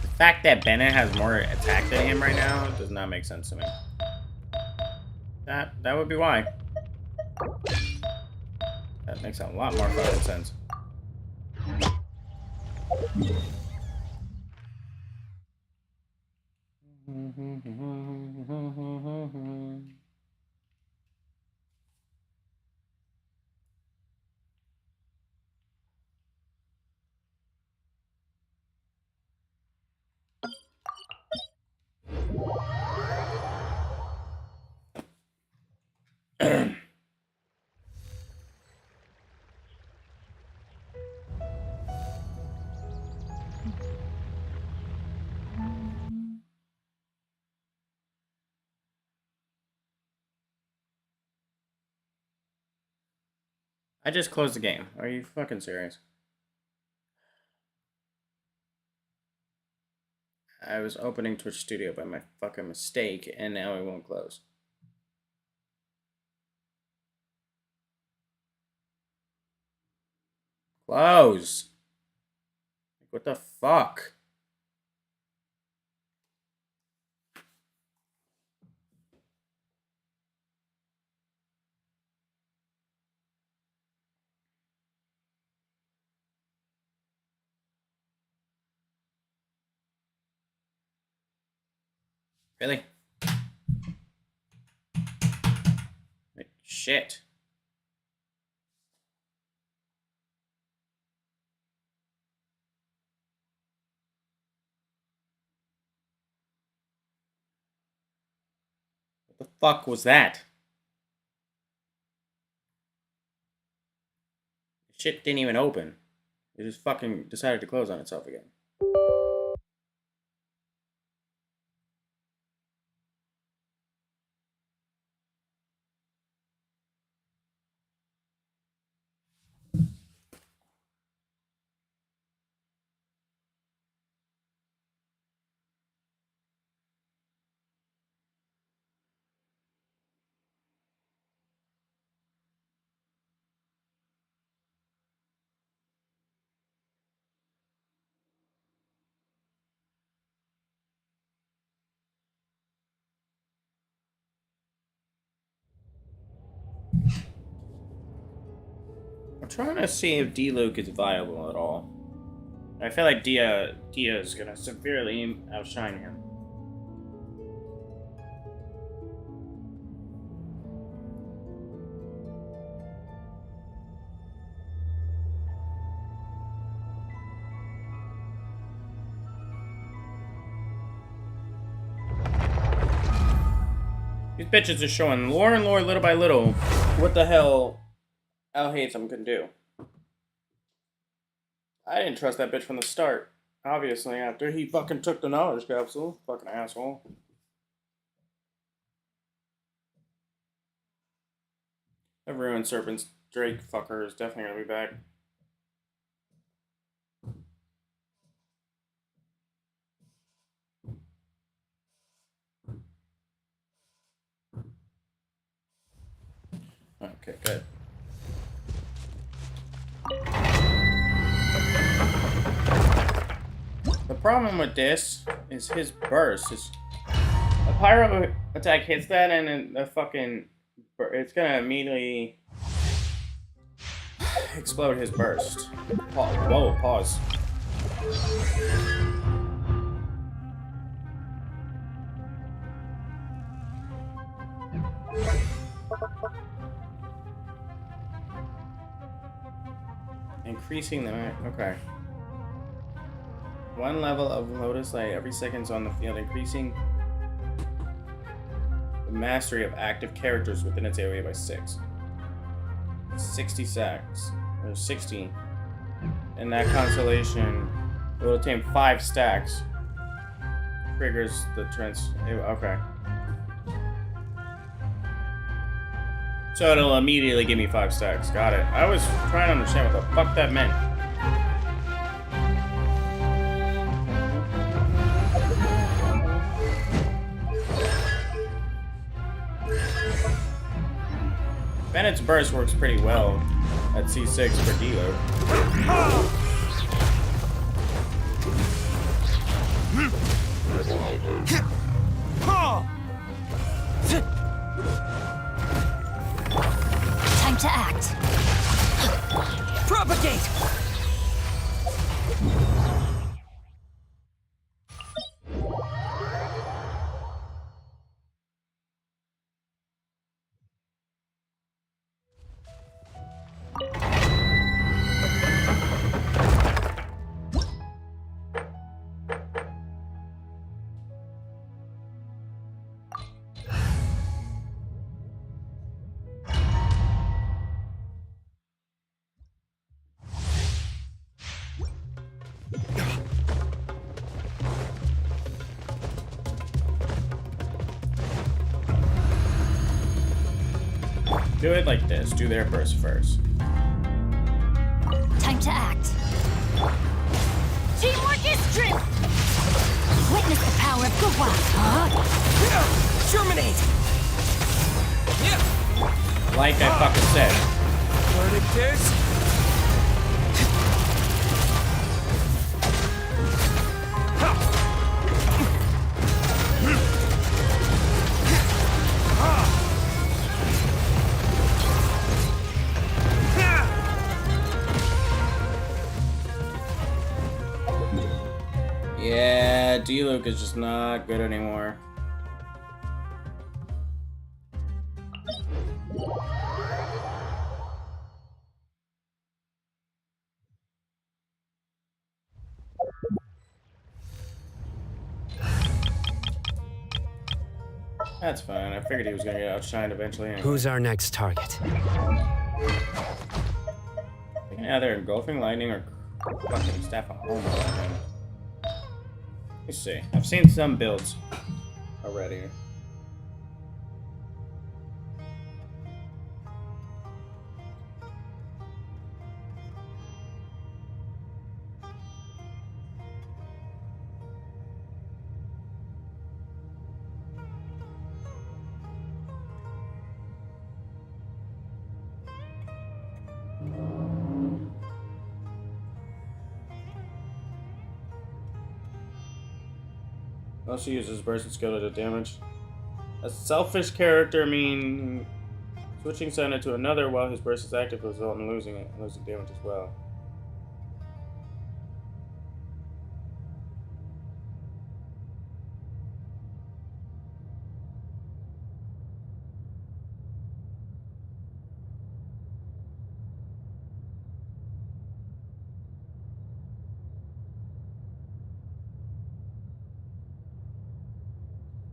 [SPEAKER 1] The fact that Bennett has more attack than him right now does not make sense to me. That would be why. That makes a lot more fucking sense. I just closed the game. Are you fucking serious? I was opening Twitch Studio by my fucking mistake, and now it won't close. Close! What the fuck? Really? Shit. What the fuck was that? Shit didn't even open. It just fucking decided to close on itself again. I'm trying to see if D-Luke is viable at all. I feel like Dia is gonna severely outshine him. These bitches are showing lore and lore little by little what the hell Al Haytham can do. I didn't trust that bitch from the start. Obviously, after he fucking took the knowledge capsule. Fucking asshole. The Ruined Serpent's Drake fucker is definitely gonna be back. Okay, good. The problem with this is his burst. A pyro attack hits that, and then the fucking it's gonna immediately explode his burst. Whoa, pause. Increasing the okay. One level of Lotus Light every second's on the field, increasing the mastery of active characters within its area by 6. 60 stacks. Or 60. And that constellation will obtain 5 stacks. Triggers the okay. So it'll immediately give me 5 stacks. Got it. I was trying to understand what the fuck that meant. Bennett's burst works pretty well at C6 for D-Luke.
[SPEAKER 19] Time to act.
[SPEAKER 3] Propagate!
[SPEAKER 1] Do it like this. Do their burst first.
[SPEAKER 19] Time to act. Teamwork is strength! Witness the power of the WAS.
[SPEAKER 3] Germinate!
[SPEAKER 1] Like I fucking said.
[SPEAKER 3] Verdict is...
[SPEAKER 1] Yeah, D-Luke is just not good anymore. That's fine. I figured he was gonna get outshined eventually anyway.
[SPEAKER 14] Who's our next target?
[SPEAKER 1] Either engulfing lightning or fucking staff of home. Let's see. I've seen some builds already. Also uses burst and skill to do damage. A selfish character means Switching Cyno to another while his burst is active will result in losing it and losing damage as well.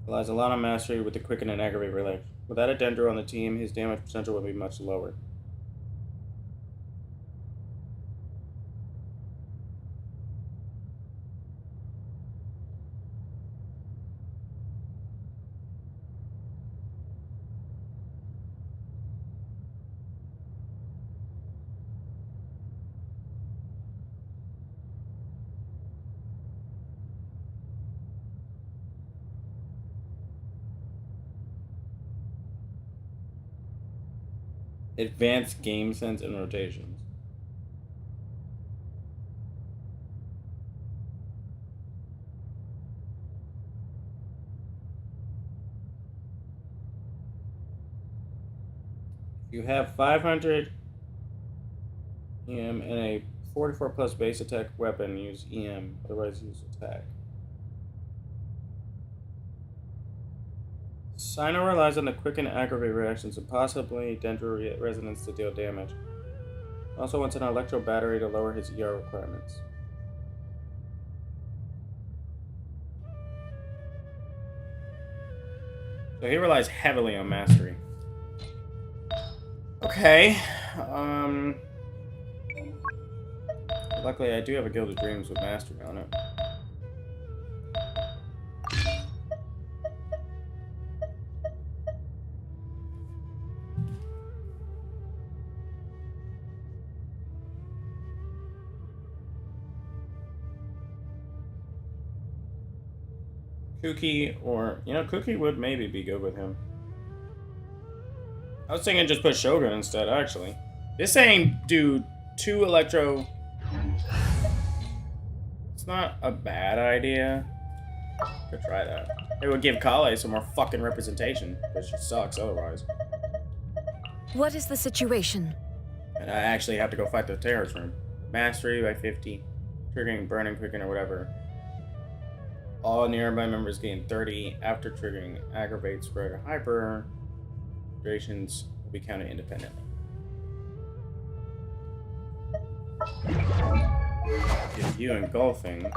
[SPEAKER 1] Relies a lot on mastery with the quicken and aggravate relay. Without a Dendro on the team, his damage potential would be much lower. Advanced game sense and rotations. You have 500 EM and a 44 plus base attack weapon, use EM, otherwise use attack. Cyno relies on the quick and aggravate reactions and possibly Dendro resonance to deal damage. Also wants an electro battery to lower his ER requirements. So he relies heavily on mastery. Okay. Luckily I do have a Guild of Dreams with mastery on it. Kuki, or, you know, Kuki would maybe be good with him. I was thinking just put Shogun instead, actually. This ain't do 2 electro. It's not a bad idea. Could try that. It would give Kale some more fucking representation, because she sucks otherwise.
[SPEAKER 5] What is the situation?
[SPEAKER 1] And I actually have to go fight the terrorist room. Mastery by 50. Triggering, burning, quicken, or whatever. All nearby members gain 30 after triggering aggravate, spread, or hyper. Durations will be counted independently. Give you engulfing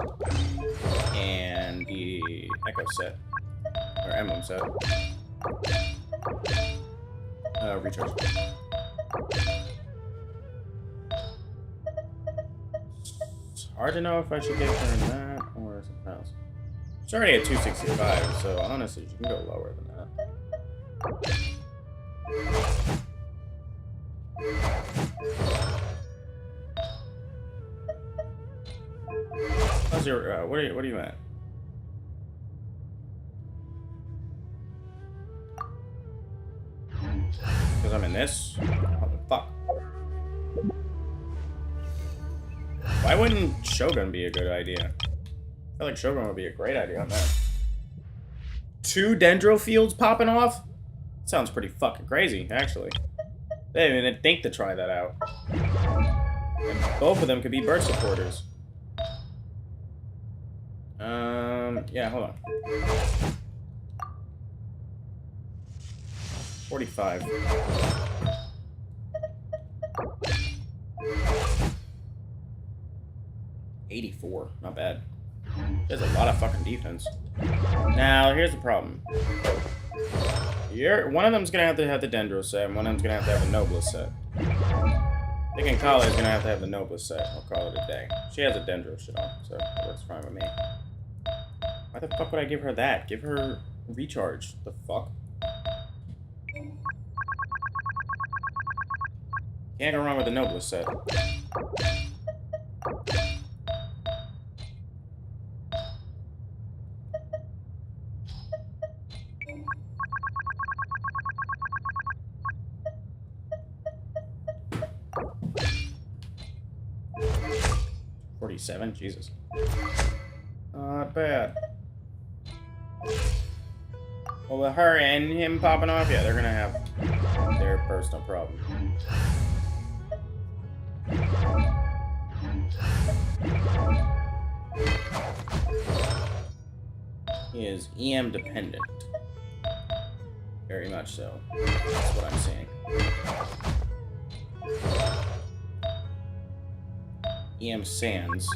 [SPEAKER 1] and the echo set or emblem set. Recharge. It's hard to know if I should give her that or something else. It's already at 265, so honestly, you can go lower than that. How's your, what are you at? Because I'm in this? What the fuck? Why wouldn't Shogun be a good idea? I feel like Shogun would be a great idea on that. 2 Dendro fields popping off? Sounds pretty fucking crazy, actually. They didn't even think to try that out. And both of them could be burst supporters. Yeah, hold on. 45. $84, not bad. There's a lot of fucking defense. Now, here's the problem. One of them's gonna have the Dendro set, and one of them's gonna have to have the Noblest set. Thinking Kale is gonna have to have the Noblest set. I'll call it a day. She has a Dendro shit on, so that works fine with me. Why the fuck would I give her that? Give her recharge. The fuck? Can't go wrong with the Noblest set. $47, Jesus. Not bad. Well, with her and him popping off, yeah, they're gonna have their their personal problem. He is EM dependent. Very much so. That's what I'm saying. EM Sands.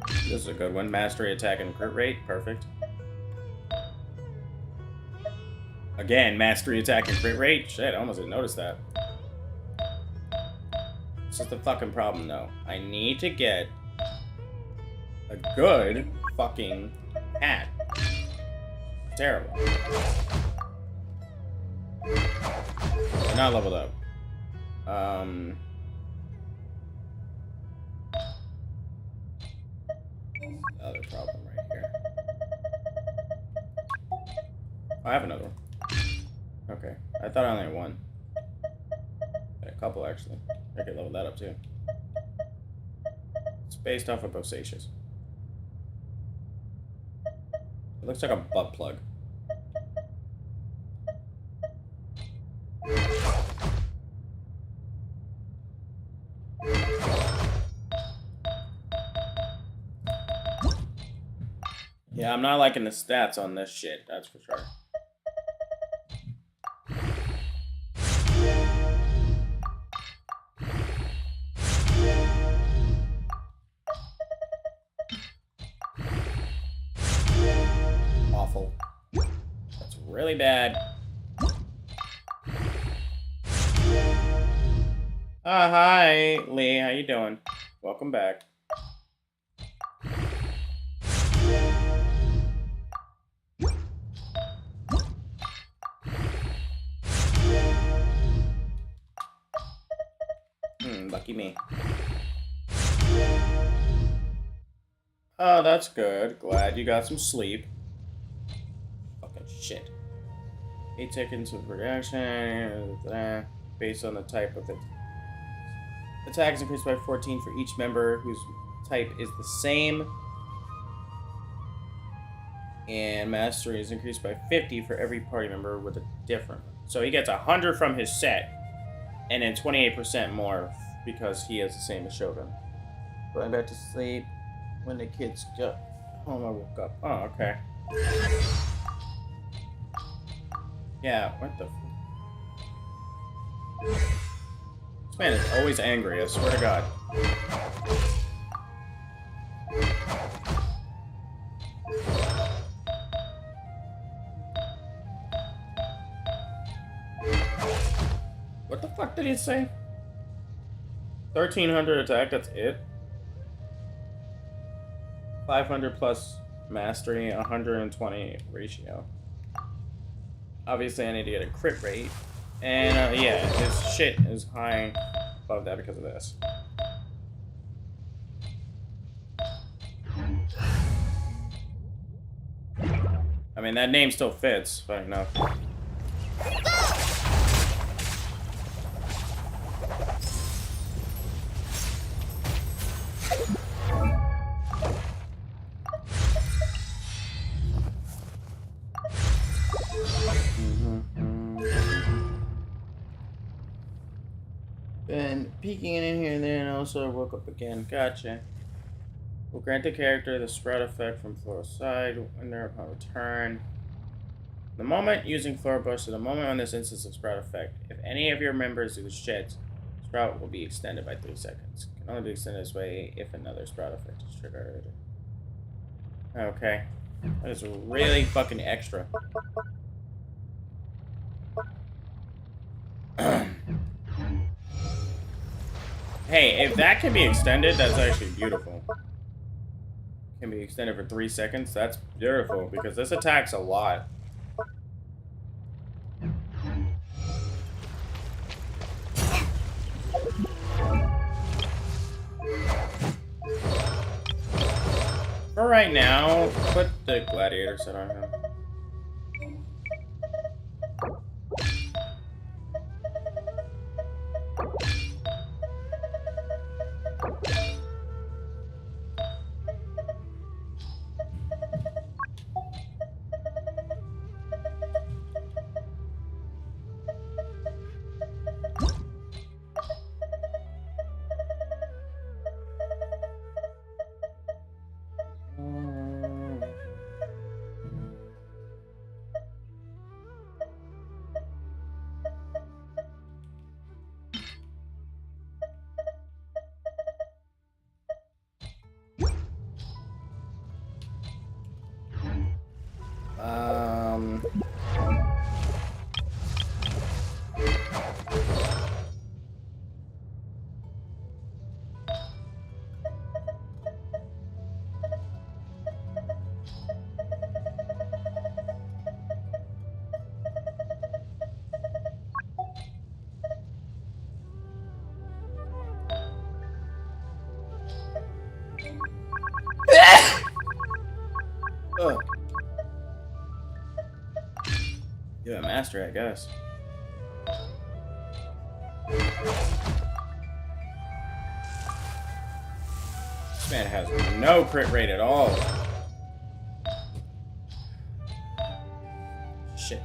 [SPEAKER 1] This is a good one. Mastery, attack, and crit rate. Perfect. Again, mastery, attack, and crit rate. Shit, I almost didn't notice that. This is the fucking problem, though. I need to get a good fucking hat. Terrible. They're not leveled up. Other problem right here. I have another one. Okay, I thought I only had one. A couple actually. I could level that up too. It's based off of Bosacious. It looks like a butt plug. Yeah, I'm not liking the stats on this shit, that's for sure. Awful. That's really bad. Hi, Lee. How you doing? Welcome back. Lucky me. Oh, that's good. Glad you got some sleep. Fucking shit. 8 seconds of reaction. Based on the type of it. Attack is increased by 14 for each member whose type is the same. And mastery is increased by 50 for every party member with a different one. So he gets 100 from his set. And then 28% more because he has the same as Shogun. Going back to sleep when the kids got home. I woke up. Oh, okay. Yeah, what the This man is always angry, I swear to God. What the fuck did he say? 1300 attack, that's it? 500 plus mastery, 120 ratio. Obviously I need to get a crit rate. And yeah, his shit is high above that because of this. I mean, that name still fits, but no. Been peeking in here and there, and also woke up again. Gotcha. Will grant the character the sprout effect from floor side when they're upon return. The moment using floor bush to the moment on this instance of sprout effect. If any of your members do shit, sprout will be extended by 3 seconds. Can only be extended this way if another sprout effect is triggered. Okay. That is really fucking extra. Hey, if that can be extended, that's actually beautiful. Can be extended for 3 seconds, that's beautiful, because this attacks a lot. For right now, put the gladiator set on him. Ugh. Yeah, master, I guess. This man has no crit rate at all. Shit.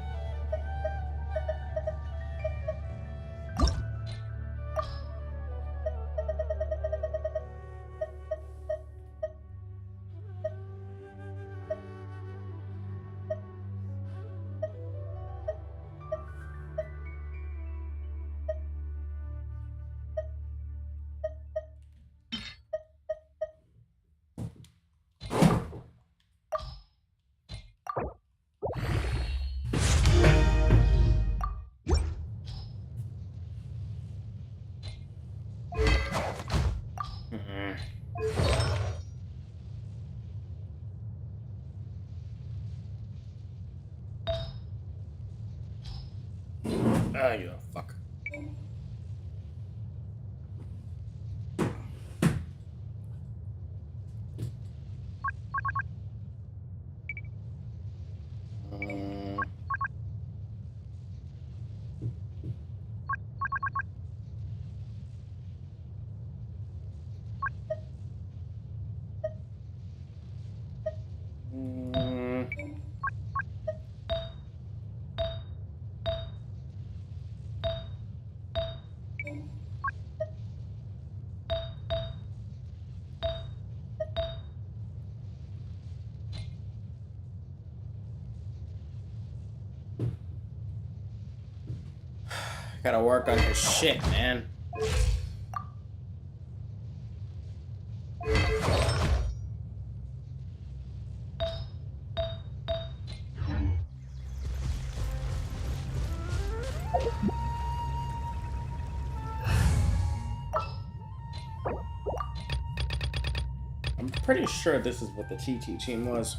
[SPEAKER 1] Ah, you fuck. Gotta work on his shit, man. I'm pretty sure this is what the TT team was.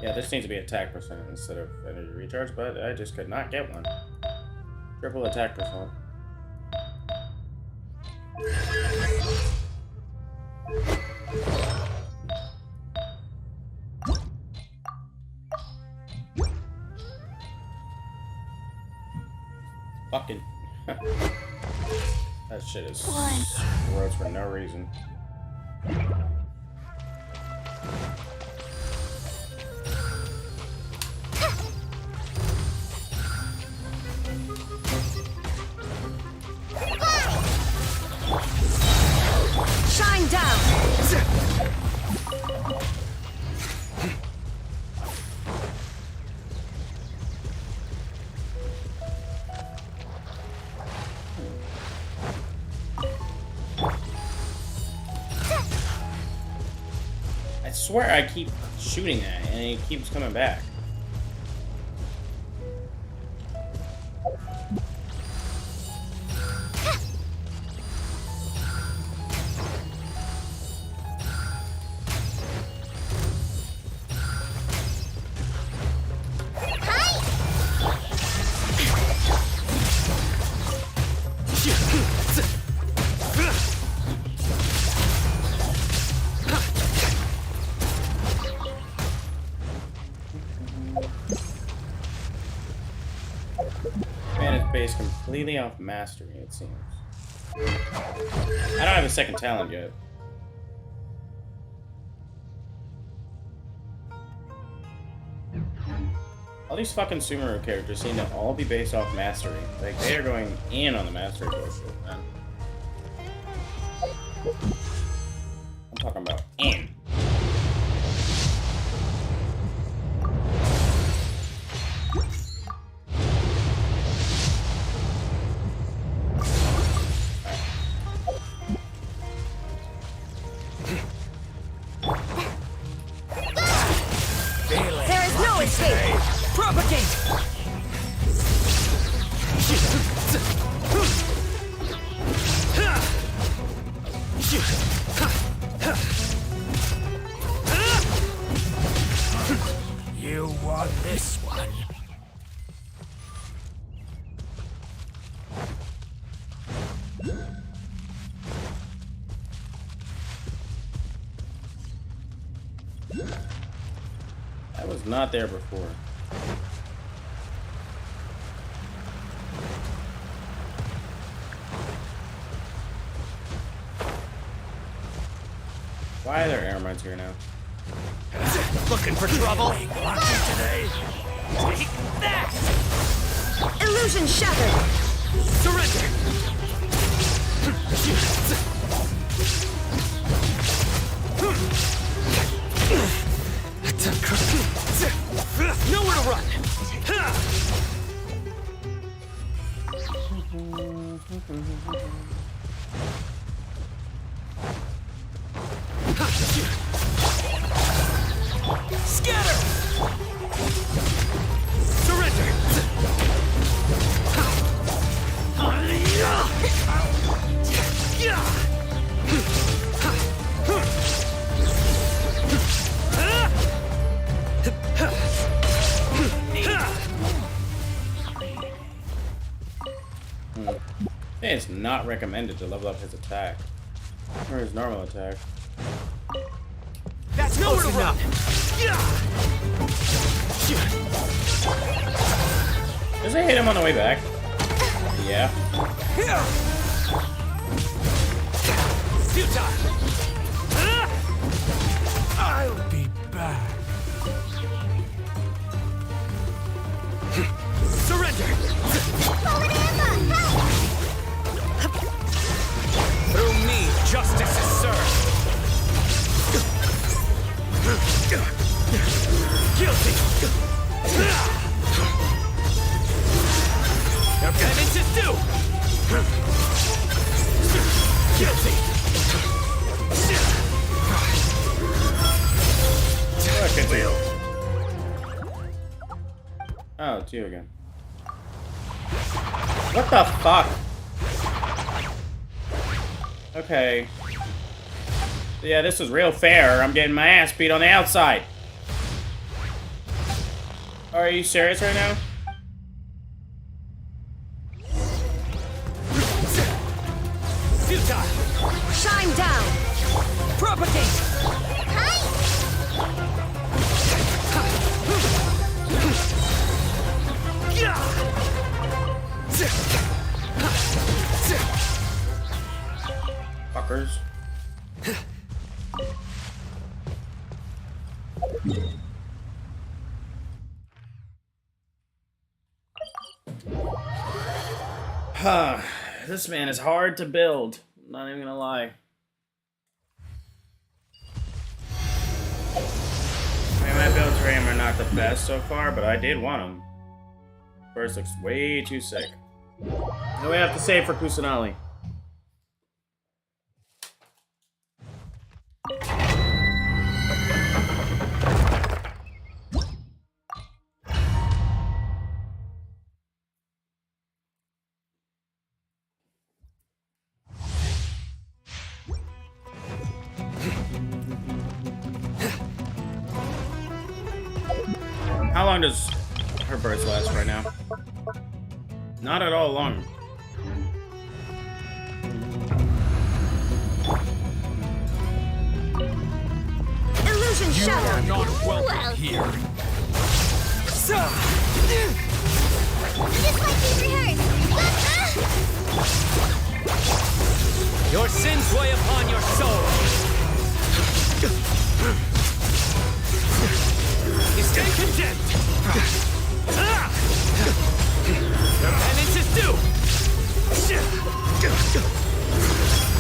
[SPEAKER 1] Yeah, this needs to be attack percent instead of energy recharge, but I just could not get one. Triple attack percent. Fucking. That shit is gross for no reason.
[SPEAKER 3] Shine down!
[SPEAKER 1] I swear I keep shooting that and it keeps coming back. Man is based completely off mastery, it seems. I don't have a second talent yet. All these fucking Sumeru characters seem to all be based off mastery. Like, they are going in on the mastery bullshit, man. I'm talking about in.
[SPEAKER 3] There is no escape! Propagate!
[SPEAKER 4] You won this one.
[SPEAKER 1] That was not there before. Why are there air mines here now?
[SPEAKER 3] Looking for trouble? Today. Take that!
[SPEAKER 15] Illusion shattered!
[SPEAKER 3] Surrender! Nowhere to run! Scatter! Surrender!
[SPEAKER 1] It's not recommended to level up his attack. Or his normal attack.
[SPEAKER 3] That's nowhere to run!
[SPEAKER 1] Does it hit him on the way back? Yeah.
[SPEAKER 3] Futile! I'll be back. Surrender! Through me, justice is served. Guilty! Your penance is due! Guilty!
[SPEAKER 1] Oh, it's you again. What the fuck? Okay. Yeah, this was real fair. I'm getting my ass beat on the outside. Are you serious right now?
[SPEAKER 3] Futile!
[SPEAKER 15] Shine down!
[SPEAKER 3] Propagate!
[SPEAKER 1] Fuckers. This man is hard to build. I'm not even gonna lie. I mean, my builds for him are not the best so far, but I did want him. First looks way too sick. What do we have to say for Kusanali? How long does her burst last right now? Not at all long.
[SPEAKER 15] Illusion
[SPEAKER 3] You
[SPEAKER 15] shattered!
[SPEAKER 3] are not welcome here.
[SPEAKER 2] This might be rehearsed.
[SPEAKER 3] Your sins weigh upon your soul. You stay condemned. Your penance is due.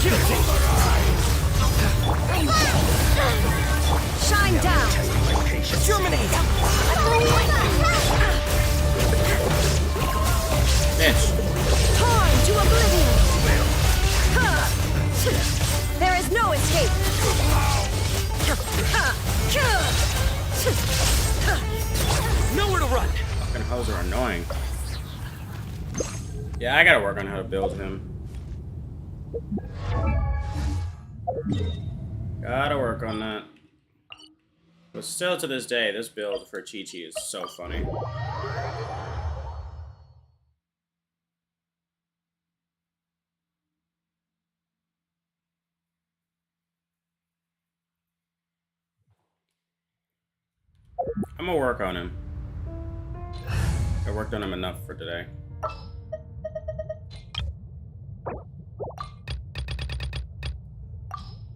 [SPEAKER 3] Guilty.
[SPEAKER 15] Shine down!
[SPEAKER 3] Germinate.
[SPEAKER 1] Bitch.
[SPEAKER 15] Torn to oblivion! There is no escape!
[SPEAKER 3] Nowhere to run.
[SPEAKER 1] Fucking hoes are annoying. Yeah, I gotta work on how to build him. Gotta work on that. But still to this day, this build for Chi-Chi is so funny. I'm gonna work on him. I worked on him enough for today.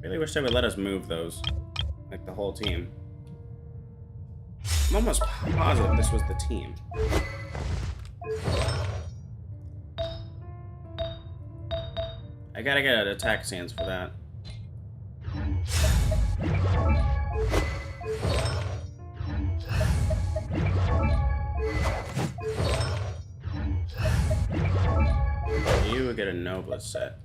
[SPEAKER 1] Really wish they would let us move those. Like the whole team. I'm almost positive this was the team. I gotta get an attack stance for that. You would get a noblest set.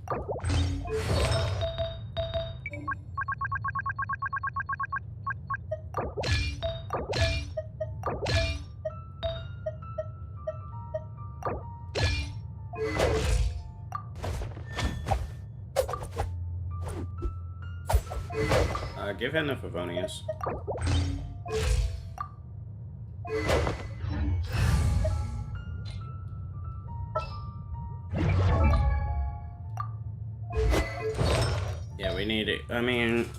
[SPEAKER 1] Give him the Favonius. Yeah, we need it. I mean...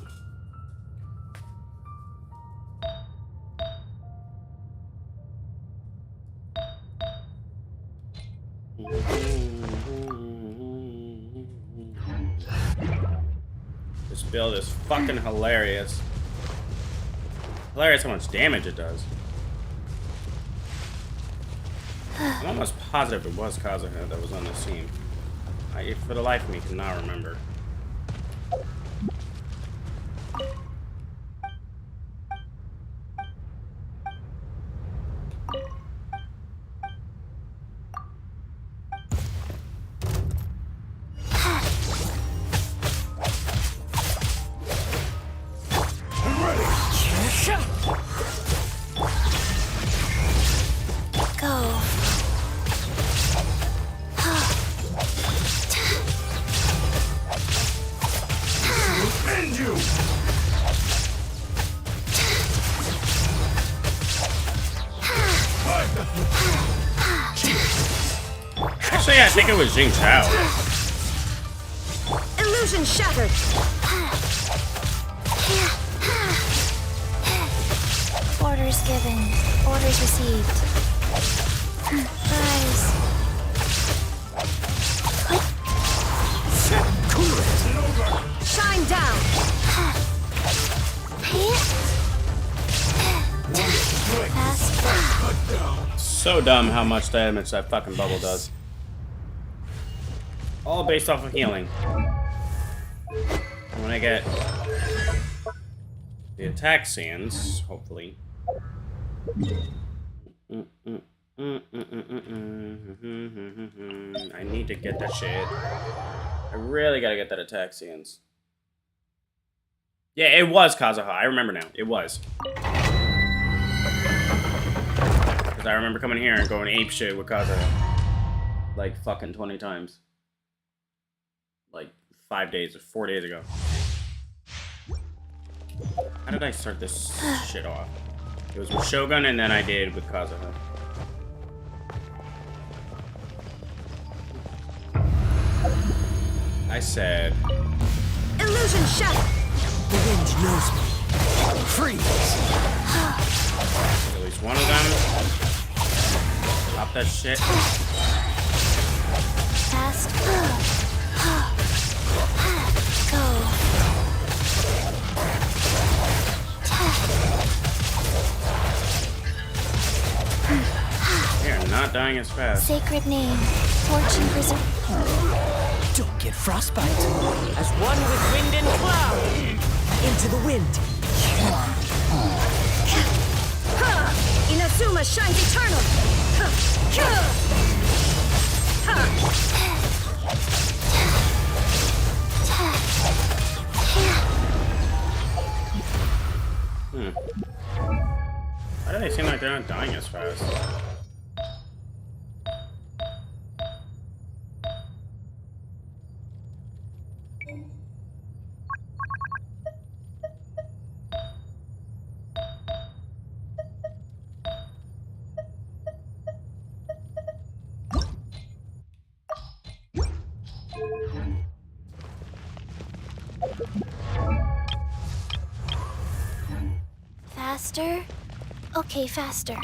[SPEAKER 1] This build is fucking hilarious. Hilarious how much damage it does. I'm almost positive it was Kazuha that was on this team. I, for the life of me, cannot remember. Actually, I think it was Jing Chao.
[SPEAKER 2] Illusion shattered.
[SPEAKER 11] Orders given. Orders received. Rise.
[SPEAKER 2] Shine down.
[SPEAKER 1] So dumb how much damage that fucking bubble does. All based off of healing. When I get the attack sands, hopefully. I need to get that shit. I really gotta get that attack sands. Yeah, it was Kazuha. I remember now. It was. Because I remember coming here and going ape shit with Kazuha. Like fucking 20 times. Like 5 days or 4 days ago. How did I start this shit off? It was with Shogun and then I did with Kazuha. I said...
[SPEAKER 2] Illusion shattered.
[SPEAKER 3] The wind knows me. Freeze!
[SPEAKER 1] At least one of them. Stop that shit.
[SPEAKER 11] Fast. Go.
[SPEAKER 1] They are not dying as fast.
[SPEAKER 11] Sacred name. Fortune preserve.
[SPEAKER 3] Don't get frostbite. As one with wind and cloud. Into the wind.
[SPEAKER 2] Inazuma shines eternal.
[SPEAKER 1] Why do they seem like they're not dying as fast?
[SPEAKER 11] Faster.
[SPEAKER 2] Okay, faster.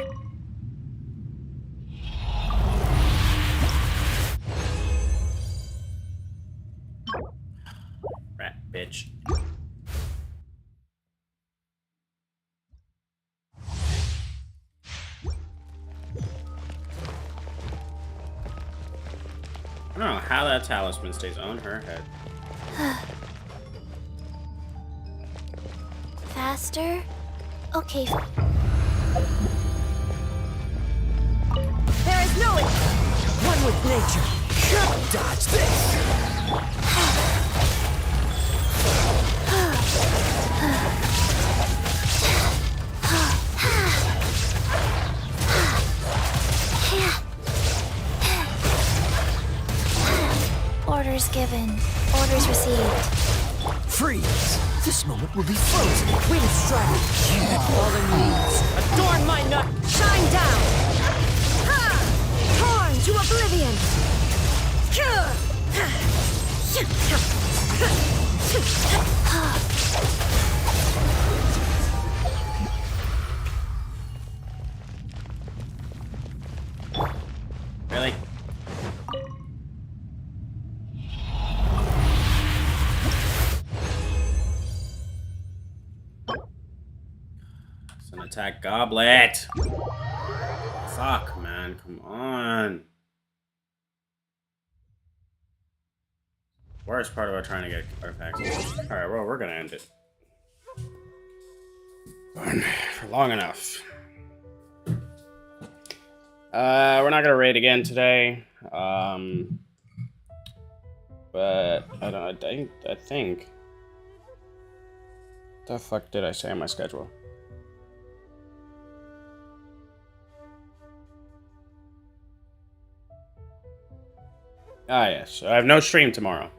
[SPEAKER 1] Rat bitch. I don't know how that talisman stays on her head.
[SPEAKER 2] Faster? Okay.
[SPEAKER 3] There is no one with nature. Dodge this.
[SPEAKER 2] Orders given. Orders received.
[SPEAKER 3] Freeze! This moment will be frozen. Wind strike. Fallen leaves. Adorn my nut. Shine down. Ha! Torn to oblivion.
[SPEAKER 1] Really? It's an attack goblet. Fuck, man. Come on. Worst part about trying to get artifacts. Alright, well, we're gonna end it. For long enough. We're not gonna raid again today. But I think. The fuck did I say on my schedule? Ah, yes. I have no stream tomorrow.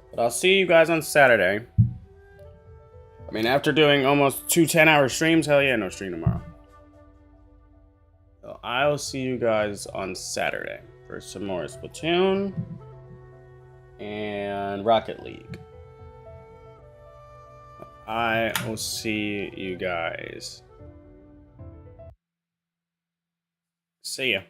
[SPEAKER 1] But I'll see you guys on Saturday. I mean, after doing almost 2 10-hour streams, hell yeah, no stream tomorrow. So I'll see you guys on Saturday for some more Splatoon and Rocket League. I will see you guys. See ya.